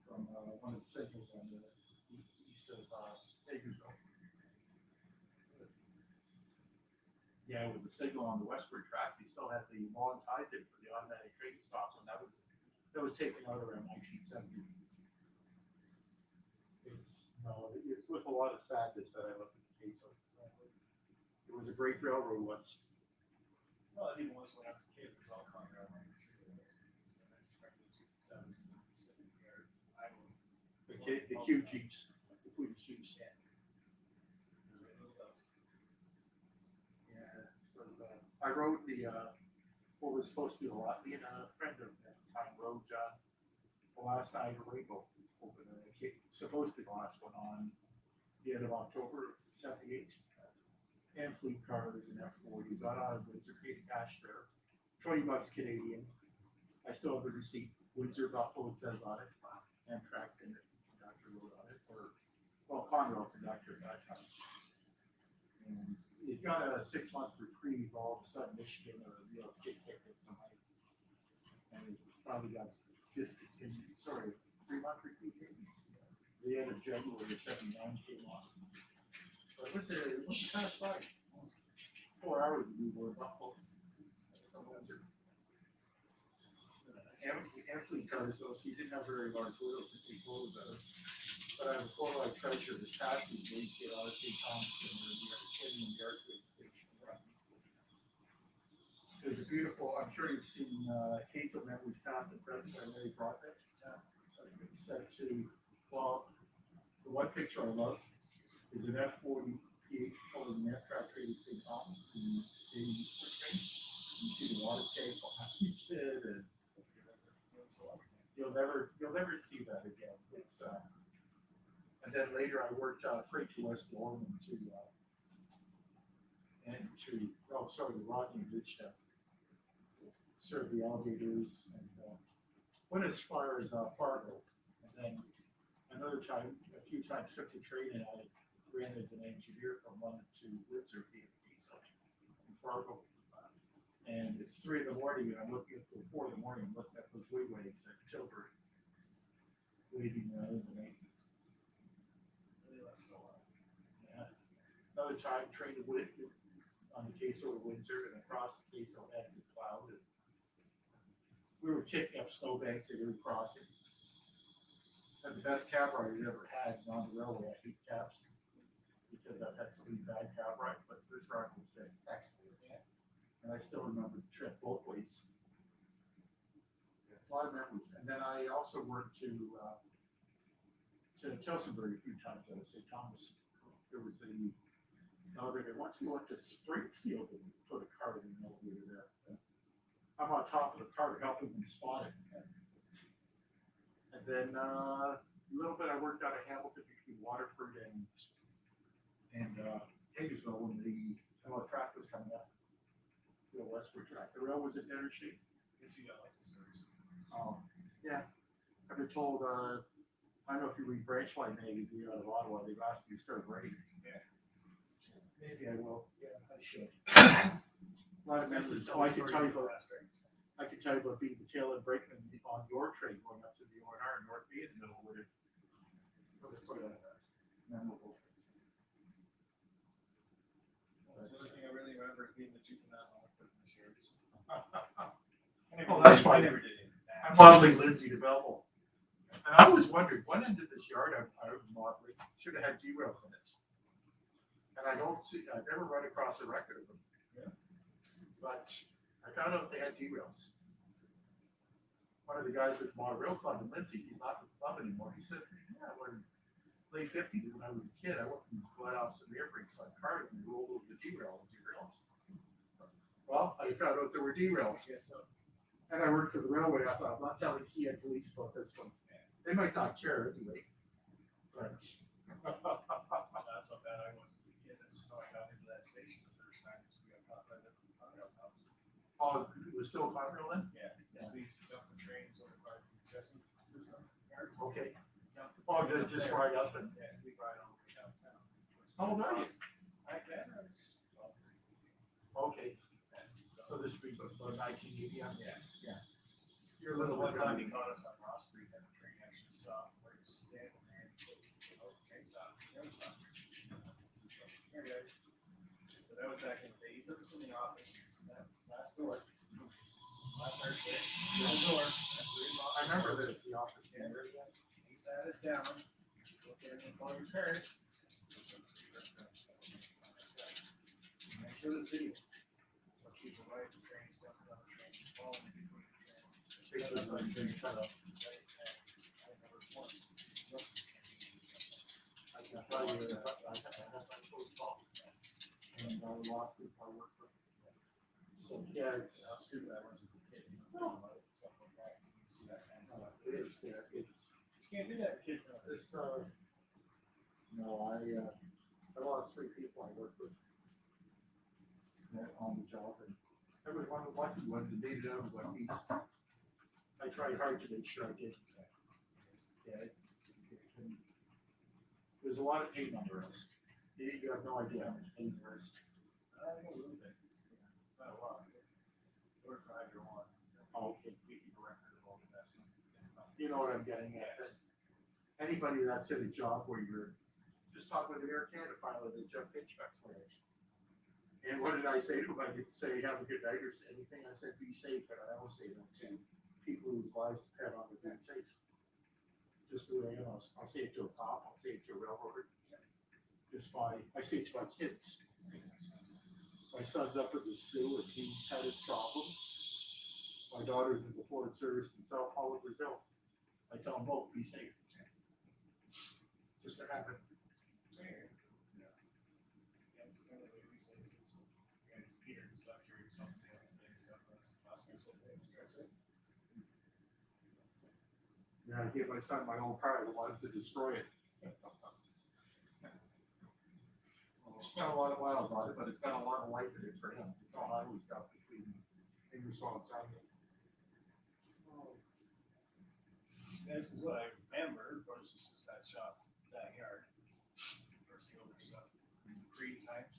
from one of the signals on the east of Hagerville. Yeah, it was a signal on the westward track. They still had the long ties in for the automatic train stops, and that was taken out around 1970. It's with a lot of sadness that I look at the Queso. It was a great railroad once. Well, even once when I was a kid, it was all Conrail lines. I expected to 70s, Iowa the Q Jeeps, the Queen Jeeps. Yeah, I rode what was supposed to be a lot. Me and a friend of at the time rode the last Niagara Rainbow over supposed to be the last one on the end of October '78. And fleet cars and F40. Got out of Windsor, paid cash fare, $20 Canadian. I still have the receipt. Windsor Buffalo, it says on it. Amtrak and conductor wrote on it, or Conrail conductor at that time. And it got a 6-month reprieve. All of a sudden, Michigan or New York State kicked it somebody, and it finally got discontinued. Sorry, 3-month reprieve. The end of January of '79 came off. But it was kind of fun. 4 hours we were in Buffalo. Amply cars, so he didn't have very large windows to take photos of it. But I have a photo I treasure the Tassie where you get out of St. Thomas and in the Arctic Station. It was a beautiful, I'm sure you've seen Hazel Memories Past and Present by Larry Broadbent. It's set to, well, the one picture I love is an F40 PH pulling an Amtrak train at St. Thomas in the Eastern train. You see the water tank behind it, and you'll never see that again. It's and then later I worked freight to West Lorman to the Rodney Ridge to serve the alligators and went as far as Fargo, and then another time, a few times took the train and I ran as an engineer from London to Windsor, so in Fargo. And it's 3 in the morning, and I'm looking at 4 in the morning, I'm looking at those wigwags at Tilbury, waving in the night. Yeah. Another time, trained on the Queso to Windsor and across the Queso head to Cloud. And we were kicking up snowbanks that we were crossing. And the best cab ride I ever had on the railway. I hate cabs because I've had so many bad cab rides, but this ride was just excellent. And I still remember the trip both ways. It's a lot of memories. And then I also worked to Tillsonbury a few times out of St. Thomas. There was the elevator. Once we went to Springfield and put a car in the elevator there. I'm on top of the car helping them spot it. And then a little bit I worked out of Hamilton between Waterford and Hagersville when the track was coming up. The westward track. The rail was in better shape. Yes, you got license services. Yeah. I've been told, I don't know if you read Branchline magazine out of Ottawa, they've asked me to start writing. Yeah. Maybe I will. Yeah, I should. A lot of memories. Oh, I can tell you about being the tail end brakeman on your train going up to the O&R in North Bay in the middle of it. It was quite memorable. That's the only thing I really remember is being the juvenile on the Christmas years. Oh, that's fine. I'm modeling Lindsay to Belleville. And I always wondered, one end of this yard I was modeling should have had derails in it. And I've never run across a record of them. Yeah. But I found out they had derails. One of the guys with Monorail Club in Lindsay, he's not with the club anymore. He says, yeah, when late 50s when I was a kid, I went and let off some air brakes on cars and rolled over the derails. Well, I found out there were derails. Yes, so. And I worked for the railway. I thought, I'm not telling CN police about this one. They might not care anyway. But that's not bad. I wasn't a kid. That's how I got into that station the first time. So we got caught by the Conrail cops. Oh, it was still a Conrail then? Yeah. We used to jump the trains over by the system. Okay. Oh, just ride up and. Yeah, we ride all the way downtown. How old are you? I can. Okay. So this would be about 1980. Yeah. You're a little one bit time younger. he caught us on Ross Street and the train actually stopped. We're just standing there and so, train stopped. Never stopped. Here guys. But that was back in the day. He took us in the office. That last door. Last nurse there. Last door. That's where he was. I remember the office. Yeah. He sat us down. Still carrying the phone card. Make sure this video. People ride the trains, jumping on the trains, falling in between the trains. Pictures on the train cut up. I never once. tell you, I had my close calls. And I lost it, I worked with. So, yeah, it's. Stupid, I was a kid. Stuff like that. You see that kind of stuff. It is, yeah, it's. You can't do that, kids. It's, no, I lost 3 people I worked with. On the job, and every one of the lucky ones that made it out of one piece. I tried hard to make sure I did. Yeah, there's a lot of pain under us. You have no idea how much pain there is. I think a little bit. Not a lot. Or for either one. Oh, okay, keep a record of all the best. You know what I'm getting at. That anybody that's in a job where you're just talking with an Air Canada pilot that Jeff Hitchcock's like. And what did I say to him? I didn't say have a good night or say anything. I said be safe, but I always say that to people whose lives depend on their being safe. Just the way I'll say it to a cop, I'll say it to a railroader. I say it to my kids. My son's up at the Sioux and he's had his problems. My daughter's in the foreign service in Sao Paulo, Brazil. I tell them both, be safe. Just a habit. Yeah, I gave my son my old car. I wanted to destroy it. It's got a lot of miles on it, but it's got a lot of life in it for him. It's all highway stuff between Ingersoll and Samuel. This is what I remember. Of course, it's just that shop, that yard. Of course, the older stuff. Green times.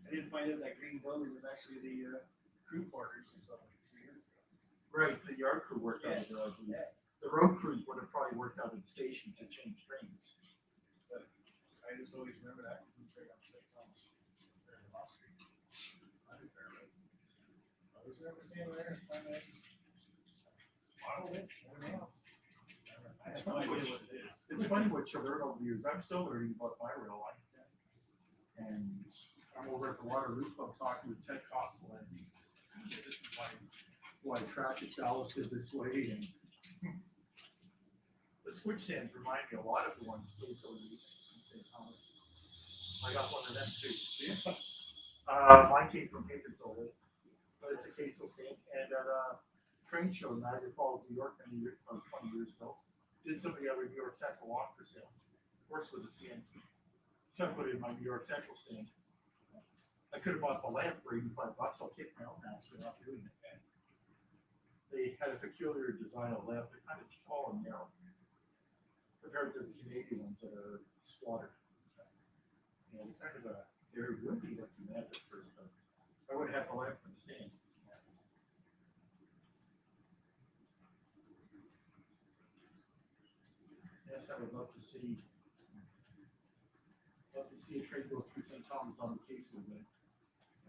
I didn't find out that green building was actually the crew quarters or something like 3 years ago. Right, the yard crew worked out of there, I believe. The road crews would have probably worked out of the station to change trains. But I just always remember that because it was right on St. Thomas, there in Law Street. I didn't remember it. I was never seeing there. Model it, everything else. It's funny what it is. It's funny what you learn over the years. I'm still learning about my rail line. And I'm over at the Waterloo Club talking with Ted Costle, and this is why traffic ballasted this way. And the switch stands remind me a lot of the ones placed over in St. Thomas. I got one of them too. Mine came from Papersville, but it's a queso stand. And at a train show in Niagara Falls, New York, 20 years ago, did somebody out of New York Central walk for sale. Of course, with a stand. So I put it in my New York Central stand. I could have bought the lamp for $85. I'll kick my own ass for not doing it. They had a peculiar design of lamp. They're kind of tall and narrow compared to the Canadian ones that are squatted. And kind of they're wimpy looking lamp at first, but I would have the lamp for the stand. Yes, I would love to see a train go through St. Thomas on the case of it.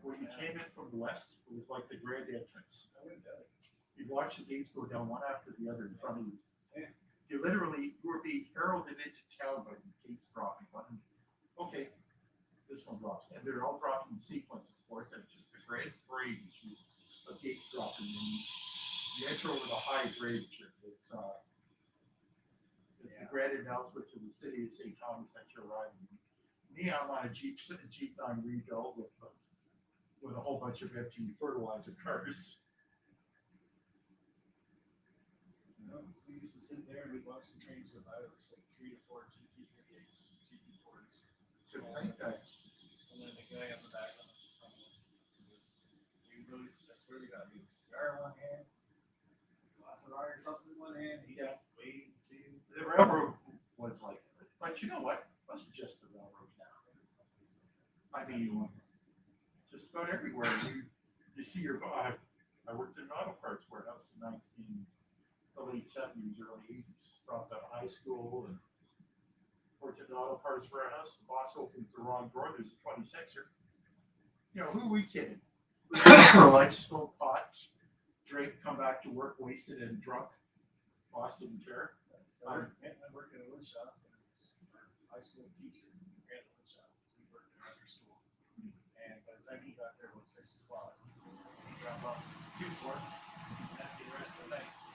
When you came in from the west, it was like the grand entrance. You'd watch the gates go down one after the other in front of you. You were being heralded into town by the gates dropping. Okay, this one drops. And they're all dropping in sequence, of course, and it's just a grand parade of gates dropping. And you enter over the high bridge. It's the grand announcement to the city of St. Thomas that you're arriving. Me, I'm on a Jeep 9 rebuild with a whole bunch of empty fertilizer cars. We used to sit there and we'd watch the trains go by. It was like 3 to 4 GP38s, GP40s. So think that. And then the guy on the back on the front one. He was always, I swear to God, he had a cigar in one hand, a glass of wine or something in one hand. He just waiting to. The railroad was like, but you know what? It wasn't just the railroad now. I mean, just about everywhere. You see I worked in an auto parts warehouse in the late 70s, early 80s. Dropped out of high school and worked in an auto parts warehouse. The boss opens the wrong door. There's a 26er. You know, who are we kidding? For life, smoke pot, drink, come back to work wasted and drunk. Boss didn't care. I worked in a wood shop. High school teacher ran the wood shop. We worked there after school. And by the time he got there, it was 6 o'clock. He dropped off 2-4. And the rest of the night, he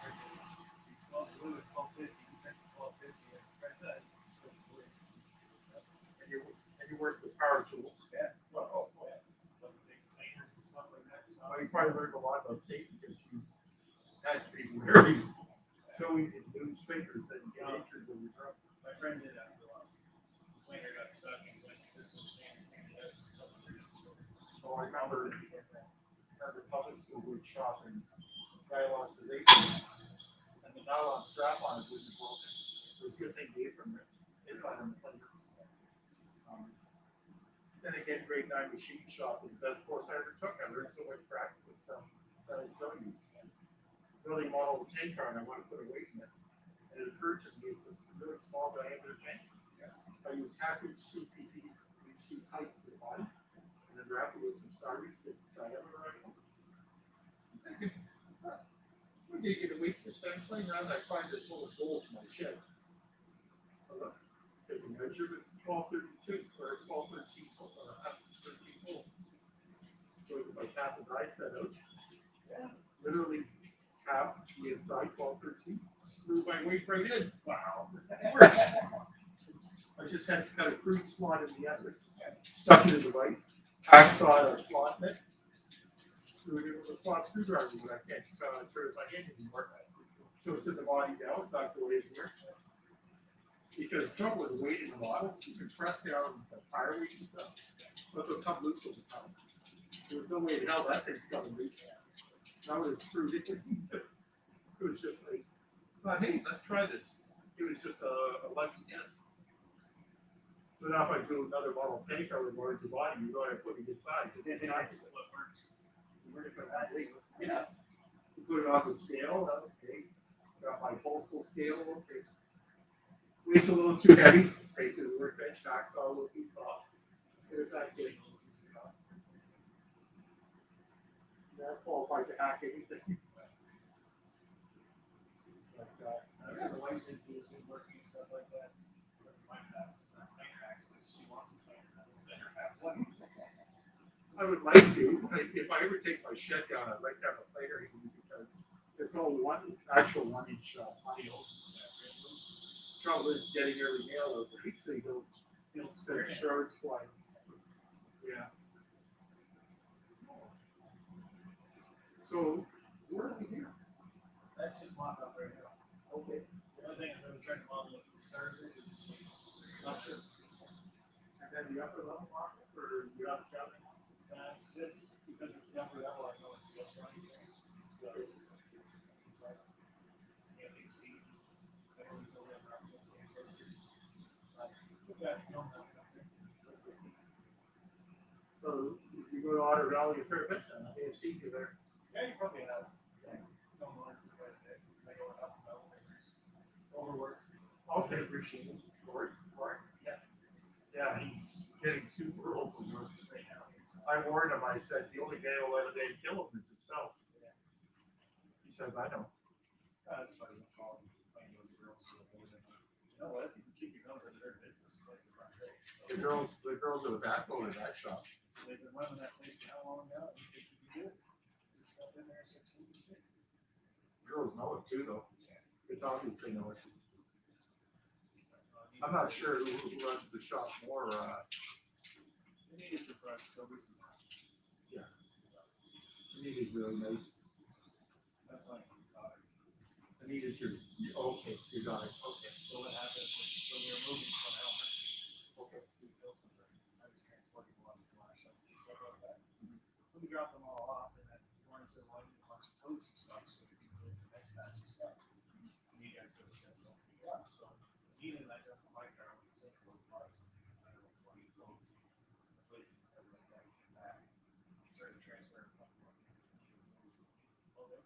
12 blue at 12:50. He drank 12:50. And right then, he still blue. And you You work with power tools. Yeah. Well, Containers and stuff like that. So you probably learned a lot about safety because you had to be very so easy to lose fingers and get injured when you're drunk. my friend did after a while. The planer got stuck and went this was the So I remember at the public school wood shop and the guy lost his apron and the nylon strap on it wasn't broken. It was a good thing the apron ripped. It got him the planer. Then again, grade 9 machine shop was the best course I ever took. I learned so much practical stuff that I still use. Building model of a tank car and I want to put a weight in it. And it occurred to me it's a really small diameter tank. I used half-inch CPP, VC pipe for the body, and then wrapped it with some starry to get the diameter right. I'm thinking, I'm going to get a weight for this. I'm playing around, I find this little bowl in my shed. I look, take a measure, it's 1232 or 1213, 13 holes. So my cap and die set out. Literally tap the inside 1213, screw my weight right in. Wow. It works. I just had to cut a crude slot in the end, stuck it in the vise, hacksaw a slot in it, screwed it with a slot screwdriver, but I can't turn it my hand anymore. So it's in the body now, it's not going anywhere. Because the trouble with the weight in the model, you can press down the tire weight and stuff, but they'll come loose over time. There's no way in hell that thing's coming loose. Now it's screwed in. It was just like, hey, let's try this. It was just a lucky guess. So now if I do another model tank or a larger body, you know I'm putting it inside. What works? Yeah. You put it on the scale, okay. Got my postal scale, okay. Weight's a little too heavy. Take it to the workbench, hacksaw a little piece off. There's that getting a little piece off. That qualified to hack anything. But, I was the wife said to us, we working and stuff like that. My house, not planer actually. She wants a planer. Let her have one. I would like to. If I ever take my shed down, I'd like to have a planer because it's all actual 1-inch audio. Trouble is getting every nail over it, so you don't send shards flying. Yeah. So where are we here? That's just mock up right now. Okay. The other thing I'm really trying to model at the start of it is just like, Not sure. And then the upper level market or the other cabin? It's just because it's the upper level, I know it's just running trains. So it's just like, it's like, yeah, you see, I don't know where I'm at. So if you go to Otter Valley a fair bit, then I may have seen you there. Yeah, you probably have. Yeah. Don't learn quite a bit. I go up and elevators. Overworked. Okay, appreciate it. Lord, yeah. Yeah, he's getting super overworked right now. I warned him, I said, the only guy who'll let a day kill him is himself. Yeah. He says, I know. That's funny. It's called playing with the girls. So you know what? You can keep your nose out of their business. The girls are the backbone of that shop. So they've been running that place for how long now? You think you can do it? Just up in there, 16 shit. Girls know it too, though. It's obvious they know it. I'm not sure who runs the shop more. Anita's surprised. Toby's surprised. Yeah. Anita's really nice. That's why I'm daughter. Anita's your daughter. Okay. So what happens when we were moving from Elmer? Okay. To Pilsenburg, I was transporting a lot of flash up and stuff like that. So we dropped them all off, and then Lauren said, well, I need a bunch of totes and stuff so we can go to the next batch of stuff. And you guys go to Central. Yeah. So Nina and I got the bike car with the Central part. I don't know, 20 totes. Plates and stuff like that. Came back. Started transferring a couple more. Okay.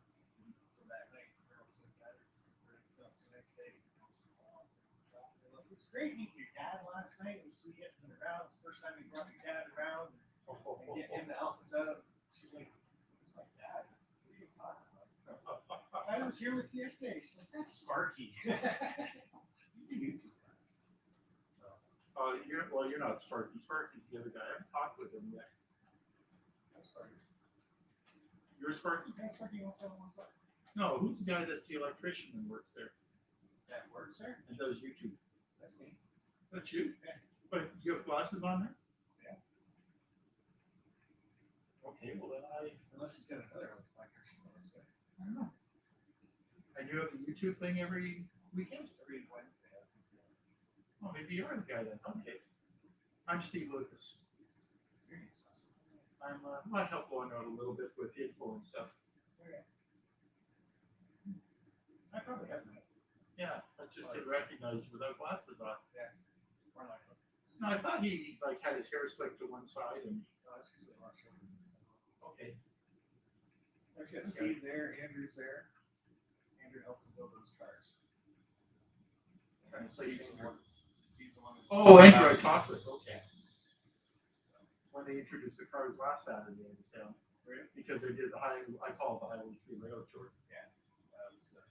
So that night, the girl said, "Dad, the next day, it's great meeting your dad last night. It was sweet getting him around. It's the first time we brought your dad around and get him to help us out." She's like, "Who's my dad? What are you talking about?" I was here with you yesterday. She's like, "That's Sparky." He's a YouTube guy. So, you're not Sparky. Sparky's the other guy. I haven't talked with him yet. I'm Sparky. You're Sparky? Yeah, Sparky wants to up. No, who's the guy that's the electrician and works there? That works there? And does YouTube. That's me. That's you? Yeah. But you have glasses on there? Yeah. Okay, well then Unless he's got another reflector. I don't know. And you have the YouTube thing every weekend? Every Wednesday. Oh, maybe you're the guy then. Okay. I'm Steve Lucas. I help going out a little bit with info and stuff. I probably have that. Yeah, I just didn't recognize you without glasses on. Yeah. More likely. No, I thought he like had his hair slicked to one side and. Okay. I've got Steve there, Andrew's there. Andrew helped him build those cars. And Steve's the one. Oh, Andrew, I talked with. Okay. When they introduced the cars last Saturday in town, Really? because they did I call it the Highway 3 layout tour. Yeah. That was the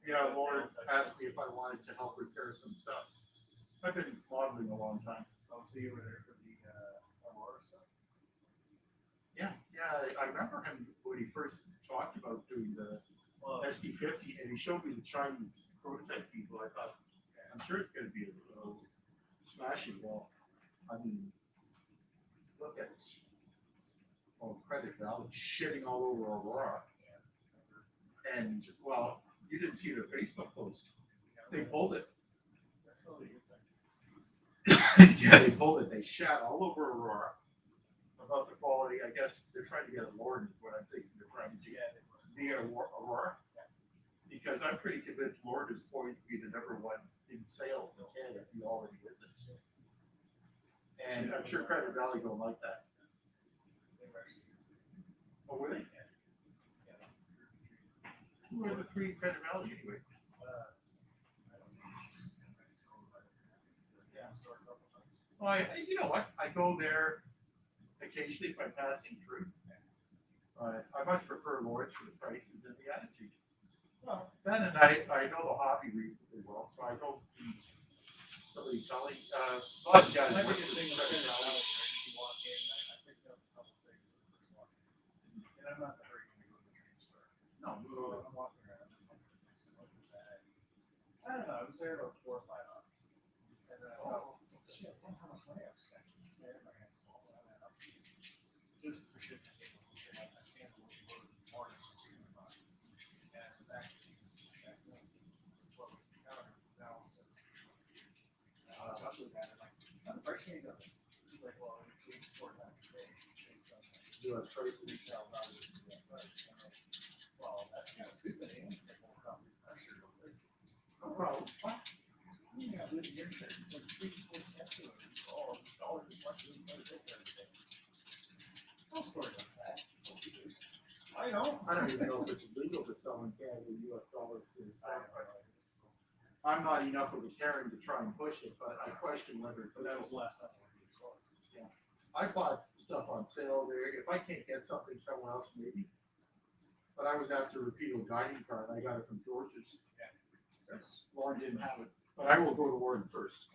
Yeah, Lauren asked me if I wanted to help repair some stuff. I've been modeling a long time. Oh, so you were there for the Aurora stuff? Yeah, I remember him when he first talked about doing the SD50, and he showed me the Chinese prototype people. I thought, I'm sure it's going to be a smashing wall. I mean, look at this. Oh, Credit Valley shitting all over Aurora. And, well, you didn't see their Facebook post. They pulled it. Yeah, they pulled it. They shat all over Aurora about the quality. I guess they're trying to get a Lord is what I'm thinking they're trying to get. Be at Aurora. Because I'm pretty convinced Lord is poised to be the #1 in sales in Canada if he already isn't. And I'm sure Credit Valley don't like that. Oh, were they? Who are the 3 Credit Valley anyway? Well, you know what? I go there occasionally if I'm passing through. I much prefer Lord's for the prices and the attitude. Well, Ben and I know the hobby reasonably well, so I don't need somebody telling. A lot of guys work with Credit Valley. I picked up a couple things when I first walked in. And I'm not in a hurry to go to the train store. No, So I'm walking around. I don't know. I was there about 4 or 5 hours. And then I thought, well, shit, how much money I've spent. My hands full. Just for shits and giggles. I scanned the load more than I was going to buy. And back now it says, talk to the guy, like, the price change on it. He's like, well, it changed 4 times a day. Based on US prices. retail value of the US price. I'm like, well, that's kind of stupid. It's like, well, probably pressure. No problem. Yeah, with your shirt, it's like 3 to 4 cents. Oh, $1 is much than every day. No story on that. I know. I don't even know if it's legal to sell in Canada US dollars. I'm not enough of a Karen to try and push it, but I question whether it's. But that was the last time I went to the store. Yeah. I bought stuff on sale there. If I can't get something somewhere else, maybe. But I was after a repeal guiding car and I got it from George's. Yeah. Lauren didn't have it, but I will go to Lauren first.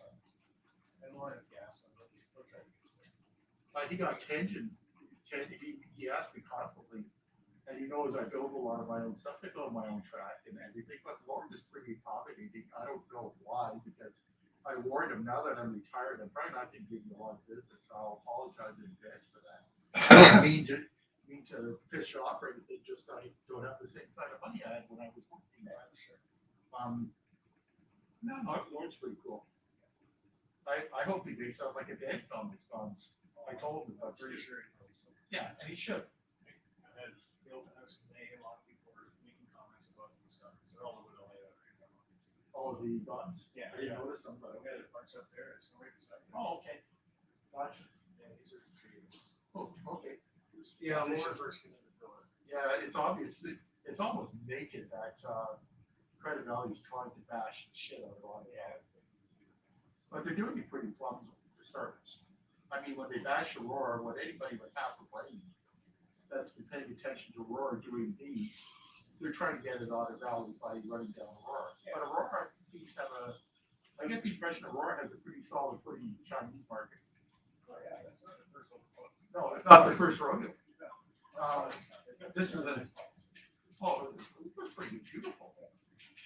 And Lauren had gas. Okay. He got tension. He asked me constantly, and he knows I build a lot of my own stuff. I build my own track and everything, but Lauren is pretty accommodating. I don't know why, because I warned him, now that I'm retired, I'm probably not going to give you a lot of business. I'll apologize in advance for that. I don't mean to piss you off or anything, just I don't have the same kind of money I had when I was working there. No, Lauren's pretty cool. I hope he makes out like a dad comic bonds. I told him about Pretty sure he knows. Yeah, and he should. I had the open house today, a lot of people were making comments about the stuff. It's all over the layout. All the bonds? Yeah. I didn't notice them, but. I got a bunch up there. It's somewhere beside me. Oh, okay. Gotcha. Yeah, these are 3 of those. Oh, okay. Yeah, Lauren. First get in the door. Yeah, it's obvious. It's almost naked that Credit Valley is trying to bash the shit out of a lot of it. But they're doing it pretty clumsily for starters. I mean, when they bash Aurora, what anybody with half a brain that's been paying attention to Aurora doing these, they're trying to get it out of Valley by running down Aurora. But Aurora seems to have I get the impression Aurora has a pretty solid footing in the Chinese market. Oh, yeah, that's not the first one. No, it's not the first rodeo. This is a, oh, it's pretty beautiful.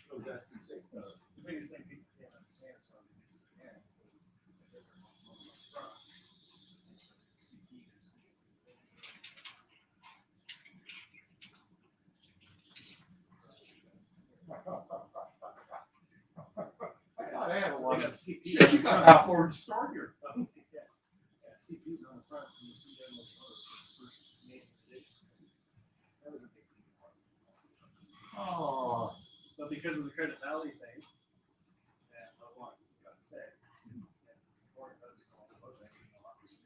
Those ST60s. The biggest thing people can't understand is I thought I had a lot of CPs. shit. You got that forward store here. Yeah, CPs on the front, and you see them with those first Canadian edition. That was a big deal. Oh. But because of the Credit Valley thing, and I want to say, or it does all the other things, you know, obviously,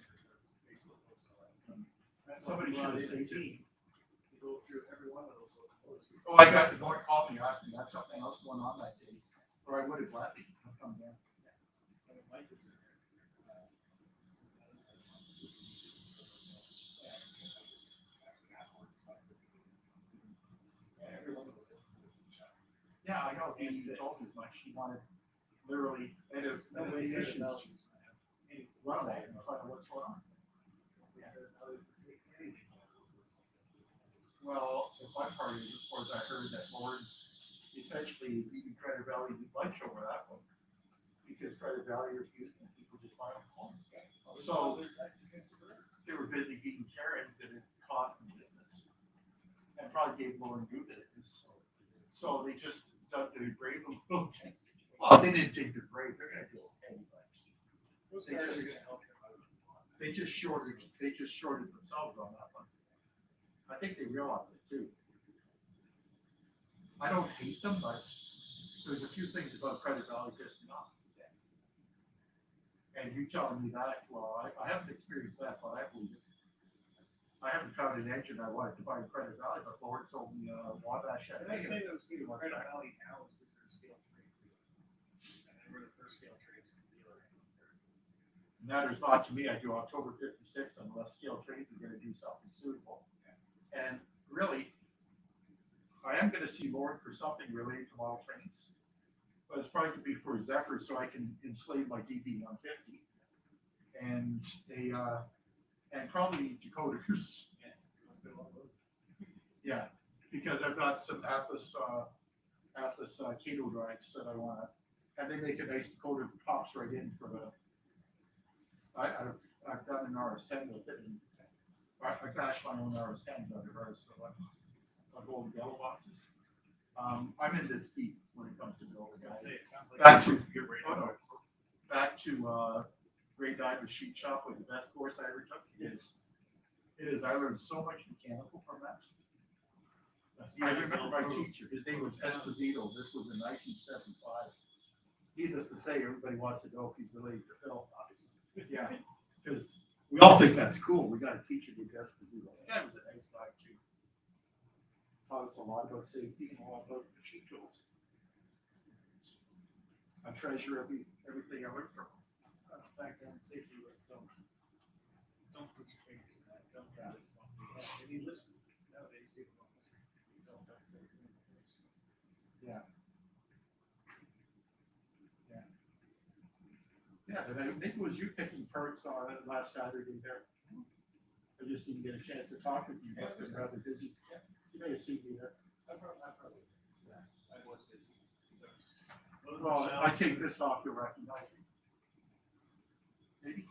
Facebook posts and all that stuff. That's Somebody why should they have said team to go through every one of those locomotives. Oh, I got the North called me, asked me, that's something else going on that day, or I would have gladly come down. I mean, Mike was in there. Yeah, I know, he told me as much, he wanted literally, and if, nobody issues. Well, I find out what's going on. Well, the fun part is, of course, I heard that Lord essentially is eating Credit Valley lunch over that one. Because Credit Valley refused and people just buy them home. So they were busy eating Karens and it cost them business. And probably gave Lauren new business. So they just dumped their brave a little bit. Well, they didn't take their brave, they're gonna do okay, but they just shorted themselves on that one. I think they realized it too. I don't hate them, but there's a few things about Credit Valley pissed me off. And you telling me that, well, I haven't experienced that, but I believe it. I haven't found an engine I wanted to buy in Credit Valley, but Lord sold me a Wabash. And I think that was Credit Valley now is because they're scale trade. And they were the first scale trades dealer. Matters not to me. I do October 56 unless Scale Trades is going to do something suitable. And really, I am going to see Lord for something related to model trains. But it's probably going to be for Zephyr so I can enslave my DB 150 and and probably decoders. Yeah, because I've got some Atlas Kato drives that I want to, and they make a nice decoder that pops right in for the. I've done an RS10 with it, and I bashed my own RS10s out of ours, so I'll go with yellow boxes. I'm in this deep when it comes to building. It sounds like Back to you're ready. back to Grade 9 machine shop was the best course I ever took. It is. I learned so much mechanical from that. I remember my teacher. His name was Esposito. This was in 1975. Needless to say, everybody wants to know if he's related to Phil, obviously. Yeah, because we all think that's cool. We got a teacher named Esposito. The guy was a nice guy too. Taught us a lot about safety and a lot about machine tools. I treasure everything I learned from him. Back then, safety was don't put your fingers in that. Don't do this. Don't do that. And you listen. Nowadays, people don't listen. You don't put your fingers. Yeah. Yeah. Yeah, then I think it was you picking parts on it last Saturday there. I just didn't get a chance to talk with you. I've been rather busy. Yeah. You may have seen me there. I probably, yeah, I was busy. Well, I take this off to recognize me. Maybe.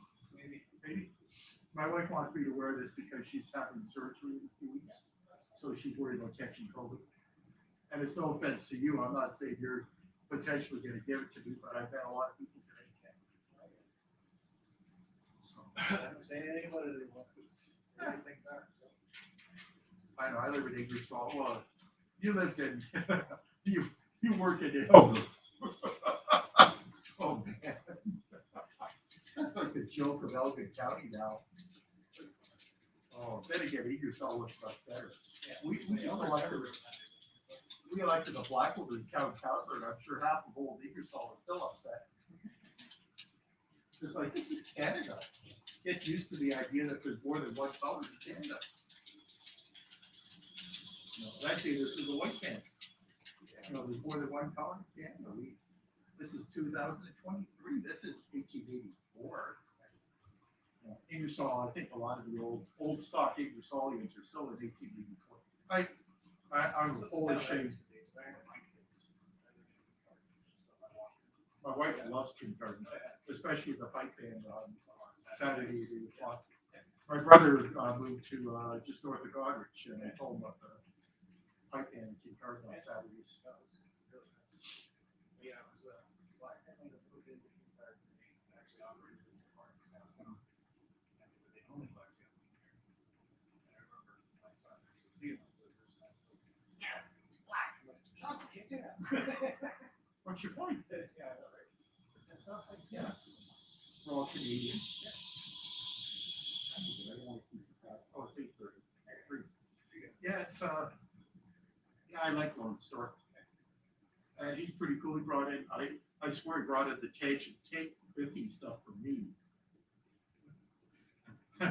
My wife wants me to wear this because she's having surgery in a few weeks. So she's worried about catching COVID. And it's no offense to you. I'm not saying you're potentially going to give it to me, but I've had a lot of people today. So I don't say anything about it anymore. Things are. So. I know. I live in Ingersoll. Well, you lived in, you work in it. Oh, oh man. That's like the joke of Elgin County now. Oh, then again, Ingersoll was much better. Yeah, we elected a black woman as town councilor, and I'm sure half of old Ingersoll is still upset. It's like, this is Canada. Get used to the idea that there's more than one color in Canada. And I say this is a white man. There's more than one color in Canada. This is 2023. This is 1884. Ingersoll, I think a lot of the old stock Ingersollians are still in 1884. I'm a Polish shade. My wife loves kindergarten, especially the pipe band on Saturday at 8 o'clock. My brother moved to just north of Goderich, and I told him about the pipe band kindergarten on Saturdays. Yeah, it was a black family that moved into kindergarten. They actually operated in the park downtown. And they were the only black family here. And I remember my son actually seeing them for the first time. So, yeah, it's black. I'm like, John, I can't say that. What's your point? Yeah, right. And stuff like Yeah. We're all Canadian. Oh, it's 8:30. Yeah, it's yeah, I like going to the store. And he's pretty cool. He brought in, I swear he brought in the take 50 stuff for me.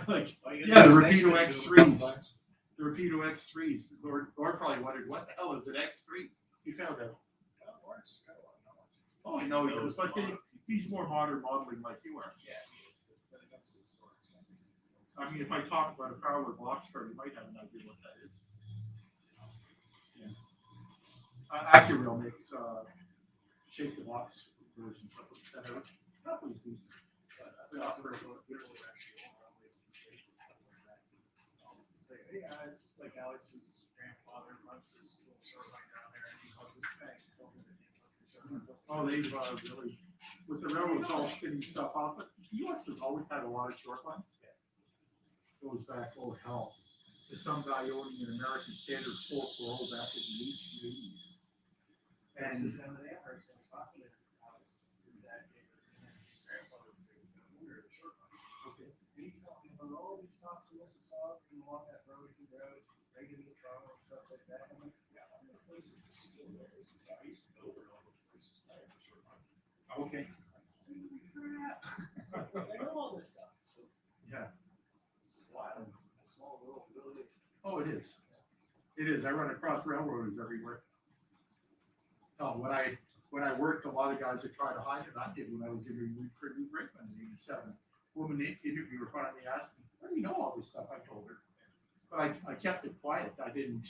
Like, yeah, the Rapido X3s. The Rapido X3s. Lord probably wondered, what the hell is an X3? He found out. Oh, I know he does, but he's more modern modeling like you are. Yeah. I mean, if I talk about a Fowler box car, you might have an idea what that is. Yeah. Accuril makes shake the box version of that. That was decent. Hey guys, like Alex's grandfather runs his little store right down there, and he loves his bank. Oh, they've really, with the railroads all spinning stuff off, but the U.S. has always had a lot of short lines. Goes back, oh hell, to some guy owning an American Standard 440 back in the 1880s. And okay. He's talking about all these stops in Mississauga and along that Burlington Road, regular Toronto and stuff like that. I'm like, yeah, all those places are still there. I used to know where all those places are for sure. Okay. I know all this stuff. So Yeah. this is wild. A small little village. Oh, it is. It is. I run across railroads everywhere. Oh, when I worked, a lot of guys would try to hide it. I did when I was interviewing for New Brickman in '87. Woman interviewer finally asked me, "How do you know all this stuff?" I told her, but I kept it quiet. I didn't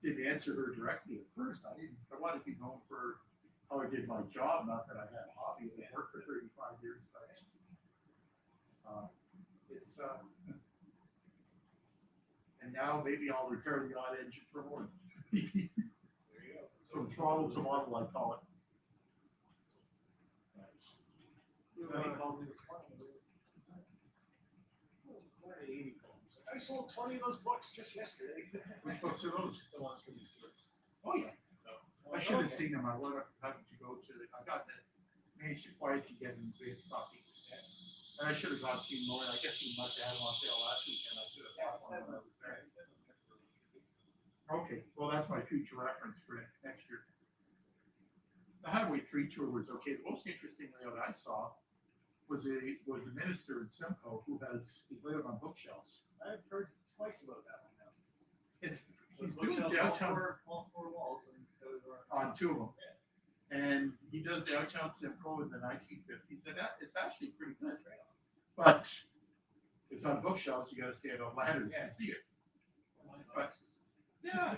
answer her directly at first. I wanted to be known for how I did my job, not that I had a hobby. I worked for 35 years, but it's and now maybe I'll repair the odd engine for more. There you go. So throttle to model, I call it. I sold 20 of those books just yesterday. Which books are those? The ones from these tours. Oh yeah. So I should have seen them. I would have had to go to. I got that. Managed to quiet to get in great stocking. And I should have gone seen more. I guess he must have had them on sale last weekend. I could have bought one when I was there. Okay, well that's my future reference for next year. The Highway 3 tour was okay. The most interesting layout I saw was a minister in Simcoe who has his layout on bookshelves. I've heard twice about that one now. He's doing downtown all four walls and it's got it on around. 2 of them. And he does downtown Simcoe in the 1950s, and it's actually pretty good. But it's on bookshelves, you gotta stand on ladders to see it. But yeah,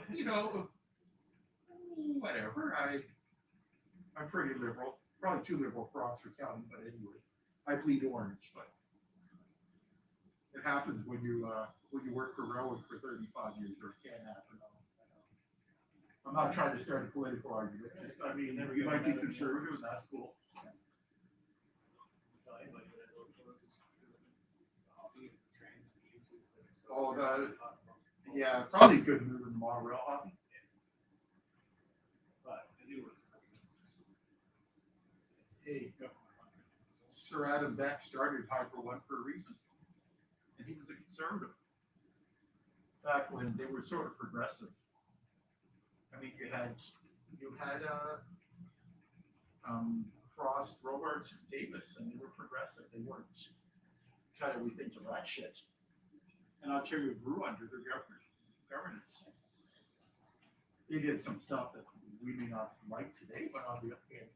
whatever. I'm pretty liberal. Probably too liberal for Oxford County, but anyway. I bleed orange, but it happens when you work for railroad for 35 years, or it can happen. I'm not trying to start a political argument. Just, I mean, you might be conservative, that's cool. Oh, yeah, probably good move in the monorail hobby. But hey, Sir Adam Beck started Hydro One for a reason, and he was a conservative back when they were sort of progressive. I mean, you had Frost, Robarts, and Davis, and they were progressive. They weren't kind of we think of that shit. And Ontario grew under their governance. They did some stuff that we may not like today, but on the other hand,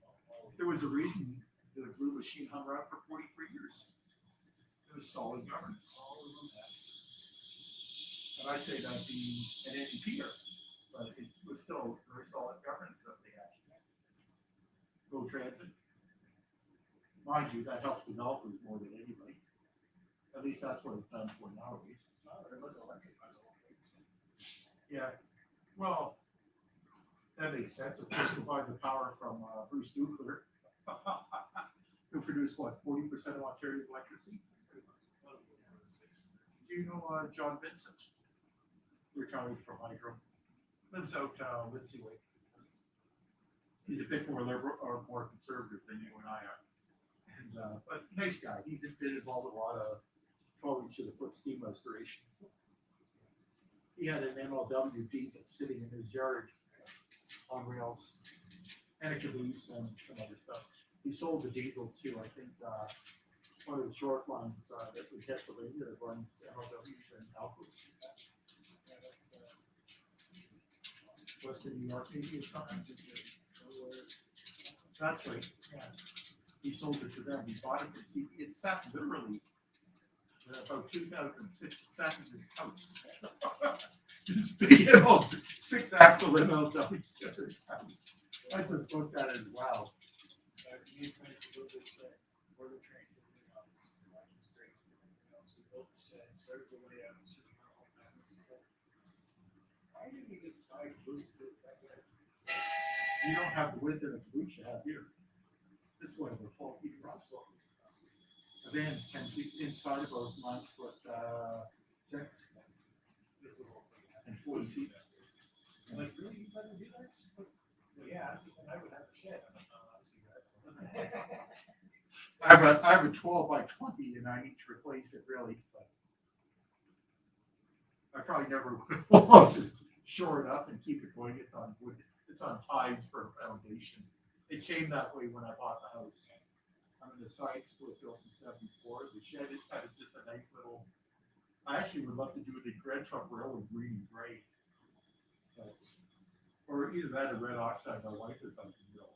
there was a reason the glue machine hung around for 43 years. It was solid governance. And I say that being an NDPer, but it was still very solid governance that they had. Go transit, mind you, that helps developers more than anybody. At least that's what it's done for nowadays. Yeah, well, that makes sense. Of course, provide the power from Bruce Ducler, who produced what 40% of Ontario's electricity. Do you know John Vincent? Retired from Hydro, lives out Lindsay Way. He's a bit more liberal or more conservative than you and I are, and but nice guy. He's been involved in a lot of 12-inch to the foot steam restoration. He had an MLW diesel sitting in his yard on rails, and a caboose and some other stuff. He sold the diesel to, I think, one of the short lines that we Pennsylvania that runs MLWs and Alphas. Western New York, maybe or something. That's right. Yeah. He sold it to them. He bought it from CP. It sat literally about 2006. It sat in his house. This big, 6-axle MLW. I just looked at it and wow. You don't have the width of the caboose you have here. This one is a 12 feet across. The van's 10 feet inside, about 9 foot 6. And 40 feet. I'm like, really? You better do that? She's like, well, yeah, I would have a shed. I have a 12 by 20 and I need to replace it really, but I probably never will. Just shore it up and keep it going. It's on wood. It's on ties for a foundation. It came that way when I bought the house. I'm in the side split built in '74. The shed is kind of just a nice little. I actually would love to do it in Grand Trunk Railway green and gray, but, or either that or red oxide. My wife is like the middle.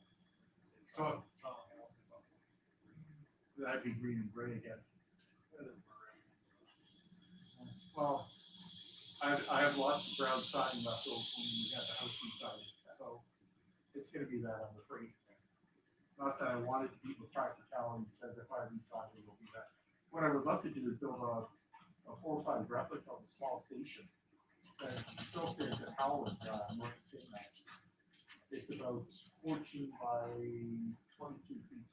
So that'd be green and gray again. Well, I have lots of brown siding left over when we got the house inside, so it's going to be that, I'm afraid. Not that I want it to be, but practicality says if I reside it will be that. What I would love to do is build a full-size replica of a small station that still stands at Howland, North of Tinmac. It's about 14 by 22 feet.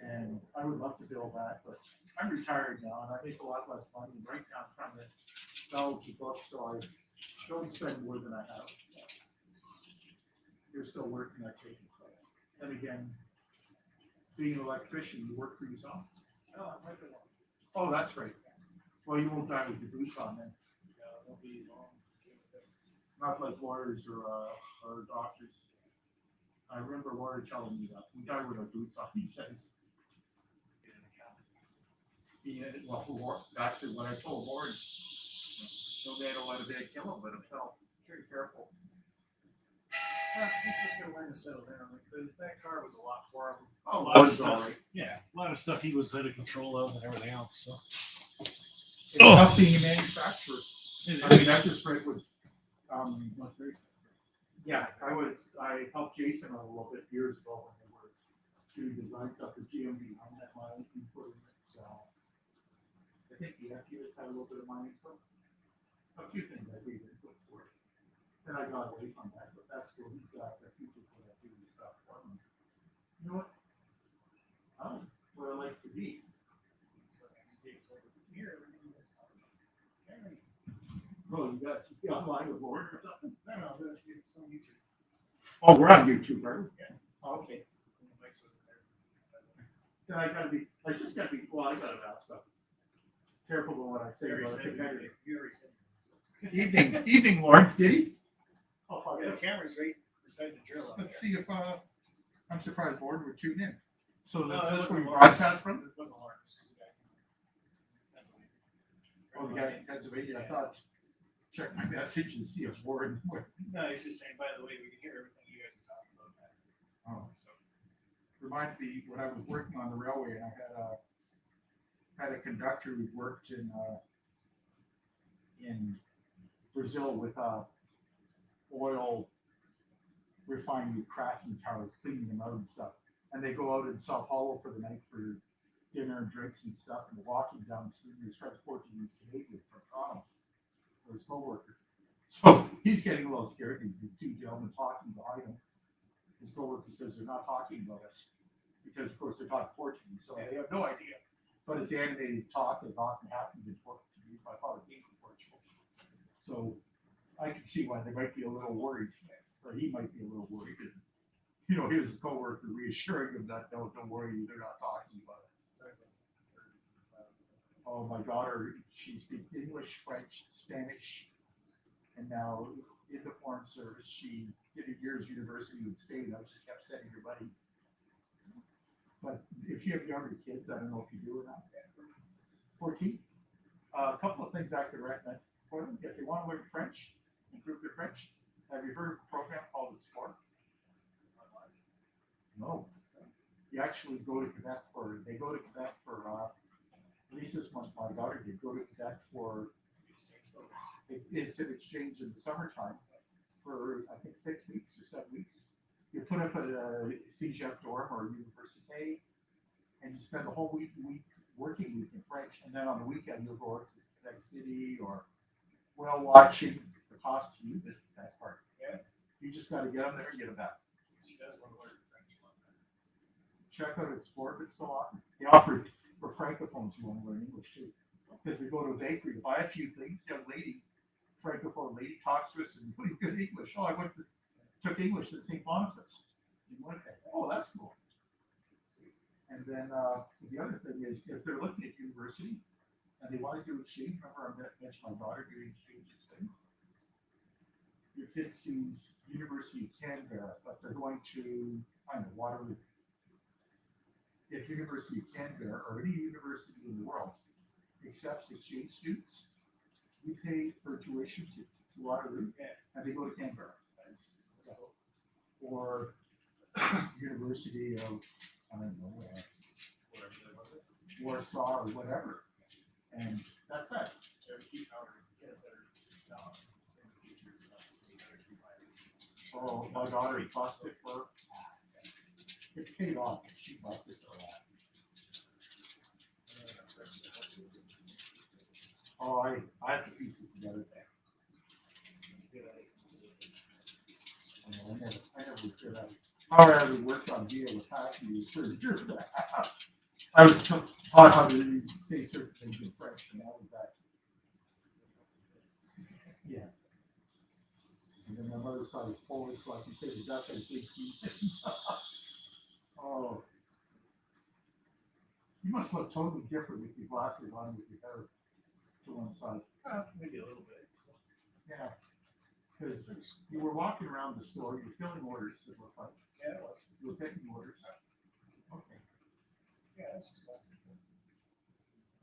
And I would love to build that, but I'm retired now and I make a lot less money. Right now I'm trying to balance the books, so I don't spend more than I have. You're still working, I take it. And again, being an electrician, you work for yourself? No, I'm working on it. Oh, that's right. Well, you won't die with your boots on then. No, it won't be long. Not like lawyers or doctors. I remember a lawyer telling me that. We die with our boots on, he says. Well, back to what I told Warren. No man will let a man kill him but himself. Very careful. He's just gonna learn to settle down. Like that car was a lot for him. Oh, a lot of was stuff. all right. Yeah, a lot of stuff he was out of control of and everything else. So it's tough being a manufacturer. I mean, I just read with yeah, I helped Jason a little bit years ago when they were doing design stuff for GMB. I had my own input in it, so I think the FTS had a little bit of my input. A few things I gave input for. Then I got away from that, but that's where he's got a few people that do this stuff for him. You know what? Oh, what I like to be. Oh, you got to be online with Lord or something? No, it's on YouTube. Oh, we're on YouTube, right? Yeah. Oh, okay. Then I gotta be, I just gotta be, well, I gotta ask stuff. Careful with what I say. Evening, Lord. Did he? Oh, fuck it. The camera's right beside the drill. Let's see if I'm surprised Lord would tune in. So No, this that is wasn't where you Lawrence. broadcast from? It wasn't Lawrence. It was a guy. Oh, the guy in Pennsylvania. I thought, check my message and see if Warren would. No, he's just saying, by the way, we can hear everything you guys are talking about. Oh, so reminded me when I was working on the railway and I had a conductor who worked in Brazil with oil refining, cracking towers, cleaning them out and stuff. and they go out in Sao Paulo for the night for dinner and drinks and stuff, and they're walking down the street, and he's transporting these Canadians from Toronto for his coworkers. So he's getting a little scared. The two gentlemen talking behind him. His coworker says they're not talking about us because, of course, they're talking Portuguese, so they have no idea. But it's animated talk, as often happens in Portuguese. My father came from Portugal, so I can see why they might be a little worried, or he might be a little worried. And, you know, here's his coworker reassuring him that no, don't worry, they're not talking about it. Oh, my daughter, she speaks English, French, Spanish, and now in the foreign service, she did a year's university in Spain. I just kept sending her money. But if you have younger kids, I don't know if you do or not. 14. A couple of things I could recommend for them if they want to learn French, improve their French. Have you heard of a program called Explore? No. You actually go to Quebec for. They go to Quebec for. At least this month, my daughter did go to Quebec for. It's an exchange in the summertime for I think 6 weeks or 7 weeks. You put up at a CEGEP dorm or université, and you spend the whole working week in French, and then on the weekend you'll go to Quebec City or whale watching. The cost to you, this is the best part. Yeah. You just got to get them there and get them back. She does want to learn French. Check out Explore, but so often they offer for francophones who want to learn English too. Because we go to a bakery to buy a few things, young lady, francophone lady talks to us and really good English. Oh, I took English at St. Boniface. Oh, that's cool. And then the other thing is if they're looking at university and they want to do exchange, remember I mentioned my daughter doing exchanges thing. Your kid sees University of Canberra, but they're going to, I don't know, Waterloo. If University of Canberra or any university in the world accepts exchange students, you pay for tuition to Waterloo, and they go to Canberra. Or University of, I don't know, Warsaw or whatever. And that's it. So my daughter busted for it's paid off. She busted for that. Oh, I have to piece it together. I never figured out how I ever worked on deal with hacking for a year and a half. I was taught how to say certain things in French, and that was that. Yeah. And then my mother's side was Polish, so I can say the Dutch had big teeth. Oh. You must look totally different with your glasses on with your hair to one side. Maybe a little bit. Yeah. Because you were walking around the store, you were filling orders, it looks like. Yeah, it was. You were picking orders. Okay. Yeah, it's just last week.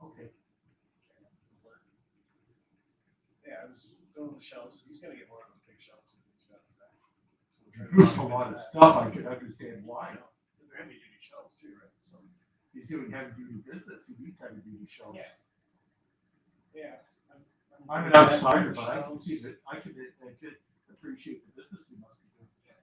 Okay. Yeah, I was filling the shelves. He's gonna get more of those big shelves. He's got them back. There's a lot of stuff I could understand why. They're heavy duty shelves too, right? So he's doing heavy duty business. He needs heavy duty shelves. Yeah. Yeah. I'm an outsider, but I can see that I could appreciate the business he must be doing. Yeah.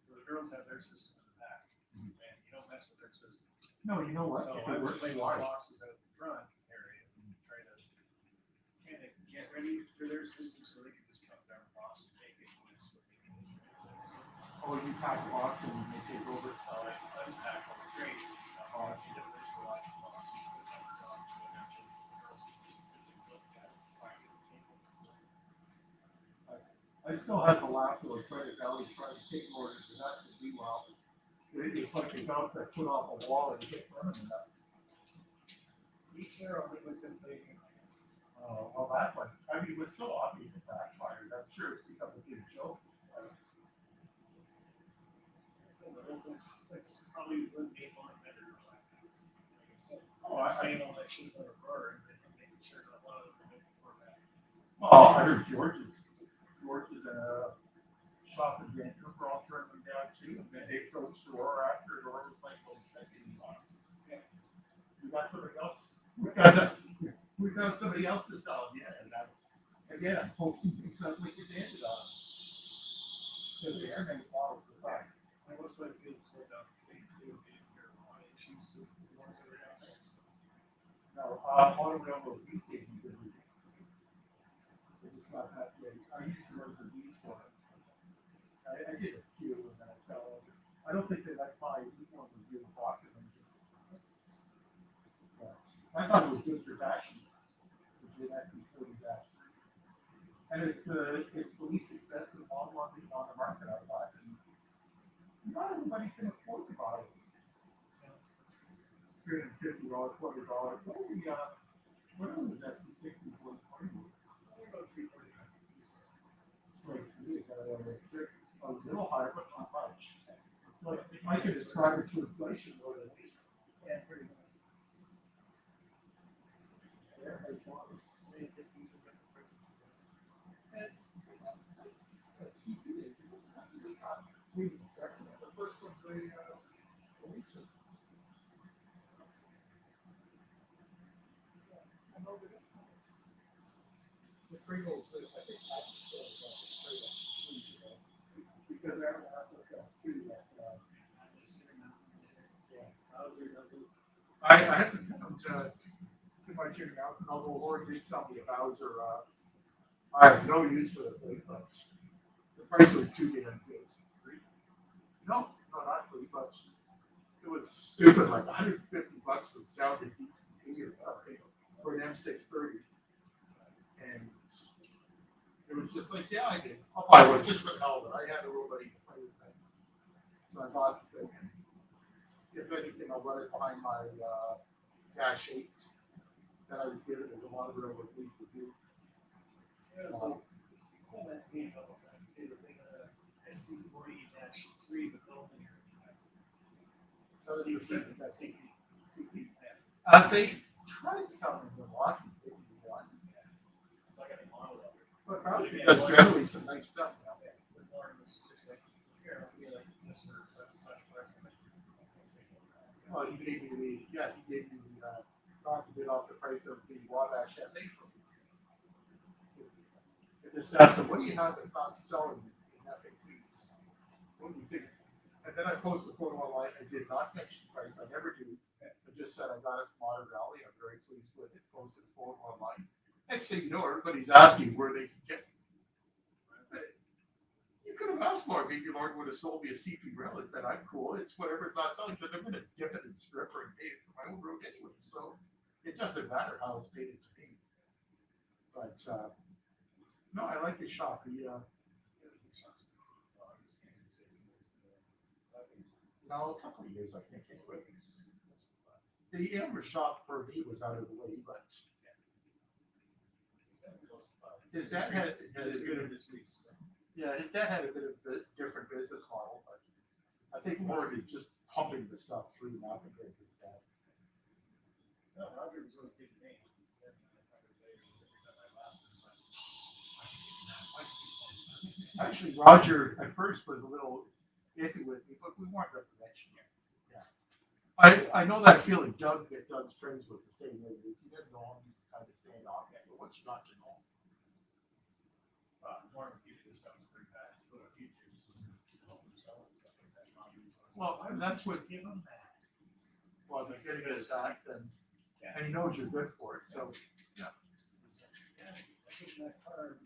So the girls have their system in the back, and you don't mess with their system. No, you know what? So If I it was works, playing why? with boxes out the front area and try to kind of get ready for their system so they can just cut down the box and take it when it's what they can. Oh, you pack a box and they take over. Like unpack all the crates and stuff. Oh, You know, there's lots of boxes that comes on to the actual girls just look at it, find it. I still have to laugh though, try to take orders, and that's meanwhile. It's like they bounce that foot off a wall and get running nuts. Each zero was in the. Oh, well, that one, I mean, it was so obvious it backfired. I'm sure it's become a big joke. So the whole thing, it's probably would be one better. Like I said, saying all that shit about a roar and then making sure that a lot of them make it work out. Oh, I heard George's shop in Vancouver, all turned them down too. And then they approached the Aurora after the Aurora was like, well, second, we got somebody else. We got somebody else to sell it. Yeah, and again, I'm hoping they suddenly get ended on it. Because the air makes models besides. I was going to feel so down in the States too, being here a lot of issues, so the ones that are down there. So. No, monorail will be taken. It's not that great. I used to work for these for it. I did a few and then I fell over. I don't think they like my uniform review of documents. I thought it was good for fashion. Which is actually 40 dash. And it's the least expensive model on the market, I thought. And not everybody can afford to buy it. $350, $400. What was that? 60, 40, 40? About 349. Strikes me as a little higher, but not much. It's like, I could describe it to inflation more than anything. Yeah, pretty much. Yeah, as long as they think you can get the prices. Wait a second. The first one's the police. I know that the Pringles, I think I just said about the Pringles, because I don't have to sell too. I haven't found too much in out, although Lord did sell me a Bowser. I have no use for the plate, but the price was too damn good. No, not $3. It was stupid, like $150 for sound and decency or something for an M630. And it was just like, yeah, I did. I'll buy one just for the hell of it. I had nobody to play with it. So I bought it. If anything, I'll run it behind my Dash 8 that I was given as a monitor with Leaf Review. Yeah, so this comment to me a couple times. Say that they got a SD40-3 development here. 70% That's CP. They tried selling the Milwaukee 51. So I got the model of it. But probably because generally some nice stuff now. The Lauren was just like, here, I'll give you like this for such and such price. Well, he gave me the not to get off the price of the Wabash Champagne for me. I just asked him, what do you have that's not selling in FAQs? What do you think? And then I posted a photo online. I did not mention price. I never do. I just said I got it from Otter Valley. I'm very pleased with it. Posted a photo online. Next thing you know, everybody's asking where they can get it. You could have asked Lord. Maybe Lord would have sold me a CP rail and said, I'm cool. It's whatever it's not selling because I'm going to give it and strip her and pay it for my own road anyway. So it doesn't matter how it's paid to me. But no, I like the shop. No, a couple of years, I think. Anyway. The Amber shop for me was out of the way, but his dad had a bit of his dad had a bit of a different business model, but I think more is just pumping the stuff through Mountain Grade with that. No, Roger was on a big name. Actually, Roger at first was a little iffy with me, but we weren't up to mention it. Yeah. I know that feeling. Doug's trains was the same way. If you didn't know him, you kind of stand off. But once you got to know him. More of people this stuff is pretty bad. Put on YouTube, so help them sell and stuff like that. Well, that's what give him that. Well, if you're getting it back, then and he knows you're good for it. So yeah. I think that car like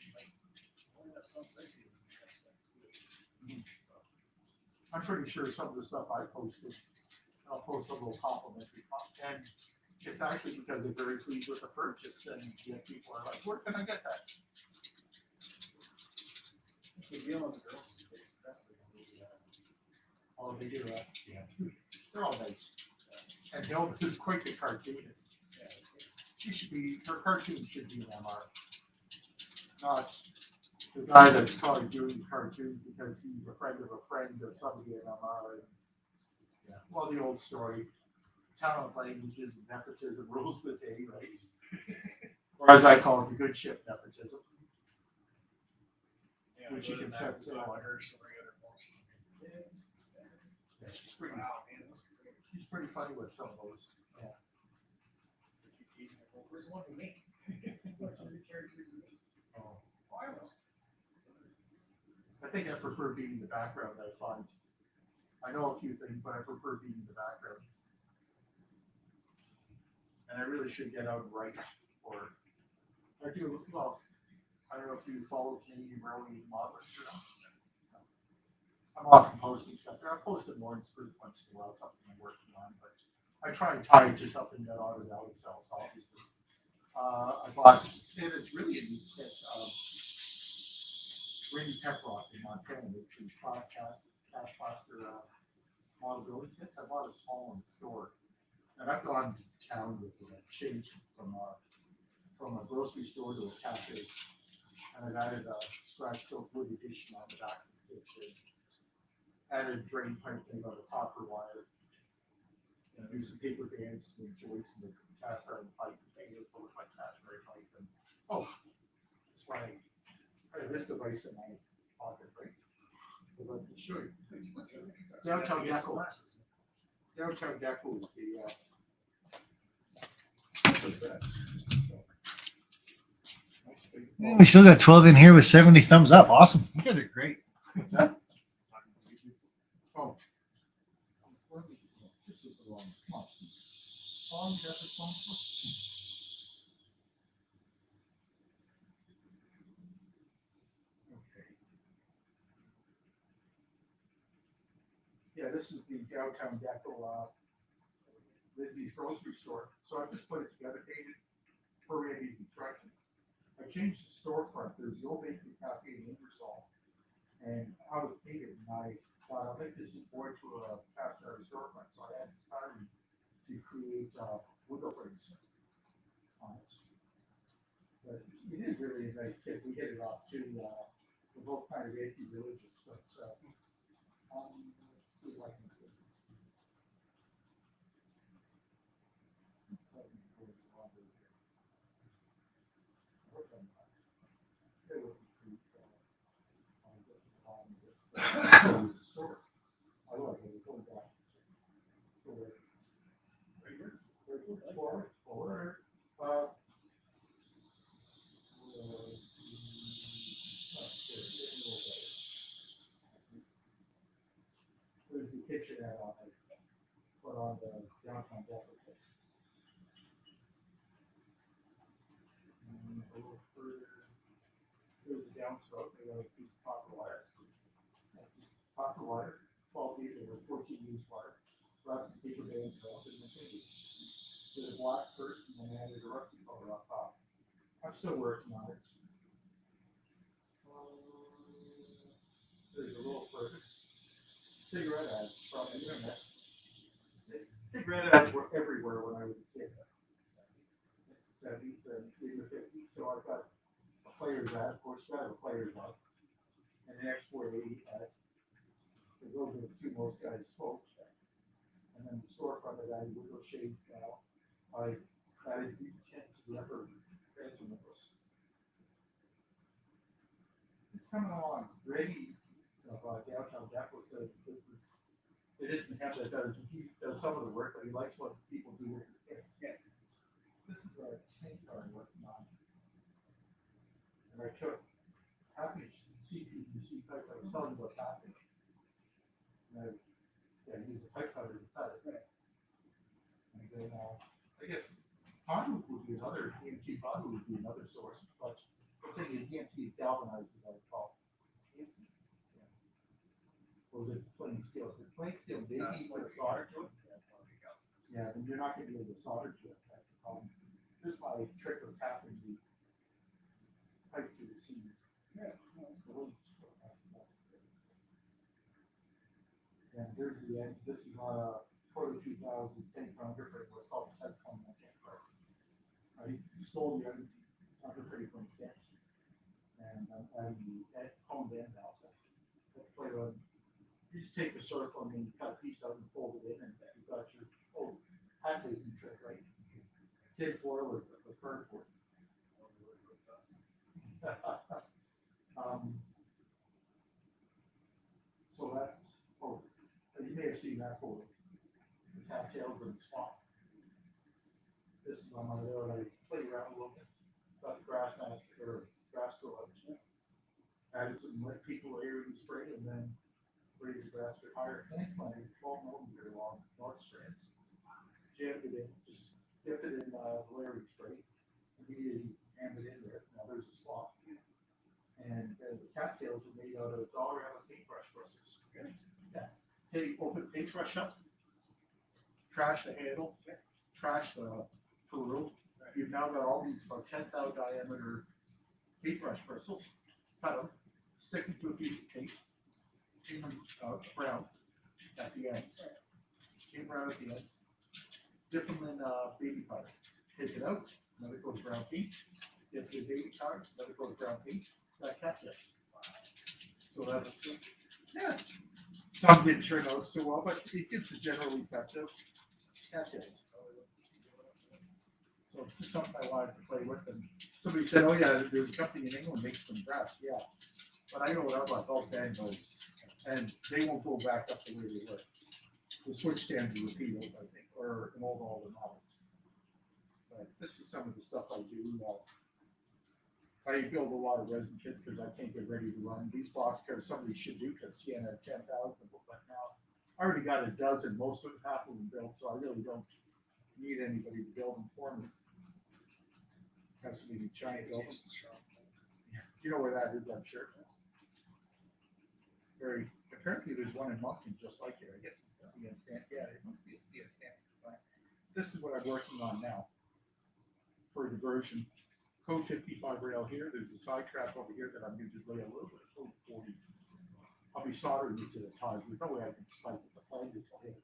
ended up selling sexy. I'm pretty sure some of the stuff I posted, I'll post a little complimentary and it's actually because they're very pleased with the purchase and yet people are like, where can I get that? It's the deal on the girls. It's best. Oh, they do that. Yeah. They're all nice. And Hilda is quite the cartoonist. Her cartoon should be an MR. Not the guy that's probably doing cartoons because he's a friend of somebody in MR. And, yeah. Well, the old story. Talent languages and nepotism rules the day, right? Or as I call it, the good ship nepotism. Yeah, which you can set sail on. Yeah, she's pretty. Wow, man, She's pretty funny with some of those. Yeah. Where's the ones in me? What's the characters in me? Oh. I will. I think I prefer being in the background. I find I know a few things, but I prefer being in the background. And I really should get out and write, or I do. Well, I don't know if you follow Canadian Railway modelers or not. I'm often posting stuff there. I post it more once in a while, something I'm working on, but I try and tie it to something that Otter Valley sells, obviously. I bought, and it's really a neat kit. Ring Pep Rock in Montana. It's a cast plaster model building kits. I bought a small one in the store, and I've gone to town with it. I've changed from a grocery store to a cafe, and I've added a scratch silk wood edition on the back of the kitchen. Added drain pipe thing on the copper wire. And do some paper bands to the joints and the cast iron pipe and hang it over my cast iron pipe. And that's why I have this device in my pocket, right? But let me show you. Downtown Deco. Downtown Deco is the Yeah, we still got 12 in here with 70 thumbs up. Awesome. You guys are great. What's that? Oh. This is the wrong. Come on, Steve. Oh, you got this one? Okay. Yeah, this is the Downtown Deco Lindsay's grocery store. So I just put it together, painted for Randy construction. I changed the storefront. There's the old bakery cafe in Ingersoll. And I was painted, and I thought I'll make this more to a cast iron storefront. So I had decided to create window frames on it. But it is really a nice kit. We hit it off too. We're both kind of anti-religious, but let's see if I can do it. There's the kitchenette on it, put on the downtown deck. A little further, there's a downspout. They got a piece of copper wire. Copper wire, 12 feet, or 14 use wire. Wrapped the paper bands around and then painted. Did a black first, and then added a rusty color on top. I'm still working on it. There's a little further. Cigarette ads from the internet. Cigarette ads were everywhere when I was a kid. 70s and even 50s. So I've got a player's ad, of course, I have a player's ad, and an X480 ad. Those are the two most guys smoke. And then the storefront that I added window shades now. I added deep tint to the upper transom windows. It's coming along. Ready of Downtown Deco says this is, it isn't him that does, he does some of the work, but he likes what people do with his kids. Yeah. This is a tank car I'm working on. And I took package CPVC pipe. I was telling you about package. And I used a pipe cutter to cut it. And then I guess conduit would be another, EMT conduit would be another source. But the thing is, EMT is galvanized, as I recall. Or was it plain steel? The plain steel, maybe you put solder to it. Yeah, then you're not going to be able to solder to it. That's the problem. Here's my trick of tapping the pipe to the seam. Yeah, that's cool. And here's the end. This is not a Proto 2000 tank underframe. What's called a type 21 tank car. I stole the underframe from Kent. And I'm adding the honed end now. So let's play on. You just take the circle and then you cut a piece out and fold it in, and you've got your hat making trick, right? Tin foil or the fern foil. So that's, you may have seen that photo. The cattails in the swamp. This is on my road. I played around a little bit. Got the grass mask or grass grow up. Added some wet people area in the spring, and then raise the grass a bit higher. I think my 12 millimeter long North strands, jammed it in, just dipped it in Larry spray, immediately hammed it in there. Now there's a slot. And the cattails are made out of Doublerheaders paintbrush brushes. Yeah. Hey, open the paintbrush up, trash the handle, trash the ferrule. You've now got all these about 10 thou diameter paintbrush bristles. Cut them, stick them to a piece of tape, paint them brown at the ends. Paint brown at the ends. Dip them in baby powder. Take it out, let it go to brown paint. Dip the baby powder, let it go to brown paint. That cattails. So that's, yeah. Some didn't turn out so well, but it gives a general effective cattails. So just something I wanted to play with. And somebody said, oh yeah, there's a company in England makes them brass. Yeah. But I know what I'm like, all band modes. And they won't go back up the way they were. The switch stands are repeatable, I think, or in all the models. But this is some of the stuff I do. I build a lot of resin kits because I can't get ready to run. These box cars somebody should do because Sienna had 10,000, but now I already got a dozen, most of them, half of them built, so I really don't need anybody to build them for me. Has to be giant buildings. You know where that is, I'm sure. Apparently there's one in Moncton just like it. I guess it's a CN stamp. Yeah, it must be a CN stamp. This is what I'm working on now for diversion. Code 55 rail here. There's a side track over here that I'm going to just lay a little bit of code 40. I'll be soldering it to the ties. There's no way I can spike it. The flag is hit.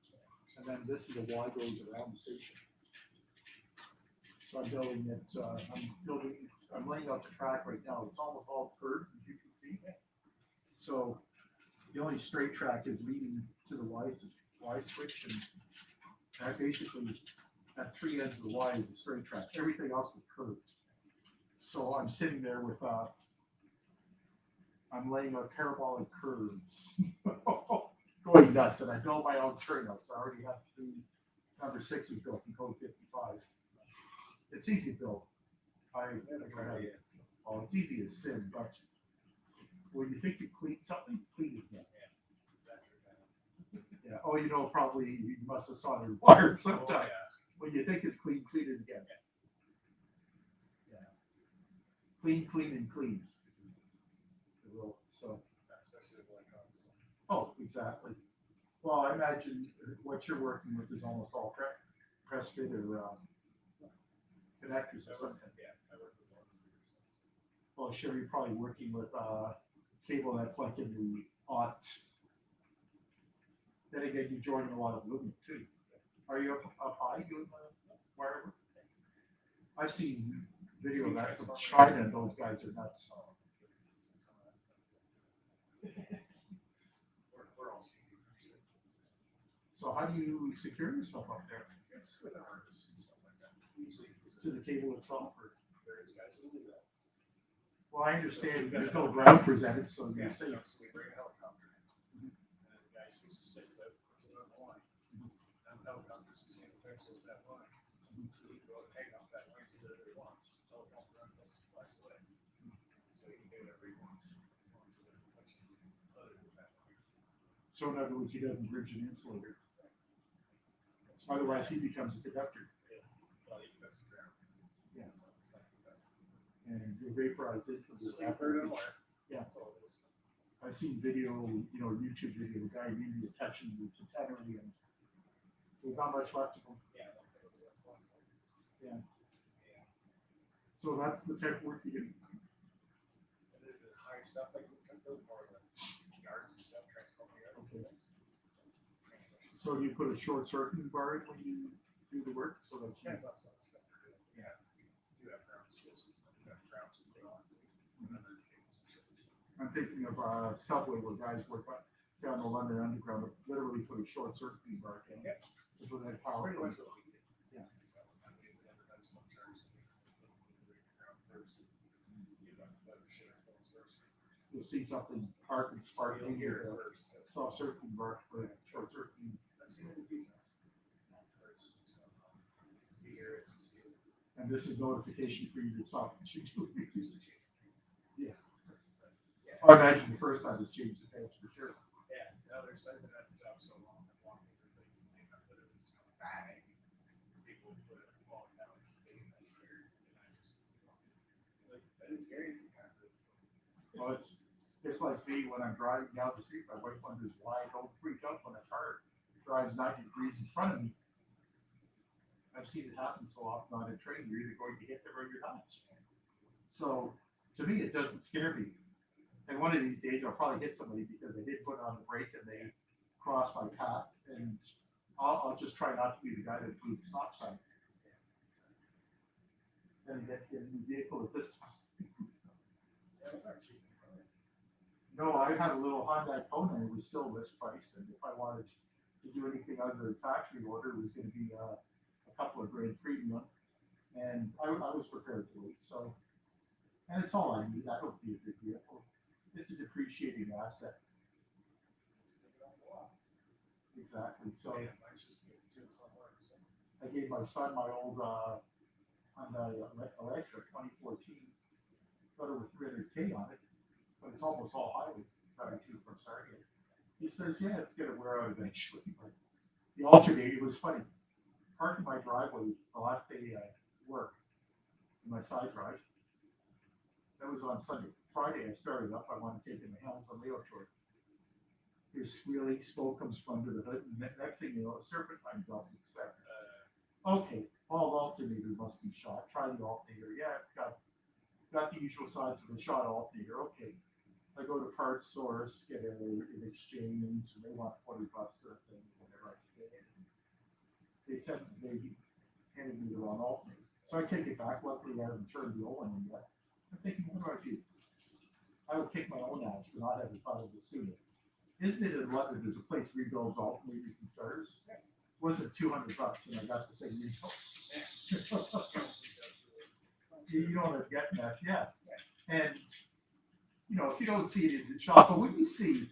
And then this is the Y goes around the station. So I'm building it. I'm laying out the track right now. It's almost all curves, as you can see. So the only straight track is leading to the Y switch, and that basically at three ends of the Y is the straight track. Everything else is curved. So I'm sitting there with I'm laying out parabolic curves, going nuts, and I build my own turnouts. I already have 3 number 6s built in code 55. It's easy to build. It's easy as sin, but when you think you clean something, clean it again. Yeah. Oh, you know, probably you must have soldered wire sometime. When you think it's clean, clean it again. Yeah. Clean, and clean. So. Oh, exactly. Well, I imagine what you're working with is almost all press fit or connectors or something. Well, sure, you're probably working with cable that's like in the aught. Then again, you join a lot of movement too. Are you up high doing wire work? I've seen video of that from China, and those guys are nuts. So how do you secure yourself up there? It's with artists and stuff like that. Usually to the cable itself, or various guys will do that. Well, I understand there's no ground presented, so you're safe. So we bring a helicopter, and then the guy sees the stakes out, puts it on the line. And the helicopter's the same thing, so it's that line. So he can go and hang off that line, do whatever he wants. Telephone run goes flies away. So he can do whatever he wants. As long as it doesn't touch other than that line. So in other words, he doesn't bridge an insulator. Otherwise, he becomes a conductor. Well, he cuts the ground. Yeah. So it's like that. And the vaporized insulin Just is leave it on wire. Yeah. That's all it is. I've seen video, YouTube video, the guy really touching the catenary, and there's not much left of him. Yeah. Yeah. So that's the type of work you can. And then the high stuff, like we can build more of the yards and stuff, transform the yards. Okay. So do you put a short circuit bar in when you do the work? So that's Depends on some of the stuff we're doing. Yeah. We do have ground switches, we have ground switches on. I'm thinking of subway where guys work down the London Underground, literally put a short circuit bar in. Yeah. For that power. Pretty much what we did. Yeah. You'll see something park and spark in here, soft circuit bar for short circuit. And this is notification for you to stop. Yeah. I imagine the first time it's changed the pants for sure. Yeah, Now they're saving that job so long, and walking through things, and they have to just go bang. People put it falling down, they get that scared, and I just, like, that is scary sometimes. Well, it's like me when I'm driving down the street, my wife wonders why I don't freak out when a car drives 90 degrees in front of me. I've seen it happen so often on a train, you're either going to hit them or you're not. So to me, it doesn't scare me. And one of these days, I'll probably hit somebody because they did put on the brake and they crossed my path. And I'll just try not to be the guy that blew the stop sign. And get in the vehicle at this time. No, I had a little Hyundai Kona, it was still list price, and if I wanted to do anything under the factory order, it was gonna be a couple of grand premium. And I was prepared to wait, so, and it's all I need, I don't need a big vehicle. It's a depreciating asset. Exactly, so. I gave my son my old Hyundai Electra 2014, got it with 300K on it. But it's almost all highway, driving to from Sarnia. He says, yeah, it's gonna wear out eventually. But the alternator was funny. Parked in my driveway the last day I worked in my side drive. That was on Sunday. Friday I started up. I wanted to take it in the Helms on layout tour. There's squealing, smoke comes from under the hood, and next thing you know, a serpentine drops its set. Okay, all alternator must be shot. Try the alternator. Yeah, it's got the usual signs of a shot alternator. Okay. I go to Parts Source, get an exchange, and they want $40 for a thing, whatever I can get. They handed me the wrong alternator. So I take it back. Luckily, I haven't turned the old one in yet. I'm thinking, what do I do? I would kick my own ass for not having thought of this sooner. Isn't it in London, there's a place rebuilds alternators and starters? Wasn't $200, and I got the thing rebuilt. You know what I'm getting at, yeah. And you know, if you don't see it in the shop, but when you see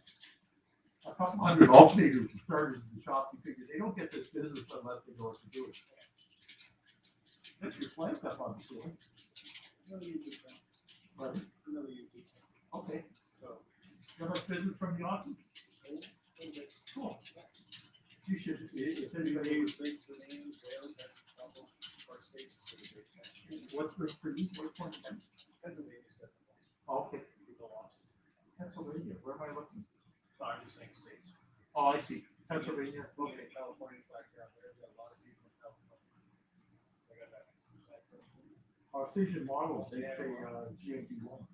a couple hundred alternators and starters in the shop, you figure they don't get this business unless they know what to do it. That's your flag up on the ceiling. Another YouTube channel. Pardon? Another YouTube channel. Okay. So. You ever visit from the office? Cool. You should, if anybody. What's good for you? What point? Pennsylvania's different. Okay. People lost. Pennsylvania, where am I looking? No, I'm just saying states. Oh, I see. Pennsylvania, okay. California's back there. There's a lot of people in California. I got that. Precision models, they say GAD1.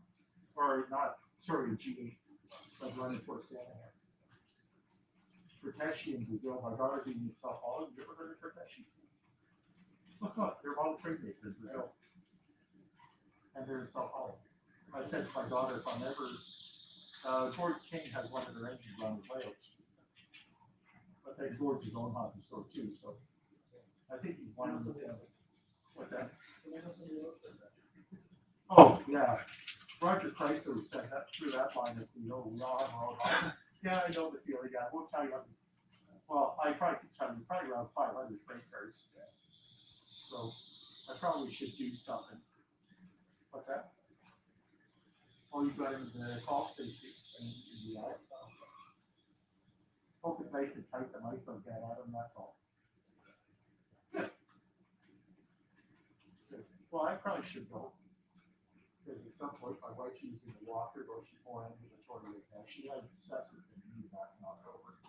Or not, sorry, G8. Like running for Santa. For Tashians, we go, my daughter being in South Holland, you ever heard of Tashi? Look up, they're all trade makers in Brazil. And they're in South Holland. I said to my daughter, if I'm ever, George King has one of their engines on his layouts. But then George his own hobby store too, so I think he's one of the, what's that? Oh, yeah. Roger Chrysler said that through that line that we all have. Yeah, I know the feeling. I won't tell you. Well, I probably could tell you probably around 500 freight cars. So I probably should do something. What's that? Oh, you got into the call station in the eye. Hope it's nice and tight. The mice don't get at them. That's all. Good. Good. Well, I probably should go. Because at some point, my wife's using a walker, but she's more ambulatory right now. She had sepsis and knee back in October.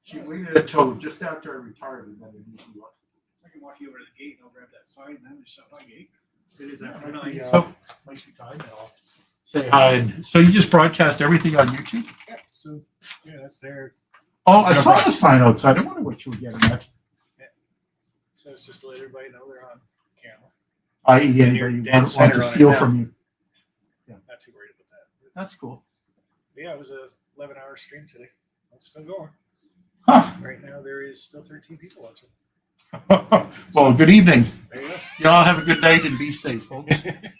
She waited until just after I retired and then immediately went. I can walk you over to the gate and I'll grab that sign and then just shut my gate. It is after Might 9. be, So might be time now. Say hi. So you just broadcast everything on YouTube? yeah, so yeah, that's there. Oh, I saw the sign outside. I wonder what you were getting at. Yeah. So it's just to let everybody know they're on camera. I.e. And you're anybody dead wants center to on it steal now. from you. Yeah. Not too worried about that. That's cool. But yeah, it was a 11-hour stream today. It's still going. Huh. Right now there is still 13 people watching. Well, good evening. There you go. Y'all have a good night and be safe, folks. Good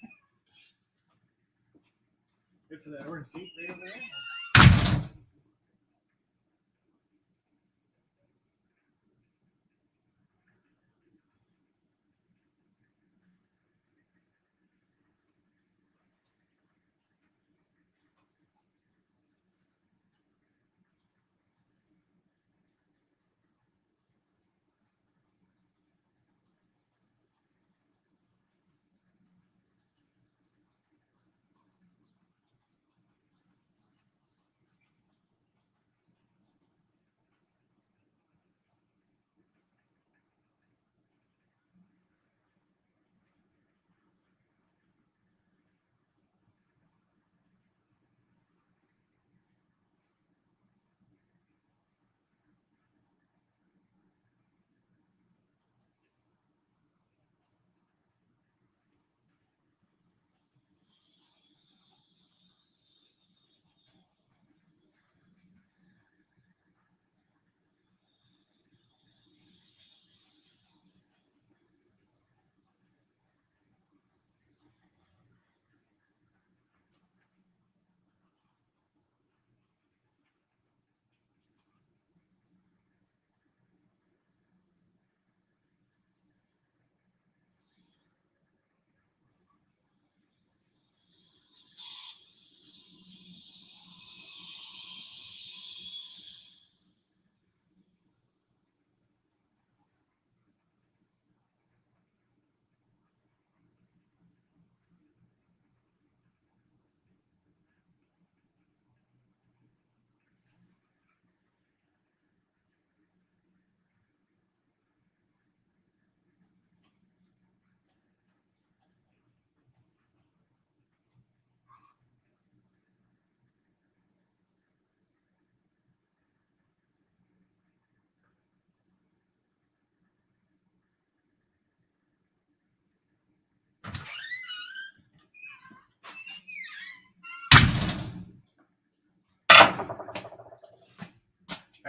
for that orange gate right over there.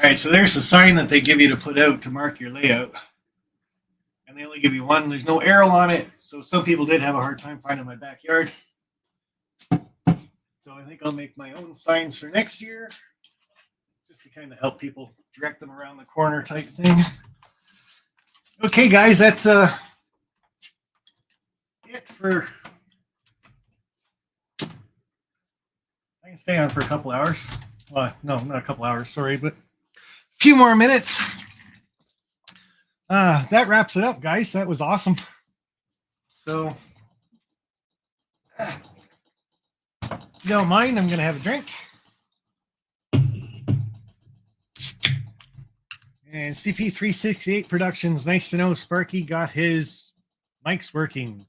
All right, so there's a sign that they give you to put out to mark your layout. And they only give you one. There's no arrow on it. So some people did have a hard time finding my backyard. So I think I'll make my own signs for next year, just to kind of help people direct them around the corner type thing. Okay, guys, that's it for. I can stay on for a couple hours. Well, no, not a couple hours, sorry, but a few more minutes. That wraps it up, guys. That was awesome. So, if you don't mind, I'm going to have a drink. And CP368 Productions, nice to know Sparky got his mics working.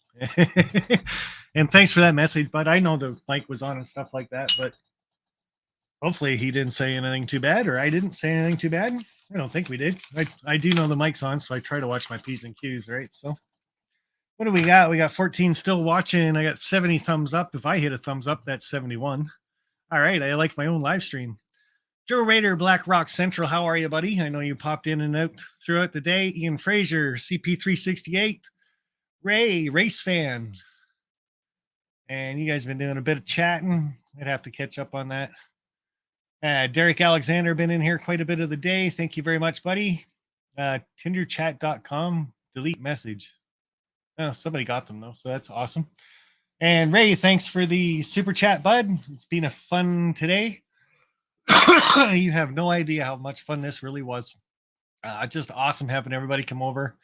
And thanks for that message, but I know the mic was on and stuff like that, but hopefully he didn't say anything too bad, or I didn't say anything too bad. I don't think we did. I do know the mic's on, so I try to watch my P's and Q's, right? So what do we got? We got 14 still watching. I got 70 thumbs up. If I hit a thumbs up, that's 71. All right, I like my own live stream. Joe Raider, Black Rock Central, how are you, buddy? I know you popped in and out throughout the day. Ian Fraser, CP368, Ray, race fan. And you guys have been doing a bit of chatting. I'd have to catch up on that. Derek Alexander been in here quite a bit of the day. Thank you very much, buddy. Tinderchat.com, delete message. Oh, somebody got them, though, so that's awesome. And Ray, thanks for the super chat, bud. It's been a fun today. You have no idea how much fun this really was. Just awesome having everybody come over,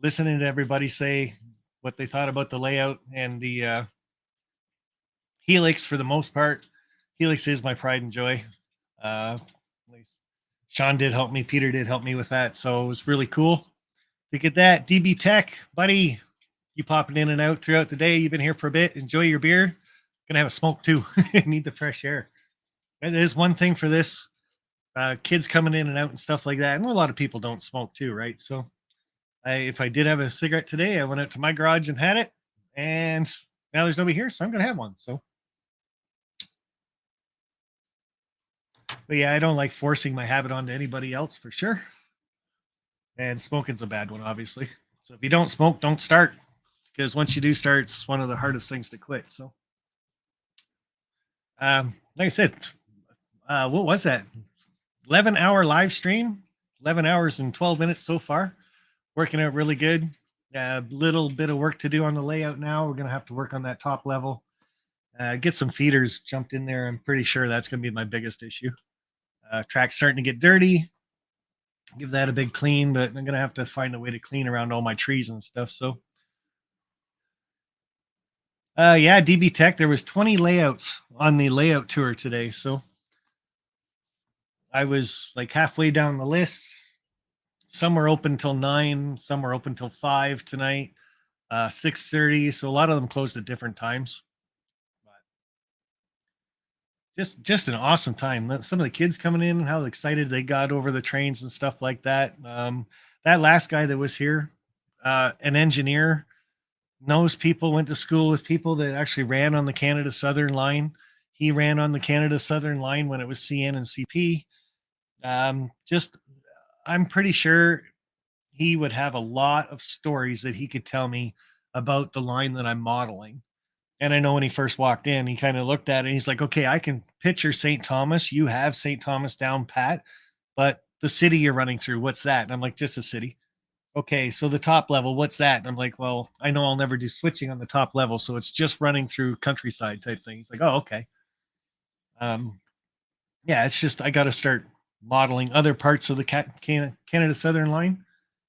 listening to everybody say what they thought about the layout and the Helix for the most part. Helix is my pride and joy. Sean did help me. Peter did help me with that. So it was really cool to get that. DB Tech, buddy, you popping in and out throughout the day. You've been here for a bit. Enjoy your beer. Gonna have a smoke too. Need the fresh air. It is one thing for this. Kids coming in and out and stuff like that. And a lot of people don't smoke too, right? So if I did have a cigarette today, I went out to my garage and had it. And now there's nobody here, so I'm going to have one. So, but yeah, I don't like forcing my habit onto anybody else for sure. And smoking's a bad one, obviously. So if you don't smoke, don't start. Because once you do start, it's one of the hardest things to quit. So, like I said, what was that? 11-hour live stream, 11 hours and 12 minutes so far. Working out really good. A little bit of work to do on the layout now. We're going to have to work on that top level. Get some feeders jumped in there. I'm pretty sure that's going to be my biggest issue. Track's starting to get dirty. Give that a big clean, but I'm going to have to find a way to clean around all my trees and stuff. So, yeah, DB Tech, there was 20 layouts on the layout tour today. So I was like halfway down the list. Some were open till 9, some were open till 5 tonight, 6:30. So a lot of them closed at different times. But just an awesome time. Some of the kids coming in, how excited they got over the trains and stuff like that. That last guy that was here, an engineer, knows people, went to school with people that actually ran on the Canada Southern line. He ran on the Canada Southern line when it was CN and CP. I'm pretty sure he would have a lot of stories that he could tell me about the line that I'm modeling. And I know when he first walked in, he kind of looked at it and he's like, okay, I can picture St. Thomas. You have St. Thomas down pat, but the city you're running through, what's that? And I'm like, just a city. Okay, so the top level, what's that? And I'm like, well, I know I'll never do switching on the top level, so it's just running through countryside type thing. He's like, oh, okay. Yeah, it's just I got to start modeling other parts of the Canada Southern line,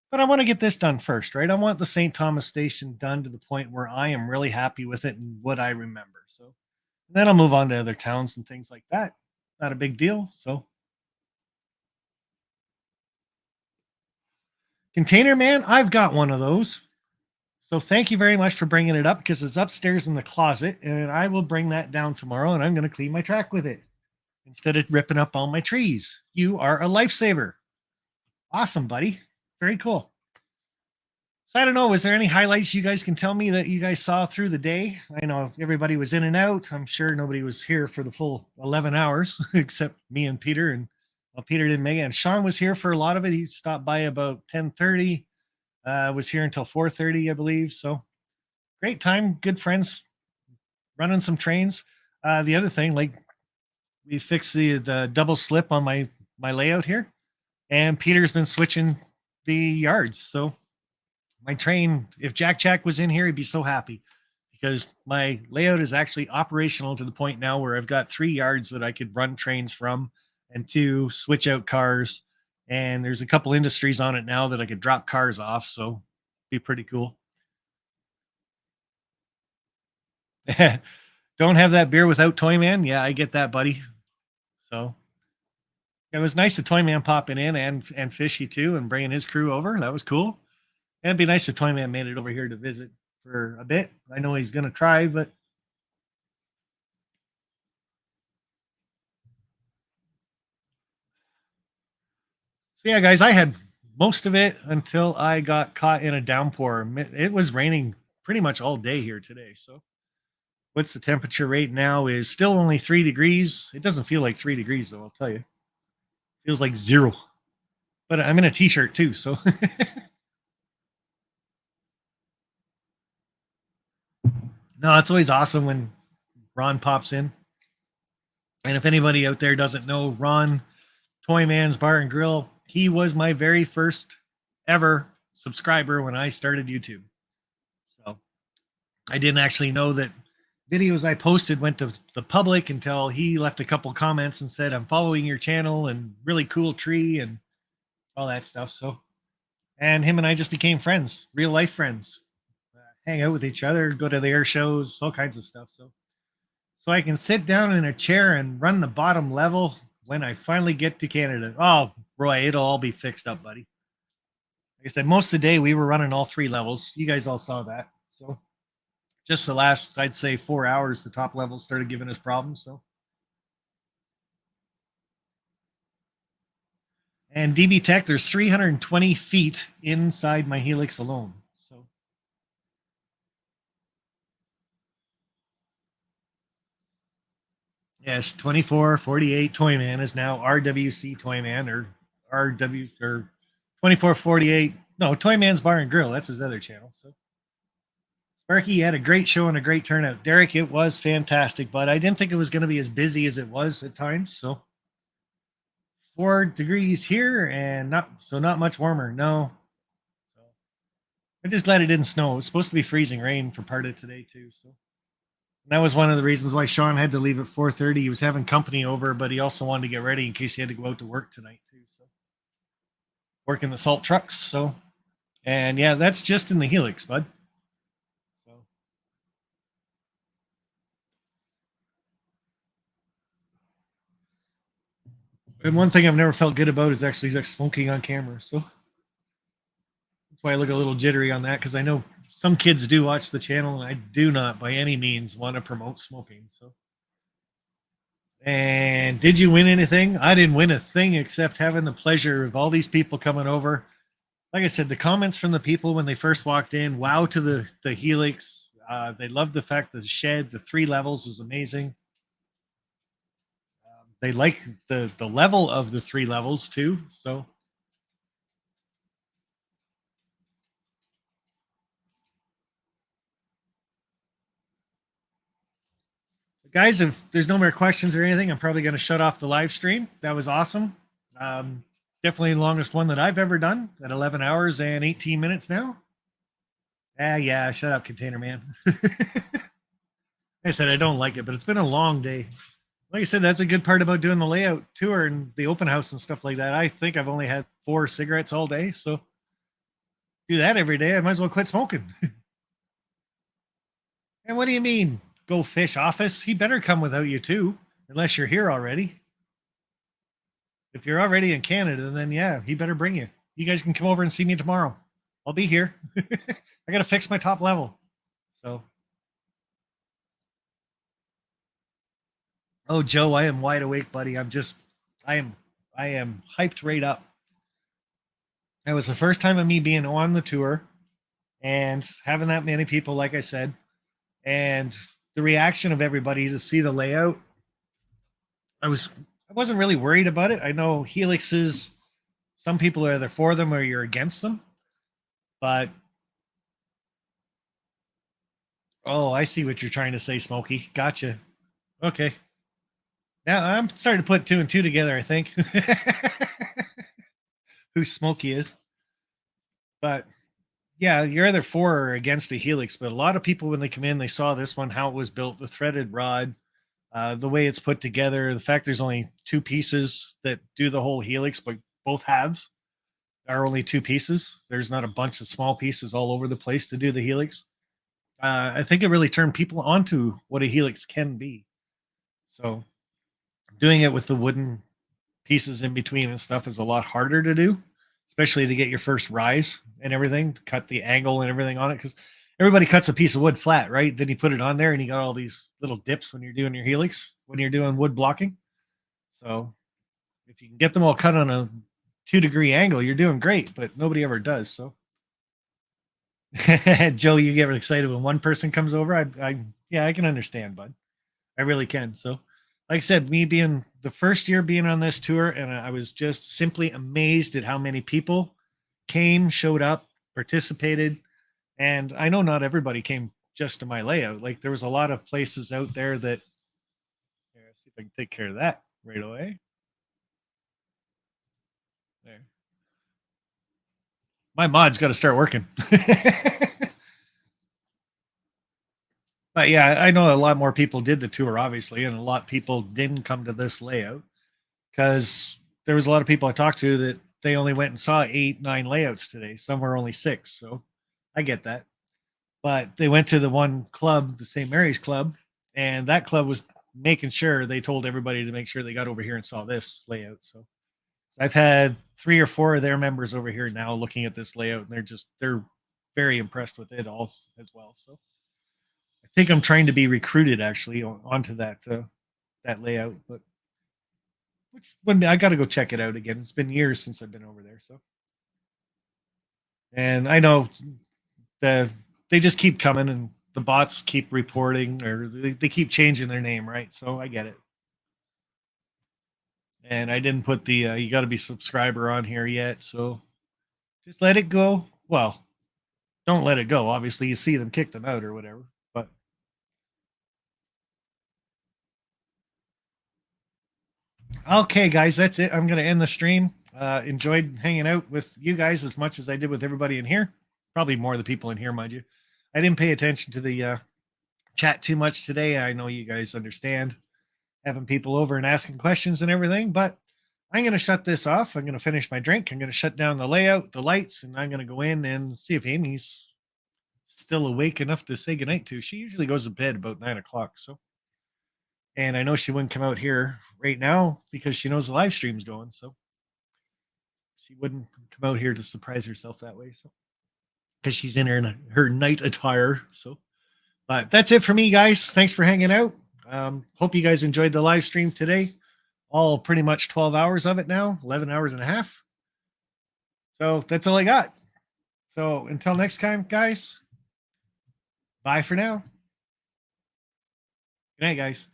but I want to get this done first, right? I want the St. Thomas station done to the point where I am really happy with it and what I remember. So then I'll move on to other towns and things like that. Not a big deal. So. Container Man, I've got one of those. So thank you very much for bringing it up because it's upstairs in the closet and I will bring that down tomorrow and I'm going to clean my track with it instead of ripping up all my trees. You are a lifesaver. Awesome, buddy. Very cool. So I don't know, was there any highlights you guys can tell me that you guys saw through the day? I know everybody was in and out. I'm sure nobody was here for the full 11 hours except me and Peter and Well, Peter didn't make it. And Sean was here for a lot of it. He stopped by about 10:30. Was here until 4:30, I believe. So great time, good friends, running some trains. The other thing, like we fixed the double slip on my layout here, and Peter's been switching the yards. So my train, if Jack was in here, he'd be so happy because my layout is actually operational to the point now where I've got 3 yards that I could run trains from and 2 switch out cars. And there's a couple industries on it now that I could drop cars off. So be pretty cool. Don't have that beer without Toyman. Yeah, I get that, buddy. So it was nice of Toyman popping in and Fishy too and bringing his crew over. That was cool. And it'd be nice if Toyman made it over here to visit for a bit. I know he's going to try, but so yeah, guys, I had most of it until I got caught in a downpour. It was raining pretty much all day here today. So what's the temperature right now is still only 3 degrees. It doesn't feel like 3 degrees though, I'll tell you. It feels like 0. But I'm in a t-shirt too, so no, it's always awesome when Ron pops in. And if anybody out there doesn't know Ron, Toyman's Bar and Grill, he was my very first ever subscriber when I started YouTube. So I didn't actually know that videos I posted went to the public until he left a couple comments and said, I'm following your channel and really cool tree and all that stuff. So, and him and I just became friends, real life friends, hang out with each other, go to the air shows, all kinds of stuff. So I can sit down in a chair and run the bottom level when I finally get to Canada. Oh, Roy, it'll all be fixed up, buddy. Like I said, most of the day we were running all 3 levels. You guys all saw that. So just the last, I'd say 4 hours, the top level started giving us problems. So, and DB Tech, there's 320 feet inside my Helix alone. So, yes, 2448 Toyman is now RWC Toyman or RW or 2448. No, Toyman's Bar and Grill. That's his other channel. So, Sparky had a great show and a great turnout. Derek, it was fantastic, but I didn't think it was going to be as busy as it was at times. So 4 degrees here and not much warmer. No. So I'm just glad it didn't snow. It was supposed to be freezing rain for part of today too. So and that was one of the reasons why Sean had to leave at 4:30. He was having company over, but he also wanted to get ready in case he had to go out to work tonight too. So working the salt trucks. So and yeah, that's just in the Helix, bud. And one thing I've never felt good about is actually like smoking on camera. So that's why I look a little jittery on that because I know some kids do watch the channel, and I do not by any means want to promote smoking. So, and did you win anything? I didn't win a thing except having the pleasure of all these people coming over. Like I said, the comments from the people when they first walked in, wow to the Helix. They loved the fact that the shed, the 3 levels is amazing. They like the level of the 3 levels too. So guys, if there's no more questions or anything, I'm probably going to shut off the live stream. That was awesome. Definitely the longest one that I've ever done at 11 hours and 18 minutes now. Yeah, shut up, Container Man. I said I don't like it, but it's been a long day. Like I said, that's a good part about doing the layout tour and the open house and stuff like that. I think I've only had 4 cigarettes all day, so do that every day. I might as well quit smoking. And what do you mean, go fish office? He better come without you too, unless you're here already. If you're already in Canada, then yeah, he better bring you. You guys can come over and see me tomorrow. I'll be here. I got to fix my top level. So. Oh, Joe, I am wide awake, buddy. I am hyped right up. It was the first time of me being on the tour and having that many people, like I said, and the reaction of everybody to see the layout. I was I wasn't really worried about it. I know helixes, some people are either for them or you're against them. But oh, I see what you're trying to say, Smokey. Gotcha. Okay. Now I'm starting to put two and two together, I think. Who Smokey is. But yeah, you're either for or against a helix. But a lot of people, when they come in, they saw this one, how it was built, the threaded rod, the way it's put together, the fact there's only two pieces that do the whole helix, but both halves are only two pieces. There's not a bunch of small pieces all over the place to do the helix. I think it really turned people onto what a helix can be. So doing it with the wooden pieces in between and stuff is a lot harder to do, especially to get your first rise and everything, to cut the angle and everything on it. Because everybody cuts a piece of wood flat, right? Then you put it on there and you got all these little dips when you're doing your helix, when you're doing wood blocking. So if you can get them all cut on a 2-degree angle, you're doing great, but nobody ever does. So Joe, you get excited when one person comes over. Yeah, I can understand, bud. I really can. So, like I said, me being the first year being on this tour, and I was just simply amazed at how many people came, showed up, participated. And I know not everybody came just to my layout. Like there was a lot of places out there that. Here, let's see if I can take care of that right away. There. My mod's got to start working. But yeah, I know a lot more people did the tour, obviously, and a lot of people didn't come to this layout because there was a lot of people I talked to that they only went and saw 8, 9 layouts today. Some were only 6, so I get that. But they went to the one club, the St. Mary's Club, and that club was making sure they told everybody to make sure they got over here and saw this layout. So I've had 3 or 4 of their members over here now looking at this layout, and they're very impressed with it all as well. So I think I'm trying to be recruited actually onto that layout, but which one I got to go check it out again. It's been years since I've been over there, so. And I know they just keep coming, and the bots keep reporting, or they keep changing their name, right? So I get it. And I didn't put the you got to be subscriber on here yet, so just let it go. Well, don't let it go. Obviously, you see them, kick them out or whatever. But okay, guys, that's it. I'm going to end the stream. Enjoyed hanging out with you guys as much as I did with everybody in here. Probably more of the people in here, mind you. I didn't pay attention to the chat too much today. I know you guys understand having people over and asking questions and everything, but I'm going to shut this off. I'm going to finish my drink. I'm going to shut down the layout, the lights, and I'm going to go in and see if Amy's still awake enough to say goodnight to. She usually goes to bed about 9 o'clock. So, and I know she wouldn't come out here right now because she knows the live stream's going. So she wouldn't come out here to surprise herself that way. So, because she's in her night attire. So, but that's it for me, guys. Thanks for hanging out. Hope you guys enjoyed the live stream today. All pretty much 12 hours of it now, 11 hours and a half. So that's all I got. So until next time, guys, bye for now. Good night, guys.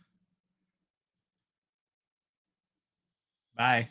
Bye.